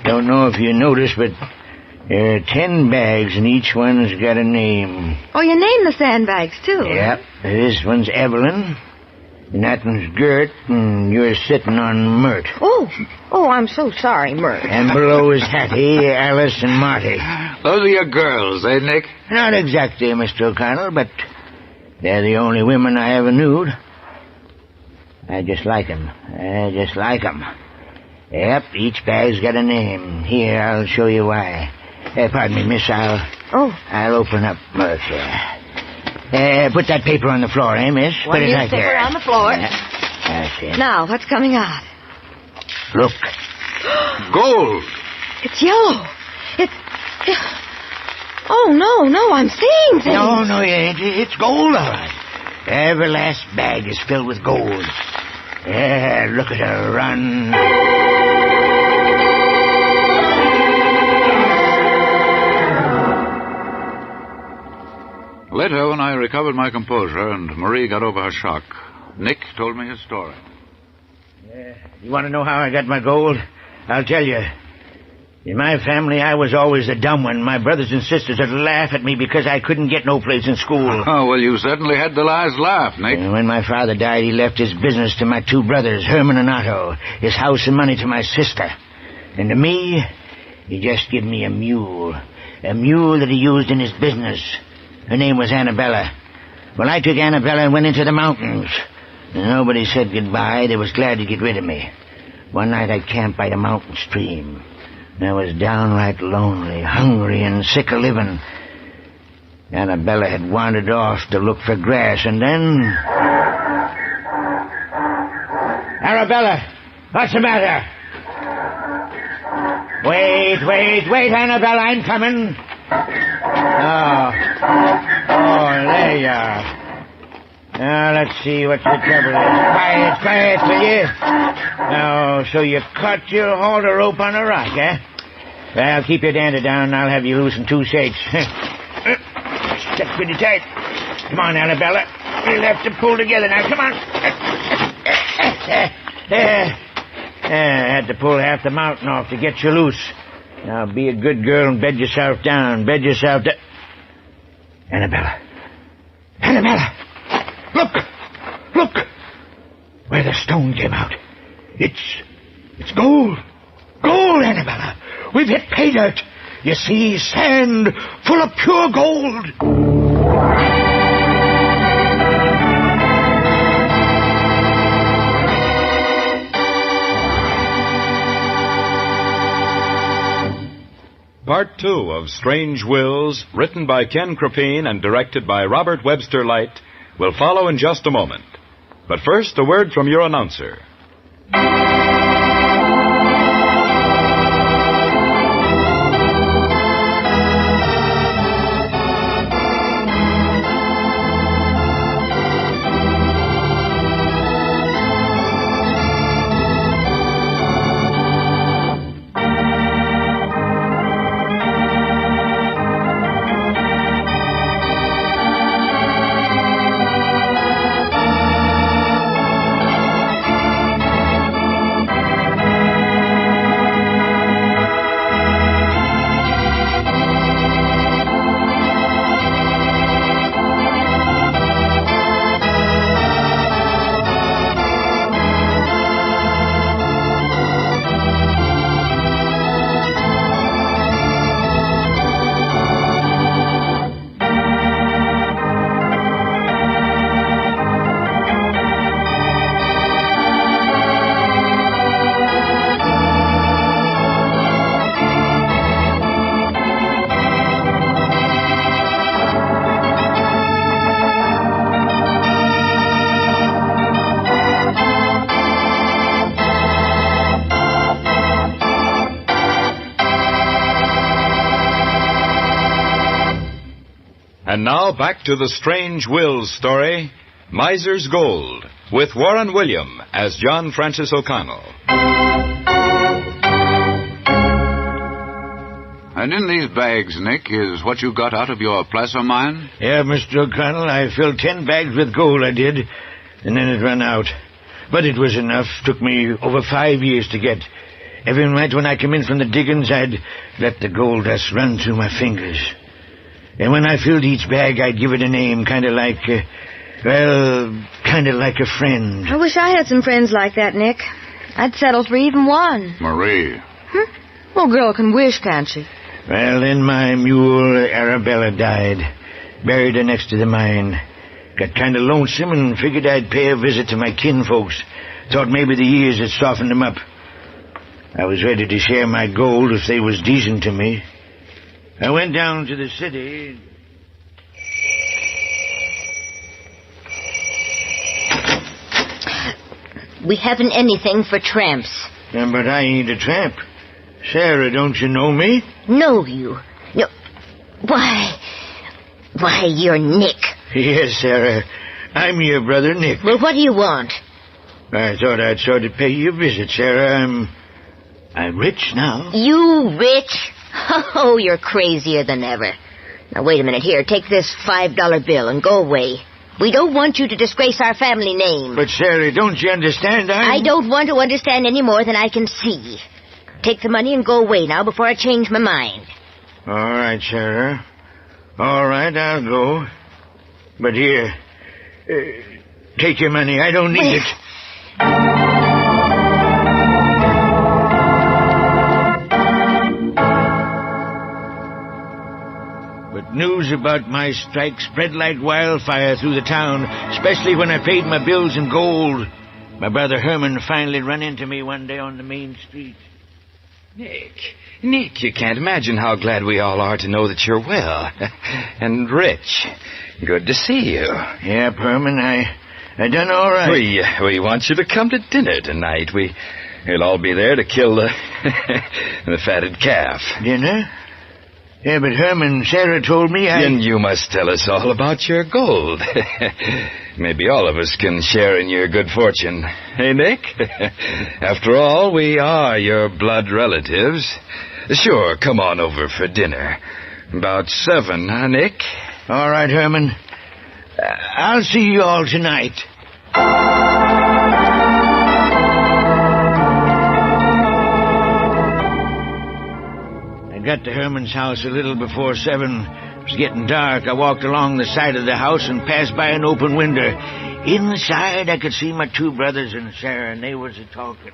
Don't know if you noticed, but there are 10 bags, and each one's got a name. Oh, you named the sandbags, too. Yep. This one's Evelyn, and that one's Gert, and you're sitting on Mert. Oh, I'm so sorry, Mert. And below is Hattie, Alice, and Marty. Those are your girls, eh, Nick? Not exactly, Mr. O'Connell, but they're the only women I ever knew. I just like 'em. Yep, each bag's got a name. Here, I'll show you why. Pardon me, miss, I'll open up Mert here. Put that paper on the floor, eh, miss? One Put it right newspaper there. on the floor. That's it. Now, what's coming out? Look. Gold. It's yellow. Oh, no, I'm seeing things. No, you ain't. It's gold, all right. Every last bag is filled with gold. Yeah, look at her run. Later, when I recovered my composure and Marie got over her shock, Nick told me his story. You want to know how I got my gold? I'll tell you. In my family, I was always the dumb one. My brothers and sisters would laugh at me because I couldn't get no place in school. Oh, well, you certainly had the last laugh, Nick. When my father died, he left his business to my two brothers, Herman and Otto, his house and money to my sister. And to me, he just gave me a mule that he used in his business. Her name was Annabella. Well, I took Annabella and went into the mountains. Nobody said goodbye. They was glad to get rid of me. One night I camped by the mountain stream. I was downright lonely, hungry, and sick of living. Annabella had wandered off to look for grass, and then... Arabella! What's the matter? Wait, Annabella, I'm coming. Oh, there you are. Now, let's see what the trouble is. Quiet, will you? Now, so you caught your halter rope on a rock, eh? Well, keep your dander down, and I'll have you loose in 2 shakes. That's pretty tight. Come on, Annabella. We'll have to pull together now. Come on. I had to pull half the mountain off to get you loose. Now be a good girl and bed yourself down. Bed yourself down. Annabella. Annabella! Look! Look! Where the stone came out. It's gold. Gold, Annabella. We've hit pay dirt. You see, sand full of pure gold. Part 2 of Strange Wills, written by Ken Crepine and directed by Robert Webster Light, will follow in just a moment. But first, a word from your announcer. And now back to the Strange Wills story, Miser's Gold, with Warren William as John Francis O'Connell. And in these bags, Nick, is what you got out of your placer mine? Yeah, Mr. O'Connell, I filled 10 bags with gold, I did, and then it ran out. But it was enough. Took me over 5 years to get. Every night when I come in from the diggings, I'd let the gold dust run through my fingers. And when I filled each bag, I'd give it a name, kind of like a friend. I wish I had some friends like that, Nick. I'd settle for even one. Marie. Well, a girl can wish, can't she? Well, then my mule, Arabella, died. Buried her next to the mine. Got kind of lonesome and figured I'd pay a visit to my kinfolks. Thought maybe the years had softened them up. I was ready to share my gold if they was decent to me. I went down to the city. We haven't anything for tramps. Yeah, but I ain't a tramp. Sarah, don't you know me? Know you? No. Why, you're Nick. Yes, Sarah. I'm your brother, Nick. Well, what do you want? I thought I'd sort of pay you a visit, Sarah. I'm rich now. You rich? Oh, you're crazier than ever. Now, wait a minute. Here, take this $5 bill and go away. We don't want you to disgrace our family name. But, Sarah, don't you understand? I don't want to understand any more than I can see. Take the money and go away now before I change my mind. All right, Sarah. All right, I'll go. But here, take your money. I don't need it. But news about my strike spread like wildfire through the town, especially when I paid my bills in gold. My brother Herman finally ran into me one day on the main street. Nick, you can't imagine how glad we all are to know that you're well and rich. Good to see you. Yeah, Herman, I done all right. We want you to come to dinner tonight. We'll all be there to kill the fatted calf. Dinner? Yeah, but Herman, Sarah told me Then you must tell us all about your gold. Maybe all of us can share in your good fortune. Hey, Nick? After all, we are your blood relatives. Sure, come on over for dinner. About 7, huh, Nick? All right, Herman. I'll see you all tonight. got to Herman's house a little before 7. It was getting dark. I walked along the side of the house and passed by an open window. Inside, I could see my 2 brothers and Sarah, and they was a-talking.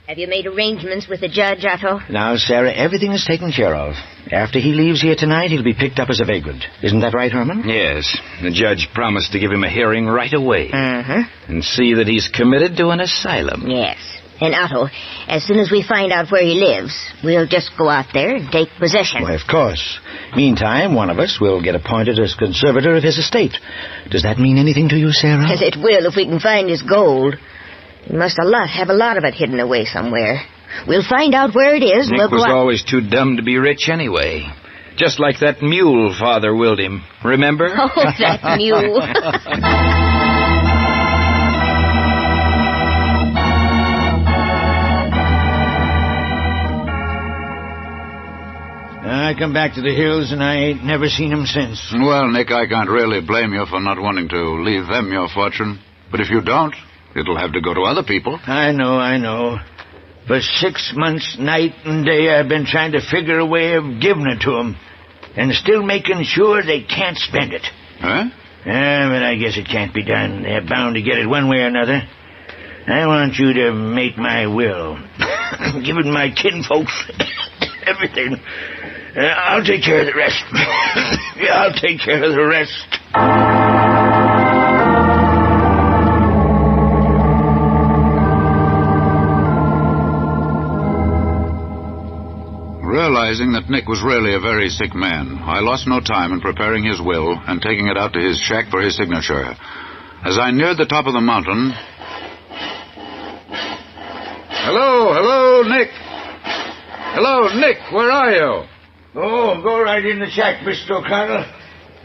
Have you made arrangements with the judge, Otto? Now, Sarah, everything is taken care of. After he leaves here tonight, he'll be picked up as a vagrant. Isn't that right, Herman? Yes. The judge promised to give him a hearing right away. Uh-huh. And see that he's committed to an asylum. Yes. And Otto, as soon as we find out where he lives, we'll just go out there and take possession. Why, of course. Meantime, one of us will get appointed as conservator of his estate. Does that mean anything to you, Sarah? Yes, it will if we can find his gold. He must have a lot of it hidden away somewhere. We'll find out where it is. Nick was always too dumb to be rich anyway. Just like that mule Father willed him. Remember? Oh, that mule. I come back to the hills, and I ain't never seen him since. Well, Nick, I can't really blame you for not wanting to leave them your fortune. But if you don't, it'll have to go to other people. I know. For 6 months, night and day, I've been trying to figure a way of giving it to them. And still making sure they can't spend it. Huh? Yeah, but I guess it can't be done. They're bound to get it one way or another. I want you to make my will. Giving my kinfolks everything. I'll take care of the rest. I'll take care of the rest. Realizing that Nick was really a very sick man, I lost no time in preparing his will and taking it out to his shack for his signature. As I neared the top of the mountain... Hello, Nick. Hello, Nick, where are you? Oh, go right in the shack, Mr. O'Connell.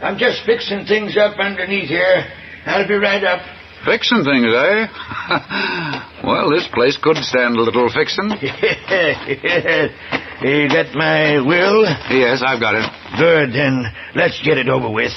I'm just fixing things up underneath here. I'll be right up. Fixing things, eh? Well, this place could stand a little fixing. You got my will? Yes, I've got it. Good, then let's get it over with.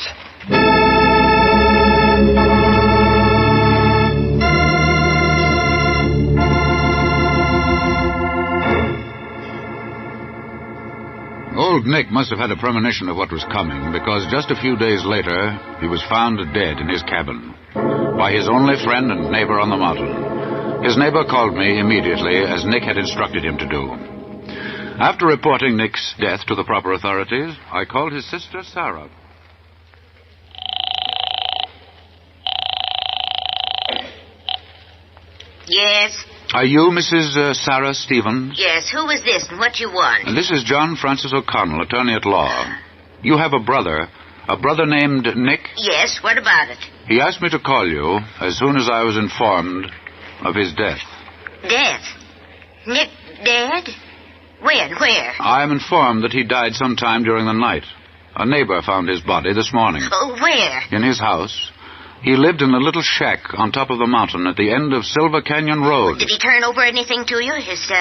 Old Nick must have had a premonition of what was coming, because just a few days later, he was found dead in his cabin by his only friend and neighbor on the mountain. His neighbor called me immediately, as Nick had instructed him to do. After reporting Nick's death to the proper authorities, I called his sister, Sarah. Yes? Are you Mrs. Sarah Stevens? Yes, who is this and what you want? This is John Francis O'Connell, attorney at law. You have a brother named Nick? Yes, what about it? He asked me to call you as soon as I was informed of his death. Death? Nick dead? When? Where? I am informed that he died sometime during the night. A neighbor found his body this morning. Oh, where? In his house. He lived in a little shack on top of the mountain at the end of Silver Canyon Road. Did he turn over anything to you?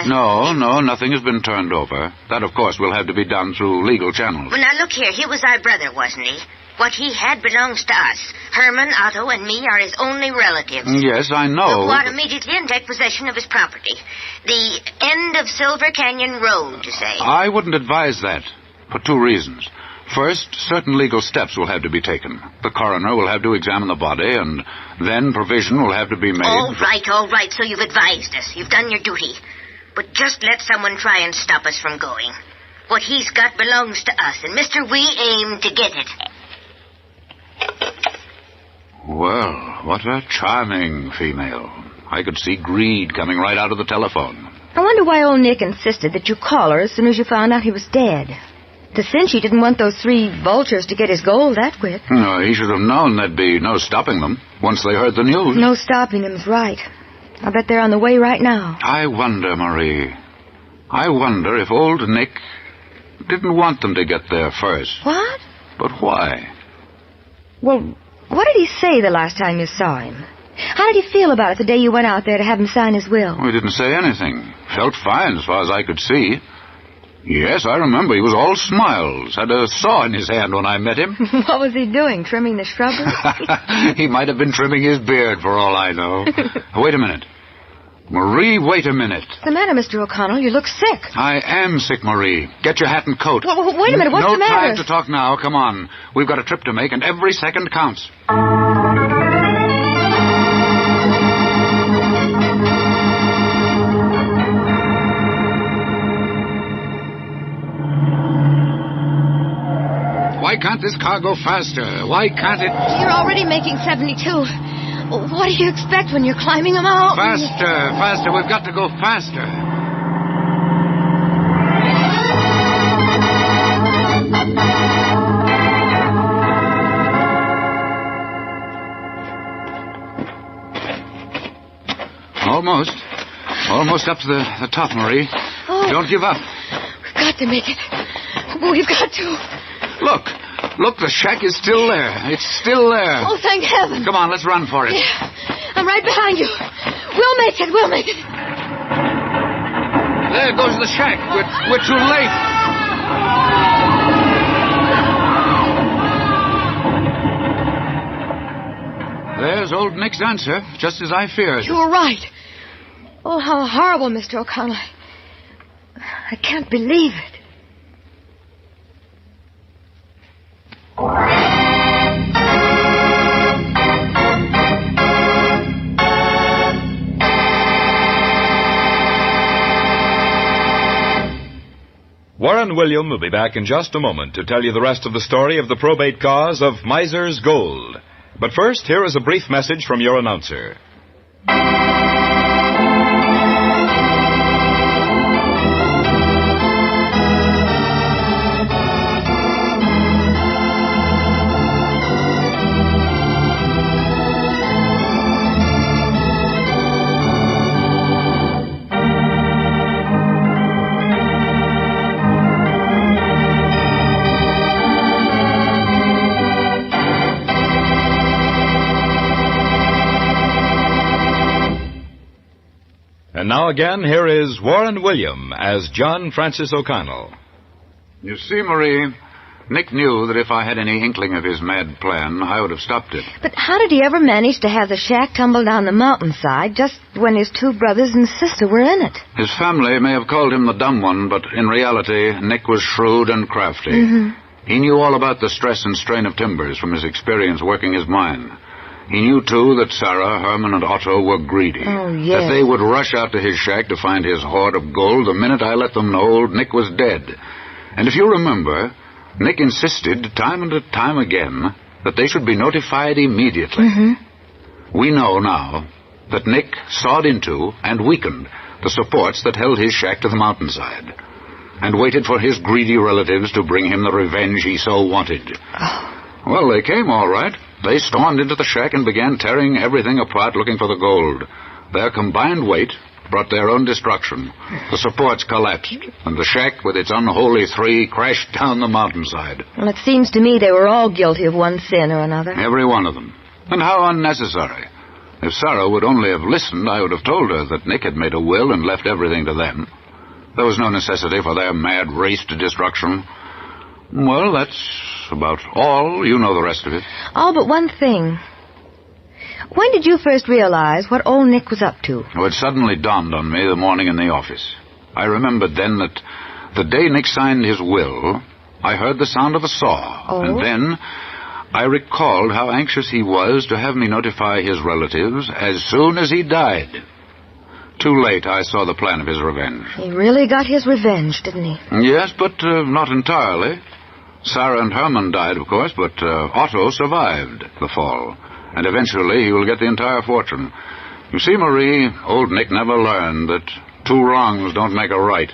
No, nothing has been turned over. That, of course, will have to be done through legal channels. Well, now, look here. He was our brother, wasn't he? What he had belongs to us. Herman, Otto, and me are his only relatives. Yes, I know. We'll go out immediately and take possession of his property. The end of Silver Canyon Road, you say? I wouldn't advise that, for 2 reasons. First, certain legal steps will have to be taken. The coroner will have to examine the body, and then provision will have to be made. All right. So you've advised us. You've done your duty. But just let someone try and stop us from going. What he's got belongs to us, and Mr. We aim to get it. Well, what a charming female. I could see greed coming right out of the telephone. I wonder why old Nick insisted that you call her as soon as you found out he was dead. To cinch he didn't want those 3 vultures to get his gold that quick. No, he should have known there'd be no stopping them once they heard the news. No stopping him's right. I bet they're on the way right now. I wonder, Marie. I wonder if old Nick didn't want them to get there first. What? But why? Well, what did he say the last time you saw him? How did he feel about it the day you went out there to have him sign his will? He didn't say anything. Felt fine as far as I could see. Yes, I remember. He was all smiles. Had a saw in his hand when I met him. What was he doing, trimming the shrubbery? He might have been trimming his beard, for all I know. Wait a minute. Marie, wait a minute. What's the matter, Mr. O'Connell? You look sick. I am sick, Marie. Get your hat and coat. Well, wait a minute. What's the matter? No time to talk now. Come on. We've got a trip to make, and every second counts. Why can't this car go faster? Why can't it... You're already making 72. What do you expect when you're climbing a mountain? Faster. We've got to go faster. Almost up to the top, Marie. Oh. Don't give up. We've got to make it. We've got to. Look, the shack is still there. It's still there. Oh, thank heaven. Come on, let's run for it. Yeah, I'm right behind you. We'll make it. There goes the shack. We're too late. There's old Nick's answer, just as I feared. You were right. Oh, how horrible, Mr. O'Connell. I can't believe it. Warren William will be back in just a moment to tell you the rest of the story of the probate cause of Miser's Gold. But first, here is a brief message from your announcer. And now again, here is Warren William as John Francis O'Connell. You see, Marie, Nick knew that if I had any inkling of his mad plan, I would have stopped it. But how did he ever manage to have the shack tumble down the mountainside just when his two brothers and sister were in it? His family may have called him the dumb one, but in reality, Nick was shrewd and crafty. Mm-hmm. He knew all about the stress and strain of timbers from his experience working his mine. He knew, too, that Sarah, Herman, and Otto were greedy. Oh, yes. That they would rush out to his shack to find his hoard of gold the minute I let them know old Nick was dead. And if you remember, Nick insisted time and time again that they should be notified immediately. Mm-hmm. We know now that Nick sawed into and weakened the supports that held his shack to the mountainside, and waited for his greedy relatives to bring him the revenge he so wanted. Oh. Well, they came all right. They stormed into the shack and began tearing everything apart looking for the gold. Their combined weight brought their own destruction. The supports collapsed, and the shack with its unholy three crashed down the mountainside. Well, it seems to me they were all guilty of one sin or another. Every one of them. And how unnecessary. If Sarah would only have listened, I would have told her that Nick had made a will and left everything to them. There was no necessity for their mad race to destruction. Well, that's about all. You know the rest of it. All but one thing. When did you first realize what old Nick was up to? Oh, it suddenly dawned on me the morning in the office. I remembered then that the day Nick signed his will, I heard the sound of a saw. Oh? And then I recalled how anxious he was to have me notify his relatives as soon as he died. Too late, I saw the plan of his revenge. He really got his revenge, didn't he? Yes, but not entirely. Sarah and Herman died, of course, but Otto survived the fall. And eventually he will get the entire fortune. You see, Marie, old Nick never learned that two wrongs don't make a right.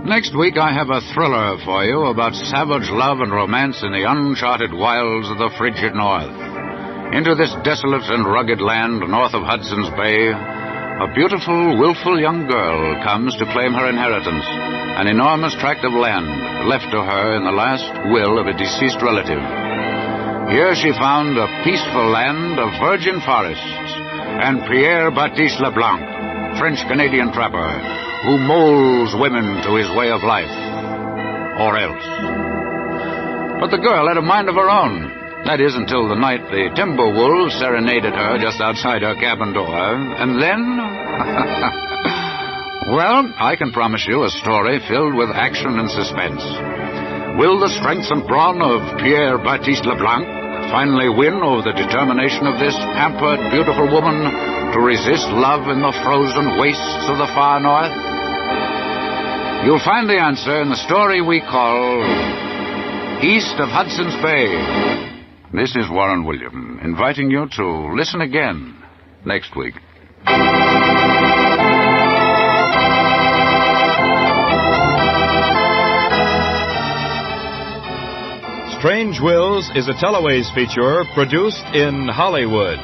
Next week I have a thriller for you about savage love and romance in the uncharted wilds of the frigid north. Into this desolate and rugged land north of Hudson's Bay, a beautiful, willful young girl comes to claim her inheritance, an enormous tract of land left to her in the last will of a deceased relative. Here she found a peaceful land of virgin forests and Pierre-Baptiste Leblanc, French-Canadian trapper, who molds women to his way of life. Or else. But the girl had a mind of her own. That is, until the night the timber wolves serenaded her just outside her cabin door. And then... well, I can promise you a story filled with action and suspense. Will the strength and brawn of Pierre-Baptiste Leblanc finally win over the determination of this pampered, beautiful woman to resist love in the frozen wastes of the far north? You'll find the answer in the story we call East of Hudson's Bay. This is Warren William, inviting you to listen again next week. Strange Wills is a Teleways feature produced in Hollywood.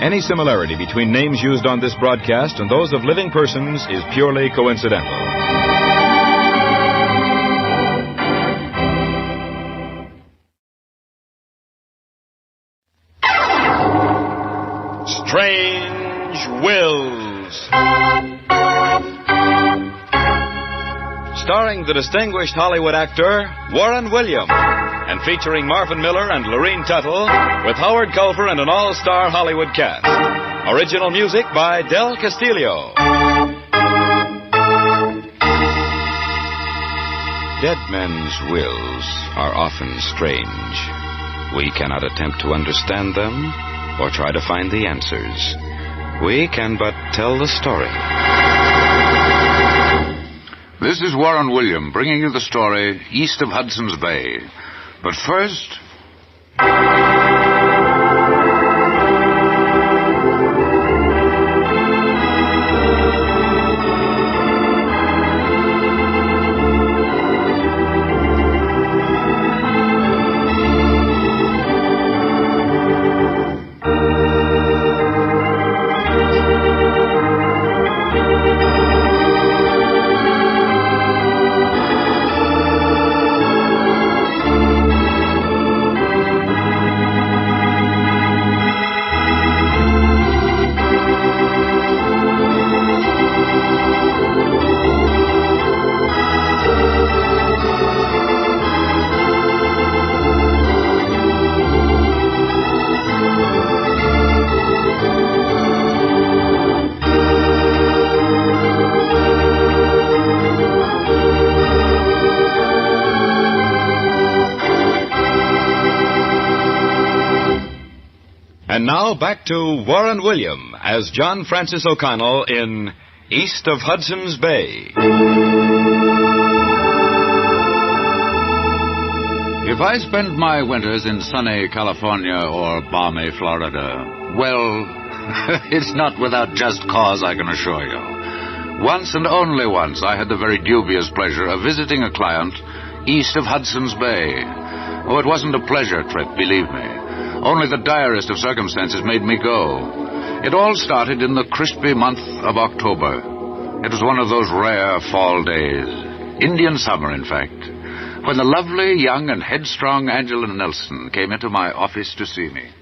Any similarity between names used on this broadcast and those of living persons is purely coincidental. Strange Wills. Starring the distinguished Hollywood actor Warren William, and featuring Marvin Miller and Lorene Tuttle, with Howard Culver and an all-star Hollywood cast. Original music by Del Castillo. Dead men's wills are often strange. We cannot attempt to understand them or try to find the answers. We can but tell the story. This is Warren William bringing you the story East of Hudson's Bay. But first... And now back to Warren William as John Francis O'Connell in East of Hudson's Bay. If I spend my winters in sunny California or balmy Florida, well, it's not without just cause, I can assure you. Once and only once I had the very dubious pleasure of visiting a client east of Hudson's Bay. Oh, it wasn't a pleasure trip, believe me. Only the direst of circumstances made me go. It all started in the crispy month of October. It was one of those rare fall days, Indian summer, in fact, when the lovely, young, and headstrong Angela Nelson came into my office to see me.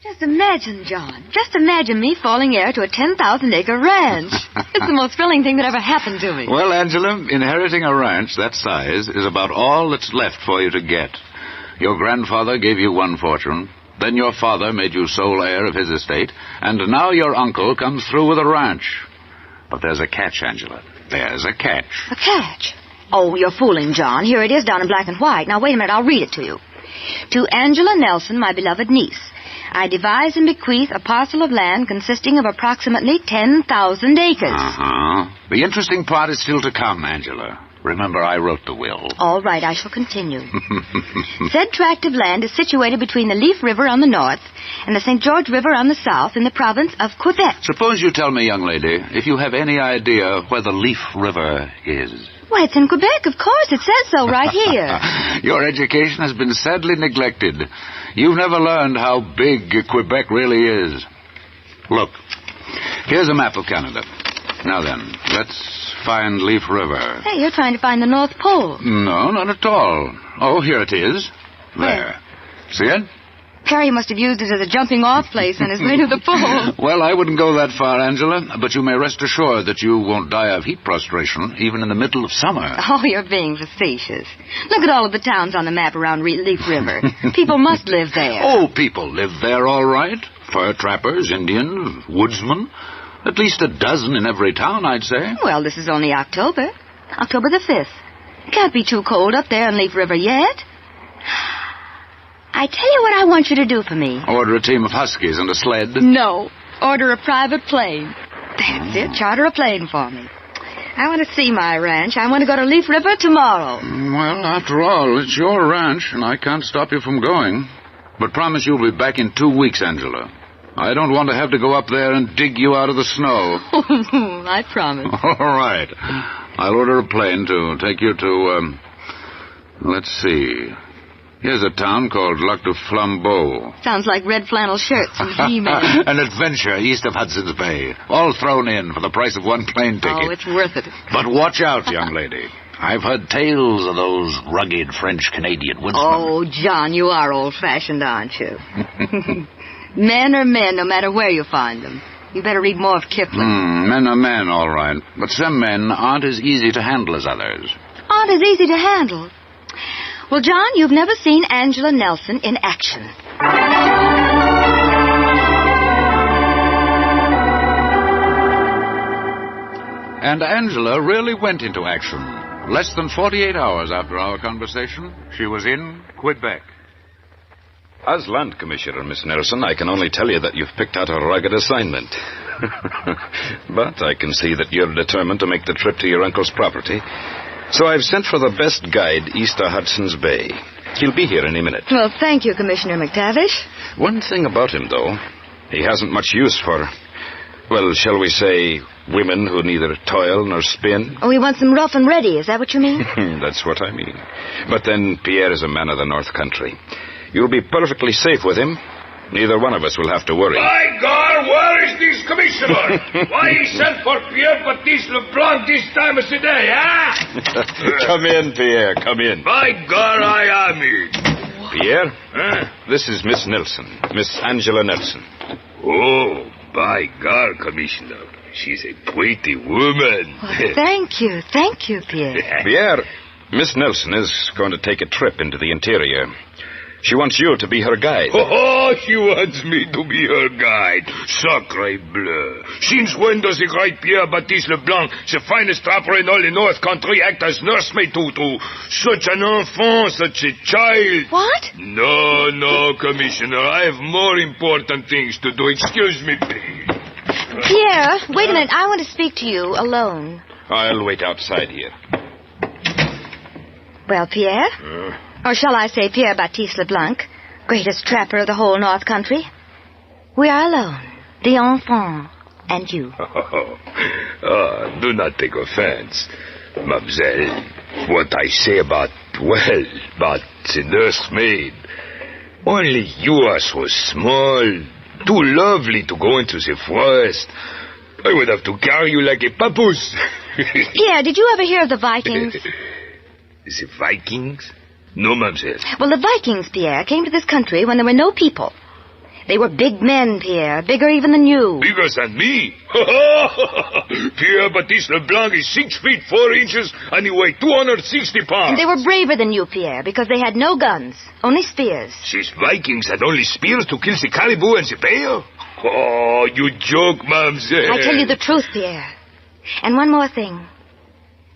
Just imagine, John. Just imagine me falling heir to a 10,000-acre ranch. It's the most thrilling thing that ever happened to me. Well, Angela, inheriting a ranch that size is about all that's left for you to get. Your grandfather gave you one fortune. Then your father made you sole heir of his estate, and now your uncle comes through with a ranch. But there's a catch, Angela. There's a catch. A catch? Oh, you're fooling, John. Here it is down in black and white. Now, wait a minute. I'll read it to you. To Angela Nelson, my beloved niece, I devise and bequeath a parcel of land consisting of approximately 10,000 acres. Uh-huh. The interesting part is still to come, Angela. Remember, I wrote the will. All right, I shall continue. Said tract of land is situated between the Leaf River on the north and the St. George River on the south in the province of Quebec. Suppose you tell me, young lady, if you have any idea where the Leaf River is. Why, it's in Quebec, of course. It says so right here. Your education has been sadly neglected. You've never learned how big Quebec really is. Look, here's a map of Canada. Now then, let's find Leaf River. Hey, you're trying to find the North Pole. No, not at all. Oh, here it is. There. See it? Perry must have used it as a jumping-off place on his way to the pole. Well, I wouldn't go that far, Angela, but you may rest assured that you won't die of heat prostration, even in the middle of summer. Oh, you're being facetious. Look at all of the towns on the map around Leaf River. People must live there. Oh, people live there, all right. Fur trappers, Indians, woodsmen. At least a dozen in every town, I'd say. Well, this is only October. October the 5th. It can't be too cold up there in Leaf River yet. I tell you what I want you to do for me. Order a team of huskies and a sled? No. Order a private plane. That's it. Charter a plane for me. I want to see my ranch. I want to go to Leaf River tomorrow. Well, after all, it's your ranch, and I can't stop you from going. But promise you'll be back in 2 weeks, Angela. I don't want to have to go up there and dig you out of the snow. I promise. All right. I'll order a plane to take you to, let's see. Here's a town called Lac du Flambeau. Sounds like red flannel shirts from He-Man. An adventure east of Hudson's Bay. All thrown in for the price of one plane ticket. Oh, it's worth it. But watch out, young lady. I've heard tales of those rugged French-Canadian woodsmen. Oh, John, you are old-fashioned, aren't you? Men are men, no matter where you find them. You better read more of Kipling. Men are men, all right. But some men aren't as easy to handle as others. Aren't as easy to handle? Well, John, you've never seen Angela Nelson in action. And Angela really went into action. Less than 48 hours after our conversation, she was in Quebec. As land commissioner, Miss Nelson, I can only tell you that you've picked out a rugged assignment. But I can see that you're determined to make the trip to your uncle's property. So I've sent for the best guide east of Hudson's Bay. He'll be here any minute. Well, thank you, Commissioner McTavish. One thing about him, though, he hasn't much use for, well, shall we say, women who neither toil nor spin. Oh, he wants them rough and ready, is that what you mean? That's what I mean. But then Pierre is a man of the North Country. You'll be perfectly safe with him. Neither one of us will have to worry. By God, where is this commissioner? Why he sent for Pierre-Baptiste Leblanc this time of the day, huh? Come in, Pierre, come in. By God, I am here. Pierre, this is Miss Nelson, Miss Angela Nelson. Oh, by God, Commissioner. She's a pretty woman. Well, thank you, Pierre. Pierre, Miss Nelson is going to take a trip into the interior. She wants you to be her guide. Oh, she wants me to be her guide. Sacre bleu. Since when does the great Pierre-Baptiste Leblanc, the finest trapper in all the North Country, act as nursemaid to such an enfant, such a child? What? No, Commissioner. I have more important things to do. Excuse me, please. Pierre, wait a minute. I want to speak to you alone. I'll wait outside here. Well, Pierre? Or shall I say Pierre-Baptiste Leblanc, greatest trapper of the whole North Country? We are alone, the enfant, and you. Do not take offense, mademoiselle. What I say about the nursemaid. Only you are so small, too lovely to go into the forest. I would have to carry you like a papoose. Pierre, did you ever hear of the Vikings? The Vikings? No, mademoiselle. Well, the Vikings, Pierre, came to this country when there were no people. They were big men, Pierre, bigger even than you. Bigger than me? Pierre-Baptiste Leblanc is 6 feet 4 inches and he weighed 260 pounds. And they were braver than you, Pierre, because they had no guns, only spears. These Vikings had only spears to kill the caribou and the bear? Oh, you joke, mademoiselle. I tell you the truth, Pierre. And one more thing.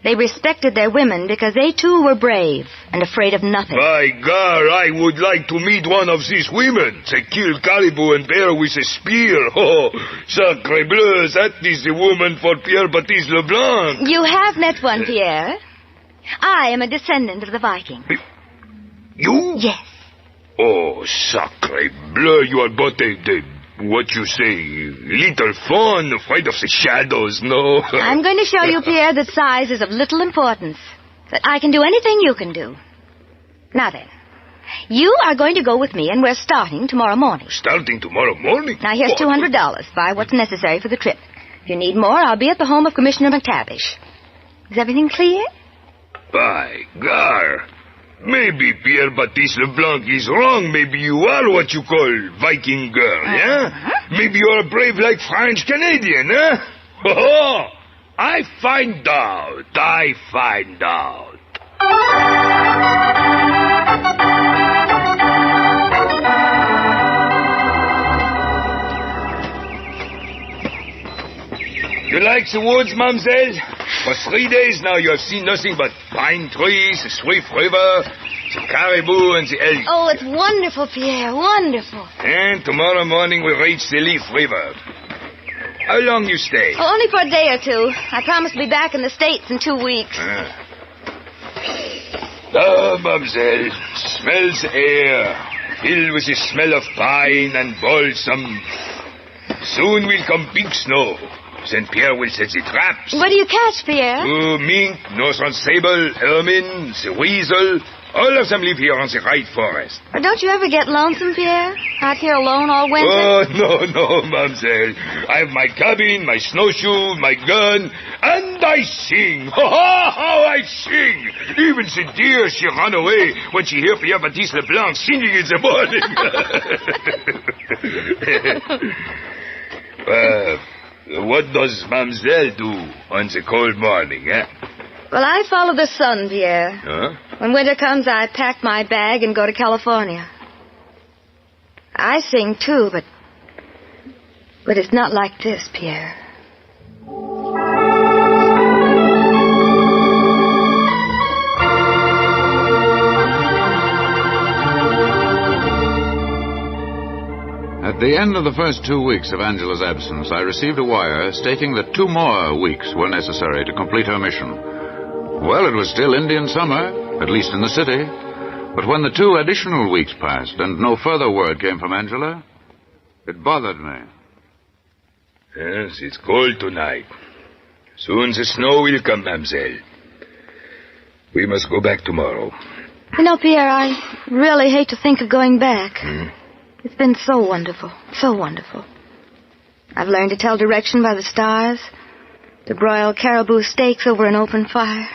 They respected their women because they, too, were brave and afraid of nothing. By God, I would like to meet one of these women. They kill caribou and bear with a spear. Oh, sacre bleu, that is the woman for Pierre-Baptiste Leblanc. You have met one, Pierre. I am a descendant of the Vikings. You? Yes. Oh, sacre bleu, you are but what you say, little fawn, afraid of the shadows, no? I'm going to show you, Pierre, that size is of little importance. That I can do anything you can do. Now then, you are going to go with me, and we're starting tomorrow morning. Starting tomorrow morning? Now, here's $200. Buy what's necessary for the trip. If you need more, I'll be at the home of Commissioner McTavish. Is everything clear? By gar. Maybe Pierre Baptiste Leblanc is wrong. Maybe you are what you call Viking girl, yeah? Maybe you're brave like French Canadian, huh? Oh, I find out. You like the woods, mademoiselle? For 3 days now you have seen nothing but pine trees, the Swift River, the caribou and the elk. Oh, it's wonderful, Pierre, wonderful. And tomorrow morning we'll reach the Leaf River. How long you stay? Oh, only for a day or two. I promise to be back in the States in 2 weeks. Mademoiselle, smell the air. Filled with the smell of pine and balsam. Soon will come big snow. Then Pierre will set the traps. What do you catch, Pierre? Mink, northern sable, ermine, the weasel. All of them live here on the right forest. Don't you ever get lonesome, Pierre? Out here alone all winter? Oh, no, mademoiselle. I have my cabin, my snowshoe, my gun, and I sing. How I sing! Even the deer, she run away when she hear Pierre Baptiste Leblanc singing in the morning. What does mademoiselle do on the cold morning, eh? Well, I follow the sun, Pierre. Huh? When winter comes, I pack my bag and go to California. I sing, too, but it's not like this, Pierre. At the end of the first 2 weeks of Angela's absence, I received a wire stating that 2 more weeks were necessary to complete her mission. Well, it was still Indian summer, at least in the city. But when the 2 additional weeks passed and no further word came from Angela, it bothered me. Yes, it's cold tonight. Soon the snow will come, mademoiselle. We must go back tomorrow. You know, Pierre, I really hate to think of going back. It's been so wonderful, so wonderful. I've learned to tell direction by the stars, to broil caribou steaks over an open fire,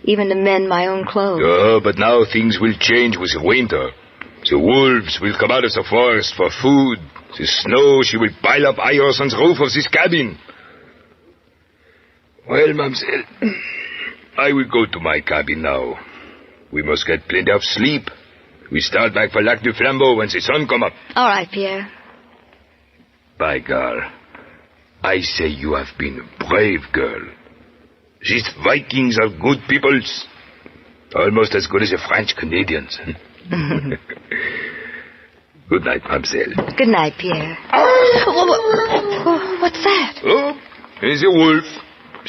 even to mend my own clothes. Oh, but now things will change with the winter. The wolves will come out of the forest for food. The snow, she will pile up iron on the roof of this cabin. Well, mademoiselle, I will go to my cabin now. We must get plenty of sleep. We start back for Lac du Flambeau when the sun come up. All right, Pierre. By God, I say you have been a brave girl. These Vikings are good peoples. Almost as good as the French Canadians. Good night, mademoiselle. Good night, Pierre. What's that? Oh, it's a wolf.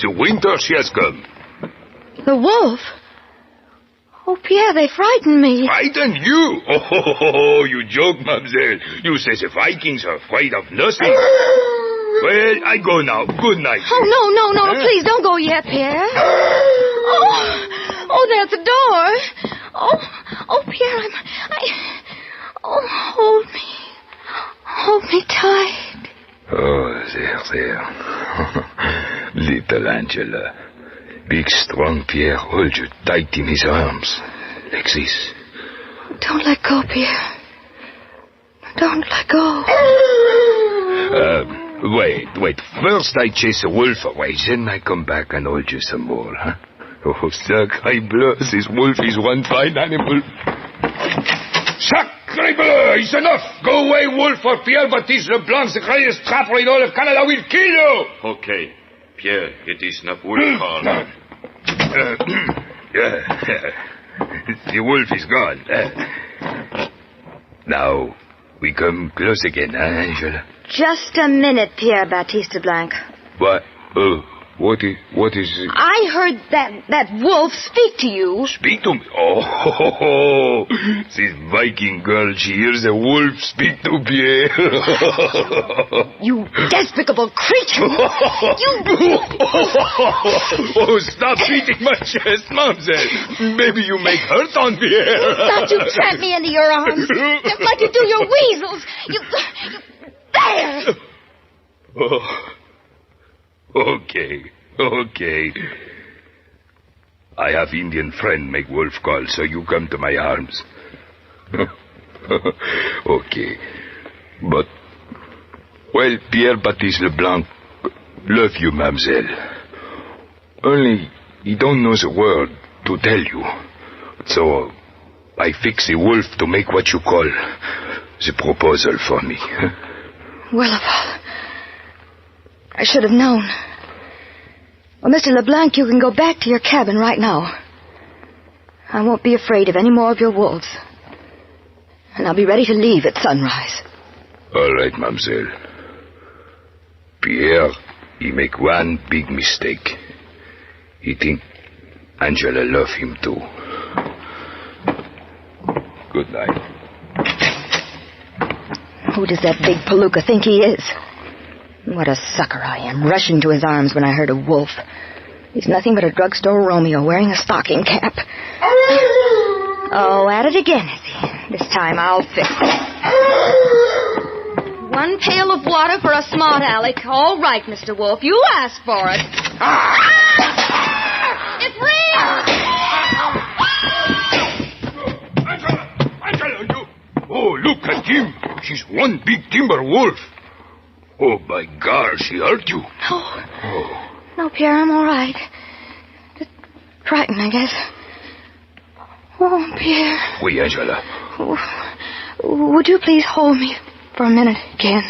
The winter she has come. The wolf? Oh, Pierre, they frightened me. Frightened you? Oh, you joke, mademoiselle. You say the Vikings are afraid of nothing. Well, I go now. Good night. Oh, no, please don't go yet, Pierre. Oh, there's the door. Oh, Pierre, hold me tight. Oh, there. Little Angela. Big, strong Pierre holds you tight in his arms. Like this. Don't let go, Pierre. Don't let go. Wait. First I chase a wolf away, then I come back and hold you some more, huh? Oh, sacre bleu, this wolf is one fine animal. Sacre bleu, it's enough. Go away, wolf, or Pierre Baptiste Leblanc, the greatest trapper in all of Canada, will kill you. Okay. Pierre, it is not wolf call. The wolf is gone. Now, we come close again, huh, Angela? Just a minute, Pierre Baptiste Leblanc. What? What is it? I heard that wolf speak to you. Speak to me? Oh, this Viking girl, she hears a wolf speak to Pierre. You despicable creature. Oh, stop beating my chest, mademoiselle. Maybe you make hurt on Pierre. Thought you trapped me into your arms, just like you do your weasels. You there. Oh. Okay. Okay. I have Indian friend make wolf call, so you come to my arms. Okay. But, well, Pierre-Baptiste Leblanc love you, mademoiselle. Only he don't know the word to tell you. So I fix a wolf to make what you call the proposal for me. Well, I should have known. Well, Mr. LeBlanc, you can go back to your cabin right now. I won't be afraid of any more of your wolves. And I'll be ready to leave at sunrise. All right, mademoiselle. Pierre, he make one big mistake. He think Angela love him too. Good night. Who does that big palooka think he is? What a sucker I am, rushing to his arms when I heard a wolf. He's nothing but a drugstore Romeo wearing a stocking cap. Oh, at it again, is he? This time I'll fix it. 1 pail of water for a smart aleck. All right, Mr. Wolf, you asked for it. It's real! Angela, you... Oh, look at him. She's one big timber wolf. Oh, by God, she hurt you. No, Pierre, I'm all right. Just frightened, I guess. Oh, Pierre. Oui, Angela. Would you please hold me for a minute again?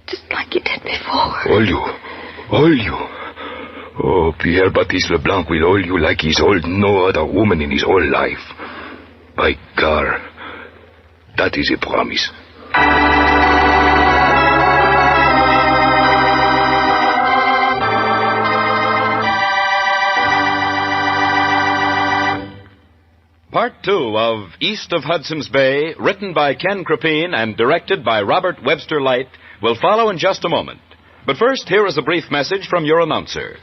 Just like you did before. Hold you. Oh, Pierre-Baptiste Leblanc will hold you like he's hold no other woman in his whole life. By God, that is a promise. Part 2 of East of Hudson's Bay, written by Ken Crepine and directed by Robert Webster Light, will follow in just a moment. But first, here is a brief message from your announcer.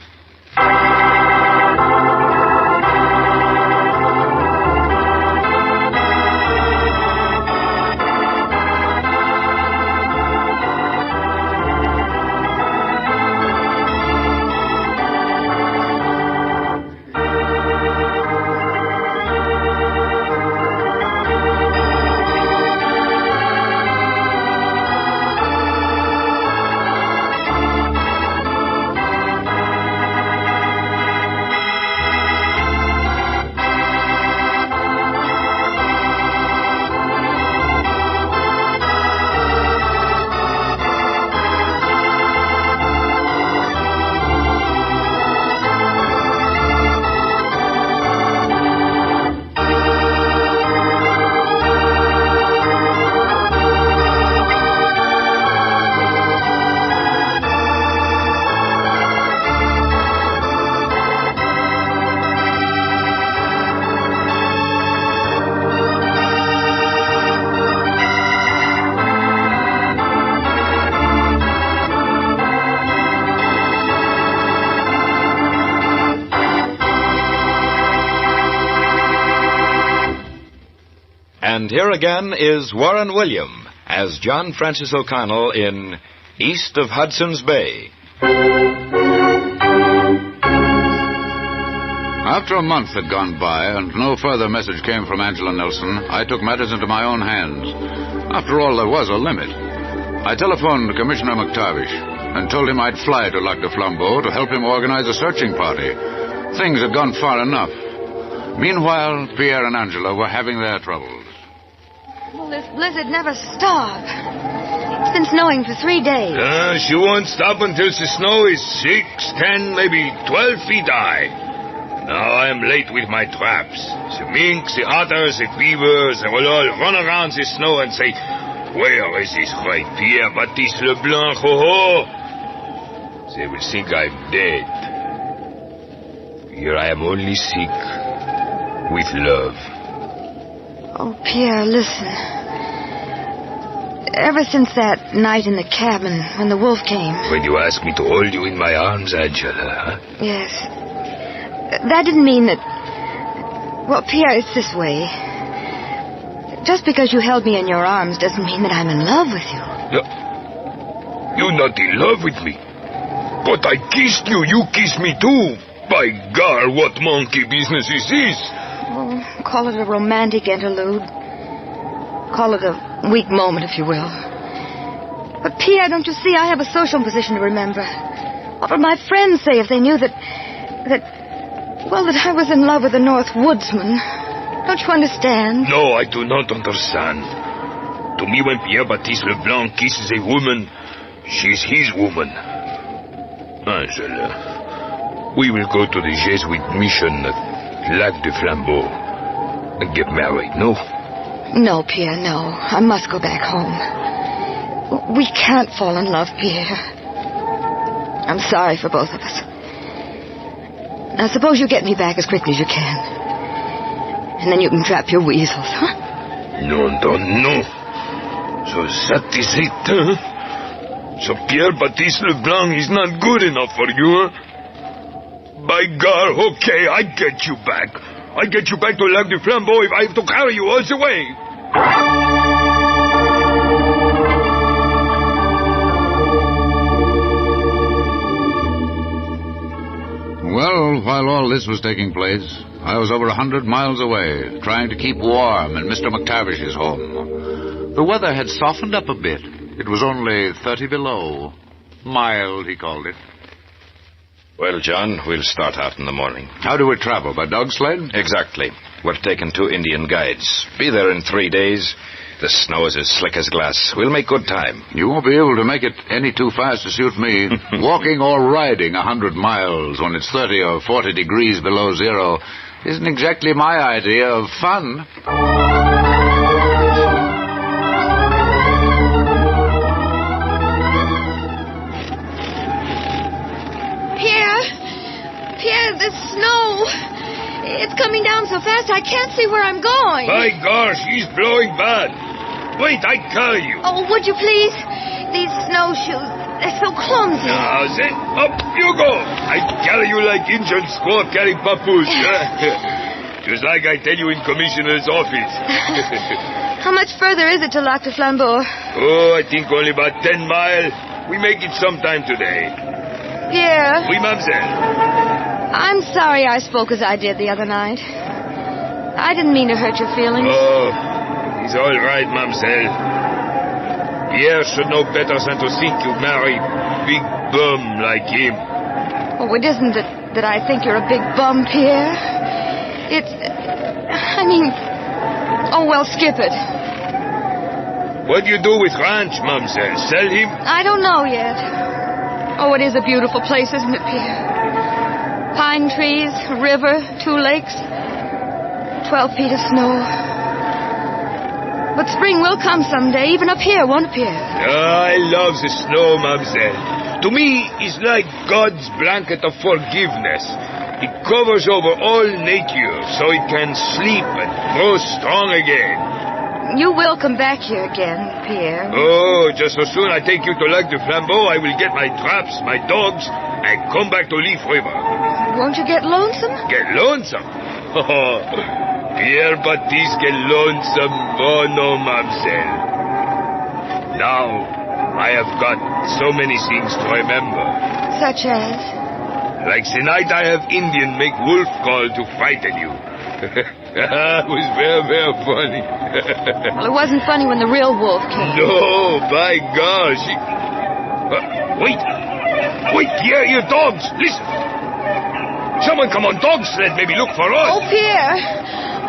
And here again is Warren William as John Francis O'Connell in East of Hudson's Bay. After a month had gone by and no further message came from Angela Nelson, I took matters into my own hands. After all, there was a limit. I telephoned Commissioner McTavish and told him I'd fly to Lac de Flambeau to help him organize a searching party. Things had gone far enough. Meanwhile, Pierre and Angela were having their troubles. Well, this blizzard never stopped. It's been snowing for 3 days. She won't stop until the snow is 6, 10, maybe 12 feet high. Now I am late with my traps. The minks, the otters, the beavers, they will all run around the snow and say, "Where is this great Pierre-Baptiste Leblanc, ho-ho?" They will think I'm dead. Here I am only sick with love. Oh, Pierre, listen. Ever since that night in the cabin when the wolf came... When you asked me to hold you in my arms, Angela, huh? Yes. That didn't mean that... Well, Pierre, it's this way. Just because you held me in your arms doesn't mean that I'm in love with you. You're not in love with me. But I kissed you. You kissed me too. By gar, what monkey business is this? Oh, call it a romantic interlude. Call it a weak moment, if you will. But, Pierre, don't you see, I have a social position to remember. What would my friends say if they knew that I was in love with a North Woodsman? Don't you understand? No, I do not understand. To me, when Pierre-Baptiste Leblanc kisses a woman, she's his woman. Angela, we will go to the Jesuit mission at Lac de Flambeau and get married, no? No, Pierre, no. I must go back home. We can't fall in love, Pierre. I'm sorry for both of us. Now, suppose you get me back as quickly as you can. And then you can trap your weasels, huh? No. So that is it, huh? So Pierre-Baptiste Leblanc is not good enough for you, huh? By God, okay, I get you back. I get you back to Lac de Flambeau if I have to carry you all the way. Well, while all this was taking place, I was over 100 miles away, trying to keep warm in Mr. McTavish's home. The weather had softened up a bit. It was only 30 below. Mild, he called it. Well, John, we'll start out in the morning. How do we travel? By dog sled? Exactly. We're taking 2 Indian guides. Be there in 3 days. The snow is as slick as glass. We'll make good time. You won't be able to make it any too fast to suit me. Walking or riding 100 miles when it's 30 or 40 degrees below zero isn't exactly my idea of fun. Pierre, the snow. It's coming down so fast I can't see where I'm going. By gosh, he's blowing bad. Wait, I carry you. Oh, would you please? These snowshoes, they're so clumsy. Now, then, up you go. I carry you like Indian squaw carry papoose. Just like I tell you in Commissioner's office. How much further is it to Lac de Flambeau? Oh, I think only about 10 miles. We make it sometime today. Pierre. Oui, mademoiselle. I'm sorry I spoke as I did the other night. I didn't mean to hurt your feelings. Oh, it's all right, mademoiselle. Pierre should know better than to think you marry big bum like him. Oh, it isn't that I think you're a big bum, Pierre. Oh, well, skip it. What do you do with ranch, mademoiselle? Sell him? I don't know yet. Oh, it is a beautiful place, isn't it, Pierre? Pine trees, a river, 2 lakes, 12 feet of snow. But spring will come someday, even up here, won't it, Pierre? I love the snow, mademoiselle. To me, it's like God's blanket of forgiveness. It covers over all nature so it can sleep and grow strong again. You will come back here again, Pierre. Oh, just so soon I take you to Lac de Flambeau, I will get my traps, my dogs, and come back to Leaf River. Won't you get lonesome? Get lonesome? Oh, Pierre-Baptiste get lonesome. Oh, no, mademoiselle. Now, I have got so many things to remember. Such as? Like the night I have Indian make wolf call to frighten you. It was very, very funny. Well, it wasn't funny when the real wolf came. No, by gosh. Wait, Pierre, your dogs. Listen. Someone come on dog sled, maybe look for us. Oh, Pierre.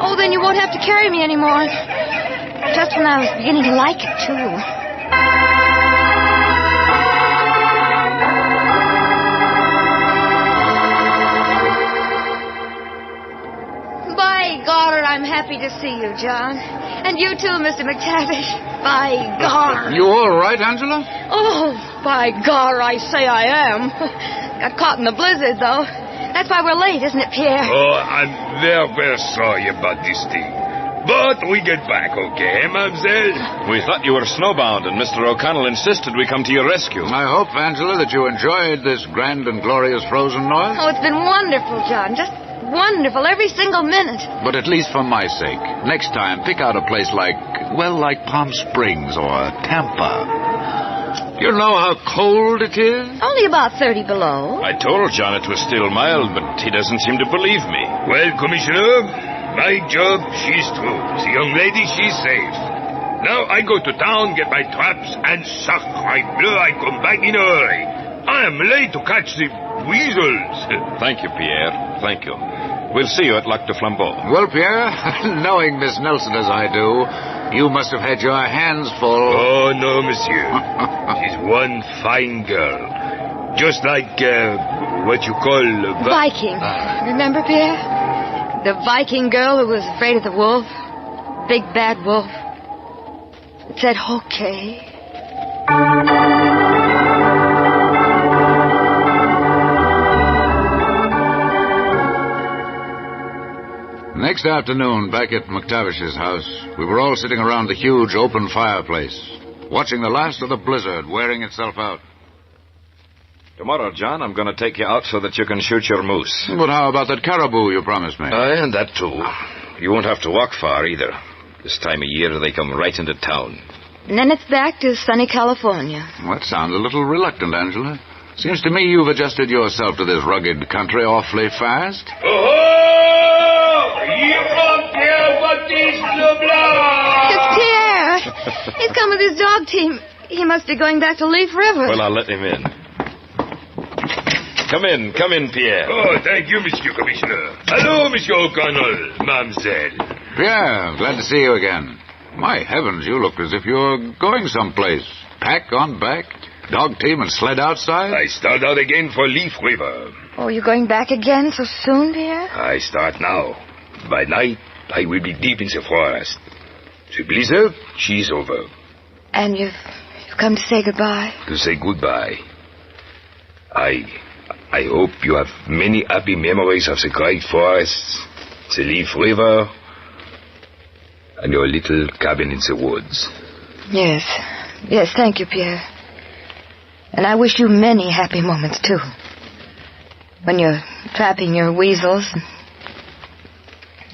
Oh, then you won't have to carry me anymore. Just when I was beginning to like it, too. By God, I'm happy to see you, John. And you too, Mr. McTavish. By God. You all right, Angela? Oh, by God, I say I am. Got caught in the blizzard, though. That's why we're late, isn't it, Pierre? Oh, I'm very, very sorry about this thing. But we get back, okay, mademoiselle? We thought you were snowbound, and Mr. O'Connell insisted we come to your rescue. I hope, Angela, that you enjoyed this grand and glorious frozen north. Oh, it's been wonderful, John. Just wonderful, every single minute. But at least for my sake, next time, pick out a place like Palm Springs or Tampa. You know how cold it is? Only about 30 below. I told John it was still mild, but he doesn't seem to believe me. Well, Commissioner, my job, she's through. The young lady, she's safe. Now I go to town, get my traps, and sacre bleu, I come back in a hurry. I am late to catch the weasels. Thank you, Pierre. Thank you. We'll see you at Lac de Flambeau. Well, Pierre, knowing Miss Nelson as I do, you must have had your hands full. Oh, no, monsieur. She's one fine girl. Just like, what you call... Viking. Remember, Pierre? The Viking girl who was afraid of the wolf. Big bad wolf. It said, okay. Next afternoon, back at McTavish's house, we were all sitting around the huge open fireplace, watching the last of the blizzard wearing itself out. Tomorrow, John, I'm going to take you out so that you can shoot your moose. But how about that caribou you promised me? And that, too. You won't have to walk far, either. This time of year, they come right into town. And then it's back to sunny California. Well, that sounds a little reluctant, Angela. Seems to me you've adjusted yourself to this rugged country awfully fast. It's Pierre. He's come with his dog team. He must be going back to Leaf River. Well, I'll let him in. Come in, Pierre. Oh, thank you, Monsieur Commissioner. Hello, Monsieur O'Connell, Mademoiselle. Pierre, glad to see you again. My heavens, you look as if you're going someplace. Pack on back, dog team and sled outside? I start out again for Leaf River. Oh, you're going back again so soon, Pierre? I start now. By night, I will be deep in the forest. The blizzard, she's over. And you've come to say goodbye? To say goodbye. I hope you have many happy memories of the great forests, the Leaf River, and your little cabin in the woods. Yes, thank you, Pierre. And I wish you many happy moments, too. When you're trapping your weasels and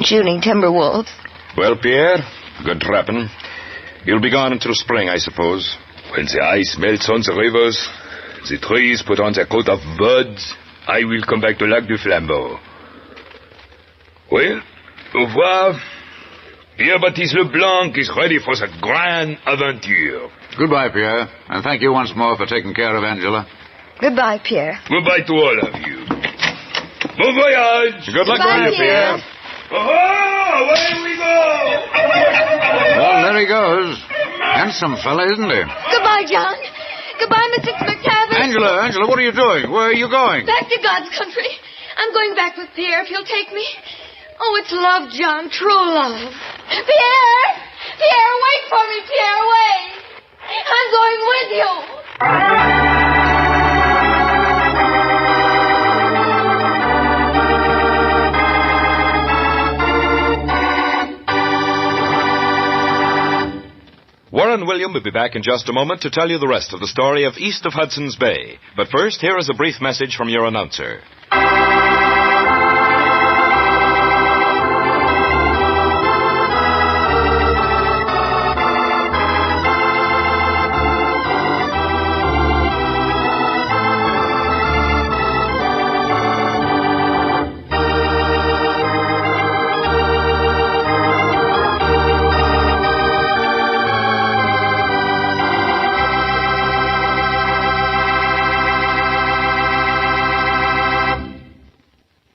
shooting timber wolves. Well, Pierre, good trapping. You'll be gone until spring, I suppose. When the ice melts on the rivers, the trees put on their coat of buds, I will come back to Lac de Flambeau. Well, au revoir. Pierre-Baptiste Leblanc is ready for the grand aventure. Goodbye, Pierre, and thank you once more for taking care of Angela. Goodbye, Pierre. Goodbye to all of you. Bon voyage. Good luck to you, Pierre. Oh, away we go. Well, there he goes. Handsome fella, isn't he? Goodbye, John. Goodbye, Mr. McTavish. Angela, what are you doing? Where are you going? Back to God's country. I'm going back with Pierre if he'll take me. Oh, it's love, John, true love. Pierre! Pierre, wait for me, Pierre, wait! I'm going with you! Warren William will be back in just a moment to tell you the rest of the story of East of Hudson's Bay. But first, here is a brief message from your announcer.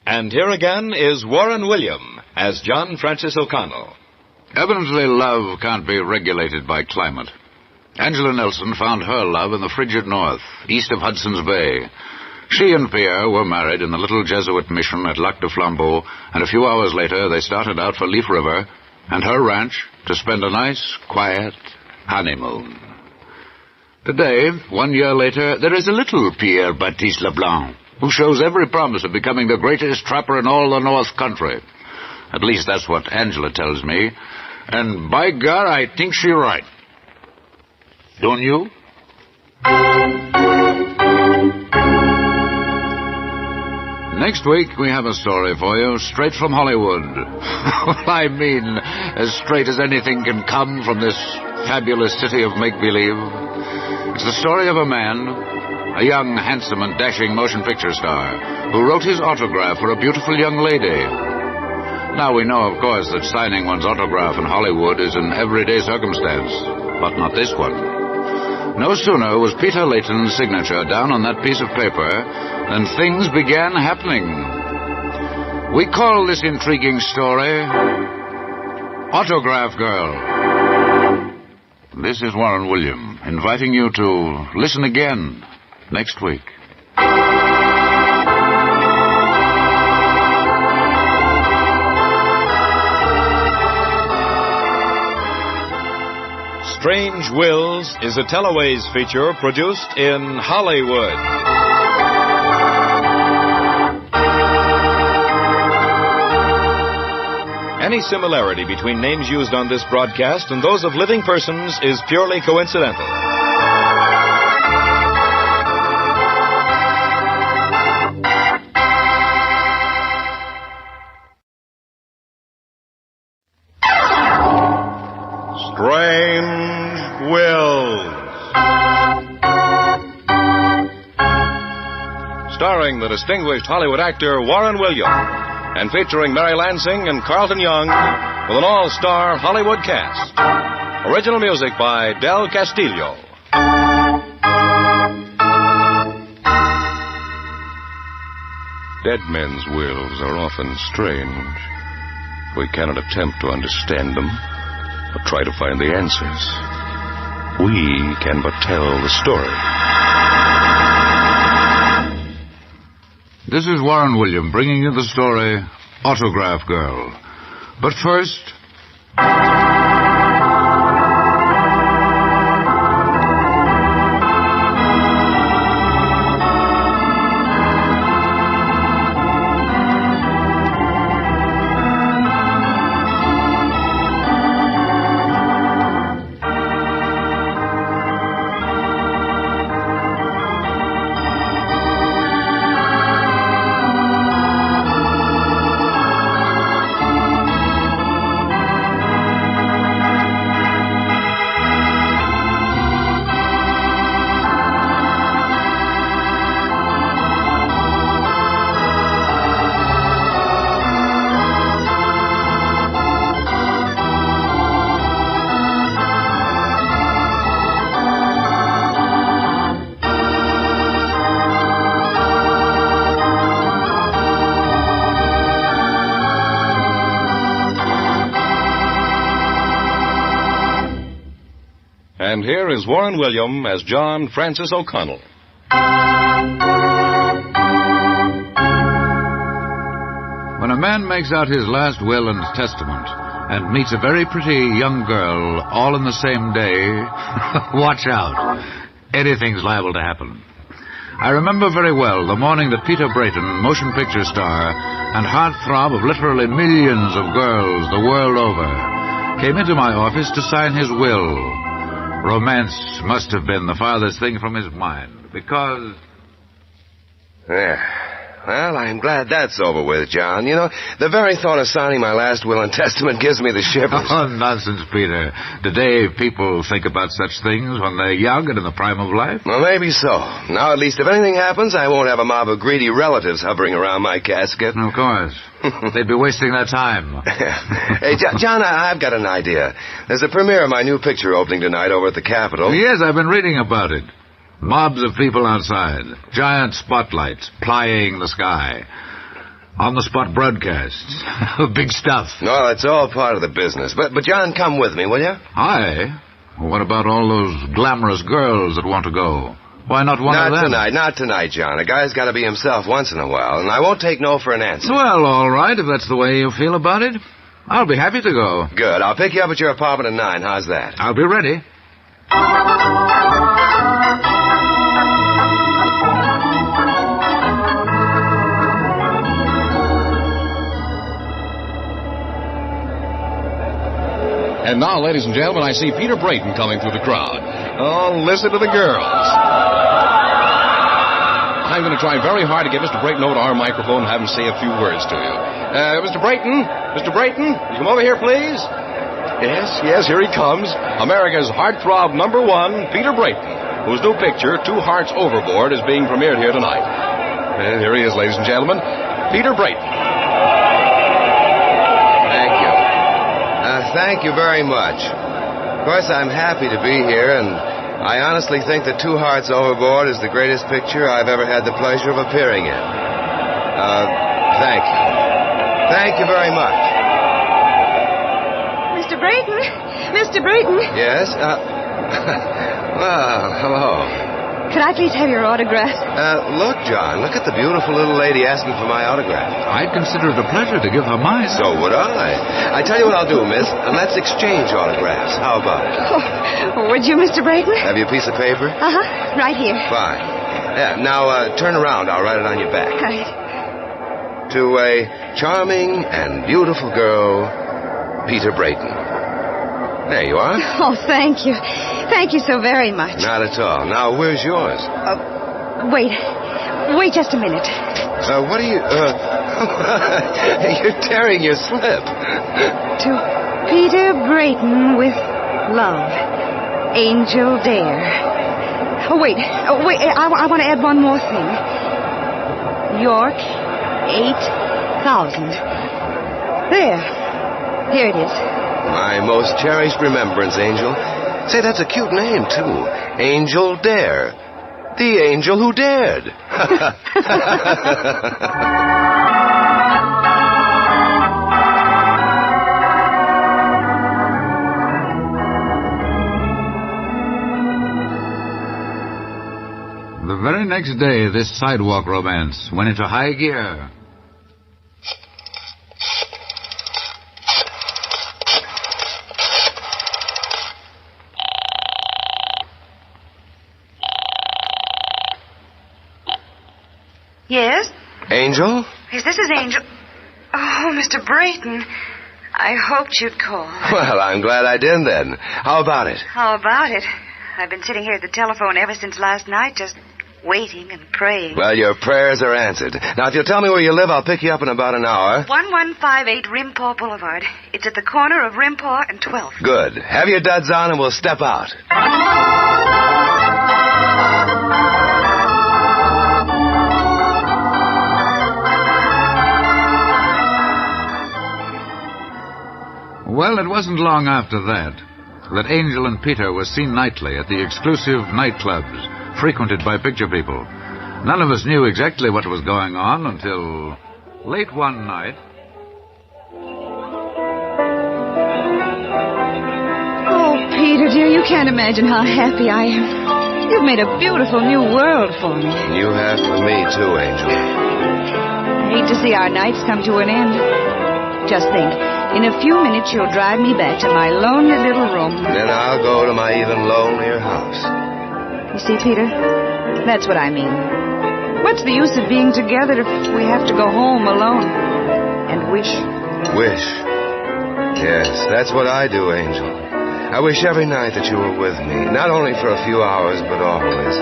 And here again is Warren William as John Francis O'Connell. Evidently, love can't be regulated by climate. Angela Nelson found her love in the frigid north, east of Hudson's Bay. She and Pierre were married in the little Jesuit mission at Lac de Flambeau, and a few hours later they started out for Leaf River and her ranch to spend a nice, quiet honeymoon. Today, 1 year later, there is a little Pierre-Baptiste Leblanc, who shows every promise of becoming the greatest trapper in all the North Country. At least that's what Angela tells me. And by God, I think she's right. Don't you? Next week, we have a story for you, straight from Hollywood. I mean, as straight as anything can come from this fabulous city of make-believe. It's the story of a man, a young, handsome, and dashing motion picture star, who wrote his autograph for a beautiful young lady. Now, we know, of course, that signing one's autograph in Hollywood is an everyday circumstance, but not this one. No sooner was Peter Layton's signature down on that piece of paper than things began happening. We call this intriguing story Autograph Girl. This is Warren William, inviting you to listen again next week. Strange Wills is a Teleways feature produced in Hollywood. Any similarity between names used on this broadcast and those of living persons is purely coincidental. Strange Wills. Starring the distinguished Hollywood actor Warren William, and featuring Mary Lansing and Carlton Young with an all-star Hollywood cast. Original music by Del Castillo. Dead men's wills are often strange. We cannot attempt to understand them, but try to find the answers. We can but tell the story. This is Warren William bringing you the story Autograph Girl. But first... And here is Warren William as John Francis O'Connell. When a man makes out his last will and testament and meets a very pretty young girl all in the same day, watch out. Anything's liable to happen. I remember very well the morning that Peter Brayton, motion picture star and heartthrob of literally millions of girls the world over, came into my office to sign his will. Romance must have been the farthest thing from his mind, because... There. Well, I'm glad that's over with, John. You know, the very thought of signing my last will and testament gives me the shivers. Oh, nonsense, Peter. Today, people think about such things when they're young and in the prime of life. Well, maybe so. Now, at least if anything happens, I won't have a mob of greedy relatives hovering around my casket. Of course. They'd be wasting their time. Hey, John, I've got an idea. There's a premiere of my new picture opening tonight over at the Capitol. Yes, I've been reading about it. Mobs of people outside. Giant spotlights plying the sky. On-the-spot broadcasts. Big stuff. No, that's all part of the business. But John, come with me, will you? Aye. What about all those glamorous girls that want to go? Why not one of them? Not tonight, John. A guy's got to be himself once in a while, and I won't take no for an answer. Well, all right, if that's the way you feel about it. I'll be happy to go. Good. I'll pick you up at your apartment at 9. How's that? I'll be ready. And now, ladies and gentlemen, I see Peter Brayton coming through the crowd. Oh, listen to the girls. I'm going to try very hard to get Mr. Brayton over to our microphone and have him say a few words to you. Mr. Brayton, you come over here, please. Yes, here he comes. America's heartthrob #1, Peter Brayton. whose new picture, Two Hearts Overboard, is being premiered here tonight. And here he is, ladies and gentlemen, Peter Brayton. Thank you. Thank you very much. Of course, I'm happy to be here, and I honestly think that Two Hearts Overboard is the greatest picture I've ever had the pleasure of appearing in. Thank you. Thank you very much. Mr. Brayton? Mr. Brayton? Yes? Well, hello. Could I please have your autograph? Look, John, look at the beautiful little lady asking for my autograph. I'd consider it a pleasure to give her mine. So would I. I tell you what I'll do, miss. Let's exchange autographs. How about it? Oh, would you, Mr. Brayton? Have you a piece of paper? Uh-huh. Right here. Fine. Yeah, now turn around. I'll write it on your back. Right. To a charming and beautiful girl, Peter Brayton. There you are. Oh, thank you. Thank you so very much. Not at all. Now, where's yours? Wait. Wait just a minute. What are you... You're tearing your slip. To Peter Brayton with love. Angel Dare. Oh, wait. I want to add one more thing. York, 8,000. There. Here it is. My most cherished remembrance, Angel. Say, that's a cute name, too. Angel Dare. The angel who dared. The very next day, this sidewalk romance went into high gear. Yes? Angel? Yes, this is Angel. Oh, Mr. Brayton. I hoped you'd call. Well, I'm glad I did then. How about it? How about it? I've been sitting here at the telephone ever since last night, just waiting and praying. Well, your prayers are answered. Now, if you'll tell me where you live, I'll pick you up in about an hour. 1158 Rimpaw Boulevard. It's at the corner of Rimpaw and 12th. Good. Have your duds on and we'll step out. Well, it wasn't long after that Angel and Peter were seen nightly at the exclusive nightclubs frequented by picture people. None of us knew exactly what was going on until late one night. Oh, Peter, dear, you can't imagine how happy I am. You've made a beautiful new world for me. You have for me, too, Angel. I hate to see our nights come to an end. Just think, in a few minutes you'll drive me back to my lonely little room. Then I'll go to my even lonelier house. You see, Peter, that's what I mean. What's the use of being together if we have to go home alone and wish? Wish. Yes, that's what I do, Angel. I wish every night that you were with me, not only for a few hours, but always.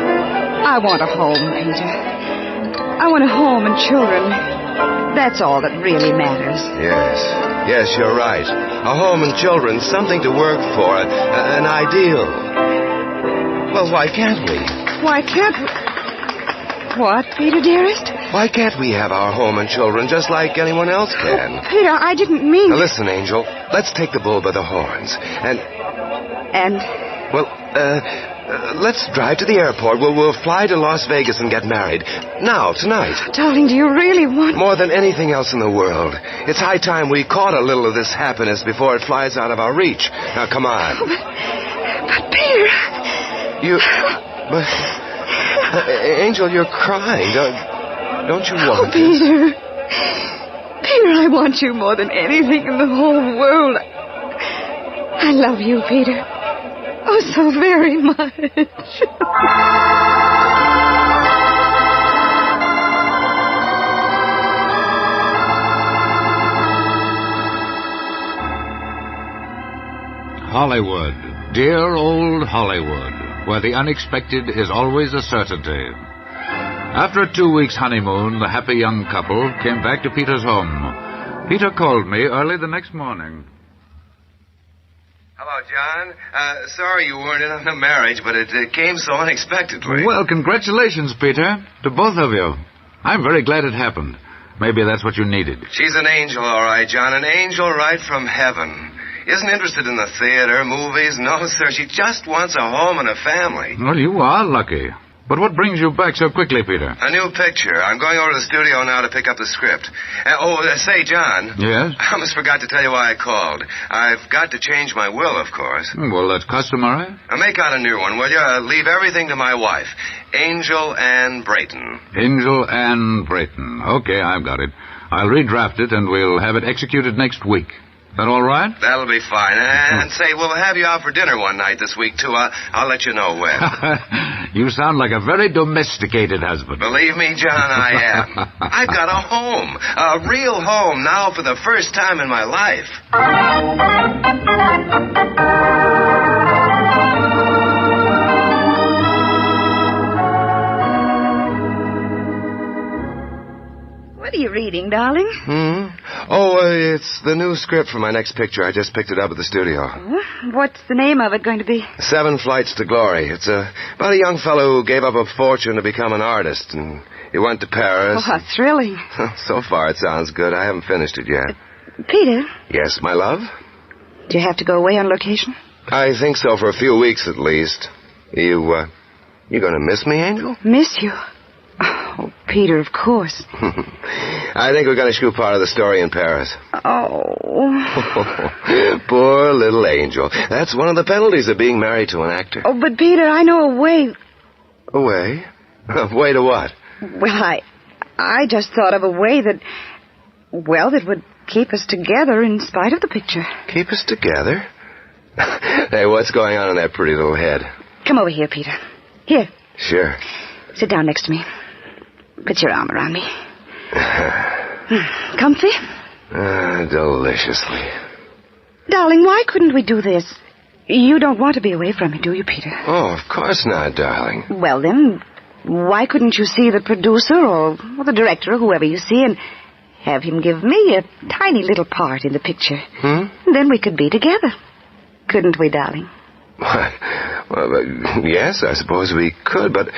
I want a home, Peter. I want a home and children. That's all that really matters. Yes, you're right. A home and children, something to work for, an ideal. Well, why can't we? Why can't we? What, Peter, dearest? Why can't we have our home and children just like anyone else can? Oh, Peter, I didn't mean... Now, listen, Angel. Let's take the bull by the horns. And? Well, let's drive to the airport. We'll fly to Las Vegas and get married. Now, tonight. Darling, do you really want... More than anything else in the world. It's high time we caught a little of this happiness before it flies out of our reach. Now, come on. Oh, but Peter... But... Angel, you're crying. Don't you want this? Peter. Peter, I want you more than anything in the whole world. I love you, Peter. Oh, so very much. Hollywood, dear old Hollywood, where the unexpected is always a certainty. After a 2 weeks honeymoon, the happy young couple came back to Peter's home. Peter called me early the next morning. Hello, John. Sorry you weren't in on the marriage, but it came so unexpectedly. Well, congratulations, Peter, to both of you. I'm very glad it happened. Maybe that's what you needed. She's an angel, all right, John. An angel right from heaven. Isn't interested in the theater, movies. No, sir. She just wants a home and a family. Well, you are lucky. But what brings you back so quickly, Peter? A new picture. I'm going over to the studio now to pick up the script. Say, John. Yes? I almost forgot to tell you why I called. I've got to change my will, of course. Well, that's customary. Make out a new one, will you? Leave everything to my wife, Angel Ann Brayton. Angel Ann Brayton. Okay, I've got it. I'll redraft it, and we'll have it executed next week. Is that all right? That'll be fine. And say, we'll have you out for dinner one night this week, too. I'll let you know when. You sound like a very domesticated husband. Believe me, John, I am. I've got a home. A real home now for the first time in my life. What are you reading, darling? It's the new script for my next picture. I just picked it up at the studio. What's the name of it going to be? 7 Flights to Glory. It's about a young fellow who gave up a fortune to become an artist, and he went to Paris. Oh, how thrilling. So far, it sounds good. I haven't finished it yet. Peter? Yes, my love? Do you have to go away on location? I think so, for a few weeks at least. You going to miss me, Angel? Miss you? Oh, Peter, of course. I think we're going to shoot part of the story in Paris. Oh. Poor little Angel. That's one of the penalties of being married to an actor. Oh, but Peter, I know a way. A way? A way to what? Well, I just thought of a way that would keep us together in spite of the picture. Keep us together? Hey, what's going on in that pretty little head? Come over here, Peter. Here. Sure. Sit down next to me. Put your arm around me. Comfy? Deliciously. Darling, why couldn't we do this? You don't want to be away from me, do you, Peter? Oh, of course not, darling. Well, then, why couldn't you see the producer or the director or whoever you see and have him give me a tiny little part in the picture? Then we could be together. Couldn't we, darling? Well, yes, I suppose we could, but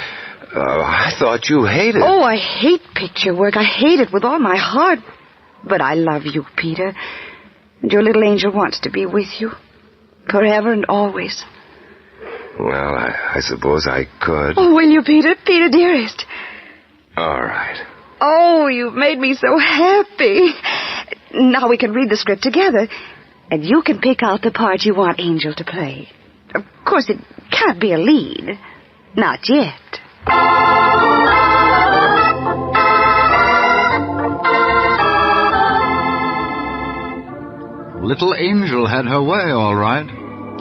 I thought you hated... Oh, I hate picture work. I hate it with all my heart. But I love you, Peter. And your little angel wants to be with you. Forever and always. Well, I suppose I could. Oh, will you, Peter? Peter, dearest. All right. Oh, you've made me so happy. Now we can read the script together. And you can pick out the part you want Angel to play. Of course, it can't be a lead. Not yet. Little Angel had her way, all right.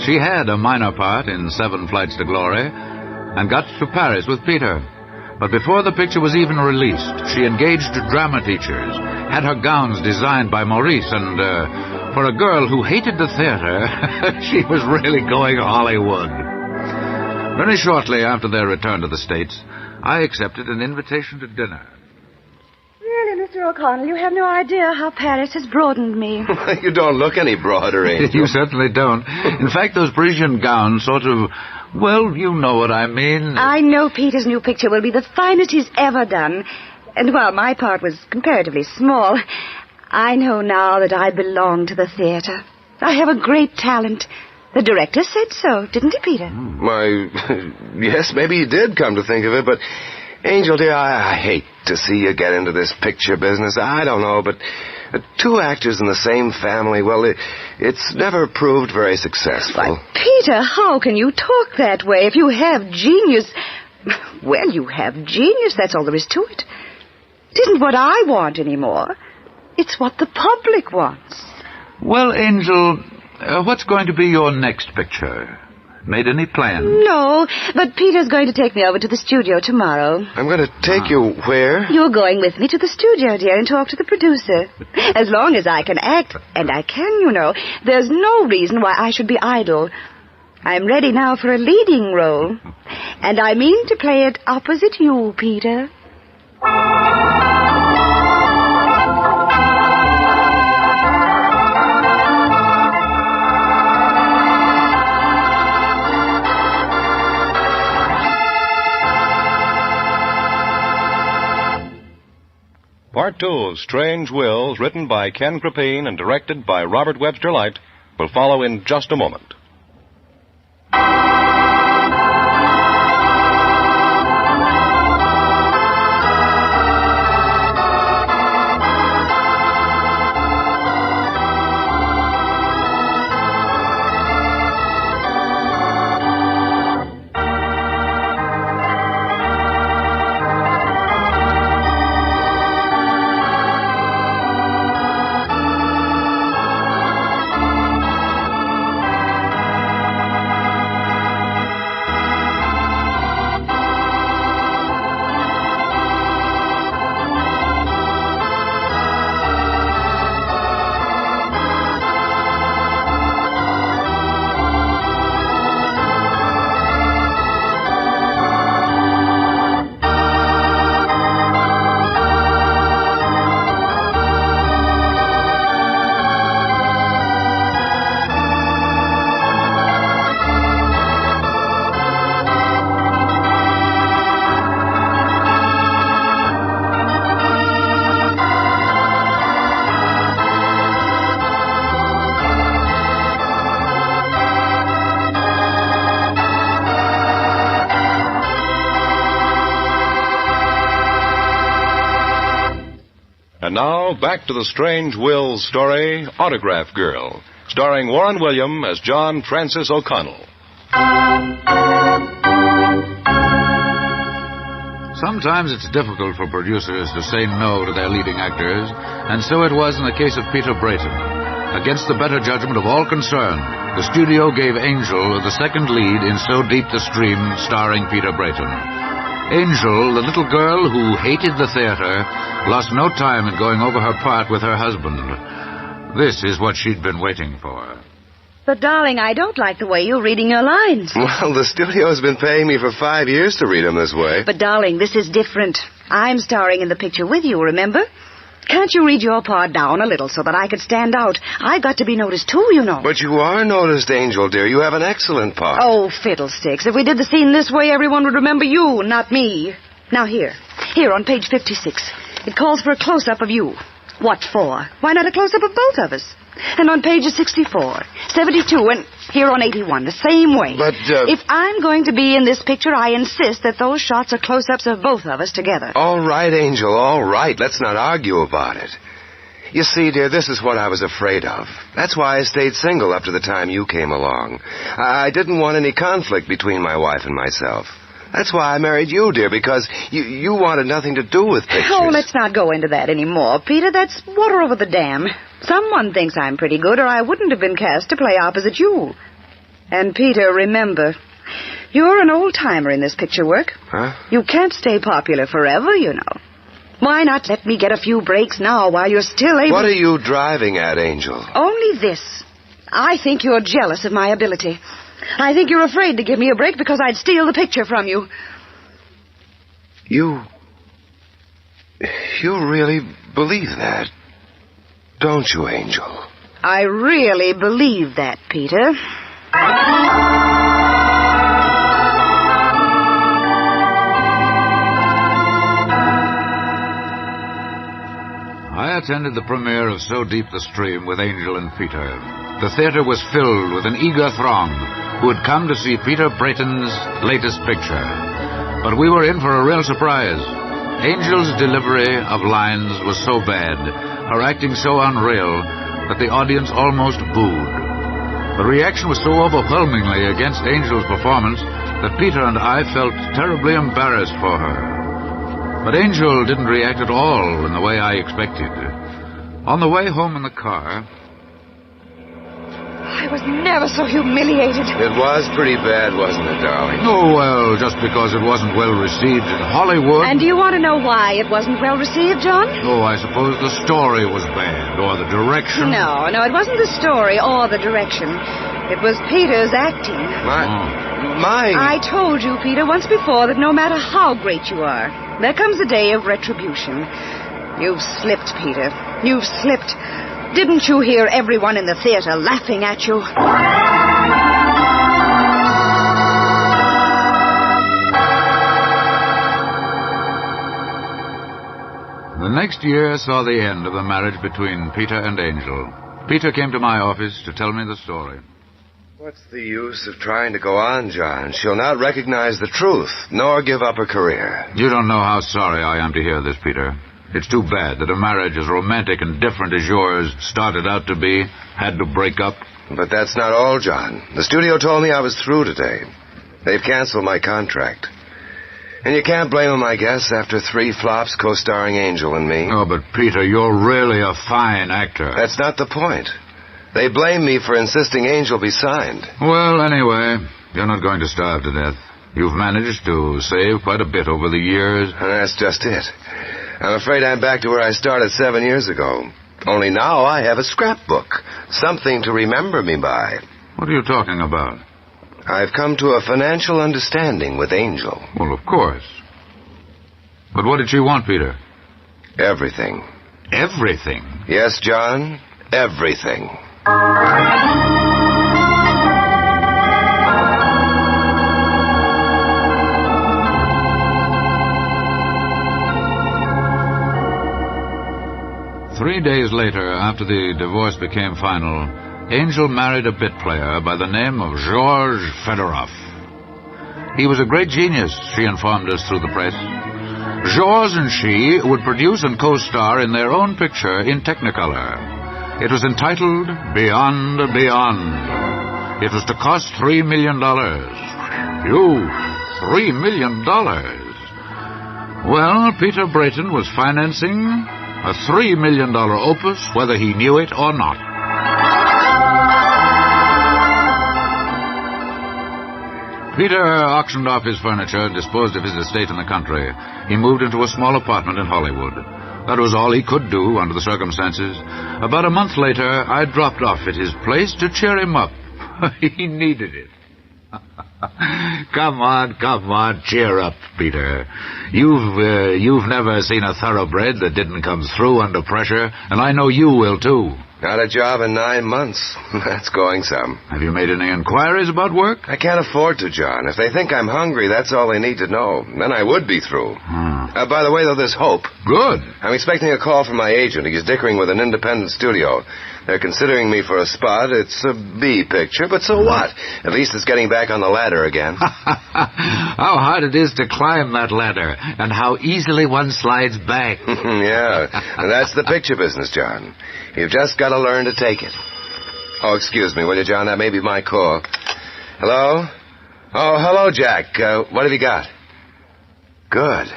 She had a minor part in 7 Flights to Glory and got to Paris with Peter. But before the picture was even released, she engaged drama teachers, had her gowns designed by Maurice, and for a girl who hated the theater, she was really going Hollywood. Very shortly after their return to the States, I accepted an invitation to dinner. Really, Mr. O'Connell, you have no idea how Paris has broadened me. You don't look any broader, Angel. You certainly don't. In fact, those Parisian gowns sort of... Well, you know what I mean. I know Peter's new picture will be the finest he's ever done. And while my part was comparatively small, I know now that I belong to the theater. I have a great talent. The director said so, didn't he, Peter? Why, yes, maybe he did, come to think of it, but... Angel, dear, I hate to see you get into this picture business. I don't know, but 2 actors in the same family, well, it's never proved very successful. Why, Peter, how can you talk that way? If you have genius... Well, you have genius, that's all there is to it. It isn't what I want anymore. It's what the public wants. Well, Angel, what's going to be your next picture? Made any plans? No, but Peter's going to take me over to the studio tomorrow. I'm going to take you where? You're going with me to the studio, dear, and talk to the producer. As long as I can act, and I can, you know, there's no reason why I should be idle. I'm ready now for a leading role. And I mean to play it opposite you, Peter. Part 2 of Strange Wills, written by Ken Crepine and directed by Robert Webster Light, will follow in just a moment. And now, back to the Strange Wills story, Autograph Girl, starring Warren William as John Francis O'Connell. Sometimes it's difficult for producers to say no to their leading actors, and so it was in the case of Peter Brayton. Against the better judgment of all concerned, the studio gave Angel the second lead in So Deep the Stream, starring Peter Brayton. Angel, the little girl who hated the theater, lost no time in going over her part with her husband. This is what she'd been waiting for. But, darling, I don't like the way you're reading your lines. Well, the studio's been paying me for 5 years to read them this way. But, darling, this is different. I'm starring in the picture with you, remember? Can't you read your part down a little so that I could stand out? I got to be noticed, too, you know. But you are noticed, Angel, dear. You have an excellent part. Oh, fiddlesticks. If we did the scene this way, everyone would remember you, not me. Now, here on page 56. It calls for a close-up of you. What for? Why not a close-up of both of us? And on pages 64, 72, and here on 81, the same way. But, if I'm going to be in this picture, I insist that those shots are close-ups of both of us together. All right, Angel, all right. Let's not argue about it. You see, dear, this is what I was afraid of. That's why I stayed single up to the time you came along. I didn't want any conflict between my wife and myself. That's why I married you, dear, because you wanted nothing to do with pictures. Oh, let's not go into that anymore, Peter. That's water over the dam. Someone thinks I'm pretty good, or I wouldn't have been cast to play opposite you. And, Peter, remember, you're an old-timer in this picture work. Huh? You can't stay popular forever, you know. Why not let me get a few breaks now while you're still able... What are you driving at, Angel? Only this. I think you're jealous of my ability. I think you're afraid to give me a break because I'd steal the picture from you. You really believe that, don't you, Angel? I really believe that, Peter. I attended the premiere of So Deep the Stream with Angel and Peter. The theater was filled with an eager throng who had come to see Peter Brayton's latest picture. But we were in for a real surprise. Angel's delivery of lines was so bad, her acting so unreal, that the audience almost booed. The reaction was so overwhelmingly against Angel's performance that Peter and I felt terribly embarrassed for her. But Angel didn't react at all in the way I expected. On the way home in the car... I was never so humiliated. It was pretty bad, wasn't it, darling? Oh, well, just because it wasn't well received in Hollywood... And do you want to know why it wasn't well received, John? Oh, I suppose the story was bad, or the direction. No, it wasn't the story or the direction. It was Peter's acting. I told you, Peter, once before that no matter how great you are, there comes a day of retribution. You've slipped, Peter. You've slipped. Didn't you hear everyone in the theater laughing at you? The next year saw the end of the marriage between Peter and Angel. Peter came to my office to tell me the story. What's the use of trying to go on, John? She'll not recognize the truth, nor give up her career. You don't know how sorry I am to hear this, Peter. It's too bad that a marriage as romantic and different as yours started out to be had to break up. But that's not all, John. The studio told me I was through today. They've canceled my contract. And you can't blame them, I guess, after 3 flops co-starring Angel and me. Oh, but Peter, you're really a fine actor. That's not the point. They blame me for insisting Angel be signed. Well, anyway, you're not going to starve to death. You've managed to save quite a bit over the years. And that's just it. I'm afraid I'm back to where I started 7 years ago. Only now I have a scrapbook. Something to remember me by. What are you talking about? I've come to a financial understanding with Angel. Well, of course. But what did she want, Peter? Everything. Everything? Yes, John. Everything. Three days later, after the divorce became final, Angel married a bit player by the name of Georges Fedorov. He was a great genius, she informed us through the press. Georges and she would produce and co-star in their own picture in Technicolor. It was entitled Beyond Beyond. It was to cost $3 million. Phew, $3 million. Well, Peter Brayton was financing a $3 million opus, whether he knew it or not. Peter auctioned off his furniture and disposed of his estate in the country. He moved into a small apartment in Hollywood. That was all he could do under the circumstances. About a month later, I dropped off at his place to cheer him up. He needed it. Come on, cheer up, Peter. You've never seen a thoroughbred that didn't come through under pressure, and I know you will, too. Got a job in 9 months. That's going some. Have you made any inquiries about work? I can't afford to, John. If they think I'm hungry, that's all they need to know. Then I would be through. By the way, though, there's hope. Good. I'm expecting a call from my agent. He's dickering with an independent studio. They're considering me for a spot. It's a B picture, but so what? At least it's getting back on the ladder again. How hard it is to climb that ladder, and how easily one slides back. Yeah, and that's the picture business, John. You've just got to learn to take it. Oh, excuse me, will you, John? That may be my call. Hello? Oh, hello, Jack. What have you got? Good.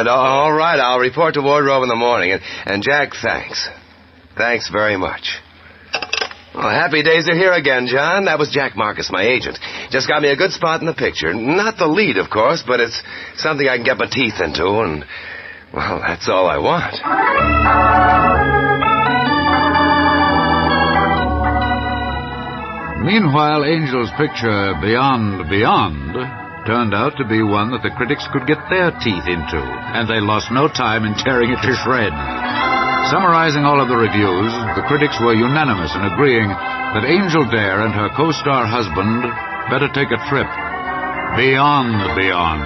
All right, I'll report to wardrobe in the morning. And Jack, thanks. Thanks very much. Well, happy days are here again, John. That was Jack Marcus, my agent. Just got me a good spot in the picture. Not the lead, of course, but it's something I can get my teeth into, and, well, that's all I want. Meanwhile, Angel's picture, Beyond Beyond, turned out to be one that the critics could get their teeth into, and they lost no time in tearing it to shreds. Summarizing all of the reviews, the critics were unanimous in agreeing that Angel Dare and her co-star husband better take a trip beyond beyond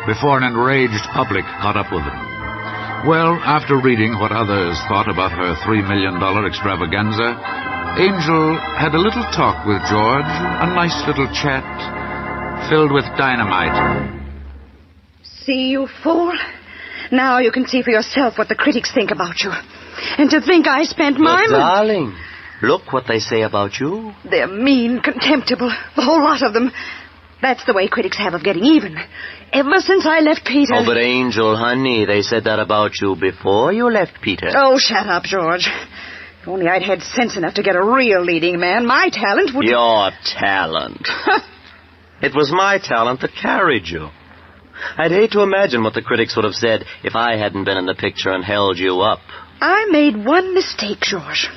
before an enraged public caught up with them. Well, after reading what others thought about her $3 million extravaganza, Angel had a little talk with George, a nice little chat filled with dynamite. See, you fool? Now you can see for yourself what the critics think about you. And to think I spent my money... Darling, look what they say about you. They're mean, contemptible, the whole lot of them. That's the way critics have of getting even. Ever since I left Peter... Oh, but Angel, honey, they said that about you before you left Peter. Oh, shut up, George. If only I'd had sense enough to get a real leading man, my talent would... Your talent. It was my talent that carried you. I'd hate to imagine what the critics would have said if I hadn't been in the picture and held you up. I made one mistake, George.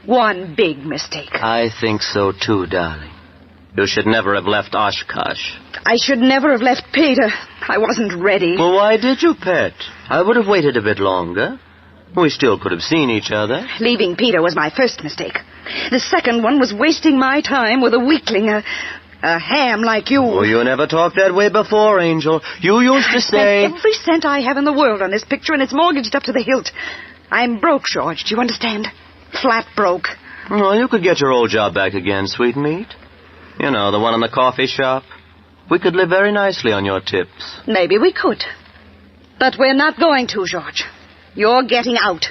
One big mistake. I think so, too, darling. You should never have left Oshkosh. I should never have left Peter. I wasn't ready. Well, why did you, Pet? I would have waited a bit longer. We still could have seen each other. Leaving Peter was my first mistake. The second one was wasting my time with a weakling, A ham like you. Oh, you never talked that way before, Angel. You used to say... I spent every cent I have in the world on this picture, and it's mortgaged up to the hilt. I'm broke, George. Do you understand? Flat broke. Oh, you could get your old job back again, sweetmeat. You know, the one in the coffee shop. We could live very nicely on your tips. Maybe we could. But we're not going to, George. You're getting out.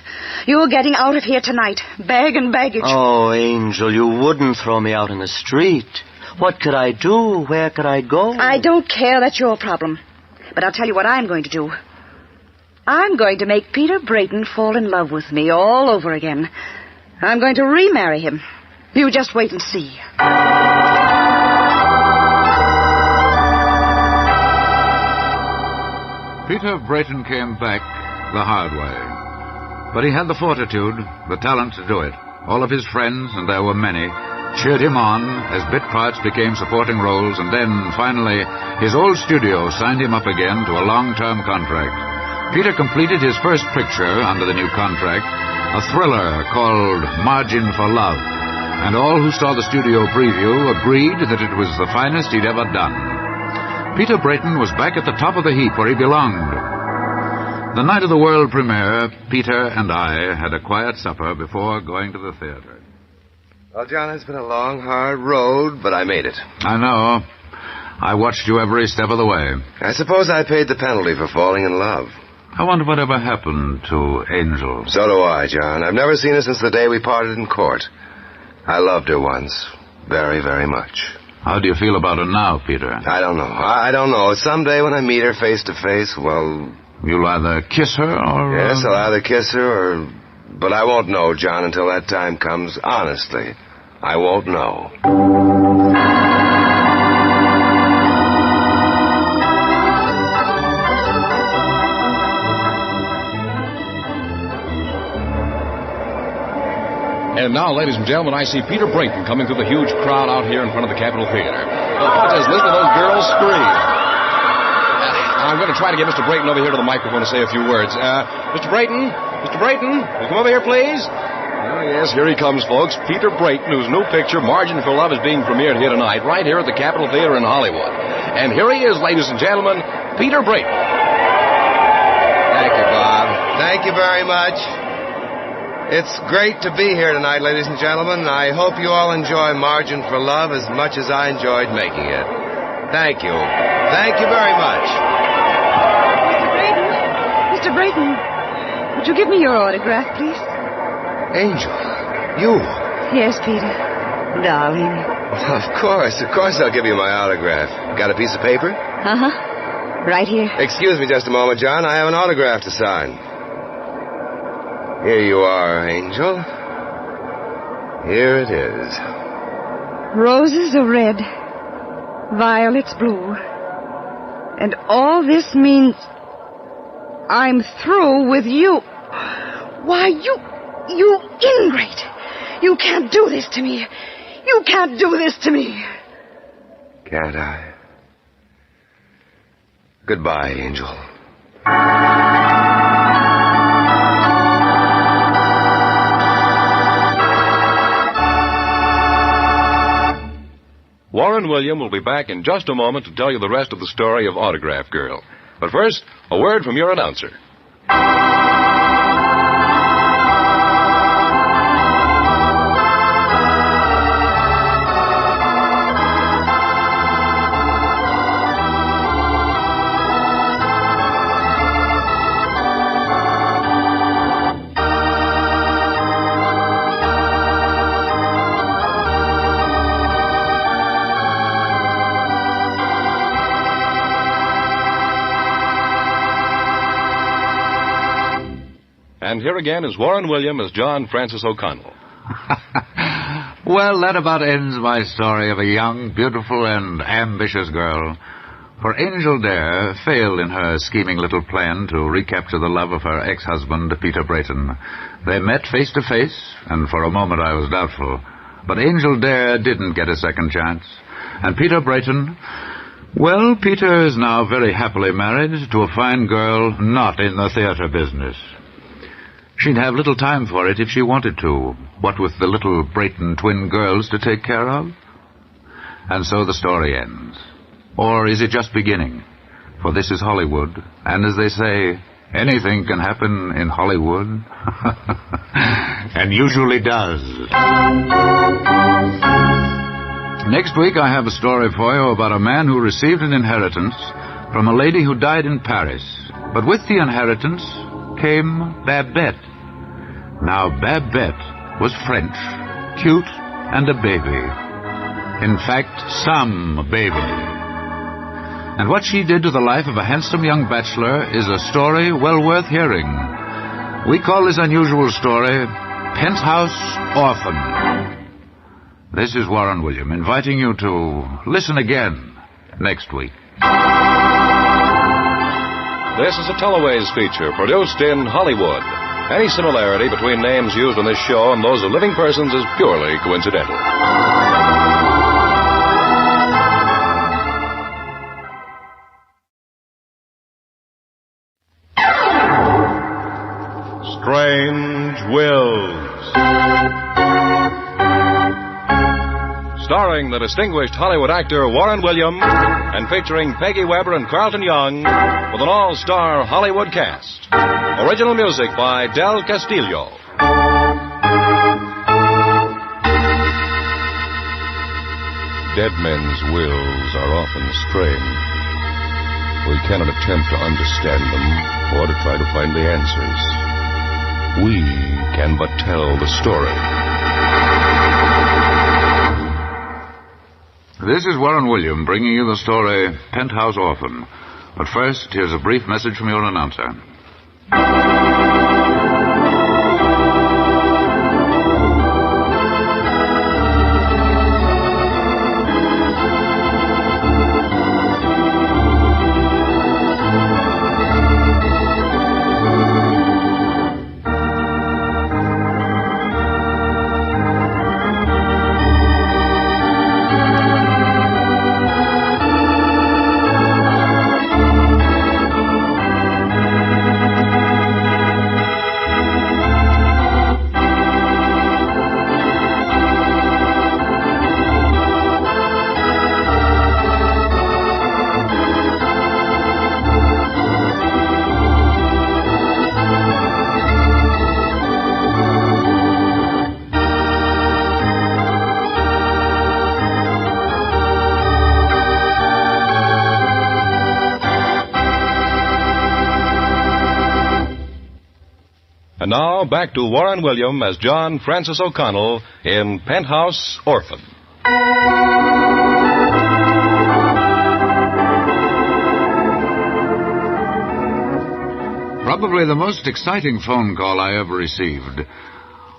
You're getting out of here tonight. Bag and baggage. Oh, Angel, you wouldn't throw me out in the street. What could I do? Where could I go? I don't care. That's your problem. But I'll tell you what I'm going to do. I'm going to make Peter Brayton fall in love with me all over again. I'm going to remarry him. You just wait and see. Peter Brayton came back the hard way. But he had the fortitude, the talent to do it. All of his friends, and there were many, cheered him on as bit parts became supporting roles, and then, finally, his old studio signed him up again to a long-term contract. Peter completed his first picture under the new contract, a thriller called Margin for Love, and all who saw the studio preview agreed that it was the finest he'd ever done. Peter Brayton was back at the top of the heap where he belonged. The night of the world premiere, Peter and I had a quiet supper before going to the theater. Well, John, it's been a long, hard road, but I made it. I know. I watched you every step of the way. I suppose I paid the penalty for falling in love. I wonder whatever happened to Angel. So do I, John. I've never seen her since the day we parted in court. I loved her once. Very, very much. How do you feel about her now, Peter? I don't know. I don't know. Someday when I meet her face to face, well... You'll either kiss her or... Yes, I'll either kiss her or... But I won't know, John, until that time comes. Honestly, I won't know. And now, ladies and gentlemen, I see Peter Brayton coming through the huge crowd out here in front of the Capitol Theater. Just listen to those girls scream. I'm going to try to get Mr. Brayton over here to the microphone to say a few words. Mr. Brayton, will you come over here, please? Oh, yes, here he comes, folks. Peter Brayton, whose new picture, Margin for Love, is being premiered here tonight, right here at the Capitol Theater in Hollywood. And here he is, ladies and gentlemen, Peter Brayton. Thank you, Bob. Thank you very much. It's great to be here tonight, ladies and gentlemen. I hope you all enjoy Margin for Love as much as I enjoyed making it. Thank you. Thank you very much. Mr. Brayton, would you give me your autograph, please? Angel, you? Yes, Peter. Darling. Well, of course I'll give you my autograph. Got a piece of paper? Uh-huh. Right here. Excuse me just a moment, John. I have an autograph to sign. Here you are, Angel. Here it is. Roses are red, violets blue. And all this means I'm through with you. Why, you ingrate. You can't do this to me. You can't do this to me. Can't I? Goodbye, Angel. Warren William will be back in just a moment to tell you the rest of the story of Autograph Girl. But first, a word from your announcer. And here again is Warren William as John Francis O'Connell. Well, that about ends my story of a young, beautiful, and ambitious girl. For Angel Dare failed in her scheming little plan to recapture the love of her ex-husband, Peter Brayton. They met face to face, and for a moment I was doubtful. But Angel Dare didn't get a second chance. And Peter Brayton... Well, Peter is now very happily married to a fine girl not in the theater business. She'd have little time for it if she wanted to, what with the little Brayton twin girls to take care of. and so the story ends. Or is it just beginning? For this is Hollywood, and as they say, anything can happen in Hollywood. And usually does. Next week I have a story for you about a man who received an inheritance from a lady who died in Paris. But with the inheritance came Babette. Now Babette was French, cute, and a baby. In fact, some baby. And what she did to the life of a handsome young bachelor is a story well worth hearing. We call this unusual story Penthouse Orphan. This is Warren William inviting you to listen again next week. This is a Teleways feature produced in Hollywood. Any similarity between names used on this show and those of living persons is purely coincidental. Strange Wills. Starring the distinguished Hollywood actor Warren William and featuring Peggy Webber and Carlton Young with an all-star Hollywood cast. Original music by Del Castillo. Dead men's wills are often strange. We cannot attempt to understand them or to try to find the answers. We can but tell the story. This is Warren William bringing you the story Penthouse Orphan. But first, here's a brief message from your announcer. And now, back to Warren William as John Francis O'Connell in Penthouse Orphan. Probably the most exciting phone call I ever received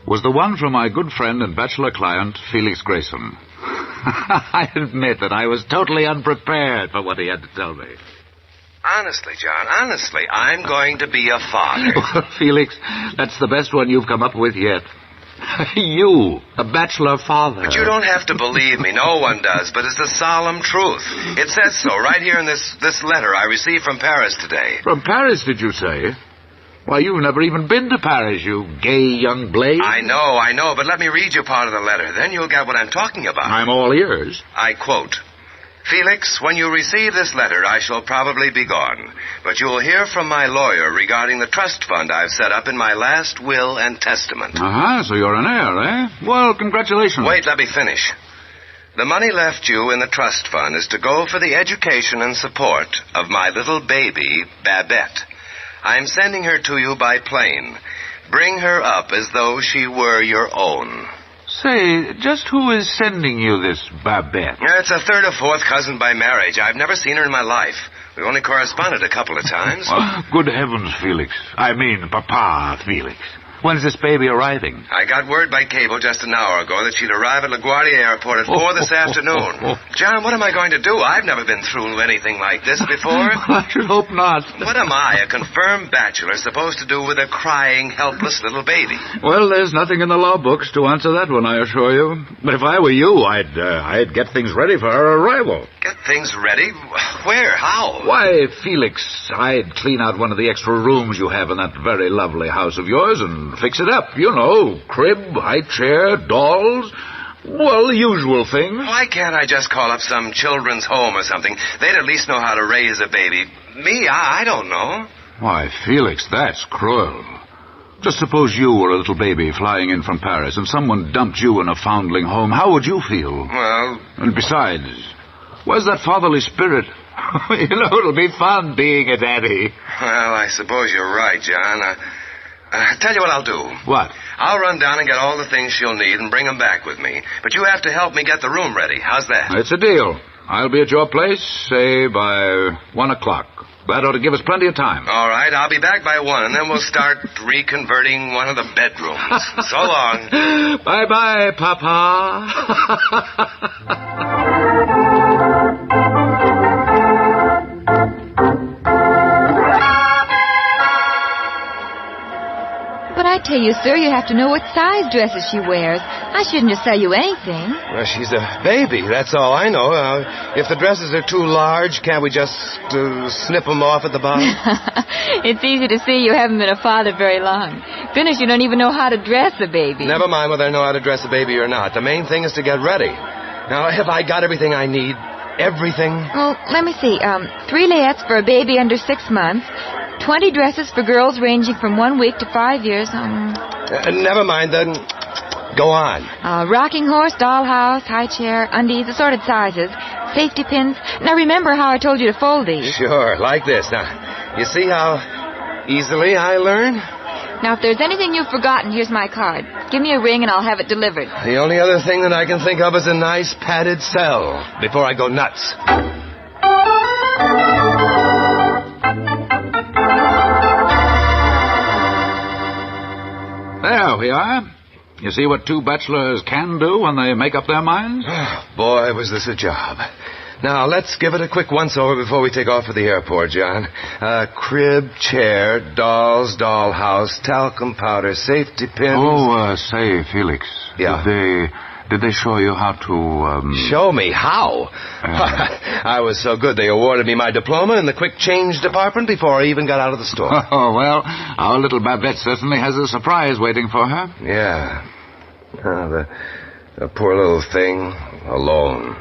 was the one from my good friend and bachelor client, Felix Grayson. I admit that I was totally unprepared for what he had to tell me. Honestly, John, I'm going to be a father. Well, Felix, that's the best one you've come up with yet. You, a bachelor father. But you don't have to believe me. No one does, but it's the solemn truth. It says so right here in this letter I received from Paris today. From Paris, did you say? Why, you've never even been to Paris, you gay young blade. I know, but let me read you part of the letter. Then you'll get what I'm talking about. I'm all ears. I quote, Felix, when you receive this letter, I shall probably be gone. But you will hear from my lawyer regarding the trust fund I've set up in my last will and testament. So you're an heir, eh? Well, congratulations. Wait, let me finish. The money left you in the trust fund is to go for the education and support of my little baby, Babette. I'm sending her to you by plane. Bring her up as though she were your own. Say, just who is sending you this Babette? It's a third or fourth cousin by marriage. I've never seen her in my life. We've only corresponded a couple of times. Oh, good heavens, Felix. I mean, Papa Felix. When's this baby arriving? I got word by cable just an hour ago that she'd arrive at LaGuardia Airport at 4 this afternoon. John, what am I going to do? I've never been through anything like this before. I should hope not. What am I, a confirmed bachelor, supposed to do with a crying, helpless little baby? Well, there's nothing in the law books to answer that one, I assure you. But if I were you, I'd get things ready for her arrival. Get things ready? Where? How? Why, Felix, I'd clean out one of the extra rooms you have in that very lovely house of yours and fix it up. You know, crib, high chair, dolls. Well, the usual things. Why can't I just call up some children's home or something? They'd at least know how to raise a baby. Me, I don't know. Why, Felix, that's cruel. Just suppose you were a little baby flying in from Paris and someone dumped you in a foundling home. How would you feel? Well... And besides, where's that fatherly spirit? It'll be fun being a daddy. Well, I suppose you're right, John. Tell you what I'll do. What? I'll run down and get all the things she'll need and bring them back with me. But you have to help me get the room ready. How's that? It's a deal. I'll be at your place, say, by 1 o'clock. That ought to give us plenty of time. All right, I'll be back by 1, and then we'll start reconverting one of the bedrooms. So long. Bye-bye, Papa. But I tell you, sir, you have to know what size dresses she wears. I shouldn't just sell you anything. Well, she's a baby, that's all I know. If the dresses are too large, can't we just snip them off at the bottom? It's easy to see you haven't been a father very long. Goodness, you don't even know how to dress a baby. Never mind whether I know how to dress a baby or not. The main thing is to get ready. Now, have I got everything I need? Everything? Oh, let me see. 3 layettes for a baby under 6 months. 20 dresses for girls ranging from 1 week to 5 years. Never mind, then. Go on. Rocking horse, dollhouse, high chair, undies, assorted sizes, safety pins. Now, remember how I told you to fold these. Sure, like this. Now, you see how easily I learn? Now, if there's anything you've forgotten, here's my card. Give me a ring and I'll have it delivered. The only other thing that I can think of is a nice padded cell before I go nuts. There we are. You see what 2 bachelors can do when they make up their minds? Boy, was this a job. Now, let's give it a quick once-over before we take off for the airport, John. Crib, chair, dolls, dollhouse, talcum powder, safety pins. Oh, say, Felix. Yeah? Did they show you how to, Show me how? I was so good they awarded me my diploma in the quick change department before I even got out of the store. Oh, well, our little Babette certainly has a surprise waiting for her. Yeah. The poor little thing, alone.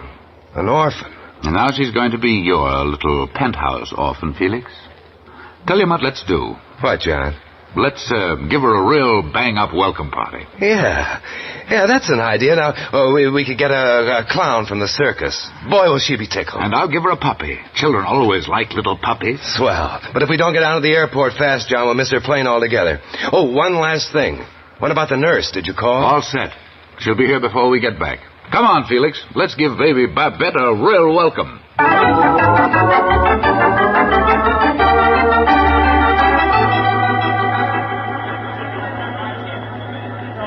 An orphan. And now she's going to be your little penthouse orphan, Felix. Tell you what let's do. What, John? Let's give her a real bang-up welcome party. Yeah, that's an idea. Now, we could get a clown from the circus. Boy, will she be tickled. And I'll give her a puppy. Children always like little puppies. Swell. But if we don't get out of the airport fast, John, we'll miss her plane altogether. Oh, one last thing. What about the nurse? Did you call? All set. She'll be here before we get back. Come on, Felix. Let's give baby Babette a real welcome.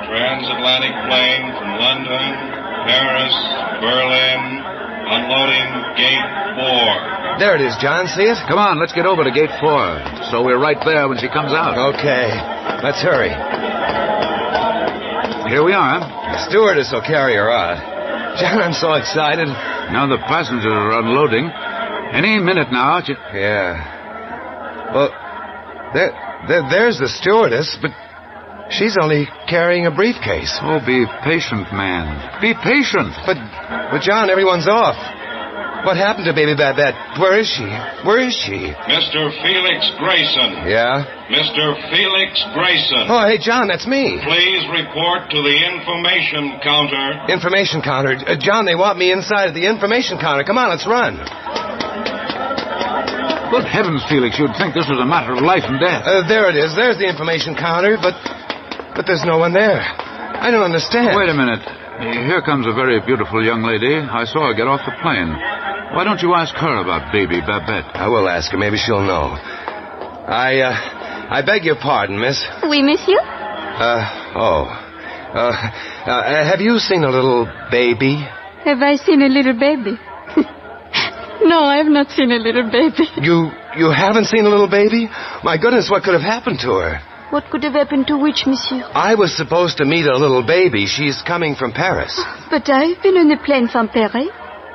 Transatlantic plane from London, Paris, Berlin, unloading gate 4. There it is, John. See it? Come on, let's get over to gate 4, so we're right there when she comes out. Okay. Let's hurry. Here we are. The stewardess will carry her out. John, I'm so excited. Now the passengers are unloading. Any minute now. Yeah. Well, there's the stewardess, but she's only carrying a briefcase. Oh, be patient, man. Be patient. But John, everyone's off. What happened to baby Babette? Where is she? Mr. Felix Grayson. Yeah? Mr. Felix Grayson. Oh, hey, John, that's me. Please report to the information counter. Information counter? John, they want me inside of the information counter. Come on, let's run. Good heavens, Felix, you'd think this was a matter of life and death. There it is. There's the information counter, but there's no one there. I don't understand. Wait a minute. Here comes a very beautiful young lady. I saw her get off the plane. Why don't you ask her about baby Babette? I will ask her. Maybe she'll know. I beg your pardon, miss. Oui, monsieur? Have you seen a little baby? Have I seen a little baby? No, I have not seen a little baby. You haven't seen a little baby? My goodness, what could have happened to her? What could have happened to which, monsieur? I was supposed to meet a little baby. She's coming from Paris. But I've been on a plane from Paris.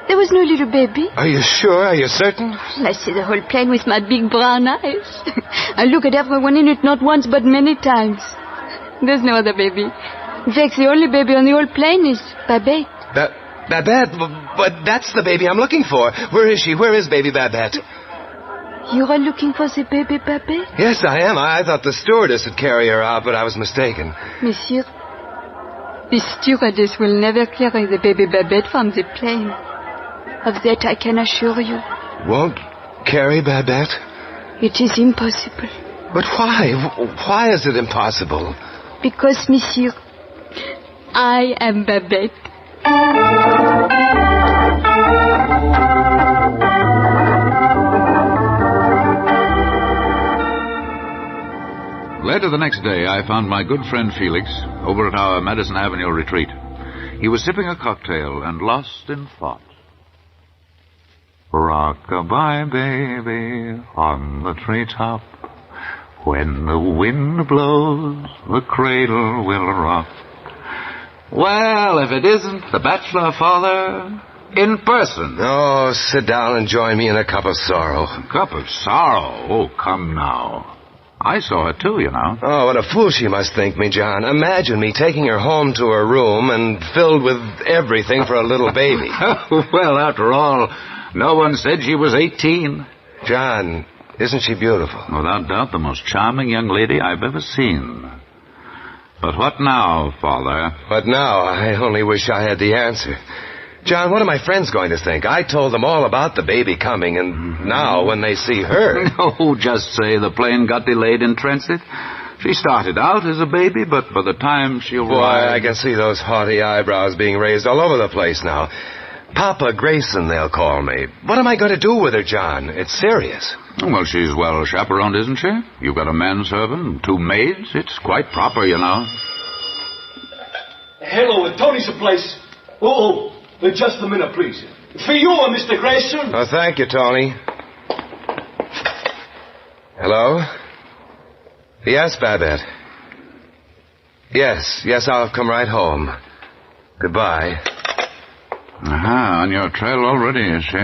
There was no little baby. Are you sure? Are you certain? I see the whole plane with my big brown eyes. I look at everyone in it not once but many times. There's no other baby. In fact, the only baby on the whole plane is Babette. Babette? But that's the baby I'm looking for. Where is she? Where is baby Babette? You are looking for the baby Babette? Yes, I am. I thought the stewardess would carry her out, but I was mistaken. Monsieur, the stewardess will never carry the baby Babette from the plane. Of that I can assure you. Won't carry Babette? It is impossible. But why? Why is it impossible? Because, monsieur, I am Babette. Later the next day, I found my good friend Felix over at our Madison Avenue retreat. He was sipping a cocktail and lost in thought. Rock-a-bye, baby, on the treetop. When the wind blows, the cradle will rock. Well, if it isn't the bachelor father in person. Oh, sit down and join me in a cup of sorrow. A cup of sorrow? Oh, come now. I saw her, too, you know. Oh, what a fool she must think me, John. Imagine me taking her home to her room and filled with everything for a little baby. Well, after all, no one said she was 18. John, isn't she beautiful? Without doubt, the most charming young lady I've ever seen. But what now, Father? What now? I only wish I had the answer. John, what are my friends going to think? I told them all about the baby coming, and now when they see her... Oh, just say the plane got delayed in transit. She started out as a baby, but by the time she arrived... Boy, I can see those haughty eyebrows being raised all over the place now. Papa Grayson, they'll call me. What am I going to do with her, John? It's serious. Well, she's well chaperoned, isn't she? You've got a manservant and 2 maids. It's quite proper, you know. Hello, Tony's place. Oh, just a minute, please. For you, Mr. Grayson. Oh, thank you, Tony. Hello? Yes, Babette. Yes, I'll come right home. Goodbye. Aha, on your trail already, is she?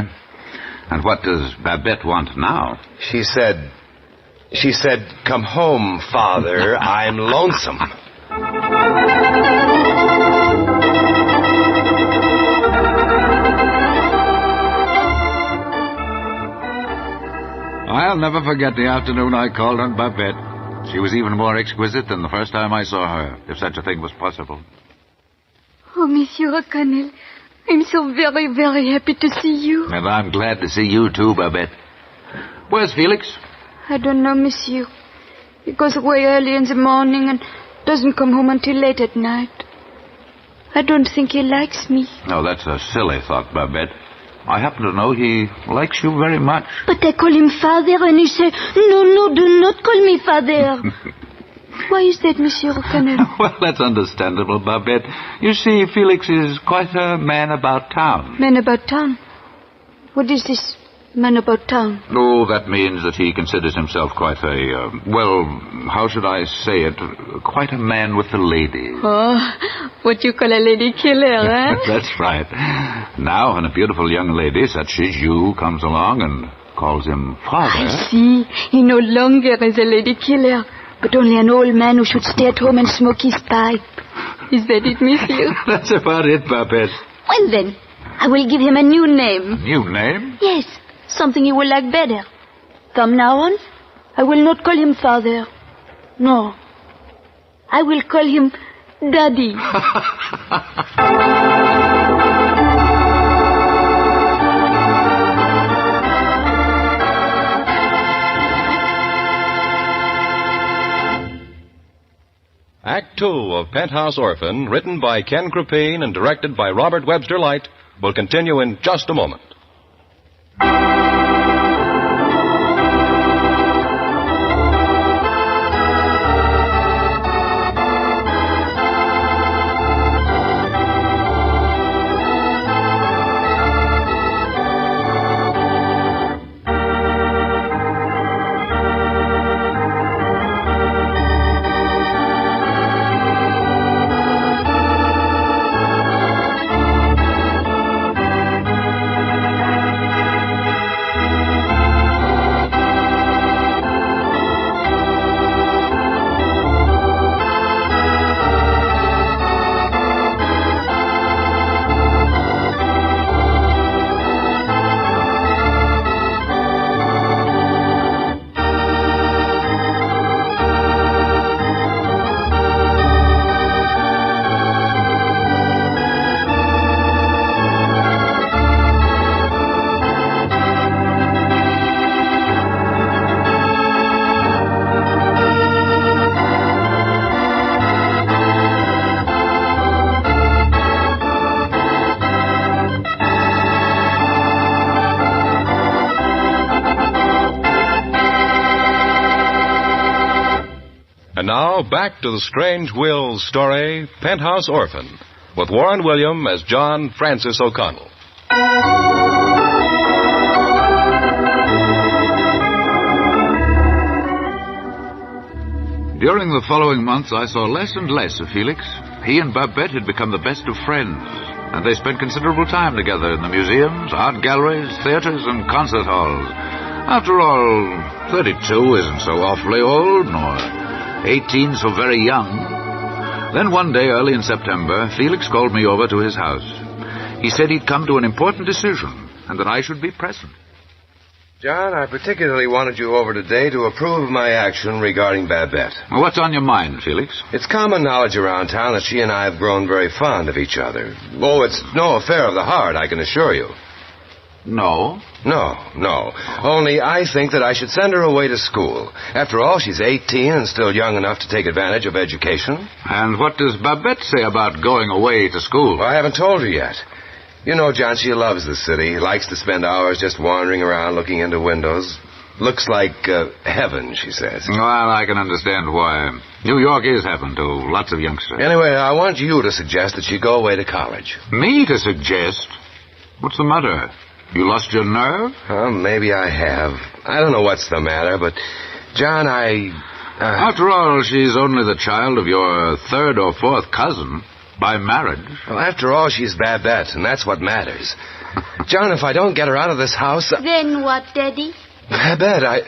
And what does Babette want now? She said, come home, Father. I'm lonesome. I'll never forget the afternoon I called on Babette. She was even more exquisite than the first time I saw her, if such a thing was possible. Oh, Monsieur O'Connell, I'm so very, very happy to see you. And I'm glad to see you too, Babette. Where's Felix? I don't know, Monsieur. He goes away early in the morning and doesn't come home until late at night. I don't think he likes me. Oh, that's a silly thought, Babette. I happen to know he likes you very much. But I call him Father, and he said, No, do not call me Father. Why is that, Monsieur O'Connell? Well, that's understandable, Babette. You see, Felix is quite a man about town. Man about town? What is this man about town? Oh, that means that he considers himself quite a, how should I say it? Quite a man with the ladies. Oh, what you call a lady killer, eh? That's right. Now, when a beautiful young lady such as you comes along and calls him Father... I see. He no longer is a lady killer, but only an old man who should stay at home and smoke his pipe. Is that it, Monsieur? That's about it, Babette. Well, then, I will give him a new name. New name? Yes, something he will like better. From now on, I will not call him Father. No. I will call him Daddy. Act 2 of Penthouse Orphan, written by Ken Krupine and directed by Robert Webster Light, will continue in just a moment. And now, back to the Strange Wills story, Penthouse Orphan, with Warren William as John Francis O'Connell. During the following months, I saw less and less of Felix. He and Babette had become the best of friends, and they spent considerable time together in the museums, art galleries, theaters, and concert halls. After all, 32 isn't so awfully old, nor 18 so very young. Then one day, early in September, Felix called me over to his house. He said he'd come to an important decision, and that I should be present. John, I particularly wanted you over today to approve of my action regarding Babette. Well, what's on your mind, Felix? It's common knowledge around town that she and I have grown very fond of each other. Oh, it's no affair of the heart, I can assure you. No? No. Only I think that I should send her away to school. After all, she's 18 and still young enough to take advantage of education. And what does Babette say about going away to school? Well, I haven't told her yet. You know, John, she loves the city, likes to spend hours just wandering around looking into windows. Looks like heaven, she says. Well, I can understand why. New York is heaven to lots of youngsters. Anyway, I want you to suggest that she go away to college. Me to suggest? What's the matter? You lost your nerve? Well, maybe I have. I don't know what's the matter, but, John, After all, she's only the child of your third or fourth cousin. By marriage. Well, after all, she's Babette, and that's what matters. John, if I don't get her out of this house... Then what, Daddy? Babette,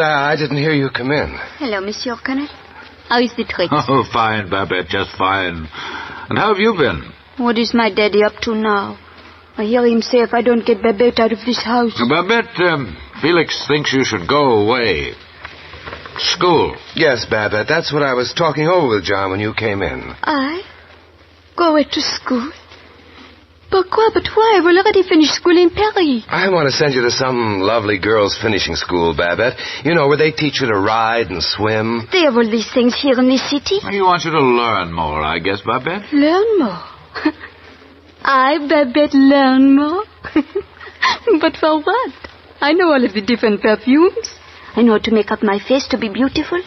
I didn't hear you come in. Hello, Monsieur O'Connell. How is the trick? Oh, fine, Babette, just fine. And how have you been? What is my daddy up to now? I hear him say if I don't get Babette out of this house... Babette, Felix thinks you should go away. School. Yes, Babette, that's what I was talking over with John when you came in. I? Go away to school? Pourquoi? But why? I've already finished school in Paris. I want to send you to some lovely girls' finishing school, Babette. You know, where they teach you to ride and swim. They have all these things here in the city. He wants you to learn more, I guess, Babette. Learn more? I, Babette, learn more? But for what? I know all of the different perfumes. I know how to make up my face to be beautiful.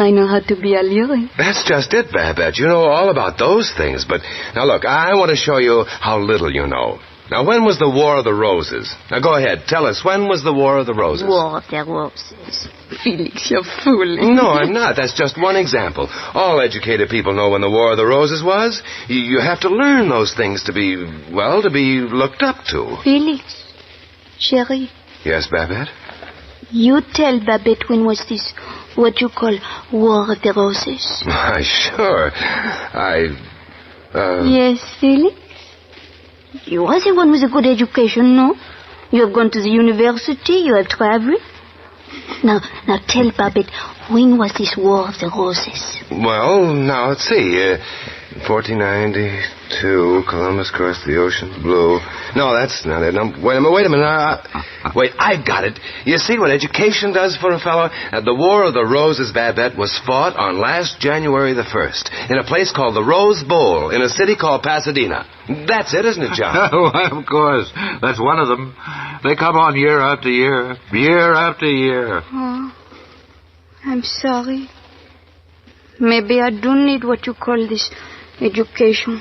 I know how to be alluring. That's just it, Babette. You know all about those things. But now, look, I want to show you how little you know. Now, when was the War of the Roses? Now, go ahead. Tell us, when was the War of the Roses? War of the Roses. Felix, you're fooling. No, I'm not. That's just one example. All educated people know when the War of the Roses was. You have to learn those things to be looked up to. Felix, chérie. Yes, Babette? You tell Babette when was this, what you call, War of the Roses? Why, sure. Yes, Felix? You are the one with a good education, no? You have gone to the university, you have traveled. Now tell Babette, when was this War of the Roses? Well, now, let's see. 1492, Columbus crossed the ocean blue. No, that's not it. No, wait a minute. Wait, I've got it. You see what education does for a fellow? The War of the Roses, Babette, was fought on last January the 1st in a place called the Rose Bowl in a city called Pasadena. That's it, isn't it, John? Oh, of course. That's one of them. They come on year after year, year after year. Oh, I'm sorry. Maybe I do need what you call this education.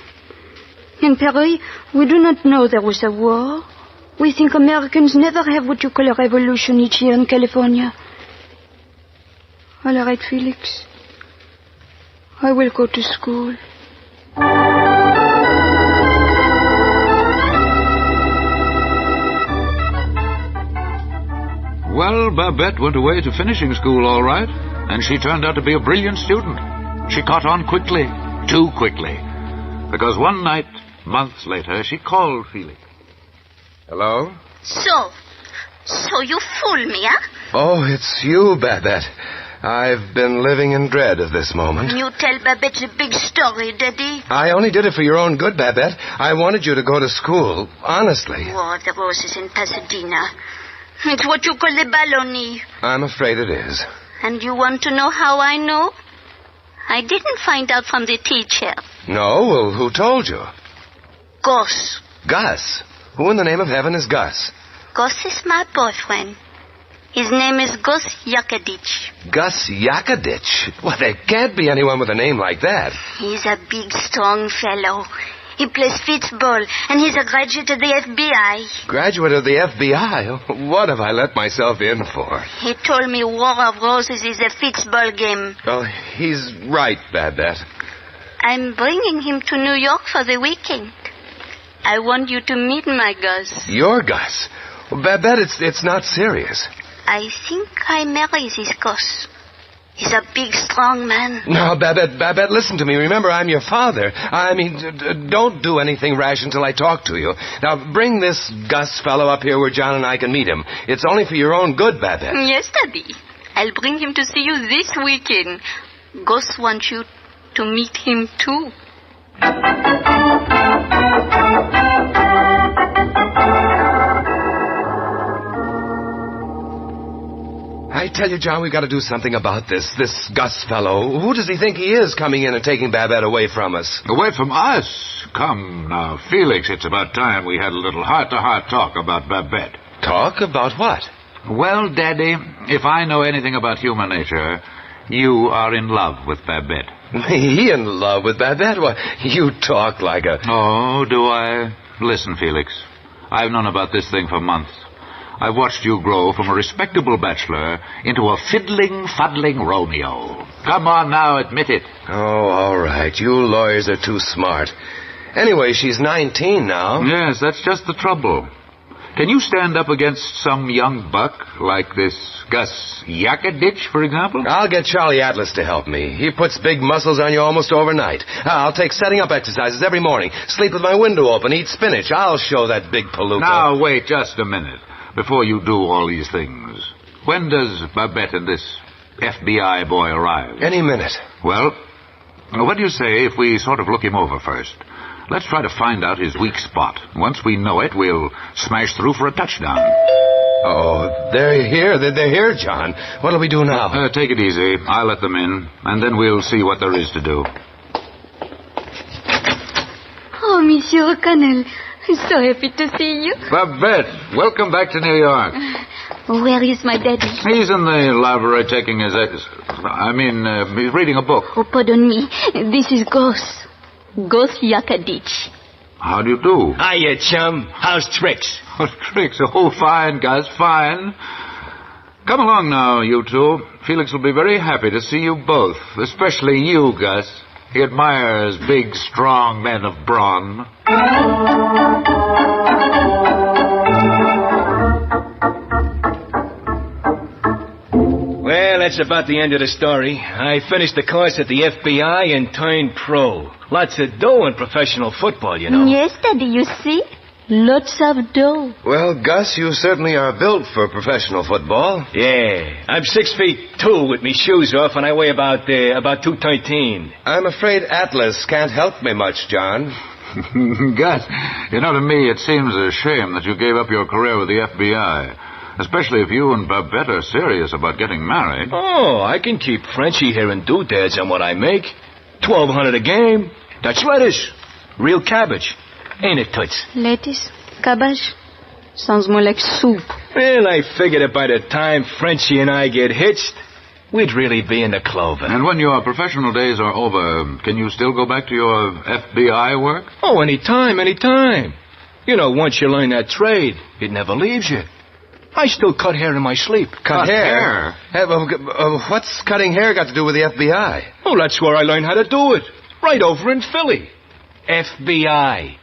In Paris, we do not know there was a war. We think Americans never have what you call a revolution each year in California. All right, Felix. I will go to school. Well, Babette went away to finishing school all right, and she turned out to be a brilliant student. She caught on quickly, too quickly, because one night, months later, she called Felix. Hello? So you fooled me, huh? Oh, it's you, Babette. I've been living in dread of this moment. You tell Babette the big story, Daddy. I only did it for your own good, Babette. I wanted you to go to school, honestly. War of the Roses in Pasadena. It's what you call the baloney. I'm afraid it is. And you want to know how I know? I didn't find out from the teacher. No? Well, who told you? Gus. Gus? Who in the name of heaven is Gus? Gus is my boyfriend. His name is Gus Yakadich. Gus Yakadich? Well, there can't be anyone with a name like that. He's a big, strong fellow. He plays football, and he's a graduate of the FBI. Graduate of the FBI? What have I let myself in for? He told me War of Roses is a football game. Oh, he's right, Babette. I'm bringing him to New York for the weekend. I want you to meet my Gus. Your Gus? Well, Babette, it's not serious. I think I marry this Gus. He's a big, strong man. No, Babette, listen to me. Remember, I'm your father. I mean, don't do anything rash until I talk to you. Now, bring this Gus fellow up here where John and I can meet him. It's only for your own good, Babette. Yes, Daddy. I'll bring him to see you this weekend. Gus wants you to meet him, too. I tell you, John, we've got to do something about this Gus fellow. Who does he think he is coming in and taking Babette away from us? Away from us? Come now, Felix, it's about time we had a little heart-to-heart talk about Babette. Talk about what? Well, Daddy, if I know anything about human nature, you are in love with Babette. Me in love with Babette? Well, you talk like a... Oh, do I? Listen, Felix, I've known about this thing for months. I've watched you grow from a respectable bachelor into a fiddling, fuddling Romeo. Come on now, admit it. Oh, all right. You lawyers are too smart. Anyway, she's 19 now. Yes, that's just the trouble. Can you stand up against some young buck like this Gus Yakadich, for example? I'll get Charlie Atlas to help me. He puts big muscles on you almost overnight. I'll take setting up exercises every morning, sleep with my window open, eat spinach. I'll show that big palooka. Now, wait just a minute. Before you do all these things, when does Babette and this FBI boy arrive? Any minute. Well, what do you say if we sort of look him over first? Let's try to find out his weak spot. Once we know it, we'll smash through for a touchdown. Oh, they're here. They're here, John. What'll we do now? Take it easy. I'll let them in, and then we'll see what there is to do. Oh, Monsieur O'Connell, I'm so happy to see you. Babette, welcome back to New York. Where is my daddy? He's in the library taking his... he's reading a book. Oh, pardon me. This is Gus. Gus Yakadich. How do you do? Hiya, chum. How's tricks? Oh, tricks? Oh, fine, Gus, fine. Come along now, you two. Felix will be very happy to see you both, especially you, Gus. He admires big, strong men of brawn. Well, that's about the end of the story. I finished the course at the FBI and turned pro. Lots of dough in professional football, you know. Yes, Daddy, you see? Lots of dough. Well, Gus, you certainly are built for professional football. Yeah. I'm 6'2" with me shoes off, and I weigh about 213. I'm afraid Atlas can't help me much, John. Gus, to me it seems a shame that you gave up your career with the FBI. Especially if you and Babette are serious about getting married. Oh, I can keep Frenchie here in doodads on what I make. $1,200 a game. That's lettuce. Real cabbage. Ain't it, Toots? Lettuce? Cabbage? Sounds more like soup. Well, I figured that by the time Frenchie and I get hitched, we'd really be in the clover. And when your professional days are over, can you still go back to your FBI work? Oh, anytime. Once you learn that trade, it never leaves you. I still cut hair in my sleep. Cut hair? Hey, what's cutting hair got to do with the FBI? Oh, that's where I learned how to do it. Right over in Philly. FBI.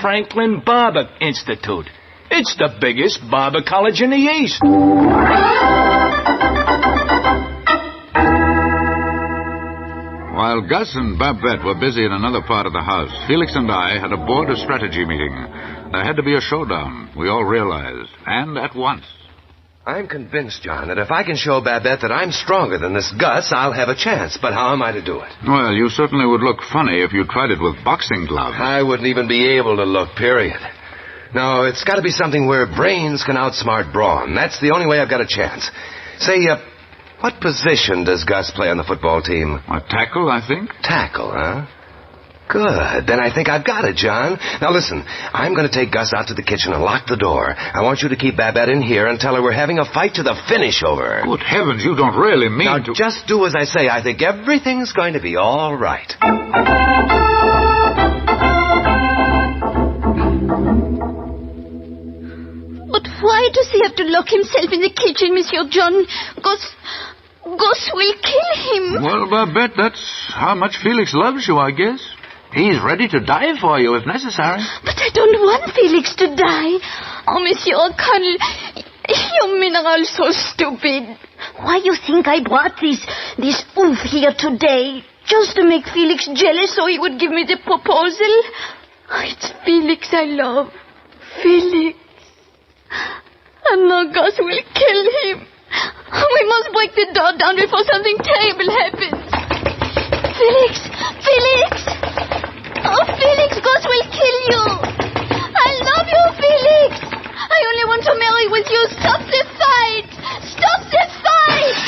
Franklin Barber Institute. It's the biggest barber college in the East. While Gus and Babette were busy in another part of the house, Felix and I had a board of strategy meeting. There had to be a showdown, we all realized, and at once. I'm convinced, John, that if I can show Babette that I'm stronger than this Gus, I'll have a chance. But how am I to do it? Well, you certainly would look funny if you tried it with boxing gloves. I wouldn't even be able to look, period. No, it's got to be something where brains can outsmart brawn. That's the only way I've got a chance. Say, what position does Gus play on the football team? A tackle, I think. Tackle, huh? Good. Then I think I've got it, John. Now listen, I'm going to take Gus out to the kitchen and lock the door. I want you to keep Babette in here and tell her we're having a fight to the finish over her. Good heavens, you don't really mean now, to... just do as I say. I think everything's going to be all right. But why does he have to lock himself in the kitchen, Monsieur John? Gus will kill him. Well, Babette, that's how much Felix loves you, I guess. He's ready to die for you if necessary. But I don't want Felix to die. Oh, Monsieur O'Connell, you men are all so stupid. Why you think I brought this oof here today? Just to make Felix jealous so he would give me the proposal? Oh, it's Felix I love. Felix. And now Gus will kill him. We must break the door down before something terrible happens. Felix! Oh, Felix, Gus will kill you. I love you, Felix. I only want to marry with you. Stop the fight. Stop the fight.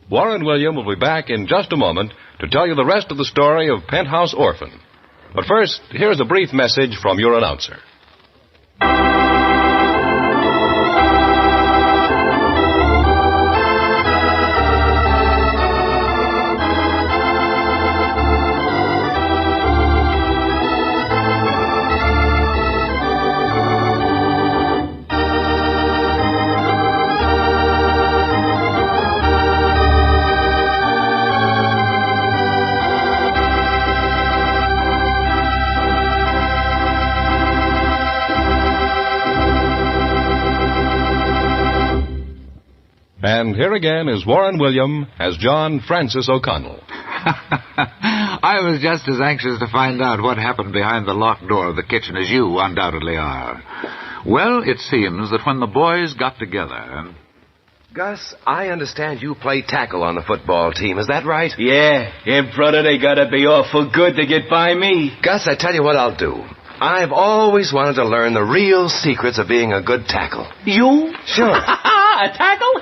Warren William will be back in just a moment to tell you the rest of the story of Penthouse Orphan. But first, here's a brief message from your announcer. And here again is Warren William as John Francis O'Connell. I was just as anxious to find out what happened behind the locked door of the kitchen as you undoubtedly are. Well, it seems that when the boys got together and... Gus, I understand you play tackle on the football team. Is that right? Yeah, brother, they gotta be awful good to get by me. Gus, I tell you what I'll do. I've always wanted to learn the real secrets of being a good tackle. You? Sure. A tackle?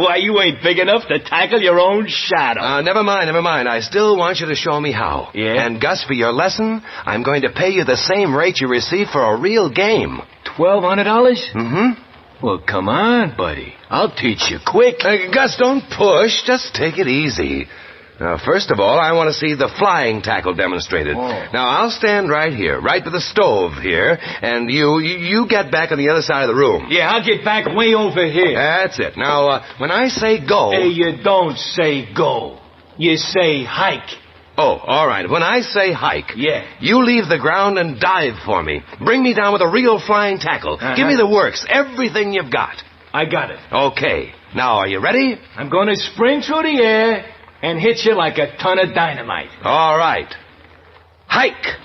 Why, you ain't big enough to tackle your own shadow. Never mind. I still want you to show me how. Yeah? And, Gus, for your lesson, I'm going to pay you the same rate you receive for a real game. $1,200? Mm-hmm. Well, come on, buddy. I'll teach you quick. Gus, don't push. Just take it easy. Now, first of all, I want to see the flying tackle demonstrated. Oh. Now, I'll stand right here, right by the stove here, and you get back on the other side of the room. Yeah, I'll get back way over here. That's it. Now, when I say go... Hey, you don't say go. You say hike. Oh, all right. When I say hike, yeah, you leave the ground and dive for me. Bring me down with a real flying tackle. Uh-huh. Give me the works, everything you've got. I got it. Okay. Now, are you ready? I'm going to spring through the air and hit you like a ton of dynamite. All right. Hike!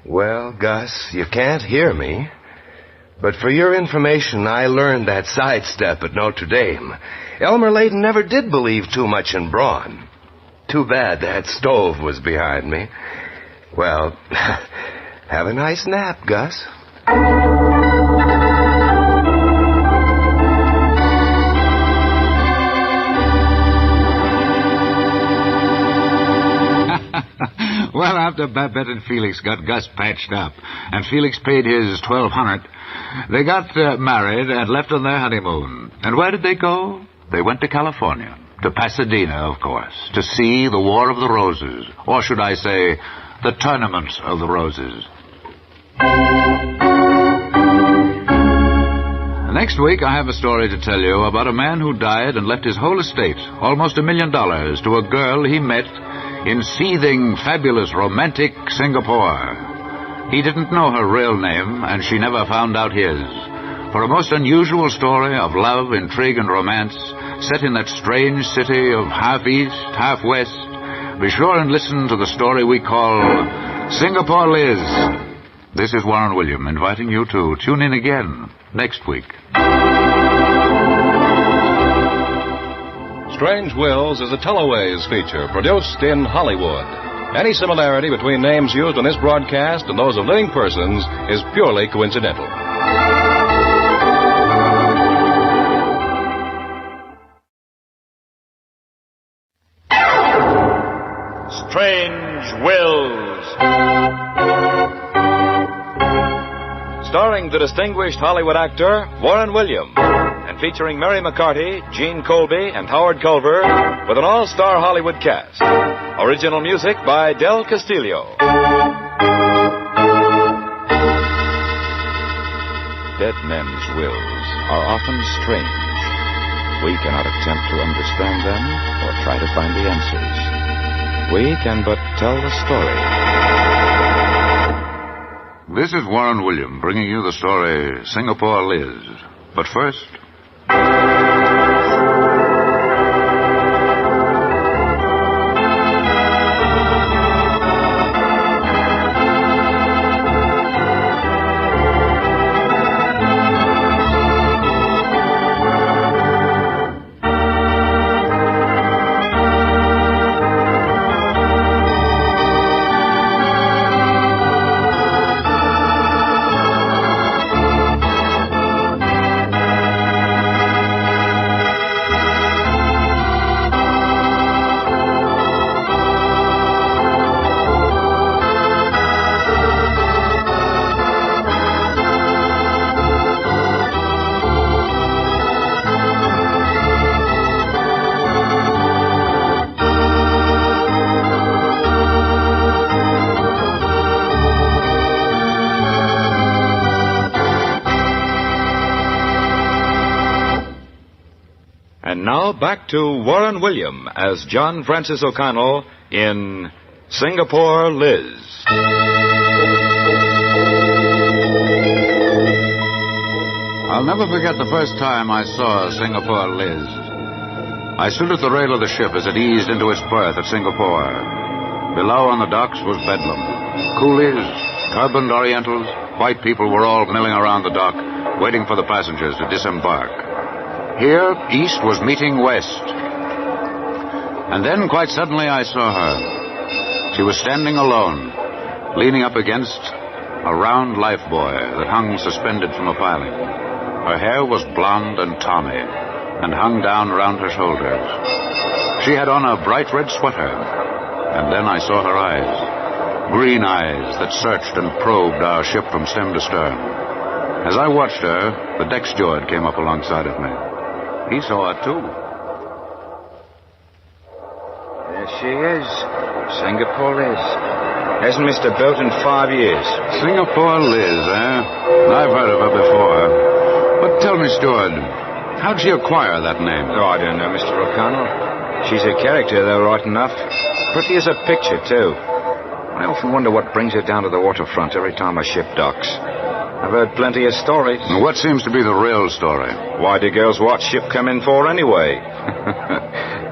Well, Gus, you can't hear me. But for your information, I learned that sidestep at Notre Dame. Elmer Layton never did believe too much in brawn. Too bad that stove was behind me. Well, have a nice nap, Gus. Well, after Babette and Felix got Gus patched up, and Felix paid his $1,200, they got married and left on their honeymoon. And where did they go? They went to California. To Pasadena, of course, to see the War of the Roses. Or should I say, the Tournament of the Roses. Next week, I have a story to tell you about a man who died and left his whole estate, almost $1 million, to a girl he met in seething, fabulous, romantic Singapore. He didn't know her real name, and she never found out his. For a most unusual story of love, intrigue, and romance, set in that strange city of half east, half west, be sure and listen to the story we call Singapore Liz. This is Warren William inviting you to tune in again next week. Strange Wills is a Teloways feature produced in Hollywood. Any similarity between names used on this broadcast and those of living persons is purely coincidental. Strange Wills. Starring the distinguished Hollywood actor Warren William, and featuring Mary McCarty, Gene Colby, and Howard Culver, with an all-star Hollywood cast. Original music by Del Castillo. Dead men's wills are often strange. We cannot attempt to understand them or try to find the answers. We can but tell the story. This is Warren William bringing you the story Singapore Liz. But first... And now back to Warren William as John Francis O'Connell in Singapore Liz. I'll never forget the first time I saw Singapore Liz. I stood at the rail of the ship as it eased into its berth at Singapore. Below on the docks was bedlam. Coolies, turbaned Orientals, white people were all milling around the dock, waiting for the passengers to disembark. Here, East was meeting West. And then, quite suddenly, I saw her. She was standing alone, leaning up against a round lifebuoy that hung suspended from a piling. Her hair was blonde and tawny, and hung down around her shoulders. She had on a bright red sweater, and then I saw her eyes, green eyes that searched and probed our ship from stem to stern. As I watched her, the deck steward came up alongside of me. He saw her, too. There she is. Singapore Liz. Hasn't missed a boat in 5 years. Singapore Liz, eh? I've heard of her before. But tell me, steward, how'd she acquire that name? Oh, I don't know, Mr. O'Connell. She's a character, though, right enough. Pretty as a picture, too. I often wonder what brings her down to the waterfront every time a ship docks. I've heard plenty of stories. What seems to be the real story? Why do girls watch ship come in for anyway?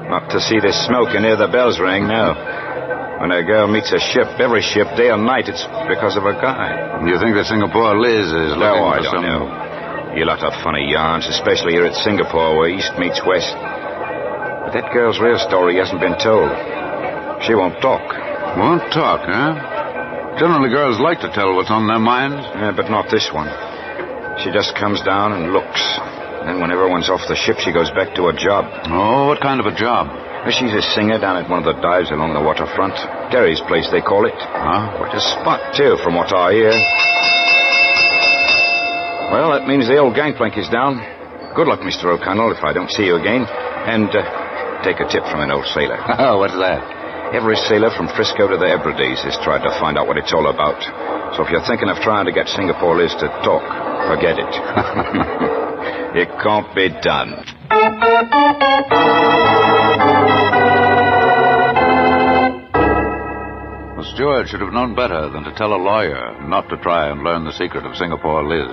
Not to see the smoke and hear the bells ring, no. When a girl meets a ship, every ship, day or night, it's because of a guy. You think that Singapore Liz is looking for some... No, I don't know. You lot of funny yarns, especially here at Singapore, where East meets West. But that girl's real story hasn't been told. She won't talk. Won't talk, huh? Generally, girls like to tell what's on their minds. Yeah, but not this one. She just comes down and looks. Then when everyone's off the ship, she goes back to her job. Oh, what kind of a job? She's a singer down at one of the dives along the waterfront. Terry's place, they call it. Huh? Quite a spot, too, from what I hear. Well, that means the old gangplank is down. Good luck, Mr. O'Connell, if I don't see you again. And take a tip from an old sailor. Oh, what's that? Every sailor from Frisco to the Hebrides has tried to find out what it's all about. So if you're thinking of trying to get Singapore Liz to talk, forget it. It can't be done. The steward should have known better than to tell a lawyer not to try and learn the secret of Singapore Liz.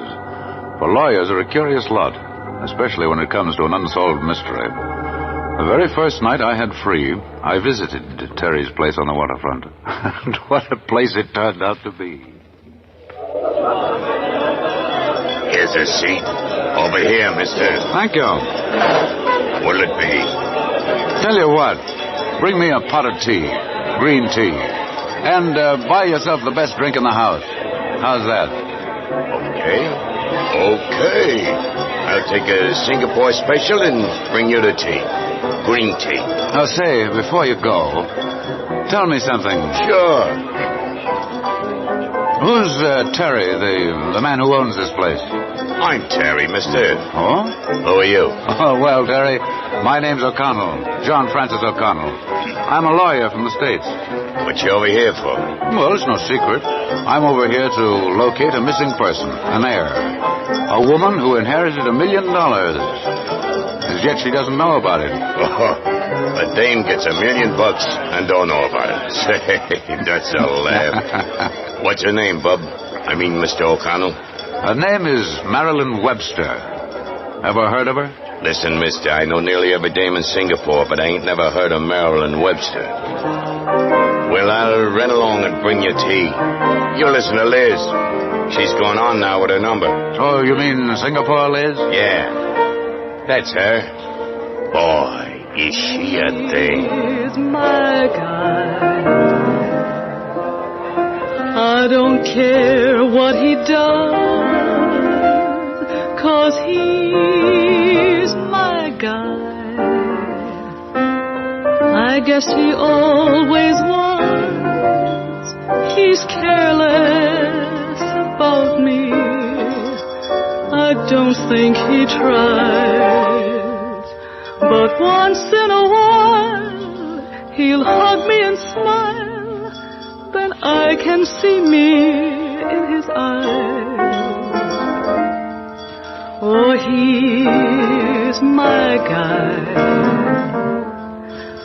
For lawyers are a curious lot, especially when it comes to an unsolved mystery. The very first night I had free, I visited Terry's place on the waterfront. And what a place it turned out to be. Here's a seat. Over here, mister. Thank you. What'll it be? Tell you what. Bring me a pot of tea. Green tea. And buy yourself the best drink in the house. How's that? Okay. I'll take a Singapore special and bring you the tea. Green tea. Now, say, before you go, tell me something. Sure. Who's Terry, the man who owns this place? I'm Terry, mister. Oh? Who are you? Oh, well, Terry, my name's O'Connell. John Francis O'Connell. I'm a lawyer from the States. What you over here for? Well, it's no secret. I'm over here to locate a missing person, an heir. A woman who inherited $1 million. As yet, she doesn't know about it. Oh, a dame gets $1 million and don't know about it. Say, that's a laugh. What's her name, bub? I mean, Mr. O'Connell. Her name is Marilyn Webster. Ever heard of her? Listen, mister, I know nearly every dame in Singapore, but I ain't never heard of Marilyn Webster. Well, I'll run along and bring you tea. You listen to Liz. She's going on now with her number. Oh, you mean Singapore, Liz? Yeah. That's her. Boy, is she a thing. He's my guy. I don't care what he does, 'cause he's my guy. I guess he always was. He's careless about me. I don't think he tries. But once in a while, he'll hug me and smile. Then I can see me in his eyes. Oh, he's my guy.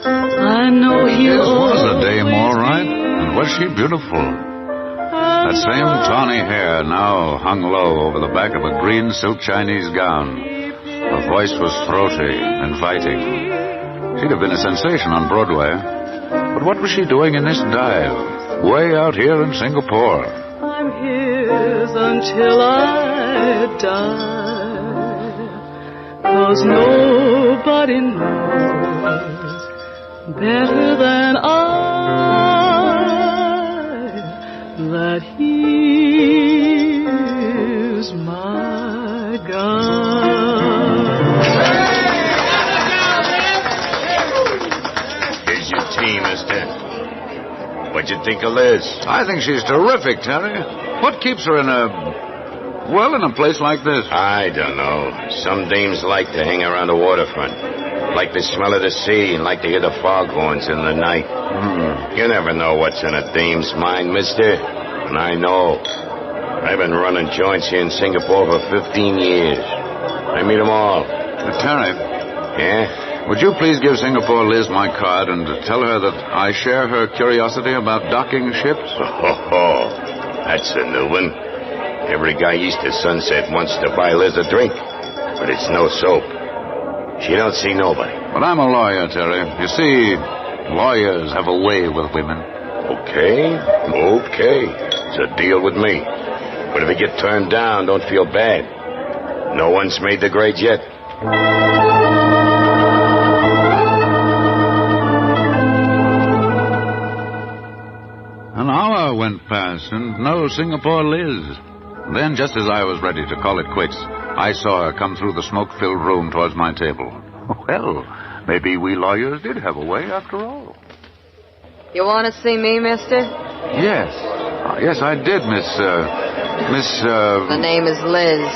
I know he'll was a dame, always all right. And was she beautiful? That same tawny hair now hung low over the back of a green silk Chinese gown. Her voice was throaty, inviting. She'd have been a sensation on Broadway. But what was she doing in this dive? Way out here in Singapore. I'm his until I die, 'cause nobody knows better than I that he's my guy. Here's your tea, mister. What'd you think of Liz? I think she's terrific, Terry. What keeps her in a place like this? I don't know. Some dames like to hang around the waterfront. Like the smell of the sea and like to hear the foghorns in the night. You never know what's in a dame's mind, mister. And I know. I've been running joints here in Singapore for 15 years. I meet them all. Terry. Yeah? Would you please give Singapore Liz my card and tell her that I share her curiosity about docking ships? Oh, that's a new one. Every guy east of Sunset wants to buy Liz a drink, but it's no soap. She don't see nobody. But I'm a lawyer, Terry. You see, lawyers have a way with women. Okay. It's a deal with me. But if you get turned down, don't feel bad. No one's made the grade yet. An hour went past, and no Singapore Liz. Then, just as I was ready to call it quits, I saw her come through the smoke-filled room towards my table. Well, maybe we lawyers did have a way after all. You want to see me, mister? Yes. Yes, I did, Miss... The name is Liz.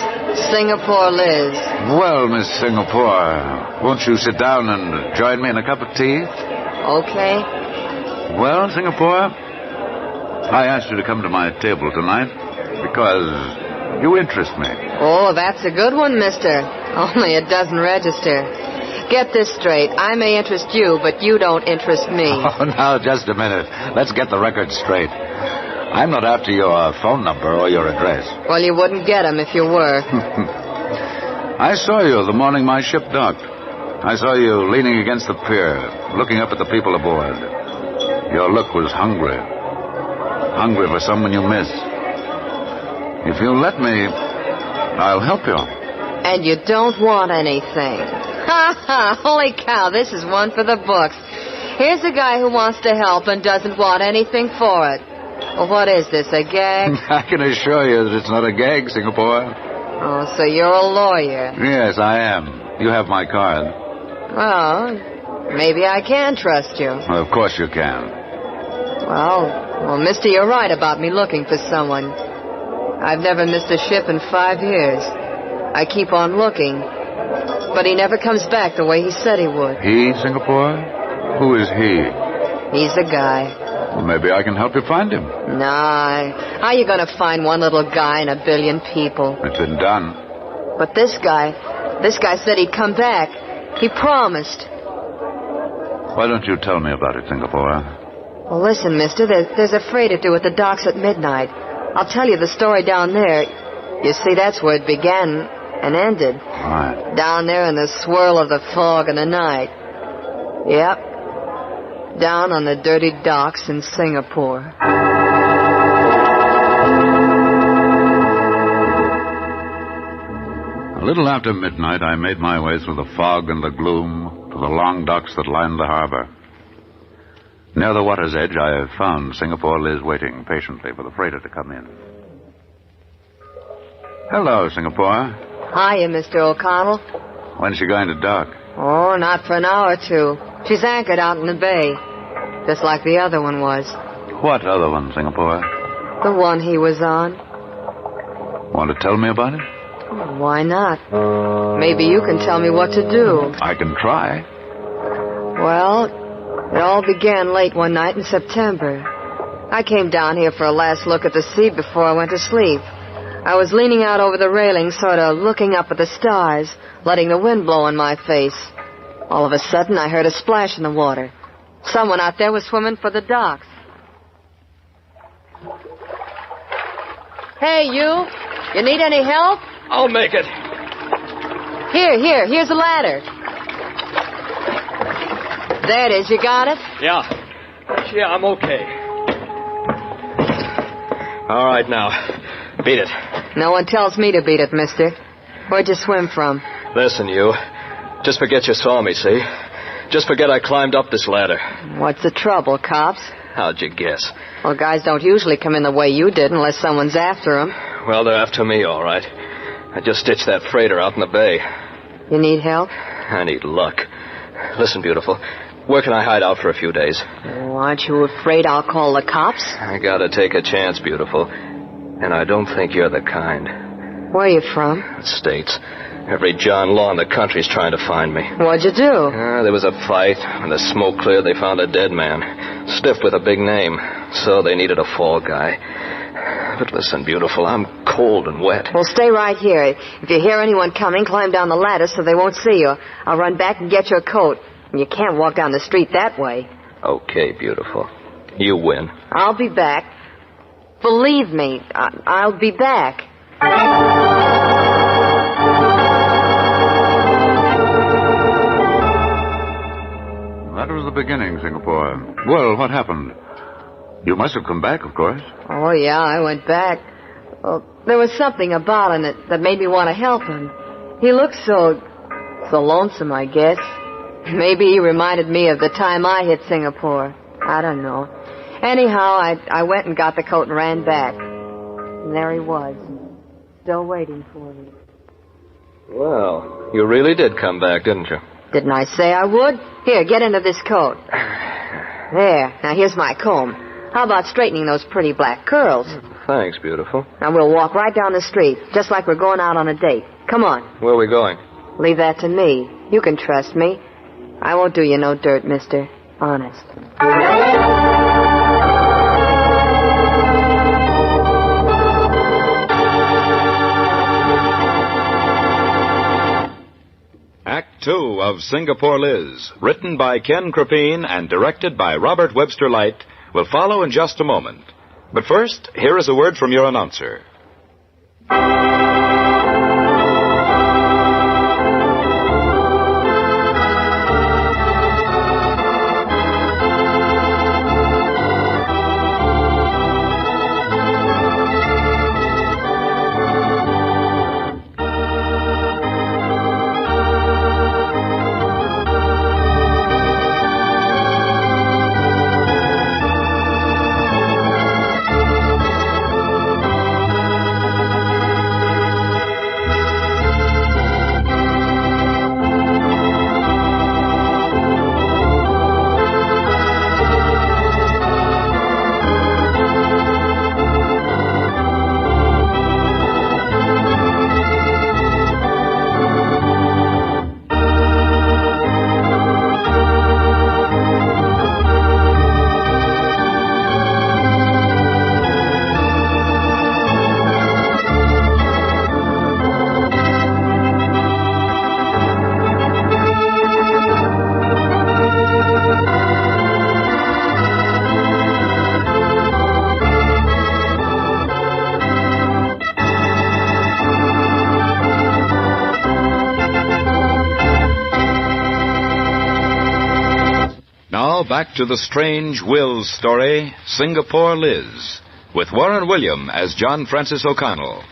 Singapore Liz. Well, Miss Singapore, won't you sit down and join me in a cup of tea? Okay. Well, Singapore, I asked you to come to my table tonight because you interest me. Oh, that's a good one, mister. Only it doesn't register. Get this straight. I may interest you, but you don't interest me. Oh, now, just a minute. Let's get the record straight. I'm not after your phone number or your address. Well, you wouldn't get 'em if you were. I saw you the morning my ship docked. I saw you leaning against the pier, looking up at the people aboard. Your look was hungry. Hungry for someone you miss. If you'll let me, I'll help you. And you don't want anything. Ha ha! Holy cow, this is one for the books. Here's a guy who wants to help and doesn't want anything for it. Well, what is this, a gag? I can assure you that it's not a gag, Singapore. Oh, so you're a lawyer. Yes, I am. You have my card. Well, maybe I can trust you. Well, of course you can. Well, mister, you're right about me looking for someone. I've never missed a ship in 5 years. I keep on looking, but he never comes back the way he said he would. He, Singapore? Who is he? He's the guy. Well, maybe I can help you find him. Nah, how you gonna find one little guy in a billion people? It's been done. But this guy said he'd come back. He promised. Why don't you tell me about it, Singapore? Well, listen, mister, there's a freighter due at the docks at midnight. I'll tell you the story down there. You see, that's where it began and ended. Right. Down there in the swirl of the fog and the night. Yep. Down on the dirty docks in Singapore. A little after midnight, I made my way through the fog and the gloom to the long docks that lined the harbor. Near the water's edge, I found Singapore Liz waiting patiently for the freighter to come in. Hello, Singapore. Hiya, Mr. O'Connell. When's she going to dock? Oh, not for an hour or two. She's anchored out in the bay, just like the other one was. What other one, Singapore? The one he was on. Want to tell me about it? Why not? Maybe you can tell me what to do. I can try. Well, it all began late one night in September. I came down here for a last look at the sea before I went to sleep. I was leaning out over the railing, sort of looking up at the stars, letting the wind blow in my face. All of a sudden, I heard a splash in the water. Someone out there was swimming for the docks. Hey, you. You need any help? I'll make it. Here's a ladder. There it is. You got it? Yeah, I'm okay. All right, now. Beat it. No one tells me to beat it, mister. Where'd you swim from? Listen, you. Just forget you saw me, see? Just forget I climbed up this ladder. What's the trouble, cops? How'd you guess? Well, guys don't usually come in the way you did unless someone's after them. Well, they're after me, all right. I just stitched that freighter out in the bay. You need help? I need luck. Listen, beautiful. Where can I hide out for a few days? Oh, aren't you afraid I'll call the cops? I gotta take a chance, beautiful. And I don't think you're the kind. Where are you from? States. Every John Law in the country's trying to find me. What'd you do? There was a fight. When the smoke cleared, they found a dead man. Stiff with a big name. So they needed a fall guy. But listen, beautiful, I'm cold and wet. Well, stay right here. If you hear anyone coming, climb down the ladder so they won't see you. I'll run back and get your coat. You can't walk down the street that way. Okay, beautiful. You win. I'll be back. Believe me, I'll be back. That was the beginning, Singapore. Well, what happened? You must have come back, of course. Oh, yeah, I went back. Well, there was something about him that made me want to help him. He looked so lonesome, I guess. Maybe he reminded me of the time I hit Singapore. I don't know. Anyhow, I went and got the coat and ran back. And there he was, still waiting for me. Well, you really did come back, didn't you? Didn't I say I would? Here, get into this coat. There. Now, here's my comb. How about straightening those pretty black curls? Thanks, beautiful. Now, we'll walk right down the street, just like we're going out on a date. Come on. Where are we going? Leave that to me. You can trust me. I won't do you no dirt, mister. Honest. Act 2 of Singapore Liz, written by Ken Crepine and directed by Robert Webster Light, will follow in just a moment. But first, here is a word from your announcer. now back to the strange Wills story, Singapore Liz, with Warren William as John Francis O'Connell.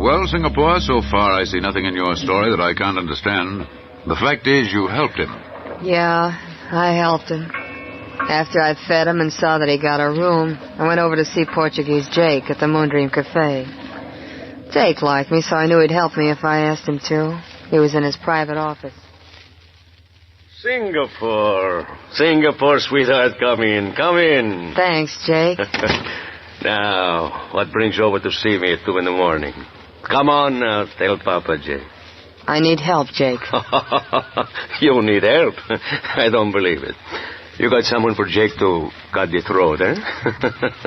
Well, Singapore, so far I see nothing in your story that I can't understand. The fact is, you helped him. Yeah, I helped him. After I fed him and saw that he got a room, I went over to see Portuguese Jake at the Moondream Cafe. Jake liked me, so I knew he'd help me if I asked him to. He was in his private office. Singapore, sweetheart, come in, come in. Thanks, Jake. Now, what brings you over to see me at 2 in the morning? Come on now, tell Papa, Jake. I need help, Jake. You need help? I don't believe it. You got someone for Jake to cut your throat, eh?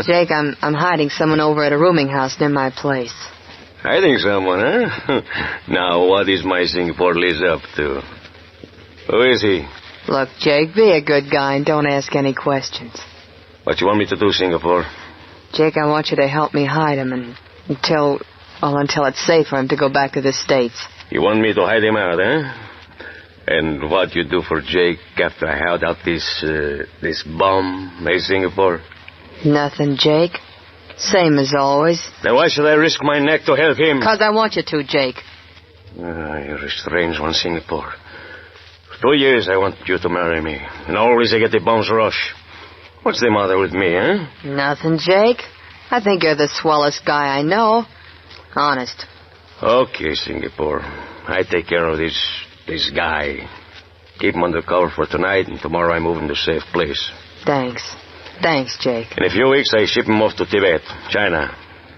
Jake, I'm hiding someone over at a rooming house near my place. Hiding someone, huh? Now, what is my Singapore Liz up to? Who is he? Look, Jake, be a good guy and don't ask any questions. What you want me to do, Singapore? Jake, I want you to help me hide him until it's safe for him to go back to the States. You want me to hide him out, eh? And what you do for Jake after I held out this bomb, eh, Singapore? Nothing, Jake. Same as always. Then why should I risk my neck to help him? Because I want you to, Jake. You're a strange one, Singapore. For 2 years I want you to marry me, and always I get the bomb's rush. What's the matter with me, eh? Nothing, Jake. I think you're the swellest guy I know. Honest. Okay, Singapore. I take care of this guy. Keep him under cover for tonight, and tomorrow I move him to a safe place. Thanks. Thanks, Jake. In a few weeks, I ship him off to Tibet, China.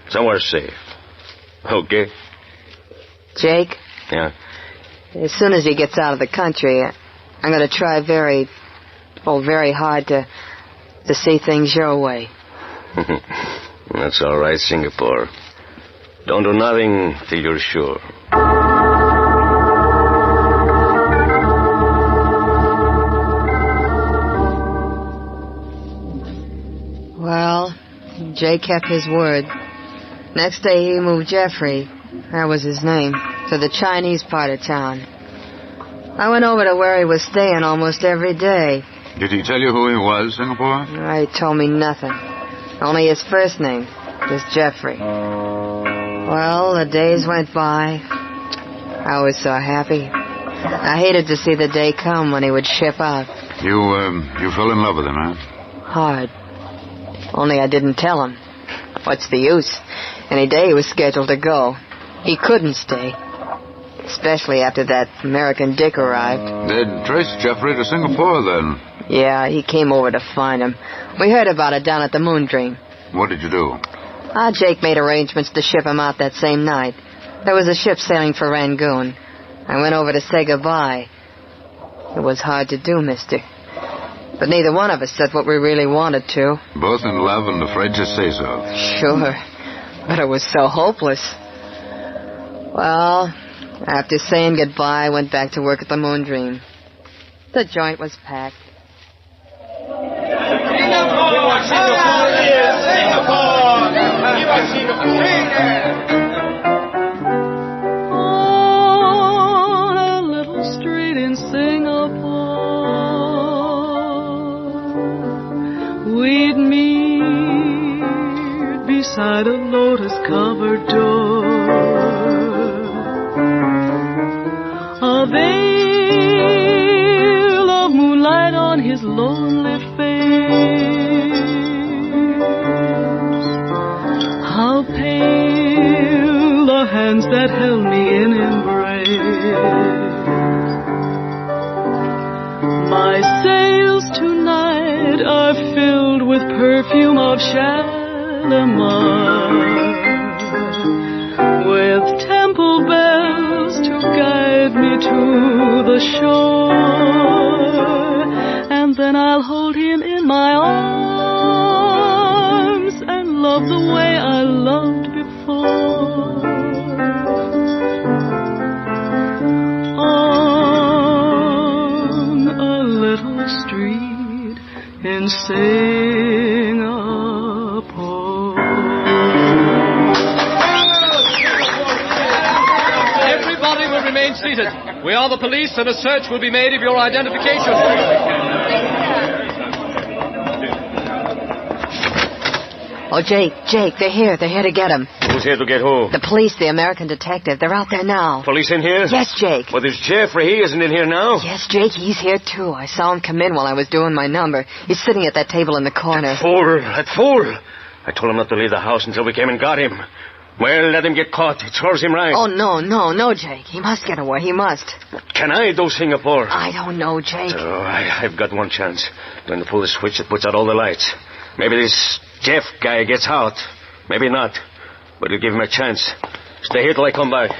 Somewhere safe. Okay? Jake? Yeah? As soon as he gets out of the country, I'm going to try very hard to see things your way. That's all right, Singapore. Don't do nothing till you're sure. Well, Jake kept his word. Next day he moved Jeffrey, that was his name, to the Chinese part of town. I went over to where he was staying almost every day. Did he tell you who he was, Singapore? He told me nothing. Only his first name, just Jeffrey. Well, the days went by. I was so happy. I hated to see the day come when he would ship out. You fell in love with him, huh? Hard. Only I didn't tell him. What's the use? Any day he was scheduled to go. He couldn't stay. Especially after that American Dick arrived. They'd traced Jeffrey to Singapore, then? Yeah, he came over to find him. We heard about it down at the Moondream. What did you do? Jake made arrangements to ship him out that same night. There was a ship sailing for Rangoon. I went over to say goodbye. It was hard to do, mister. But neither one of us said what we really wanted to. Both in love and afraid to say so. Sure. But it was so hopeless. Well, after saying goodbye, I went back to work at the Moondream. The joint was packed. On a little street in Singapore, we'd meet beside a lotus-covered door. A veil of moonlight on his lonely face. How pale the hands that held me in embrace. My sails tonight are filled with perfume of Shalimar, with temple bells to guide me to the shore, and then I'll hold him in my arms and love the way I loved before. On a little street in Singapore. Everybody will remain remain seated. We are the police, and a search will be made of your identification. Oh, Jake, they're here. They're here to get him. Who's here to get who? The police, the American detective. They're out there now. Police in here? Yes, Jake. But there's Jeffrey. He isn't in here now. Yes, Jake, he's here, too. I saw him come in while I was doing my number. He's sitting at that table in the corner. That fool. I told him not to leave the house until we came and got him. Well, let him get caught. It serves him right. Oh, no, Jake. He must get away. He must. What can I do, Singapore? I don't know, Jake. Oh, I've got one chance. I'm going to pull the switch that puts out all the lights. Maybe this Jeff guy gets out. Maybe not. But it'll give him a chance. Stay here till I come back.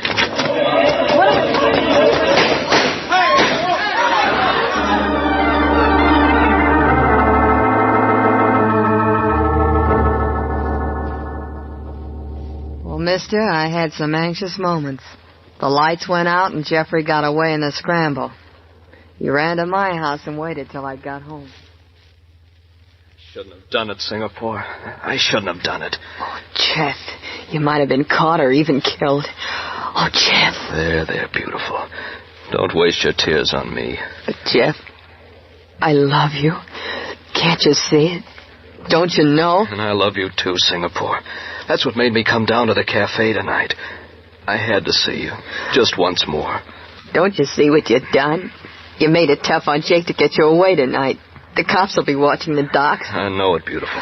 Well, mister, I had some anxious moments. The lights went out and Jeffrey got away in the scramble. He ran to my house and waited till I got home. Shouldn't have done it, Singapore. I shouldn't have done it. Oh, Jeff, you might have been caught or even killed. Oh, Jeff. There, beautiful. Don't waste your tears on me. Jeff, I love you. Can't you see it? Don't you know? And I love you too, Singapore. That's what made me come down to the cafe tonight. I had to see you. Just once more. Don't you see what you've done? You made it tough on Jake to get you away tonight. The cops will be watching the docks. I know it, beautiful.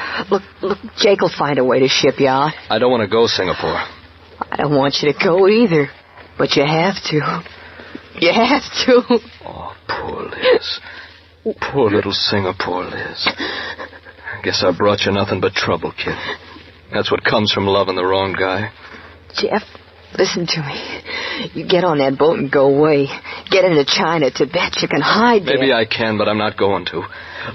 Look, Jake will find a way to ship you out. I don't want to go, Singapore. I don't want you to go either. But you have to. You have to. Oh, poor Liz. Poor little Singapore, Liz. I guess I brought you nothing but trouble, kid. That's what comes from loving the wrong guy. Jeff, listen to me. You get on that boat and go away. Get into China, Tibet. You can hide there. Maybe I can, but I'm not going to.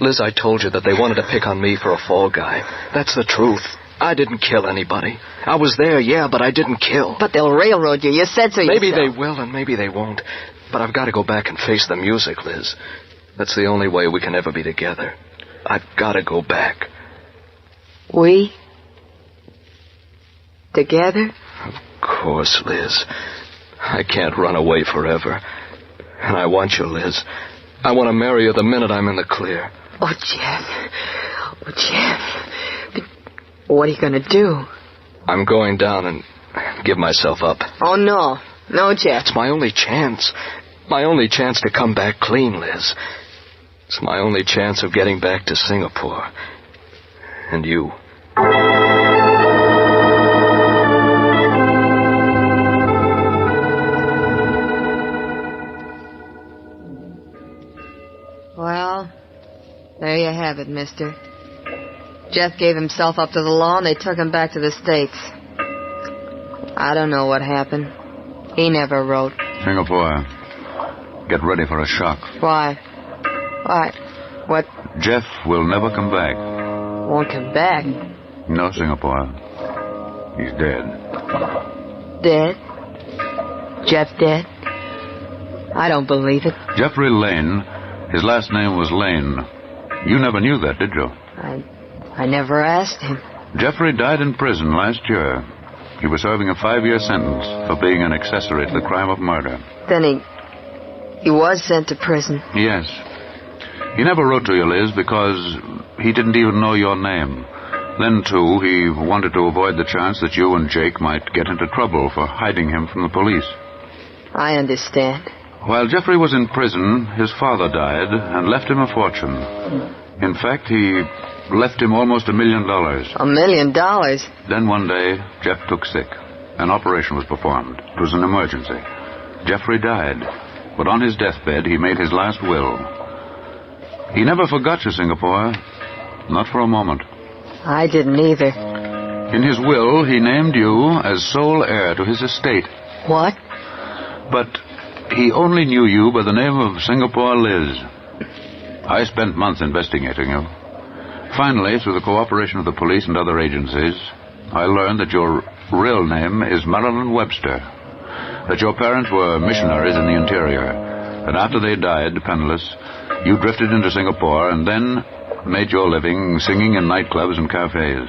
Liz, I told you that they wanted to pick on me for a fall guy. That's the truth. I didn't kill anybody. I was there, yeah, but I didn't kill. But they'll railroad you. You said so yourself. Maybe they will and maybe they won't. But I've got to go back and face the music, Liz. That's the only way we can ever be together. I've got to go back. We? Together? Of course, Liz. I can't run away forever. And I want you, Liz. I want to marry you the minute I'm in the clear. Oh, Jeff. Oh, Jeff. But what are you going to do? I'm going down and give myself up. Oh, no. No, Jeff. It's my only chance. My only chance to come back clean, Liz. It's my only chance of getting back to Singapore. And you. Well, there you have it, mister. Jeff gave himself up to the law and they took him back to the States. I don't know what happened. He never wrote. Singapore, get ready for a shock. Why? What? Jeff will never come back. Won't come back? No, Singapore. He's dead. Dead? Jeff dead? I don't believe it. Jeffrey Lane. His last name was Lane. You never knew that, did you? I never asked him. Jeffrey died in prison last year. He was serving a 5-year sentence for being an accessory to the crime of murder. Then he was sent to prison. Yes. He never wrote to you, Liz, because he didn't even know your name. Then, too, he wanted to avoid the chance that you and Jake might get into trouble for hiding him from the police. I understand. While Jeffrey was in prison, his father died and left him a fortune. In fact, he left him almost $1 million. $1 million? Then one day, Jeff took sick. An operation was performed. It was an emergency. Jeffrey died, but on his deathbed, he made his last will. He never forgot you, Singapore. Not for a moment. I didn't either. In his will, he named you as sole heir to his estate. What? But he only knew you by the name of Singapore Liz. I spent months investigating you. Finally, through the cooperation of the police and other agencies, I learned that your real name is Marilyn Webster, that your parents were missionaries in the interior, and after they died, penniless, you drifted into Singapore and then made your living singing in nightclubs and cafes.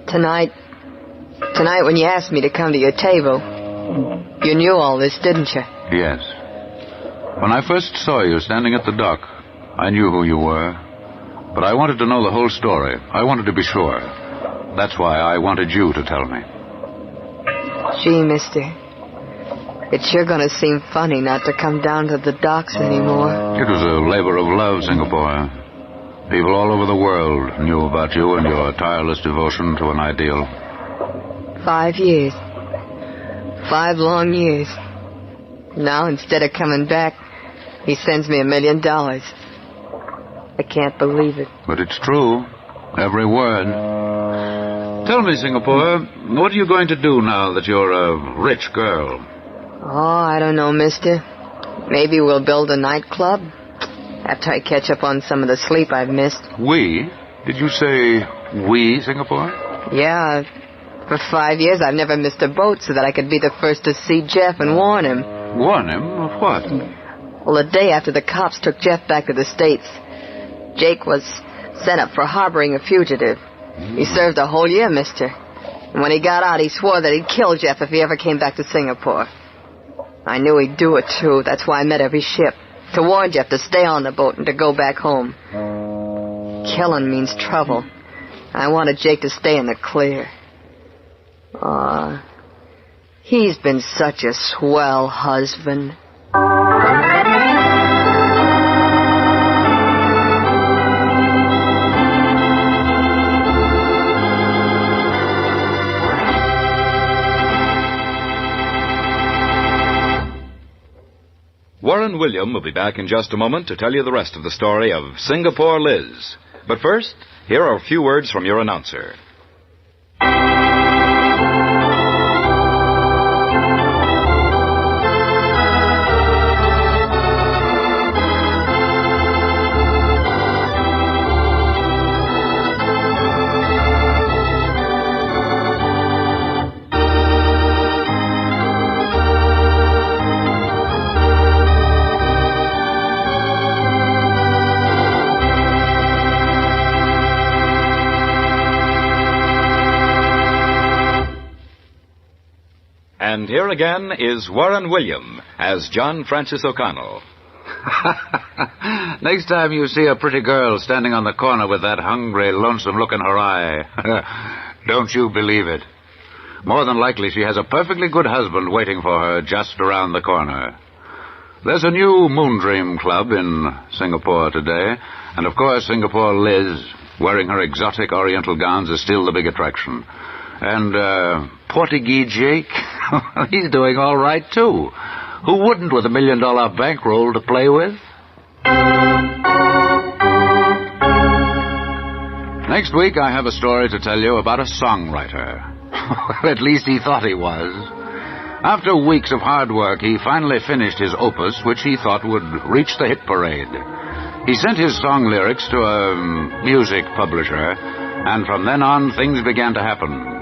Tonight when you asked me to come to your table, you knew all this, didn't you? Yes. When I first saw you standing at the dock, I knew who you were. But I wanted to know the whole story. I wanted to be sure. That's why I wanted you to tell me. Gee, mister, it's sure gonna seem funny not to come down to the docks anymore. It was a labor of love, Singapore. People all over the world knew about you and your tireless devotion to an ideal. 5 years. 5 long years. Now, instead of coming back, he sends me $1 million. I can't believe it. But it's true. Every word. Tell me, Singapore, what are you going to do now that you're a rich girl? Oh, I don't know, mister. Maybe we'll build a nightclub after I catch up on some of the sleep I've missed. We? Did you say we, Singapore? Yeah. For 5 years, I've never missed a boat so that I could be the first to see Jeff and warn him. Warn him? Of what? Well, the day after the cops took Jeff back to the States, Jake was sent up for harboring a fugitive. He served a whole year, mister. And when he got out, he swore that he'd kill Jeff if he ever came back to Singapore. I knew he'd do it, too. That's why I met every ship. To warn Jeff to stay on the boat and to go back home. Killing means trouble. I wanted Jake to stay in the clear. Aw, he's been such a swell husband. Warren William will be back in just a moment to tell you the rest of the story of Singapore Liz. But first, here are a few words from your announcer. And here again is Warren William as John Francis O'Connell. Next time you see a pretty girl standing on the corner with that hungry, lonesome look in her eye, don't you believe it. More than likely she has a perfectly good husband waiting for her just around the corner. There's a new Moondream Club in Singapore today, and of course Singapore Liz, wearing her exotic oriental gowns, is still the big attraction. And Portuguese Jake, he's doing all right, too. Who wouldn't with $1 million bankroll to play with? Next week, I have a story to tell you about a songwriter. At least he thought he was. After weeks of hard work, he finally finished his opus, which he thought would reach the hit parade. He sent his song lyrics to a music publisher, and from then on, things began to happen.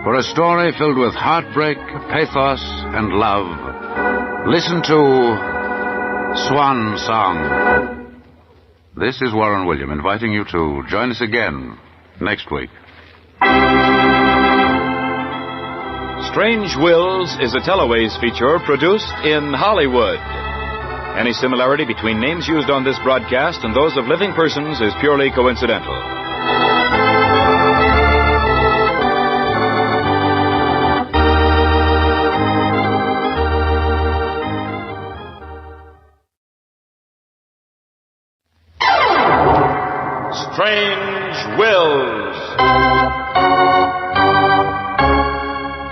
For a story filled with heartbreak, pathos, and love, listen to Swan Song. This is Warren William inviting you to join us again next week. Strange Wills is a Teleways feature produced in Hollywood. Any similarity between names used on this broadcast and those of living persons is purely coincidental. Strange Wills.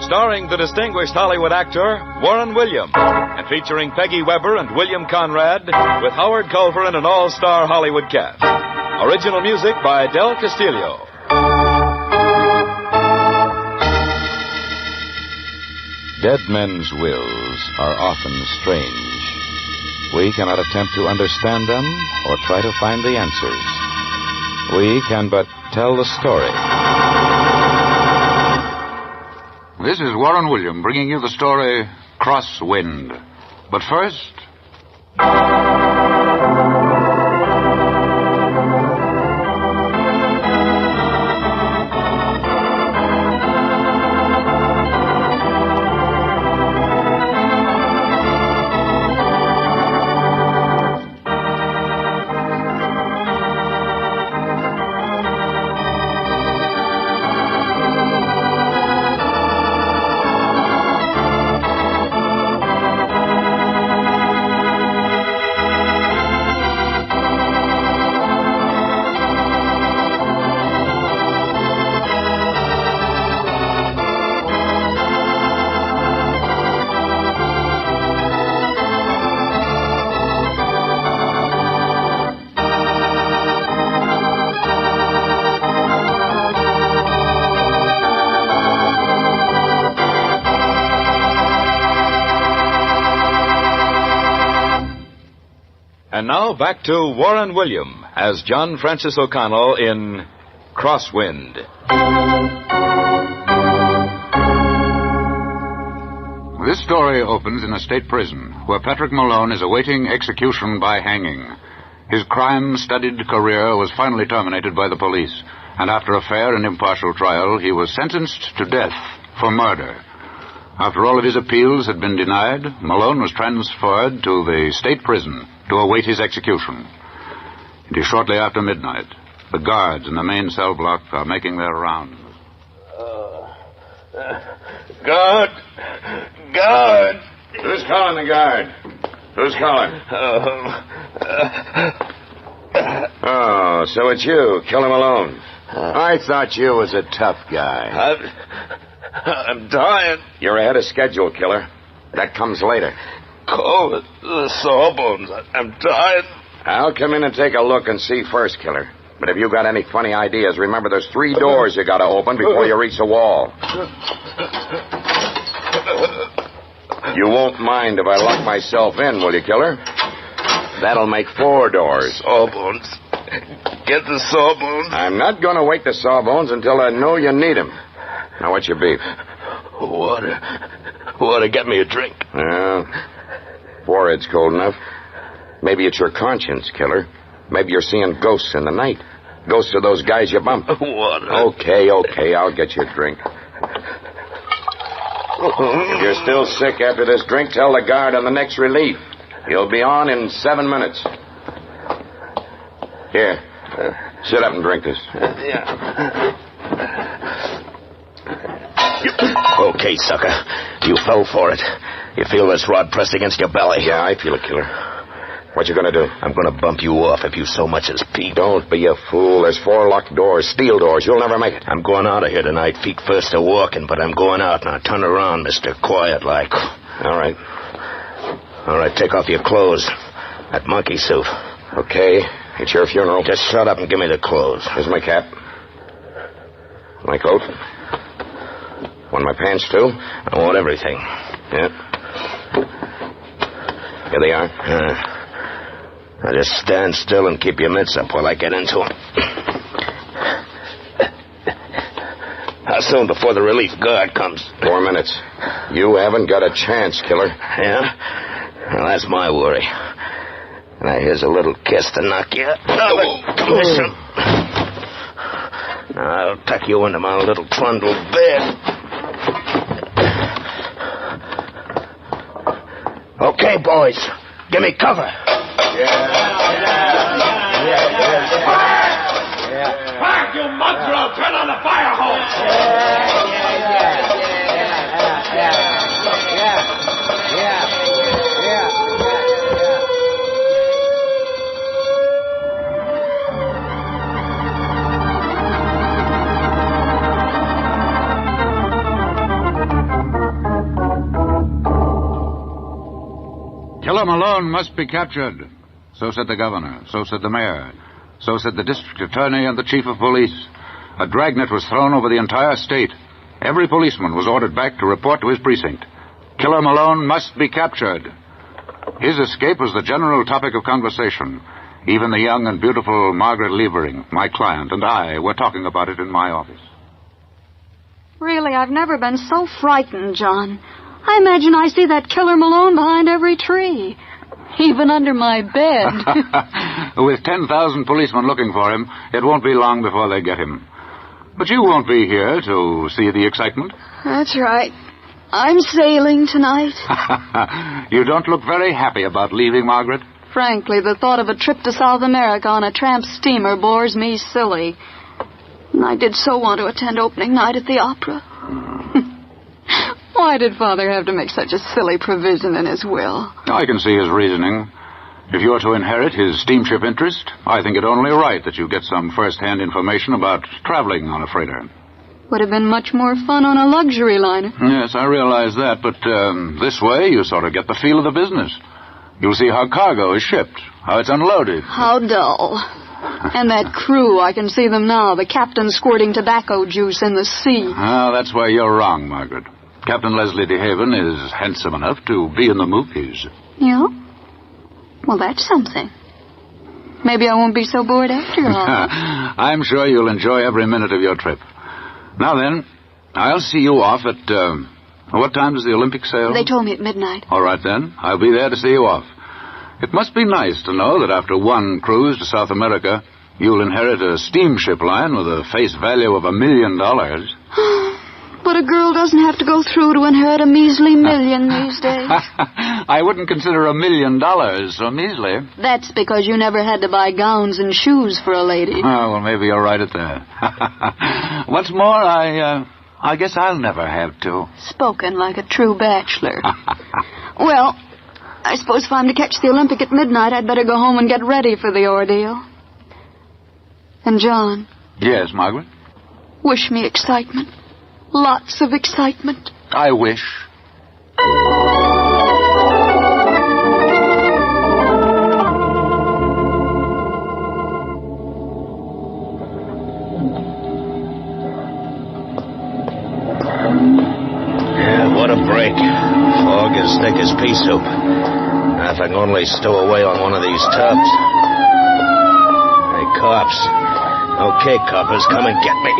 Starring the distinguished Hollywood actor Warren William, and featuring Peggy Weber and William Conrad, with Howard Culver and an all-star Hollywood cast. Original music by Del Castillo. Dead men's wills are often strange. We cannot attempt to understand them or try to find the answers. We can but tell the story. This is Warren William bringing you the story Crosswind. But first... now back to Warren William as John Francis O'Connell in Crosswind. This story opens in a state prison where Patrick Malone is awaiting execution by hanging. His crime-studied career was finally terminated by the police, and after a fair and impartial trial, he was sentenced to death for murder. After all of his appeals had been denied, Malone was transferred to the state prison to await his execution. It is shortly after midnight. The guards in the main cell block are making their rounds. Guard! Guard! Who's calling the guard? Who's calling? Oh, so it's you, Killer Malone. I thought you was a tough guy. I'm dying. You're ahead of schedule, Killer. That comes later. Cold, the sawbones. I'm dying. I'll come in and take a look and see first, Killer. But if you got any funny ideas, remember there's 3 doors you gotta open before you reach the wall. You won't mind if I lock myself in, will you, Killer? That'll make 4 doors. Sawbones. Get the sawbones. I'm not gonna wake the sawbones until I know you need 'em. Now, what's your beef? Water. Water, get me a drink. Forehead's cold enough. Maybe it's your conscience, Killer. Maybe you're seeing ghosts in the night. Ghosts of those guys you bumped. Water. Okay, I'll get you a drink. If you're still sick after this drink, tell the guard on the next relief. He'll be on in 7 minutes. Here, sit up and drink this. Okay, sucker. You fell for it. You feel this rod pressed against your belly? Yeah, I feel it, Killer. What you gonna do? I'm gonna bump you off if you so much as peep. Don't be a fool. There's 4 locked doors, steel doors. You'll never make it. I'm going out of here tonight, feet first to walking, but I'm going out. Now turn around, mister. Quiet like. All right. All right, take off your clothes. That monkey suit. Okay. It's your funeral. Just shut up and give me the clothes. Here's my cap. My coat. Want my pants, too? I want everything. Yeah. Here they are. Now just stand still and keep your mitts up while I get into them. How soon before the relief guard comes? 4 minutes. You haven't got a chance, Killer. Yeah? Well, that's my worry. Now, here's a little kiss to knock you out of the commission. Now, I'll tuck you into my little trundle bed. Okay, boys. Give me cover. Fuck, you mongrel! Turn on the fire hose! Killer Malone must be captured. So said the governor. So said the mayor. So said the district attorney and the chief of police. A dragnet was thrown over the entire state. Every policeman was ordered back to report to his precinct. Killer Malone must be captured. His escape was the general topic of conversation. Even the young and beautiful Margaret Levering, my client, and I were talking about it in my office. Really, I've never been so frightened, John. I imagine I see that Killer Malone behind every tree. Even under my bed. With 10,000 policemen looking for him, it won't be long before they get him. But you won't be here to see the excitement. That's right. I'm sailing tonight. You don't look very happy about leaving, Margaret. Frankly, the thought of a trip to South America on a tramp steamer bores me silly. And I did so want to attend opening night at the opera. Why did Father have to make such a silly provision in his will? I can see his reasoning. If you're to inherit his steamship interest, I think it only right that you get some first-hand information about traveling on a freighter. Would have been much more fun on a luxury liner. Yes, I realize that, but this way you sort of get the feel of the business. You'll see how cargo is shipped, how it's unloaded. How dull. And that crew, I can see them now, the captain squirting tobacco juice in the sea. Ah, that's where you're wrong, Margaret. Captain Leslie DeHaven is handsome enough to be in the movies. Yeah? Well, that's something. Maybe I won't be so bored after all. I'm sure you'll enjoy every minute of your trip. Now then, I'll see you off at... what time does the Olympic sail? They told me at midnight. All right, then. I'll be there to see you off. It must be nice to know that after one cruise to South America, you'll inherit a steamship line with a face value of $1 million. But a girl doesn't have to go through to inherit a measly million these days. I wouldn't consider $1 million so measly. That's because you never had to buy gowns and shoes for a lady. Oh, well, maybe you're right at that. What's more, I guess I'll never have to. Spoken like a true bachelor. Well, I suppose if I'm to catch the Olympic at midnight, I'd better go home and get ready for the ordeal. And John. Yes, Margaret? Wish me excitement. Lots of excitement. I wish. Yeah, what a break. Fog as thick as pea soup. If I can only stow away on one of these tubs. Hey, cops. Okay, coppers, come and get me.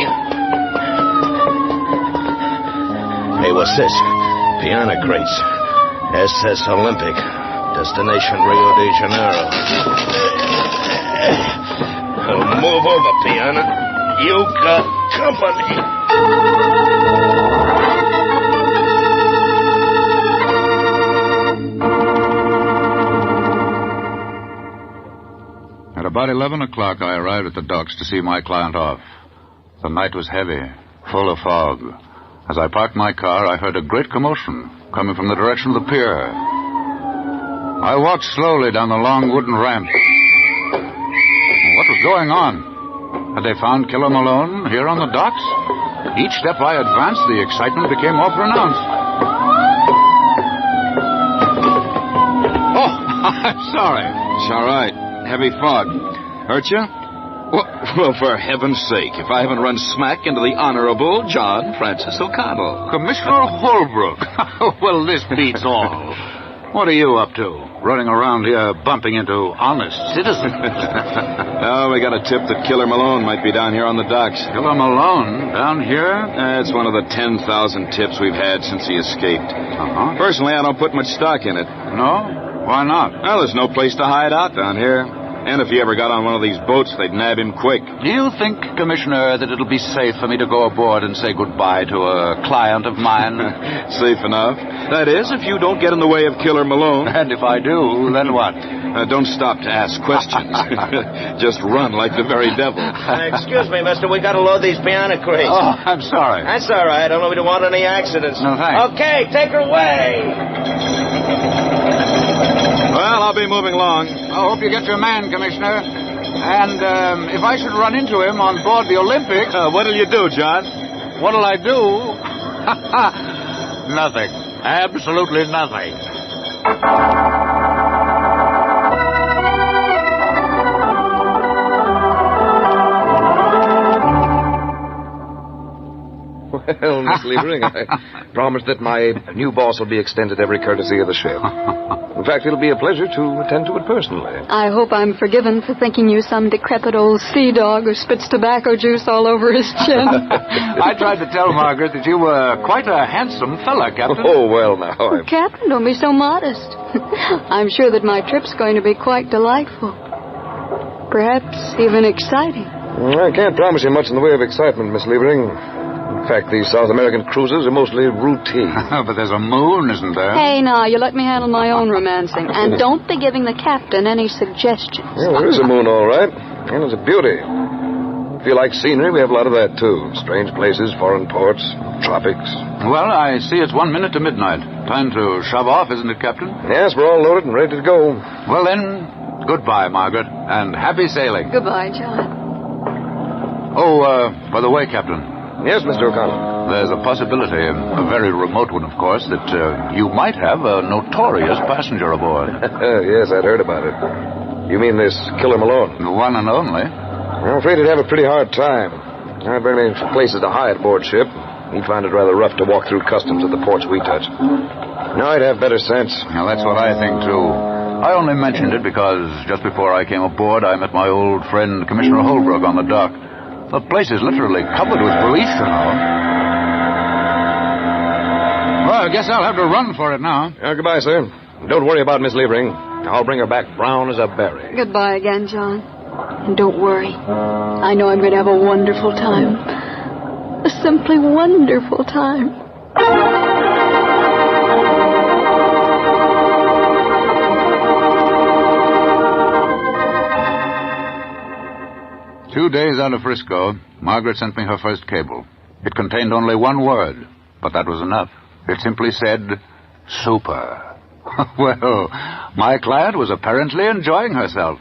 Hey, what's this? Piano crates. SS Olympic. Destination Rio de Janeiro. Move over, Piano. You got company. At about 11 o'clock, I arrived at the docks to see my client off. The night was heavy, full of fog. As I parked my car, I heard a great commotion coming from the direction of the pier. I walked slowly down the long wooden ramp. What was going on? Had they found Killer Malone here on the docks? Each step I advanced, the excitement became more pronounced. Oh, I'm sorry. It's all right. Heavy fog. Hurt you? Well, for heaven's sake, if I haven't run smack into the Honorable John Francis O'Connell. Commissioner Holbrook. Well, this beats all. What are you up to? Running around here bumping into honest citizens? Oh, we got a tip that Killer Malone might be down here on the docks. Killer Malone? Down here? It's one of the 10,000 tips we've had since he escaped. Uh-huh. Personally, I don't put much stock in it. No? Why not? Well, there's no place to hide out down here. And if he ever got on one of these boats, they'd nab him quick. Do you think, Commissioner, that it'll be safe for me to go aboard and say goodbye to a client of mine? Safe enough. That is, if you don't get in the way of Killer Malone. And if I do, then what? Don't stop to ask questions. Just run like the very devil. Excuse me, mister. We got to load these piano crates. Oh, I'm sorry. That's all right. I don't know if we don't want any accidents. No, thanks. Okay, take her away. Well, I'll be moving along. I hope you get your man, Commissioner. And if I should run into him on board the Olympic... what'll you do, John? What'll I do? Nothing. Absolutely nothing. Well, Miss Liebering, I promise that my new boss will be extended every courtesy of the ship. In fact, it'll be a pleasure to attend to it personally. I hope I'm forgiven for thinking you some decrepit old sea dog who spits tobacco juice all over his chin. I tried to tell Margaret that you were quite a handsome fella, Captain. Oh, well, now. Oh, Captain, don't be so modest. I'm sure that my trip's going to be quite delightful. Perhaps even exciting. Well, I can't promise you much in the way of excitement, Miss Liebering. In fact, these South American cruises are mostly routine. But there's a moon, isn't there? Hey, now, you let me handle my own romancing. And don't be giving the captain any suggestions. Well, there is a moon, all right. And it's a beauty. If you like scenery, we have a lot of that, too. Strange places, foreign ports, tropics. Well, I see it's 1 minute to midnight. Time to shove off, isn't it, Captain? Yes, we're all loaded and ready to go. Well, then, goodbye, Margaret, and happy sailing. Goodbye, John. Oh, by the way, Captain. Yes, Mr. O'Connell. There's a possibility, a very remote one, of course, that you might have a notorious passenger aboard. Yes, I'd heard about it. You mean this Killer Malone? The one and only. I'm afraid he'd have a pretty hard time. There are very many places to hide aboard ship. He'd find it rather rough to walk through customs at the ports we touch. No, he'd have better sense. Now, that's what I think, too. I only mentioned it because just before I came aboard, I met my old friend Commissioner Holbrook on the dock. The place is literally covered with police, you know. Well, I guess I'll have to run for it now. Goodbye, sir. Don't worry about Miss Levering. I'll bring her back brown as a berry. Goodbye again, John. And don't worry. I know I'm going to have a wonderful time. A simply wonderful time. 2 days out of Frisco, Margaret sent me her first cable. It contained only one word, but that was enough. It simply said, super. Well, my client was apparently enjoying herself.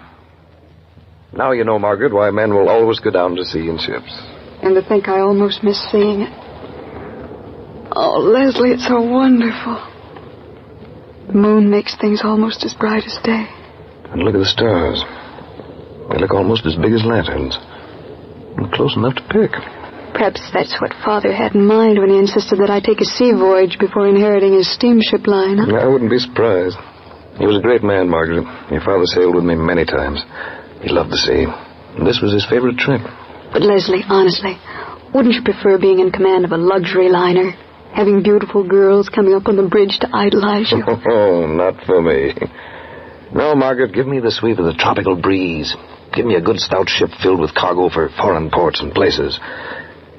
Now you know, Margaret, why men will always go down to sea in ships. And to think I almost missed seeing it. Oh, Leslie, it's so wonderful. The moon makes things almost as bright as day. And look at the stars. They look almost as big as lanterns. And close enough to pick. Perhaps that's what Father had in mind when he insisted that I take a sea voyage before inheriting his steamship line. Huh? I wouldn't be surprised. He was a great man, Margaret. Your father sailed with me many times. He loved the sea. And this was his favorite trip. But, Leslie, honestly, wouldn't you prefer being in command of a luxury liner? Having beautiful girls coming up on the bridge to idolize you? Oh, not for me. No, Margaret, give me the sweep of the tropical breeze. Give me a good stout ship filled with cargo for foreign ports and places.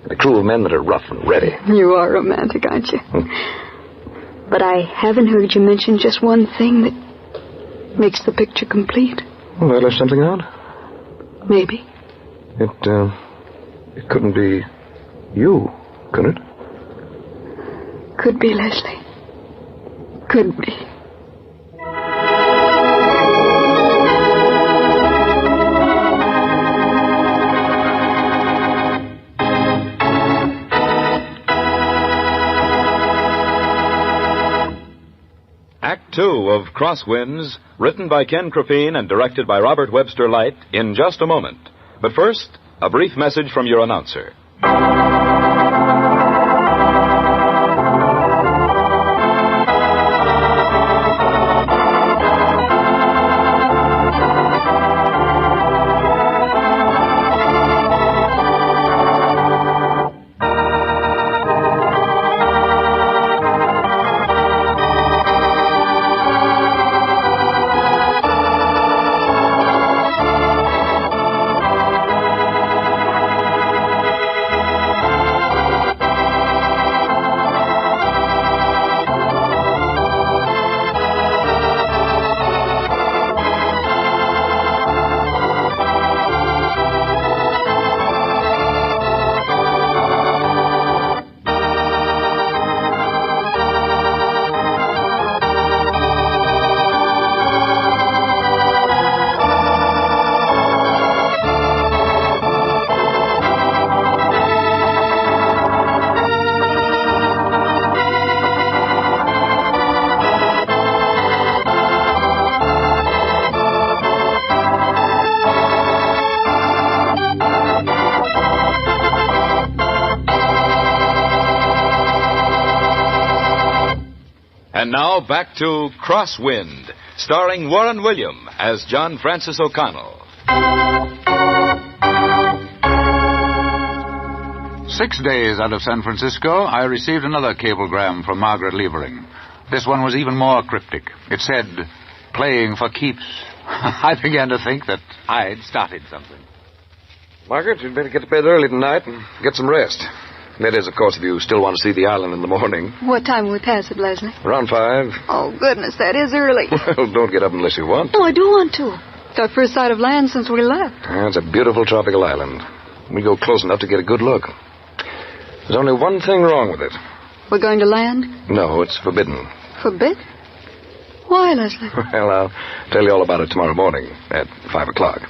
And a crew of men that are rough and ready. You are romantic, aren't you? But I haven't heard you mention just one thing that makes the picture complete. Well, I left something out? Maybe. It couldn't be you, could it? Could be, Leslie. Could be. Act 2 of Crosswinds, written by Ken Crepine and directed by Robert Webster Light, in just a moment. But first, a brief message from your announcer. And now back to Crosswind, starring Warren William as John Francis O'Connell. 6 days out of San Francisco, I received another cablegram from Margaret Levering. This one was even more cryptic. It said, playing for keeps. I began to think that I'd started something. Margaret, you'd better get to bed early tonight and get some rest. That is, of course, if you still want to see the island in the morning. What time will we pass it, Leslie? Around 5. Oh, goodness, that is early. Well, don't get up unless you want. Oh, I do want to. It's our first sight of land since we left. It's a beautiful tropical island. We go close enough to get a good look. There's only one thing wrong with it. We're going to land? No, it's forbidden. Forbidden? Why, Leslie? Well, I'll tell you all about it tomorrow morning at 5 o'clock.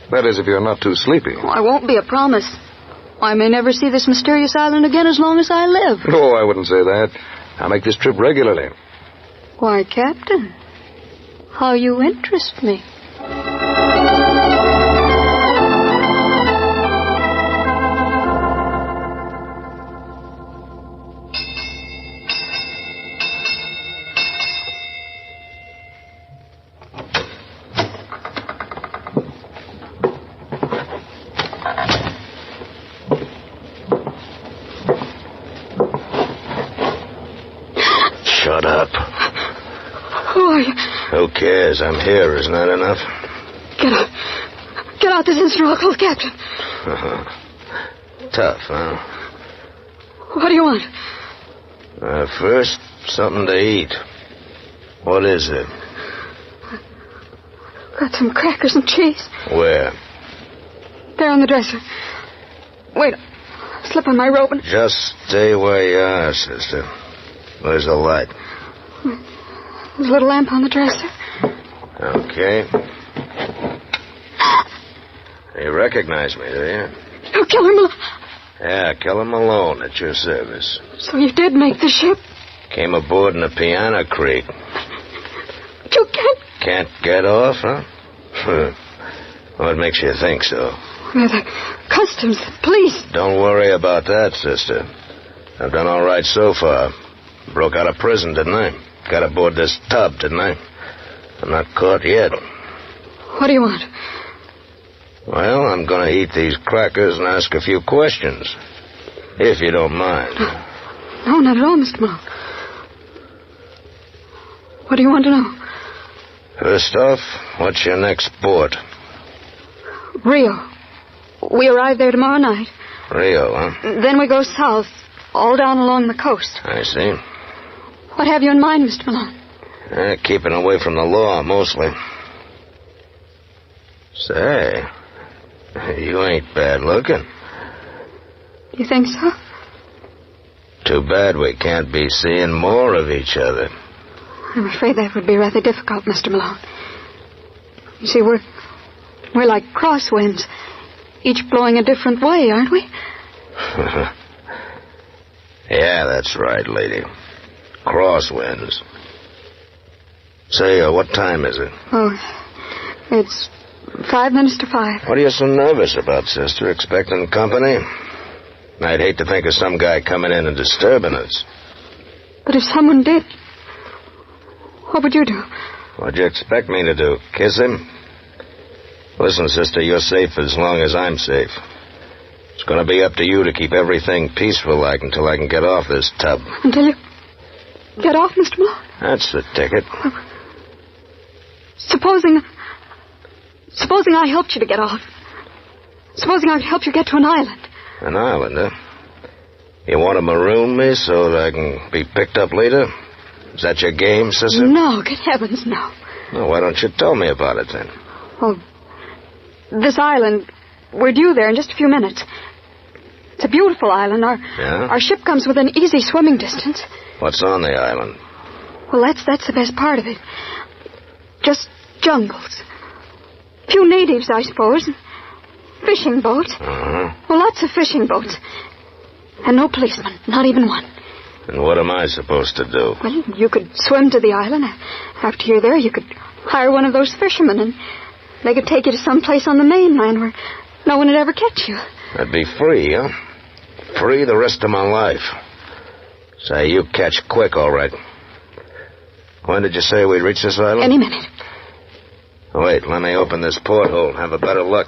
That is, if you're not too sleepy. Oh, I won't be, a promise. I may never see this mysterious island again as long as I live. Oh, I wouldn't say that. I make this trip regularly. Why, Captain, how you interest me. Who cares? I'm here. Isn't that enough? Get out. Get out. This is Rockwell, Captain. Tough, huh? What do you want? First, something to eat. What is it? Got some crackers and cheese. Where? There on the dresser. Wait. Slip on my robe and... Just stay where you are, sister. Where's the light? There's a little lamp on the dresser. Okay. You recognize me, do you? Oh, Killer Malone. Yeah, Killer Malone at your service. So you did make the ship? Came aboard in a piano creek. But you can't... Can't get off, huh? What makes you think so? Well, the customs, the police. Don't worry about that, sister. I've done all right so far. Broke out of prison, didn't I? Got aboard this tub, didn't I? I'm not caught yet. What do you want? Well, I'm going to eat these crackers and ask a few questions. If you don't mind. No, not at all, Mr. Malone. What do you want to know? First off, what's your next port? Rio. We arrive there tomorrow night. Rio, huh? Then we go south, all down along the coast. I see. What have you in mind, Mr. Malone? Keeping away from the law, mostly. Say, you ain't bad looking. You think so? Too bad we can't be seeing more of each other. I'm afraid that would be rather difficult, Mr. Malone. You see, we're like crosswinds, each blowing a different way, aren't we? Yeah, that's right, lady. Crosswinds. Say, what time is it? Oh, it's 5 minutes to 5. What are you so nervous about, sister? Expecting company? I'd hate to think of some guy coming in and disturbing us. But if someone did, what would you do? What'd you expect me to do? Kiss him? Listen, sister, you're safe as long as I'm safe. It's going to be up to you to keep everything peaceful-like until I can get off this tub. Until you get off, Mr. Malone? That's the ticket. Supposing I helped you to get off. Supposing I could help you get to an island. An island, huh? You want to maroon me so that I can be picked up later? Is that your game, sister? No, good heavens, no. Well, why don't you tell me about it, then? Oh, this island, we're due there in just a few minutes. It's a beautiful island. Our ship comes within easy swimming distance. What's on the island? Well, that's the best part of it. Just jungles. Few natives, I suppose. Fishing boats. Uh-huh. Well, lots of fishing boats. And no policemen, not even one. And what am I supposed to do? Well, you could swim to the island. After you're there, you could hire one of those fishermen, and they could take you to some place on the mainland where no one would ever catch you. I'd be free, huh? Free the rest of my life. Say, you catch quick, all right. When did you say we'd reach this island? Any minute. Wait, let me open this porthole. Have a better look.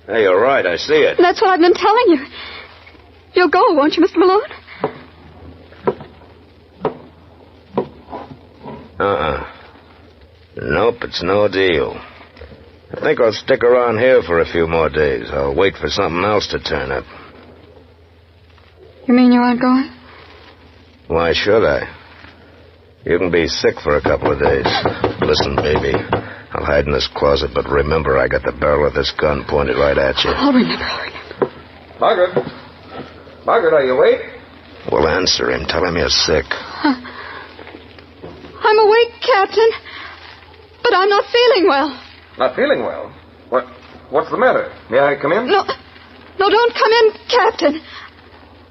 Hey, you're right. I see it. That's what I've been telling you. You'll go, won't you, Mr. Malone? Nope, it's no deal. I think I'll stick around here for a few more days. I'll wait for something else to turn up. You mean you aren't going? Why should I? You can be sick for a couple of days. Listen, baby, I'll hide in this closet, but remember I got the barrel of this gun pointed right at you. I'll remember. Margaret, are you awake? Well, answer him. Tell him you're sick. I'm awake, Captain, but I'm not feeling well. Not feeling well? What's the matter? May I come in? No, don't come in, Captain.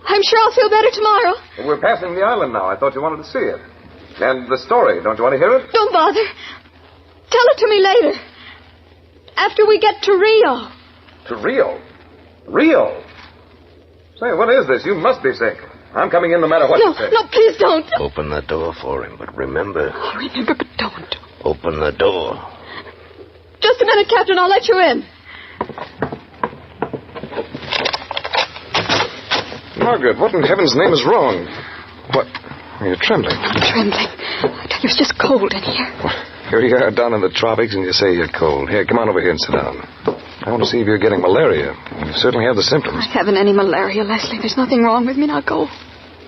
I'm sure I'll feel better tomorrow. We're passing the island now. I thought you wanted to see it. And the story, don't you want to hear it? Don't bother. Tell it to me later. After we get to Rio. To Rio? Rio? Say, what is this? You must be sick. I'm coming in no matter what you say. No, please don't. Open the door for him, but remember... I'll remember, but don't. Open the door. Just a minute, Captain. I'll let you in. Margaret, what in heaven's name is wrong? What? You're trembling. I'm trembling. I tell you, it's just cold in here. Here you are down in the tropics, and you say you're cold. Here, come on over here and sit down. I want to see if you're getting malaria. You certainly have the symptoms. I haven't any malaria, Leslie. There's nothing wrong with me. Now go.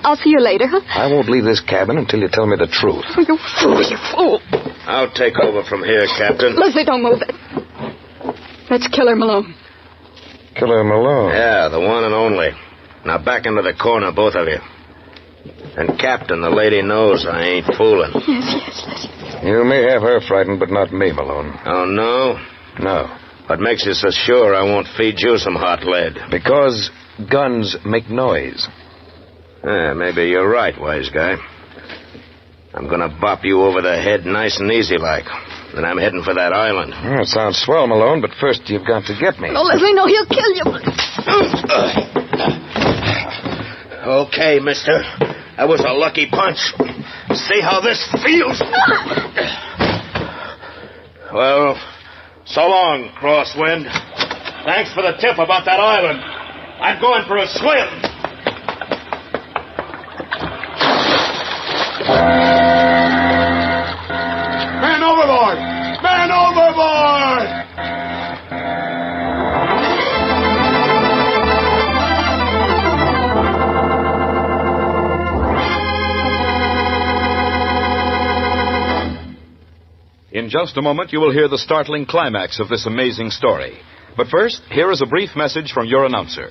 I'll see you later, huh? I won't leave this cabin until you tell me the truth. Oh, you fool, you fool. I'll take over from here, Captain. Leslie, don't move it. That's Killer Malone. Killer Malone? Yeah, the one and only. Now back into the corner, both of you. And, Captain, the lady knows I ain't fooling. Yes, Leslie. You may have her frightened, but not me, Malone. Oh, no? No. What makes you so sure I won't feed you some hot lead? Because guns make noise. Maybe you're right, wise guy. I'm gonna bop you over the head nice and easy like. Then I'm heading for that island. Oh, it sounds swell, Malone, but first you've got to get me. No, Leslie, no, he'll kill you. Okay, mister. That was a lucky punch. See how this feels? Well, so long, Crosswind. Thanks for the tip about that island. I'm going for a swim. Man overboard! Man overboard! In just a moment, you will hear the startling climax of this amazing story. But first, here is a brief message from your announcer.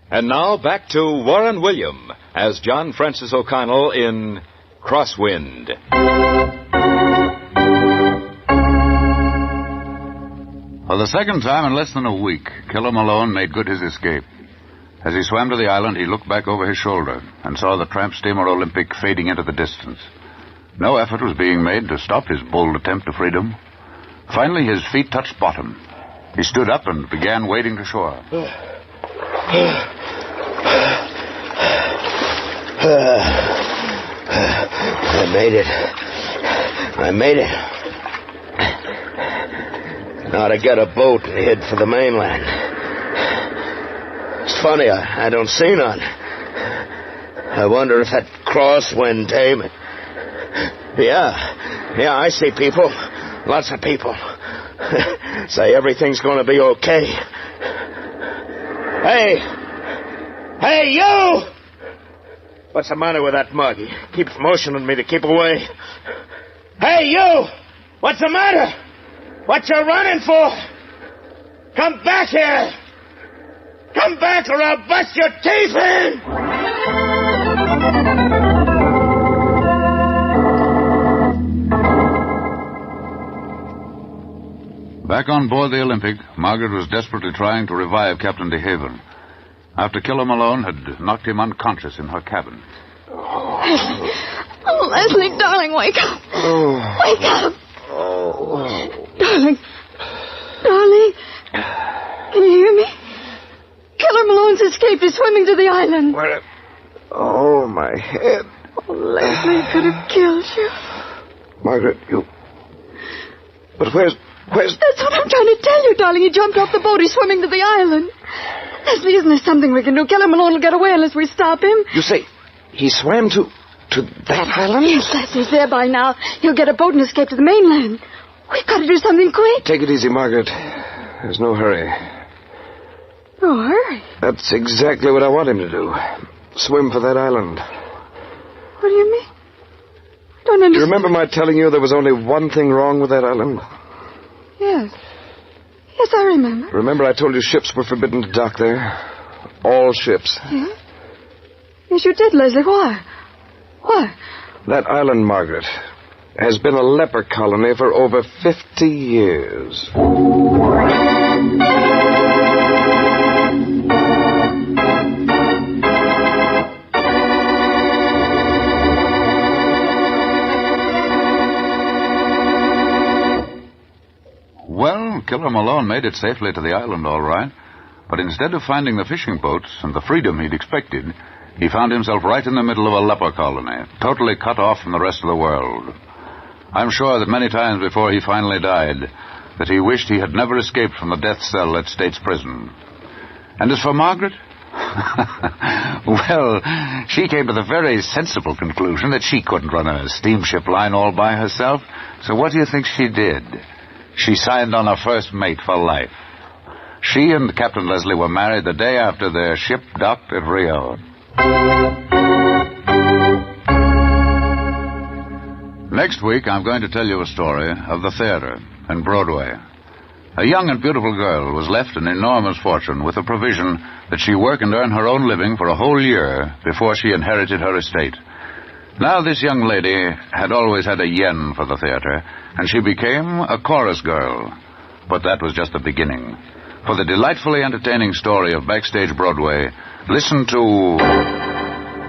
And now back to Warren William as John Francis O'Connell in Crosswind. For the second time in less than a week, Killer Malone made good his escape. As he swam to the island, he looked back over his shoulder and saw the tramp steamer Olympic fading into the distance. No effort was being made to stop his bold attempt to freedom. Finally, his feet touched bottom. He stood up and began wading to shore. I made it. Now to get a boat and head for the mainland. It's funny, I don't see none. I wonder if that crosswind dame... Yeah, I see people. Lots of people. Say everything's going to be okay. Hey, you! What's the matter with that mug? He keeps motioning me to keep away. Hey, you! What's the matter? What you running for? Come back here! Come back or I'll bust your teeth in! Back on board the Olympic, Margaret was desperately trying to revive Captain DeHaven after Killer Malone had knocked him unconscious in her cabin. Oh, Leslie, darling, wake up. Wake up. Darling. Can you hear me? Killer Malone's escaped. He's swimming to the island. Where? Oh, my head. Oh, Leslie could have killed you. Margaret, you... But where's... That's what I'm trying to tell you, darling. He jumped off the boat. He's swimming to the island. Leslie, isn't there something we can do? Killer Malone will get away unless we stop him. You say he swam to that island? Yes, Leslie, he's there by now. He'll get a boat and escape to the mainland. We've got to do something quick. Take it easy, Margaret. There's no hurry. No hurry? That's exactly what I want him to do. Swim for that island. What do you mean? I don't understand. Do you remember my telling you there was only one thing wrong with that island? Yes. Yes, I remember. Remember I told you ships were forbidden to dock there? All ships. Yeah? Yes, you did, Leslie. Why? Why? That island, Margaret, has been a leper colony for over 50 years. Killer Malone made it safely to the island, all right. But instead of finding the fishing boats and the freedom he'd expected, he found himself right in the middle of a leper colony, totally cut off from the rest of the world. I'm sure that many times before he finally died, that he wished he had never escaped from the death cell at State's Prison. And as for Margaret? Well, she came to the very sensible conclusion that she couldn't run a steamship line all by herself. So what do you think she did? She signed on a first mate for life. She and Captain Leslie were married the day after their ship docked at Rio. Next week, I'm going to tell you a story of the theater and Broadway. A young and beautiful girl was left an enormous fortune with a provision that she work and earn her own living for a whole year before she inherited her estate. Now this young lady had always had a yen for the theater, and she became a chorus girl. But that was just the beginning. For the delightfully entertaining story of Backstage Broadway, listen to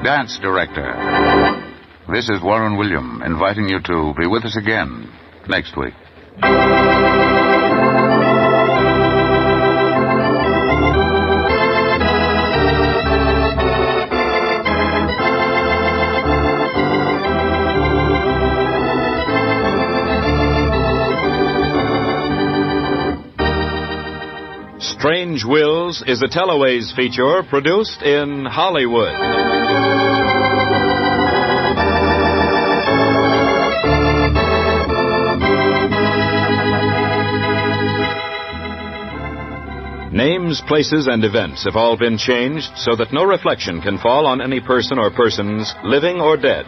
Dance Director. This is Warren William inviting you to be with us again next week. Strange Wills is a Teloways feature produced in Hollywood. Names, places, and events have all been changed so that no reflection can fall on any person or persons, living or dead.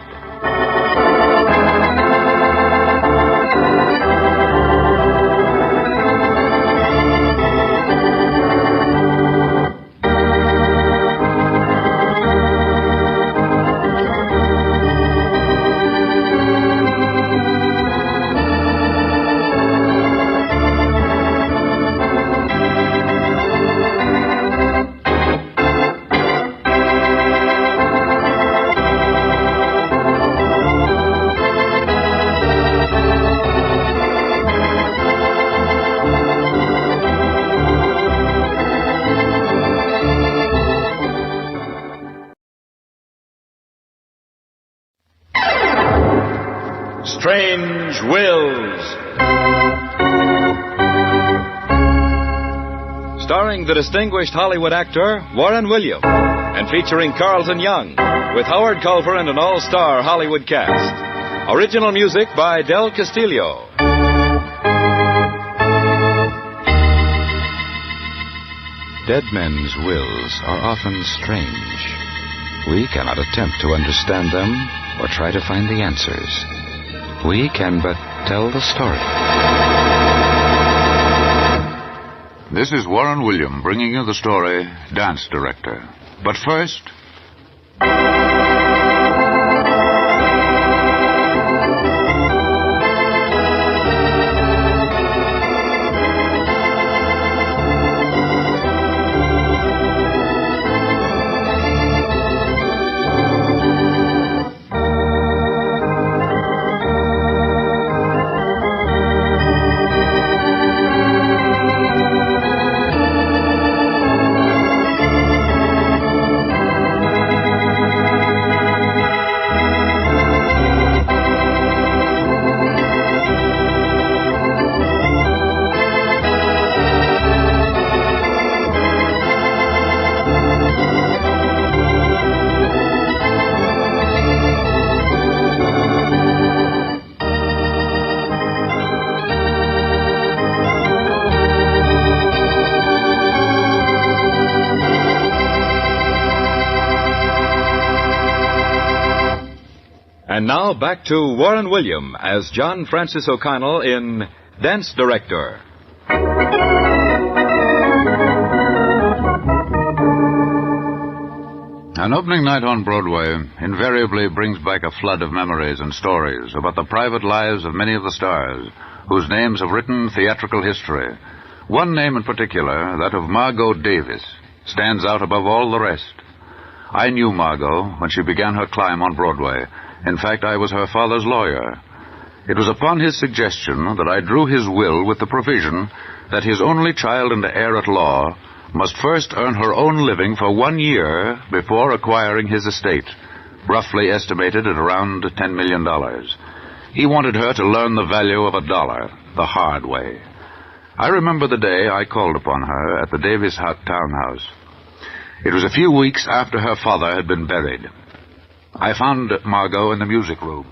Strange Wills. Starring the distinguished Hollywood actor Warren William and featuring Carlton Young with Howard Culver and an all-star Hollywood cast. Original music by Del Castillo. Dead men's wills are often strange. We cannot attempt to understand them or try to find the answers. We can but tell the story. This is Warren William bringing you the story, Dance Director. But first... And now back to Warren William as John Francis O'Connell in Dance Director. An opening night on Broadway invariably brings back a flood of memories and stories about the private lives of many of the stars whose names have written theatrical history. One name in particular, that of Margot Davis, stands out above all the rest. I knew Margot when she began her climb on Broadway. In fact, I was her father's lawyer. It was upon his suggestion that I drew his will with the provision that his only child and heir at law must first earn her own living for 1 year before acquiring his estate, roughly estimated at around $10 million. He wanted her to learn the value of $1, the hard way. I remember the day I called upon her at the Davis townhouse. It was a few weeks after her father had been buried. I found Margot in the music room.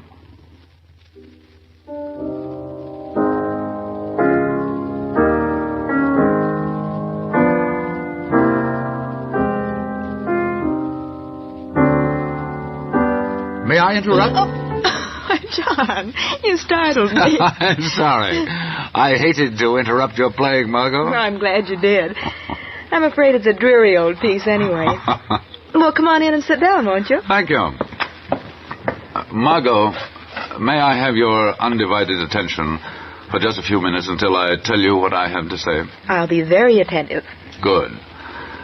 May I interrupt? John, you startled me. I'm sorry. I hated to interrupt your playing, Margot. Well, I'm glad you did. I'm afraid it's a dreary old piece anyway. Well, come on in and sit down, won't you? Thank you. Margot, may I have your undivided attention for just a few minutes until I tell you what I have to say? I'll be very attentive. Good.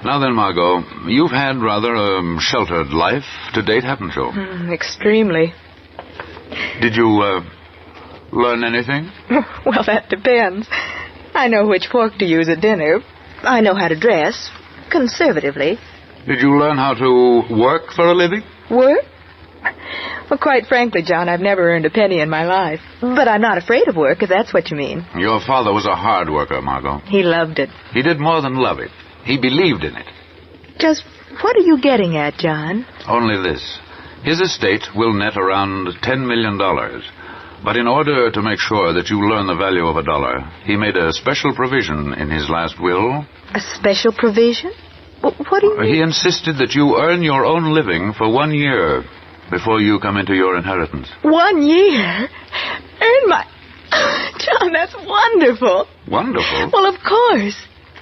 Now then, Margot, you've had rather a sheltered life to date, haven't you? Extremely. Did you, learn anything? Well, that depends. I know which fork to use at dinner. I know how to dress, conservatively. Did you learn how to work for a living? Work? Well, quite frankly, John, I've never earned a penny in my life. But I'm not afraid of work, if that's what you mean. Your father was a hard worker, Margot. He loved it. He did more than love it. He believed in it. Just what are you getting at, John? Only this. His estate will net around $10 million. But in order to make sure that you learn the value of $1, he made a special provision in his last will. A special provision? What do you mean? He insisted that you earn your own living for 1 year before you come into your inheritance. 1 year? Earn my... John, that's wonderful. Wonderful? Well, of course.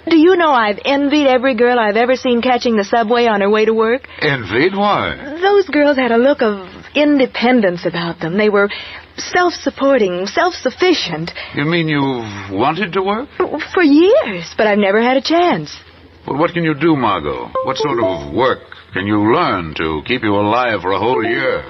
Do you know I've envied every girl I've ever seen catching the subway on her way to work? Envied? Why? Those girls had a look of independence about them. They were self-supporting, self-sufficient. You mean you've wanted to work? For years, but I've never had a chance. Well, what can you do, Margot? What sort of work can you learn to keep you alive for a whole year?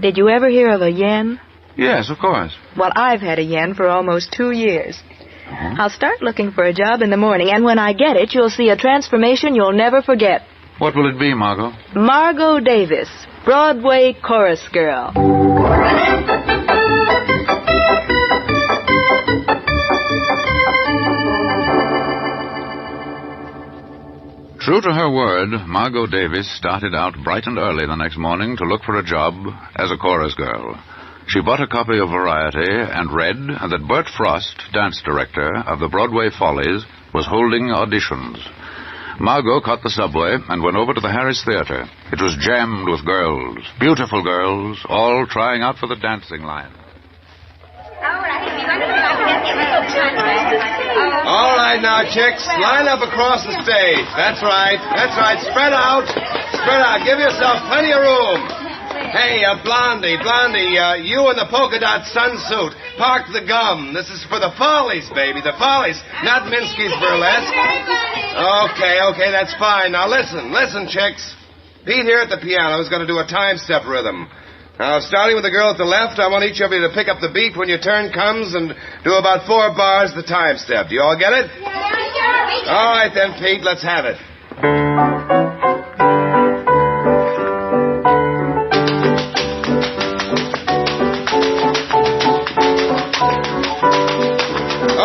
Did you ever hear of a yen? Yes, of course. Well, I've had a yen for almost 2 years. I'll start looking for a job in the morning, and when I get it, you'll see a transformation you'll never forget. What will it be, Margot? Margot Davis, Broadway chorus girl. True to her word, Margot Davis started out bright and early the next morning to look for a job as a chorus girl. She bought a copy of Variety and read that Bert Frost, dance director of the Broadway Follies, was holding auditions. Margot caught the subway and went over to the Harris Theater. It was jammed with girls, beautiful girls, all trying out for the dancing line. All right, now, chicks, line up across the stage. That's right. Spread out. Give yourself plenty of room. Hey, Blondie, you in the polka dot sunsuit. Park the gum. This is for the Follies, baby, the Follies, not Minsky's Burlesque. Okay, that's fine. Now, listen, chicks. Pete here at the piano is going to do a time-step rhythm. Now, starting with the girl at the left, I want each of you to pick up the beat when your turn comes and do about 4 bars the time step. Do you all get it? Yeah. All right, then, Pete, let's have it.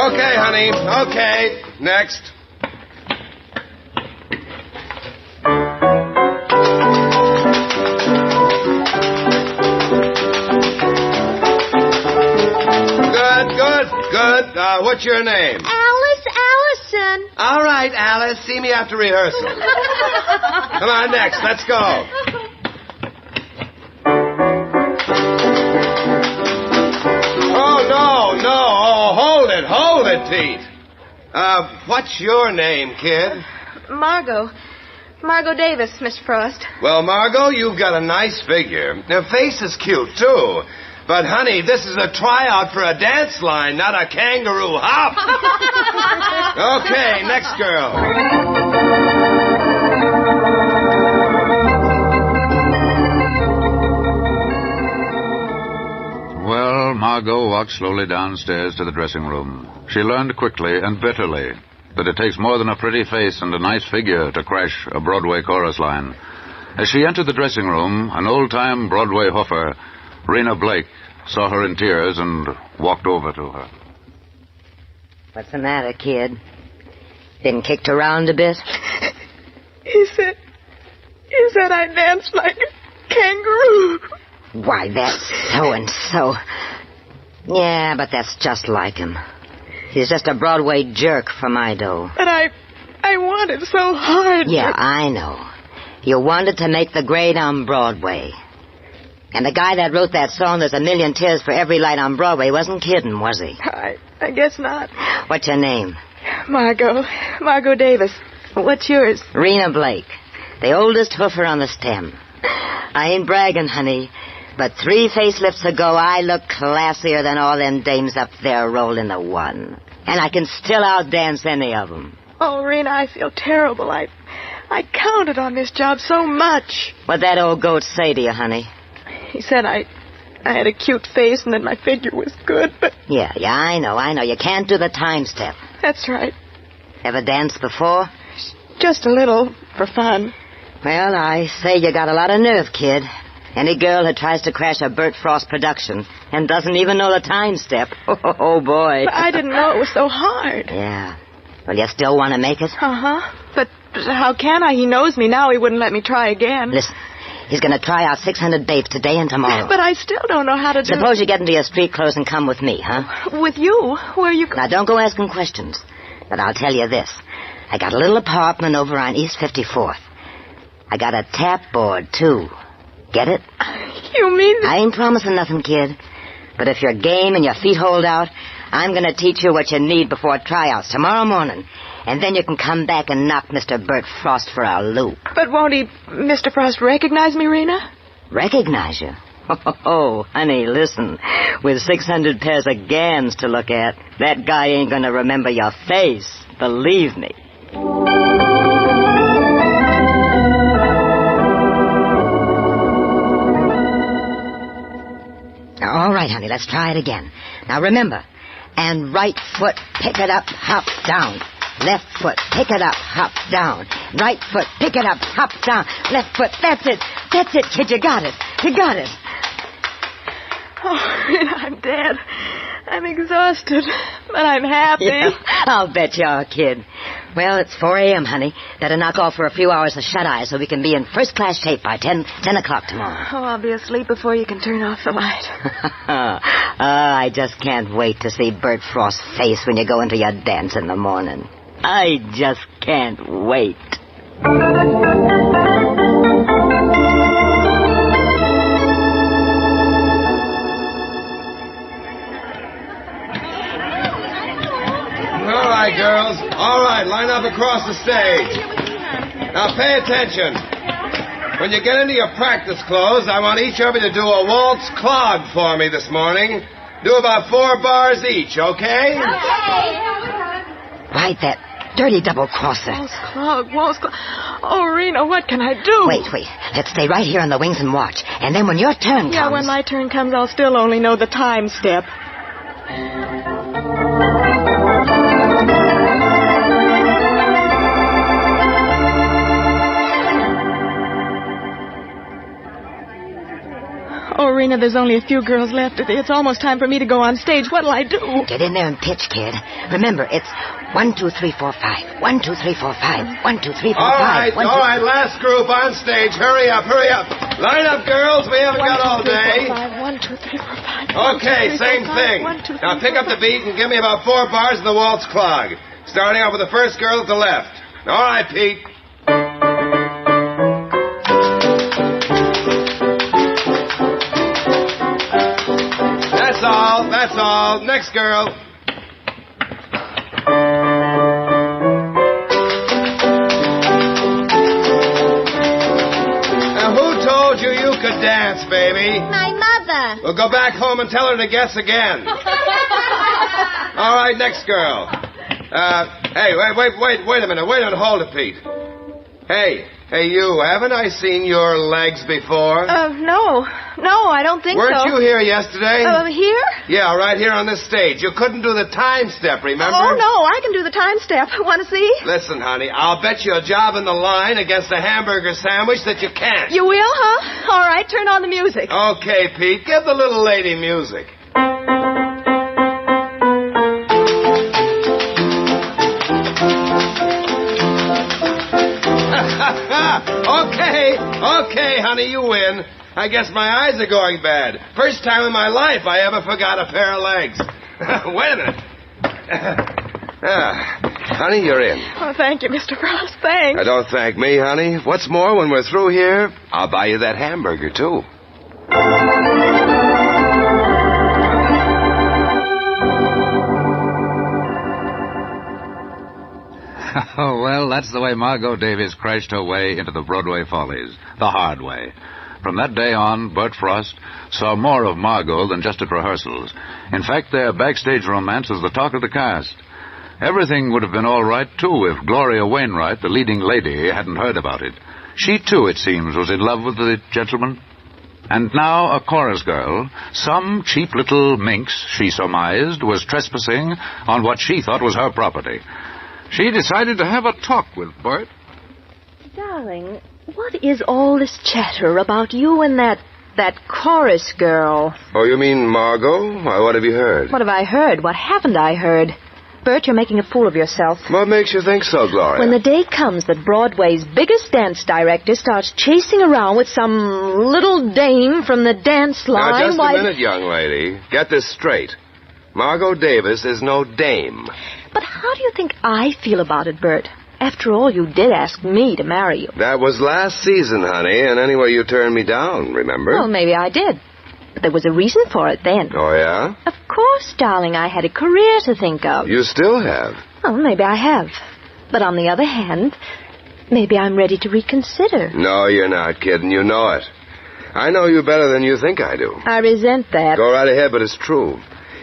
Okay, honey. Okay. Next. Good. What's your name? Allison. All right, Alice. See me after rehearsal. Come on, next. Let's go. Oh, no. Oh, hold it, Pete. What's your name, kid? Margot Davis, Miss Frost. Well, Margot, you've got a nice figure. Your face is cute, too. But, honey, this is a tryout for a dance line, not a kangaroo hop. Okay, next girl. Well, Margot walked slowly downstairs to the dressing room. She learned quickly and bitterly that it takes more than a pretty face and a nice figure to crash a Broadway chorus line. As she entered the dressing room, an old-time Broadway hoofer, Rena Blake, saw her in tears and walked over to her. What's the matter, kid? Been kicked around a bit? He said I danced like a kangaroo. Why, that's so-and-so. Yeah, but that's just like him. He's just a Broadway jerk for my dough. But I wanted so hard. Yeah, I know. You wanted to make the grade on Broadway. And the guy that wrote that song, There's a Million Tears for Every Light on Broadway, wasn't kidding, was he? I guess not. What's your name? Margot Davis. What's yours? Rena Blake, the oldest hoofer on the stem. I ain't bragging, honey, but 3 facelifts ago I looked classier than all them dames up there rolled in the one. And I can still outdance any of them. Oh, Rena, I feel terrible. I counted on this job so much. What'd that old goat say to you, honey? He said I had a cute face and that my figure was good, but... Yeah, I know. You can't do the time step. That's right. Ever danced before? Just a little, for fun. Well, I say you got a lot of nerve, kid. Any girl who tries to crash a Bert Frost production and doesn't even know the time step. Oh, boy. But I didn't know it was so hard. Yeah. Well, you still want to make it? Uh-huh. But how can I? He knows me now. He wouldn't let me try again. Listen, he's going to try out 600 babes today and tomorrow. But I still don't know how to do... Suppose you get into your street clothes and come with me, huh? With you? Where are you... Now, don't go asking questions. But I'll tell you this. I got a little apartment over on East 54th. I got a tap board, too. Get it? You mean... I ain't promising nothing, kid. But if you're game and your feet hold out, I'm going to teach you what you need before tryouts tomorrow morning. And then you can come back and knock Mr. Bert Frost for a loop. But won't he, Mr. Frost, recognize me, Rena? Recognize you? Oh, honey, listen. With 600 pairs of gams to look at, that guy ain't going to remember your face. Believe me. All right, honey, let's try it again. Now, remember, and right foot, pick it up, hop down. Left foot, pick it up, hop down. Right foot, pick it up, hop down. Left foot, that's it, kid, you got it. Oh, I'm dead. I'm exhausted, but I'm happy. Yeah, I'll bet you are, kid. Well, it's 4 a.m., honey. Better knock off for a few hours of shut-eye so we can be in first-class shape by 10 o'clock tomorrow. Oh, I'll be asleep before you can turn off the light. I just can't wait to see Bert Frost's face when you go into your dance in the morning. I just can't wait. All right, girls. All right, line up across the stage. Now, pay attention. When you get into your practice clothes, I want each of you to do a waltz clog for me this morning. Do about 4 bars each, okay? Right, that dirty double-crosser. Waltz clog. Oh, Rena, what can I do? Wait. Let's stay right here on the wings and watch. And then when your turn comes... Yeah, when my turn comes, I'll still only know the time step. Oh, Rena, there's only a few girls left. It's almost time for me to go on stage. What'll I do? Get in there and pitch, kid. Remember, it's 1, 2, 3, 4, 5. 1, 2, 3, 4, 5. 1, 2, 3, 4, 5. All right, last group on stage. Hurry up. Line up, girls. We haven't got all day. 1, 2, 3, 4, 5. Okay, same thing. Now pick up the beat and give me about 4 bars in the waltz clog. Starting off with the first girl at the left. All right, Pete. That's all. Next girl. Now, who told you could dance, baby? My mother. Well, go back home and tell her to guess again. All right, next girl. Hey, wait a minute. Hold it, Pete. Hey, Hey, you, haven't I seen your legs before? No. No, I don't think Weren't so. you here yesterday? Here? Yeah, right here on this stage. You couldn't do the time step, remember? Oh, no, I can do the time step. Want to see? Listen, honey, I'll bet you a job in the line against a hamburger sandwich that you can't. You will, huh? All right, turn on the music. Okay, Pete, give the little lady music. Okay, honey, you win. I guess my eyes are going bad. First time in my life I ever forgot a pair of legs. Wait a minute. Honey, you're in. Oh, thank you, Mr. Frost. Thanks. Now, don't thank me, honey. What's more, when we're through here, I'll buy you that hamburger, too. Oh, well, that's the way Margot Davies crashed her way into the Broadway Follies. The hard way. From that day on, Bert Frost saw more of Margot than just at rehearsals. In fact, their backstage romance was the talk of the cast. Everything would have been all right, too, if Gloria Wainwright, the leading lady, hadn't heard about it. She, too, it seems, was in love with the gentleman. And now a chorus girl, some cheap little minx, she surmised, was trespassing on what she thought was her property. She decided to have a talk with Bert. Darling, what is all this chatter about you and that chorus girl? Oh, you mean Margot? Why, what have you heard? What have I heard? What haven't I heard? Bert, you're making a fool of yourself. What makes you think so, Gloria? When the day comes that Broadway's biggest dance director starts chasing around with some little dame from the dance line... Now, just a minute, young lady. Get this straight. Margot Davis is no dame. But how do you think I feel about it, Bert? After all, you did ask me to marry you. That was last season, honey, and anyway, you turned me down, remember? Well, maybe I did. But there was a reason for it then. Oh, yeah? Of course, darling, I had a career to think of. You still have? Oh, maybe I have. But on the other hand, maybe I'm ready to reconsider. No, you're not, kid, and you know it. I know you better than you think I do. I resent that. Go right ahead, but it's true.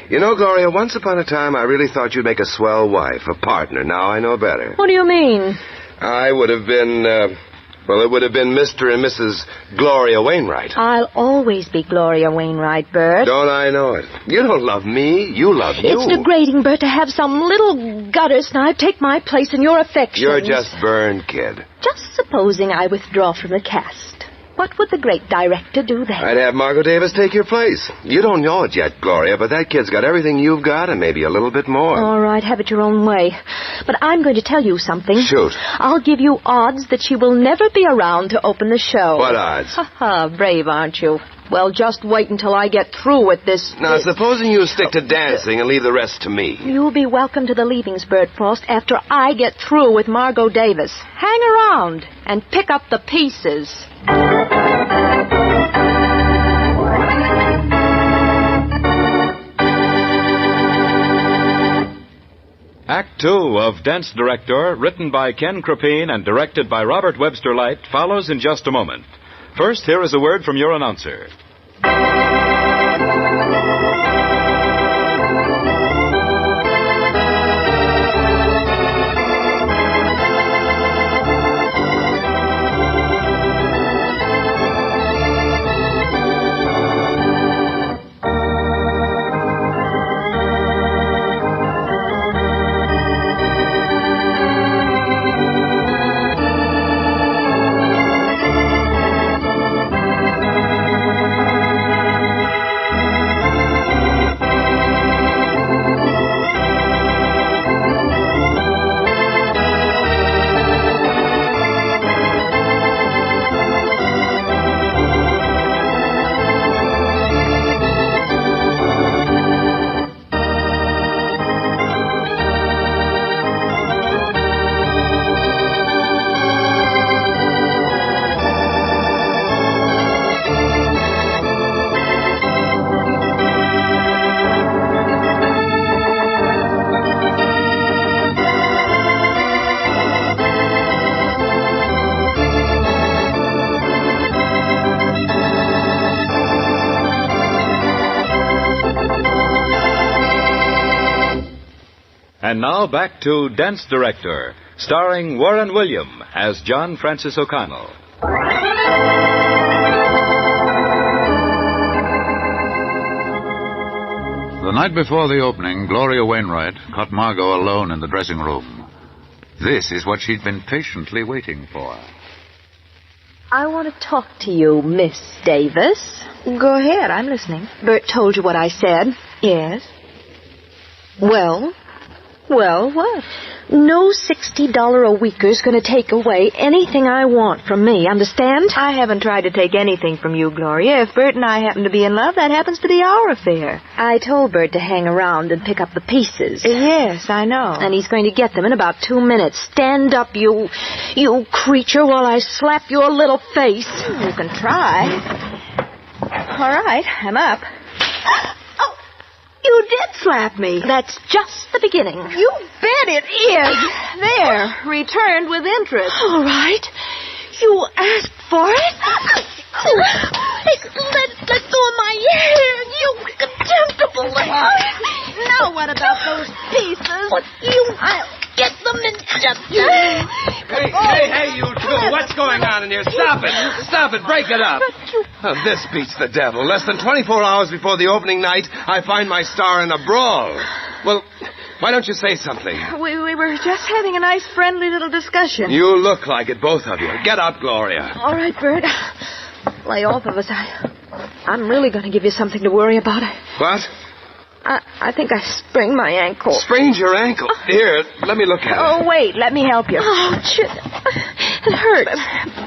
You know, Gloria, once upon a time I really thought you'd make a swell wife, a partner. Now I know better. What do you mean? I would have been, it would have been Mr. and Mrs. Gloria Wainwright. I'll always be Gloria Wainwright, Bert. Don't I know it? You don't love me. You love you. It's degrading, Bert, to have some little gutter snipe take my place in your affections. You're just burned, kid. Just supposing I withdraw from the cast. What would the great director do then? I'd have Margot Davis take your place. You don't know it yet, Gloria, but that kid's got everything you've got and maybe a little bit more. All right, have it your own way. But I'm going to tell you something. Shoot. I'll give you odds that she will never be around to open the show. What odds? Ha, brave, aren't you? Well, just wait until I get through with this. Now, supposing you stick to dancing and leave the rest to me. You'll be welcome to the leavings, Bert Frost, after I get through with Margot Davis. Hang around and pick up the pieces. Act 2 of Dance Director, written by Ken Krapine and directed by Robert Webster Light, follows in just a moment. First, here is a word from your announcer. And now back to Dance Director, starring Warren William as John Francis O'Connell. The night before the opening, Gloria Wainwright caught Margot alone in the dressing room. This is what she'd been patiently waiting for. I want to talk to you, Miss Davis. Go ahead, I'm listening. Bert told you what I said. Yes. Well, what? No $60 a weeker is going to take away anything I want from me, understand? I haven't tried to take anything from you, Gloria. If Bert and I happen to be in love, that happens to be our affair. I told Bert to hang around and pick up the pieces. Yes, I know. And he's going to get them in about 2 minutes. Stand up, you creature, while I slap your little face. You can try. All right, I'm up. You did slap me. That's just the beginning. You bet it is. There, returned with interest. All right. You asked for it? Let go of my hair, you contemptible. Now what about those pieces? I'll get them in just... Hey, you two. What's going on in here? Stop it. Stop it. Break it up. Oh, this beats the devil. Less than 24 hours before the opening night, I find my star in a brawl. Well, why don't you say something? We were just having a nice, friendly little discussion. You look like it, both of you. Get up, Gloria. All right, Bert. Lay off of us. I'm really going to give you something to worry about. What? I think I sprained my ankle. Sprained your ankle? Here, let me look at it. Oh, wait, let me help you. Ouch. It hurts.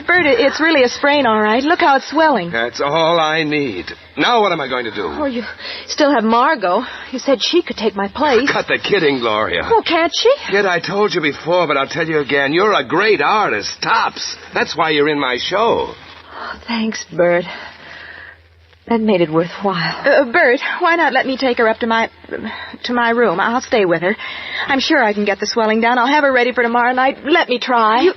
Bert, it's really a sprain, all right. Look how it's swelling. That's all I need. Now what am I going to do? Oh, you still have Margot. You said she could take my place. Cut the kidding, Gloria. Oh, can't she? Kid, I told you before, but I'll tell you again. You're a great artist. Tops. That's why you're in my show. Oh, thanks, Bert. That made it worthwhile. Bert, why not let me take her up to my room? I'll stay with her. I'm sure I can get the swelling down. I'll have her ready for tomorrow night. Let me try.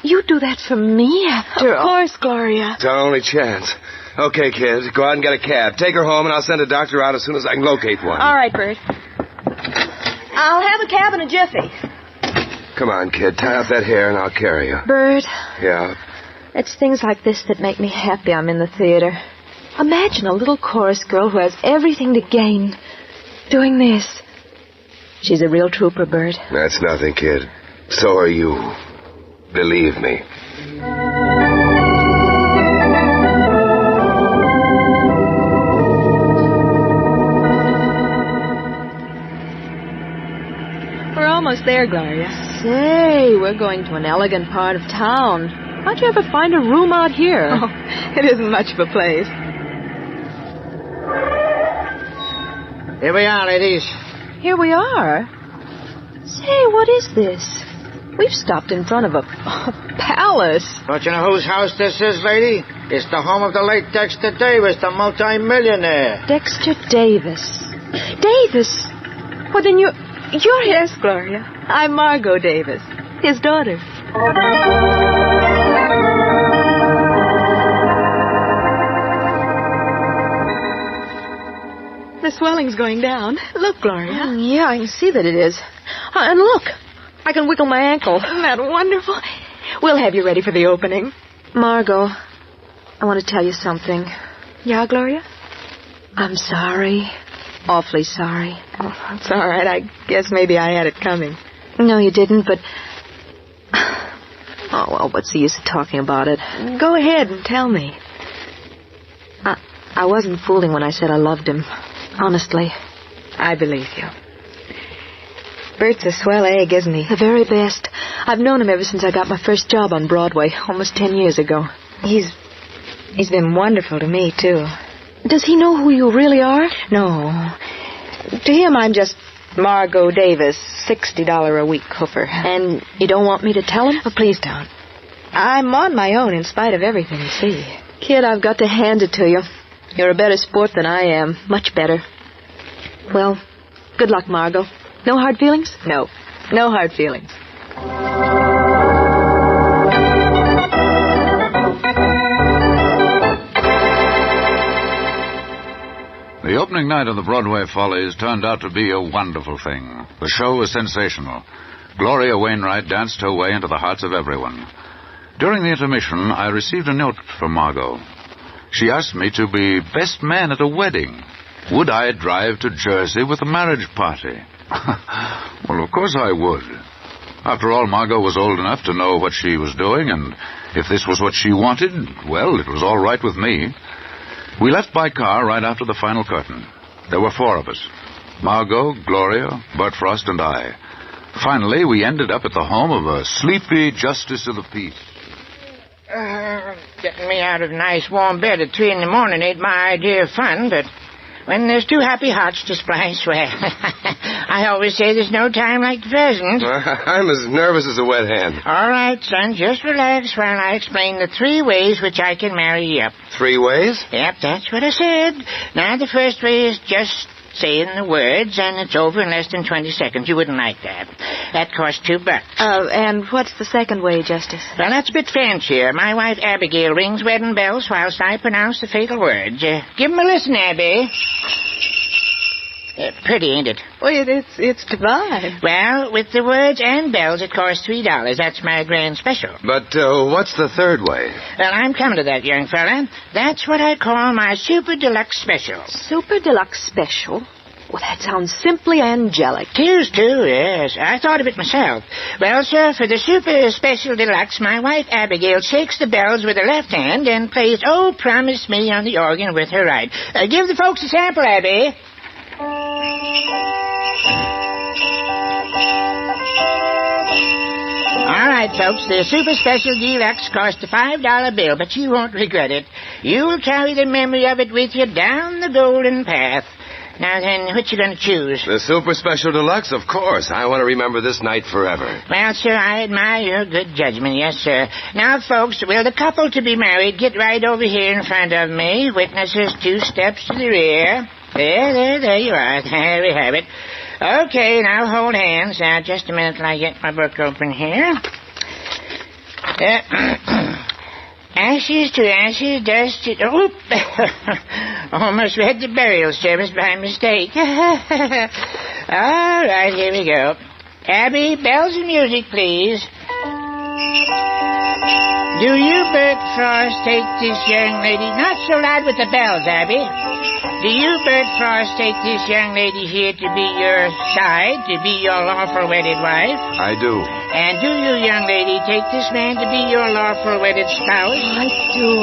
You do that for me after all? Of course, Gloria. It's our only chance. Okay, kid, go out and get a cab. Take her home, and I'll send a doctor out as soon as I can locate one. All right, Bert. I'll have a cab in a jiffy. Come on, kid. Tie up that hair, and I'll carry you. Bert. Yeah? It's things like this that make me happy I'm in the theater. Imagine a little chorus girl who has everything to gain doing this. She's a real trooper, Bert. That's nothing, kid. So are you. Believe me. We're almost there, Gloria. Say, we're going to an elegant part of town. How'd you ever find a room out here? Oh, it isn't much of a place. Here we are, ladies. Here we are? Say, what is this? We've stopped in front of a palace. Don't you know whose house this is, lady? It's the home of the late Dexter Davis, the multi-millionaire. Dexter Davis. Davis? Well, then you're Yes, Gloria. I'm Margot Davis, his daughter. The swelling's going down. Look, Gloria. Yeah, I can see that it is. And look, I can wiggle my ankle. Isn't that wonderful? We'll have you ready for the opening. Margot, I want to tell you something. Yeah, Gloria? I'm sorry. Awfully sorry. Oh, it's all right. I guess maybe I had it coming. No, you didn't, but... Oh, well, what's the use of talking about it? Go ahead and tell me. I wasn't fooling when I said I loved him. Honestly. I believe you. Bert's a swell egg, isn't he? The very best. I've known him ever since I got my first job on Broadway, almost 10 years ago. He's been wonderful to me, too. Does he know who you really are? No. To him, I'm just Margot Davis, $60 a week hoofer. And you don't want me to tell him? Oh, please don't. I'm on my own in spite of everything, you see. Kid, I've got to hand it to you. You're a better sport than I am. Much better. Well, good luck, Margot. No hard feelings? No. No hard feelings. The opening night of the Broadway Follies turned out to be a wonderful thing. The show was sensational. Gloria Wainwright danced her way into the hearts of everyone. During the intermission, I received a note from Margot. She asked me to be best man at a wedding. Would I drive to Jersey with a marriage party? Well, of course I would. After all, Margot was old enough to know what she was doing, and if this was what she wanted, well, it was all right with me. We left by car right after the final curtain. There were 4 of us. Margot, Gloria, Bert Frost, and I. Finally, we ended up at the home of a sleepy justice of the peace. Getting me out of a nice warm bed at 3 a.m. ain't my idea of fun, but when there's 2 happy hearts to splice, well, I always say there's no time like the present. I'm as nervous as a wet hen. All right, son, just relax while I explain the 3 ways which I can marry you up. 3 ways? Yep, that's what I said. Now, the first way is just saying the words, and it's over in less than 20 seconds. You wouldn't like that. That costs $2. And what's the second way, Justice? Well, that's a bit fancier. My wife Abigail rings wedding bells whilst I pronounce the fatal words. Give 'em a listen, Abby. Pretty, ain't it? Well, it's divine. Well, with the words and bells, it costs $3. That's my grand special. But what's the third way? Well, I'm coming to that, young fella. That's what I call my super deluxe special. Super deluxe special? Well, that sounds simply angelic. Tears, too, yes. I thought of it myself. Well, sir, for the super special deluxe, my wife Abigail shakes the bells with her left hand and plays Oh, Promise Me on the organ with her right. Give the folks a sample, Abby. All right, folks, the super special deluxe costs a $5 bill, but you won't regret it. You'll carry the memory of it with you down the golden path. Now then, what you gonna choose? The super special deluxe, of course. I want to remember this night forever. Well, sir, I admire your good judgment, yes, sir. Now, folks, will the couple to be married get right over here in front of me? Witnesses 2 steps to the rear. There you are. There we have it. Okay, now hold hands. Now, just a minute till I get my book open here. Ashes to ashes, dust to... Oop! Almost read the burial service by mistake. All right, here we go. Abby, bells and music, please. Do you, Bert Frost, take this young lady... Not so loud with the bells, Abby. Do you, Bert Frost, take this young lady here to be your side, to be your lawful wedded wife? I do. And do you, young lady, take this man to be your lawful wedded spouse? I do.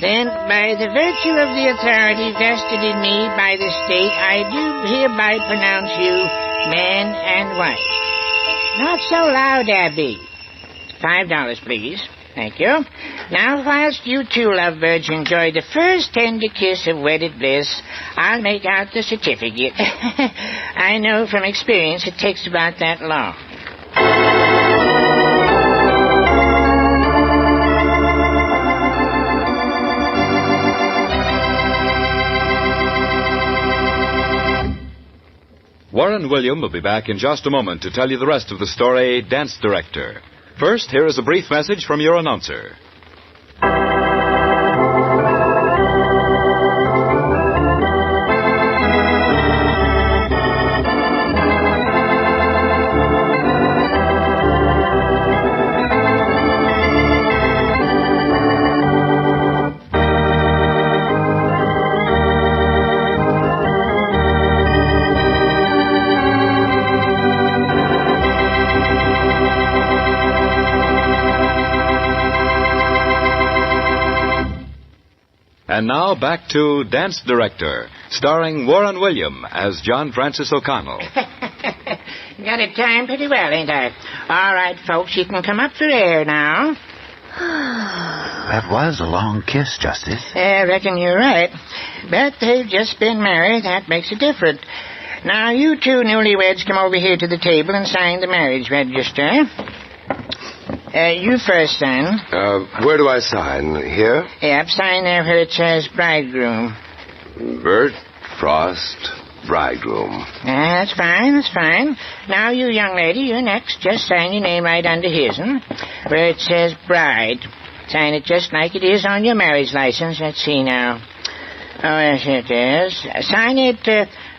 Then, by the virtue of the authority vested in me by the state, I do hereby pronounce you man and wife. Not so loud, Abby. $5, please. Thank you. Now, whilst you 2 lovebirds enjoy the first tender kiss of wedded bliss, I'll make out the certificate. I know from experience it takes about that long. Warren William will be back in just a moment to tell you the rest of the story, Dance Director. First, here is a brief message from your announcer. And now back to Dance Director, starring Warren William as John Francis O'Connell. Got it timed pretty well, ain't I? All right, folks, you can come up for air now. That was a long kiss, Justice. I reckon you're right. But they've just been married. That makes it different. Now, you 2 newlyweds come over here to the table and sign the marriage register. You first, son. Where do I sign? Here? Yep, sign there where it says bridegroom. Bert Frost, bridegroom. That's fine. Now, you young lady, you're next. Just sign your name right under his, where it says bride. Sign it just like it is on your marriage license. Let's see now. Oh, yes, it is. Sign it,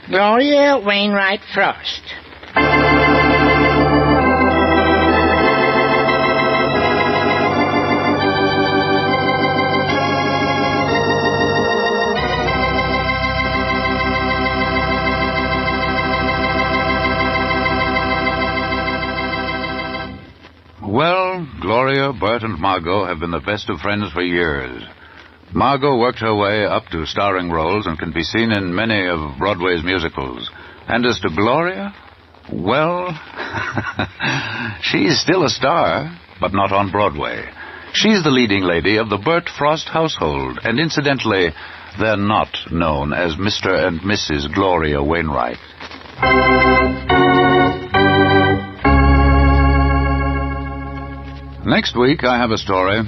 Gloria Wainwright Frost. Bert, and Margot have been the best of friends for years. Margot worked her way up to starring roles and can be seen in many of Broadway's musicals. And as to Gloria, well, she's still a star, but not on Broadway. She's the leading lady of the Bert Frost household, and incidentally, they're not known as Mr. and Mrs. Gloria Wainwright. Next week, I have a story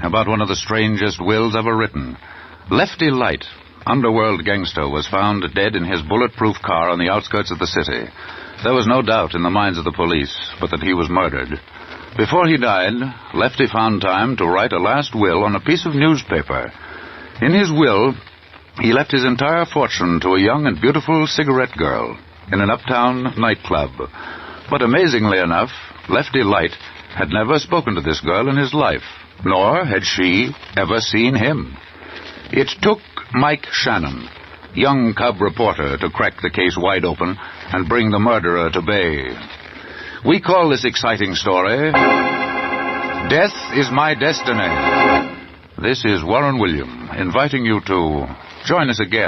about one of the strangest wills ever written. Lefty Light, underworld gangster, was found dead in his bulletproof car on the outskirts of the city. There was no doubt in the minds of the police, but that he was murdered. Before he died, Lefty found time to write a last will on a piece of newspaper. In his will, he left his entire fortune to a young and beautiful cigarette girl in an uptown nightclub. But amazingly enough, Lefty Light had never spoken to this girl in his life, nor had she ever seen him. It took Mike Shannon, young cub reporter, to crack the case wide open and bring the murderer to bay. We call this exciting story, Death is My Destiny. This is Warren William, inviting you to join us again